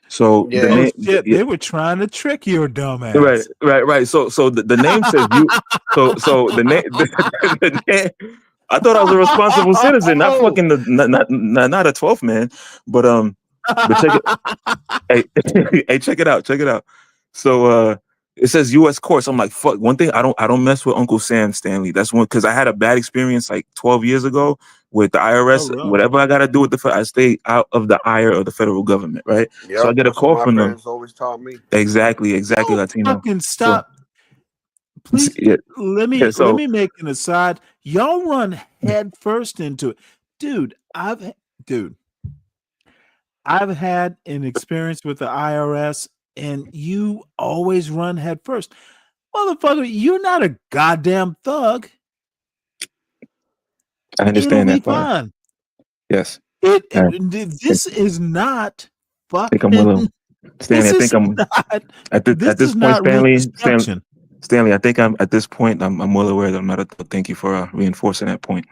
So the name,
they were trying to trick your dumb ass.
Right. So the name says you. So the name. I thought I was a responsible citizen, not fucking not a 12th man. But but check it. Hey, hey, check it out. Check it out. So it says U.S. courts. I'm like, fuck. One thing I don't mess with Uncle Sam, Stanley. That's one because I had a bad experience like 12 years ago with the IRS.
Oh, really?
Whatever I got to do with I stay out of the ire of the federal government, right? So I
Yep,
get a
that's what
call
my
from them.
parents always taught me.
Exactly, Latino.
Fucking stop. Please
Yeah.
let
Yeah,
me make an aside. Y'all run head first into it. Dude, I've had an experience with the IRS and you always run head first. Motherfucker, you're not a goddamn thug.
I understand
It'll be
that part.
fine.
Yes.
This is not
I think I'm willing. Stanley, I think I'm at this point, Stanley, I think I'm at this point. I'm well aware that I'm not a thug. Thank you for reinforcing that point.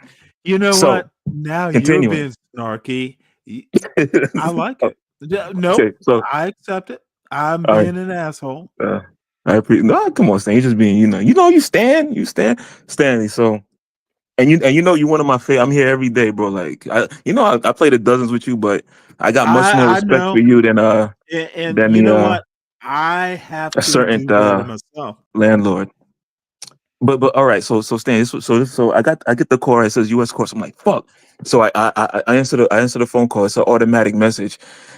You know
So,
what? Now
continuing.
you're being snarky. I like it. No,
Okay, so
I accept it. I'm
all right.
being an asshole.
I appreciate. No, come on, Stan. You just being, you stand, Stanley. So, and you're one of my favorite. I'm here every day, bro. Like, I played the dozens with you, but I got much more
I
respect
know.
for you than
And you know what? I have
a
to
certain
do better myself.
landlord. But all right, so Stan, so I get the call. It says U.S. courts. I'm like, fuck. So I answer the phone call. It's an automatic message.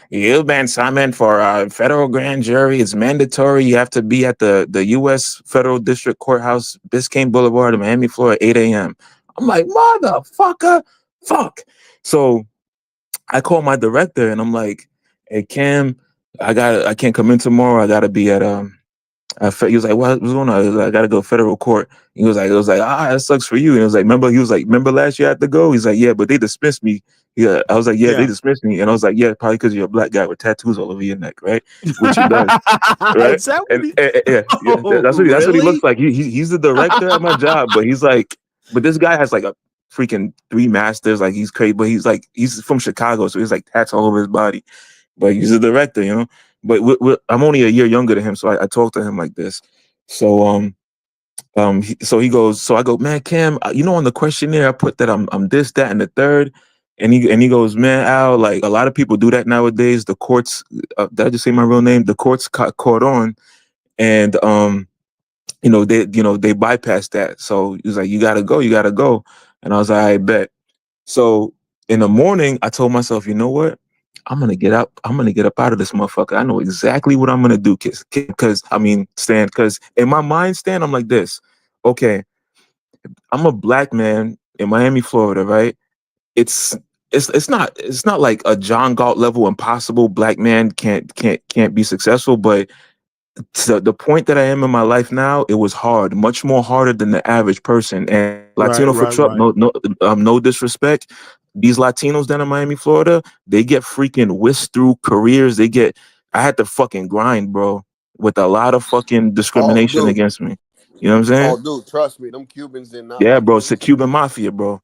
You've been summoned for a federal grand jury. It's mandatory. You have to be at the U.S. Federal District Courthouse, Biscayne Boulevard, Miami, Florida, 8 a.m. I'm like, motherfucker, fuck. So I call my director and I'm like, hey Cam, I can't come in tomorrow. I gotta be at he was like, what's going on? I was like, I gotta go federal court. He was like, that sucks for you. And it was like, remember last year I had to go? He's like, yeah, but they dismissed me. Yeah. I was like, yeah, they dismissed me. And I was like, yeah, probably because you're a black guy with tattoos all over your neck, right? Which he does. Right?
Is that
And, that's what he looks like. He's the director at my job, but he's like, but this guy has like a freaking 3 masters, like he's crazy, but he's from Chicago, so he's like tats all over his body. But he's a director, But I'm only a year younger than him, so I talk to him like this. So so he goes, so I go, man, Cam, on the questionnaire I put that I'm this, that, and the third, and he goes, man, Al, like a lot of people do that nowadays. The courts, did I just say my real name? The courts caught on, and they bypass that. So he was like, you gotta go, and I was like, I bet. So in the morning, I told myself, you know what? I'm gonna get up out of this motherfucker. I know exactly what I'm gonna do, Stan, because in my mind, Stan, I'm like this. Okay, I'm a black man in Miami, Florida, right? It's not like a John Galt level impossible. Black man can't be successful, but to the point that I am in my life now, it was hard, much more harder than the average person. And Latino for Trump, no disrespect. These Latinos down in Miami, Florida, they get freaking whisked through careers. I had to fucking grind, bro, with a lot of fucking discrimination against me. You know what I'm saying?
Oh, dude, trust me, them Cubans did not.
Yeah,
like
bro,
me.
it's the Cuban mafia, bro.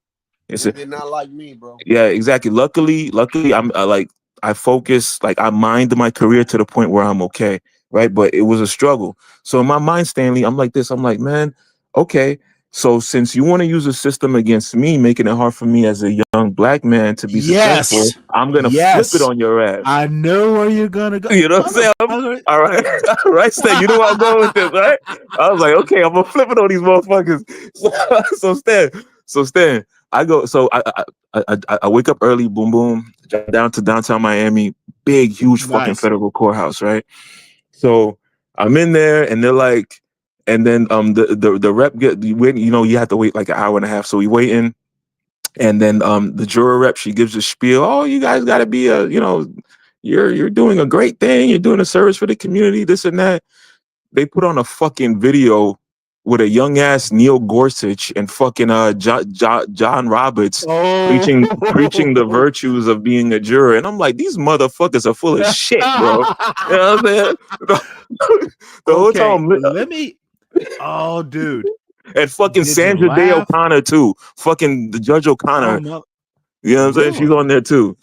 They did not like me, bro.
Yeah, exactly. Luckily, I focus, like I mind my career to the point where I'm okay, right? But it was a struggle. So in my mind, Stanley, I'm like this. I'm like, man, okay. So since you want to use a system against me, making it hard for me as a young black man to be successful, I'm gonna flip it on your ass.
I know where you're gonna go.
You know what I'm saying? All right, all right, Stan. You know where I'm going with this, right? I was like, okay, I'm gonna flip it on these motherfuckers. So Stan, I go. So I wake up early, boom, boom, drive down to downtown Miami, big, huge fucking federal courthouse, right? So I'm in there, and they're like, and then the rep you have to wait like an hour and a half. So we waiting, and then the juror rep, she gives a spiel. Oh, you guys got to be you're doing a great thing. You're doing a service for the community. This and that. They put on a fucking video with a young ass Neil Gorsuch and fucking John Roberts preaching the virtues of being a juror, and I'm like, these motherfuckers are full of shit, bro. You know what I'm saying? The whole time,
let me. Oh, dude.
And fucking Sandra Day O'Connor too. Fucking the Judge O'Connor.
Oh, no.
You know what I'm saying? She's on there too.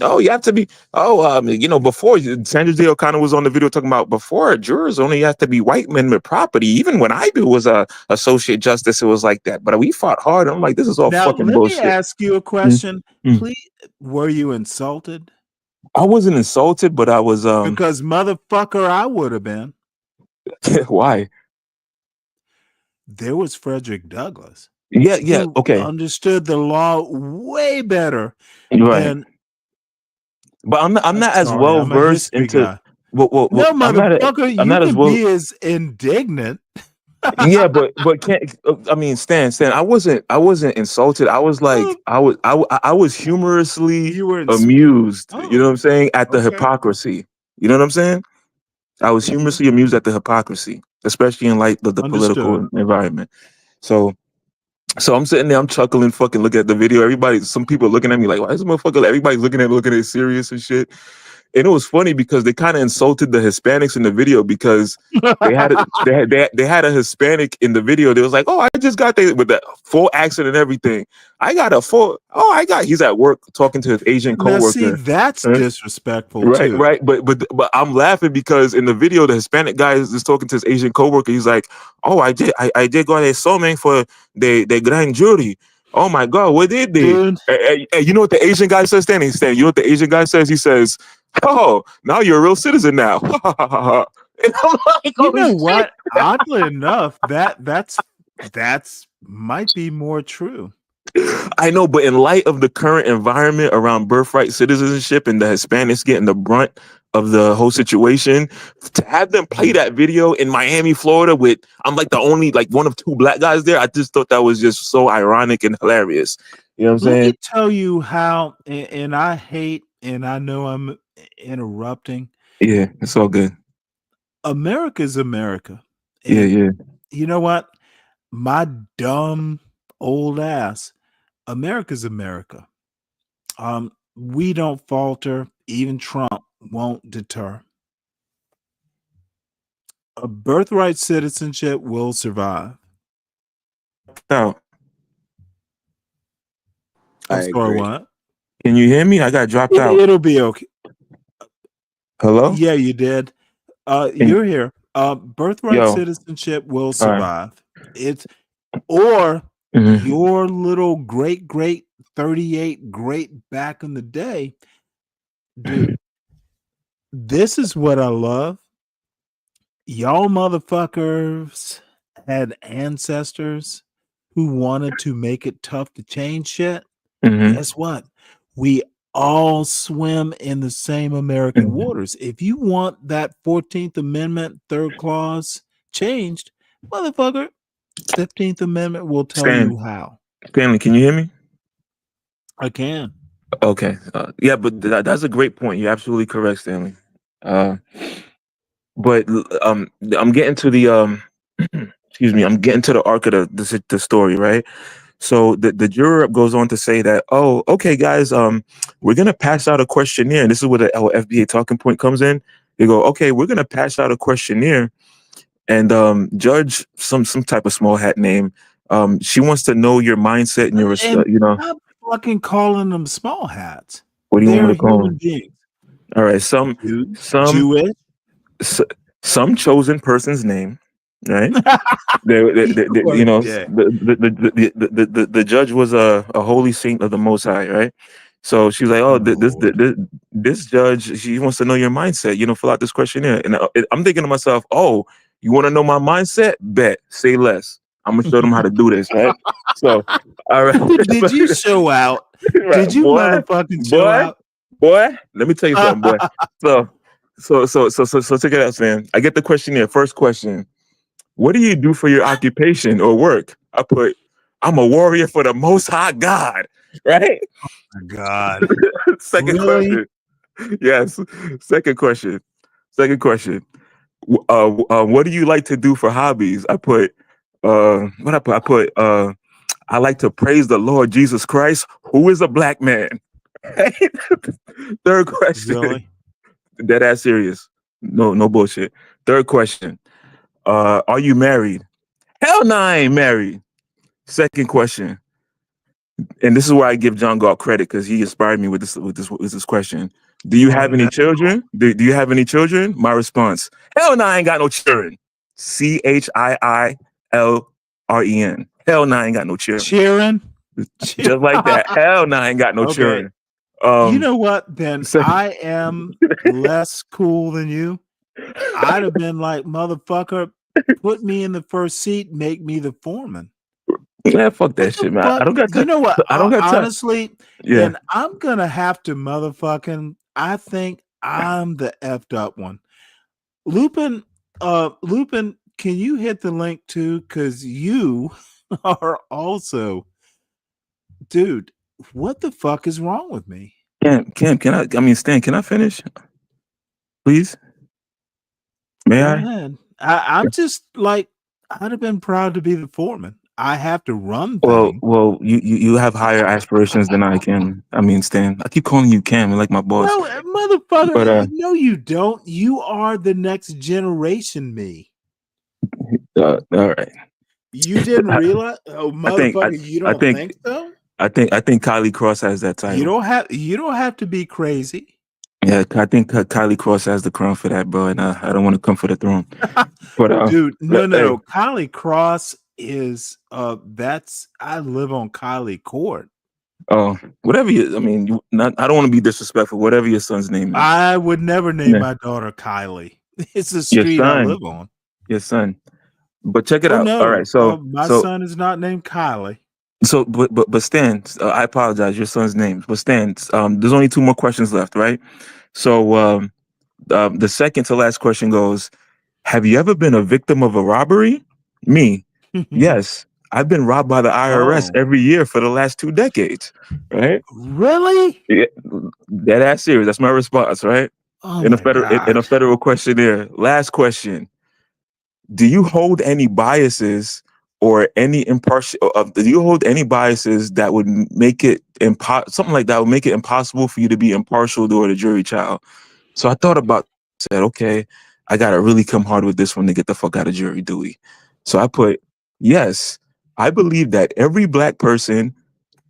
Oh, you have to be. Before Sandra Day O'Connor was on the video talking about before jurors only have to be white men with property. Even when I was a associate justice, it was like that. But we fought hard. I'm like, this is all fucking bullshit.
Let me ask you a question. Please, were you insulted?
I wasn't insulted, but I was
Because motherfucker, I would have been.
Why?
There was Frederick Douglass.
Yeah,
Who
okay.
understood the law way better
Right.
than.
But I'm not as
Sorry,
well
I'm a
versed
history
into
guy.
what
No,
I'm
motherfucker, you
not as
can
well.
be as indignant.
Yeah, but can't I mean Stan, I wasn't insulted. I was like I was humorously
You were
amused. You know
Oh,
what I'm saying? At the
okay.
hypocrisy. You know what I'm saying? I was humorously amused at the hypocrisy, especially in light of the political
Understood.
environment. So I'm sitting there, I'm chuckling, fucking looking at the video. Some people looking at me like, why is this motherfucker? Everybody's looking at it serious and shit. And it was funny because they kind of insulted the Hispanics in the video because they had a Hispanic in the video. They was like, oh, I just got there with the full accent and everything. He's at work talking to his Asian
Now, see,
coworker.
that's
Huh?
disrespectful
Right,
too.
right. But I'm laughing because in the video, the Hispanic guy is talking to his Asian coworker. He's like, oh, I did go to summing for the grand jury. Oh my God, what did they?
Dude.
And you know what the Asian guy says, Stanley? You know what the Asian guy says? He says, oh, now you're a real citizen now. And I'm like,
You
oh,
know
shit.
what? Oddly enough, that's might be more true.
I know, but in light of the current environment around birthright citizenship and the Hispanics getting the brunt of the whole situation, to have them play that video in Miami, Florida, I'm like the only one of two black guys there. I just thought that was just so ironic and hilarious. You know what I'm
Let
saying?
me tell you how, and I hate, and I know I'm interrupting.
Yeah, it's all good.
America is America.
Yeah,
And
yeah.
you know what? My dumb old ass, America's America. We don't falter. Even Trump won't deter. A birthright citizenship will survive.
Now,
I'm sorry, what?
Can you hear me? I got dropped out.
It'll be okay.
Hello?
Yeah, you did. You're here. Birthright
Yo.
citizenship will
All right.
survive. It's or
Mhm.
your little great 38 great back in the day. Dude, this is what I love. Y'all motherfuckers had ancestors who wanted to make it tough to change shit.
Mhm.
Guess what? We all swim in the same American waters. If you want that 14th Amendment third clause changed, motherfucker, 15th Amendment will tell you how.
Stanley, can you hear me?
I can.
Okay. Yeah, but that's a great point. You're absolutely correct, Stanley. But I'm getting to the excuse me, I'm getting to the arc of the story, right? So the juror goes on to say that, oh, okay, guys, we're gonna pass out a questionnaire. And this is where the FBA talking point comes in. They go, okay, we're gonna pass out a questionnaire, and judge some type of small hat name. She wants to know your mindset and your
And
you know.
stop fucking calling them small hats.
What do you want me
They're
to call
human
them?
beings.
All right, some
Jewish.
some chosen person's name, right?
What
You
a
know,
dick.
the judge was a holy saint of the Most High, right? So she's like, oh, this judge, she wants to know your mindset. You know, fill out this questionnaire, and I'm thinking to myself, oh, you want to know my mindset? Bet, say less. I'm gonna show them how to do this, right? So, all right.
Did you show out? Did you motherfucking show out?
Boy, let me tell you something, boy. So check it out, man. I get the questionnaire. First question: what do you do for your occupation or work? I put, I'm a warrior for the Most High God, right?
Oh my God.
Second
Really?
question. Yes. Second question. What do you like to do for hobbies? I put, I like to praise the Lord Jesus Christ, who is a black man. Third question.
Really?
Dead ass serious. No bullshit. Third question. Are you married? Hell no, I ain't married. Second question. And this is where I give John Galt credit because he inspired me with this question. Do you have any children? Do you have any children? My response: hell no, I ain't got no children. CHIILREN. Hell no, I ain't got no children.
Cheering?
Just like that. Hell no, I ain't got no
Okay.
children.
You know what? Then I am less cool than you. I'd have been like, motherfucker, put me in the first seat, make me the foreman.
Yeah, fuck that shit, man.
But
I don't got time.
you know what?
I don't got time.
Honestly,
Yeah.
then I'm gonna have to motherfucking. I think I'm the effed up one. Lupin, can you hit the link too? Because you are also, dude. What the fuck is wrong with me?
Cam, can I mean, Stan, can I finish? Please? May
Go
I?
ahead. I'm just like, I'd have been proud to be the foreman. I have to run
Well,
things.
you have higher aspirations than I can. I mean, Stan, I keep calling you Cam, you're like my boss.
No, motherfucker,
But
no, you don't. You are the next generation me.
all right.
You didn't realize? Oh, motherfucker, you don't think so?
I think Kylie Cross has that title.
You don't have to be crazy.
Yeah, I think Kylie Cross has the crown for that, bro, and I don't want to come for the throne. But
dude, no.
hey,
Kylie Cross is that's I live on Kylie Court.
Oh, whatever you. I mean, I don't want to be disrespectful. Whatever your son's name is,
I would never name my daughter Kylie. It's the
your
street I
son,
live on.
your son. But check it
Oh
out.
no,
All right, so
my son is not named Kylie.
So, but Stan, I apologize. Your son's name, but Stan, there's only 2 more questions left, right? So, the second to last question goes: have you ever been a victim of a robbery? Me, yes. I've been robbed by the IRS every year for the last 2 decades. Right?
Really?
Yeah, that ass serious. That's my response. Right?
Oh
in a
my God.
federal questionnaire. Last question: do you hold any biases or any impartial? Do you hold any biases that would make it something like that would make it impossible for you to be impartial during a jury trial? So I thought about, said, okay, I gotta really come hard with this one to get the fuck out of jury duty. So I put, yes, I believe that every Black person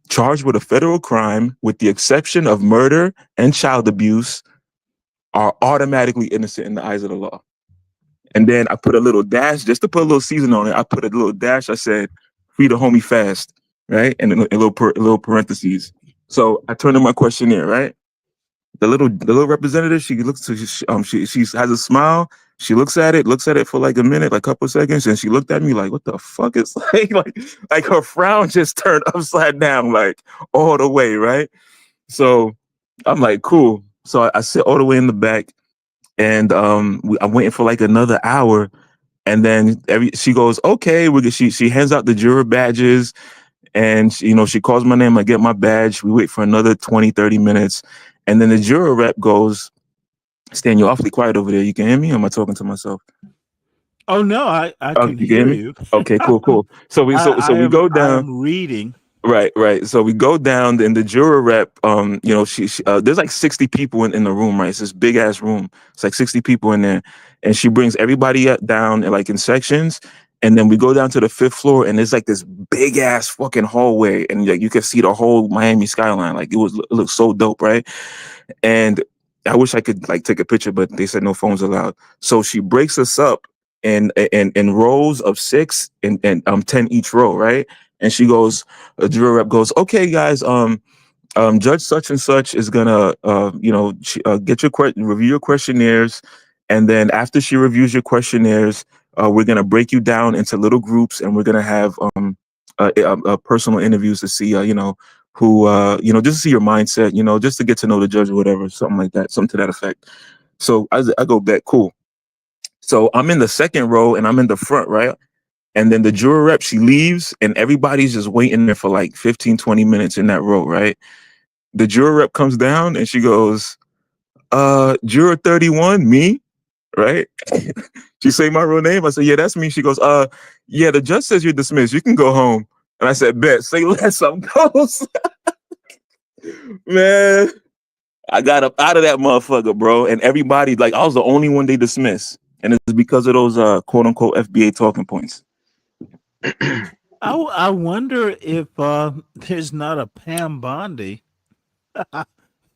charged with a federal crime, with the exception of murder and child abuse, are automatically innocent in the eyes of the law. And then I put a little dash, just to put a little season on it. I put a little dash. I said, free the homie fast, right? And a little parentheses. So I turned in my questionnaire, right? The little representative, she looks to, she has a smile. She looks at it for like a minute, like a couple of seconds. And she looked at me like, what the fuck is like her frown just turned upside down, like all the way, right? So I'm like, cool. So I sit all the way in the back. And I'm waiting for like another hour, and then she goes, okay, she hands out the juror badges, and she calls my name. I get my badge. We wait for another 20-30 minutes, and then the juror rep goes, Stan, you're awfully quiet over there. You can hear me? Or am I talking to myself?
Oh no, I can hear you.
Okay, cool. So we go down.
I am reading.
Right. So we go down, and the juror rep, she there's like 60 people in the room, right? It's this big ass room. It's like 60 people in there, and she brings everybody down like in sections, and then we go down to the 5th floor, and there's like this big ass fucking hallway, and like you can see the whole Miami skyline. Like it looks so dope, right? And I wish I could like take a picture, but they said no phones allowed. So she breaks us up in rows of 6 and 10 each row, right? And she goes, a juror rep goes, okay, guys, Judge such and such is gonna, review your questionnaires, and then after she reviews your questionnaires, we're gonna break you down into little groups, and we're gonna have personal interviews to see, who, just to see your mindset, just to get to know the judge or whatever, something like that, something to that effect. So I go back, cool. So I'm in the 2nd row, and I'm in the front, right? And then the juror rep, she leaves, and everybody's just waiting there for like 15-20 minutes in that row, right? The juror rep comes down, and she goes, juror 31, me, right? She say my real name. I said, yeah, that's me. She goes, yeah, the judge says you're dismissed. You can go home. And I said, bet, say less, I'm close. Man, I got up out of that motherfucker, bro. And everybody, like, I was the only one they dismissed. And it's because of those quote unquote FBA talking points.
I wonder if there's not a Pam Bondi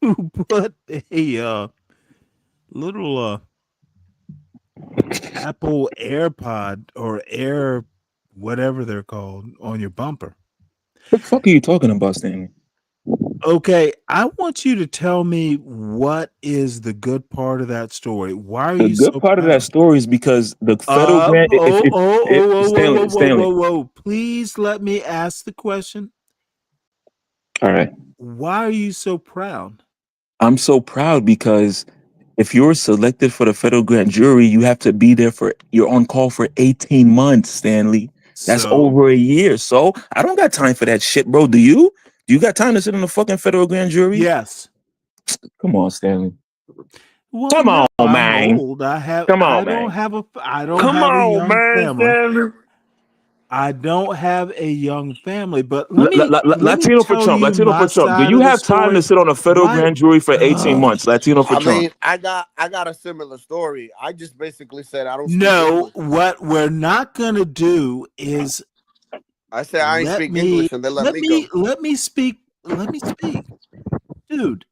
who put a little Apple AirPod or Air whatever they're called on your bumper.
What the fuck are you talking about, Stanley?
Okay, I want you to tell me what is the good part of that story. Why are
The
you
good
so
part of that
proud?
story is because the federal grant. Stanley.
Whoa. Please let me ask the question.
All right.
Why are you so proud?
I'm so proud because if you're selected for the federal grand jury, you have to be there you're on call for 18 months, Stanley. That's
So?
over a year. So I don't got time for that shit, bro. Do you? Do you got time to sit in the fucking federal grand jury?
Yes.
Come on, Stanley.
Well,
Come
no,
on,
I'm
man.
old.
Come on,
I
man.
don't have
Come
a
on,
young
man,
family.
Stanley.
I don't have a young family, but let me
Latino for
tell
Trump.
you
Latino
my
for Trump. Do
side
you
of the
have time to
story.
sit on a federal
Why?
grand jury for 18 months? Latino for
I
Trump.
mean, I got a similar story. I just basically said I don't speak
No,
English.
what we're not gonna do is
I said I ain't speak English, and they let me go.
let me speak. Dude,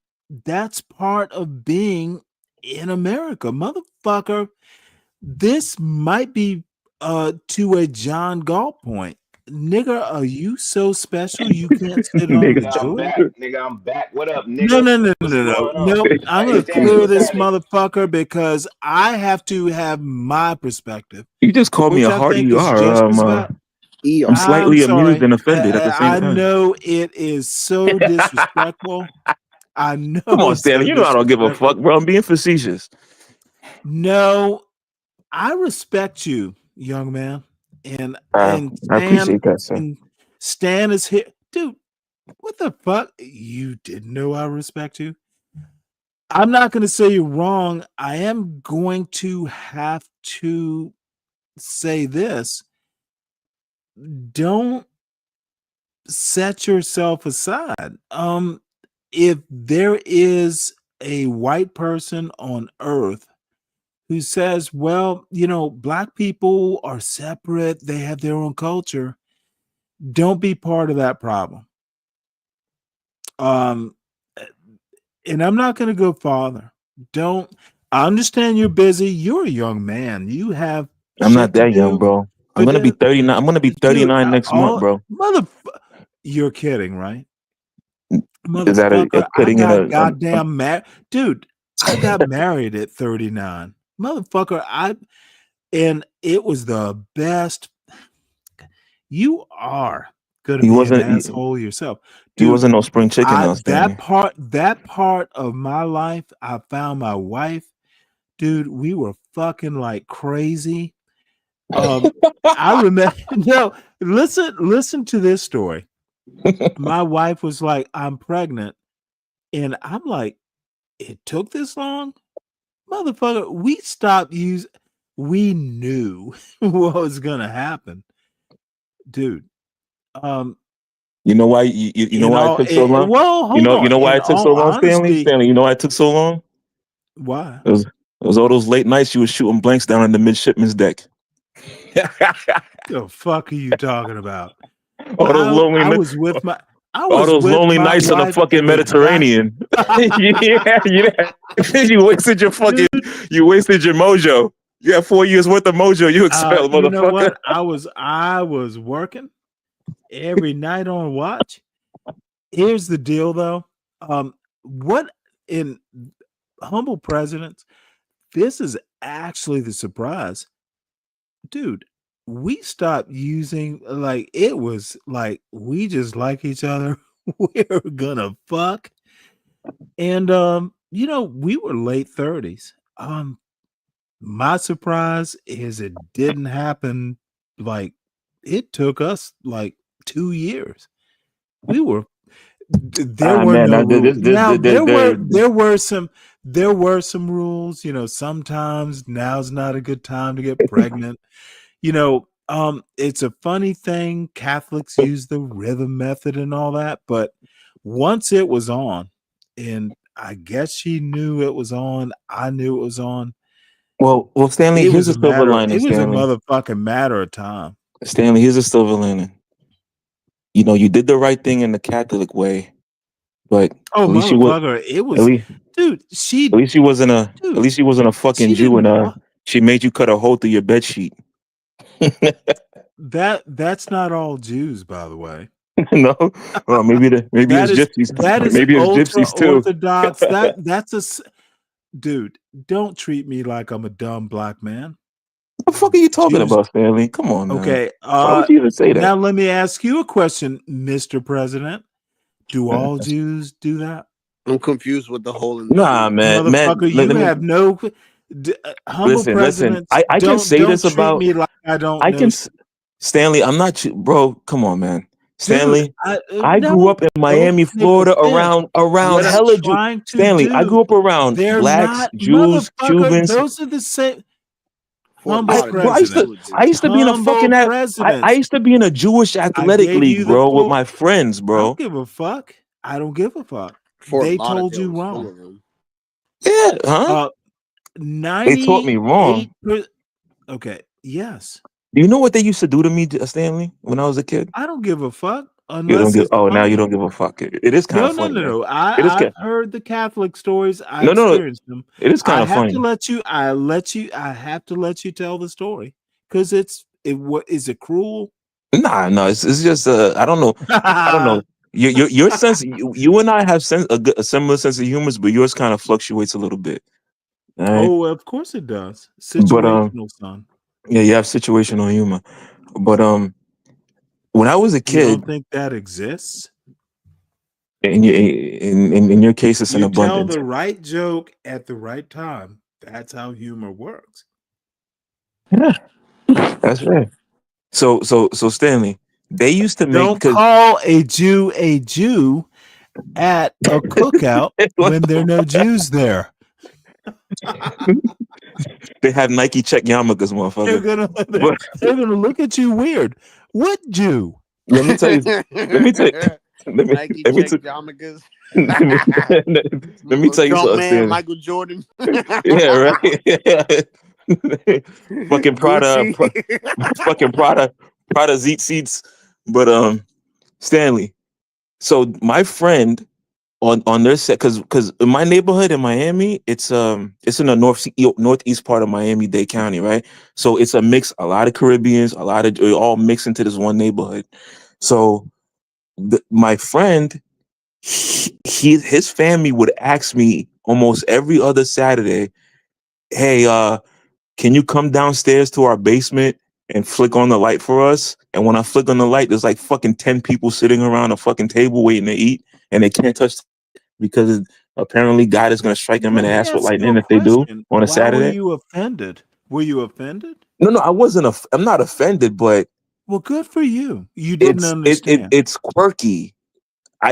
that's part of being in America, motherfucker. This might be to a John Galt point. Nigga, are you so special you can't sit on the
Nigga, I'm
jury?
back. Nigga, I'm back. What up,
No.
nigga? What's going on?
No, I'm
Hey,
gonna
Stanley,
clear
what's
this
happening?
motherfucker because I have to have my perspective.
You just called me
which
a
I
hardy
think is just as valid.
I'm slightly amused and offended at the same
I
time.
know it is so disrespectful. I know
Come on,
it's
Stanley.
so
You know I don't give a
disrespectful.
fuck, bro. I'm being facetious.
No, I respect you, young man. And
I appreciate that, sir.
and Stan is here. Dude, what the fuck? You didn't know I respect you? I'm not going to say you're wrong. I am going to have to say this. Don't set yourself aside. If there is a white person on earth who says, well, black people are separate, they have their own culture, don't be part of that problem. And I'm not going to go farther. I understand you're busy. You're a young man. You have
I'm not that young, bro. I'm gonna be 39. I'm gonna be 39 next month, bro.
You're kidding, right?
Is that a
Motherfucker, I
kidding in
got goddamn married. Dude, I got married at 39. Motherfucker, and it was the best. You are gonna
He
be
wasn't.
an asshole yourself.
He
Dude,
wasn't no spring chicken now, Stanley.
that part of my life, I found my wife. Dude, we were fucking like crazy. I remember listen to this story. My wife was like, I'm pregnant. And I'm like, it took this long? Motherfucker, we knew what was gonna happen. Dude.
You know why you know why it took so long?
Well, hold on.
You know why
In
it took
all
so long, Stanley?
honesty,
Stanley, you know why it took so long?
Why?
It was all those late nights you were shooting blanks down on the midshipman's deck.
The fuck are you talking about?
All those lonely
I
nights.
was with my
All those lonely nights on the fucking Mediterranean. You wasted your mojo. You had 4 years worth of mojo. You expelled,
you know
motherfucker.
what? I was working every night on watch. Here's the deal, though. What in humble presidents? This is actually the surprise, dude. We stopped using it was like we just like each other. We're gonna fuck, and we were late 30s. My surprise is it didn't happen. It took us 2 years. We were there were no rules. Now there were some rules. Sometimes now's not a good time to get pregnant. It's a funny thing. Catholics use the rhythm method and all that, but once it was on, and I guess she knew it was on, I knew it was on.
Well, Stanley, here's a silver lining.
It was a
Stanley.
motherfucking matter of time.
Stanley, here's a silver lining. You did the right thing in the Catholic way, but
at least motherfucker, it was, dude.
At least she wasn't a fucking Jew, and she made you cut a hole through your bed sheet.
That's not all Jews, by the way.
No, well, maybe it's gypsies.
That is
Maybe it's
ultra
gypsies too.
orthodox. That's dude. Don't treat me like I'm a dumb black man.
What the fuck are you talking about, Stanley? Come on, man.
Okay.
Why would you even say that?
Now let me ask you a question, Mr. President. Do all Jews do that?
I'm confused with the whole in the
Nah,
story.
man,
Motherfucker, you have no humble
listen.
presidents.
I can
don't
say this
treat
about.
me like I don't
I
know.
can, Stanley. I'm not, bro. Come on, man, Stanley.
Dude,
I grew up in Miami, Florida, around
what I'm
hella Jews.
trying to
Stanley, I
do,
grew up around
they're
blacks,
not
Jews,
motherfucker.
Cubans.
Those are the same. Humble
Bro, I
president.
used to be in a fucking I
presidents.
used to be in a Jewish athletic
gave
league,
you the
bro, with
full-
my friends,
I
bro.
don't give a fuck. I don't give a fuck.
Fort
They
Lauderdale
told you
was full
wrong.
of them.
Yeah, huh?
98.
They taught me wrong.
Okay. Yes.
Do you know what they used to do to me, Stanley, when I was a kid?
I don't give a fuck
You don't
unless
give.
it's
Oh, now you
funny.
don't give a fuck. It is kind
No,
of
no,
funny.
no,
man.
no.
It is
I've heard the Catholic stories. I
No, no,
experienced them.
it is kind
I
of
have
funny.
to let you. I have to let you tell the story because what is it cruel?
Nah, no, it's just I don't know. I don't know. Your sense. You and I have a similar sense of humor, but yours kind of fluctuates a little bit. All right?
Oh, of course it does.
But
Situational, son.
yeah, you have situational humor. But when I was a
You
kid,
don't think that exists?
in your case, it's an
You tell
abundance.
the right joke at the right time. That's how humor works.
Yeah, that's right. So Stanley, they used to make
Don't call a Jew at a cookout when there are no Jews there.
They have Nike check yarmulkes, motherfucker.
They're gonna look at you weird. What Jew?
Let me tell you. Let me tell you.
Nike
Let me
check yarmulkes.
let me tell you
Jump
something,
man,
Stanley.
Michael Jordan.
Yeah, right. Fucking Prada, fucking Prada Zeet seats. But Stanley. So my friend on their set, because in my neighborhood in Miami, it's in the northeast part of Miami-Dade County, right? So it's a mix, a lot of Caribbeans, all mixed into this one neighborhood. So my friend, his family would ask me almost every other Saturday, hey, can you come downstairs to our basement and flick on the light for us? And when I flick on the light, there's like fucking 10 people sitting around a fucking table waiting to eat, and they can't touch because apparently God is going to strike them in
Let
the
me
ass with
ask you
lightning
a
if they do
question.
on a
Why
Saturday.
were you offended? Were you offended?
No, I wasn't. I'm not offended, but
Well, good for you. You didn't
it's
understand.
it's quirky.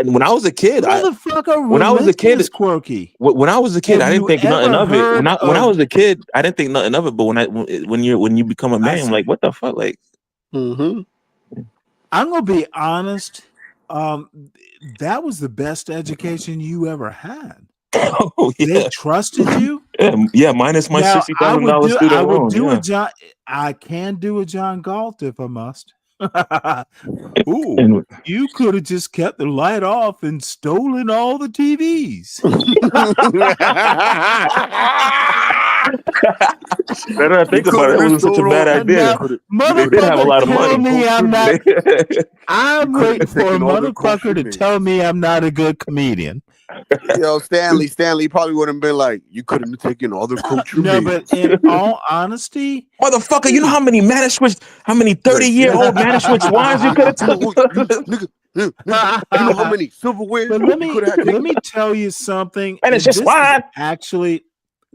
When I was a kid,
Motherfucker,
when I was a
religion
kid,
is quirky.
when I was a kid,
Have
I didn't
you
think nothing
ever
of it. When
heard
I
of?
was a kid, I didn't think nothing of it. But when you become a man, I'm like, what the fuck, like.
I'm gonna be honest. That was the best education you ever had.
Oh yeah,
they trusted you.
Yeah, minus my
Now
$60,000 student loan. Yeah.
a John. I can do a John Galt if I must. Ooh,
And-
you could have just kept the light off and stolen all the TVs.
Now that I think about it, it wasn't such a bad idea. They did have a lot of money.
Me I'm not. I'm waiting for a motherfucker to tell me I'm not a good comedian.
Yo, Stanley probably would have been like, you couldn't have taken all the culture.
No, but in all honesty,
motherfucker, you know how many 30-year-old Manischewitz wines you could have took?
You know how many silverware?
But let me tell you something.
And it's just wine.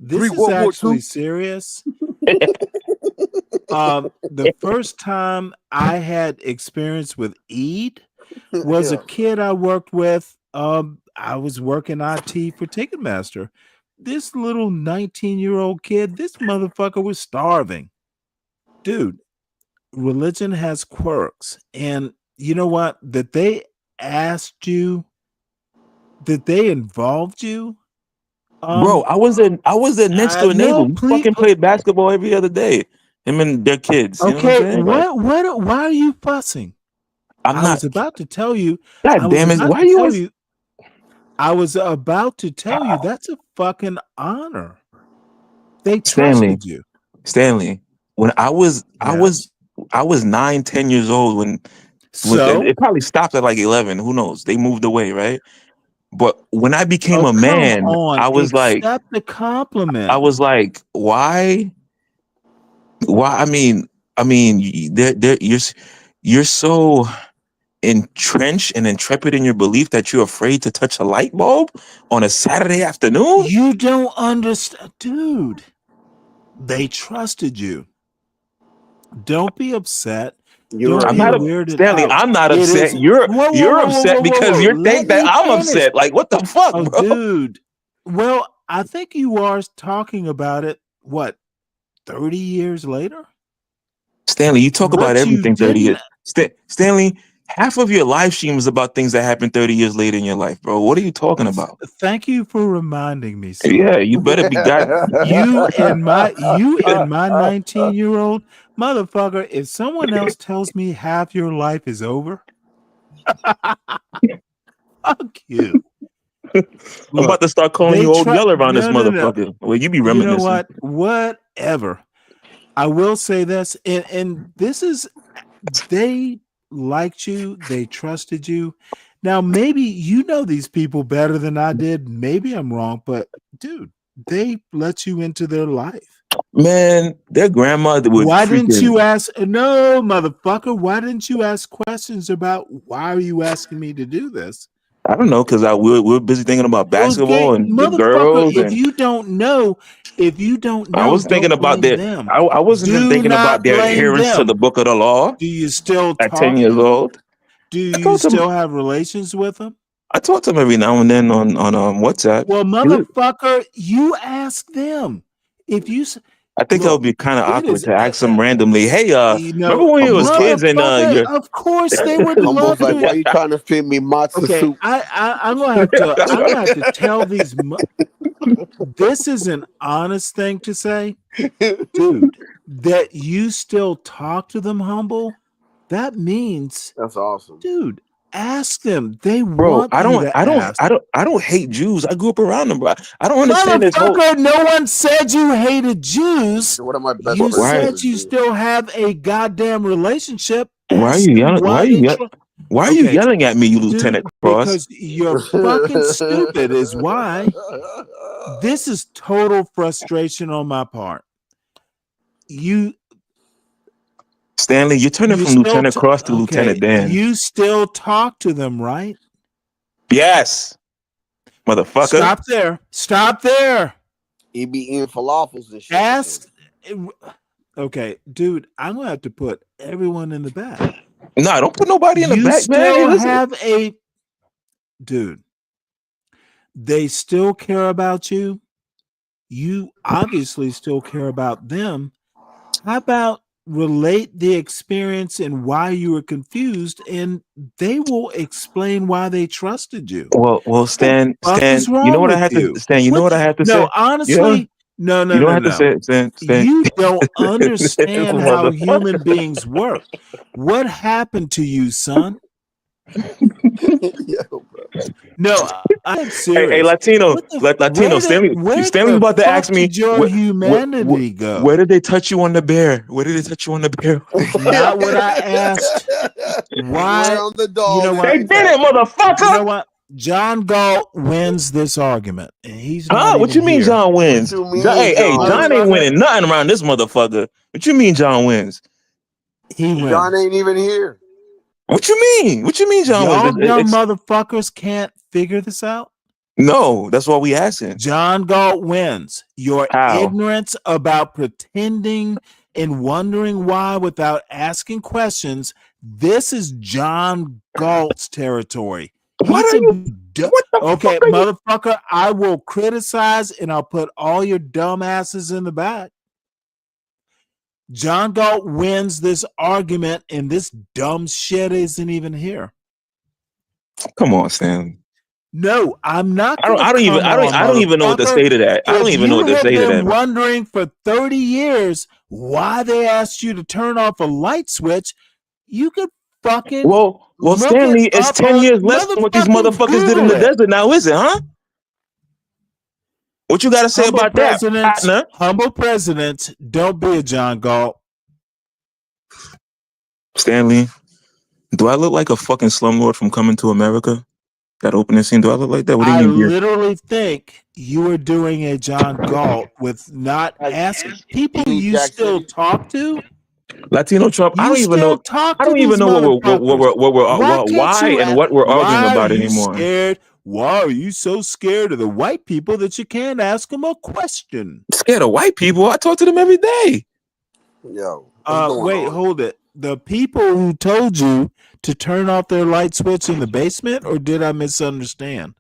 This is actually serious. The first time I had experience with Eid was a kid I worked with. I was working IT for Ticketmaster. This little 19-year-old kid, this motherfucker was starving. Dude, religion has quirks. And you know what? That they asked you, that they involved you.
Bro, I was there next to a neighbor. We fucking played basketball every other day. Him and their kids. You know what I'm saying?
Why are you fussing? I was about to tell you.
God damn it! Why you?
I was about to tell you that's a fucking honor. They
Stanley,
trusted you.
Stanley, when I was 9, 10 years old when
So
It probably stopped at like 11. Who knows? They moved away, right? But when I became a
come
man,
on,
I was like,
accept the compliment.
I was like, why? Why? I mean, you're so entrenched and intrepid in your belief that you're afraid to touch a light bulb on a Saturday afternoon.
You don't understand, dude. They trusted you. Don't be upset. Don't
I'm
be
not
weirded
Stanley.
out.
I'm not
It
upset.
is.
You're upset because you
Let
think that
me
I'm
finish.
upset. Like, what the fuck,
Oh,
bro?
dude. Well, I think you are talking about it. What, 30 years later?
Stanley, you talk about
But you
everything 30
didn't.
years. Stanley, half of your live stream is about things that happened 30 years later in your life, bro. What are you talking about?
Thank you for reminding me, son.
Yeah, you better be got.
You and my 19-year-old motherfucker. If someone else tells me half your life is over, fuck you.
I'm about to start calling you old Yeller around this motherfucker. Well, you be reminiscing.
You know what? Whatever. I will say this, and this is, they liked you, they trusted you. Now, maybe you know these people better than I did. Maybe I'm wrong, but dude, they let you into their life.
Man, their grandma would.
Why didn't you ask? No, motherfucker. Why didn't you ask questions about why are you asking me to do this?
I don't know, because we're busy thinking about basketball and the girls.
If you don't know,
I was thinking about their.
them.
I wasn't even
Do
thinking
not
about their
blame
adherence to
them.
the book of the law.
Do you still
at
talk
10 years
to them?
old?
Do you still have relations with them?
I talk to them every now and then on WhatsApp.
Well, motherfucker, you ask them. If you,
I think it would be kind of awkward to ask them randomly. Hey, remember when we was kids and your
of course they would
Almost
love
like,
to.
why you trying to feed me matzo
Okay,
soup?
I'm gonna have to tell these. This is an honest thing to say, dude. That you still talk to them humble. That means
that's awesome,
dude. Ask them. They
bro.
want
I
you to ask.
I don't hate Jews. I grew up around them, bro. I don't understand this whole.
Motherfucker, no one said you hated Jews.
One of my best
You
friends
said
is
you
Jew.
still have a goddamn relationship.
Why are you yelling? Why are you yelling at me, you Lieutenant Cross?
Because you're fucking stupid is why. This is total frustration on my part.
Stanley, you're turning from Lieutenant Cross to Lieutenant Dan.
You still talk to them, right?
Yes. Motherfucker.
Stop there.
He be eating falafels and shit.
Ask. Okay, dude, I'm gonna have to put everyone in the back.
No, don't put nobody in the back, man.
You
Hey,
still have a dude. They still care about you. You obviously still care about them. How about relate the experience and why you were confused, and they will explain why they trusted you.
Well, Stan, you know what I have to Stan, you know what I have to say?
Honestly, no.
You know what I have to say, Stan?
You don't understand
This
how
motherfucker.
human beings work. What happened to you, son? No, I'm serious.
Hey, Latino, Stanley's about to ask me
did your humanity go?
Where did they touch you on the bear? Where did they touch you on the bear?
Not what I asked. Why?
On the dog.
You know what?
They did it, motherfucker.
You know what? John Galt wins this argument, and he's not
What you mean
here.
John wins? Hey, John ain't winning nothing around this motherfucker. What you mean John wins?
He wins.
John ain't even here.
What you mean? What you mean John
Y'all
wins?
dumb motherfuckers can't figure this out.
No, that's why we asking.
John Galt wins. Your ignorance about pretending and wondering why without asking questions. This is John Galt's territory. Okay, motherfucker, I will criticize and I'll put all your dumb asses in the back. John Galt wins this argument, and this dumb shit isn't even here.
Come on, Stanley.
No, I'm not.
I don't even know what to say to that. I don't even know what to say to that.
Wondering for 30 years why they asked you to turn off a light switch. You could fucking
well, Stanley, it's 10 years less than what these motherfuckers did in the desert now, is it, huh? What you got to say about that, partner?
Humble presidents, don't be a John Galt.
Stanley, Do I look like a fucking slumlord from Coming to America? That opening scene, do I look like that? What do you
I
mean, beard?
literally think you were doing a John Galt with not asking people you still talk to.
Latino Trump. I
You
don't even
still
know.
talk
I
to
don't even
these
know
motherfuckers. Why can't
why
you?
and what we're arguing
Why are
about
you
anymore.
scared? Why are you so scared of the white people that you can't ask them a question?
Scared of white people? I talk to them every day.
Yo, what's going
Wait,
on?
hold it. The people who told you to turn off their light switch in the basement, or did I misunderstand?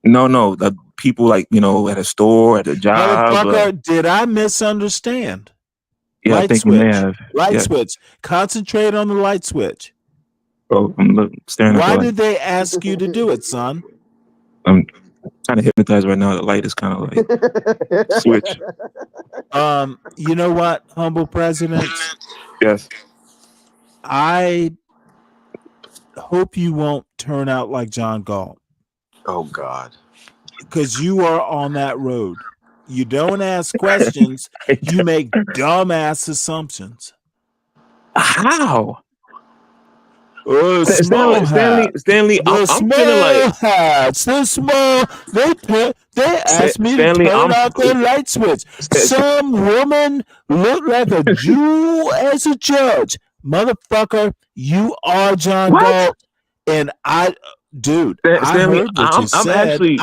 No, the people like at a store, at a job.
Motherfucker, did I misunderstand?
Yeah, I
Light
think you may
switch.
have.
Light
Yeah,
switch. Concentrate on the light switch.
bro, I'm staring at the
Why
light.
did they ask you to do it, son?
I'm kind of hypnotized right now. The light is kind of like switch.
You know what, humble presidents?
Yes.
I hope you won't turn out like John Galt.
Oh God.
Because you are on that road. You don't ask questions, you make dumbass assumptions.
How?
Oh, small
Stanley, I'm feeling like
hats. The small. They asked me
Stanley,
to turn off their light switch. Some woman looked like a Jew as a judge. Motherfucker, you are John Galt, and dude, I
Stanley,
heard what you
I'm
said.
actually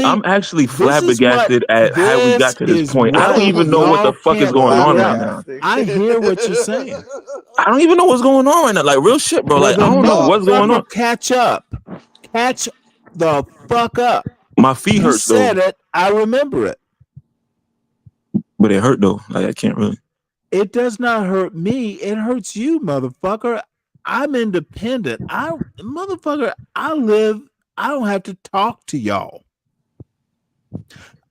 I'm actually flabbergasted at how we got to this point. I don't even know what the fuck is going on right now.
I hear what you're saying.
I don't even know what's going on right now. Like real shit, bro.
Well,
Like I don't know what's going on.
Catch up. Catch the fuck up.
My feet hurt though.
You said it. I remember it.
But it hurt though. Like I can't really.
It does not hurt me. It hurts you, motherfucker. I'm independent. I live. I don't have to talk to y'all.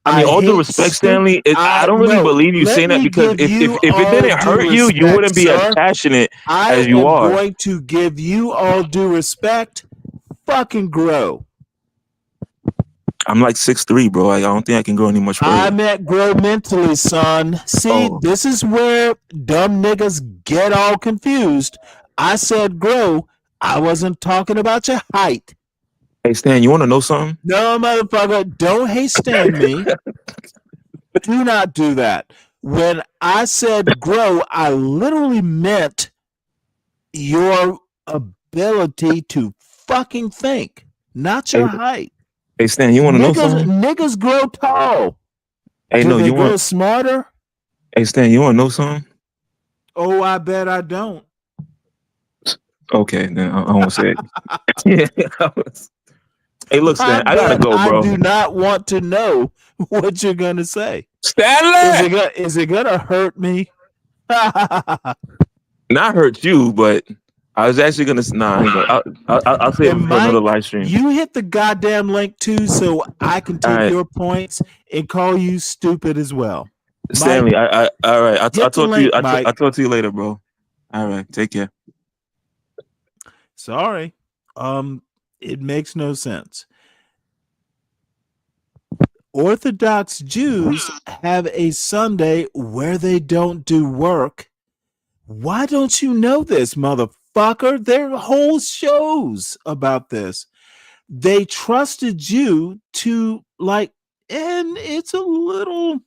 I mean, all due respect, Stanley, I don't really believe you saying that because if it didn't hurt you, you wouldn't be as passionate as you are.
I am going to give you all due respect. Fucking grow.
I'm like 6'3", bro. I don't think I can grow any much further.
I meant grow mentally, son. See, this is where dumb niggas get all confused. I said grow. I wasn't talking about your height.
Hey, Stan, you want to know something?
No, motherfucker. Don't hate Stan me. Do not do that. When I said grow, I literally meant your ability to fucking think, not your height.
Hey, Stan, you want to know something?
Niggas grow tall.
Hey,
Do
no,
they
you
grow
want
smarter?
Hey, Stan, you want to know something?
Oh, I bet I don't.
Okay, then I won't say it. Hey, look, Stan, I gotta go, bro.
I do not want to know what you're gonna say.
Stanley,
is it gonna hurt me?
Not hurt you, but I was actually gonna. Nah, I'll save it for another live stream.
You hit the goddamn link too, so I can take your points and call you stupid as well.
Stanley, all right. I'll talk to you.
Mike.
I'll talk to you later, bro. All right, take care.
Sorry, it makes no sense. Orthodox Jews have a Sunday where they don't do work. Why don't you know this, motherfucker? There are whole shows about this. They trusted you to and it's a little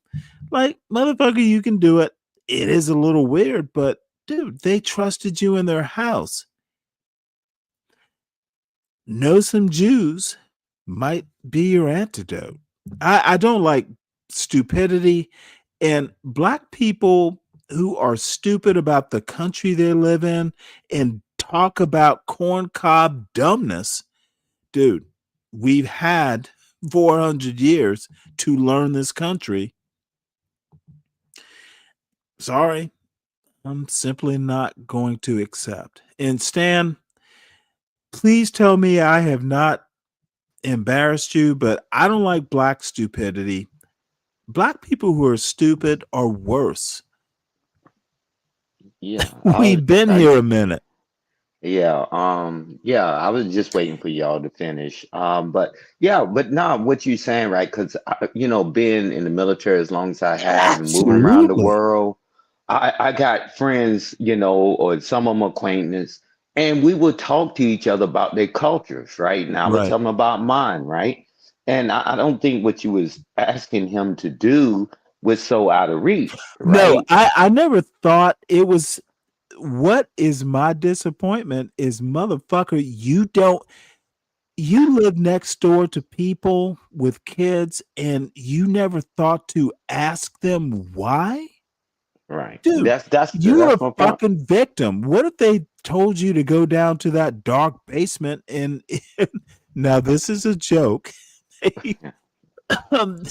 motherfucker, you can do it. It is a little weird, but dude, they trusted you in their house. Know some Jews might be your antidote. I don't like stupidity, and black people who are stupid about the country they live in and talk about corncob dumbness. Dude, we've had 400 years to learn this country. Sorry, I'm simply not going to accept. And Stan, please tell me I have not embarrassed you, but I don't like black stupidity. Black people who are stupid are worse.
Yeah,
We've been here a minute.
Yeah, I was just waiting for y'all to finish. But what you're saying, right? Because being in the military as long as I have and moving around the world, I got friends, or some of them acquaintances, and we would talk to each other about their cultures, right? And I would
Right.
tell them about mine, right? And I don't think what you was asking him to do was so out of reach,
No,
right?
I never thought it was. What is my disappointment is, motherfucker, you live next door to people with kids and you never thought to ask them why?
Right.
Dude, you're a
That's my point.
fucking victim. What if they told you to go down to that dark basement and now this is a joke.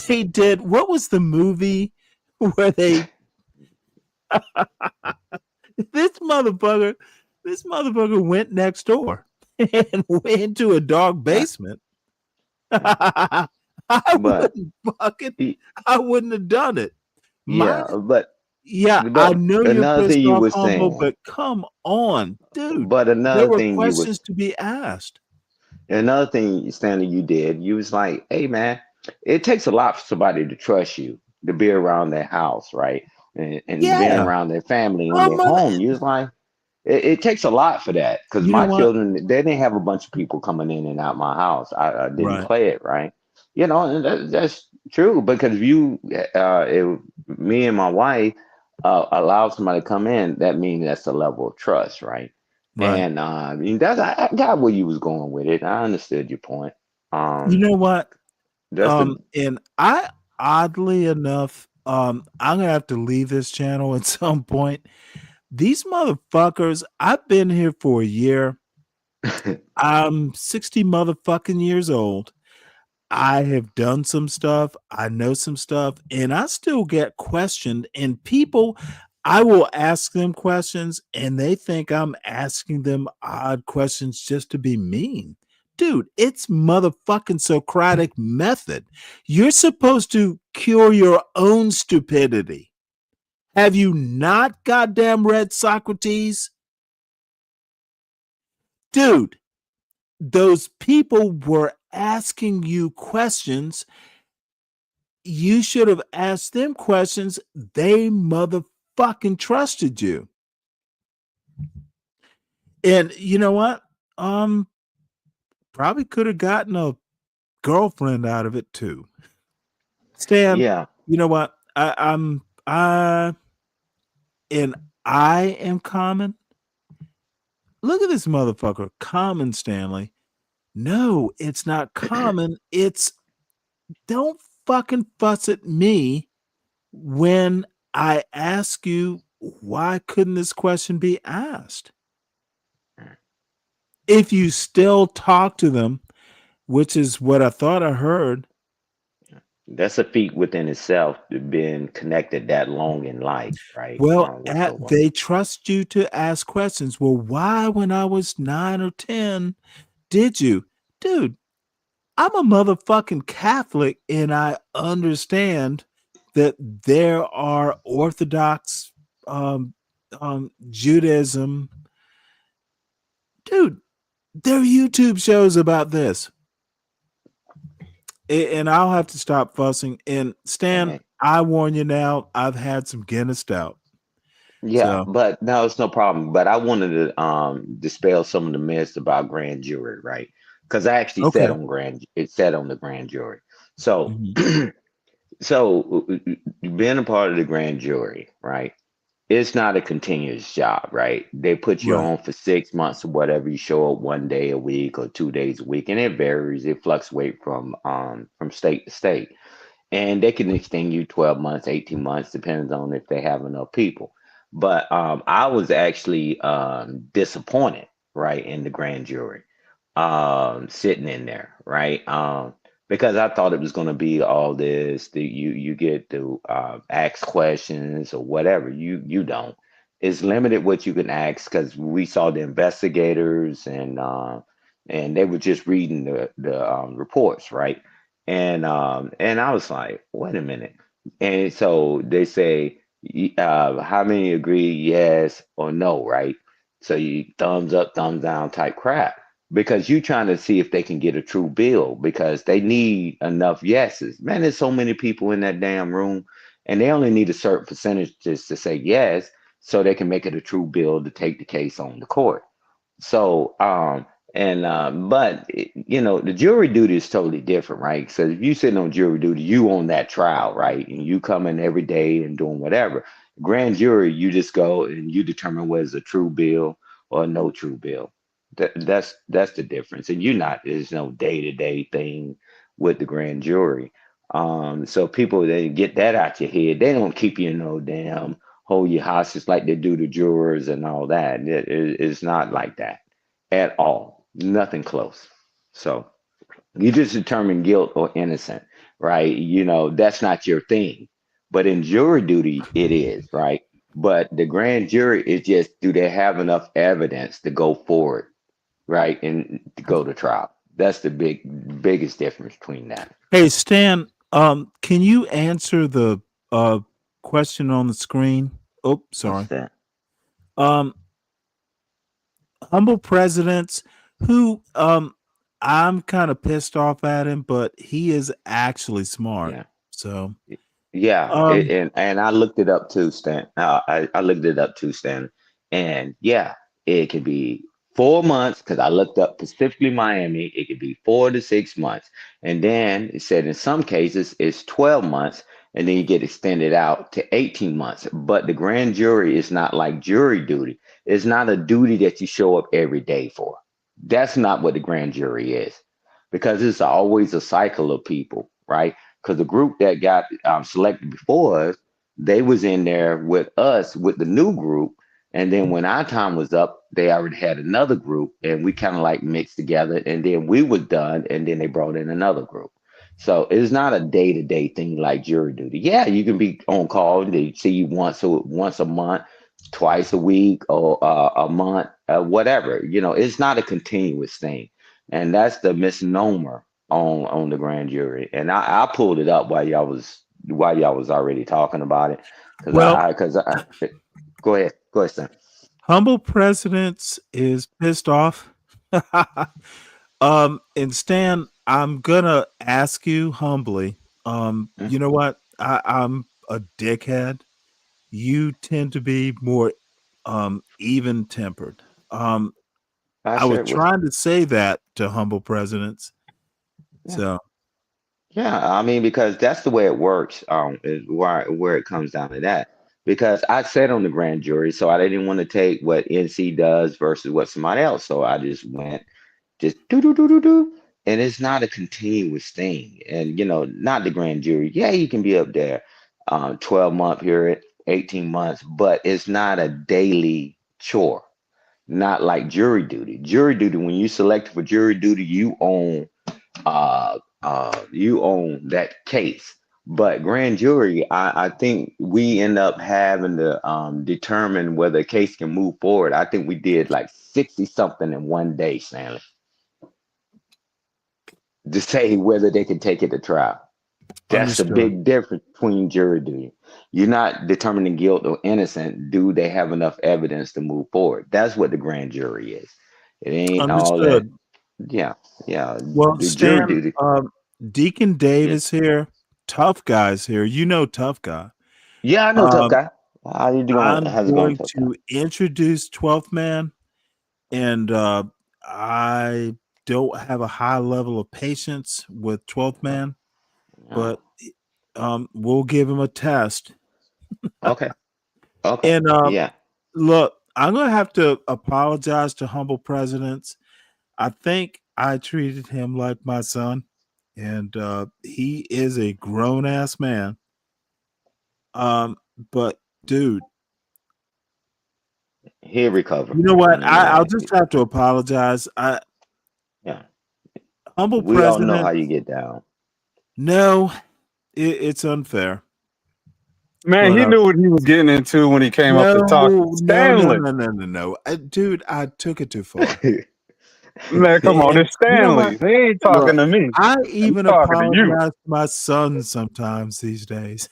They did, what was the movie where they this motherfucker went next door and went into a dark basement. I
But
wouldn't have done it.
yeah, but
Yeah, I
but
know you're
another
pissed
thing you
off,
were
Humble,
saying,
but come on, dude.
but
There
another
were
thing you was
questions to be asked.
Another thing, Stanley, you did, you was like, hey man, it takes a lot for somebody to trust you, to be around their house, right? And being
Yeah.
around their family in
I'm
their
gonna,
home. You was like, it takes a lot for that. Because
you know
my
what?
children, they didn't have a bunch of people coming in and out my house. I didn't
Right.
play it, right? You know, and that's true because me and my wife allow somebody to come in, that means that's a level of trust, right?
Right.
And I mean, I got where you was going with it. I understood your point.
You know what?
That's the
And I, oddly enough, I'm gonna have to leave this channel at some point. These motherfuckers, I've been here for a year. I'm 60 motherfucking years old. I have done some stuff, I know some stuff, and I still get questioned. And people, I will ask them questions, and they think I'm asking them odd questions just to be mean. Dude, it's motherfucking Socratic method. You're supposed to cure your own stupidity. Have you not goddamn read Socrates? Dude, those people were asking you questions. You should have asked them questions. They motherfucking trusted you. And you know what? Probably could have gotten a girlfriend out of it too. Stan,
yeah.
you know what? I am Common. Look at this motherfucker, Common Stanley. No, it's not Common. It's don't fucking fuss at me when I ask you, why couldn't this question be asked? If you still talk to them, which is what I thought I heard.
That's a feat within itself to being connected that long in life, right?
Well,
With someone.
they trust you to ask questions. Well, why, when I was 9 or 10, did you? Dude, I'm a motherfucking Catholic, and I understand that there are Orthodox Judaism. Dude, there are YouTube shows about this. And I'll have to stop fussing. And Stan, I warn you now, I've had some Guinness Stout.
Yeah,
So,
but no, it's no problem. But I wanted to dispel some of the myths about grand jury, right? Because I actually
okay.
said on the grand jury. So
Mhm.
so being a part of the grand jury, right? It's not a continuous job, right? They put you
Right.
on for 6 months or whatever. You show up 1 day a week or 2 days a week, and it varies. It fluctuates from state to state, and they can extend you 12 months, 18 months, depends on if they have enough people. But I was actually disappointed, right, in the grand jury, sitting in there, right, because I thought it was going to be all this that you get to ask questions or whatever. You don't. It's limited what you can ask because we saw the investigators and they were just reading the reports, right? And I was like, wait a minute. And so they say, how many agree yes or no, right? So you thumbs up, thumbs down type crap because you trying to see if they can get a true bill because they need enough yeses. Man, there's so many people in that damn room and they only need a certain percentage just to say yes so they can make it a true bill to take the case on the court. So, but you know, the jury duty is totally different, right? So if you sitting on jury duty, you on that trial, right? And you come in every day and doing whatever. Grand jury, you just go and you determine whether it's a true bill or no true bill. That's the difference. And there's no day-to-day thing with the grand jury. So people, they get that out your head. They don't keep you no damn hold you hostage like they do the jurors and all that. It's not like that at all. Nothing close. So you just determine guilt or innocent, right? You know, that's not your thing. But in jury duty, it is, right? But the grand jury is just, do they have enough evidence to go forward, right? And to go to trial. That's the biggest difference between that.
Hey Stan, can you answer the question on the screen? Oh, sorry.
What's that?
Humble presidents who I'm kind of pissed off at him, but he is actually smart.
Yeah.
So
Yeah, and I looked it up too, Stan. I looked it up too, Stan. And yeah, it could be 4 months because I looked up specifically Miami. It could be 4 to 6 months, and then it said in some cases it's 12 months, and then you get extended out to 18 months. But the grand jury is not like jury duty. It's not a duty that you show up every day for. That's not what the grand jury is, because it's always a cycle of people, right? Because the group that got selected before us, they was in there with us with the new group, and then when our time was up, they already had another group, and we kind of like mixed together, and then we was done, and then they brought in another group. So it's not a day-to-day thing like jury duty. Yeah, you can be on call and they see you once a month, twice a week, or a month, whatever. You know, it's not a continuous thing, and that's the misnomer on the grand jury. And I pulled it up while y'all was already talking about it, because go ahead, Sam.
Humble presidents is pissed off. And Stan, I'm gonna ask you humbly. You know what? I'm a dickhead. You tend to be more even tempered. I was trying to say that to humble presidents.
Yeah.
So
Yeah, I mean, because that's the way it works. Is where it comes down to that. Because I sat on the grand jury, so I didn't want to take what NC does versus what somebody else. So I just went, just do, and it's not a continuous thing. And you know, not the grand jury. Yeah, you can be up there, 12-month period, 18 months, but it's not a daily chore. Not like jury duty. Jury duty, when you select for jury duty, you own that case. But grand jury, I think we end up having to determine whether a case can move forward. I think we did like 60 something in one day, Stanley, to say whether they can take it to trial. That's the
understood.
big difference between jury duty. You're not determining guilt or innocent. Do they have enough evidence to move forward? That's what the grand jury is. It ain't all that.
Understood.
Yeah.
Well,
The jury
Stan,
duty.
Deacon Davis here, tough guys here. You know, tough guy.
Yeah, I know tough guy. How you doing?
I'm
How's it going,
going
tough guy?
to introduce 12th man, and I don't have a high level of patience with 12th man, but we'll give him a test.
Okay. Okay.
And
Yeah.
look, I'm gonna have to apologize to humble presidents. I think I treated him like my son, and he is a grown ass man. But dude,
He'll recover.
you know what?
You know
I'll
what?
just have to apologize.
Yeah.
Humble
We all know how
president.
you get down.
No, it's unfair.
Man,
But
he knew what he was getting into when he came up to talk to
no,
Stanley.
Dude, I took it too far.
Man, come on,
And
it's
you know what?
Stanley. They ain't talking
Look,
to me.
I
He's
even
talking to you.
apologize to my son sometimes these days.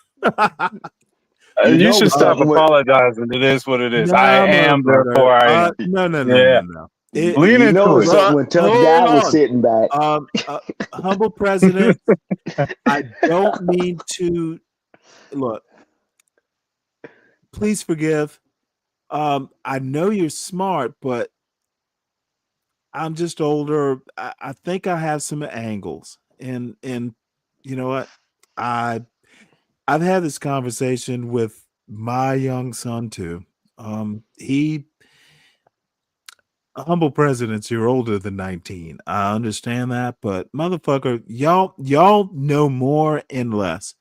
You should stop apologizing. It is what it is. I
No,
am,
motherfucker.
therefore I am.
No.
Yeah. Lean
You know
into it.
something when tough
Hold
guy was
on.
sitting back.
Humble president, I don't mean to look. Please forgive. I know you're smart, but I'm just older. I think I have some angles, and you know what? I've had this conversation with my young son too. He humble presidents, you're older than 19. I understand that, but motherfucker, y'all know more and less.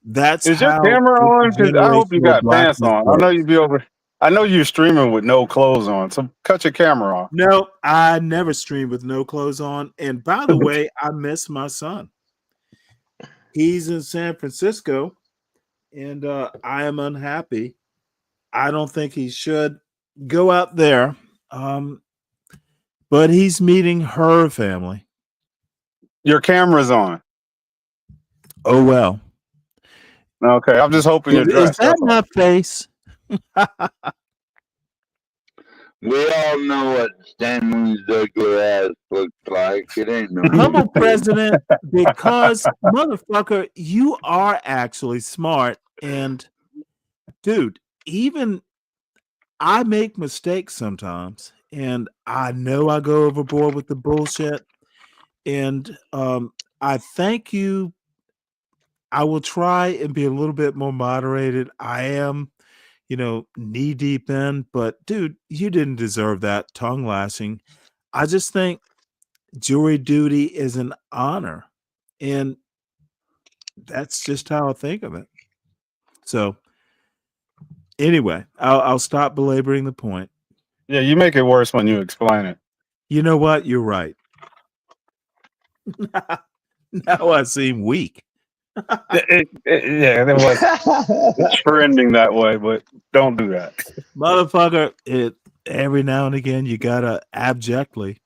That's
Is your
how
camera on? Because I hope you
intergenerational
got pants
blackness
on. I know
works.
you be over. I know you're streaming with no clothes on, so cut your camera off.
No, I never stream with no clothes on. And by the way, I miss my son. He's in San Francisco, and I am unhappy. I don't think he should go out there. But he's meeting her family.
Your camera's on.
Oh well.
Okay, I'm just hoping you're
Is
dressed.
that
That's all.
my face?
We all know what Stanley's ugly ass looks like. It ain't no
Humble
secret.
president, because motherfucker, you are actually smart. And dude, even I make mistakes sometimes, and I know I go overboard with the bullshit. And I thank you. I will try and be a little bit more moderated. I am, knee deep in, but dude, you didn't deserve that tongue lashing. I just think jury duty is an honor, and that's just how I think of it. So anyway, I'll stop belaboring the point.
Yeah, you make it worse when you explain it.
You know what? You're right. Now I seem weak.
Yeah, it was trending that way, but don't do that.
Motherfucker, every now and again you gotta abjectly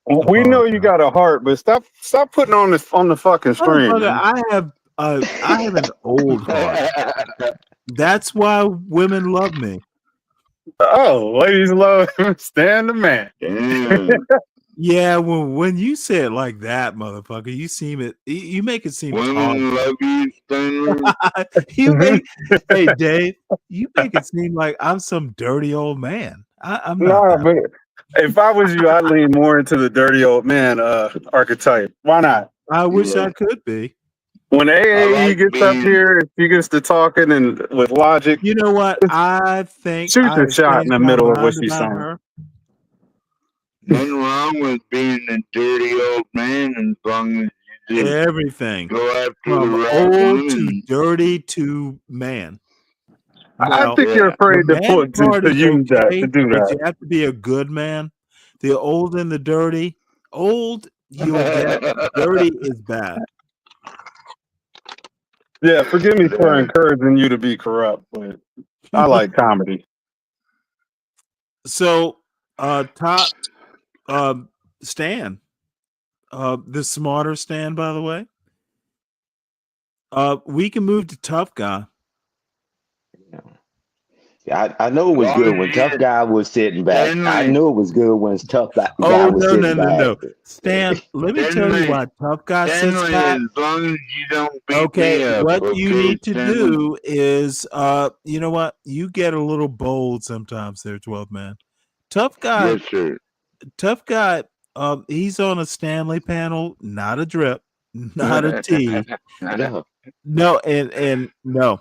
We know you
apologize.
got a heart, but stop putting on the fucking screen.
Motherfucker,
Man.
I have an old heart. That's why women love me.
Oh, ladies love Stan the man.
Yeah, when you say it like that, motherfucker, you make it seem
Women
taunting.
love you, Stanley.
Hey Dave, you make it seem like I'm some dirty old man. I'm not
No,
that.
but if I was you, I'd lean more into the dirty old man archetype. Why not?
I wish I could be.
When AAE
like
gets up here, if he gets to talking and with logic,
You know what? I think
shoot
I
the
have
shot in
changed
the
my
middle of what
mind
she's
about
saying.
her.
Nothing wrong with being a dirty old man as long as you just
Everything
go after
from
the right
old to
woman.
dirty to man.
I
Now,
think you're
Yeah.
the
afraid to
man part is
use that to
okay,
do
but you
that.
have to be a good man. The old and the dirty. Old, you'll get. Dirty is bad.
Yeah, forgive me for encouraging you to be corrupt, but I like comedy.
So, top Stan, the smarter Stan, by the way. We can move to tough guy.
I know it was good when Tough Guy was sitting back. I knew it was good when Tough Guy
Oh
was
no,
sitting back.
Stan, let me tell you why tough guy sits
Stanley,
back.
as long as you don't beat
Okay,
me up,
what you
okay,
need to
Stanley?
do is you know what? You get a little bold sometimes there, 12 man. Tough guy,
Yes, sir.
tough guy, he's on a Stanley panel, not a drip, not a T. No, and no.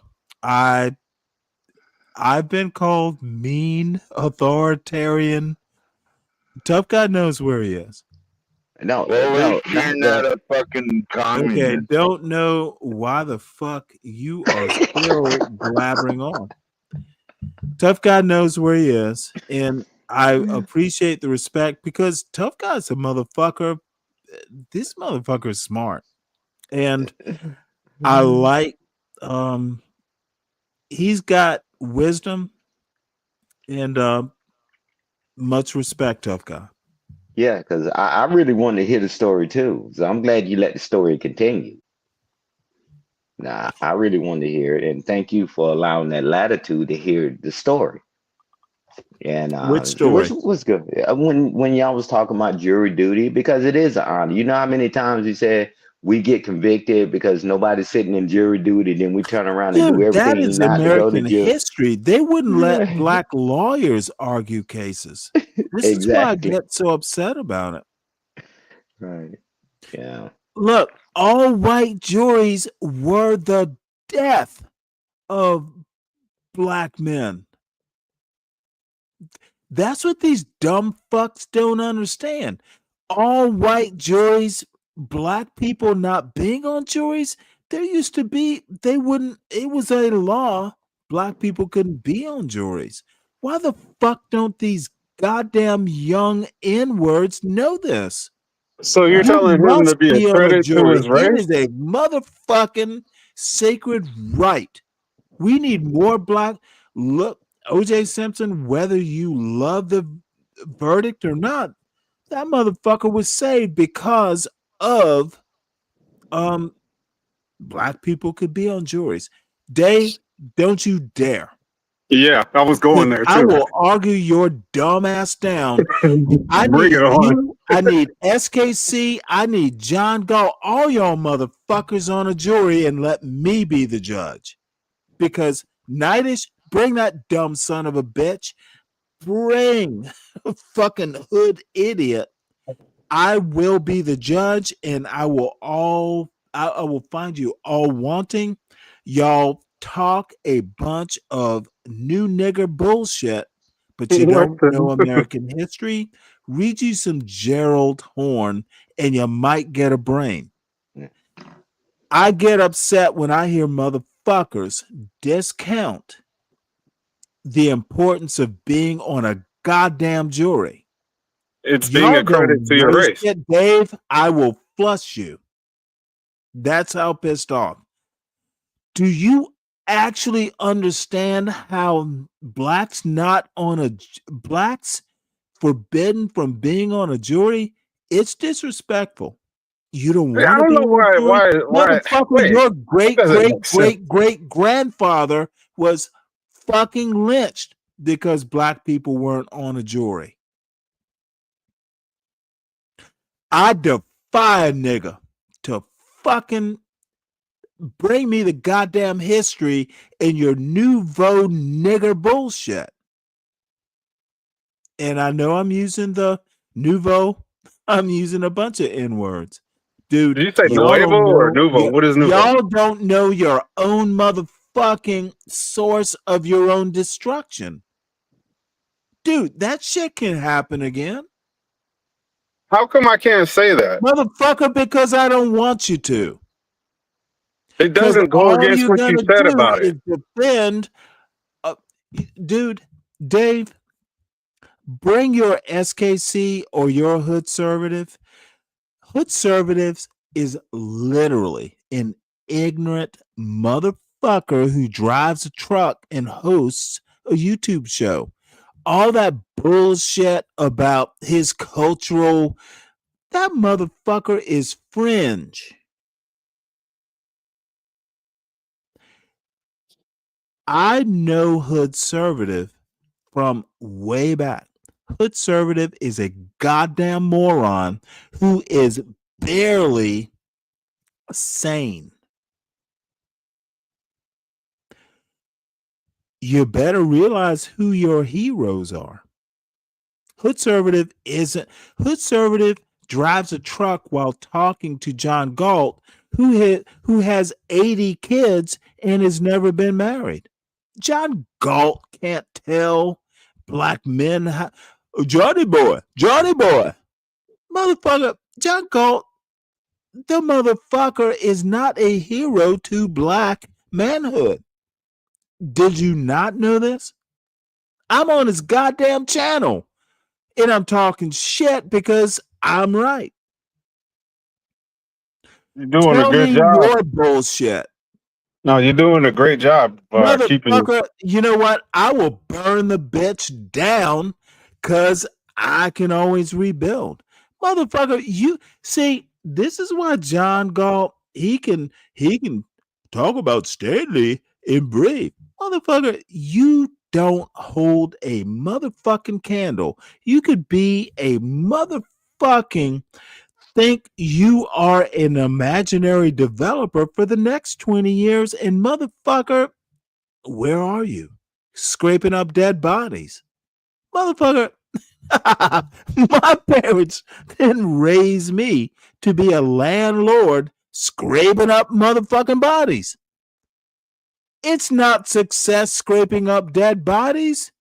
I've been called mean, authoritarian. Tough guy knows where he is.
Well, at least you're not a fucking communist.
Okay, don't know why the fuck you are still blabbering on. Tough guy knows where he is, and I appreciate the respect because tough guy's a motherfucker. This motherfucker is smart, and I like. He's got wisdom and much respect, tough guy.
Yeah, because I really wanted to hear the story too. So I'm glad you let the story continue. Nah, I really wanted to hear it, and thank you for allowing that latitude to hear the story. And
Which story?
was good when y'all was talking about jury duty, because it is an honor. You know how many times you said we get convicted because nobody's sitting in jury duty, then we turn around and do
Dude, that
everything
is
not to go to
American
jail.
history. They wouldn't let black lawyers argue cases. This is why I
Exactly.
get so upset about it.
Right. Yeah.
Look, all white juries were the death of black men. That's what these dumb fucks don't understand. All white juries, black people not being on juries, there used to be, they wouldn't, it was a law. Black people couldn't be on juries. Why the fuck don't these goddamn young N-words know this?
So you're
You
telling him to
must
be a
be on a
credit to
jury.
his
It
race?
is a motherfucking sacred right. We need more black. Look, OJ Simpson, whether you love the verdict or not, that motherfucker was saved because of black people could be on juries. Dave, don't you dare.
Yeah, I was going there
I
too.
will argue your dumb ass down. I
Bring
need
it on.
you. I need SKC. I need John Gall. All y'all motherfuckers on a jury and let me be the judge. Because Nightish, bring that dumb son of a bitch. Bring a fucking hood idiot. I will be the judge, and I will find you all wanting. Y'all talk a bunch of new nigger bullshit, but you
What
don't
the-
know American history. Read you some Gerald Horn, and you might get a brain. I get upset when I hear motherfuckers discount the importance of being on a goddamn jury.
It's being
Y'all
a credit
don't
to your
know
race.
shit, Dave. I will flush you. That's how pissed off. Do you actually understand how blacks forbidden from being on a jury? It's disrespectful. You don't
I
want to
don't
be
know
on a jury?
why.
Motherfucker,
Wait,
your
that
great,
doesn't
great,
make sense.
great, great grandfather was fucking lynched because black people weren't on a jury. I defy a nigga to fucking bring me the goddamn history in your nouveau nigger bullshit. And I know I'm using the nouveau. I'm using a bunch of N words. Dude,
Did you say
y'all
nuevo
don't
or
know.
nouveau? What is nouveau?
Y'all don't know your own motherfucking source of your own destruction. Dude, that shit can happen again.
How come I can't say that?
Motherfucker, because I don't want you to.
It
Because
doesn't go
all
against
you're
what you
gonna
said
do
about
is
it.
defend. Dude, Dave, bring your SKC or your hood conservative. Hood conservatives is literally an ignorant motherfucker who drives a truck and hosts a YouTube show. All that bullshit about his cultural, that motherfucker is fringe. I know hood conservative from way back. Hood conservative is a goddamn moron who is barely sane. You better realize who your heroes are. Hood conservative isn't. Hood conservative drives a truck while talking to John Galt, who has 80 kids and has never been married. John Galt can't tell black men how, Johnny boy, motherfucker. John Galt, the motherfucker is not a hero to black manhood. Did you not know this? I'm on his goddamn channel and I'm talking shit because I'm right.
You're doing a
Tell
good
me
job.
your bullshit.
No, you're doing a great job keeping.
Motherfucker, you know what? I will burn the bitch down because I can always rebuild. Motherfucker, you see, this is why John Galt, he can talk about Stanley in brief. Motherfucker, you don't hold a motherfucking candle. You could be a motherfucking think you are an imaginary developer for the next 20 years, and motherfucker, where are you? Scraping up dead bodies. Motherfucker, my parents didn't raise me to be a landlord scraping up motherfucking bodies. It's not success scraping up dead bodies.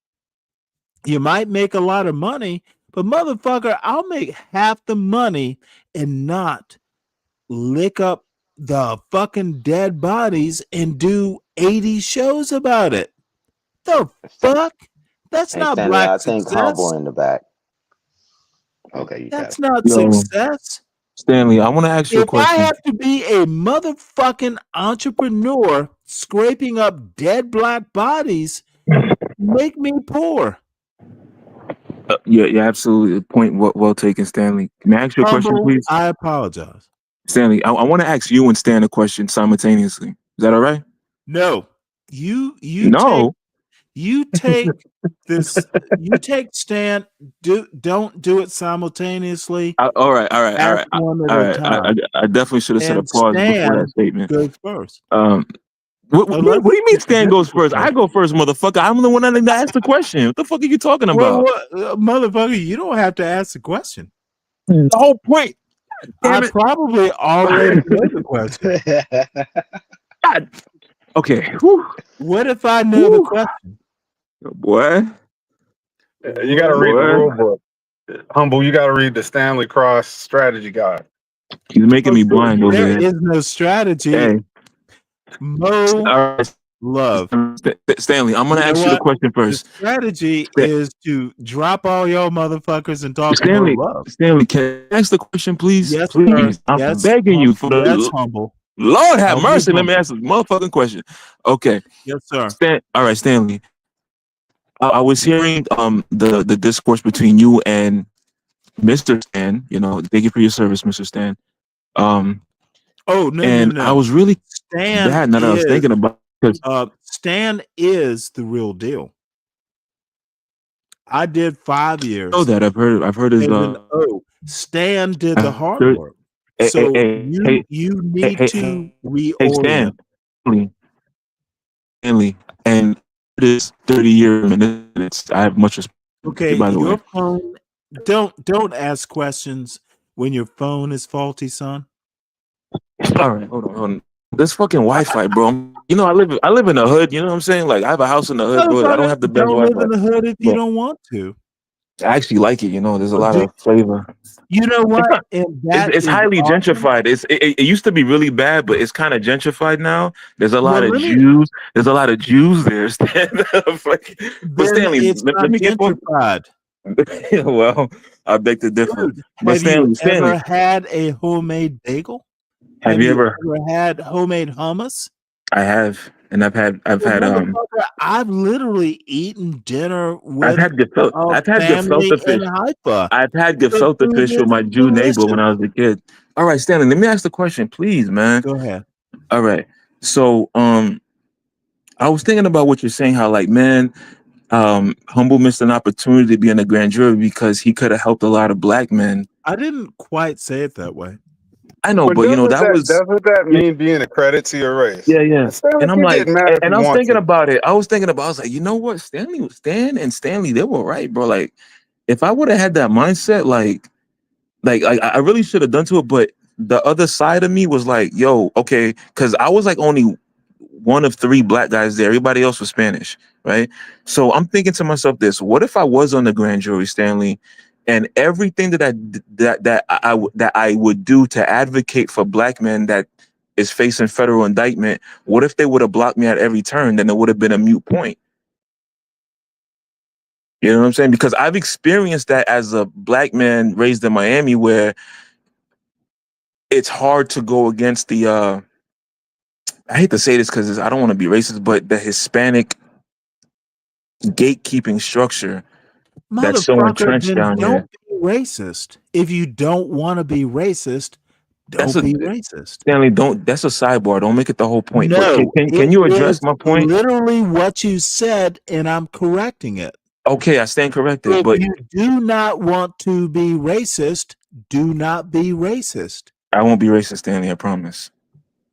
You might make a lot of money, but motherfucker, I'll make half the money and not lick up the fucking dead bodies and do 80 shows about it. The fuck? That's
Hey,
not
Stanley,
black
I think Humble
success.
in the back. Okay, you got
That's
it.
not
Yo,
success.
Stanley, I want to ask you a
If I
question.
have to be a motherfucking entrepreneur scraping up dead black bodies, make me poor.
Yeah, absolutely. Point well taken, Stanley. May I ask you a question,
Humble,
please?
I apologize.
Stanley, I want to ask you and Stan a question simultaneously. Is that all right?
No. You
No.
take this, you take Stan, don't do it simultaneously.
All right.
Ask one at a time.
I definitely should have said a
And
pause before that
Stan
statement.
goes first.
What do you mean Stan goes first? I go first, motherfucker. I'm the one that asked the question. What the fuck are you talking about?
Motherfucker, you don't have to ask the question.
The whole point.
I probably already know the question.
God. Okay. Whew.
What if I know the question?
What?
You got to read the rule book. Humble, you got to read the Stanley Cross strategy guide.
He's making me blind over
There
there.
is no strategy.
Hey.
Love.
Stanley, I'm going to ask you the question first.
The strategy is to drop all y'all motherfuckers and talk about love.
Stanley, can I ask the question, please?
Yes,
please.
sir.
I'm
Yes,
begging you for the
Humble.
Lord have
Humble,
mercy. Let me
humble.
ask the motherfucking question. Okay.
Yes, sir.
All right, Stanley. I was hearing the discourse between you and Mr. Stan. You know, thank you for your service, Mr. Stan.
No.
I was really
Stan
bad now that I was thinking about it.
Stan is the real deal. I did 5 years.
I know that. I've heard his
Stan did the hard work. So you need to reorient.
Stanley, and it is 30 years. I have much respect.
Okay,
by the way.
your phone. Don't ask questions when your phone is faulty, son.
All right, hold on. This fucking Wi-Fi, bro. You know, I live in the hood. You know what I'm saying? Like, I have a house in the hood, bro. I don't have the best
Don't
Wi-Fi.
live in the hood if you don't want to.
I actually like it. You know, there's a lot of flavor.
You know what?
It's highly gentrified. It used to be really bad, but it's kind of gentrified now. There's a lot of Jews. There's a lot of Jews there. But Stanley,
it's
let me get
gentrified.
Well, I beg to differ.
Dude,
But
have you
Stanley,
ever had a homemade bagel?
Have you ever
had homemade hummus?
I have, and I've had
I've literally eaten dinner with
I've had gefilte fish. I've had gefilte fish with my Jew neighbor when I was a kid. All right, Stanley, let me ask the question, please, man.
Go ahead.
All right. So I was thinking about what you're saying, how like, man, Humble missed an opportunity to be in the grand jury because he could have helped a lot of black men.
I didn't quite say it that way.
I know, but you know,
doesn't that mean being a credit to your race?
Yeah. And I'm like, and I was thinking
to.
about it. I was like, you know what? Stan and Stanley, they were right, bro. Like, if I would have had that mindset, like I really should have done to it. But the other side of me was like, yo, okay, because I was like only one of 3 black guys there. Everybody else was Spanish, right? So I'm thinking to myself, what if I was on the grand jury, Stanley? And everything that I would do to advocate for black men that is facing federal indictment, what if they would have blocked me at every turn? Then it would have been a moot point. You know what I'm saying? Because I've experienced that as a black man raised in Miami, where it's hard to go against the I hate to say this because I don't want to be racist, but the Hispanic gatekeeping structure that's so entrenched down here.
Don't be racist. If you don't want to be racist, don't be racist.
Stanley, that's a sidebar. Don't make it the whole point.
No,
can you address my point?
Literally what you said, and I'm correcting it.
Okay, I stand corrected.
If
but
you do not want to be racist, do not be racist.
I won't be racist, Stanley. I promise.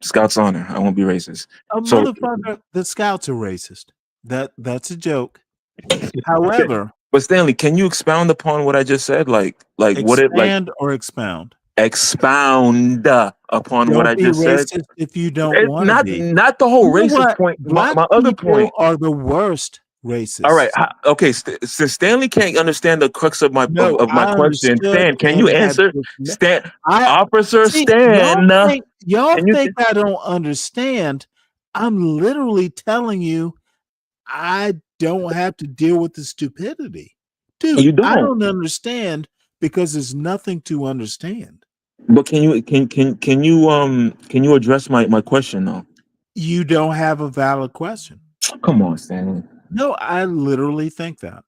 Scout's honor. I won't be racist. So,
Motherfucker, the Scouts are racist. That's a joke. However,
but Stanley, can you expound upon what I just said? Like what it like?
Expand or expound?
Expound upon what I
Don't be
just said.
racist if you don't want to be.
Not the whole
You know
racist
what?
point.
Black
My other
people
point.
are the worst racists.
All right. Okay. Since Stanley can't understand the crux of my
No,
of my
I
question,
understood
Stan, can
and
you
had
answer?
this.
Stan, Officer
See,
Stan.
y'all
can you
think I don't understand. I'm literally telling you, I don't have to deal with the stupidity, dude.
You
I
don't.
don't understand because there's nothing to understand.
But can you address my question though?
You don't have a valid question.
Come on, Stanley.
No, I literally think that.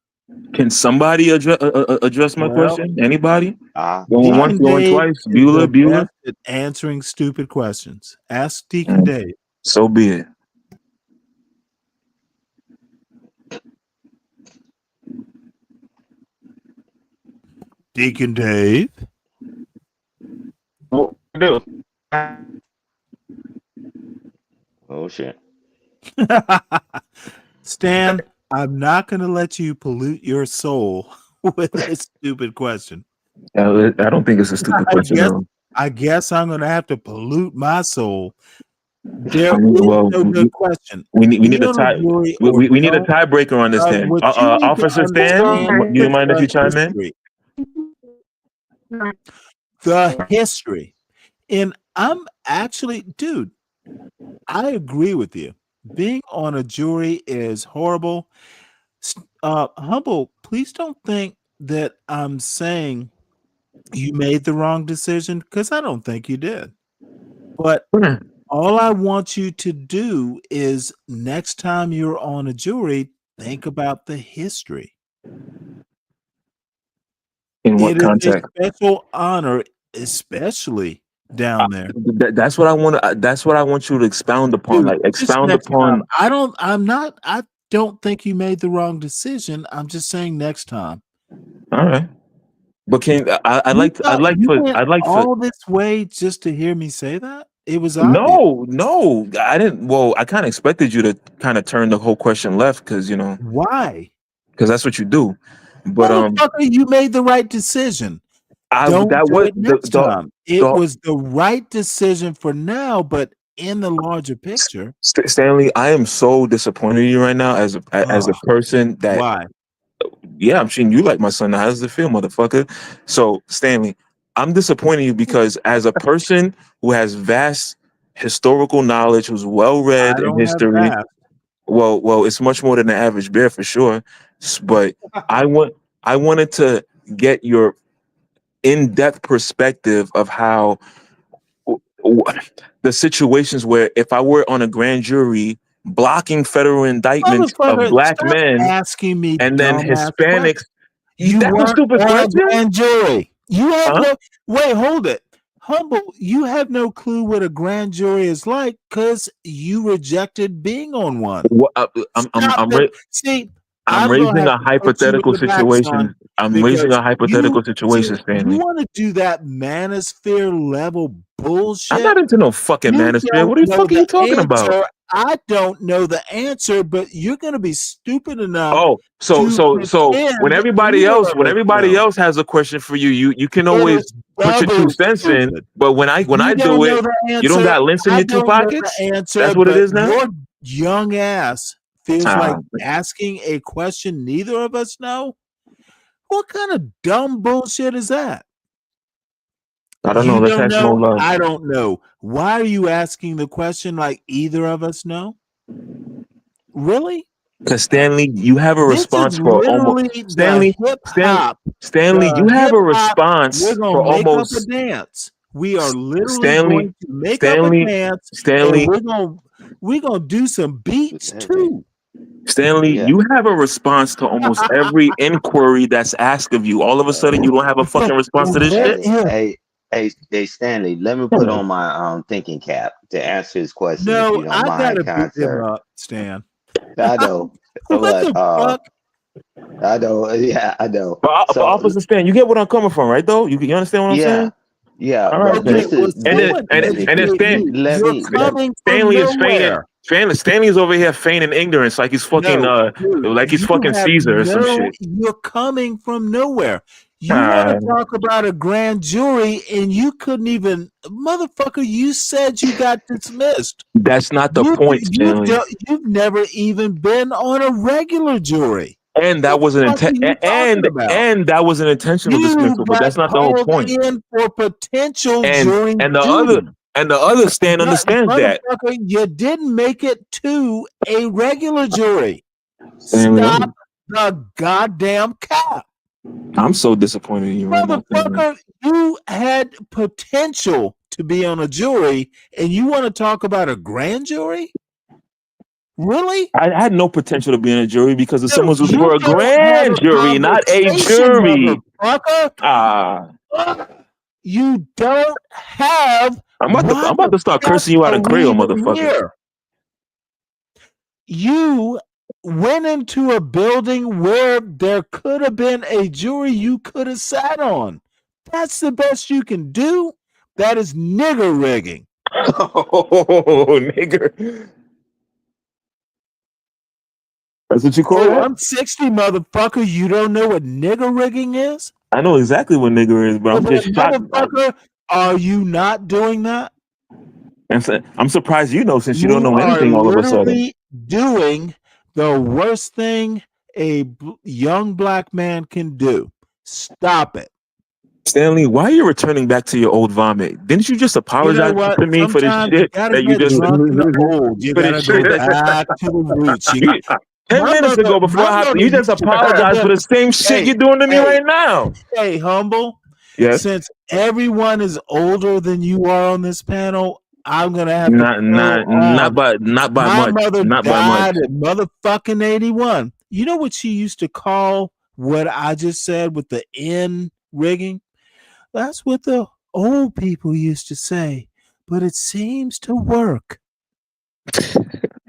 Can somebody address my question? Anybody? Going once,
Deacon
going
Dave
twice.
is the
Bueller.
best at answering stupid questions. Ask Deacon Dave.
So be it.
Deacon Dave.
Oh, no.
Oh shit.
Stan, I'm not going to let you pollute your soul with a stupid question.
I don't think it's a stupid question.
I guess I'm going to have to pollute my soul. There is
Well,
no good question.
We need a tie. We need a tiebreaker on this thing.
What you need to
Officer Stan,
understand
do you
is
mind if
the
you chime in?
history. The history. And I'm actually, dude, I agree with you. Being on a jury is horrible. Humble, please don't think that I'm saying you made the wrong decision, because I don't think you did. But all I want you to do is next time you're on a jury, think about the history.
In what context?
It is a special honor, especially down there.
That's what I want. That's what I want you to expound upon.
Dude,
Like expound upon.
I don't think you made the wrong decision. I'm just saying next time.
All right. But can I'd like
all this way just to hear me say that? It was obvious.
No, I didn't. Well, I kind of expected you to kind of turn the whole question left because
why?
Because that's what you do. But
you made the right decision. It was the right decision for now, but in the larger picture.
Stanley, I am so disappointed in you right now as a person that.
Why?
Yeah, I'm seeing you like my son. Now, how does it feel, motherfucker? So, Stanley, I'm disappointing you because as a person who has vast historical knowledge, who's well read in history, well, it's much more than the average bear for sure. But I wanted to get your in-depth perspective of how the situations where if I were on a grand jury blocking federal indictments of black men
asking me
and then Hispanics.
That's
a stupid question.
Grand jury. You have wait, hold it. Humble, you have no clue what a grand jury is like because you rejected being on one.
I'm raising a hypothetical situation. I'm raising a hypothetical situation, Stanley.
You want to do that manosphere level bullshit?
I'm not into no fucking manosphere. What the fuck are you talking about?
I don't know the answer, but you're going to be stupid enough.
Oh, so when everybody else has a question for you, you can always put your 2 cents in. But when I do it, you don't got links in your 2 pockets. That's what it is now.
Your young ass feels like asking a question neither of us know. What kind of dumb bullshit is that?
I don't know. Let's ask more love.
I don't know. Why are you asking the question like either of us know? Really?
Because Stanley, you have a response for almost Stanley. You have a response for almost
a dance. We are literally going to make up a dance.
Stanley,
we're gonna do some beats too.
Stanley, you have a response to almost every inquiry that's asked of you. All of a sudden, you don't have a fucking response to this shit.
Hey, Stanley, let me put on my thinking cap to answer his question.
No,
if you don't
I
mind,
gotta beat him up, Stan.
I know.
What the fuck?
I know. Yeah, I know.
But
So
Officer Stan, you get what I'm coming from, right? Though you understand what I'm
yeah,
saying?
yeah.
All right,
But
then.
this is
And then
let me
Stanley is feigning. Stanley is over here feigning ignorance, like he's fucking
Dude,
like he's
you
fucking
have
Caesar or some shit.
you're coming from nowhere. You want to talk about a grand jury and you couldn't even, motherfucker, you said you got dismissed.
That's not the point, Stanley.
You've never even been on a regular jury.
And that was an and that was an intentional dismissal, but that's not the whole point.
In for potential
And
jury
and the
duty.
other Stan understands that.
Motherfucker, you didn't make it to a regular jury.
Stanley,
Stop the goddamn cap.
I'm so disappointed in you right now.
Motherfucker, you had potential to be on a jury, and you want to talk about a grand jury? Really?
I had no potential to be in a jury because the summons was
you
for a
don't
grand
have a
jury, not a
conversation,
jury.
motherfucker. You don't have.
I'm about to start cursing you out in Creole, motherfucker.
Here. You went into a building where there could have been a jury you could have sat on. That's the best you can do. That is nigger rigging.
Oh, nigger. That's what you call it?
I'm 60, motherfucker. You don't know what nigger rigging is?
I know exactly what nigger is, but I'm just shocked.
Motherfucker, are you not doing that?
And I'm surprised you know, since you don't know anything all of a sudden.
Doing the worst thing a young black man can do. Stop it.
Stanley, why are you returning back to your old vomit? Didn't you just apologize to me for this shit that you just
You gotta go back to the roots.
10 minutes ago, before you just apologized for the same shit you're doing to me right now.
Hey, humble.
Yes.
Since everyone is older than you are on this panel, I'm gonna have
not by much.
My mother
Not
died
by much.
at motherfucking 81. You know what she used to call what I just said with the N rigging? That's what the old people used to say, but it seems to work.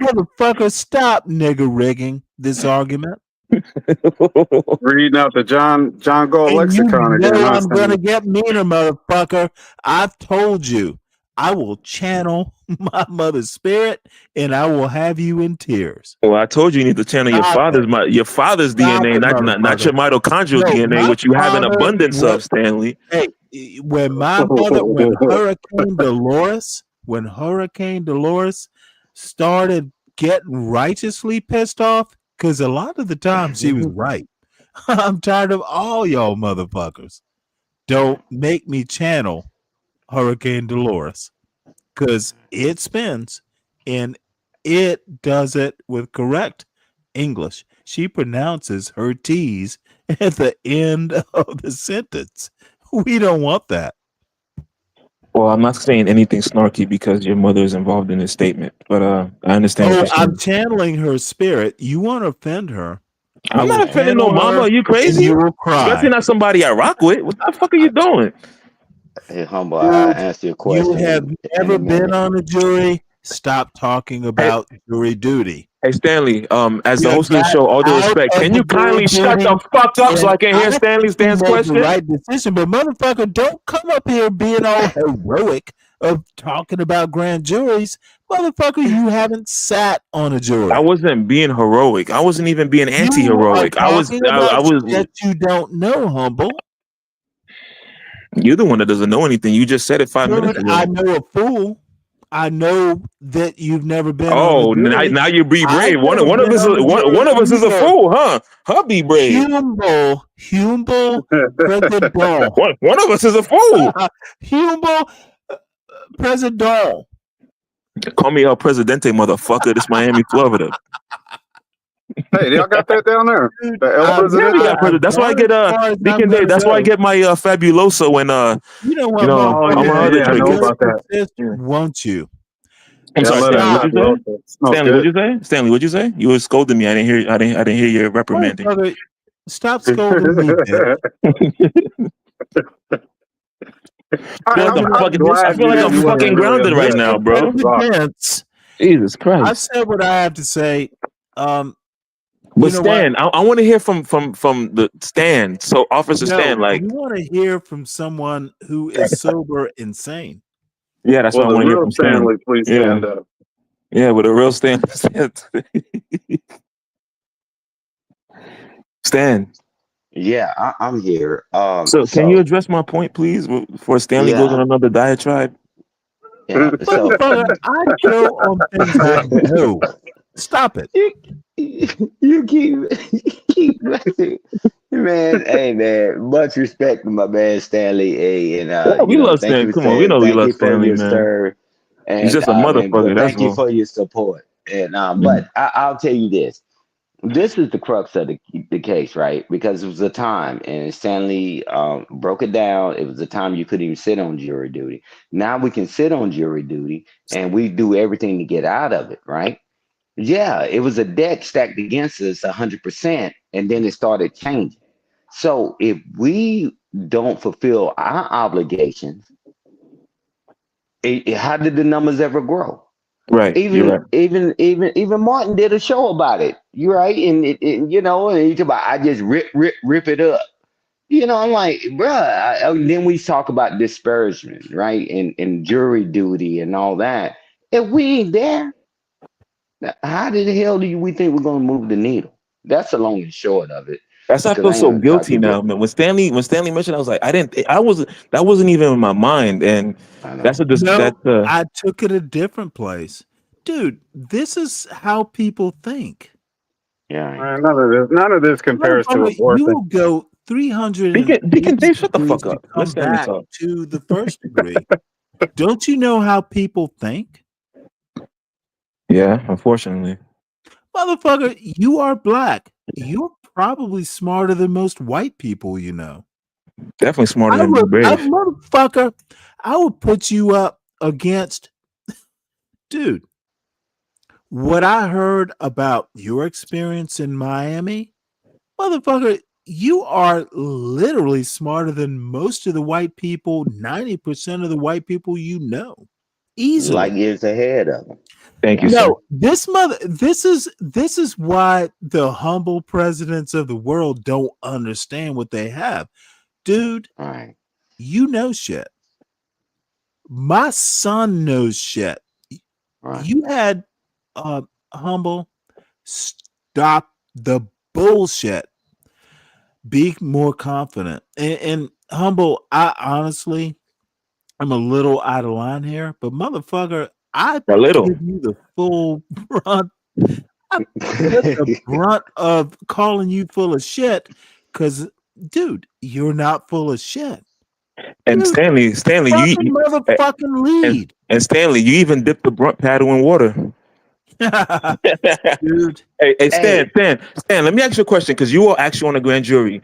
Motherfucker, stop nigger rigging this argument.
Reading out the John Gall lexicon again.
I'm gonna get meaner, motherfucker. I've told you, I will channel my mother's spirit, and I will have you in tears.
Well, I told you need to channel your father's DNA, not your mitochondrial DNA, which you have an abundance of, Stanley.
Hey, when Hurricane Dolores started getting righteously pissed off, because a lot of the time she was right. I'm tired of all y'all motherfuckers. Don't make me channel Hurricane Dolores, because it spins and it does it with correct English. She pronounces her T's at the end of the sentence. We don't want that.
Well, I'm not saying anything snarky because your mother is involved in this statement, but I understand what you're saying.
I'm channeling her spirit. You want to offend her?
I'm not offending no mama. Are you crazy?
You will cry.
Especially not somebody I rock with. What the fuck are you doing?
Hey, humble, I asked you a question.
You have never been on a jury. Stop talking about jury duty.
Hey, Stanley, as the host of the show, all due respect, can you kindly shut the fuck up so I can hear Stan's question?
The right decision, but motherfucker, don't come up here being all heroic of talking about grand juries. Motherfucker, you haven't sat on a jury.
I wasn't being heroic. I wasn't even being anti-heroic. I was
that you don't know, humble.
You're the one that doesn't know anything. You just said it 5 minutes ago.
I know a fool. I know that you've never been.
Oh, now you be brave. One of us is a fool, huh? Be brave.
Humble President.
One of us is a fool.
Humble President.
Call me El Presidente, motherfucker. This Miami, Florida.
Hey, y'all got that down there? The El Presidente.
That's why I get Deacon Dave. That's why I get my Fabuloso when
you know what?
I know about that.
Won't you?
I'm sorry, Stanley. What'd you say? Stanley, what'd you say? You were scolding me. I didn't hear your reprimanding.
Stop scolding me.
I feel like I'm fucking grounded right now, bro. Jesus Christ.
I said what I have to say.
But
You know what?
Stan, I want to hear from the Stan. So Officer Stan,
No,
like,
you want to hear from someone who is sober insane.
yeah, that's
Well,
what I
the
want to hear
real
from Stan.
Stanley, please
Yeah,
stand up.
yeah, with a real Stan. Stan.
Yeah, I'm here.
So can you address my point, please, before Stanley goes on
Yeah,
another diatribe?
yeah. So
Motherfucker, I go on things I know. Stop it.
you keep man. Hey man, much respect to my man Stanley A. And
Yeah, we love Stan. Come on, we know we
thank
love
you for
Stanley,
your
man.
stir,
He's just a
and
motherfucker.
but
That's
thank you
all.
for your support. And
Yeah.
but I'll tell you this. This is the crux of the case, right? Because it was a time, and Stanley broke it down. It was a time you couldn't even sit on jury duty. Now we can sit on jury duty, and we do everything to get out of it, right? Yeah, it was a deck stacked against us 100%, and then it started changing. So if we don't fulfill our obligations, how did the numbers ever grow?
Right, you're right.
Even Martin did a show about it. You're right, and you know, and he talk about I just rip it up. You know, I'm like, bruh. Then we talk about disparagement, right, and jury duty and all that. If we ain't there, how the hell we think we're gonna move the needle? That's the long and short of it.
That's why I
Because
feel
I ain't
so
gonna try to
guilty now,
get.
man. When Stanley mentioned, I was like, that wasn't even in my mind, and
I
that's
know.
a just
No,
that.
I took it a different place. Dude, this is how people think.
Yeah.
None of this compares to
Motherfucker, you
abortion.
will go
Deacon
380
Dave, shut the
degrees
fuck
to
up. Let
come
Stanley
back
talk.
to the first degree. Don't you know how people think?
Yeah, unfortunately.
Motherfucker, you are black. You're probably smarter than most white people you know.
Definitely smarter
I
than
would,
British.
motherfucker, I would put you up against, dude, what I heard about your experience in Miami, motherfucker, you are literally smarter than most of the white people, 90% of the white people you know. Easily.
Light years ahead of them.
Thank you, sir.
No, this is why the humble presidents of the world don't understand what they have. Dude,
All right.
you know shit. My son knows shit.
Right.
You had humble stop the bullshit. Be more confident. And humble, I honestly I'm a little out of line here, but motherfucker, I
A little.
give you the full brunt. I put the brunt of calling you full of shit because, dude, you're not full of shit.
And
Dude,
Stanley,
fucking motherfucking lead.
and Stanley, you even dipped the brunt paddle in water.
Dude.
Hey, Stan, let me ask you a question because you were actually on a grand jury.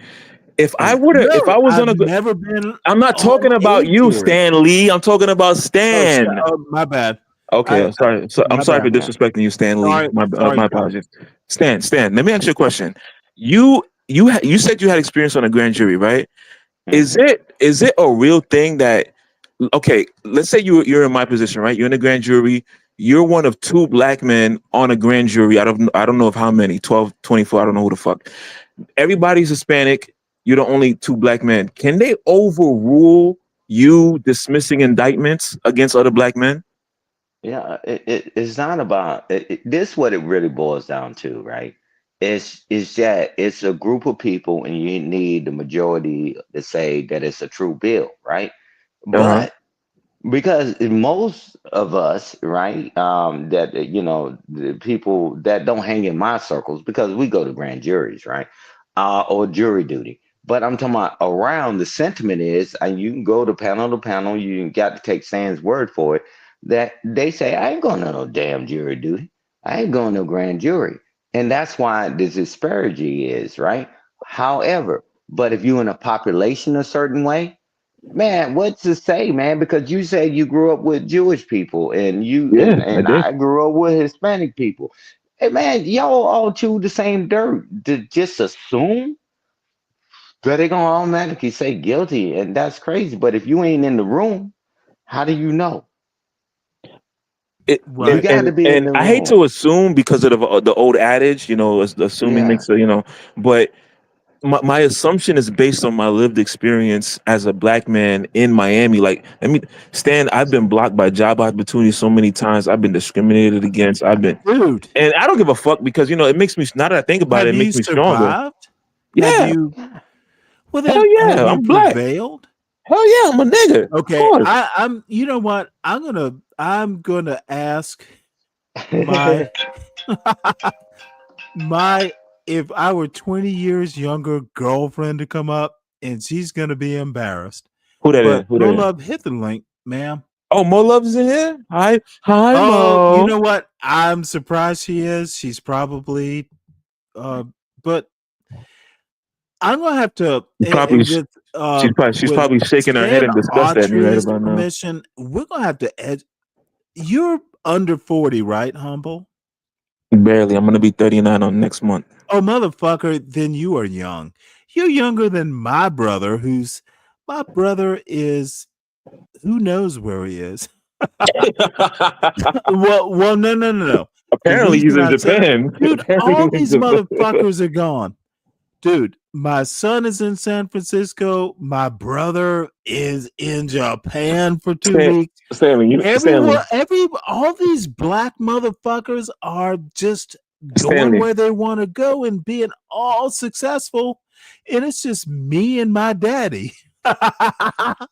If I
No,
was
I've
on a,
never been
I'm not
on
talking about
a
you,
jury.
Stan Lee. I'm talking about Stan.
My bad.
Okay, I'm sorry. I'm
my
sorry for
bad.
disrespecting you, Stan Lee.
Sorry,
My
Stan.
apologies. Stan, let me ask you a question. You said you had experience on a grand jury, right? Is it a real thing that, okay, let's say you're in my position, right? You're in a grand jury. You're one of two black men on a grand jury. I don't know of how many, 12, 24, I don't know who the fuck. Everybody's Hispanic. You're the only two black men. Can they overrule you dismissing indictments against other black men?
Yeah, it's not about this. What it really boils down to, right? It's that it's a group of people, and you need the majority to say that it's a true bill, right?
Uh-huh.
But because most of us, right, that you know, the people that don't hang in my circles, because we go to grand juries, right, or jury duty. But I'm talking about around the sentiment is, and you can go to panel, you got to take Sam's word for it, that they say, I ain't going to no damn jury duty. I ain't going to no grand jury. And that's why this disparity is, right? However, but if you're in a population a certain way, man, what to say, man? Because you said you grew up with Jewish people, and
Yeah, I did.
I grew up with Hispanic people. Hey, man, y'all all chew the same dirt. To just assume that they're gonna automatically say guilty, and that's crazy. But if you ain't in the room, how do you know? You got to be in
and
the
I hate
room.
to assume because of the old adage, assuming
Yeah.
makes a, but my assumption is based on my lived experience as a black man in Miami. Like, Stan, I've been blocked by job opportunities so many times. I've been discriminated against.
Dude.
And I don't give a fuck because, it makes me, now that I think about
Have
it, it
you
makes me stronger.
survived? Have
Yeah.
you? Well,
Hell
then, have
yeah.
you
I'm black.
prevailed?
Hell yeah. I'm a nigga. Of
Okay,
course.
I'm. You know what? I'm gonna ask my my if I were 20 years younger girlfriend to come up, and she's gonna be embarrassed.
Who that is?
But
Who
no
that is?
love, hit the link, ma'am.
Oh, Mo Love's is in here? Hi,
Oh,
Mo.
you know what? I'm surprised she is. She's probably, but I'm gonna have to
Probably,
with
she's
with
probably shaking her head
Stan
in disgust at me right
Autry's
about now.
permission. We're gonna have to edge. You're under 40, right, Humble?
Barely. I'm gonna be 39 on next month.
Oh, motherfucker! Then you are young. You're younger than my brother. My brother is. Who knows where he is? well, no. The
Apparently he's
reason
in
I said,
Japan.
dude,
Apparently
all
he's
these
in Japan.
motherfuckers are gone. Dude, my son is in San Francisco. My brother is in Japan for 2 weeks.
Stanley,
All these black motherfuckers are just going
Stanley.
where they want to go and being all successful. And it's just me and my daddy.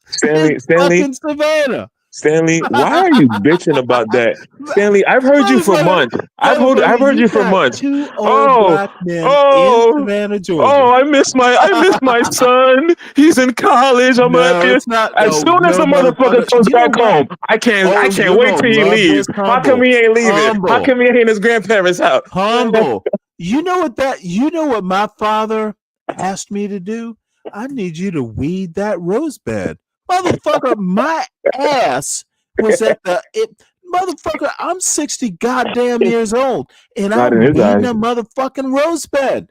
Stanley,
Fucking Savannah.
Stanley, why are you bitching about that? Stanley, I've heard you for months. I've heard you for months.
Two old black men in Savannah, Georgia.
Oh, I miss my son. He's in college. I'm
No,
at
it's not.
as soon as the motherfucker
motherfucker.
comes
You know
back
what?
home, I can't
you're
wait
gonna
till he
love
leaves.
this,
How come
Humble.
he ain't leaving?
Humble.
How come he ain't in his grandparents' house?
Humble. You know what my father asked me to do? I need you to weed that rose bed. Motherfucker, my ass was motherfucker, I'm 60 goddamn years old and
Not
I'm
in his
weeding
eyes.
a motherfucking rose bed.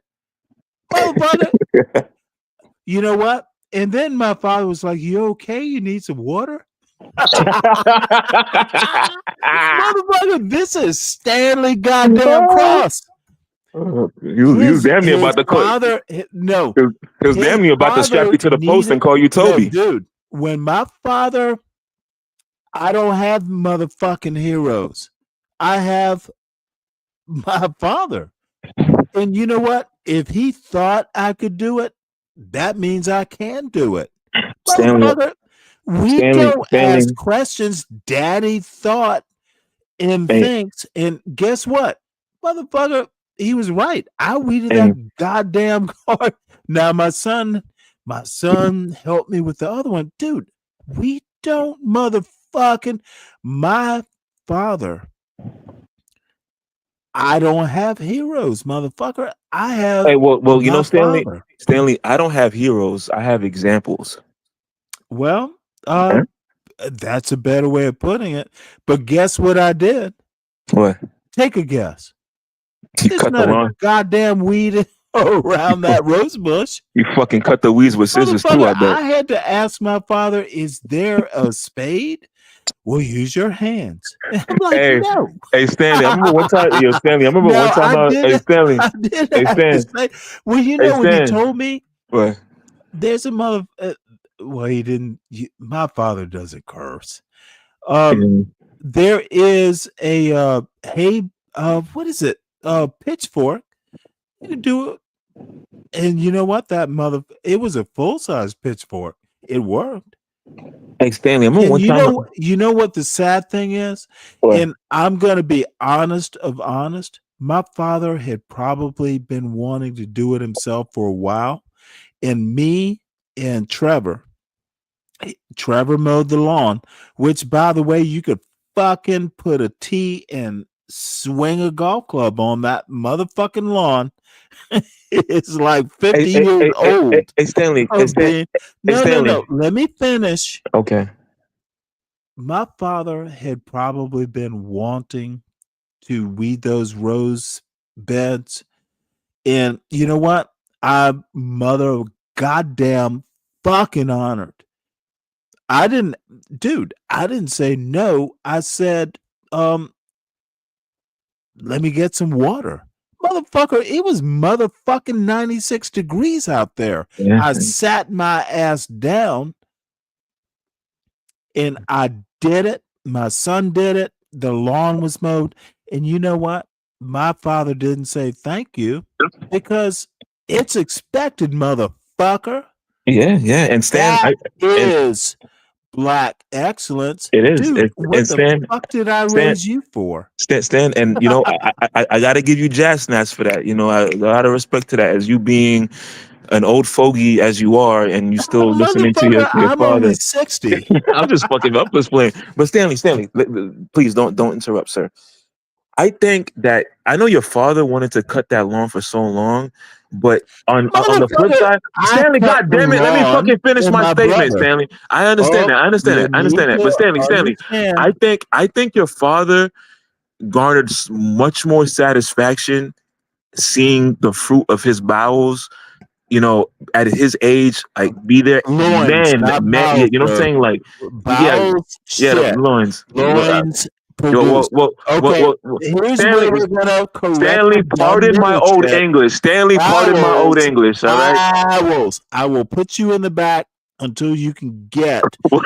Motherfucker. You know what? And then my father was like, "You okay? You need some water?" Motherfucker, this is Stanley goddamn Cross.
You damn near about to
father, no.
He was damn near about to strap you to the post and call you Toby.
No, dude, when my father, I don't have motherfucking heroes. I have my father. And you know what? If he thought I could do it, that means I can do it. Motherfucker, we don't ask questions. Daddy thought and thinks. And guess what? Motherfucker, he was right. I weeded that goddamn car. Now my son helped me with the other one. Dude, we don't motherfucking my father. I don't have heroes, motherfucker. I have
well, you know, Stanley,
father.
Stanley, I don't have heroes. I have examples.
Well, that's a better way of putting it. But guess what I did?
What?
Take a guess.
You
There's
cut
not
the
a
lawn.
goddamn weed around that rose bush.
You fucking cut the weeds with scissors too, I bet.
I had to ask my father, "Is there a spade?" Well, use your hands. And I'm like, no.
Hey, Stanley, I remember one time. Yo, Stanley, I remember one time. Hey, Stanley.
I did
Hey,
have
Stan.
to say, well, you know when he told me,
what?
There's a mother. Well, he didn't. My father doesn't curse. There is a what is it? Pitchfork. You can do it. And you know what? It was a full-size pitchfork. It worked.
Hey, Stanley, I remember one time.
You know what the sad thing is?
What?
And I'm going to be honest. My father had probably been wanting to do it himself for a while. And me and Trevor mowed the lawn, which, by the way, you could fucking put a tee and swing a golf club on that motherfucking lawn. It's like 50 years old.
Hey, Stanley.
No. Let me finish.
Okay.
My father had probably been wanting to weed those rose beds. And you know what? I'm mother goddamn fucking honored. I didn't say no. I said, let me get some water. Motherfucker, it was motherfucking 96 degrees out there.
Yeah.
I sat my ass down and I did it. My son did it. The lawn was mowed. And you know what? My father didn't say thank you because it's expected, motherfucker.
Yeah, yeah. And Stan,
That
and
is black excellence.
it is.
Dude,
And
what the
Stan,
fuck did I
Stan,
raise you for?
Stan, and you know, I got to give you jazz snaps for that. You know, a lot of respect to that, as you being an old fogey as you are, and you still listening to your
Motherfucker, I'm only
father.
60.
I'm just playing. But Stanley, please don't interrupt, sir. I think that I know your father wanted to cut that lawn for so long, but on the flip
Motherfucker,
side,
I
Stanley,
cut
God
the
damn it, let me
lawn
fucking finish
for
my
my
statement,
brother.
Stanley. I understand
Oh,
that.
you need
But
to
Stanley,
understand.
I think your father garnered much more satisfaction seeing the fruit of his bowels, you know, at his age, like be there,
Loins, not
man, yeah,
bowels,
you know what I'm
sir.
saying? Like, yeah,
Bowels,
the
shit.
loins.
Loins
Well,
produce. Okay, here's
Stanley,
where we're gonna correct
Stanley,
the dumb
pardon my
nigger
old
shit.
English. Stanley, pardon my old
Bowels,
English. All right.
bowels. I will put you in the back until you can get your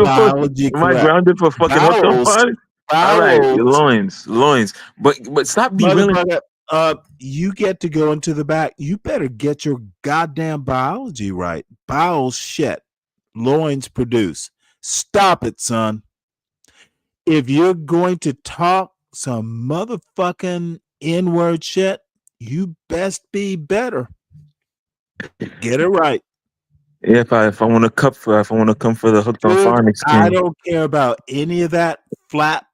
biology
Am I
correct.
grounded for fucking up the
Bowels,
party? All right, your
bowels.
loins. But stop derailing.
Motherfucker, you get to go into the back. You better get your goddamn biology right. Bowels shit. Loins produce. Stop it, son. If you're going to talk some motherfucking N-word shit, you best be better. Get it right.
Yeah, if I want to come for the hooked on
Dude,
phonics
I
king.
don't care about any of that flap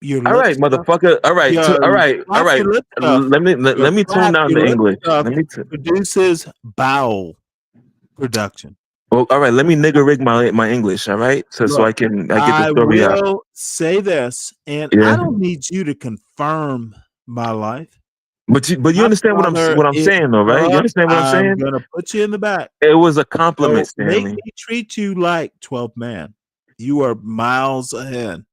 your
All
lip
right,
stuff.
motherfucker. All right, all right.
Your lip stuff.
Let me tone down the English.
Produces bowel production.
Well, all right. Let me nigger rig my English. All right, so
Look,
I get the story out.
I will say this, and
Yeah.
I don't need you to confirm my life.
But you understand what I'm saying, though, right? You understand what I'm saying?
I'm gonna put you in the back.
It was a compliment,
So make
Stanley.
me treat you like 12th man. You are miles ahead.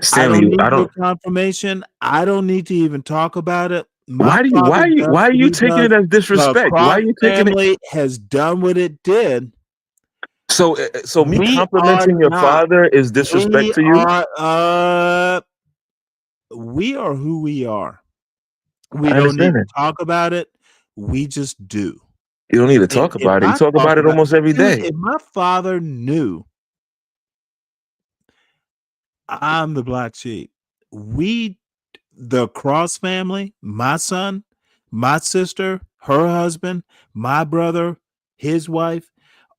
Stanley,
I don't need your confirmation. I don't need to even talk about it.
Why are you taking it as disrespect? Why are you taking it?
Family has done what it did.
So me complimenting your father is disrespect to you?
We are who we are. We
I
don't need
understand
to
it.
talk about it. We just do.
You don't need to talk about it. You talk about it almost every day.
If my father knew I'm the black sheep, the Cross family, my son, my sister, her husband, my brother, his wife,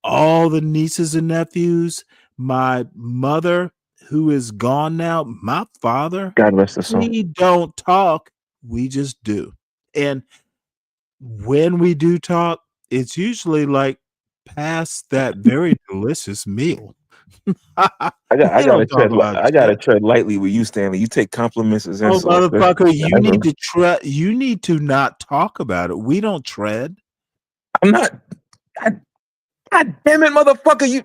all the nieces and nephews, my mother, who is gone now, my father,
God rest his soul.
we don't talk, we just do. And when we do talk, it's usually like past that very delicious meal.
I gotta tread lightly with you, Stanley. You take compliments as
Oh,
insults.
motherfucker, you need to not talk about it. We don't tread.
I'm not. God damn it, motherfucker!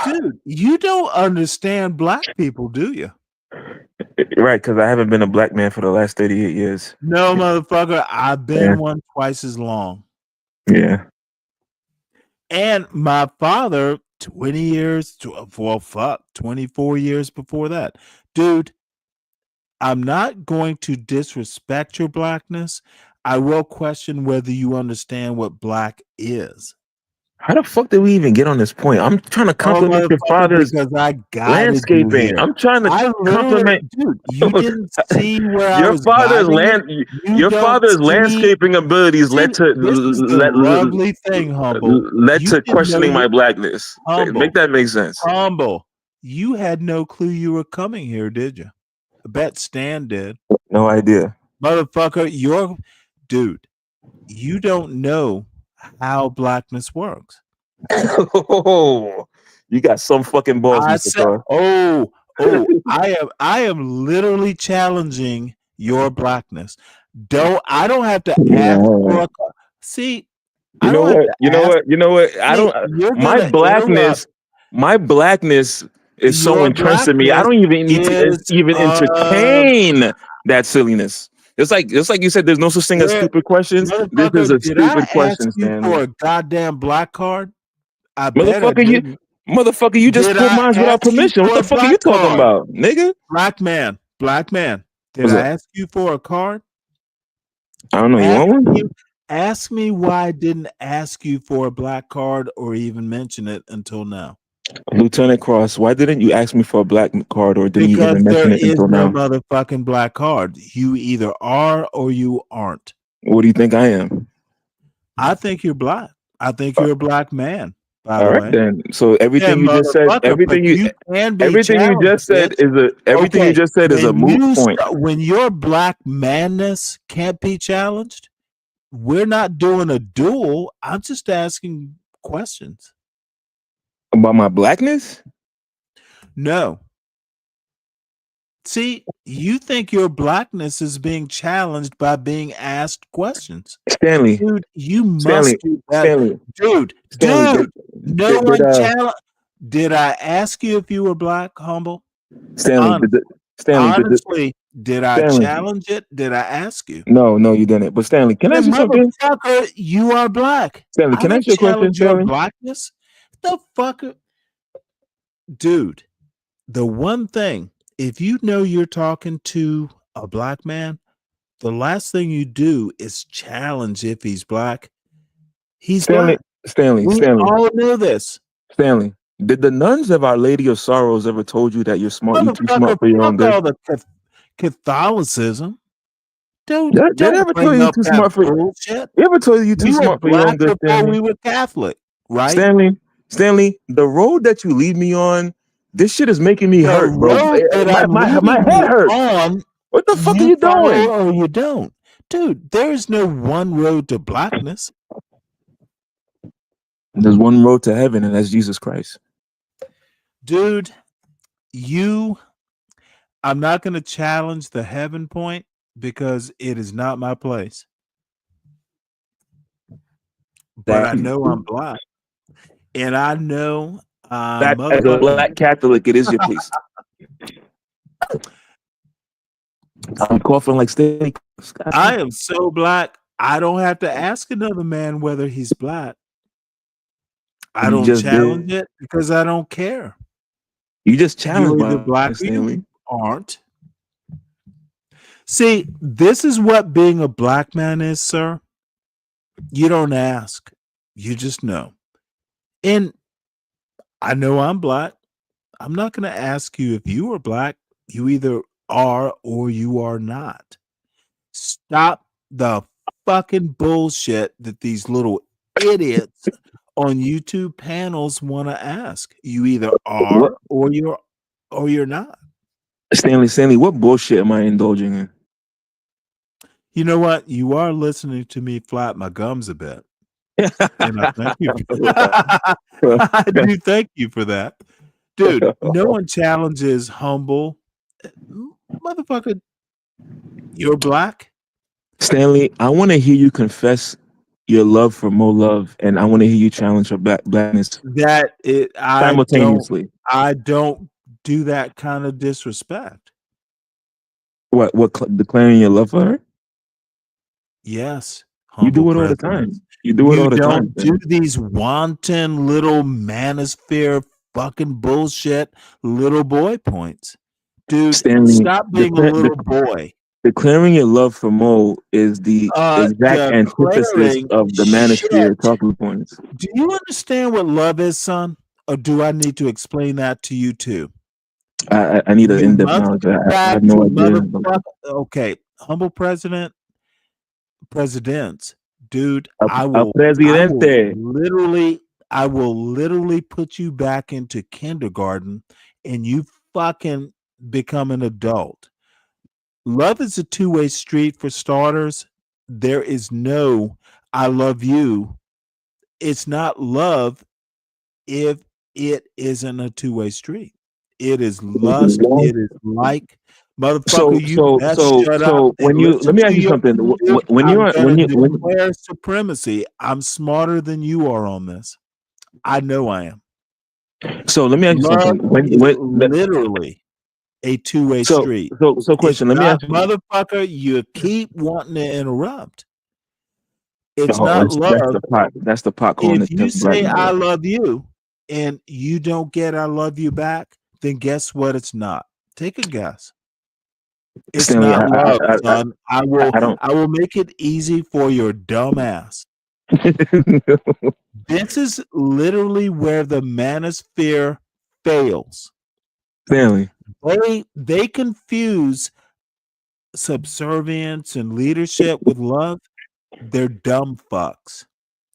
Dude, you don't understand black people, do you?
Right, because I haven't been a black man for the last 38 years.
No, motherfucker, I've been one twice as long.
Yeah.
And my father, 20 years, 24 years before that. Dude, I'm not going to disrespect your blackness. I will question whether you understand what black is.
How the fuck did we even get on this point? I'm trying to compliment your father's landscaping. I'm trying to compliment.
Dude, you didn't see where I
your
was
father's
guiding
your father's landscaping abilities led to
this is the lovely thing, Humble.
led
You
to
didn't know
questioning my blackness. Make that make sense.
Humble. You had no clue you were coming here, did you? I bet Stan did.
No idea.
Motherfucker, dude, you don't know how blackness works.
Oh, you got some fucking balls, Mr.
Carr. I am literally challenging your blackness. I don't have to ask for see.
You know what? I don't. My blackness is so
Your
entrenched in me. I
blackness
don't even need to
is
even entertain that silliness. It's like you said, there's no such thing as stupid questions. This is
motherfucker.
a
Did I
stupid
ask
question,
you for
Stanley.
a goddamn black card? I bet I
Motherfucker,
didn't.
you just
Did
pulled
I
mine without
ask you
permission. What
for
the
a
fuck are you
black
talking
card?
about, nigga?
Black man. Did
What's
I
up?
ask you for a card?
I don't know. You want one?
Ask me why I didn't ask you for a black card or even mention it until now.
Lieutenant Cross, why didn't you ask me for a black card or didn't you
Because
even
there
mention it
is
until
no
now?
motherfucking black card. You either are or you aren't.
What do you think I am?
I think you're black. I think you're a black man, by
All
the
right
way.
then. So everything
Yeah,
you just said,
motherfucker, but you can be
everything you
challenged,
just said
bitch.
is a moot point.
When your black manness can't be challenged, we're not doing a duel. I'm just asking questions.
About my blackness?
No. See, you think your blackness is being challenged by being asked questions.
Stanley.
Dude, you must
Stanley.
do that. Dude, no one challenged. Did I ask you if you were black, humble? Honestly, did I
Stanley.
challenge it? Did I ask you?
No, you didn't. But Stanley, can I ask you something?
Motherfucker, you are black.
Stanley, can I ask you a question,
challenge your
Stanley?
blackness. The fucker, dude. The one thing, if you know you're talking to a black man, the last thing you do is challenge if he's black. He's black.
Stanley.
We all know this.
Stanley, did the nuns of Our Lady of Sorrows ever told you that you're smart? You're too smart for your own
Fuck all
good.
the Catholicism. Don't
They never told
bring
you you're
up
too
that
smart for.
bullshit.
They ever told you you're too
We were
smart for your own
black
good,
before
Stanley?
we were Catholic, right?
Stanley, the road that you lead me on, this shit is making me
The
hurt, bro.
road that I'm
My
leading
head
you
hurts.
on,
What the fuck are
you
you
follow
doing?
or you don't. Dude, there is no one road to blackness.
There's one road to heaven, and that's Jesus Christ.
Dude, I'm not going to challenge the heaven point because it is not my place. But I know I'm black. And I know
That as a black Catholic, it is your place. I'm coughing like Stanley.
I am so black, I don't have to ask another man whether he's black. I
You
don't
just
challenge
did.
it because I don't care.
You just challenged
You're either
my
black or
Stanley.
you aren't. See, this is what being a black man is, sir. You don't ask. You just know. And I know I'm black. I'm not going to ask you if you are black. You either are or you are not. Stop the fucking bullshit that these little idiots on YouTube panels want to ask. You either are or you're not.
Stanley, what bullshit am I indulging in?
You know what? You are listening to me flap my gums a bit. And I thank you. I do thank you for that. Dude, no one challenges humble. Motherfucker, you're black?
Stanley, I want to hear you confess your love for Mo Love, and I want to hear you challenge your blackness simultaneously.
I don't do that kind of disrespect.
What declaring your love for her?
Yes.
You do it all the time. You do it all the time.
You don't do these wanton little manosphere fucking bullshit little boy points. Dude,
Stanley,
stop being a little boy.
Declaring your love for Mo is the exact antithesis of the manosphere talking points.
Do you understand what love is, son? Or do I need to explain that to you too?
I need an in-depth knowledge. I have no idea.
Okay, humble presidents, dude. I will literally put you back into kindergarten, and you fucking become an adult. Love is a two-way street for starters. There is no I love you. It's not love if it isn't a two-way street. It is lust. It is like motherfucker. You best shut up.
When you let me ask you something. When you
declare supremacy, I'm smarter than you are on this. I know I am.
So let me ask you
Love
something.
is literally a two-way street.
So question. Let me ask you.
Motherfucker, you keep wanting to interrupt. It's
Oh,
not
that's
love.
the pot. That's the popcorn.
If you say I love you and you don't get I love you back, then guess what? It's not. Take a guess. It's
Stanley,
not love, son.
I don't.
I will make it easy for your dumb ass. This is literally where the manosphere fails.
Stanley.
They confuse subservience and leadership with love. They're dumb fucks.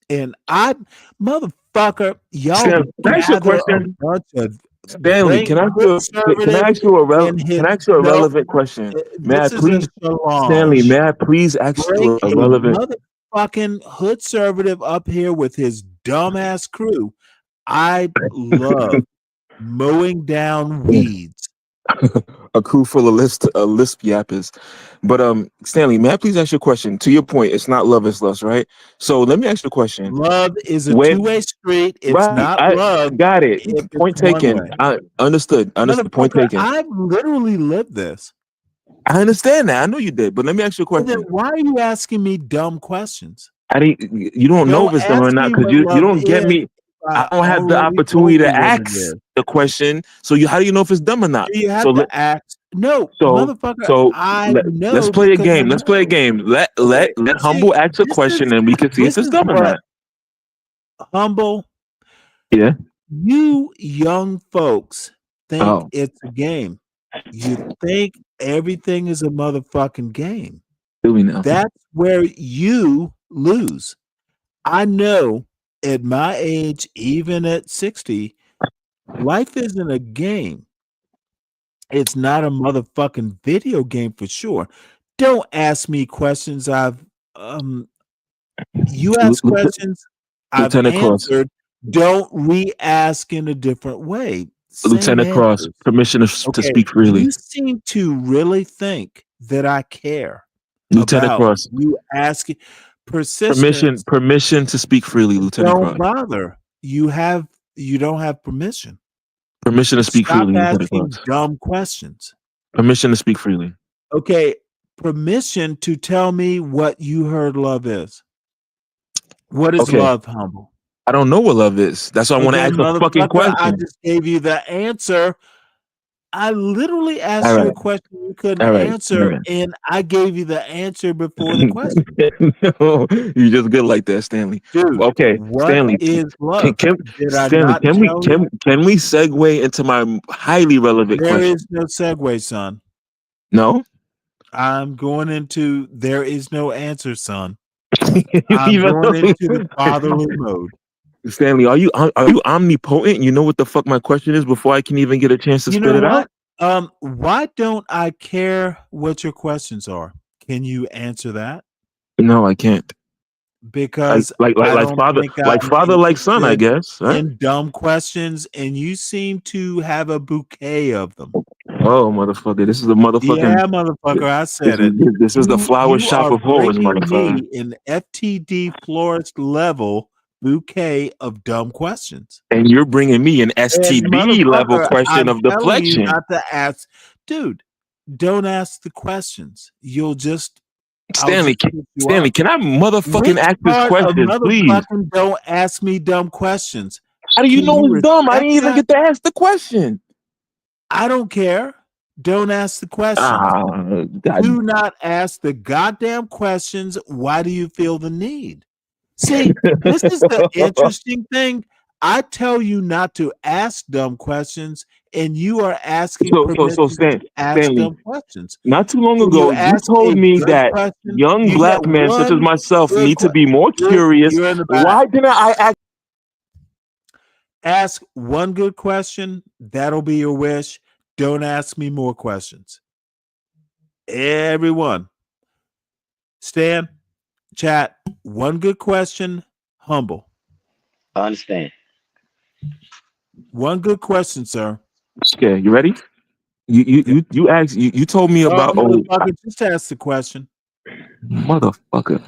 And motherfucker, y'all
Stanley, can I ask you a
gather a
question?
bunch of
Stanley, can I ask you a relevant question? May I
This is a
please, Stanley? May I please ask you a relevant?
motherfucking hood conservative up here with his dumbass crew. I love mowing down weeds.
A crew full of lisp yappers. But Stanley, may I please ask you a question? To your point, it's not love, it's lust, right? So let me ask you a question.
Love is a two-way street. It's not love.
Got it. Point taken. I understood. Point taken.
I've literally lived this.
I understand that. I know you did. But let me ask you a question.
Then why are you asking me dumb questions?
You don't know if it's dumb or not because you don't get me. I don't have the opportunity to ask the question. So how do you know if it's dumb or not?
You have to ask. No, motherfucker.
Let's play a game. Let's play a game. Let Humble ask a question and we can see if it's dumb or not.
Humble.
Yeah.
You young folks think it's a game. You think everything is a motherfucking game.
Do we know?
That's where you lose. I know at my age, even at 60, life isn't a game. It's not a motherfucking video game for sure. Don't ask me questions you ask questions I've answered. Don't re-ask in a different way.
Lieutenant Cross, permission to speak freely.
You seem to really think that I care.
Lieutenant
about
Cross.
You asking persistence.
Permission to speak freely, Lieutenant Cross.
Don't bother. You don't have permission.
Permission to speak
Stop
freely, Lieutenant
asking
Cross.
dumb questions.
Permission to speak freely.
Okay, permission to tell me what you heard love is. What is love, Humble?
I don't know what love is. That's why I want to ask a fucking question.
I just gave you the answer. I literally asked you a question you couldn't answer, and I gave you the answer before the question.
No, you're just good like that, Stanley.
Dude,
okay, Stanley.
Is love?
Can we segue into my highly relevant question?
There is no segue, son.
No?
I'm going into there is no answer, son. I'm going into the fatherly mode.
Stanley, are you omnipotent? You know what the fuck my question is before I can even get a chance to spit it out?
Why don't I care what your questions are? Can you answer that?
No, I can't.
Because
like father, like son, I guess. Right?
And dumb questions, and you seem to have a bouquet of them.
Oh, motherfucker! This is the motherfucking.
Yeah, motherfucker! I said it.
This is the flower shop of horrors, motherfucker.
An FTD florist level bouquet of dumb questions,
and you're bringing me an STD level question of deflection.
You not to ask, dude. Don't ask the questions. You'll just.
Stanley, can I motherfucking ask this question, please?
Don't ask me dumb questions.
How do you know it's dumb? I didn't even get to ask the question.
I don't care. Don't ask the questions. Do not ask the goddamn questions. Why do you feel the need? See, this is the interesting thing. I tell you not to ask dumb questions, and you are asking to ask dumb questions.
Not too long ago, you told me that young black men such as myself need to be more curious. Why didn't I
ask one good question? That'll be your wish. Don't ask me more questions. Everyone, Stan, chat, one good question, Humble.
I understand.
One good question, sir.
Okay, you ready? You asked. You told me about.
Just ask the question,
motherfucker.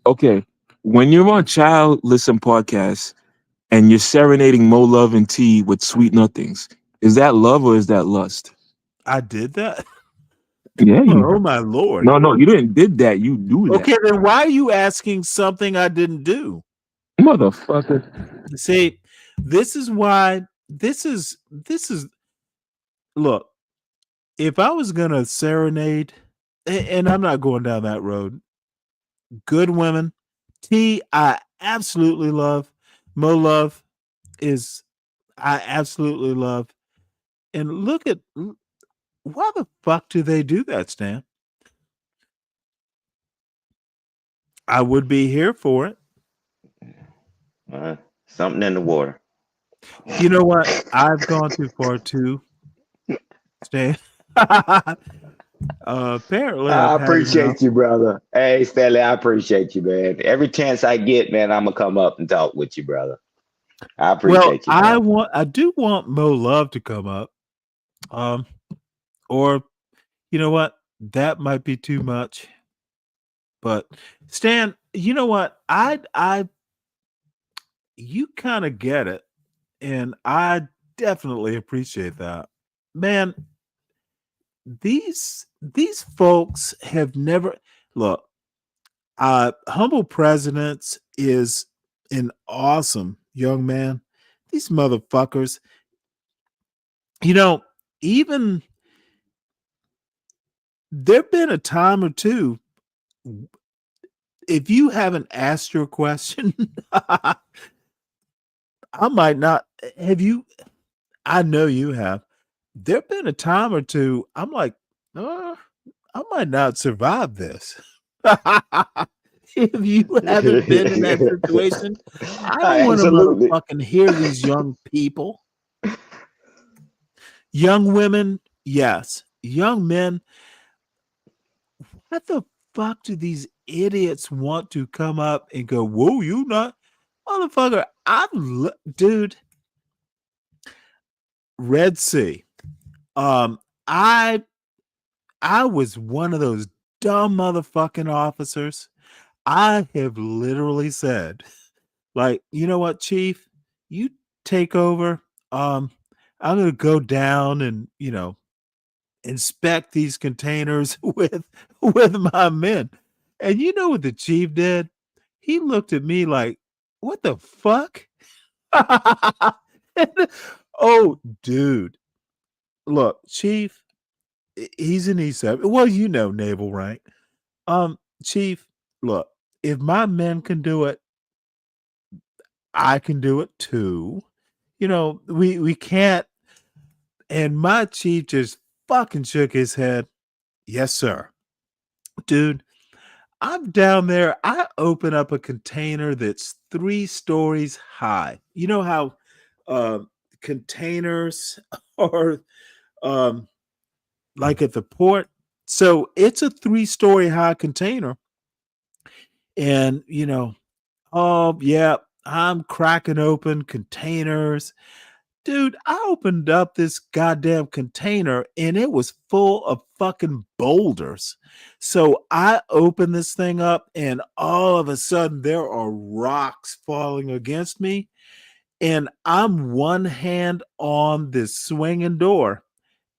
Okay, when you're on Child Listen podcast, and you're serenading Mo Love and T with Sweet Nothings. Is that love or is that lust?
I did that.
Yeah,
Oh my lord.
No, you didn't did that. You do that.
Okay, then why are you asking something I didn't do?
Motherfucker.
See, this is why this is look, if I was gonna serenade, and I'm not going down that road, good women, T I absolutely love. Mo Love is I absolutely love. And look at why the fuck do they do that, Stan? I would be here for it.
Something in the water.
You know what? I've gone too far too, Stan. Apparently,
I
I've had enough.
appreciate you, brother. Hey, Stanley, I appreciate you, man. Every chance I get, man, I'm gonna come up and talk with you, brother. I appreciate you, man.
I do want Mo Love to come up. Or you know what? That might be too much. But Stan, you know what? You kind of get it, and I definitely appreciate that. Man, these folks have never look. Humble Presidents is an awesome young man. These motherfuckers, you know, even there've been a time or two. If you haven't asked your question, I might not have you. I know you have. There've been a time or two. I'm like, I might not survive this. If you haven't been in that situation, I don't want to
Absolutely.
motherfucking hear these young people. Young women, yes. Young men, what the fuck do these idiots want to come up and go, whoa, you not? Motherfucker, dude. Red Sea. I was one of those dumb motherfucking officers. I have literally said, like, you know what, Chief? You take over. I'm gonna go down and, inspect these containers with my men. And you know what the chief did? He looked at me like, what the fuck? Oh, dude. Look, Chief, he's an E7. Well, you know naval rank. Chief, look, if my men can do it, I can do it too. We can't. And my chief just fucking shook his head. Yes, sir. Dude, I'm down there. I open up a container that's 3 stories high. You know how containers are like at the port? So it's a 3-story high container. And, oh, yeah, I'm cracking open containers. Dude, I opened up this goddamn container and it was full of fucking boulders. So I opened this thing up and all of a sudden there are rocks falling against me. And I'm one hand on this swinging door.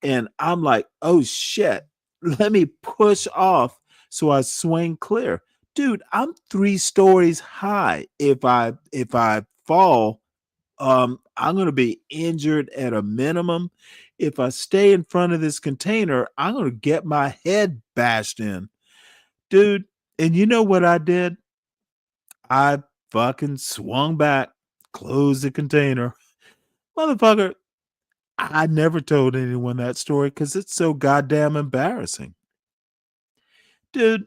And I'm like, oh shit, let me push off. So I swing clear. Dude, I'm 3 stories high. If I fall, I'm going to be injured at a minimum. If I stay in front of this container, I'm going to get my head bashed in. Dude, and you know what I did? I fucking swung back, closed the container. Motherfucker, I never told anyone that story because it's so goddamn embarrassing. Dude,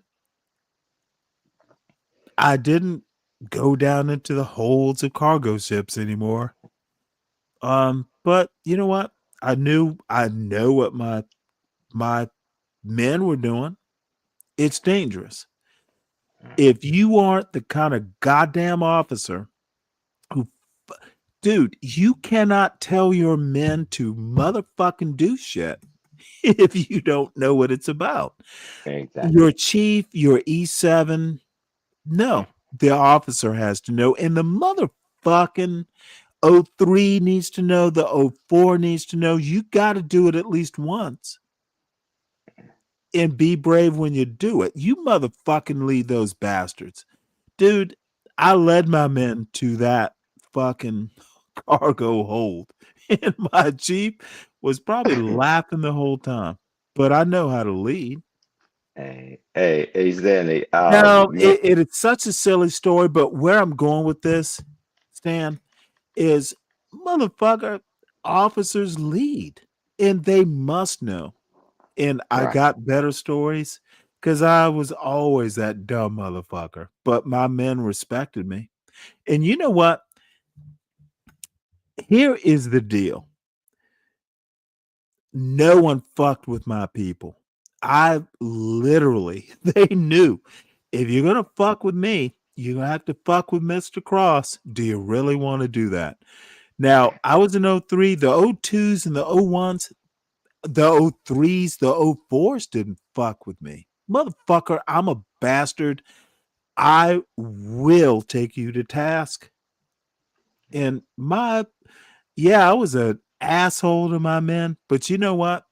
I didn't go down into the holds of cargo ships anymore. But you know what? I know what my men were doing. It's dangerous. If you aren't the kind of goddamn officer who, dude, you cannot tell your men to motherfucking do shit if you don't know what it's about.
Exactly.
Your chief, your E7, no, the officer has to know. And the fucking 03 needs to know, the 04 needs to know. You got to do it at least once. And be brave when you do it. You motherfucking lead those bastards. Dude, I led my men to that fucking cargo hold. And my Jeep was probably laughing the whole time. But I know how to lead.
Hey, Stanley.
Now, it is such a silly story, but where I'm going with this, Stan, is motherfucker, officers lead. And they must know. And I
Right.
got better stories because I was always that dumb motherfucker. But my men respected me. And you know what? Here is the deal. No one fucked with my people. I literally, they knew if you're going to fuck with me, you're going to have to fuck with Mr. Cross. Do you really want to do that? Now, I was in 03, the 02s and the 01s, the 03s, the 04s didn't fuck with me. Motherfucker, I'm a bastard. I will take you to task. And I was an asshole to my men, but you know what?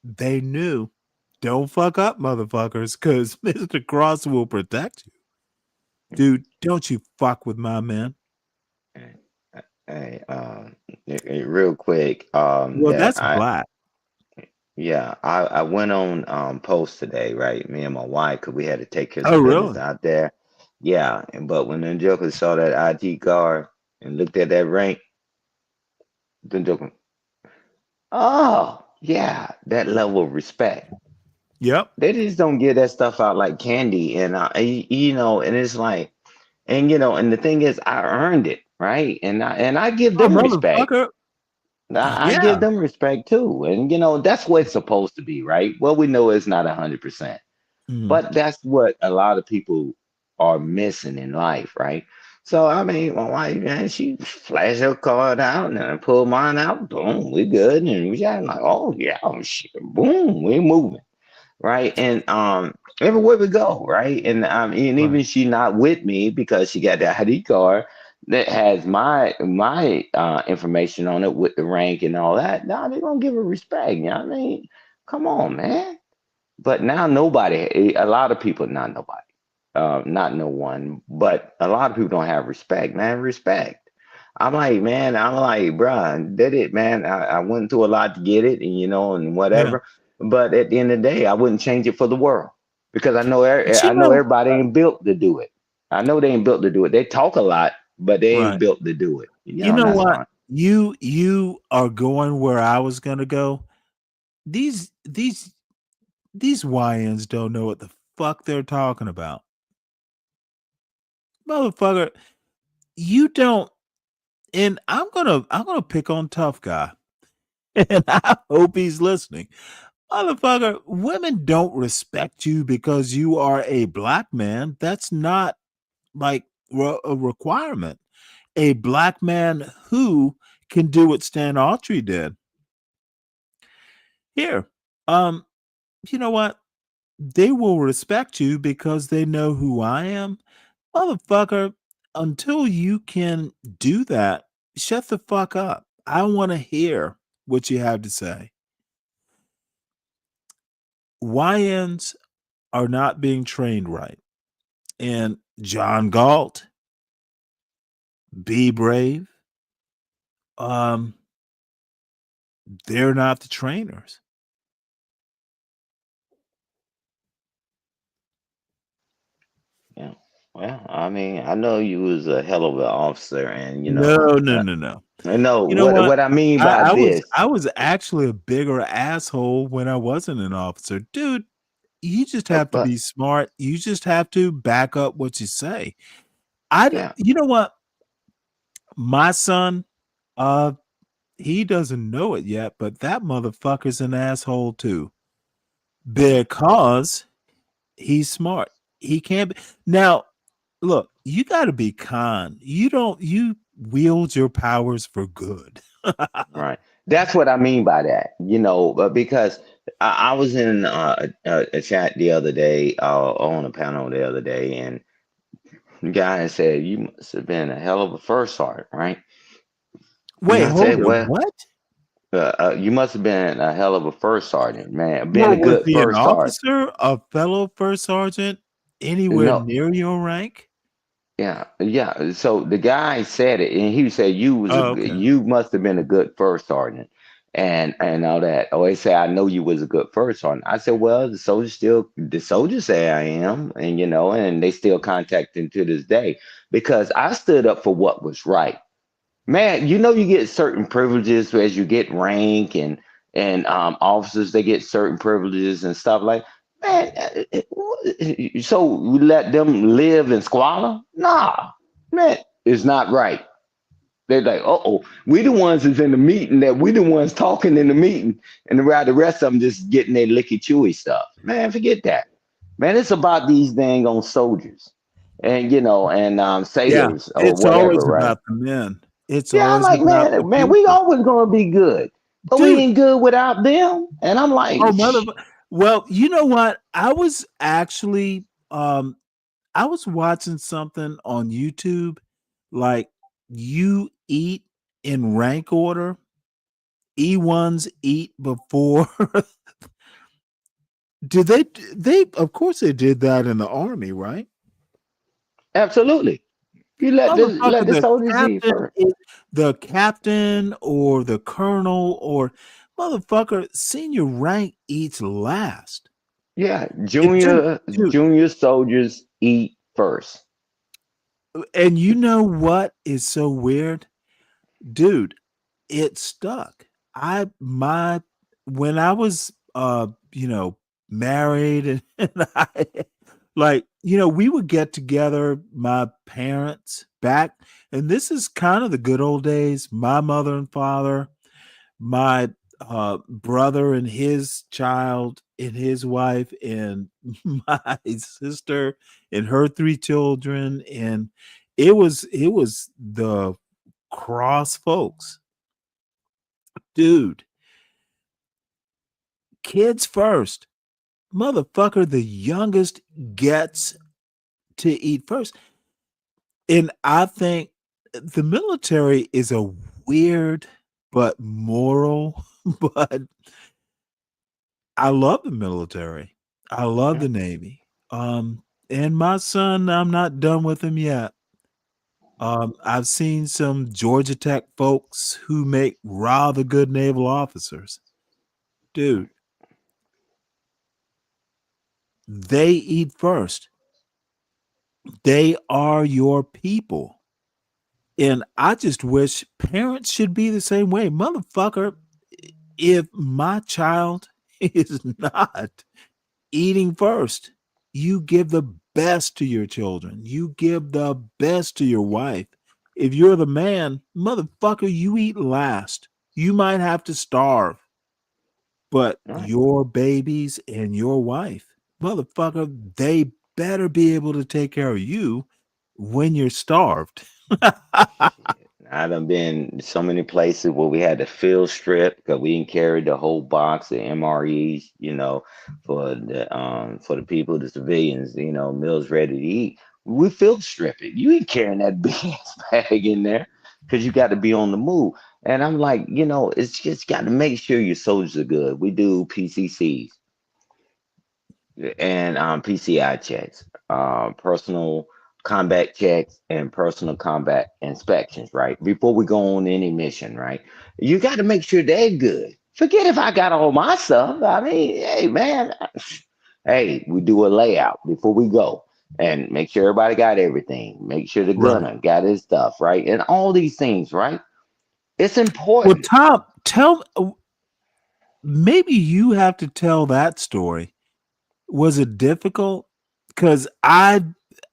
They knew. Don't fuck up, motherfuckers, because Mr. Cross will protect you. Dude, don't you fuck with my men.
Hey, real quick,
Well,
that
that's black.
I went on post today, right? Me and my wife, because we had to take care of
Oh,
some business
really?
out there. Yeah, but when the Joker saw that ID guard and looked at that rank, the Joker, oh yeah, that level of respect.
Yep.
They just don't give that stuff out like candy, and and it's like, and and the thing is, I earned it, right? And I give
Oh,
them respect.
motherfucker.
I give
Yeah.
them respect too, and that's what it's supposed to be, right? Well, we know it's not 100%,
Mhm.
but that's what a lot of people are missing in life, right? So I mean, my wife, man, she flashed her card out and I pulled mine out. Boom, we good, and we got like, oh yeah, shit, boom, we moving, right? And everywhere we go, right? And and
Right.
even she not with me because she got that ID card that has my information on it with the rank and all that. Now they're gonna give her respect. You know what I mean? Come on, man. But now nobody, a lot of people, not nobody, not no one, but a lot of people don't have respect, man. Respect. I'm like, man, I'm like, bruh, did it, man. I went through a lot to get it, and and
Yeah.
whatever. But at the end of the day, I wouldn't change it for the world because I know
But
I
you
know
know,
everybody ain't built to do it. I know they ain't built to do it. They talk a lot, but they ain't
right.
built to do it.
You
And
know
that's
what?
fine.
You are going where I was gonna go. These YNs don't know what the fuck they're talking about. Motherfucker, you don't, and I'm gonna pick on tough guy. And I hope he's listening. Motherfucker, women don't respect you because you are a black man. That's not like a requirement. A black man who can do what Stan Autry did. Here, you know what? They will respect you because they know who I am. Motherfucker, until you can do that, shut the fuck up. I want to hear what you have to say. YNs are not being trained right. And John Galt, Be Brave, um, they're not the trainers.
Yeah. Well, I mean, I know you was a hell of an officer, and
No.
I know
You know what?
what I mean by
I was
this.
I was actually a bigger asshole when I wasn't an officer. Dude, you just have to
But
be smart. You just have to back up what you say.
yeah,
You know what? My son, uh, he doesn't know it yet, but that motherfucker's an asshole too. Because he's smart. He can't be now. Look, you got to be kind. You wield your powers for good.
right. That's what I mean by that. But because I was in a chat the other day, on a panel the other day, and The guy said, "You must have been a hell of a first sergeant, right?" And
Wait,
I
hold
said,
on.
"Well,
What?
you must have been a hell of a first sergeant, man. Being
Well,
a
was
good
he an
first sergeant."
officer, a fellow first sergeant, anywhere
No,
near your rank?
yeah, yeah. So the guy said it, and he said, "You was
Oh, okay.
you must have been a good first sergeant," and all that. Oh, he said, "I know you was a good first sergeant." I said, "Well, the soldiers say I am, and and they still contact him to this day because I stood up for what was right." Man, you get certain privileges as you get rank and officers they get certain privileges and stuff like man. So we let them live in squalor? Nah, man, it's not right. They're like, oh, we the ones that's in the meeting that we the ones talking in the meeting, and the rest of them just getting their licky chewy stuff. Man, forget that. Man, it's about these dang on soldiers and
Yeah,
sailors or
it's
whatever,
always
right?
about the men. It's
Yeah, I'm
always
like,
about the
man, we
people.
always gonna be good, but we
Dude,
ain't good without them. And I'm like,
oh mother well, you know what? I was actually I was watching something on YouTube like you eat in rank order. E1s eat before did they of course they did that in the army, right?
absolutely, you let
Motherfucker,
the soldiers eat first.
the captain or the colonel or motherfucker, senior rank eats last.
Yeah,
Dude, dude,
junior soldiers eat first.
and you know what is so weird? Dude, it stuck. I my when I was married and I like, we would get together, my parents back, and this is kind of the good old days, my mother and father, my brother and his child and his wife, and my sister and her three children, and it was the cross folks, dude. Kids first, motherfucker. The youngest gets to eat first, and I think the military is a weird but moral, but I love the military. I love the Navy. And my son, I'm not done with him yet. I've seen some Georgia Tech folks who make rather good naval officers. Dude, they eat first. They are your people. And I just wish parents should be the same way. Motherfucker, if my child is not eating first, you give the best to your children. You give the best to your wife. If you're the man, motherfucker, you eat last. You might have to starve, but
Right.
your babies and your wife, motherfucker, they better be able to take care of you when you're starved.
I done been so many places where we had to field strip because we didn't carry the whole box of MREs, for the people, the civilians, meals ready to eat. We field strip it. You ain't carrying that big ass bag in there because you got to be on the move. And I'm like, it's just got to make sure your soldiers are good. We do PCCs and PCI checks, personal combat checks, and personal combat inspections, right? Before we go on any mission, right? You got to make sure they're good. Forget if I got all my stuff. I mean, hey, man, hey, we do a layout before we go and make sure everybody got everything. Make sure the
Right.
gunner got his stuff, right? And all these things, right? It's
Well,
important.
Tom, maybe you have to tell that story. Was it difficult? Because I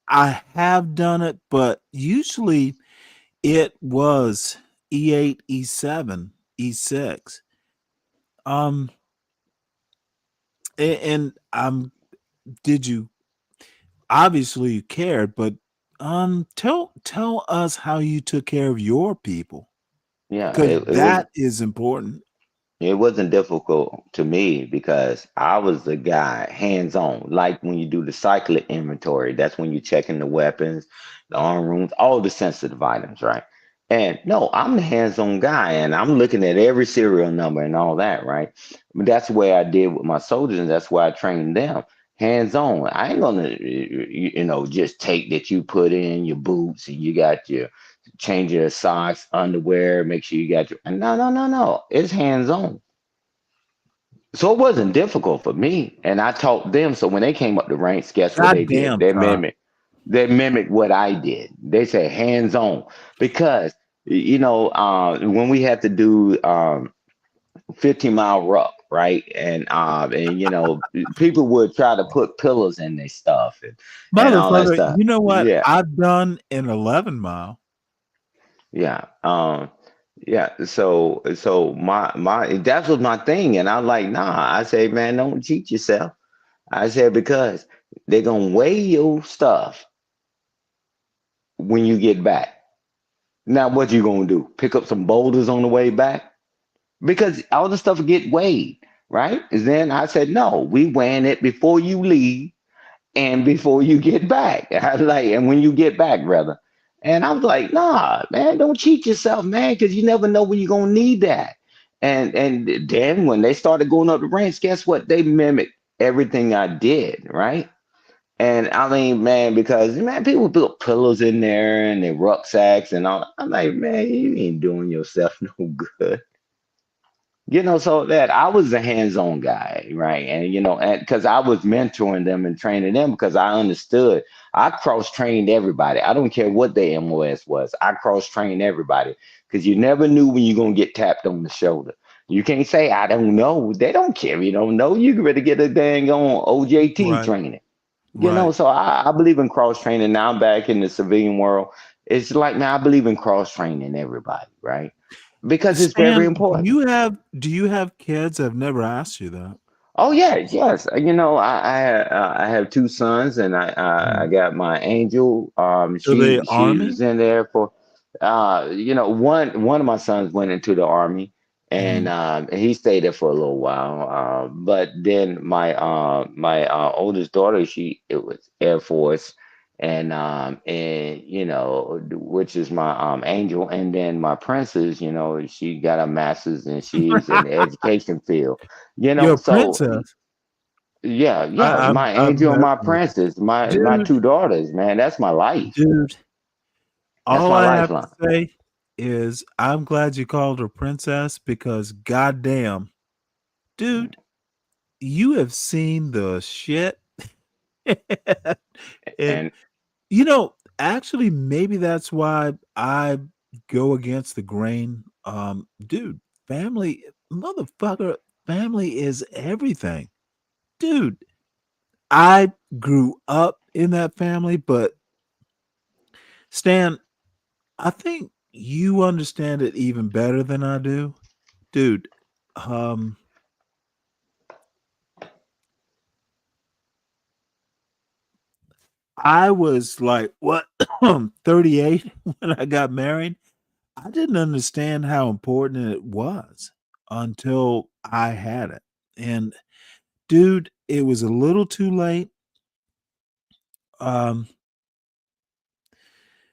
have done it, but usually it was E8, E7, E6. Um, and did you obviously you cared, but tell us how you took care of your people
Yeah,
because
it was
that is important.
It wasn't difficult to me because I was the guy hands on. Like when you do the cyclic inventory, that's when you're checking the weapons, the arm rooms, all the sensitive items, right? And no, I'm the hands on guy and I'm looking at every serial number and all that, right? But that's the way I did with my soldiers and that's why I trained them hands on. I ain't gonna, just take that you put in your boots and you got your change your socks, underwear, make sure you got your no, no, no, no. It's hands on. So it wasn't difficult for me. And I taught them. So when they came up the ranks, guess what they
God
did?
damn, Todd.
They mimicked what I did. They said hands on. Because when we had to do 15-mile ruck, right? And people would try to put pillows in their stuff and all that
Motherfucker,
stuff.
you know what?
Yeah.
I've done an 11 mile.
Yeah. Yeah. So my that was my thing. And I'm like, nah, I say, man, don't cheat yourself. I said, because they're gonna weigh your stuff when you get back. Now what you gonna do? Pick up some boulders on the way back? Because all the stuff will get weighed, right? And then I said, no, we weighing it before you leave and before you get back. I was like, and when you get back, brother. And I was like, nah, man, don't cheat yourself, man, because you never know when you're gonna need that. And then when they started going up the ranks, guess what? They mimicked everything I did, right? And I mean, man, because man, people put pillows in there and their rucksacks and all. I'm like, man, you ain't doing yourself no good. So that I was a hands-on guy, right? And because I was mentoring them and training them because I understood. I cross-trained everybody. I don't care what their MOS was. I cross-trained everybody because you never knew when you're gonna get tapped on the shoulder. You can't say I don't know. They don't care. You don't know. You ready to get a dang on OJT
Right.
training.
Right.
So I believe in cross training. Now I'm back in the civilian world. It's like, man, I believe in cross training everybody, right? Because it's very
Stan,
important.
do you have kids? I've never asked you that.
Oh yeah, yes. I have two sons, and I
Hmm.
got my angel.
Are they
She
Army?
was in there for, one of my sons went into the army, and
Mhm.
he stayed there for a little while. But then my oldest daughter, it was Air Force, which is my angel, and then my princess, she got a master's, and she's in the education field.
You're a
So
princess.
yeah, my
I'm
angel and my
mesmerized.
princess, my
Dude,
two daughters, man, that's my life.
dude.
That's
All
my
I have to
lifeline.
say is I'm glad you called her princess because goddamn, dude, you have seen the shit. And
And
actually maybe that's why I go against the grain. Dude, family, motherfucker, family is everything. Dude, I grew up in that family, but Stan, I think you understand it even better than I do. Dude, um, I was like, what, 38 when I got married. I didn't understand how important it was until I had it. And dude, it was a little too late. Um,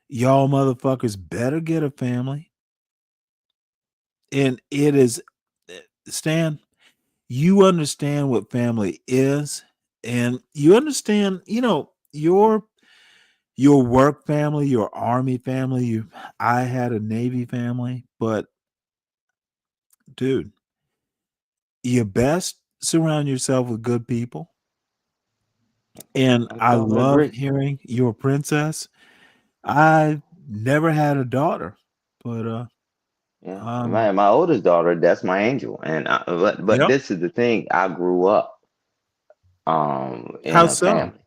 y'all motherfuckers better get a family. And it is, Stan, you understand what family is, and you understand, your work family, your army family. I had a Navy family, but dude, you best surround yourself with good people. And
I
I
totally
love
agree.
hearing you're a princess. I never had a daughter, but
Yeah,
um,
my oldest daughter, that's my angel. But
yep.
this is the thing. I grew up in
How
a
so?
family.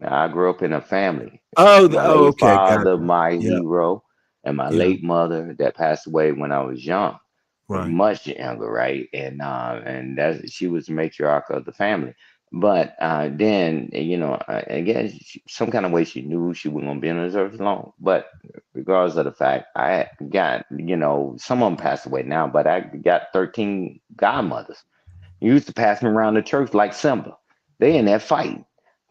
I grew up in a family.
Oh,
My late
okay,
father,
gotcha.
my
Yep,
hero, and my
yeah,
late mother that passed away when I was young, or
right.
much younger, right? And that she was the matriarch of the family. But then, I guess some kind of way she knew she wasn't gonna be on this earth long. But regardless of the fact, I got, some of them passed away now, but I got 13 godmothers. You used to pass them around the church like Simba. They in that fight,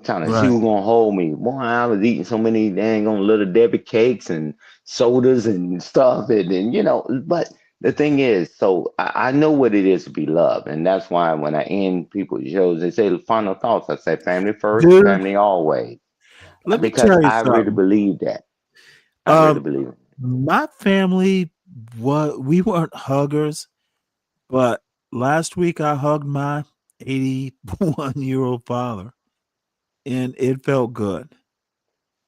trying to see
Right.
who gonna hold me. Boy, I was eating so many dang on little Debbie cakes and sodas and stuff, and but the thing is, so I know what it is to be loved, and that's why when I end people's shows, they say final thoughts. I say family first,
Dude,
family always,
let me
because
tell you
I really
something.
believe that. I really
Um,
believe it.
my family, we weren't huggers, but last week I hugged my 81-year-old father, and it felt good.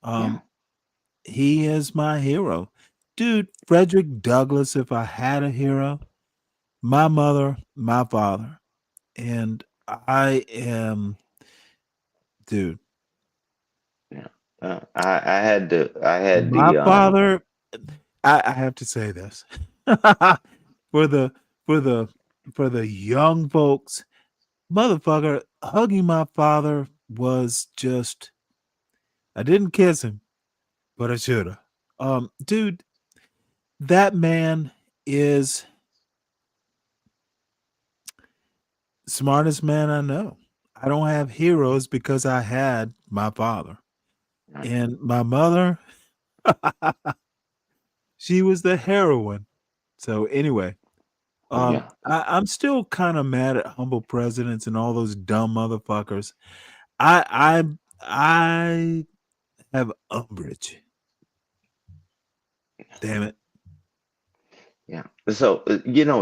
Yeah.
He is my hero. Dude, Frederick Douglass, if I had a hero, my mother, my father. And I am, dude,
Yeah. I had
my
the
father, I have to say this. for the for the for the young folks, motherfucker, hugging my father was just, I didn't kiss him, but I should have. Dude, that man is smartest man I know. I don't have heroes because I had my father. And my mother, she was the heroine. So anyway,
yeah.
I'm still kind of mad at humble presidents and all those dumb motherfuckers. I have umbrage. Damn it.
Yeah. So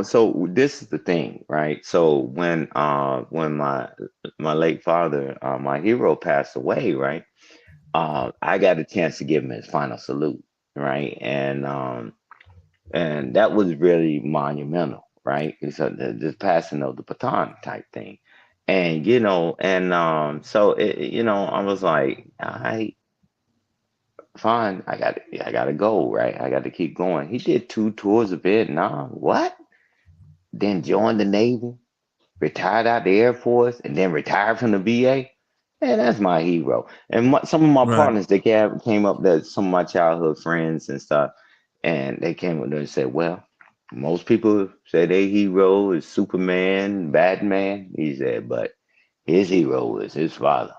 so this is the thing, right? So when my late father, my hero passed away, right? I got a chance to give him his final salute, right? And that was really monumental, right? So the passing of the baton type thing. And so I was like, I fine, I gotta go, right? I got to keep going. He did 2 tours of Vietnam. What? Then joined the Navy, retired out the Air Force, and then retired from the VA. Man, that's my hero. And some of my
Right.
partners, they came up, that some of my childhood friends and stuff, and they came up there and said, well, most people say their hero is Superman, Batman. He said, but his hero is his father.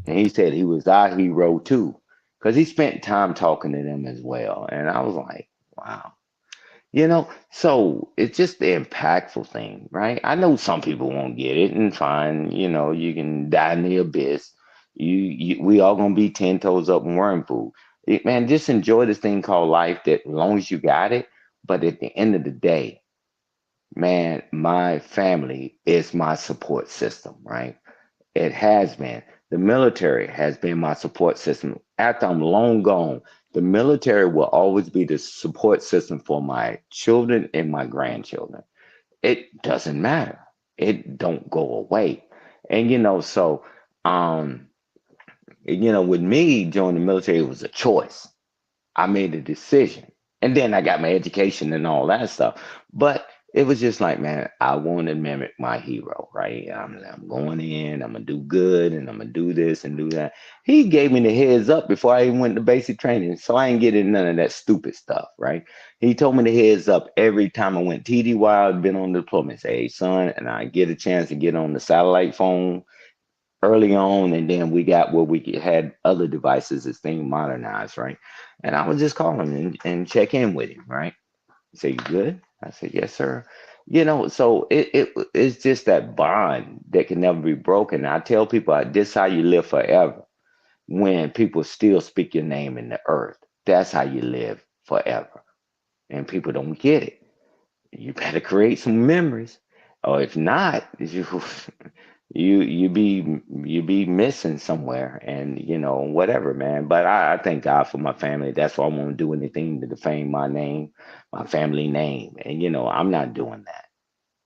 And he said he was our hero too, because he spent time talking to them as well. And I was like, wow. So it's just the impactful thing, right? I know some people won't get it, and fine, you can die in the abyss. We all gonna be 10 toes up and worm food. Man, just enjoy this thing called life. That as long as you got it, but at the end of the day, man, my family is my support system, right? It has been. The military has been my support system. After I'm long gone, the military will always be the support system for my children and my grandchildren. It doesn't matter. It don't go away. And um, with me joining the military, it was a choice. I made a decision. And then I got my education and all that stuff. But it was just like, man, I want to mimic my hero, right? I'm going in, I'm going to do good, and I'm going to do this and do that. He gave me the heads up before I even went to basic training. So I ain't getting none of that stupid stuff, right? He told me the heads up every time I went TDY. I'd been on deployment. Say, hey, son, and I get a chance to get on the satellite phone early on, and then we got where had other devices as things modernized, right? And I would just call him and check in with him, right? He said, "You good?" I said, "Yes, sir." So it's just that bond that can never be broken. I tell people, this is how you live forever. When people still speak your name in the earth, that's how you live forever. And people don't get it. You better create some memories, or if not, you be missing somewhere, and whatever, man. But I thank God for my family. That's why I won't do anything to defame my name, my family name, and I'm not doing that.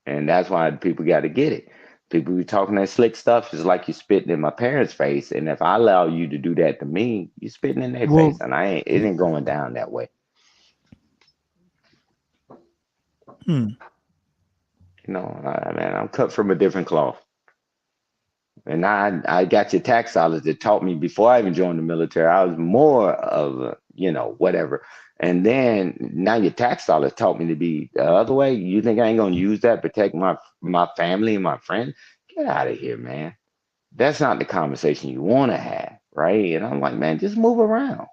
And that's why people got to get it. People be talking that slick stuff is like you spitting in my parents' face, and if I allow you to do that to me, you spitting in their face,
Well,
and it ain't going down that way.
hmm.
Man, I'm cut from a different cloth. And I got your tax dollars that taught me before I even joined the military. I was more of a, whatever. And then now your tax dollars taught me to be the other way. You think I ain't gonna use that to protect my family and my friends? Get out of here, man. That's not the conversation you want to have, right? And I'm like, man, just move around.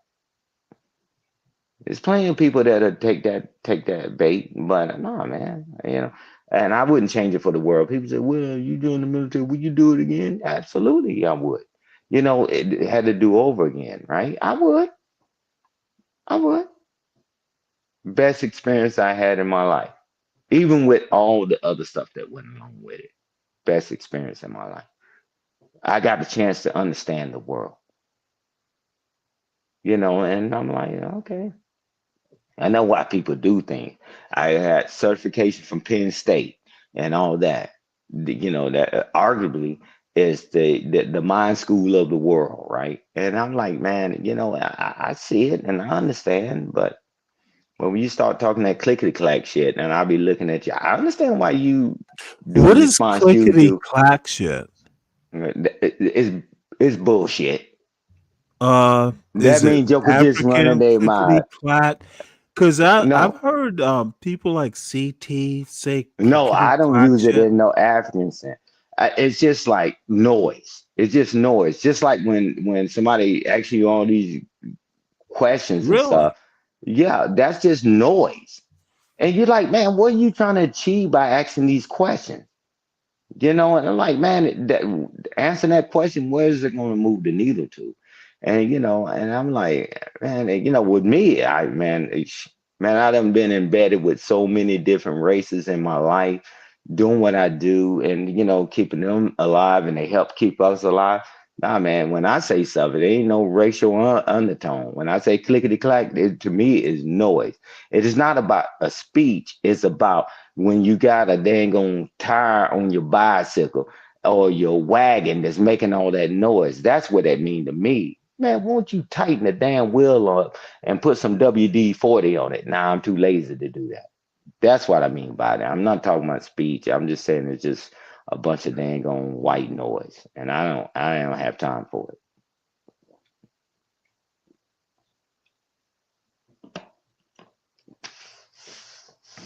There's plenty of people that take that bait, but no, man, And I wouldn't change it for the world. People say, "Well, you doing the military? Would you do it again?" Absolutely, I would. It had to do over again, right? I would. I would. Best experience I had in my life, even with all the other stuff that went along with it. Best experience in my life. I got a chance to understand the world, and I'm like, okay. I know why people do things. I had certification from Penn State and all that. That arguably is the mind school of the world, right? And I'm like, man, I see it and I understand, but when you start talking that clickety clack shit, and I'll be looking at you, I understand why you do
What
the
is
response you
clickety
do.
clack shit?
It's bullshit.
Is
That
it
means Joker just running
African
their
clickety
mind.
clack? Because I've
No,
heard people like CT say
no,
clickety
I don't
clack
use it
shit.
in no African sense. It's just like noise. It's just noise. Just like when somebody asks you all these questions and
Really?
stuff. Yeah, that's just noise. And you're like, man, what are you trying to achieve by asking these questions? And I'm like, man, answering that question, where is it going to move the needle to? And I'm like, man, with me, man, I done been embedded with so many different races in my life, doing what I do, and keeping them alive, and they help keep us alive. Nah, man, when I say stuff, it ain't no racial undertone. When I say clickety clack, it to me is noise. It is not about a speech. It's about when you got a dang on tire on your bicycle or your wagon that's making all that noise. That's what that mean to me. Man, won't you tighten the damn wheel up and put some WD-40 on it? Nah, I'm too lazy to do that. That's what I mean by that. I'm not talking about speech. I'm just saying it's just a bunch of dang on white noise. And I don't have time for it.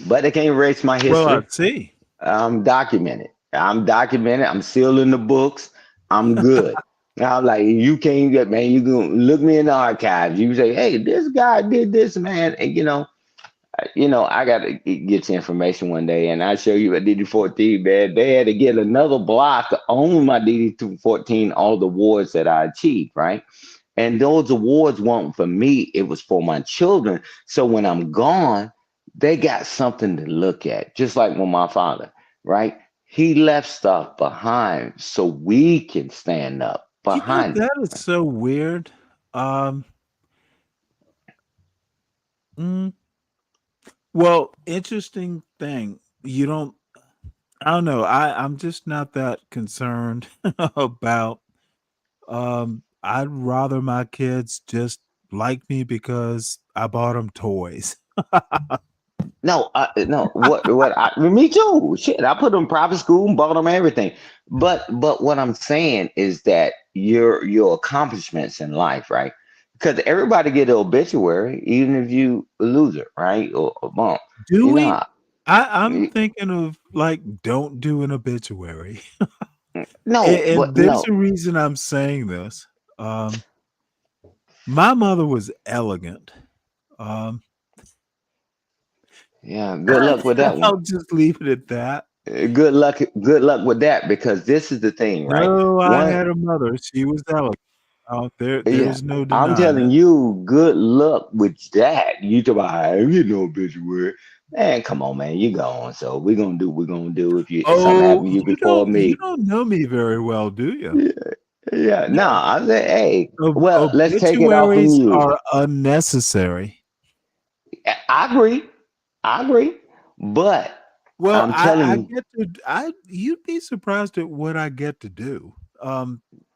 But they can't erase my
Well, I
history.
see.
I'm documented. I'm still in the books. I'm good. Now, like, you can't get, man, you can look me in the archives. You say, hey, this guy did this, man. And, I got to get you information one day, and I show you a DD14, man. They had to get another block on my DD14, all the awards that I achieved, right? And those awards weren't for me, it was for my children. So when I'm gone, they got something to look at, just like with my father, right? He left stuff behind so we can stand up behind
That
it.
is so weird. Um, mm, well, interesting thing. I don't know. I'm just not that concerned about. I'd rather my kids just like me because I bought them toys.
No, me too. Shit, I put them in private school and bought them everything. But what I'm saying is that your accomplishments in life, right? Because everybody get an obituary, even if you a loser, right? Or a bump.
Do
You
we?
know,
I'm thinking of like don't do an obituary.
no,
And
but
there's
no.
a reason I'm saying this. My mother was elegant. Um,
Yeah, good luck with that one.
I'll just leave it at that.
Good luck with that, because this is the thing, right?
No, I
One,
had a mother. She was elegant.
yeah,
There's no
I'm
denying
telling
it.
you, good luck with that. You talk about, I ain't get no obituary. Man, come on, man, you gone. So we're gonna do what we're gonna do. If something
Oh,
happened to you before
you
me,
don't know me very well, do you?
yeah, yeah. No,
No.
I said, hey, well, let's take it off from
Obituaries
you.
are unnecessary.
I agree. I agree. But
Well,
I'm
I
telling
get to I you'd be surprised at what I get to do.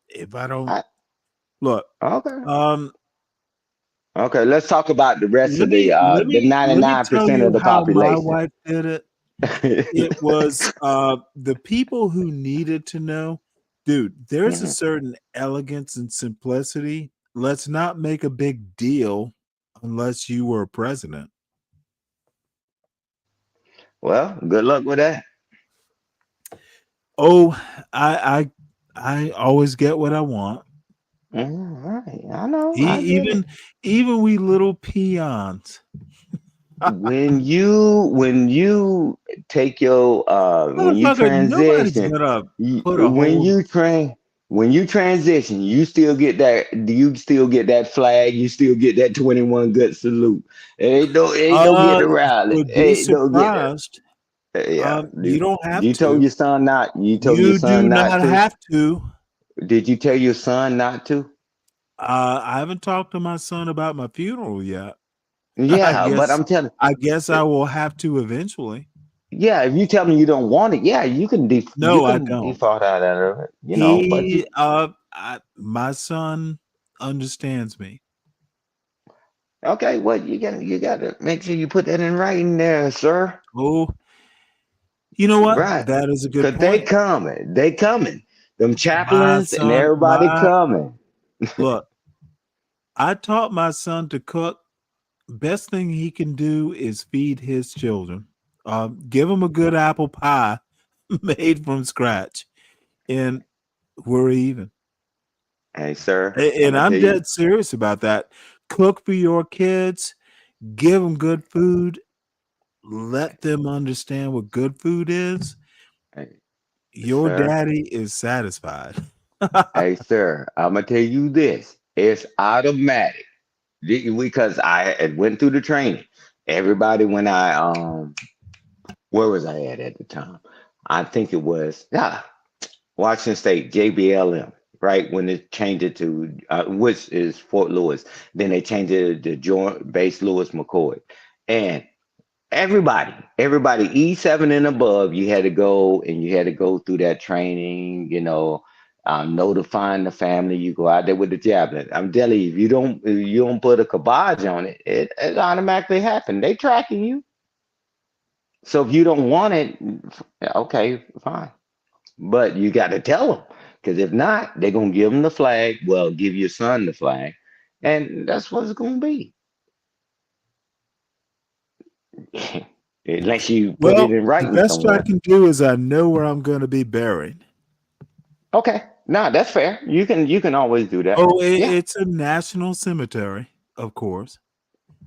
If I
you,
don't look,
okay.
um,
Okay, let's talk about the rest
let
of
me let
the
me let me tell
99% of
you
the
how my
population.
wife did it. It was the people who needed to know. Dude,
You
there's a
know.
certain elegance and simplicity. Let's not make a big deal unless you were president.
Well, good luck with that.
Oh, I always get what I want.
All right, I know, I
E-
get
even
it.
even we little peons.
When you take your when you
Motherfucker, nobody's
transition,
gonna
you,
put a
when
whole.
you train when you transition, you still get that. Do you still get that flag? You still get that 21 good salute. Ain't no
Uh,
getting around it.
would be
Ain't no getting.
surprised.
Yeah,
You don't have
you told
to.
your son not. You told your
You do
son not
not
to.
have to.
Did you tell your son not to?
I haven't talked to my son about my funeral yet. I
Yeah, but
guess
I'm telling.
I guess I will have to eventually.
Yeah, if you tell me you don't want it, yeah, you
No, I
can
don't.
default out of it, but you
My son understands me.
okay, well you gotta make sure you put that in writing there, sir.
Oh, you know what?
Right.
That is a good
Cause they
point.
coming. They coming. Them
My
chaplains and
son,
everybody
my
coming.
look, I taught my son to cook. Best thing he can do is feed his children. Give him a good apple pie made from scratch, and we're even.
Hey, sir, I'm
And
gonna tell
I'm
you.
dead serious about that. Cook for your kids, give them good food, let them understand what good food is.
Hey,
Your
sir.
daddy is satisfied.
Hey, sir, I'm gonna tell you this. It's automatic. Because I had went through the training. Everybody when I where was I at the time? I think it was Washington State, JBLM, right? When they changed it to, which is Fort Lewis. Then they changed it to Joint Base Lewis McCoy. And everybody, E7 and above, you had to go and you had to go through that training, notifying the family. You go out there with the javelin. I'm telling you, if you don't put a kibosh on it, it automatically happen. They tracking you. So if you don't want it, okay, fine. But you got to tell them, because if not, they're gonna give them the flag. Well, give your son the flag, and that's what it's gonna be. Unless you put it
Well,
in
the
writing
best I
somewhere.
can do is I know where I'm going to be buried.
Okay, no, that's fair. You can always do that.
Oh,
Yeah.
it's a national cemetery, of course.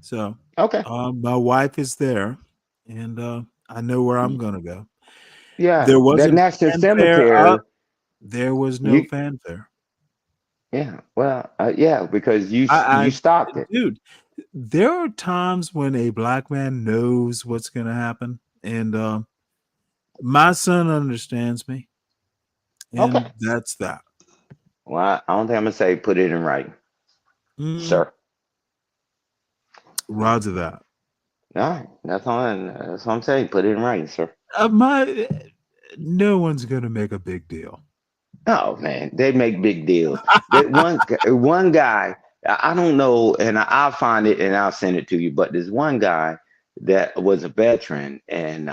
So,
Okay.
my wife is there, and I know where I'm going to go.
Yeah,
There
that
wasn't
national
fanfare
cemetery.
up. There was no
You
fanfare.
yeah. Well, yeah, because you
I
stopped it.
dude, there are times when a black man knows what's going to happen, and my son understands me,
Okay.
and that's that.
Well, I don't think I'm gonna say put it in writing,
Mm,
sir.
roger that.
All right, that's what I'm saying. Put it in writing, sir.
My no one's going to make a big deal.
Oh man, they make big deals. That one guy, I don't know, and I'll find it and I'll send it to you. But there's one guy that was a veteran and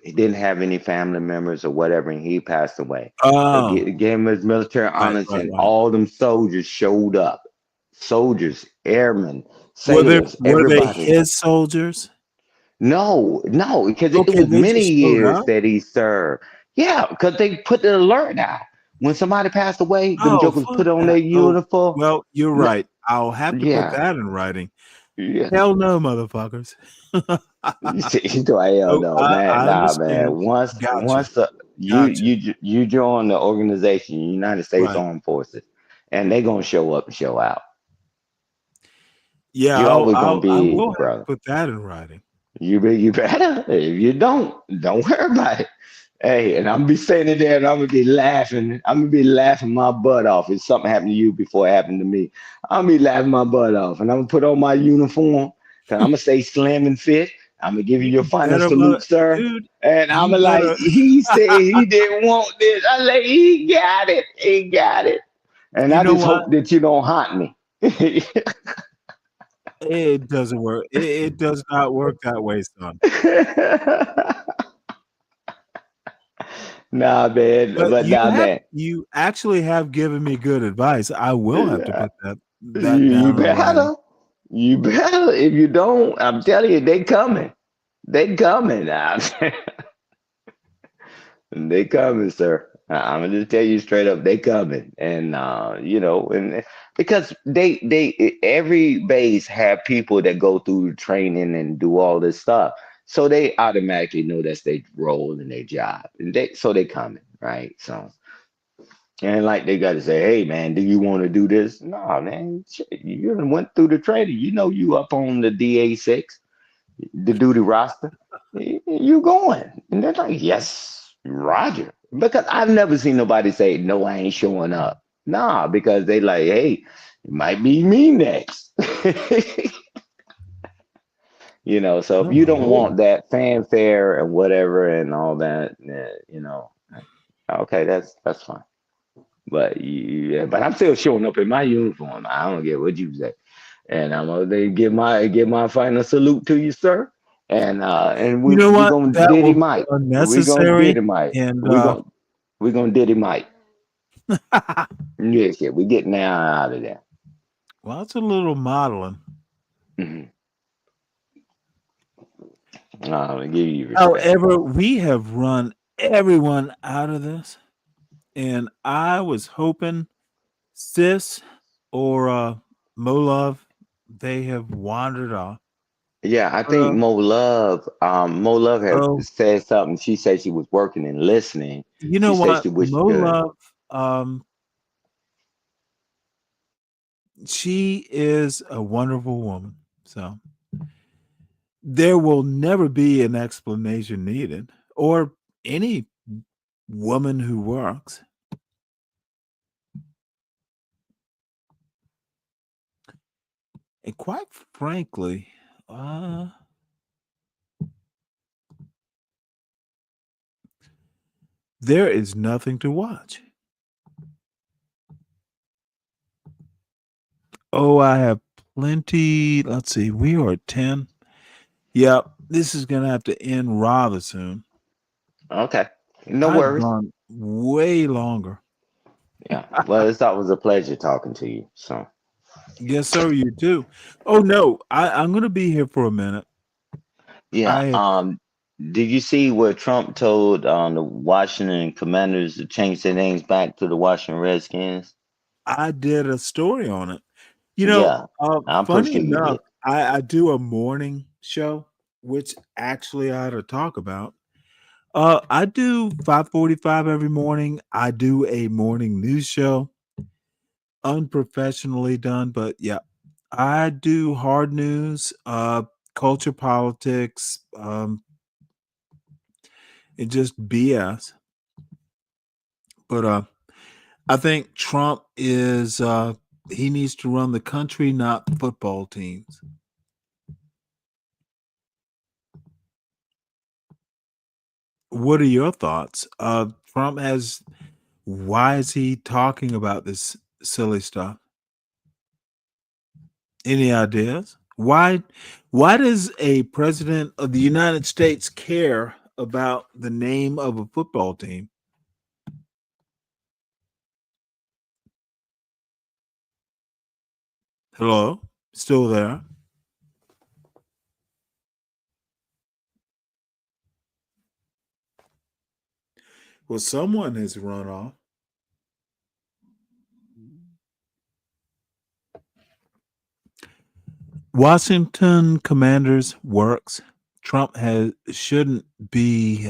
he didn't have any family members or whatever, and he passed away. They
Oh,
gave him his military
right,
honors,
right,
and
right.
all them soldiers showed up. Soldiers, airmen,
Were
sailors,
were they
everybody.
his soldiers?
No, because it
Okay,
was
they
many
just showed
years
up.
that he served. Yeah, because they put the alert out. When somebody passed away, them
Oh,
jokers put
fuck
on their
that. Oh,
uniform.
well, you're
No,
right. I'll have to put
yeah,
that in writing.
yeah.
Hell no, motherfuckers.
You see, hell
Oh,
no, man.
I
Nah,
understand.
man. Once,
Gotcha.
once
Gotcha.
you join the organization, United States
Right.
Armed Forces, and they gonna show up and show out.
Yeah,
You always gonna
I
be
will
the
have to
brother.
put that in writing.
You better. If you don't worry about it. Hey, and I'm gonna be standing there and I'm gonna be laughing. I'm gonna be laughing my butt off. If something happened to you before it happened to me, I'm gonna be laughing my butt off. And I'm gonna put on my uniform because I'm gonna stay slim and fit. I'm gonna give you your
You
final
better,
salute, sir.
dude.
And I'm
You
like,
better.
he said he didn't want this. I like, he got it. He got it. And
You
I
know
just
what?
hope that you don't haunt me.
It doesn't work. It does not work that way, son.
Nah, man.
But
But nah, man.
you actually have given me good advice. I will have to put that
You
down in writing.
better. You better. If you don't, I'm telling you, they coming. They coming now. They coming, sir. I'm gonna just tell you straight up, they coming, and and because they every base have people that go through training and do all this stuff, so they automatically know that's their role and their job, and they coming, right? So and like they got to say, hey man, do you want to do this? No, man, shit, you done went through the training. You know you up on the DA6, the duty roster. You going? And they're like, yes, Roger. Because I've never seen nobody say, no, I ain't showing up. Nah, because they like, hey, it might be me next. So if
Oh
you
my
don't
lord.
want that fanfare and whatever and all that, okay, that's fine. But but I'm still showing up in my uniform. I don't get what you say. And I'm gonna give my final salute to you, sir. And
You
we
know
we
what?
gonna
That
Diddy
will be
Mike. We gonna
unnecessary.
Diddy Mike.
And
We gonna Diddy Mike. Yes, yeah, we getting now out of there.
well, it's a little modeling.
Mm-hmm. I'm gonna give you respect.
However, we have run everyone out of this, and I was hoping Sis or Molov, they have wandered off.
Yeah, I
But
think Mo Love had
oh,
said something. She said she was working and listening.
you
She
know
said
what?
she wished
Molov, she is a wonderful woman. So there will never be an explanation needed, or any woman who works. And quite frankly, there is nothing to watch. Oh, I have plenty. Let's see, we are at 10. Yep, this is going to have to end rather soon.
Okay, no
I've
worries.
gone way longer.
Yeah, well, it's always a pleasure talking to you. So.
Yes, sir, you too. Oh, no, I'm going to be here for a minute.
Yeah.
I have,
Did you see where Trump told the Washington Commanders to change their names back to the Washington Redskins?
I did a story on it.
Yeah, I'm pretty
Funny
sure you
enough,
did.
I do a morning show, which actually I ought to talk about. I do 5:45 every morning. I do a morning news show, unprofessionally done, but yeah, I do hard news, culture, politics, and just BS. But I think Trump is he needs to run the country, not football teams. What are your thoughts? Trump has. Why is he talking about this silly stuff? Any ideas? Why does a president of the United States care about the name of a football team? Hello? Still there? Well, someone has run off. Washington Commanders works. Trump shouldn't be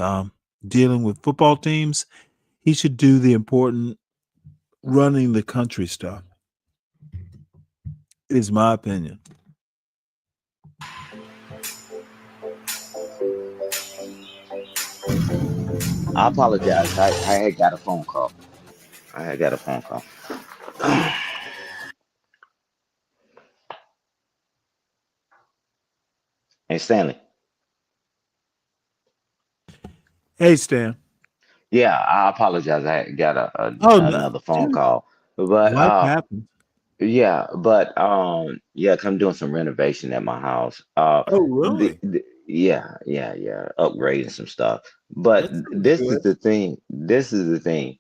dealing with football teams. He should do the important running the country stuff. Is my opinion.
I apologize. I had got a phone call. I had got a phone call. Hey, Stanley.
Hey, Stan.
Yeah, I apologize. I had got
Oh, no,
another phone
dude.
call. But
Life happens.
yeah, but yeah, 'cause I'm doing some renovation at my house.
Oh, really?
Yeah, upgrading some stuff. But this is the thing. This is the thing.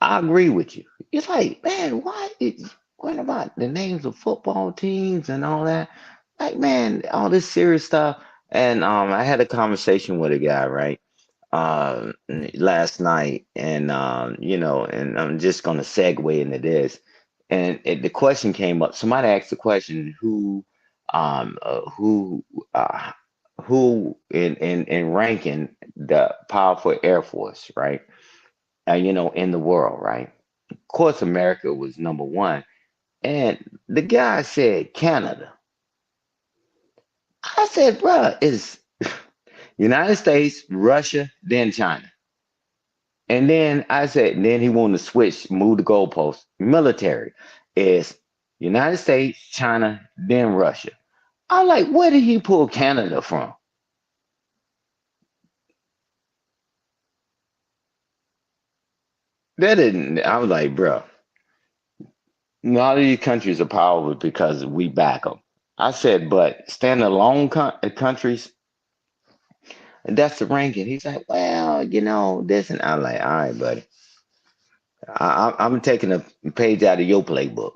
I agree with you. It's like, man, why is what about the names of football teams and all that? Like, man, all this serious stuff. And I had a conversation with a guy, right? Last night, and and I'm just gonna segue into this. And the question came up. Somebody asked the question, um, uh, who, uh, who in ranking the powerful Air Force, right? In the world, right? Of course, America was number one, and the guy said Canada. I said, bruh, it's United States, Russia, then China. And then I said, then he wanted to switch, move the goalpost. Military is United States, China, then Russia. I'm like, where did he pull Canada from? That didn't. I was like, bro, a lot of these countries are powerful because we back them. I said, but standalone countries, and that's the ranking. He's like, well, this, and I'm like, all right, buddy. I'm taking a page out of your playbook.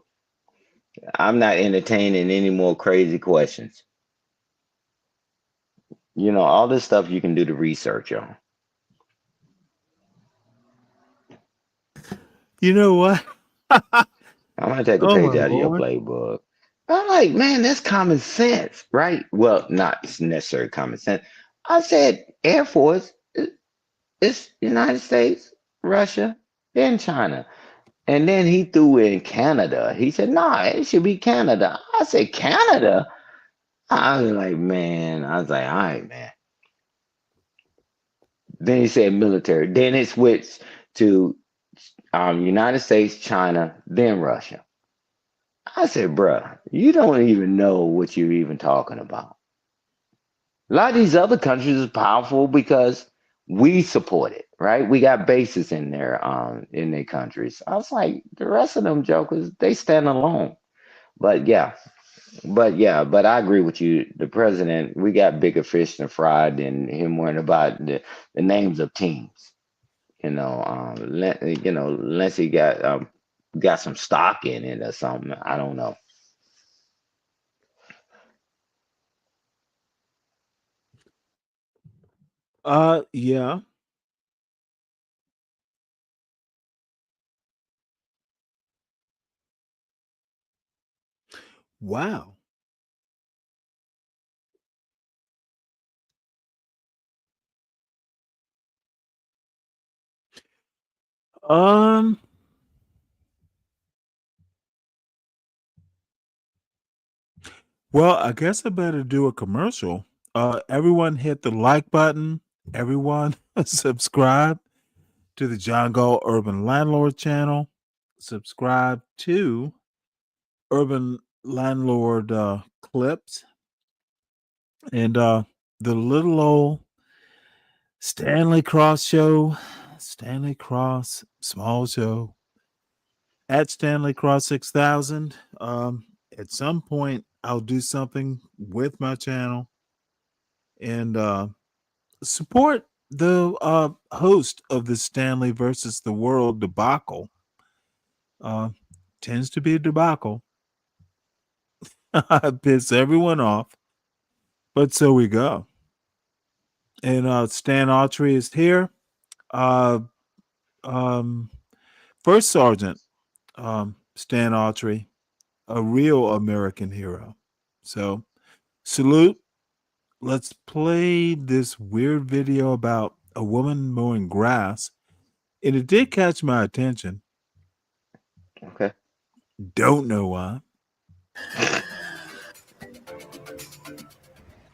I'm not entertaining any more crazy questions. All this stuff you can do the research on.
You know what?
I'm gonna take a
Oh my
page out of your
lord.
playbook. I'm like, man, that's common sense, right? Well, not necessarily common sense. I said Air Force, it's United States, Russia, then China. And then he threw in Canada. He said, nah, it should be Canada. I said, Canada? I was like, man, all right, man. Then he said military. Then it switched to United States, China, then Russia. I said, bruh, you don't even know what you're even talking about. A lot of these other countries are powerful because we support it, right? We got bases in their countries. I was like, the rest of them jokers, they stand alone. But but I agree with you. The president, we got bigger fish than fried than him worrying about the names of teams. Unless he got some stock in it or something. I don't know.
Yeah. Wow. Um, well, I guess I better do a commercial. Everyone hit the like button. Everyone subscribe to the John Gall Urban Landlord channel. Subscribe to Urban Landlord clips and the little old Stanley Cross show, Stanley Cross small show at Stanley Cross 6000. At some point, I'll do something with my channel and support the host of the Stanley versus the World debacle. Tends to be a debacle. Piss everyone off, but so we go. And Stan Autry is here. First Sergeant Stan Autry, a real American hero. So salute. Let's play this weird video about a woman mowing grass. And it did catch my attention.
Okay.
Don't know why.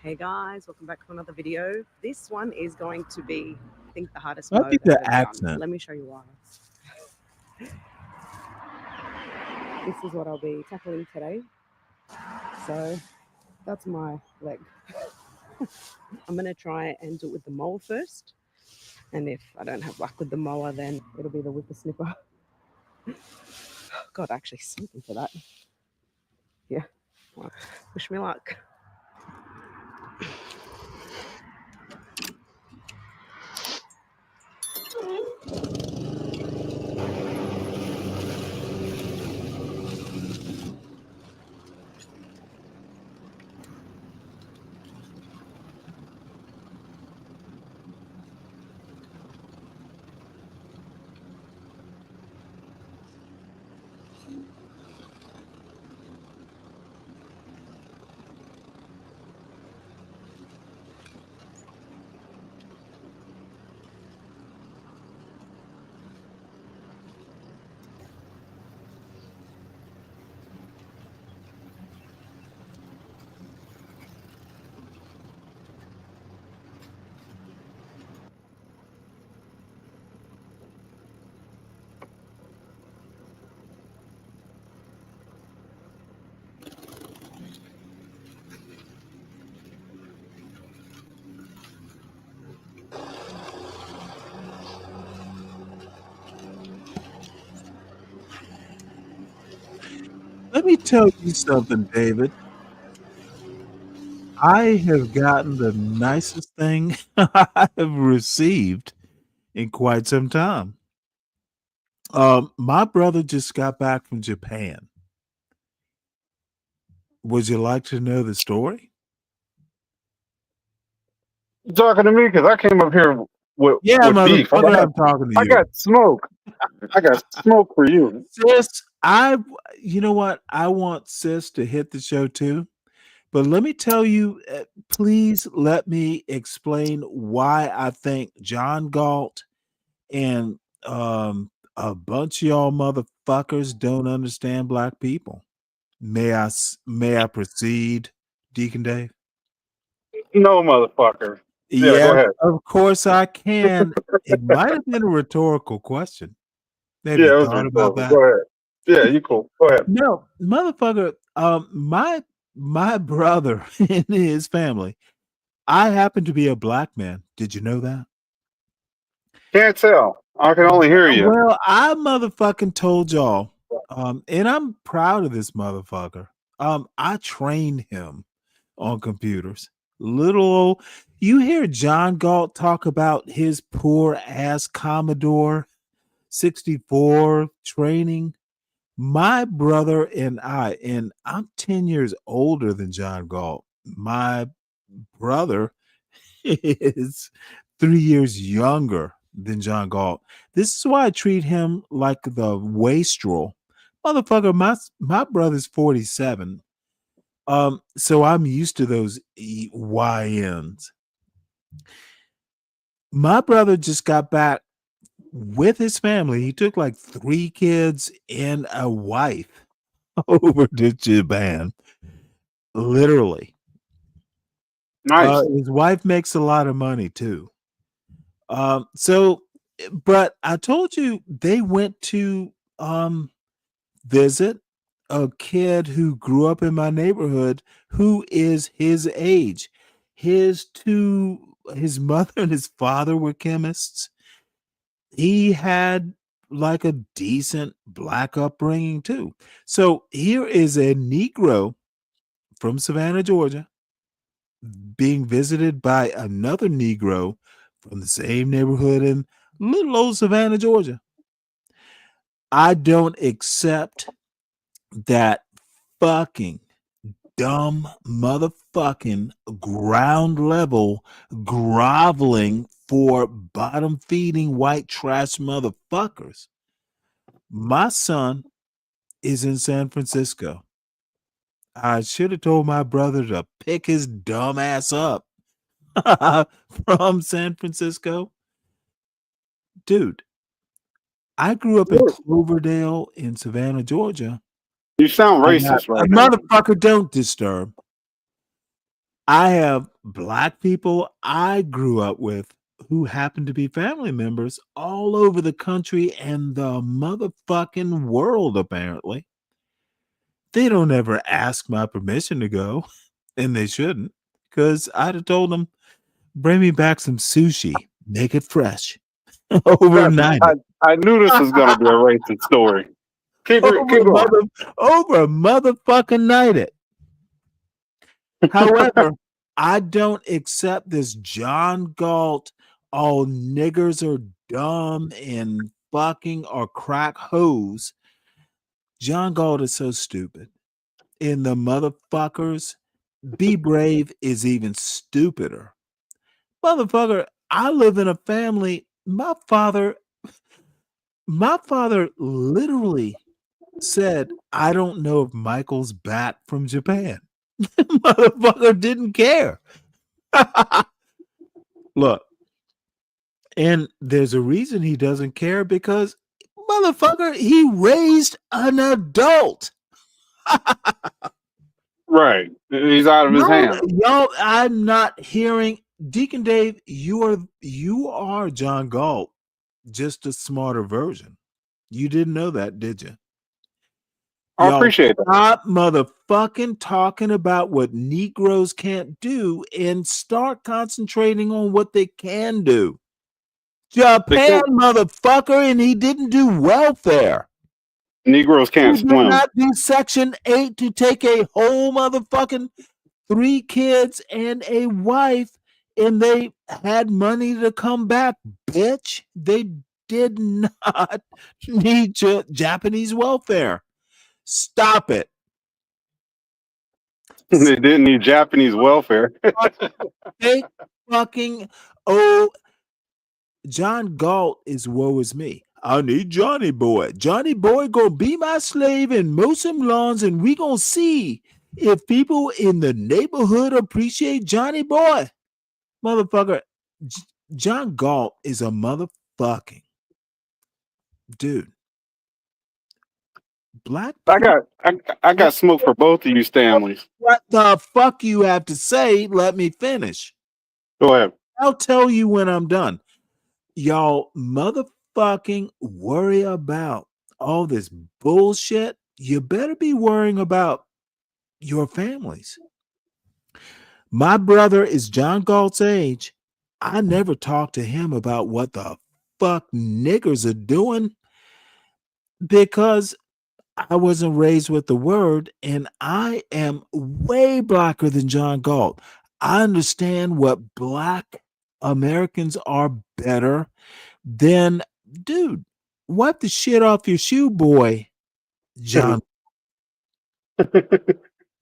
Hey guys, welcome back to another video. This one is going to be, I think, the hardest
I
mow
think
that
the
I've ever done.
accent.
Let me show you why. This is what I'll be tackling today. So that's my leg. I'm going to try and do it with the mower first. And if I don't have luck with the mower, then it'll be the whippersnipper. God, actually something for that. Yeah. Well, wish me luck.
Let me tell you something, David. I have gotten the nicest thing I have received in quite some time. My brother just got back from Japan. Would you like to know the story?
You talking to me? Because I came up here with
Yeah,
beef.
motherfucker, I'm talking to
I
you.
got smoke. I got smoke for you.
Sis, you know what? I want Sis to hit the show too. But let me tell you, please let me explain why I think John Galt and a bunch of y'all motherfuckers don't understand black people. May I proceed, Deacon Dave?
No, motherfucker. Yeah, go
Yes,
ahead.
of course I can. It might have been a rhetorical question. Have
Yeah,
you
it was
thought about
rhetorical.
that?
Go ahead. Yeah, you cool. Go ahead.
No, motherfucker. My brother and his family. I happen to be a black man. Did you know that?
Can't tell. I can only hear you.
Well, I motherfucking told y'all, and I'm proud of this motherfucker. I trained him on computers. Little old, you hear John Galt talk about his poor ass Commodore 64 training. My brother and I'm 10 years older than John Galt. My brother is 3 years younger than John Galt. This is why I treat him like the wastrel. Motherfucker, my brother's 47. So I'm used to those YNs. My brother just got back with his family. He took like 3 kids and a wife over to Japan. Literally.
Nice.
His wife makes a lot of money too. But I told you they went to visit a kid who grew up in my neighborhood who is his age. His mother and his father were chemists. He had like a decent black upbringing too. So here is a Negro from Savannah, Georgia, being visited by another Negro from the same neighborhood in little old Savannah, Georgia. I don't accept that fucking dumb motherfucking ground level groveling for bottom feeding white trash motherfuckers. My son is in San Francisco. I should have told my brother to pick his dumb ass up from San Francisco. Dude, I grew up in Cloverdale in Savannah, Georgia.
You sound racist
A
right now.
motherfucker, don't disturb. I have black people I grew up with who happen to be family members all over the country and the motherfucking world, apparently. They don't ever ask my permission to go, and they shouldn't, because I'd have told them, bring me back some sushi, make it fresh, overnight.
I knew this was going to be a racist story. Keep going.
Over a motherfucking night it. However, I don't accept this John Galt, all niggers are dumb and fucking or crack hoes. John Galt is so stupid. And the motherfuckers, Be Brave is even stupider. Motherfucker, I live in a family. My father literally said, I don't know if Michael's back from Japan. Motherfucker didn't care. Look, and there's a reason he doesn't care because motherfucker, he raised an adult.
Right. He's out of his hands.
Y'all, I'm not hearing Deacon Dave, you are John Galt, just a smarter version. You didn't know that, did you?
I appreciate that.
Stop motherfucking talking about what Negroes can't do and start concentrating on what they can do. Japan, motherfucker, and he didn't do welfare.
Negroes can't
He did
swim.
not do Section 8 to take a whole motherfucking 3 kids and a wife, and they had money to come back, bitch. They did not need Japanese welfare. Stop it.
They didn't need Japanese welfare.
They fucking John Galt is woe is me. I need Johnny Boy. Johnny Boy gonna be my slave and mow some lawns, and we gonna see if people in the neighborhood appreciate Johnny Boy. Motherfucker, John Galt is a motherfucking dude. Black people,
I got smoke for both of you, Stanleys.
what the fuck you have to say? Let me finish.
Go ahead.
I'll tell you when I'm done. Y'all motherfucking worry about all this bullshit. You better be worrying about your families. My brother is John Galt's age. I never talked to him about what the fuck niggers are doing because I wasn't raised with the word, and I am way blacker than John Galt. I understand what black Americans are better than, dude, wipe the shit off your shoe, boy, John.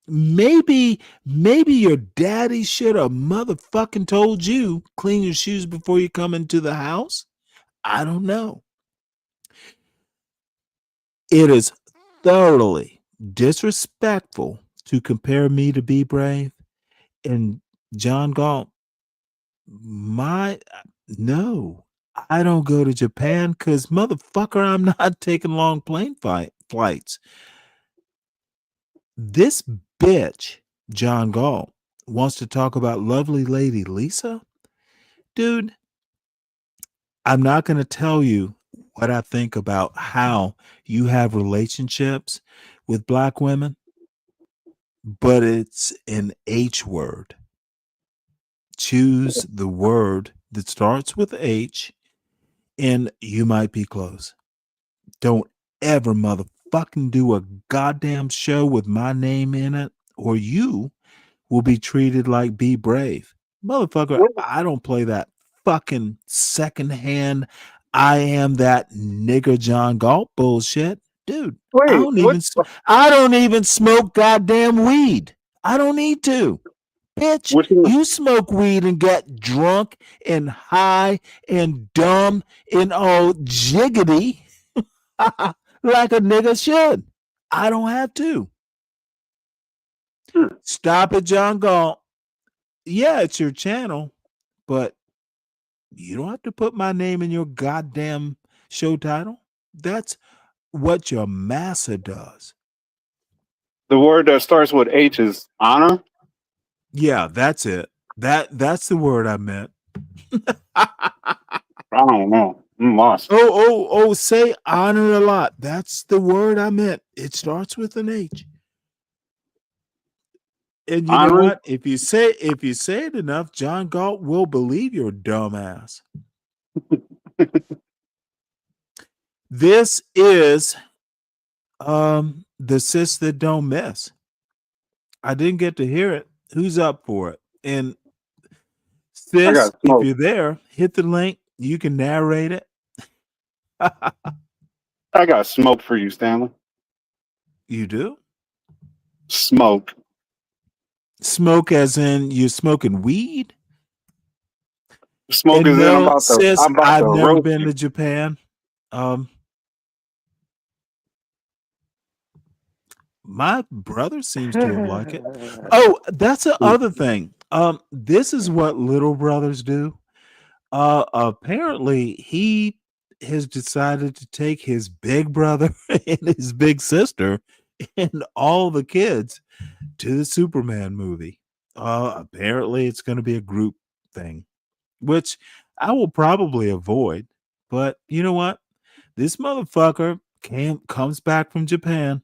Maybe your daddy should have motherfucking told you clean your shoes before you come into the house. I don't know. It is thoroughly disrespectful to compare me to Be Brave and John Galt. No, I don't go to Japan because motherfucker, I'm not taking long plane flights. This bitch, John Galt, wants to talk about lovely lady Lisa. Dude, I'm not going to tell you what I think about how you have relationships with black women, but it's an H word. Choose the word that starts with H, and you might be close. Don't ever motherfucking do a goddamn show with my name in it, or you will be treated like Be Brave. Motherfucker, I don't play that fucking secondhand I am that nigger John Galt bullshit. Dude, I don't even smoke goddamn weed. I don't need to. Bitch, you smoke weed and get drunk and high and dumb and all jiggity like a nigga should. I don't have to. Stop it, John Galt. Yeah, it's your channel, but you don't have to put my name in your goddamn show title. That's what your massa does.
The word that starts with H is honor.
Yeah, that's it. That's the word I meant.
I don't know. I'm lost.
Oh, say honor a lot. That's the word I meant. It starts with an H. And you know what? If you say it enough, John Galt will believe your dumb ass. This is the sis that don't miss. I didn't get to hear it. Who's up for it? And sis, if you're there, hit the link. You can narrate it.
I got smoke for you, Stanley.
You do?
Smoke.
Smoke as in you're smoking weed?
Smoke is in about
sis,
I'm about
I've
to
never
roast
been
you.
to Japan. My brother seems to have liked it. Oh, that's the other thing. This is what little brothers do. Apparently he has decided to take his big brother and his big sister and all the kids to the Superman movie. Apparently it's going to be a group thing, which I will probably avoid. But you know what? This motherfucker comes back from Japan.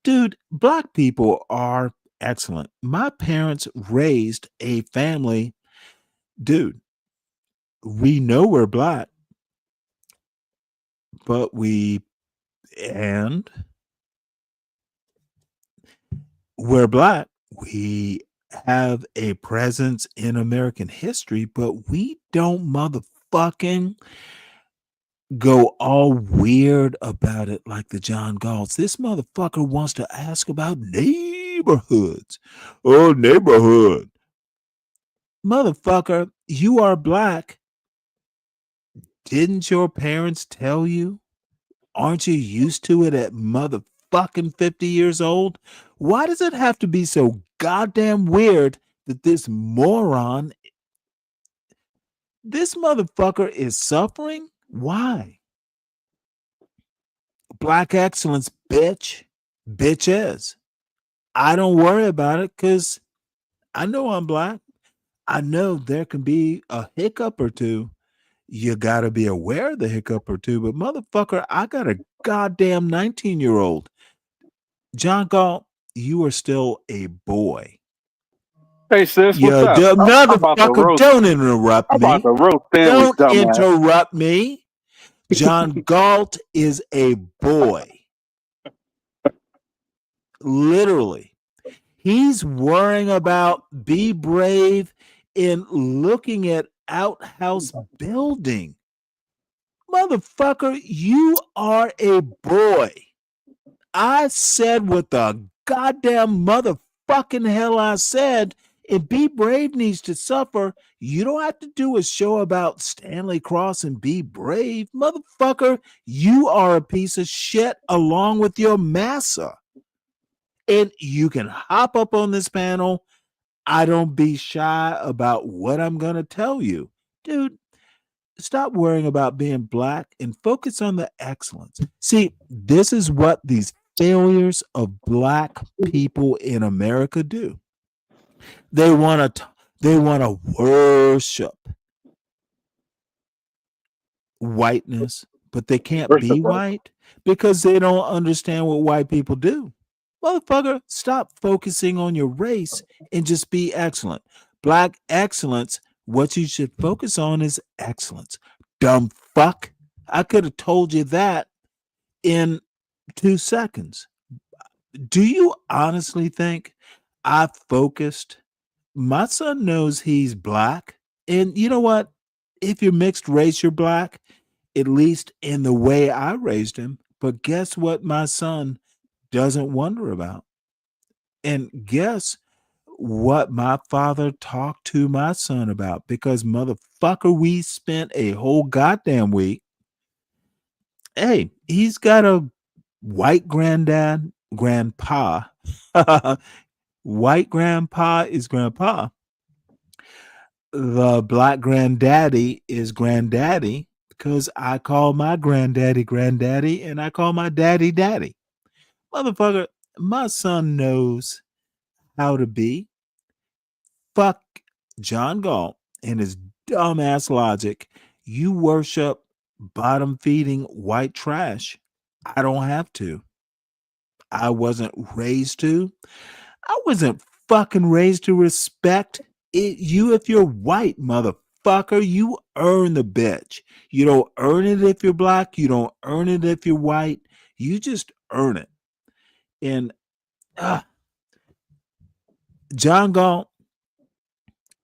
Dude, black people are excellent. My parents raised a family. Dude, we know we're black, but we're black. We have a presence in American history, but we don't motherfucking go all weird about it like the John Galls. This motherfucker wants to ask about neighborhoods. Oh, neighborhood. Motherfucker, you are black. Didn't your parents tell you? Aren't you used to it at motherfucking 50 years old? Why does it have to be so goddamn weird that this motherfucker is suffering? Why? Black excellence, bitch. Bitches. I don't worry about it because I know I'm black. I know there can be a hiccup or two. You got to be aware of the hiccup or two. But motherfucker, I got a goddamn 19-year-old. John Galt, you are still a boy.
Hey sis,
You
what's up? I'm about to
motherfucker,
roast.
don't interrupt
I'm
me.
about to roast Stanley,
Don't
dumbass.
interrupt me. John Galt is a boy. Literally. He's worrying about be brave in looking at outhouse building. Motherfucker, you are a boy. I said what the goddamn motherfucking hell I said. If Be Brave needs to suffer, you don't have to do a show about Stanley Cross and Be Brave. Motherfucker, you are a piece of shit along with your massa. And you can hop up on this panel. I don't be shy about what I'm going to tell you. Dude, stop worrying about being black and focus on the excellence. See, this is what these failures of black people in America do. They want to worship whiteness, but they can't be white because they don't understand what white people do. Motherfucker, stop focusing on your race and just be excellent. Black excellence, what you should focus on is excellence. Dumb fuck. I could have told you that in 2 seconds. Do you honestly think I focused? My son knows he's black. And you know what? If you're mixed race, you're black, at least in the way I raised him. But guess what my son doesn't wonder about? And guess what my father talked to my son about? Because motherfucker, we spent a whole goddamn week. Hey, he's got a white granddad, grandpa. White grandpa is grandpa. The black granddaddy is granddaddy because I call my granddaddy granddaddy and I call my daddy daddy. Motherfucker, my son knows how to be. Fuck John Galt and his dumbass logic. You worship bottom feeding white trash. I don't have to. I wasn't raised to. I wasn't fucking raised to respect you if you're white, motherfucker. You earn the bitch. You don't earn it if you're black. You don't earn it if you're white. You just earn it. And John Galt,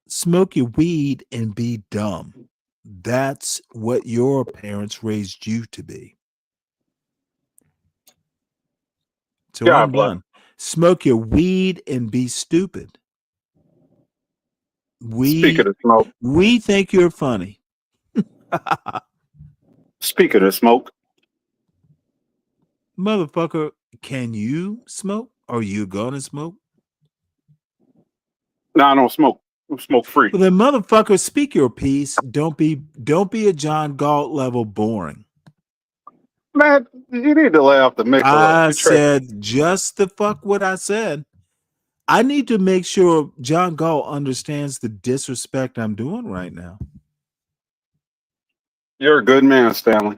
smoke your weed and be dumb. That's what your parents raised you to be. So
God
I'm
bless.
done. Smoke your weed and be stupid.
Speak of the smoke.
We think you're funny.
Speak of the smoke.
Motherfucker, can you smoke? Are you gonna smoke?
No, I don't smoke. I'm smoke free.
Well, then, motherfucker, speak your piece. Don't be a John Galt level boring.
Man, you need to lay off the mix a little.
I
You tripping.
said just the fuck what I said. I need to make sure John Galt understands the disrespect I'm doing right now.
You're a good man, Stanley.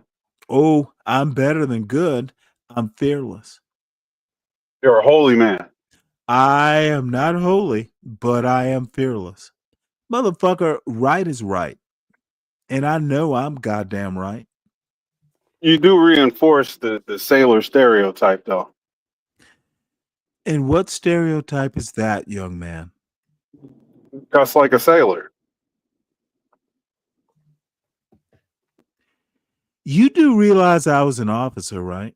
Oh, I'm better than good. I'm fearless.
You're a holy man.
I am not holy, but I am fearless. Motherfucker, right is right. And I know I'm goddamn right.
You do reinforce the sailor stereotype, though.
And what stereotype is that, young man?
Just like a sailor.
You do realize I was an officer, right?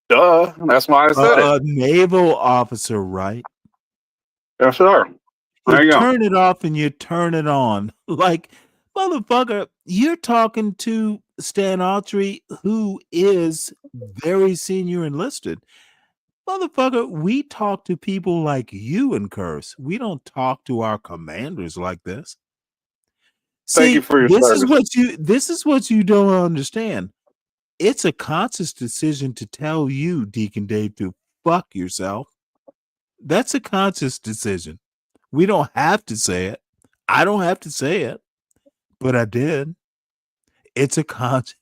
Duh. That's why I said
A
it.
naval officer, right?
Yes, sir. There you go.
Turn it off and you turn it on. Like, motherfucker, you're talking to Stan Autry, who is very senior enlisted. Motherfucker, we talk to people like you and curse. We don't talk to our commanders like this.
Thank you for your
this
service.
this is what you don't understand. It's a conscious decision to tell you, Deacon Dave, to fuck yourself. That's a conscious decision. We don't have to say it. I don't have to say it, but I did. It's a conscious.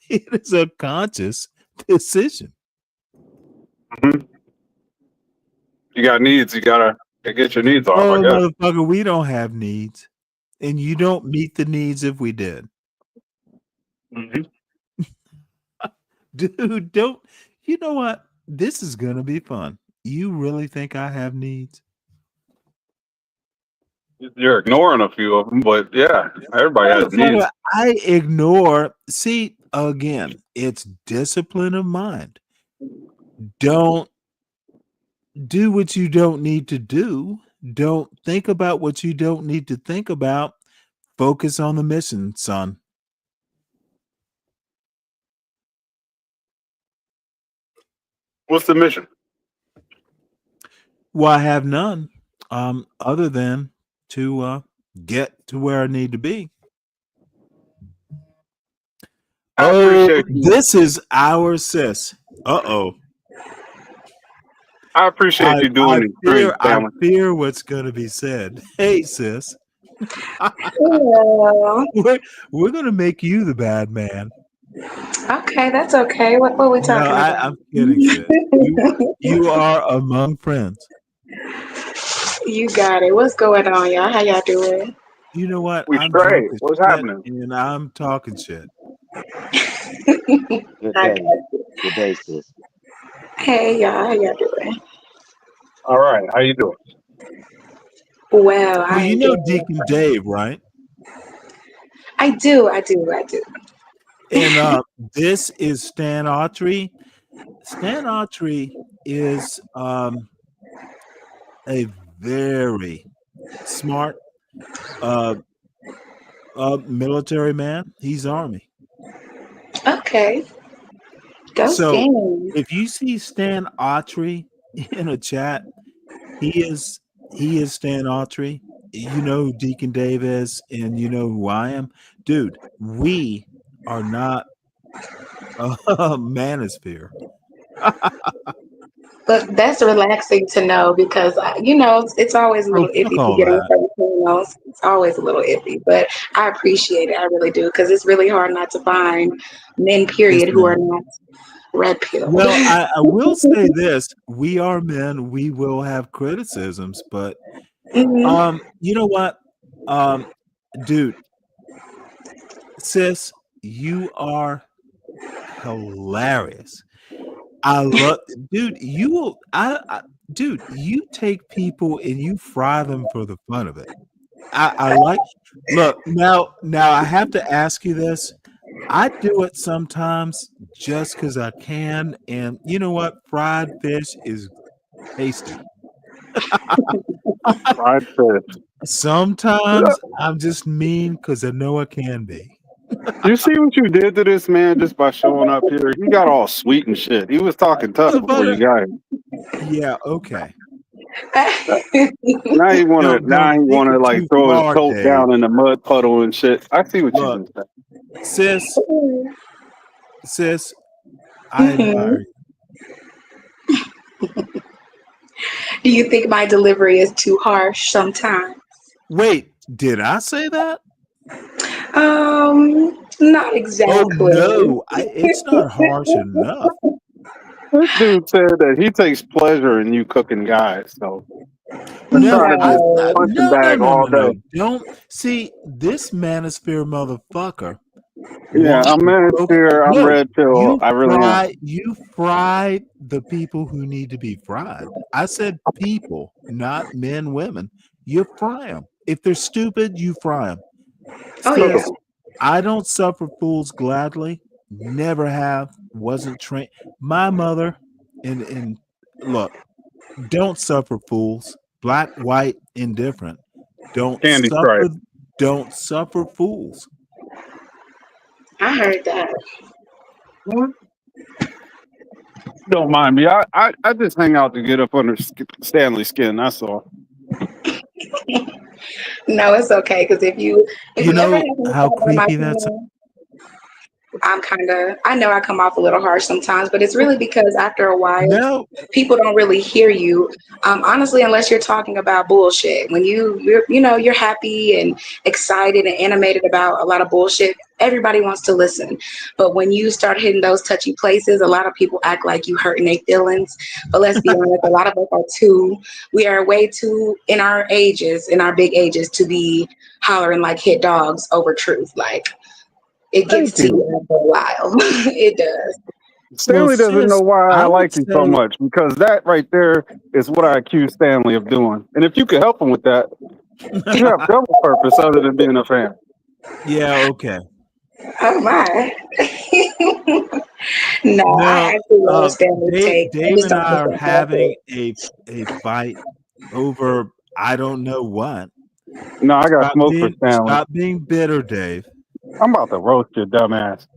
It is a conscious decision.
Mm-hmm. You got needs. You gotta get your needs off,
Oh,
I guess.
motherfucker, we don't have needs, and you don't meet the needs if we did.
Mm-hmm.
Dude, don't. You know what? This is gonna be fun. You really think I have needs?
You're ignoring a few of them, but yeah, everybody has needs.
Motherfucker, I ignore. See, again, it's discipline of mind. Don't do what you don't need to do. Don't think about what you don't need to think about. Focus on the mission, son.
What's the mission?
Well, I have none, other than to get to where I need to be.
I appreciate you.
This is our sis. Uh-oh.
I appreciate you doing these streams,
I
family.
fear what's going to be said. Hey, sis.
Hello.
We're going to make you the bad man.
Okay, that's okay. What are we
No,
talking about?
I'm kidding, sis. You are among friends.
You got it. What's going on, y'all? How y'all doing?
You know what?
We
I'm
straight.
drunk as
What's
shit,
happening?
and I'm talking shit.
Good
I
day.
got you.
Good day, sis.
Hey, y'all. How y'all doing?
All right. How you doing?
Well,
Well,
I
you
ain't
know
doing
Deacon Dave, right?
I do.
And this is Stan Autry. Stan Autry is a very smart military man. He's Army.
Okay. Go
So
Stan.
if you see Stan Autry in a chat, he is Stan Autry. You know who Deacon Dave is, and you know who I am. Dude, we are not a manosphere.
But that's relaxing to know because it's always a
Oh,
little
fuck
iffy to
all
get on
that.
certain channels. It's always a little iffy, but I appreciate it. I really do because it's really hard not to find men, period, who are
ma'am.
not red pill.
Well, I will say this: we are men. We will have criticisms, but
Mhm.
you know what, dude, sis, you are hilarious. I love, dude. You will, dude. You take people and you fry them for the fun of it. I like. Look, now I have to ask you this. I do it sometimes just because I can, and you know what? Fried fish is tasty.
Fried fish.
Sometimes I'm just mean because I know I can be.
You see what you did to this man just by showing up here? He got all sweet and shit. He was talking tough before you got him.
Yeah, okay.
Now he wanna
Don't take it
like
too
throw his
far,
coat
Dave.
down in the mud puddle and shit. I see what you
Look,
did.
sis, I admire you.
Do you think my delivery is too harsh sometimes?
Wait, did I say that?
Not
Oh
exactly.
no, it's not harsh enough.
This dude said that he takes pleasure in you cooking guys. So we're
No,
trying to just punching bag all
no.
day.
Don't see this manosphere motherfucker.
Yeah,
Wants
I'm
to focus.
manosphere. I'm
No,
red pill. I really am.
you fry the people who need to be fried. I said people, not men, women. You fry them. If they're stupid, you fry them.
Oh yeah.
Sis, I don't suffer fools gladly. Never have. Wasn't trained. My mother, and look, don't suffer fools. Black, white, indifferent.
Candy stripe.
Don't suffer fools.
I heard that.
Don't mind me. I just hang out to get up under Stanley's skin. That's all.
No, it's okay because if you
You
ever have
know
any
how
problem with my
creepy that's.
channel, I know I come off a little harsh sometimes, but it's really because after a while,
No,
people don't really hear you. Honestly, unless you're talking about bullshit. When you're happy and excited and animated about a lot of bullshit, everybody wants to listen. But when you start hitting those touchy places, a lot of people act like you hurting their feelings. But let's be honest, a lot of us we are way too in our big ages, to be hollering like hit dogs over truth. Like, it gets
Thank
to
you.
you after a while. It does.
well,
Stanley doesn't know
sis,
why I
I would
like you so
say,
much because that right there is what I accuse Stanley of doing. And if you could help him with that, you have double purpose other than being a fan.
yeah, okay.
Oh my. No, I
No,
actually love Stanley's take. I
Dave
just
and
don't
I
think
are
it's healthy.
having a fight over I don't know what.
No, I got smoke for Stanley.
Stop being bitter, Dave.
I'm about to roast your dumb ass.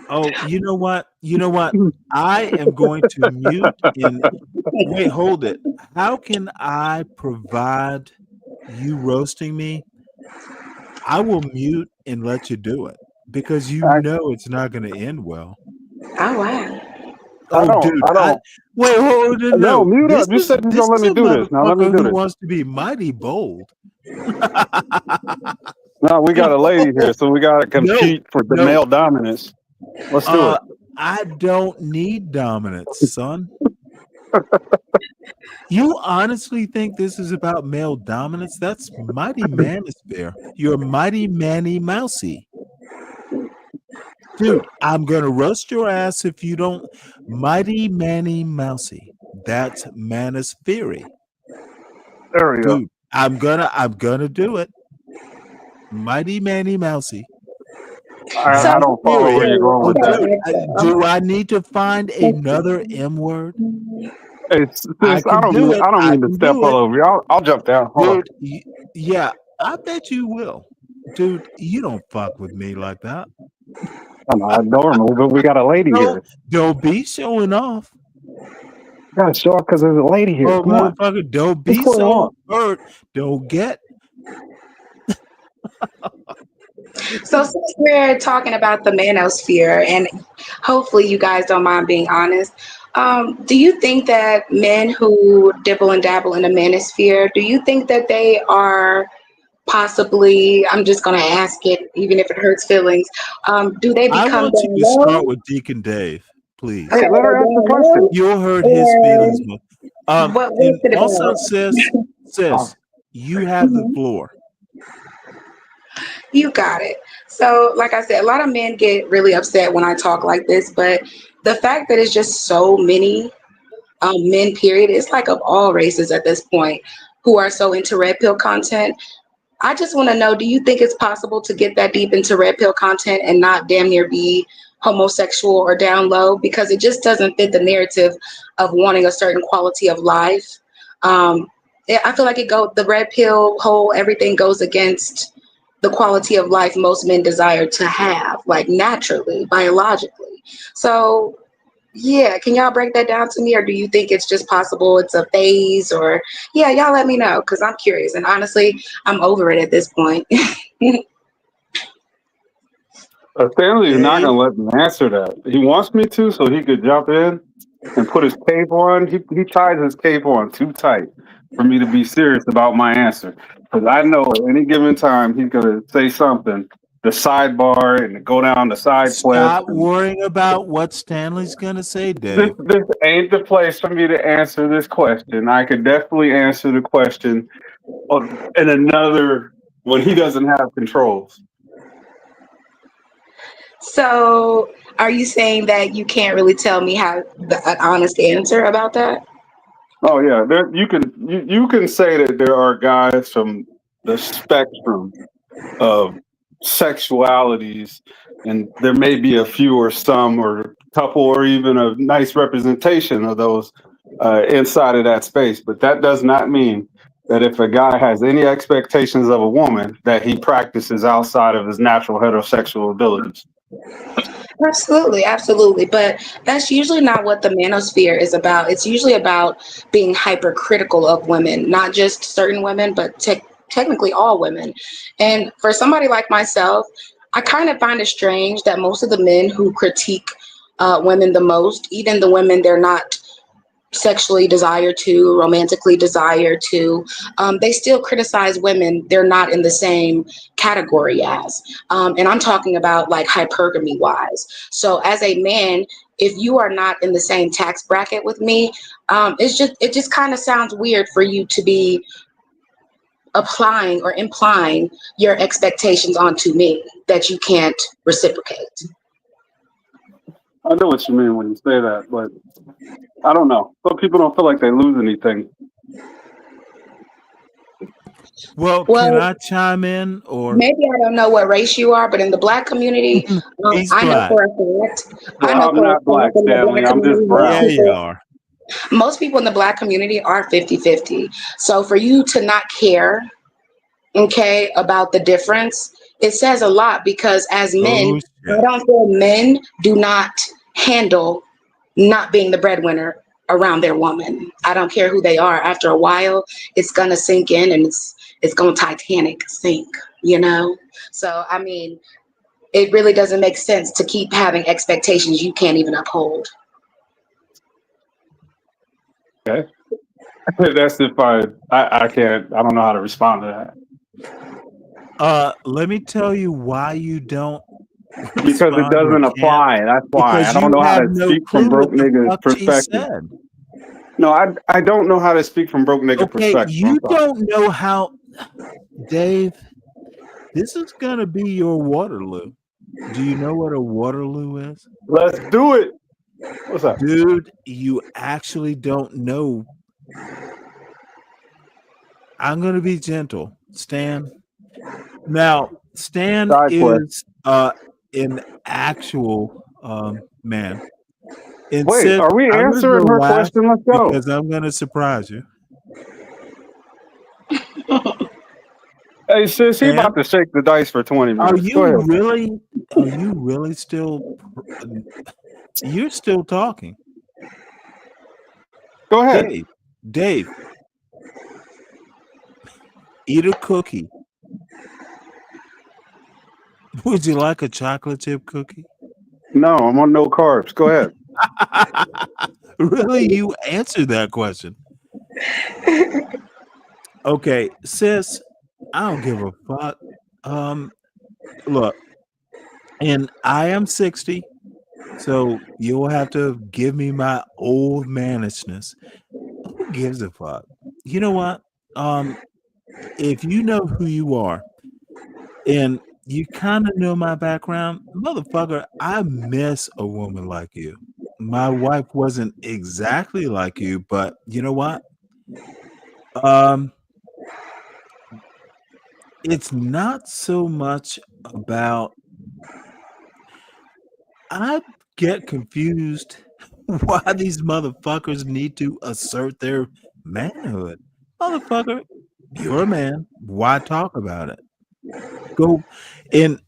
Oh, you know what? I am going to mute in. Wait, hold it. How can I provide you roasting me? I will mute and let you do it because you know it's not going to end well.
Oh wow.
Oh, dude! Wait, hold on,
No,
no.
mute
This
up. You
is
said you're gonna let me
a
do this. Now let me
motherfucker
do
who
this.
wants to be mighty bold.
No, we got a lady here, so we gotta compete for the male dominance. Let's do it.
I don't need dominance, son. You honestly think this is about male dominance? That's mighty manosphere. You're mighty manny mousy. Dude, I'm gonna roast your ass if you don't. Mighty manny mousy. That's manosphere.
There we go.
Dude, I'm gonna do it. Mighty manny mousy.
I don't follow where you're going with that.
Do I need to find another M word?
Hey,
I can do it.
I don't
I
mean to
can
step
do
all
it.
over you. I'll jump down. Hold on.
Dude, yeah, I bet you will. Dude, you don't fuck with me like that.
I'm not normally, but we got a lady here.
Don't be showing off.
Gotta show up because there's a lady here.
Oh,
Come on.
motherfucker, don't
What's
be
going
so
on?
hurt. Don't get.
So since we're talking about the manosphere, and hopefully you guys don't mind being honest, do you think that men who dibble and dabble in the manosphere, do you think that they are possibly, I'm just going to ask it, even if it hurts feelings, do they
I
become
want you
down
to
low?
start with Deacon Dave, please.
Okay,
let her ask the question.
You'll hurt his feelings more.
What
And
is it
also,
about?
sis, you have the floor.
You got it. So, like I said, a lot of men get really upset when I talk like this, but the fact that it's just so many men, period, it's like of all races at this point, who are so into red pill content. I just want to know, do you think it's possible to get that deep into red pill content and not damn near be homosexual or down low? Because it just doesn't fit the narrative of wanting a certain quality of life. I feel like the red pill whole everything goes against the quality of life most men desire to have, like naturally, biologically. So yeah, can y'all break that down to me, or do you think it's just possible it's a phase? Or yeah, y'all let me know, because I'm curious, and honestly, I'm over it at this point.
Stanley is not going to let me answer that. He wants me to so he could jump in and put his cape on. He ties his cape on too tight for me to be serious about my answer. Because I know at any given time he's going to say something, the sidebar, and go down the side quest.
Stop worrying about what Stanley's gonna say, Dave.
This ain't the place for me to answer this question. I could definitely answer the question in another when he doesn't have controls.
So are you saying that you can't really tell me how an honest answer about that?
Oh yeah, you can say that there are guys from the spectrum of sexualities, and there may be a few or some or a couple or even a nice representation of those inside of that space. But that does not mean that if a guy has any expectations of a woman, that he practices outside of his natural heterosexual abilities.
Absolutely, absolutely. But that's usually not what the manosphere is about. It's usually about being hypercritical of women, not just certain women, but technically all women. And for somebody like myself, I kind of find it strange that most of the men who critique women the most, even the women they're not sexually desired to, romantically desired to, they still criticize women they're not in the same category as. And I'm talking about like hypergamy wise. So as a man, if you are not in the same tax bracket with me, it just kind of sounds weird for you to be applying or implying your expectations onto me that you can't reciprocate.
I know what you mean when you say that, but I don't know. Some people don't feel like they lose anything.
Well, can I chime in? Or
maybe I don't know what race you are, but in the Black community, I know
black.
for a fact.
Well,
I know
I'm
for a
not black,
fact in the
Stanley.
Black
I'm just
community,
brown.
Yeah, you are.
most people in the Black community are 50-50. So for you to not care, okay, about the difference, it says a lot, because as men, I don't feel men do not handle not being the breadwinner around their woman. I don't care who they are. After a while, it's gonna sink in, and it's gonna Titanic sink, you know? So I mean, it really doesn't make sense to keep having expectations you can't even uphold.
Okay. That's if I can't, I don't know how to respond to that.
Let me tell you why you don't
Because it
respond or
doesn't
can't.
apply. That's why. I
Because
don't
you
know how
have
to
no
speak from
clue
broke
what the
niggas'
fuck she
perspective.
said.
No, I don't know how to speak from broke nigga
Okay,
perspective.
you don't know how, Dave. This is gonna be your Waterloo. Do you know what a Waterloo is?
Let's do it. What's up?
Dude, you actually don't know. I'm gonna be gentle, Stan. Now, Stan is an actual man. And
Wait,
sis,
are we
I'm gonna
answering
go
her
last
question? Let's go.
because I'm gonna surprise you.
Hey, sis, he
Stan,
about to shake the dice for 20
are
minutes. Go
you
ahead.
really? Are you really still? You're still talking.
Go ahead.
Dave, eat a cookie. Would you like a chocolate chip cookie?
No, I'm on no carbs. Go ahead.
Really? You answered that question. Okay, sis, I don't give a fuck. Look, and I am 60, so you'll have to give me my old manishness. Who gives a fuck? You know what? If you know who you are, and you kind of know my background, motherfucker, I miss a woman like you. My wife wasn't exactly like you, but you know what? It's not so much about. I get confused why these motherfuckers need to assert their manhood. Motherfucker, you're a man. Why talk about it? Go and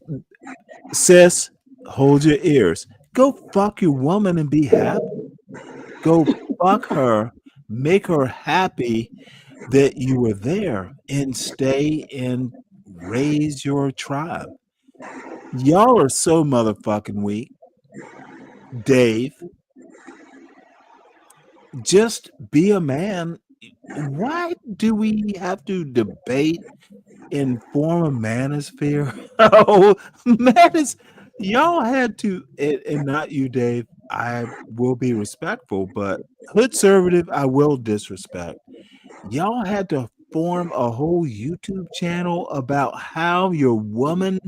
sis, hold your ears. Go fuck your woman and be happy. Go fuck her, make her happy that you were there, and stay and raise your tribe. Y'all are so motherfucking weak. Dave, just be a man. Why do we have to debate and form a manosphere? Oh, y'all had to, and not you, Dave. I will be respectful, but hood conservative, I will disrespect. Y'all had to form a whole YouTube channel about how your woman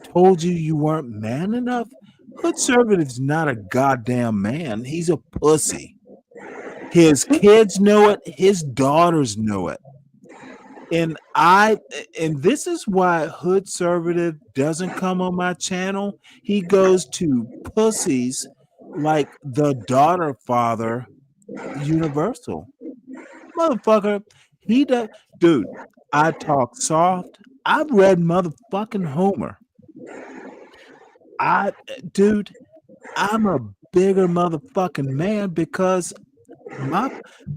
told you you weren't man enough. Hood conservative's not a goddamn man. He's a pussy. His kids know it. His daughters know it. And this is why hood conservative doesn't come on my channel. He goes to pussies like the daughter father universal. Motherfucker, he does. Dude, I talk soft. I've read motherfucking Homer. Dude, I'm a bigger motherfucking man because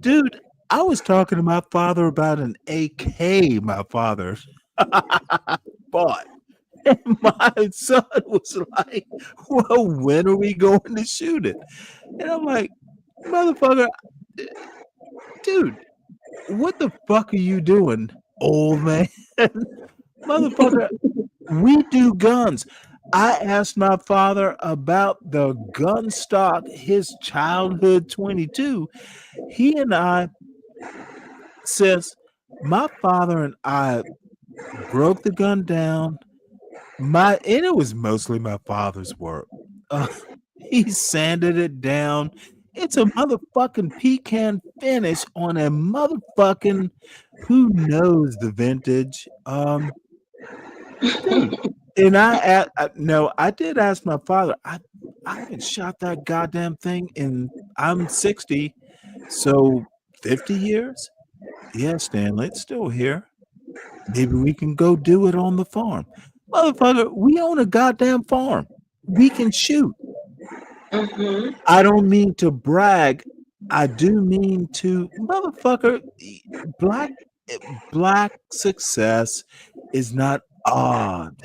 dude, I was talking to my father about an AK my father bought. And my son was like, well, when are we going to shoot it? And I'm like, motherfucker, dude, what the fuck are you doing, old man? Motherfucker, we do guns. I asked my father about the gun stock, his childhood 22. He and I says, my father and I broke the gun down. And it was mostly my father's work. He sanded it down. It's a motherfucking pecan finish on a motherfucking, who knows the vintage. Dude. And I did ask my father. I haven't shot that goddamn thing I'm 60, so 50 years. Yeah, Stanley, it's still here. Maybe we can go do it on the farm. Motherfucker, we own a goddamn farm. We can shoot. I don't mean to brag. I do mean to, motherfucker, black success is not odd.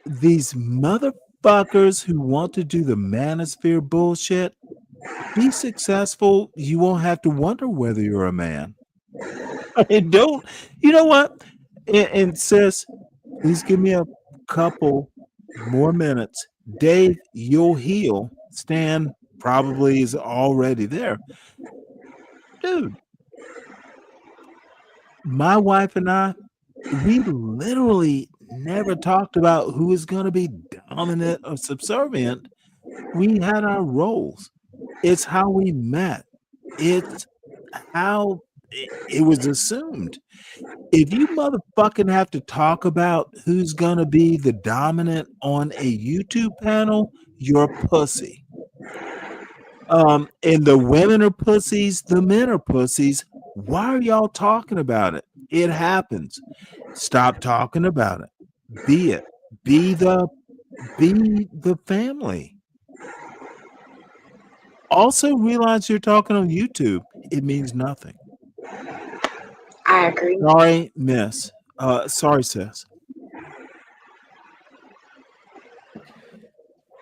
These motherfuckers who want to do the manosphere bullshit, be successful. You won't have to wonder whether you're a man. And don't, you know what? And sis, please give me a couple more minutes. Dave, you'll heal. Stan probably is already there. Dude, my wife and I, we literally never talked about who is going to be dominant or subservient. We had our roles. It's how we met. It's how it was assumed. If you motherfucking have to talk about who's going to be the dominant on a YouTube panel, you're a pussy. And the women are pussies, the men are pussies. Why are y'all talking about it? It happens. Stop talking about it. Be it. Be the family. Also realize you're talking on YouTube. It means nothing.
I agree.
Sorry, miss. Sorry, sis.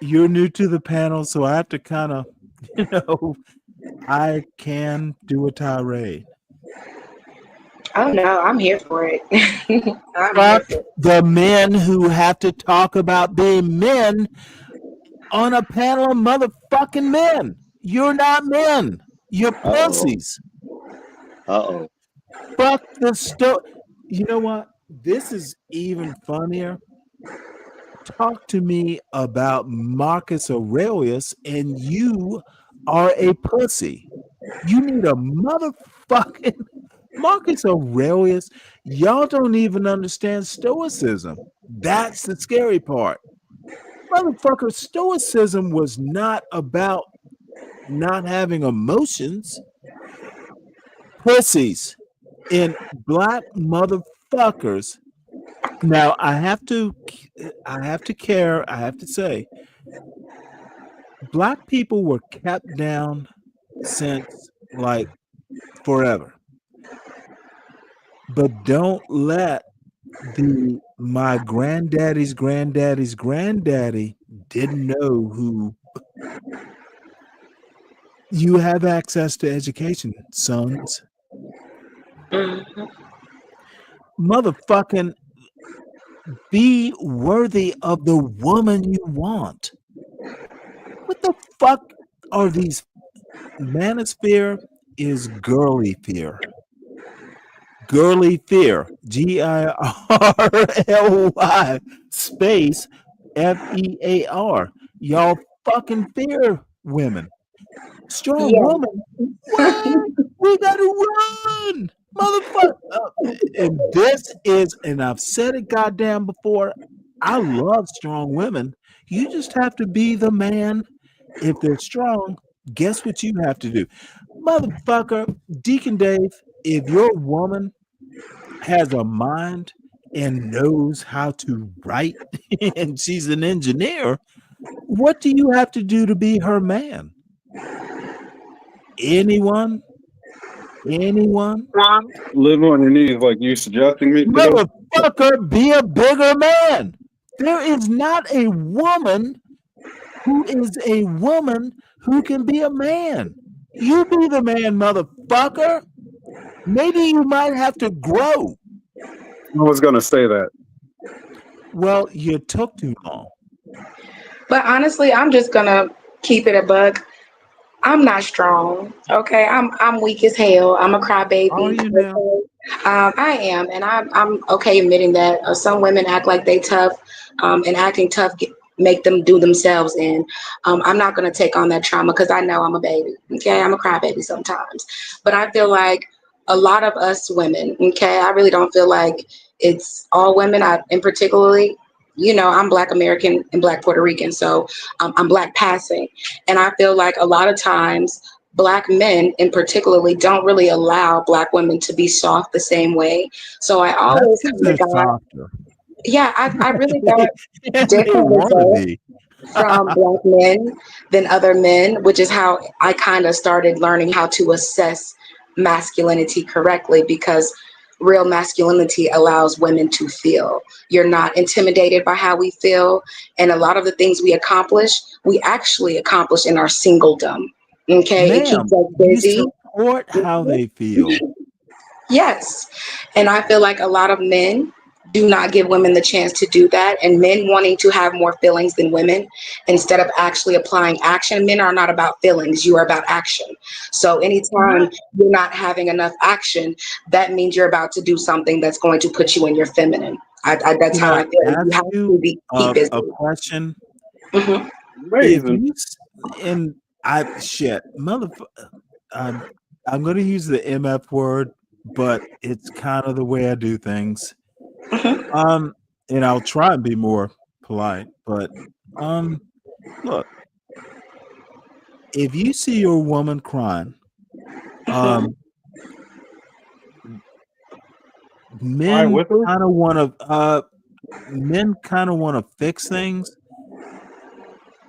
You're new to the panel, so I have to kind of, I can do a tirade.
Oh no, I'm here for it.
Fuck the men who have to talk about being men on a panel of motherfucking men. You're not men. You're pussies.
Uh-oh.
Fuck the stuff. You know what? This is even funnier. Talk to me about Marcus Aurelius, and you are a pussy. You need a motherfucking Marcus Aurelius. Y'all don't even understand Stoicism. That's the scary part. Motherfucker, Stoicism was not about not having emotions. Pussies. And black motherfuckers. Now I have to say, black people were kept down since like forever. But don't let my granddaddy's granddaddy didn't know who. You have access to education, sons. Motherfucking be worthy of the woman you want. What the fuck are these? Manosphere is girly fear. Girly fear. GIRLY space FEAR. Y'all fucking fear women. Strong
Yeah.
woman. What? We gotta run, motherfucker. And this is, and I've said it goddamn before. I love strong women. You just have to be the man. If they're strong, guess what you have to do, motherfucker. Deacon Dave, if your woman has a mind and knows how to write, and she's an engineer, what do you have to do to be her man? Anyone?
Live on your knees like you suggesting me to do.
Motherfucker, be a bigger man. There is not a woman who can be a man. You be the man, motherfucker. Maybe you might have to grow.
I was gonna say that.
Well, you took too long.
But honestly, I'm just gonna keep it a buck. I'm not strong. Okay, I'm weak as hell. I'm a crybaby.
Are you now?
I am, and I'm okay admitting that. Some women act like they tough, and acting tough make them do themselves in. I'm not gonna take on that trauma because I know I'm a baby. Okay, I'm a crybaby sometimes, but I feel like a lot of us women. Okay, I really don't feel like it's all women. In particularly, I'm Black American and Black Puerto Rican, so I'm Black passing, and I feel like a lot of times Black men in particularly don't really allow Black women to be soft the same way. So I always
That's
kind of got,
softer.
yeah, I really got
They
different
want to
results
be.
from Black men than other men, which is how I kind of started learning how to assess masculinity correctly, because real masculinity allows women to feel. You're not intimidated by how we feel. And a lot of the things we accomplish, we actually accomplish in our singledom. Okay, it
Ma'am,
keeps us
you
busy.
support how they feel.
Yes. And I feel like a lot of men do not give women the chance to do that. And men wanting to have more feelings than women instead of actually applying action. Men are not about feelings, you are about action. So anytime you're not having enough action, that means you're about to do something that's going to put you in your feminine. That's how I feel. You have to be keep busy.
A question.
Mhm.
If
Amazing.
I'm going to use the MF word, but it's kind of the way I do things. And I'll try and be more polite, but look, if you see your woman crying, men kind of want to fix things.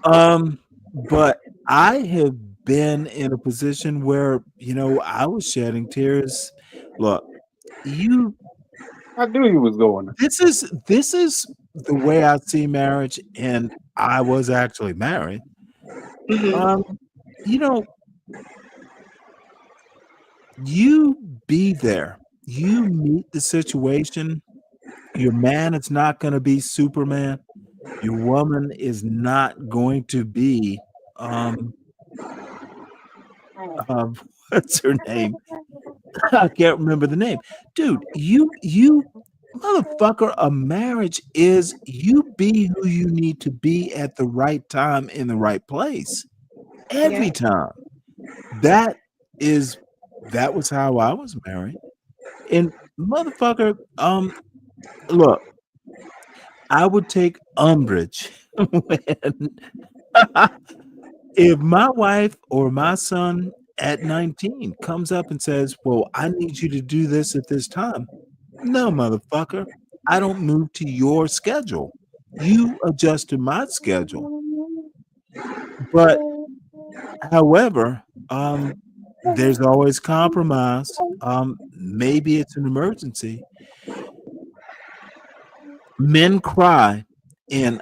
But I have been in a position where, I was shedding tears. Look,
I knew he was going.
This is the way I see marriage, and I was actually married. You be there. You meet the situation. Your man is not going to be Superman. Your woman is not going to be what's her name? I can't remember the name. Dude, you motherfucker, a marriage is you be who you need to be at the right time in the right place. Every time. That was how I was married. And motherfucker, look, I would take umbrage when if my wife or my son at 19 comes up and says, well, I need you to do this at this time. No, motherfucker. I don't move to your schedule. You adjust to my schedule. But however, there's always compromise. Maybe it's an emergency. Men cry, and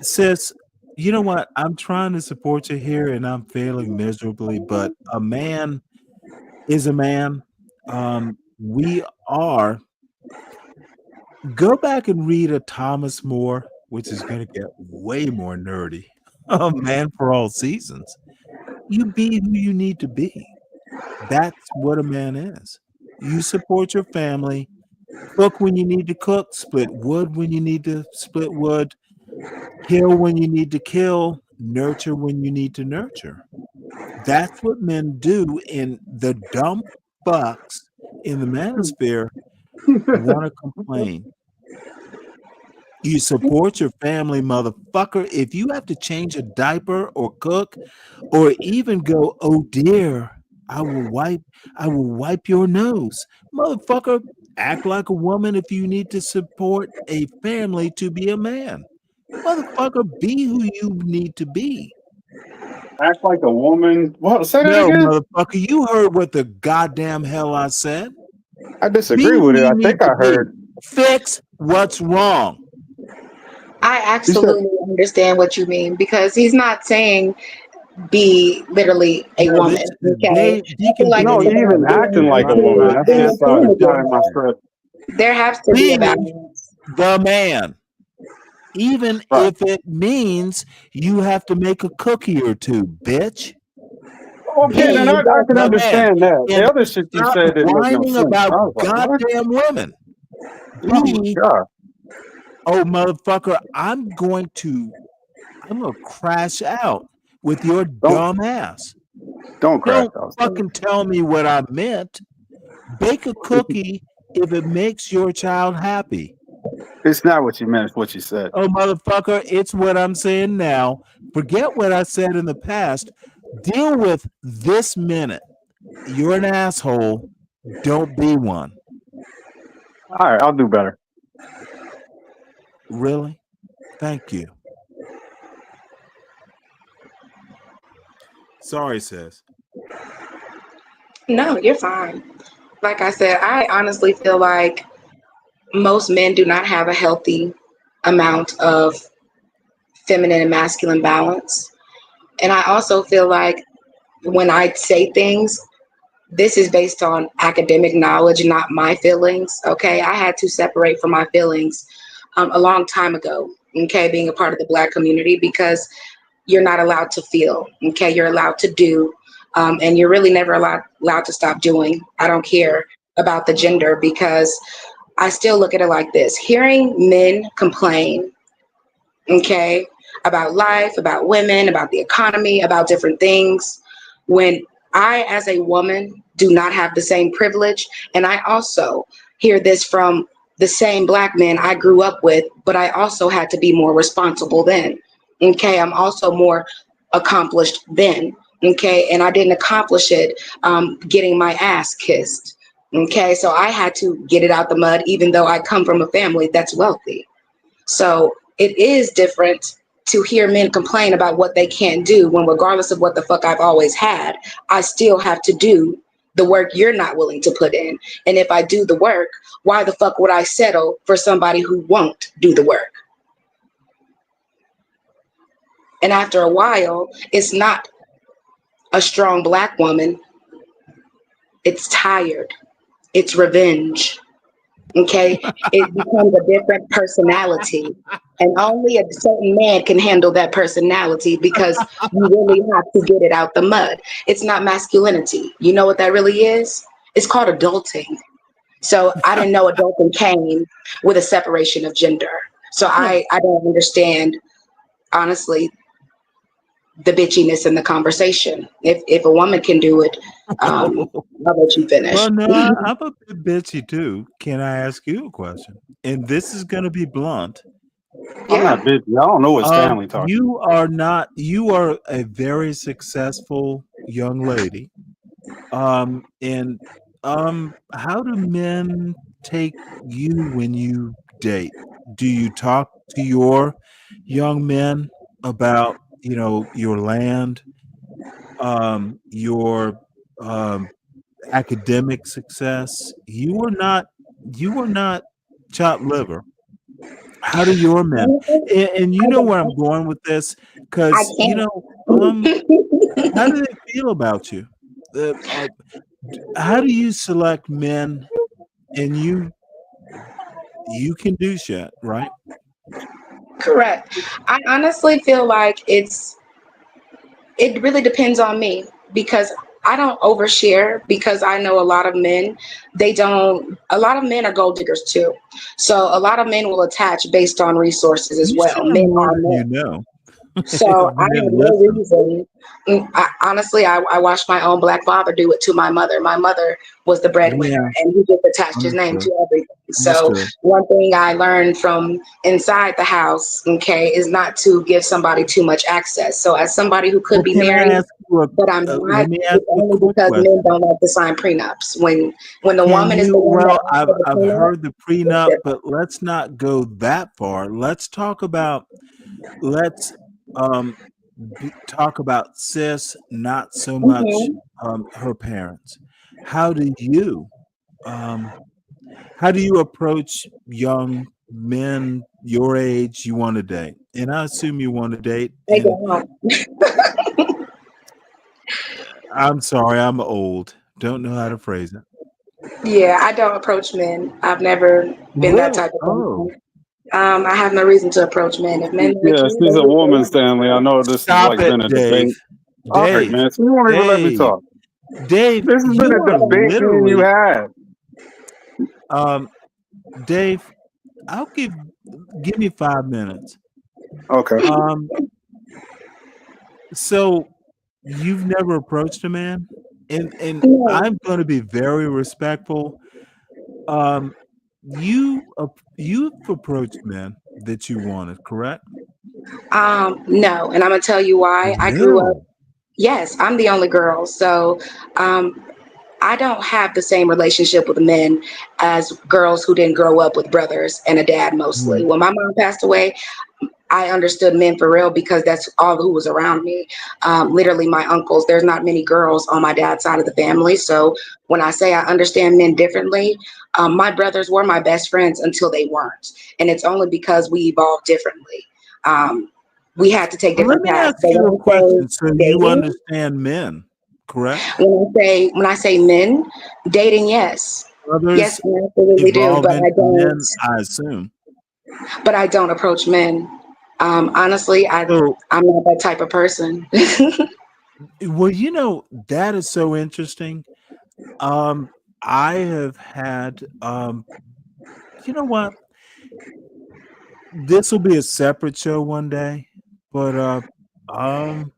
sis, you know what? I'm trying to support you here, and I'm failing miserably. But a man is a man. We are. Go back and read a Thomas More, which is going to get way more nerdy. A Man for All Seasons. You be who you need to be. That's what a man is. You support your family, cook when you need to cook, split wood when you need to split wood, kill when you need to kill, nurture when you need to nurture. That's what men do, and the dumb fucks in the manosphere want to complain. You support your family, motherfucker. If you have to change a diaper or cook or even go, oh dear, I will wipe your nose. Motherfucker, act like a woman if you need to support a family to be a man. Motherfucker, be who you need to be.
Act like a woman. What? Say that
No,
again.
motherfucker, you heard what the goddamn hell I said.
I
Be
disagree
who
with it.
you
I
need
think
to
I
be.
heard.
Fix what's wrong.
I
You said,
absolutely understand what you mean because he's not saying be literally a
No,
woman.
this
Okay, I feel
Deacon
like
no,
Dave.
for
even acting like a woman.
being
That's
a
it's not in my
female,
script.
there has to be a
Be
balance.
the man. Even
Right.
if it means you have to make a cookie or two, bitch.
Okay, then
Be
I can
the man.
understand that. The
And
other shit you
stop
said didn't make no
whining
sense. I
about
was like, what?
goddamn women.
Oh my
Be,
god!
oh motherfucker, I'm gonna crash out with your dumb ass.
Don't crash
Don't
out.
fucking tell me what I meant. Bake a cookie if it makes your child happy.
It's not what you meant. It's what you said.
Oh, motherfucker, it's what I'm saying now. Forget what I said in the past. Deal with this minute. You're an asshole. Don't be one.
All right, I'll do better.
Really? Thank you. Sorry, sis.
No, you're fine. Like I said, I honestly feel like most men do not have a healthy amount of feminine and masculine balance. And I also feel like when I say things, this is based on academic knowledge, not my feelings. Okay. I had to separate from my feelings a long time ago. Okay. Being a part of the Black community, because you're not allowed to feel. Okay. You're allowed to do. And you're really never allowed to stop doing. I don't care about the gender because I still look at it like this. Hearing men complain, okay, about life, about women, about the economy, about different things, when I, as a woman, do not have the same privilege. And I also hear this from the same Black men I grew up with, but I also had to be more responsible then. Okay, I'm also more accomplished then. Okay, and I didn't accomplish it getting my ass kissed. Okay, so I had to get it out the mud, even though I come from a family that's wealthy. So it is different to hear men complain about what they can't do when, regardless of what the fuck I've always had, I still have to do the work you're not willing to put in. And if I do the work, why the fuck would I settle for somebody who won't do the work? And after a while, it's not a strong Black woman. It's tired. It's revenge. Okay, it becomes a different personality, and only a certain man can handle that personality because you really have to get it out the mud. It's not masculinity. You know what that really is? It's called adulting. So I didn't know adulting came with a separation of gender. So I don't understand, honestly, the bitchiness in the conversation. If a woman can do it, I'll let you finish.
Well, no, I'm a bit bitchy too. Can I ask you a question? And this is going to be blunt.
I'm not bitchy. I don't know what Stanley talking.
You are not. You are a very successful young lady. And how do men take you when you date? Do you talk to your young men about, your land, your academic success? You are not chopped liver. How do your men? And you know where I'm going with this,
I
because
can't.
how do they feel about you? How do you select men? And you can do shit, right?
Correct. I honestly feel like it really depends on me because I don't overshare because I know a lot of men, a lot of men are gold diggers too. So a lot of men will attach based on resources as
You
well.
showing
Men
more
are
than
men.
you know.
So I
Men
have no
listen.
reason. Honestly, I watched my own black father do it to my mother. My mother was the breadwinner,
Yeah,
and he just attached his name
understood.
to everything. So
Understood.
one thing I learned from inside the house, okay, is not to give somebody too much access. So as somebody who could
Well,
be
can I
married,
ask you
but I'm not,
let me ask
it's
you a
only
quick
because men
question.
don't like to sign prenups. When the
Can
woman is
you?
the one that
Well,
asks
I've
for the
I've
prenup,
heard the
it's
prenup,
different.
but let's not go that far. Let's talk about let's um talk about sis, not so much
Hmm.
her parents. How do you um how do you approach young men your age you want to date? And I assume you want to date,
They
and
don't.
I'm sorry, I'm old. Don't know how to phrase it.
Yeah, I don't approach men. I've never been that
Really?
type of
Oh,
person. I have no reason to approach men. If men like
Yeah,
you, they
she's a
look
woman,
good.
Stanley. I know this has
stop
like
it,
been a
Dave.
debate. All right,
Dave.
man. So you won't even let me
Dave.
talk.
Dave,
This has been
you
a
are
debate me and you
literally
had.
um Dave, I'll give me 5 minutes.
Okay.
Um so you've never approached a man? And
No.
I'm gonna be very respectful. Um you've approached men that you wanted, correct?
No, and I'm gonna tell you why. I grew up.
No.
Yes, I'm the only girl, so um, I don't have the same relationship with men as girls who didn't grow up with brothers and a dad. Mostly,
Mhm.
when my mom passed away, I understood men for real because that's all who was around me. Literally, my uncles. There's not many girls on my dad's side of the family, so when I say I understand men differently, my brothers were my best friends until they weren't, and it's only because we evolved differently. Um, we had to take
Well, let
different
me
paths.
ask
But
you a
when I say
question so you
dating,
understand men, correct?
when I say men, dating, yes, yes,
Others
I absolutely do.
evolve into men, I assume.
But I don't approach men. Honestly,
So,
I'm not that type of person.
well, that is so interesting. I have had, you know what? This will be a separate show one day, but um,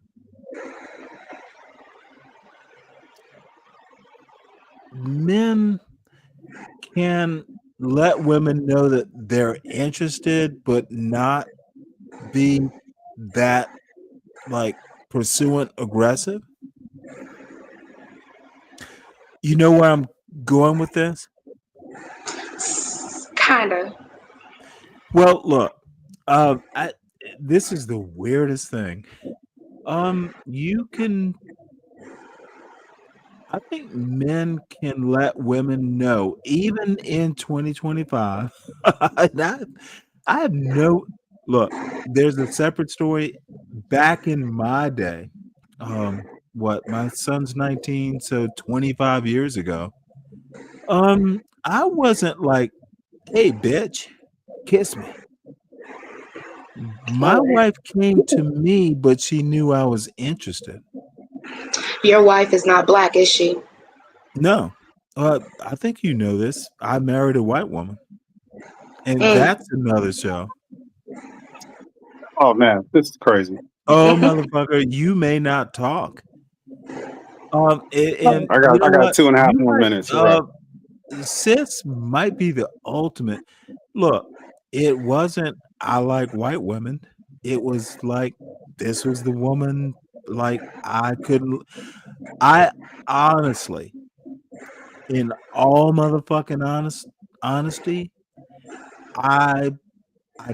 men can let women know that they're interested, but not be that like pursuant aggressive. You know where I'm going with this?
Kinda.
Well, look, this is the weirdest thing. You can, I think men can let women know, even in 2025. and I have no look. There's a separate story. Back in my day, what my son's 19, so 25 years ago. I wasn't like, "Hey, bitch, kiss me." My wife came to me, but she knew I was interested.
Your wife is not black, is she?
No, I think you know this. I married a white woman, and
Mm.
that's another show.
Oh man, this is crazy.
Oh, motherfucker, you may not talk. And
I
you
got
know
I got
what?
2.5
You
more
might,
minutes. You're right.
sis might be the ultimate. Look, it wasn't, I like white women. It was like, this was the woman, like, I couldn't. I honestly, in all motherfucking honesty, I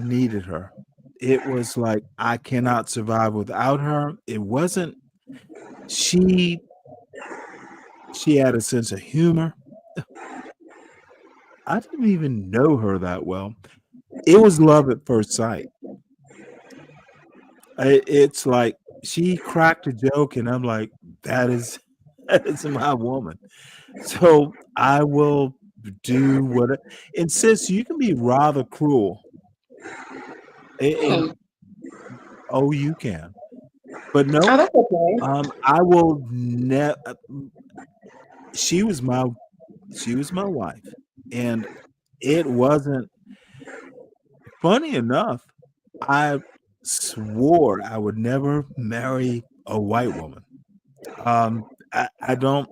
needed her. It was like I cannot survive without her. It wasn't she had a sense of humor. I didn't even know her that well. It was love at first sight. It's like she cracked a joke, and I'm like, that is my woman. So I will do what. And sis, you can be rather cruel. And oh, you can, but no.
Oh, that's okay.
I will never. She was my wife, and it wasn't funny enough. I swore I would never marry a white woman. I don't.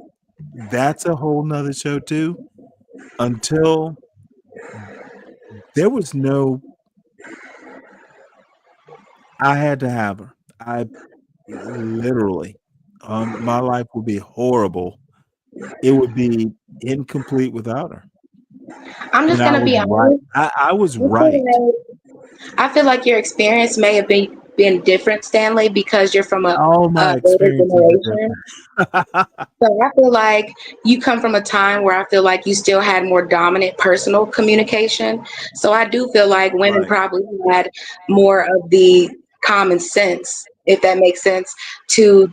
That's a whole nother show too. Until there was no, I had to have her. I literally, my life would be horrible. It would be incomplete without her.
I'm just
And I
gonna
was
be
right.
honest.
I was right.
I feel like your experience may have been different, Stanley, because you're from
All my
later
experiences are
generation.
different.
So I feel like you come from a time where I feel like you still had more dominant personal communication. So I do feel like women
Right.
probably had more of the common sense, if that makes sense, to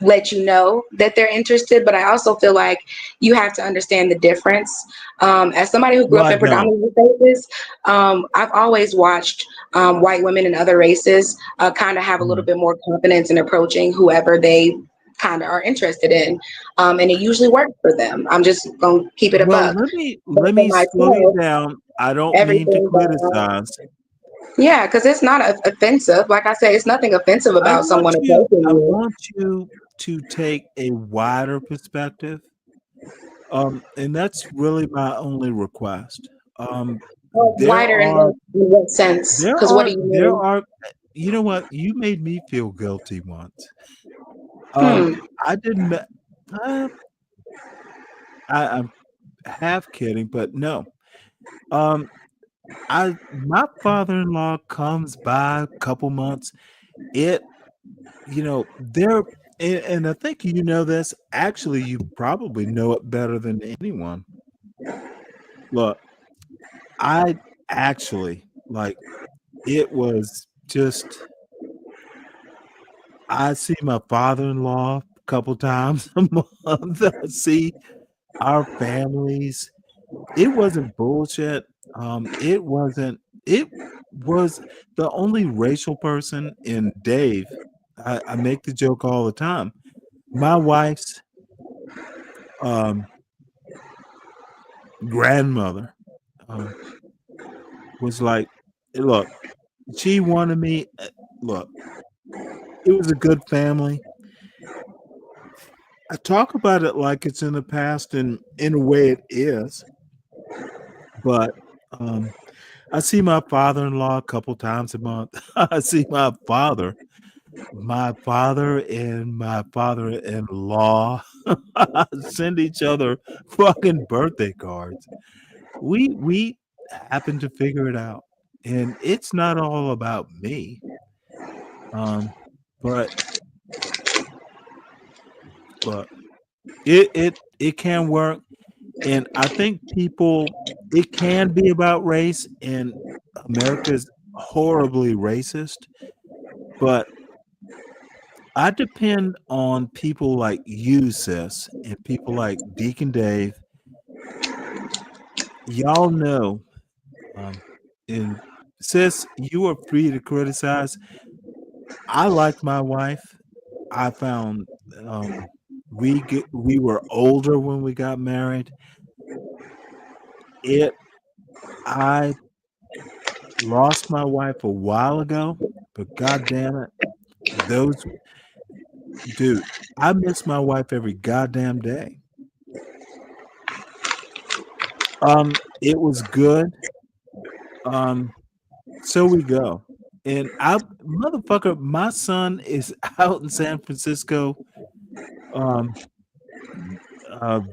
let you know that they're interested. But I also feel like you have to understand the difference. As somebody who grew
No,
up
I
in
don't.
predominantly races, I've always watched white women in other races kind of have a little
Mhm.
bit more confidence in approaching whoever they kind of are interested in. And it usually works for them. I'm just going to keep it a
Well,
buck.
let
But for
me slow you
myself,
down. I don't mean to
everything that,
criticize.
yeah, because it's not offensive. Like I said, it's nothing offensive about someone approaching
I
you.
want you to take a wider perspective. And that's really my only request. There
Wider in
are
what sense? Because what do you
there
mean?
are you know what? You made me feel guilty once.
Hmm.
I didn't I'm half kidding, but no. My father-in-law comes by a couple months. It there and I think you know this. Actually, you probably know it better than anyone. Look, I actually like it was just I see my father-in-law a couple times a month. I see our families. It wasn't bullshit. It wasn't. It was the only racial person in Dave. I make the joke all the time. My wife's grandmother was like, look, she wanted me. Look, it was a good family. I talk about it like it's in the past, and in a way it is. But I see my father-in-law a couple times a month. I see my father and my father-in-law send each other fucking birthday cards. We happen to figure it out, and it's not all about me. But look, it can work, and I think it can be about race, and America's horribly racist, but I depend on people like you, sis, and people like Deacon Dave. Y'all know, and sis, you are free to criticize. I like my wife. I found we were older when we got married. I lost my wife a while ago, but god damn it, those dude, I miss my wife every goddamn day. It was good. So we go. And motherfucker, my son is out in San Francisco um,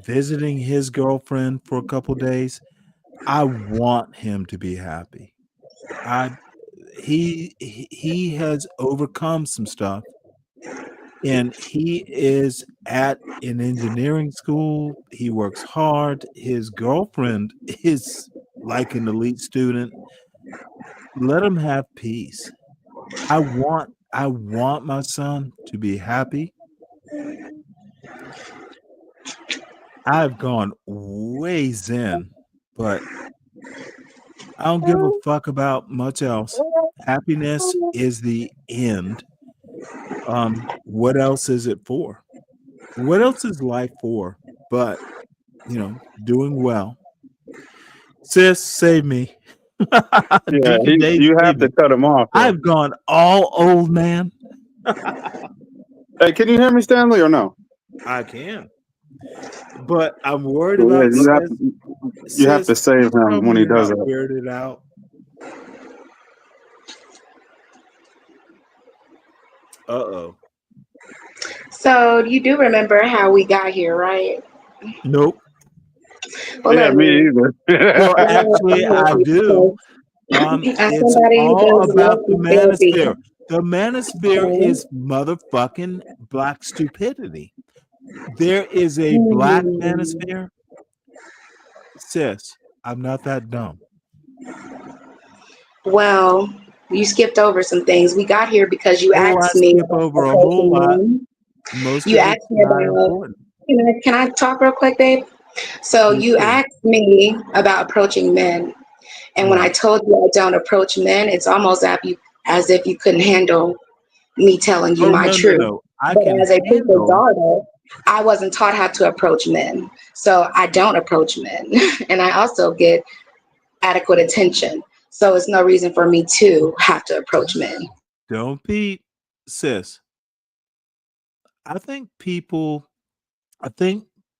visiting his girlfriend for a couple days. I want him to be happy. He has overcome some stuff, and he is at an engineering school. He works hard. His girlfriend is like an elite student. Let him have peace. I want my son to be happy. I've gone way zen, but I don't give a fuck about much else. Happiness is the end. What else is it for? What else is life for? But doing well. Sis, save me.
Yeah,
Deacon Dave,
you have
save
to
me.
cut him off. Though.
I've gone all old man.
Hey, can you hear me, Stanley, or no?
I can. But I'm worried
Yeah,
about sis.
you have to
Sis,
save
please tell
him when
me
he
you're
does
not
that.
weirded out. Uh-oh.
So you do remember how we got here, right?
Nope.
Well,
Yeah,
let
me
me.
either.
Well, actually, I do.
As
It's
somebody who
all
does
about the
love therapy.
manosphere. The manosphere
Okay.
is motherfucking black stupidity. There is a black
Hmm.
manosphere. Sis, I'm not that dumb.
Well, you skipped over some things. We got here because you
Oh, I
asked me
skip
about
over a whole
approaching
lot.
men.
Most
You
of it's
asked me
not
about.
important.
Can I talk real quick, babe? So
You
you
too.
asked me about approaching men, and when I
Right.
told you I don't approach men, it's almost as if you couldn't handle me telling you
Oh,
my
no, no,
truth.
no. I
But
can
as a single
handle.
daughter, I wasn't taught how to approach men, so I don't approach men, and I also get adequate attention. So it's no reason for me to have to approach men.
Don't be, sis. I think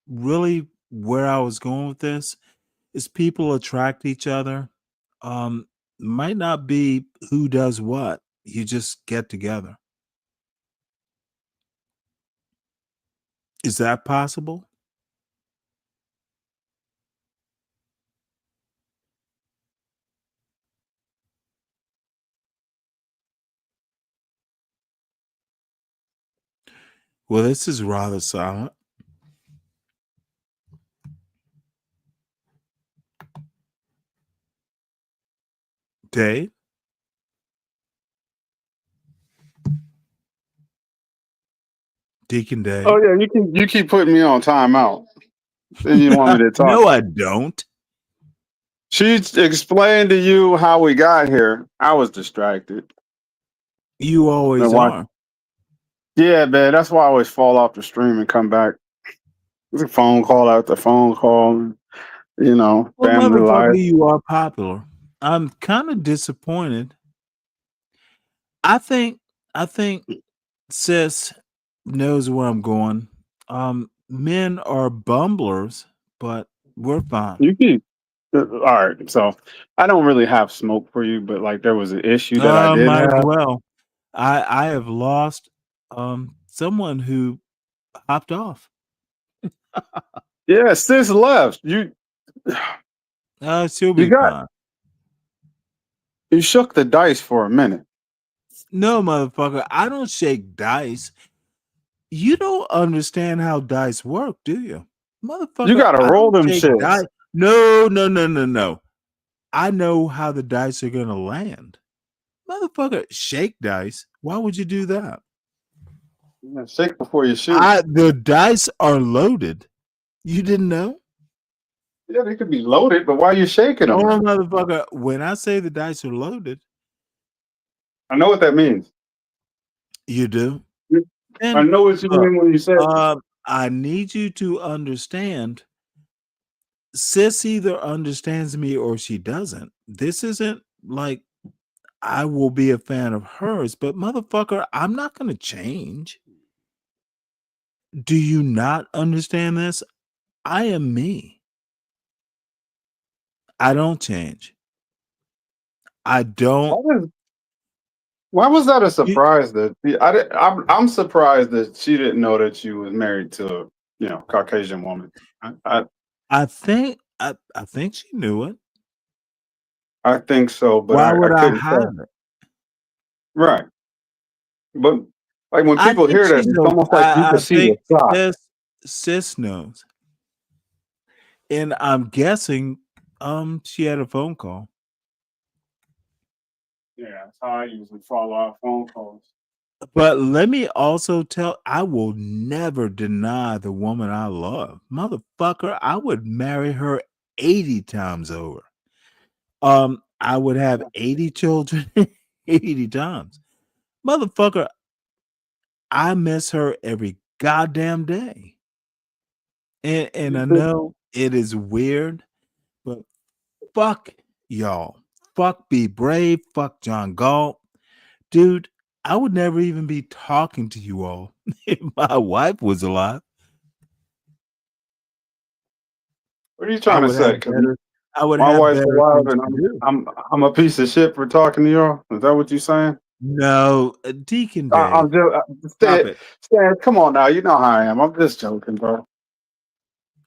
really where I was going with this is people attract each other. Um, might not be who does what. You just get together. Is that possible? Well, this is rather silent. Dave? Deacon Dave?
Oh yeah, you keep putting me on timeout. Then you want me to talk.
No, I don't.
She explained to you how we got here. I was distracted.
You always are.
Yeah, man. That's why I always fall off the stream and come back. It's a phone call after phone call.
Well,
Family life.
motherfucker, you are popular. I'm kind of disappointed. I think sis knows where I'm going. Men are bumblers, but we're fine.
You keep all right. So I don't really have smoke for you, but like there was an issue that I did
Might as
have.
well. I have lost someone who hopped off.
Yeah, sis left. You
She'll be fine.
You shook the dice for a minute.
No, motherfucker, I don't shake dice. You don't understand how dice work, do you? Motherfucker,
You gotta
I
roll
don't
them
shake
shits.
dice. No. I know how the dice are gonna land. Motherfucker, shake dice. Why would you do that?
Yeah, shake before you shoot.
The dice are loaded. You didn't know?
Yeah, they could be loaded, but why are you shaking them?
Oh, motherfucker, when I say the dice are loaded,
I know what that means.
you do.
I know what you mean when you say
I need you to understand. Sis either understands me or she doesn't. This isn't like I will be a fan of hers, but motherfucker, I'm not going to change. Do you not understand this? I am me. I don't change. I don't.
Why was that a surprise? I'm surprised that she didn't know that you was married to Caucasian woman.
I think she knew it.
I think so, but
Why
I
would I
couldn't
hide
tell.
it?
Right, but like when
I
people
think
hear that,
she's
it's
a.
almost like you
I
can see the
think
shock.
sis knows, and I'm guessing she had a phone call.
Yeah, that's how I usually follow our phone calls.
But let me also tell, I will never deny the woman I love. Motherfucker, I would marry her 80 times over. I would have 80 children 80 times. Motherfucker, I miss her every goddamn day. And I know it is weird, but fuck y'all. Fuck Be Brave. Fuck John Galt. Dude, I would never even be talking to you all if my wife was alive.
What are you trying to say? 'Cause
I would
my
have
wife's
better
alive
things
and
to do.
I'm a piece of shit for talking to y'all. Is that what you're saying?
No, Deacon Dave.
I'm just
Stop it.
Stan, come on now. You know how I am. I'm just joking, bro.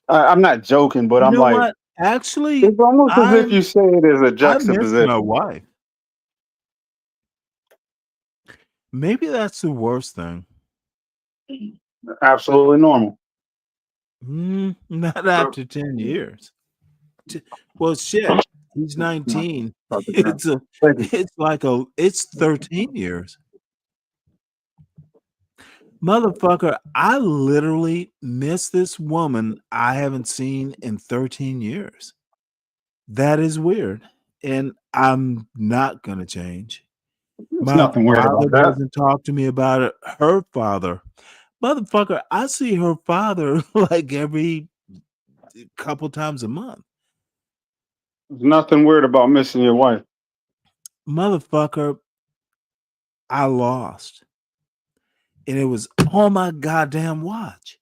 I'm not joking, but
You
I'm
know
like,
what? Actually,
it's almost as if you say it as a
I miss my
juxtaposition.
wife. Maybe that's the worst thing.
Absolutely normal.
Not after 10 years. Well, shit. He's 19. It's 13 years. Motherfucker, I literally miss this woman I haven't seen in 13 years. That is weird. And I'm not going to change.
There's
My
nothing weird
father
about that.
doesn't talk to me about it. Her father. Motherfucker, I see her father like every couple times a month.
There's nothing weird about missing your wife.
Motherfucker, I lost. And it was on my goddamn watch.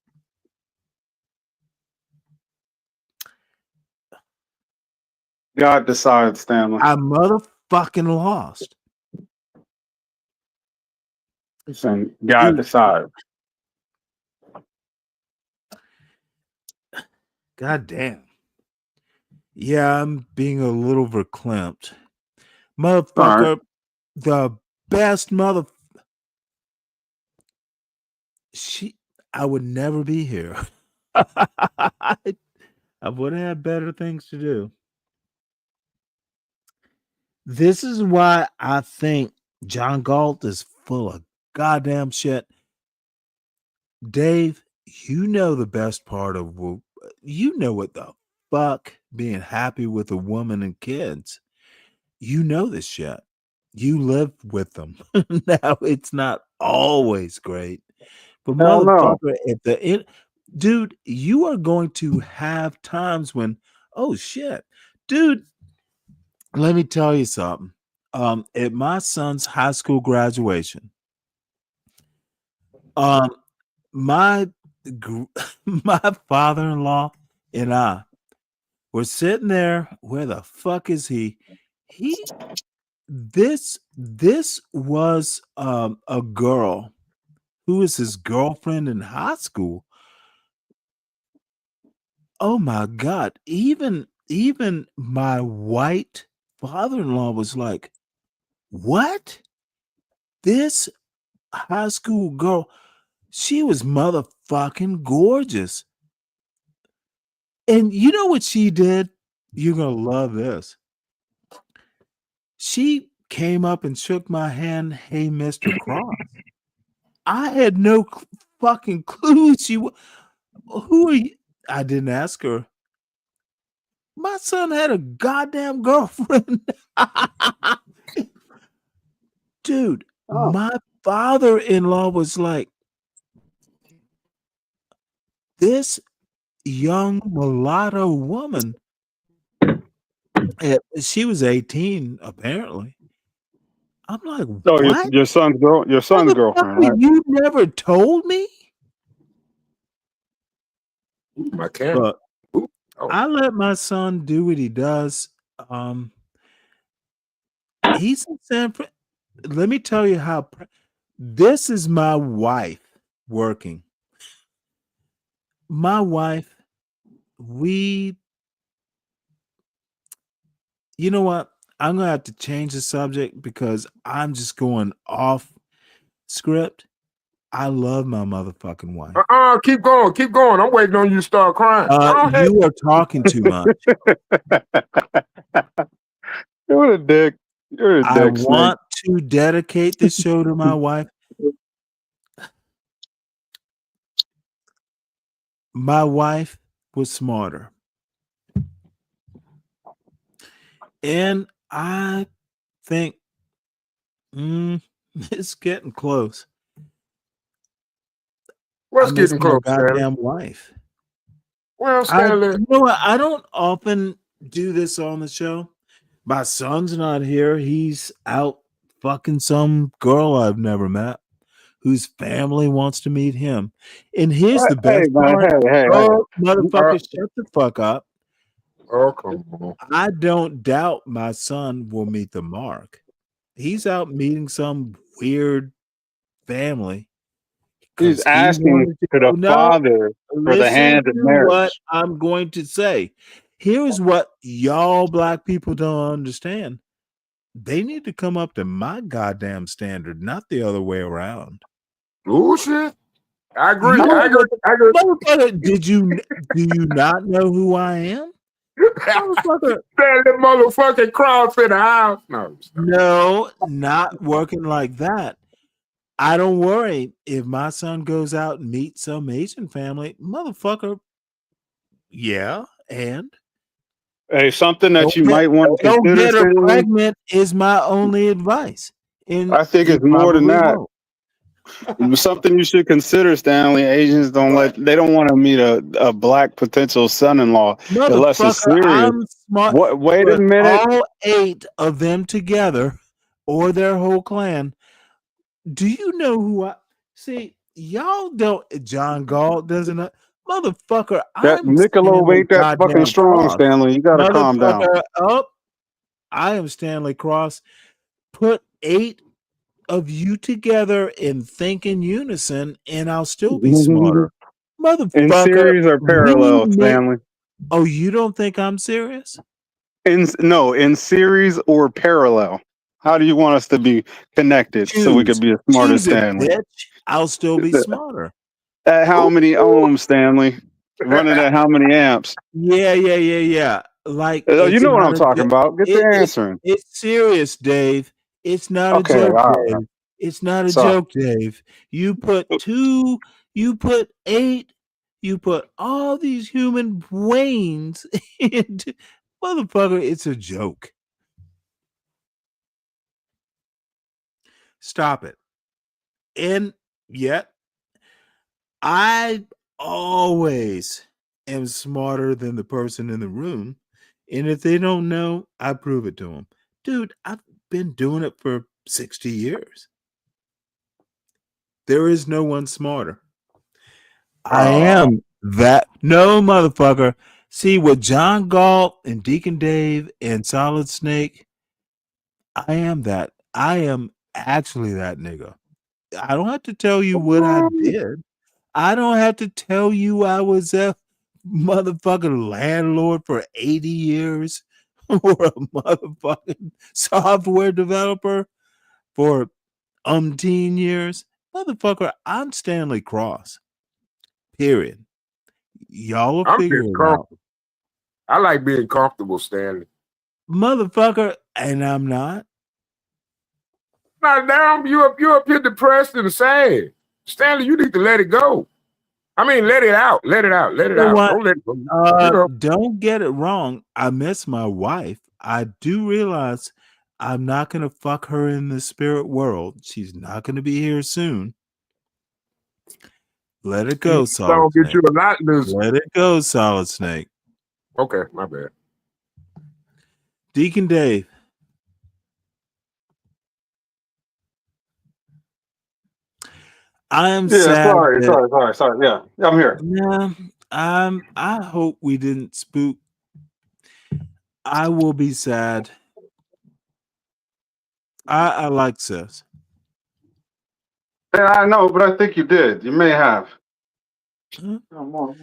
God decides, Stanley.
I motherfucking lost.
Listen, God decides.
God damn. Yeah, I'm being a little verklempt. Motherfucker, the best I would never be here. I would have better things to do. This is why I think John Galt is full of goddamn shit. Dave, you know the best part of you know what the fuck being happy with a woman and kids. You know this shit. You live with them. Now it's not always great, but
Hell no.
motherfucker, at the end, dude, you are going to have times when, oh shit, dude. Let me tell you something. At my son's high school graduation, my my father-in-law and I were sitting there. Where the fuck is he? This was a girl who was his girlfriend in high school. Oh my god! Even my white father-in-law was like, "What? This high school girl? She was motherfucking gorgeous." And you know what she did? You're gonna love this. She came up and shook my hand. Hey, Mr. Cross. I had no fucking clue who are you? I didn't ask her. My son had a goddamn girlfriend. Dude, my father-in-law was like, this young mulatto woman. She was 18, apparently. I'm like,
Oh,
what?
your son's girlfriend, right?
You never told me?
My cat.
But I let my son do what he does. He's in San Fran. let me tell you how this is my wife working. My wife, you know what? I'm gonna have to change the subject because I'm just going off script. I love my motherfucking wife.
Keep going, keep going. I'm waiting on you to start crying. Go ahead.
You are talking too much.
You're a dick. You're a dick,
I
Snake.
want to dedicate this show to my wife. My wife was smarter. And I think it's getting close.
What's
I miss
getting
my
close, Stanley?
goddamn wife.
Well, Stanley.
You know what? I don't often do this on the show. My son's not here. He's out fucking some girl I've never met whose family wants to meet him. And here's the best part. Motherfucker, shut the fuck up.
Oh, come on.
I don't doubt my son will meet the mark. He's out meeting some weird family.
He's asking to the father for the hand of marriage.
What I'm going to say. Here's what y'all black people don't understand. They need to come up to my goddamn standard, not the other way around.
Oh shit. I agree. I agree.
Motherfucker, do you not know who I am?
Motherfucker. That motherfucking cross in the house.
No, not working like that. I don't worry if my son goes out and meets some Asian family, motherfucker. Yeah, and
hey, something that you might want to
don't
consider.
get her
Stanley,
pregnant is my only advice. And
I think it's more than that. Something you should consider, Stanley. Asians don't want to meet a black potential son-in-law unless it's
Motherfucker,
serious.
I'm smart.
What? Wait a
Put
minute.
all 8 of them together, or their whole clan. Do you know who I see? Y'all don't. John Galt doesn't know. Motherfucker,
That
I'm
Michelob
Stanley
ain't that fucking
goddamn
strong,
Cross.
Stanley. You gotta calm down.
Motherfucker, I am Stanley Cross. Put 8 of you together and think in unison, and I'll still be smarter. Motherfucker.
In series or parallel, Stanley?
Oh, you don't think I'm serious?
In series or parallel. How do you want us to be connected so we could be as smart as
Choose it,
Stanley?
bitch. I'll still be smarter.
At how many ohms, Stanley? Running at how many amps?
Yeah. Like
you know what I'm talking about. Get the answering.
It's serious, Dave. It's not
Okay,
a joke,
all
Dave.
right.
It's not a
Sorry.
joke, Dave. You put 2, you put 8, you put all these human brains into motherfucker. It's a joke. Stop it. And yet, I always am smarter than the person in the room. And if they don't know, I prove it to them. Dude, I've been doing it for 60 years. There is no one smarter. I am that. No, motherfucker. See, with John Galt and Deacon Dave and Solid Snake, I am that. I am actually that nigga. I don't have to tell you what I did. I don't have to tell you I was a motherfucking landlord for 80 years or a motherfucking software developer for umpteen years. Motherfucker, I'm Stanley Cross. Period. Y'all will figure it out.
I like being comfortable, Stanley.
Motherfucker, and I'm not.
Now, damn, you up here depressed and sad. Stanley, you need to let it go. I mean, let it out. Let it out. Let it out.
What?
Don't let it go.
Don't get it wrong. I miss my wife. I do realize I'm not going to fuck her in the spirit world. She's not going to be here soon. Let it go, Solid Snake.
Get you a lot loose.
Let it go, Solid Snake.
Okay, my bad.
Deacon Dave. I am sad.
Sorry. Yeah, I'm here.
Yeah, I hope we didn't spook. I will be sad I like sis.
Yeah, I know, but I think you did. You may have. More?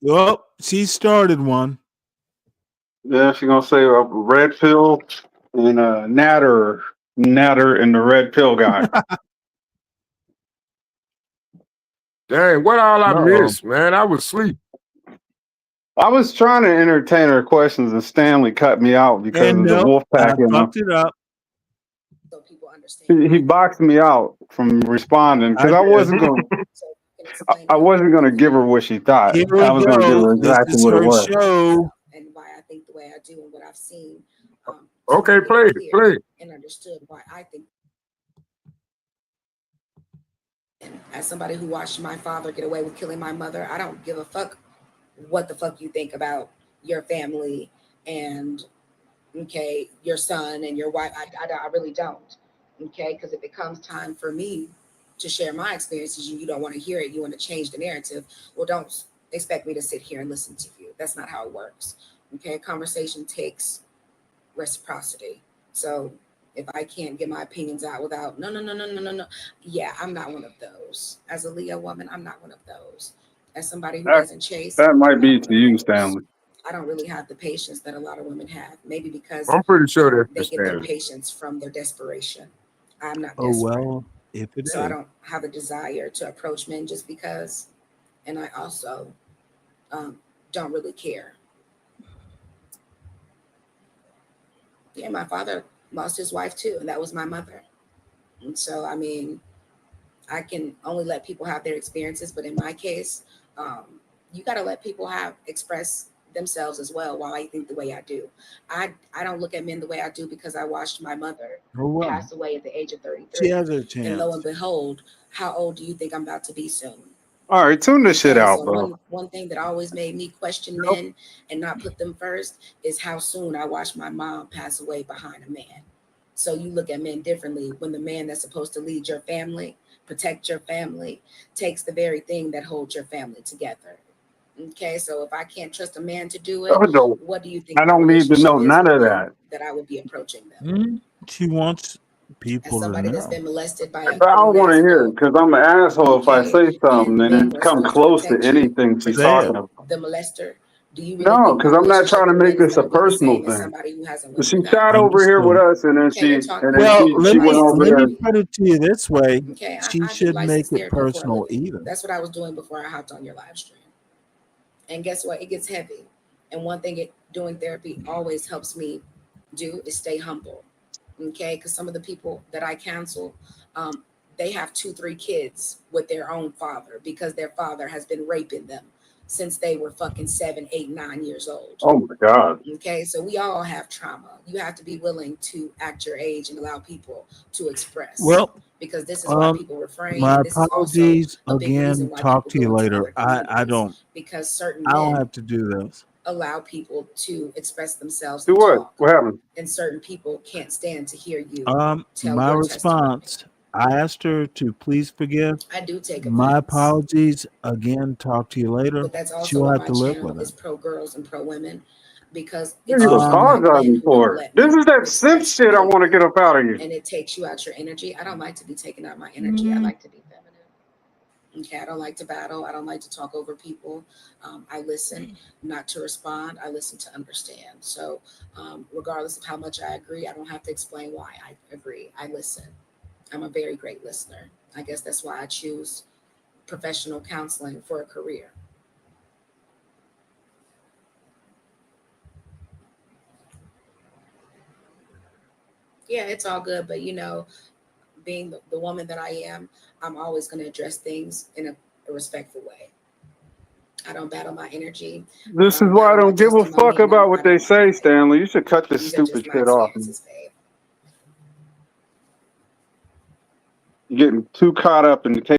Oh, she started one.
Yeah, she's gonna say a red pill and a natter and the red pill guy.
Dang, what all I
Uh-oh.
missed, man? I was asleep.
I was trying to entertain her questions, and Stanley cut me out because
And
of the
nope,
wolf
I
pack in him.
fucked it up.
He boxed me out from responding because
I
I
did.
wasn't going. I wasn't going to give her what she thought.
Here we
I was going to give
go.
her
This
exactly
is
what it
her
was.
show.
And why I think the way I do and what I've seen.
Okay, play it, play it.
And understood why I think. As somebody who watched my father get away with killing my mother, I don't give a fuck what the fuck you think about your family and your son and your wife. I really don't. Because if it comes time for me to share my experiences and you don't want to hear it, you want to change the narrative, well, don't expect me to sit here and listen to you. That's not how it works. Conversation takes reciprocity. So if I can't get my opinions out without no, yeah, I'm not one of those. As a Leo woman, I'm not one of those. As somebody who doesn't chase,
That might be to you, Stanley.
I don't really have the patience that a lot of women have. Maybe because
I'm pretty sure
they
that's
get their
Stanley.
patience from their desperation. I'm not
Oh
desperate.
well, if it
So
is.
I don't have a desire to approach men just because. And I also don't really care. Yeah, my father lost his wife too, and that was my mother. And so, I mean, I can only let people have their experiences, but in my case, you got to let people express themselves as well. While I think the way I do, I don't look at men the way I do because I watched my mother
Oh well.
pass away at the age of
She
33,
has her
and lo
chance.
and behold, how old do you think I'm about to be soon?
All right, tune this shit out,
So
bro.
one thing that always made me question men and not put them first is how soon I watched my mom pass away behind a man. So you look at men differently when the man that's supposed to lead your family, protect your family, takes the very thing that holds your family together. So if I can't trust a man to do it,
No,
what do you think
I
my
don't need to know
relationship is
none
with
of
men
that.
I would be approaching them?
She wants
As
people to
somebody that's
know.
been molested by
I don't want to hear it because I'm an asshole if I say something and
men
it
were
come
supposed to
close to
protect you,
anything she's
Say
talking
it.
about.
the molester. Do you really
No,
think my
because I'm not trying
relationship
to
with men
make
is
this
going
a
to be the
personal
same as
thing.
somebody who hasn't went
She
through that?
sat over here with
Understood.
us, and then
They're talking
Well,
she
let
went
me
over
let
there.
me put it to you this way. She
I do
should make
licensed
it
therapy for a
personal
living.
even.
That's what I was doing before I hopped on your live stream. And guess what? It gets heavy. And one thing doing therapy always helps me do is stay humble. Because some of the people that I counsel, they have 2-3 kids with their own father because their father has been raping them since they were fucking 7, 8, 9 years old.
Oh my God.
So we all have trauma. You have to be willing to act your age and allow people to express.
Well,
Because this is why people refrain,
my
and this is also
apologies
a big reason
again.
why
Talk
people
to
go
you
into
later.
other communities. Because certain
I don't
men
have to do this.
allow people to express themselves
Do
and
what?
talk,
What happened?
and certain people can't stand to hear you tell
My
your testimony.
response, I asked her to please forgive.
I do take
My
offense,
apologies again. Talk to you later.
but that's
She
also
will
why
have
my
to live
channel
with
is
it.
pro girls and pro women, because
What are
it's
you
usually black men
apologizing
who don't
for?
let
This
me
is that simp
express
shit I want to get up out of you.
and it takes you out your energy. I don't like to be taking out my energy. I like to be feminine. I don't like to battle. I don't like to talk over people. I listen, not to respond. I listen to understand. So regardless of how much I agree, I don't have to explain why I agree. I listen. I'm a very great listener. I guess that's why I choose professional counseling for a career. Yeah, it's all good, but being the woman that I am, I'm always going to address things in a respectful way. I don't battle my energy.
This is why I don't give a fuck about what they say, Stanley. You should cut this
These are
stupid
just my
shit off.
experiences, babe.
You're getting too caught up in the